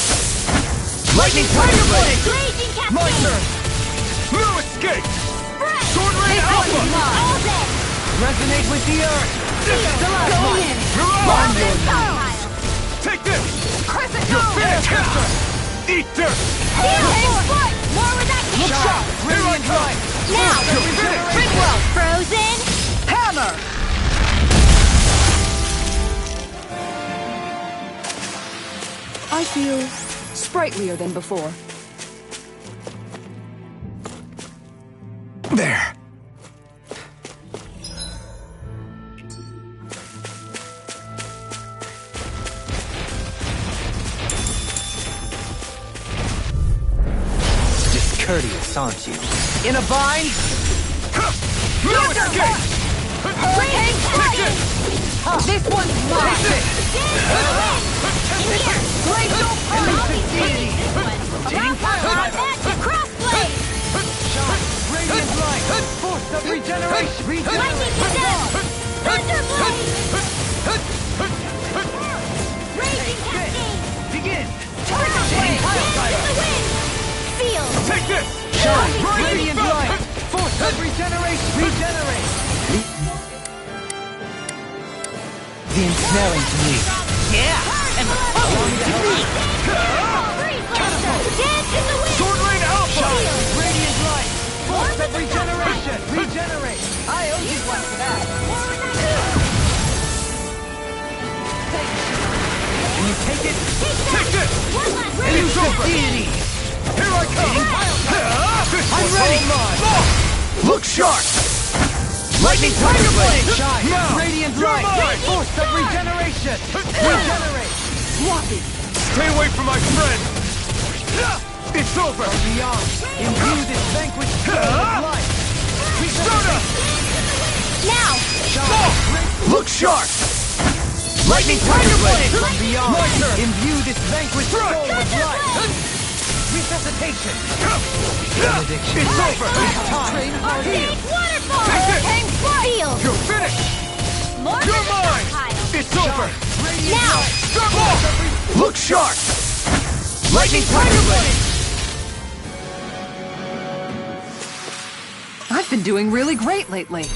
Lightning Tiger Blade! Raging Cascade! My turn! No escape! Fresh! Sword Rain Alpha! All day! Resonate with the earth! Going in! Mine! Stockpile! Take this! Crescent You're Moon! finished! Eat dirt! Hurricane Strike! More with that Look sharp! Here I come! Now! You're finished! Ringwell! Frozen! Hammer! I feel sprightlier than before. There. courteous, aren't you? In a bind. Hurricane Strike! This one's mine! Glacial Deity! Magic Crossblade! Radiant Light! Force of Regeneration! Lightning Condemn! Thunderblade! Raging Cascade! Begin! Turtle-blade! Dance in the wind! Seal! Take this! Shine! Radiant Light! Force of Regeneration! Regenerate! The ensnaring to me. Yeah! And the following to me! Dance in the wind! Sword Rain Alpha! Radiant Light! Force of Regeneration! Regenerate! I owe you one for that. Can you take it? Take this! Elusive Deity! Here I come! I'm ready! Look sharp! Lightning Tiger Blade! Shine! Now! Radiant Light! Force of Regeneration! Regenerate! Swampy! Stay away from my friend! It's over! Beyond! Imbue this vanquished soul with life! Soda! Now! Look sharp! Lightning Tiger Blade! From beyond! Imbue this vanquished soul with life! Resuscitation! Benediction! It's over! It's time! Arcade Waterfall! Take it! Hurricane Feel! You're finished! More You're mine! pile! It's over! Now! Look sharp! Lightning Tiger Blade! I've been doing really great lately.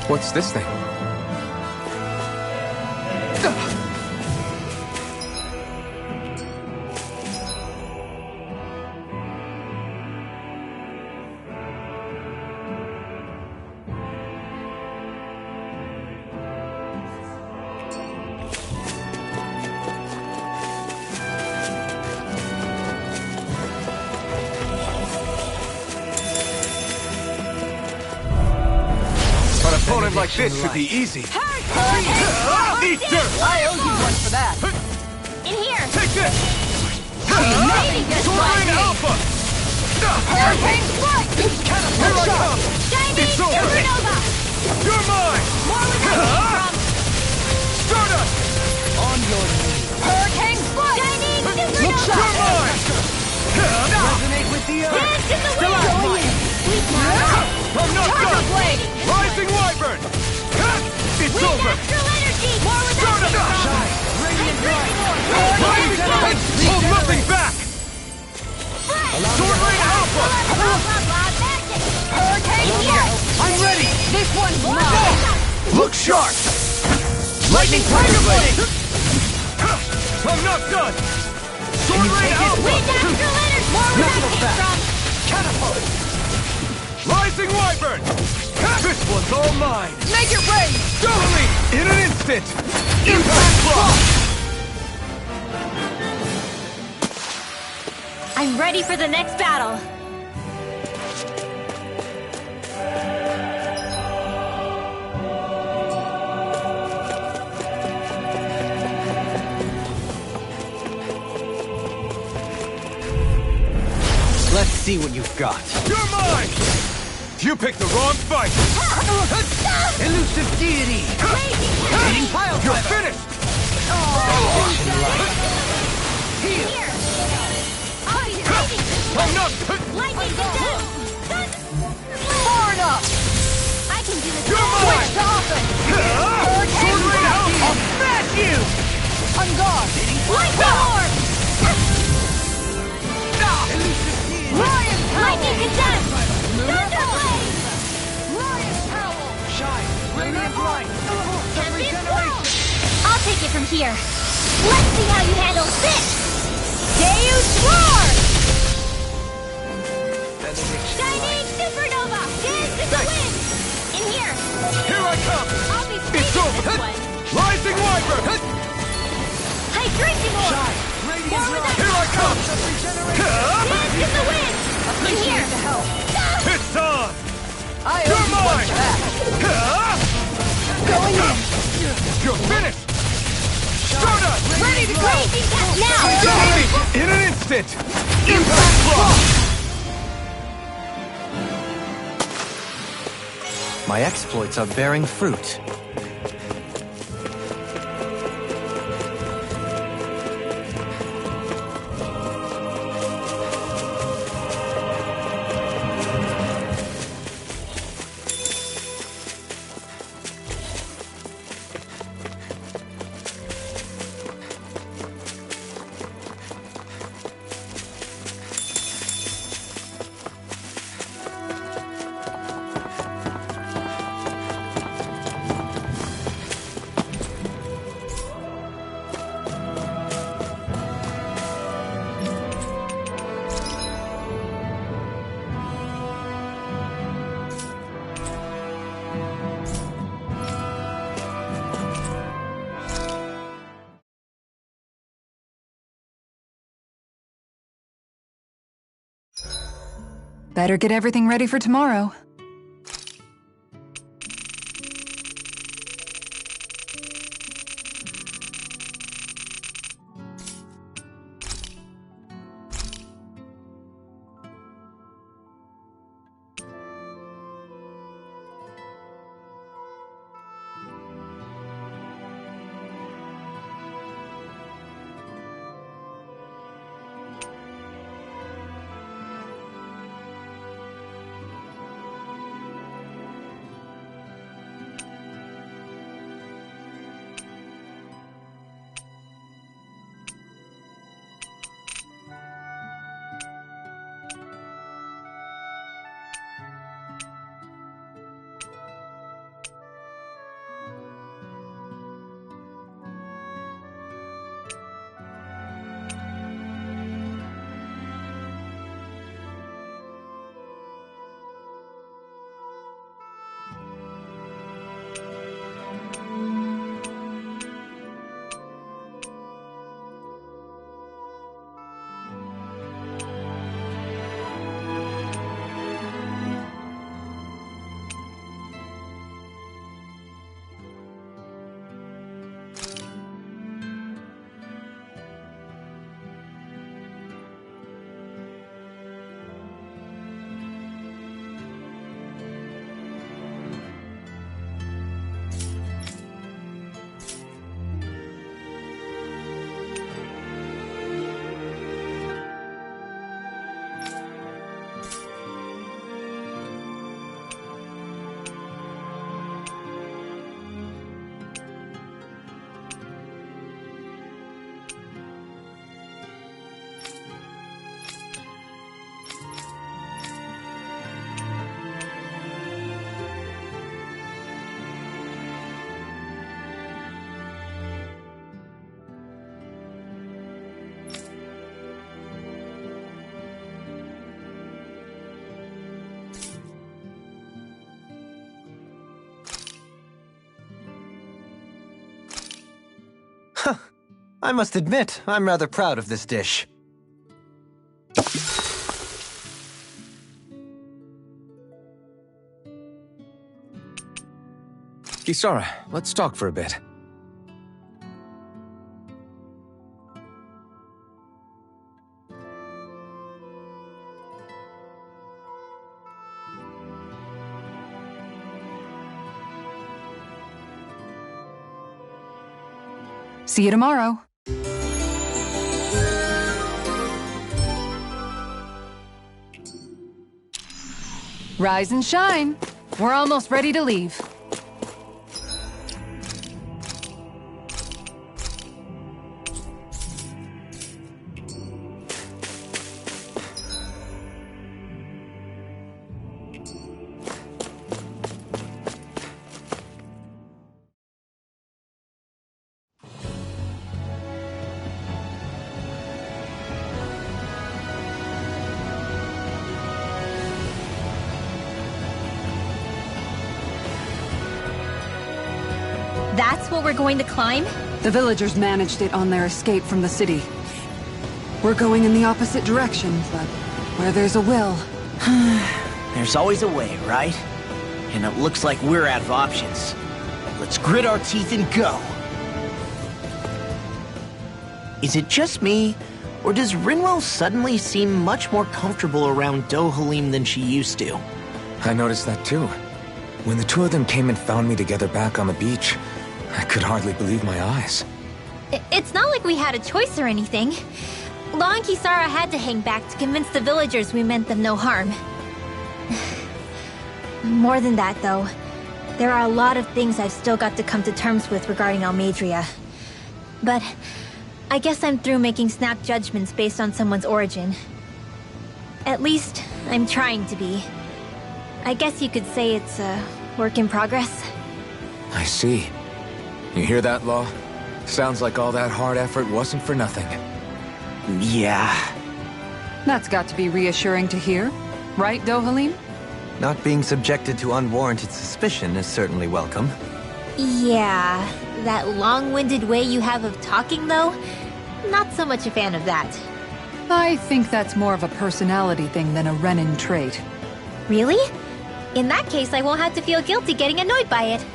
What's this thing? An opponent like this should be easy. Eat dirt! I owe you one for that. In here! Take this! Maybe get Sword Rain Alpha! Hurricane Strike! Here I come! Shining It's over! Supernova! You're mine! More with from Stardust! On your knees! Hurricane Strike! Shining Look Supernova! sharp! You're mine! Resonate with the earth! Dance in the wind! Sweet I'm not done! Blade! Rising Wyvern! It's Wind over! Astral Energy! More with Stardust! Shine! Radiant Light! Hold nothing back! Sword Rain Alpha! Hurricane here! I'm ready! This one's mine! Look sharp! Lightning Tiger Blade! I'm not done! Sword Rain Alpha! Wind Astral Energy! More with Missile that back! from Catapult! Rising Wyvern! This one's all mine! Make it rain! Doubly! In an instant! Impact Block! I'm ready for the next battle. Let's see what you've got. You're mine! You picked the wrong fight! Elusive Deity! Eating pile You're driver! finished! here! I'm not... Lightning Condemn! Far enough! I can do this! You're mine! Switch to offense! Sword Rain Alpha! I'll smash you! On guard! Lightning Orb! Elusive Deity! Lion Lightning Condemn! Thunderblade! Lion Howl! Shine! Radiant Light! Tempest Wall! I'll take it from here. Let's see how you handle this! Deus Roar! Shining Supernova! Dance in the wind! In here! Here I come! I'll be It's speaking over! this one! Rising Wyvern! drinking ore! Here I come! Dance in the wind! In here! It's on! You're mine! Going in! You're finished! Stardust! Ready to go! Now! In an instant! Impact block! My exploits are bearing fruit. Better get everything ready for tomorrow. I must admit, I'm rather proud of this dish. Kisara, let's talk for a bit. See you tomorrow. Rise and shine. We're almost ready to leave. That's what we're going to climb? The villagers managed it on their escape from the city. We're going in the opposite direction, but where there's a will... There's always a way, right? And it looks like we're out of options. Let's grit our teeth and go. Is it just me, or does Rinwell suddenly seem much more comfortable around Dohalim than she used to? I noticed that too. When the two of them came and found me together back on the beach, I could hardly believe my eyes. It's not like we had a choice or anything. Law and Kisara had to hang back to convince the villagers we meant them no harm. More than that, though, there are a lot of things I've still got to come to terms with regarding Almeidrea. But I guess I'm through making snap judgments based on someone's origin. At least, I'm trying to be. I guess you could say it's a work in progress. I see. You hear that, Law? Sounds like all that hard effort wasn't for nothing. Yeah. That's got to be reassuring to hear. Right, Dohalim? Not being subjected to unwarranted suspicion is certainly welcome. Yeah, that long-winded way you have of talking, though? Not so much a fan of that. I think that's more of a personality thing than a Renin trait. Really? In that case, I won't have to feel guilty getting annoyed by it.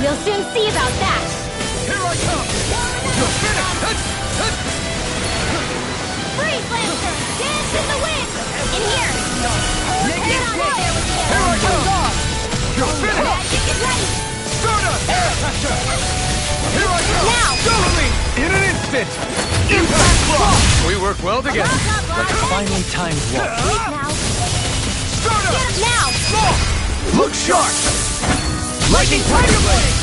We'll soon see about that! Here I come! You're finished! Freeze, Lancer! Dance in the wind! In here! Here I come! You're finished! Magic is ready! Stardust! Air Attacker! Here I come! Now! Dohalim! In an instant! Impact Block! We work well together. Like a finely timed walk. Please now! Stardust! Get him now! Look sharp! Lightning Tiger Blade!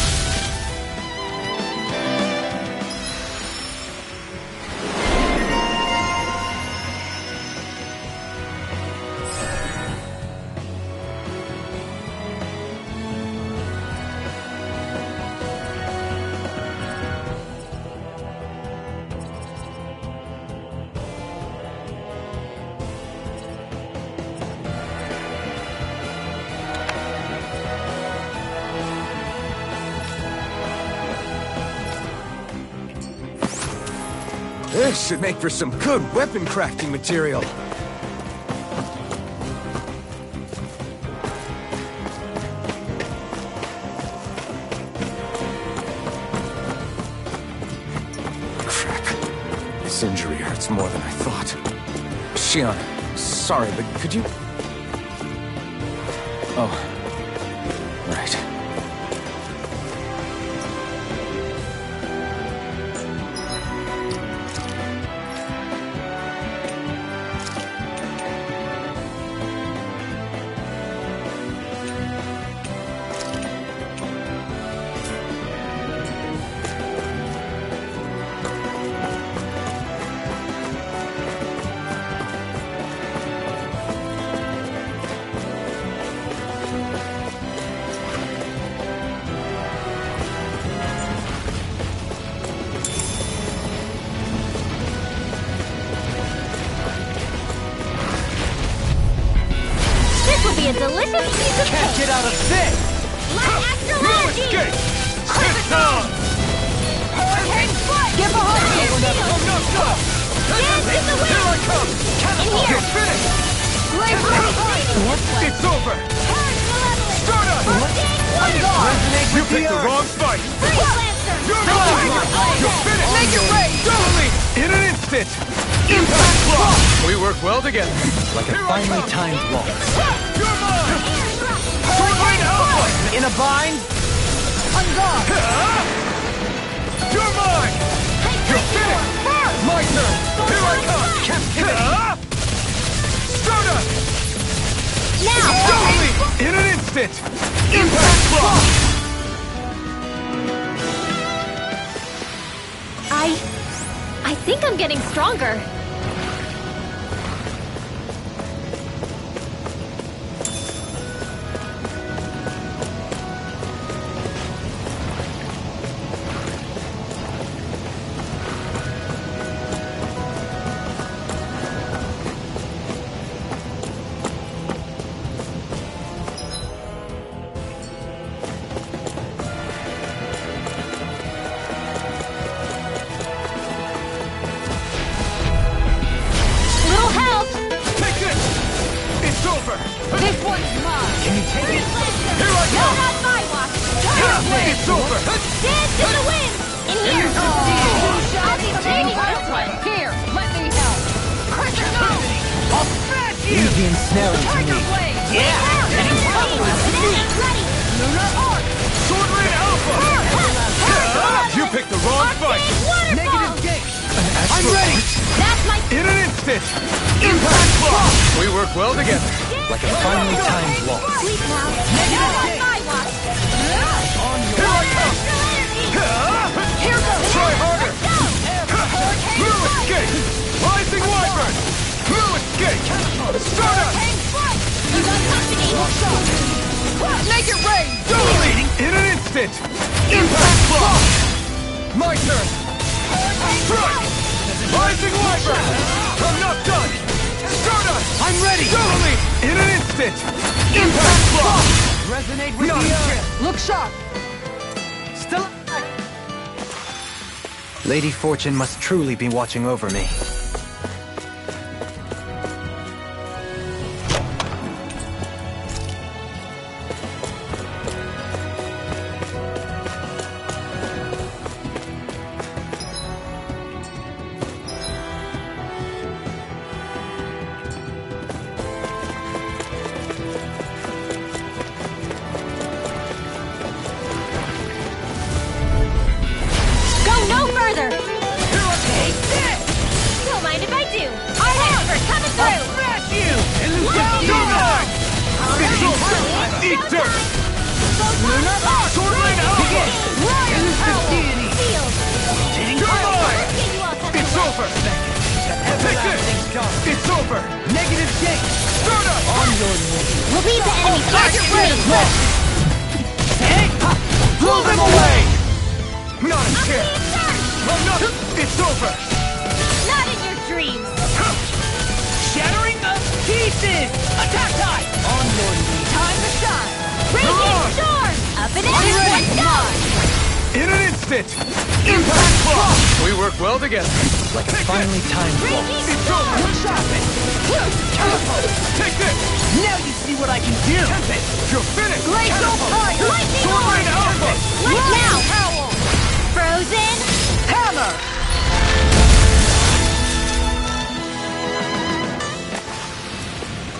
This should make for some good weapon crafting material. Crap. This injury hurts more than I thought. Shion, sorry, but could you... Oh. Right. A delicious piece of Can't get out of this! Light Astral No Energy! escape! Sit down! Hurricane Foot! Get behind me! No stop! Dance in the wind! Here I come! In here! You're finished! It's over! Stardust! I'm gone! You picked the wrong fight! Freeze, Lancer! You're mine! You're finished! Make it rain! Totally! In an instant! Impact block! We work well together. Like a finely timed waltz. You're mine! Sword Rain Alpha! In a bind? On guard! You're mine! You're finished! My turn! Here I come! Captivity! Stardust! Now! Totally! In an instant! Impact block! I think I'm getting stronger. Lady Fortune must truly be watching over me.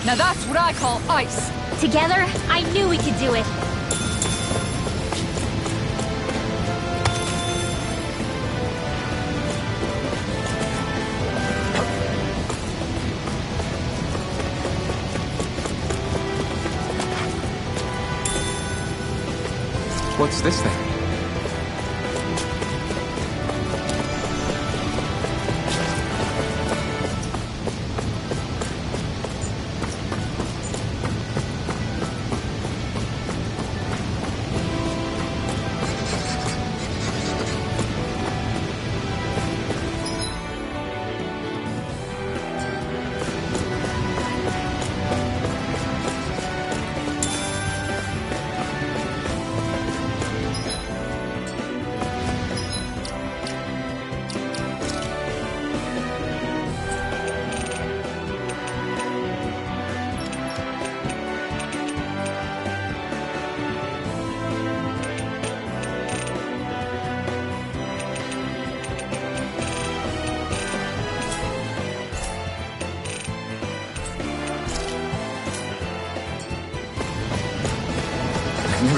Now that's what I call ice! Together, I knew we could do it. What's this thing?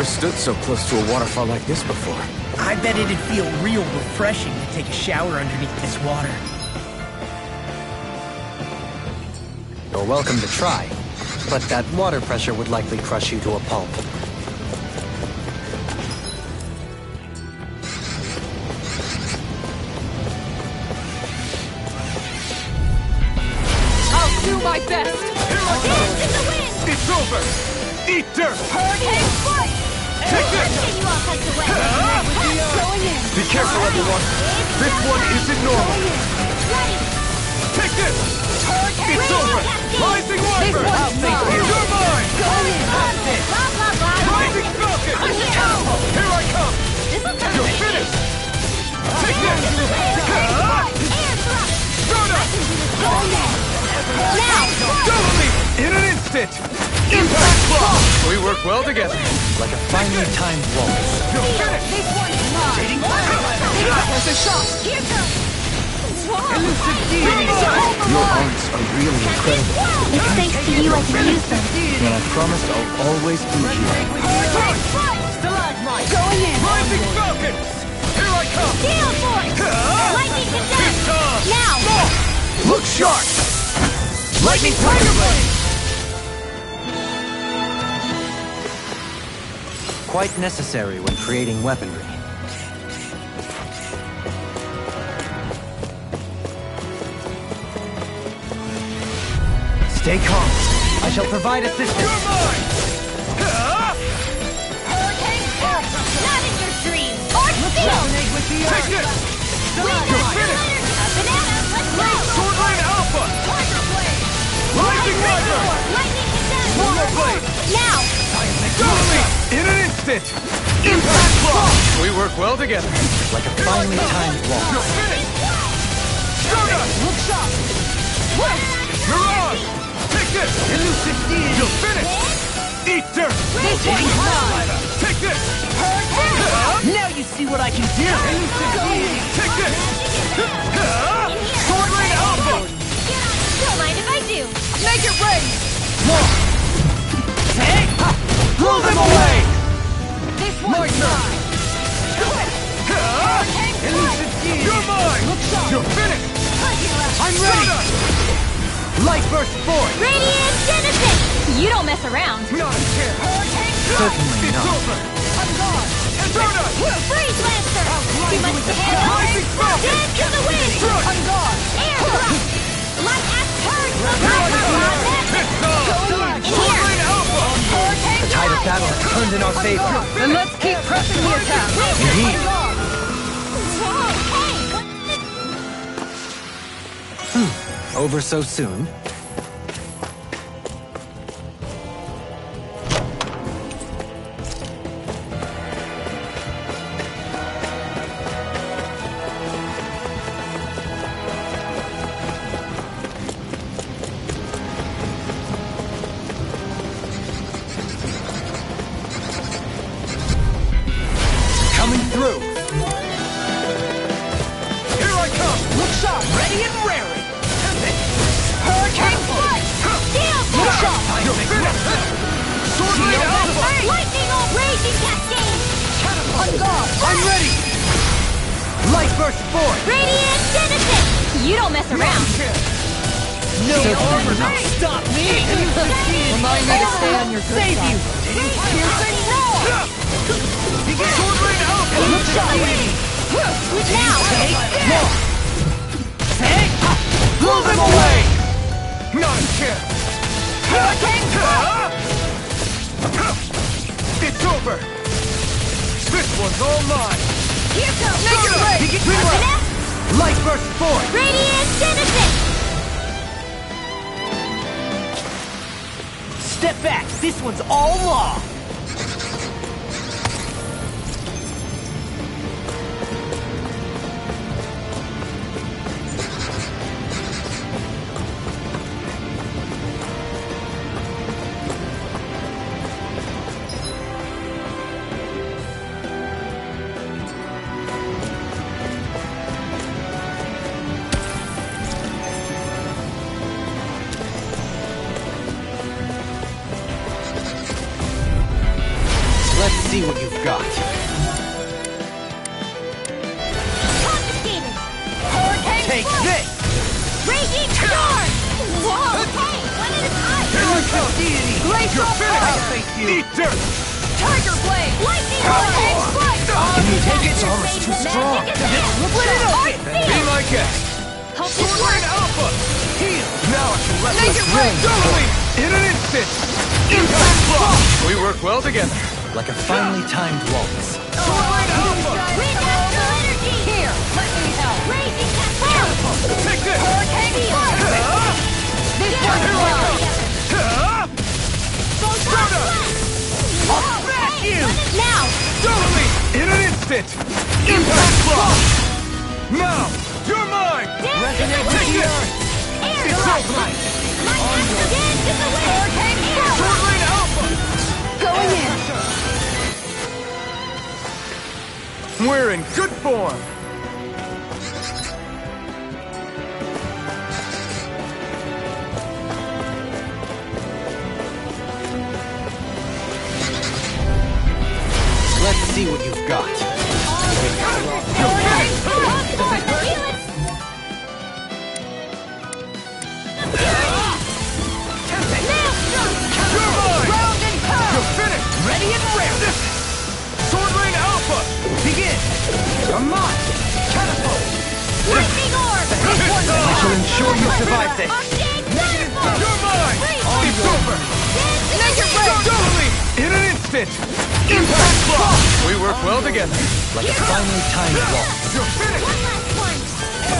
never stood so close to a waterfall like this before. I bet it'd feel real refreshing to take a shower underneath this water. You're welcome to try, but that water pressure would likely crush you to a pulp. I'll do my best! Dance in the wind! It's over! Eat dirt! Hurricane fight! Take this! Let's get you all tucked away! Going in! Be careful, everyone! This one isn't normal! Ready! Take this! It's over! Rising Wyvern! I'll take you! You're mine! Going in! Blah, blah, blah! Rising Falcon! Here I come! This'll turn You're me. finished! Take this! Air thrust! Donut! Now! Double me! In an instant! Impact block! We work well together. Like a finely timed waltz. You're finished! This one's mine! There's a shot! Here goes! Elusive deity! Your arts are really incredible. It's thanks to you I can use them. And I promise I'll always be here. Stalagmite! Going in! Rising Falcon! Here I come! Steel force! Lightning condense! It's time! Now! Look sharp! Lightning Tiger Blade! Quite necessary when creating weaponry. Stay calm. I shall provide assistance. You're mine! Hurricane force! Not in your dreams! Arch field! Take this! You're finished! Banana, let's go! Swordline Alpha! Tiger blade! Rising Wyvern! Lightning condense! Warrior Blade! Now! Double me! In an instant! Impact block! We work well together. Like a finely timed waltz. You're finished! Donut! Look sharp! You're on! Take this! Elusive deity! You're finished! Eat dirt! This one's mine! Take this! Now you see what I can do! Elusive deity! Take this! Swordline Alpha! Don't mind if I do! Make it rain! Blow them away! This one's mine! Elusive deity! You're mine! Look sharp! You're finished! I'm ready! Light burst forth! Radiant Genesis! You don't mess around! Not a chance! Certainly It's not. over! I'm gone! Donut! Freeze Lancer! Too much to handle! Rising Falcon! Dance to the wind! I'm gone! Air thrust! Light as turns! It's on! In here! Swordline Alpha! The tide of battle has turned in our favor. Then let's keep pressing the attack! Indeed. Over so soon? Coming through! Here I come! Look sharp! Ready and raring! Hurricane fight! Steel Look force! sharp! You're finished! Swordline Alpha! Lightning on raging cascade! I'm gone! I'm ready! Light burst forth! Radiant Genesis! You don't mess around! No armor not. Stop me! Remind me to stay on your good Save side. you! Piercing roar! Swordline Alpha! Look sharp! Now! Blow them away! Not a chance! Hurricane It's over! This one's all mine! Here goes! Make it rain! Light burst forth! Radiant Genesis! Step back! This one's all law! You're finished! Thank you. Eat dirt! Tiger Blade! Lightning Hurricane Strike! Can you take it? It's almost too strong. Split it open! Be my guest! Sword Rain Alpha! Heal! Now I can let Make loose it wind! Totally! In an instant! Impact block! We work well together. Like a finely timed waltz. Sword Rain Alpha! Wind Astral Energy! Here, let me help. Raging Catapult! Take this! Hurricane Strike! This one's Here I mine! come! Photon I'll smash you! Now! Totally! In an instant! Impact block! Now! You're mine! Resonate with Take the it! earth! Air It's Blast! over! My Astral Dance to the wind! Hurricane Strike! Sword Rain Alpha! Going in! We're in good form! Let's see what you've got. Hurricane Strike! Feel it! You're mine! Round and pound! You're finished! Ready and ready! Sword Rain Alpha! Begin! You're mine! Catapult! Lightning Orb! I shall ensure you survive this! Update Catapult! You're mine! It's over! Make it rain! Totally! In an instant! Impact block! We work well together. Like a finely timed waltz. You're finished! One last one!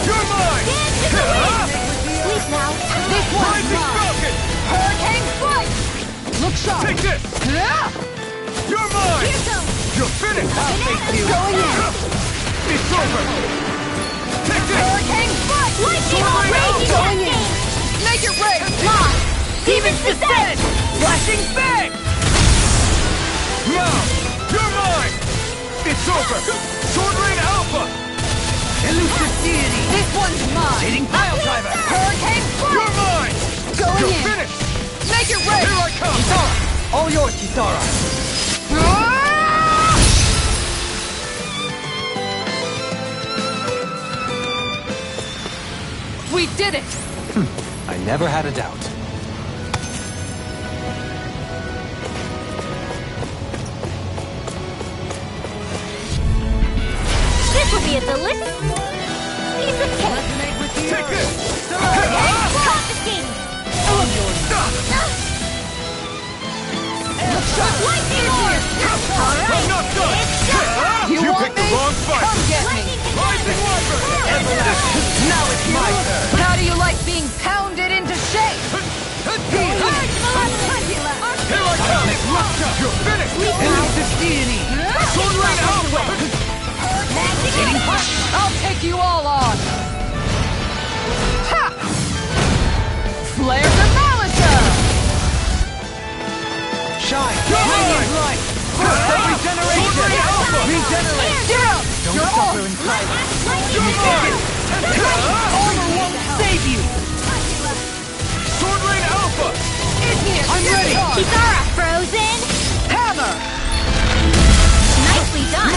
You're mine! Dance to the wind! Sleep now! This one's Rising mine! Falcon! Hurricane Strike! Look sharp! Take this! You're mine! Here comes! You're finished! Going in! It's over! Take this! Hurricane Strike! Lightning Sword Rain Raging Alpha! Going in! Hurricane! Make it rain! Lost! Demon's Descent! Flashing bang! Now! You're mine! It's over! Sword Rain Alpha! Elusive deity! This one's mine! Dating pile driver! Hurricane You're Strike! mine! Going You're in! finished! Make it rain! Here I come! Kisara! All yours, Kisara! We did it! I never had a doubt. This will be a delicious piece of cake! Take this! Confiscating! Lightning Orb! I'm not done! You want picked the me? wrong fight! Come get me! Rising Wyvern! Now it's my turn! How do you like being pounded into shape? Here I come! You're finished! Elusive deity! Sword Rain Alpha! Dating punch! I'll take you all on! Ha! Flare the Malisa! Shine! You're Radiant mine! light! Burst of regeneration! Sword Rain Alpha! Regenerate! Get up! Don't You're suffer off! in silence! You're mine! Armor won't save you! Sword Rain Alpha! Igneous! I'm ready! Kisara, frozen! Hammer! Nicely done!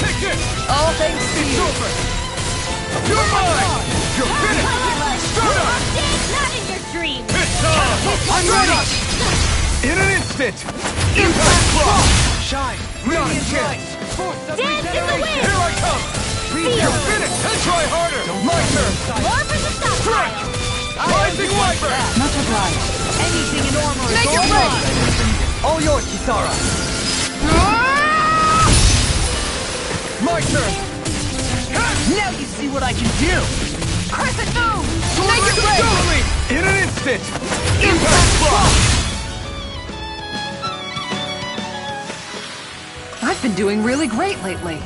Take this! All thanks to It's you! over! You're mine! You're finished! Start up! Not in your dreams! It's time! I'm ready! In an instant! Impact block! Shine! Not a Radiant light! chance! Force of Dance in the regeneration! Here I come! You're finished! And try harder! My turn! More for the stockpile! Rising Wyvern! Not obliged. Anything in armor Make is it all rain! mine! All yours, Kisara! My turn! Now you see what I can do! Crescent Moon! Sword Make it Rain rain! Totally! In an instant! Impact block! I've been doing really great lately.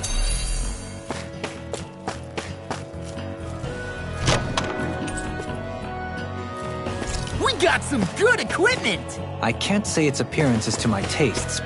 We got some good equipment! I can't say its appearance is to my tastes,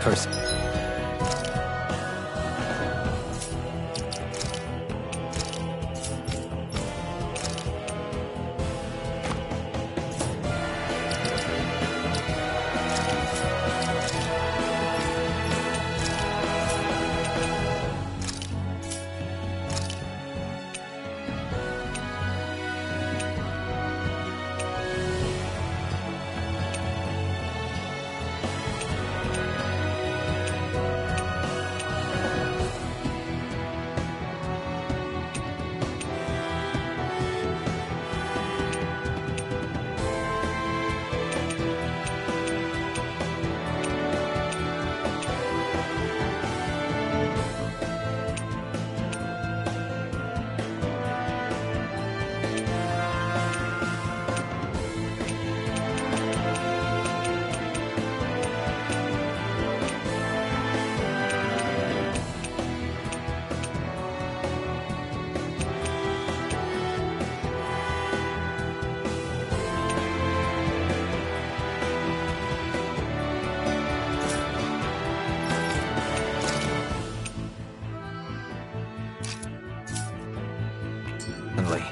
Only.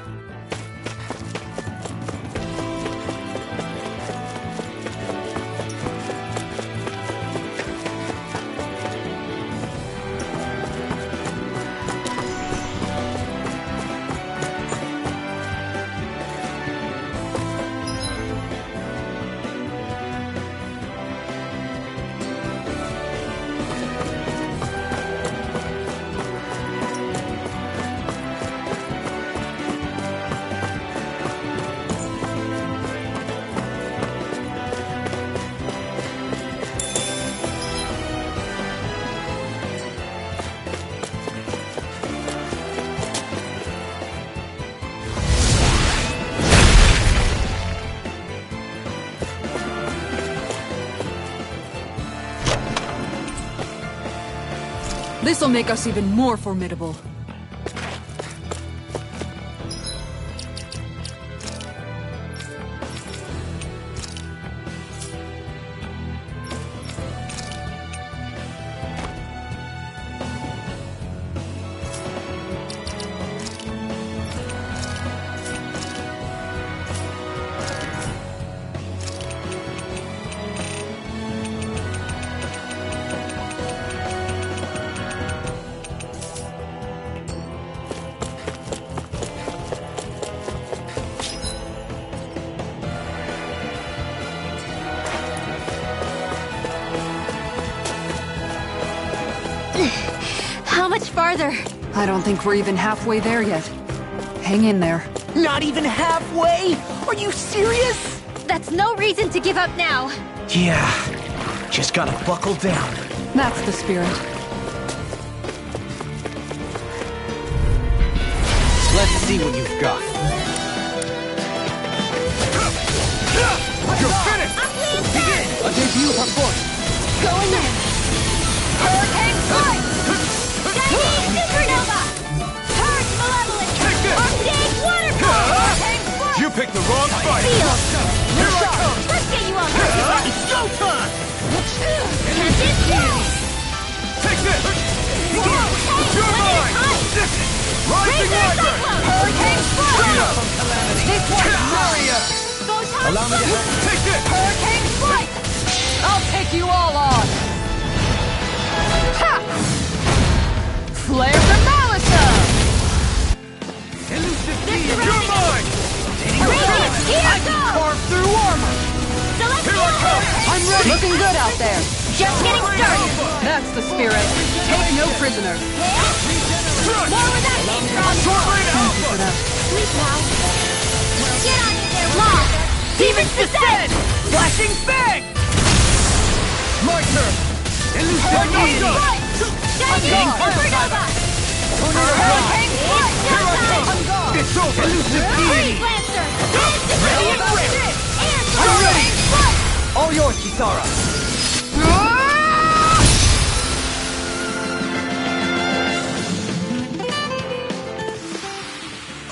This'll make us even more formidable. How much farther? I don't think we're even halfway there yet. Hang in there. Not even halfway? Are you serious? That's no reason to give up now. Yeah, just gotta buckle down. That's the spirit. Let's see what you've got. You're finished! Begin! A debut par force! Going in! Hurricane Strike! Chinese Supernova! Purge Malevolence! Arcade Waterfall! Hurricane Strike! You picked the wrong fight! Field! Here I come! Let's get you on Mercy! It's go time! Tempest Wall! Take this! Whoa! You're mine! Rising Rider! Hurricane Strike! This one's Warrior! Allow me to help. Take this! Hurricane Strike! I'll take you all on! Ha! Flare the Malisa! Elusive Beam! You're mine! Here I go! Carve through armor! Here I come! I'm ready! Looking good out there. Just getting started! That's the spirit. Take no prisoners. More where that came from! Short range Alpha! Sleep now. Get on in there, Law! Demon's Descent! Flashing Fang! My turn! Elusive Beam! Chinese Supernova! Hurricane Strike! Here I come! It's over! Elusive Beam! Freeze Lancer! Ready and ready! I'm ready! All yours, Kisara.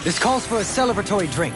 This calls for a celebratory drink.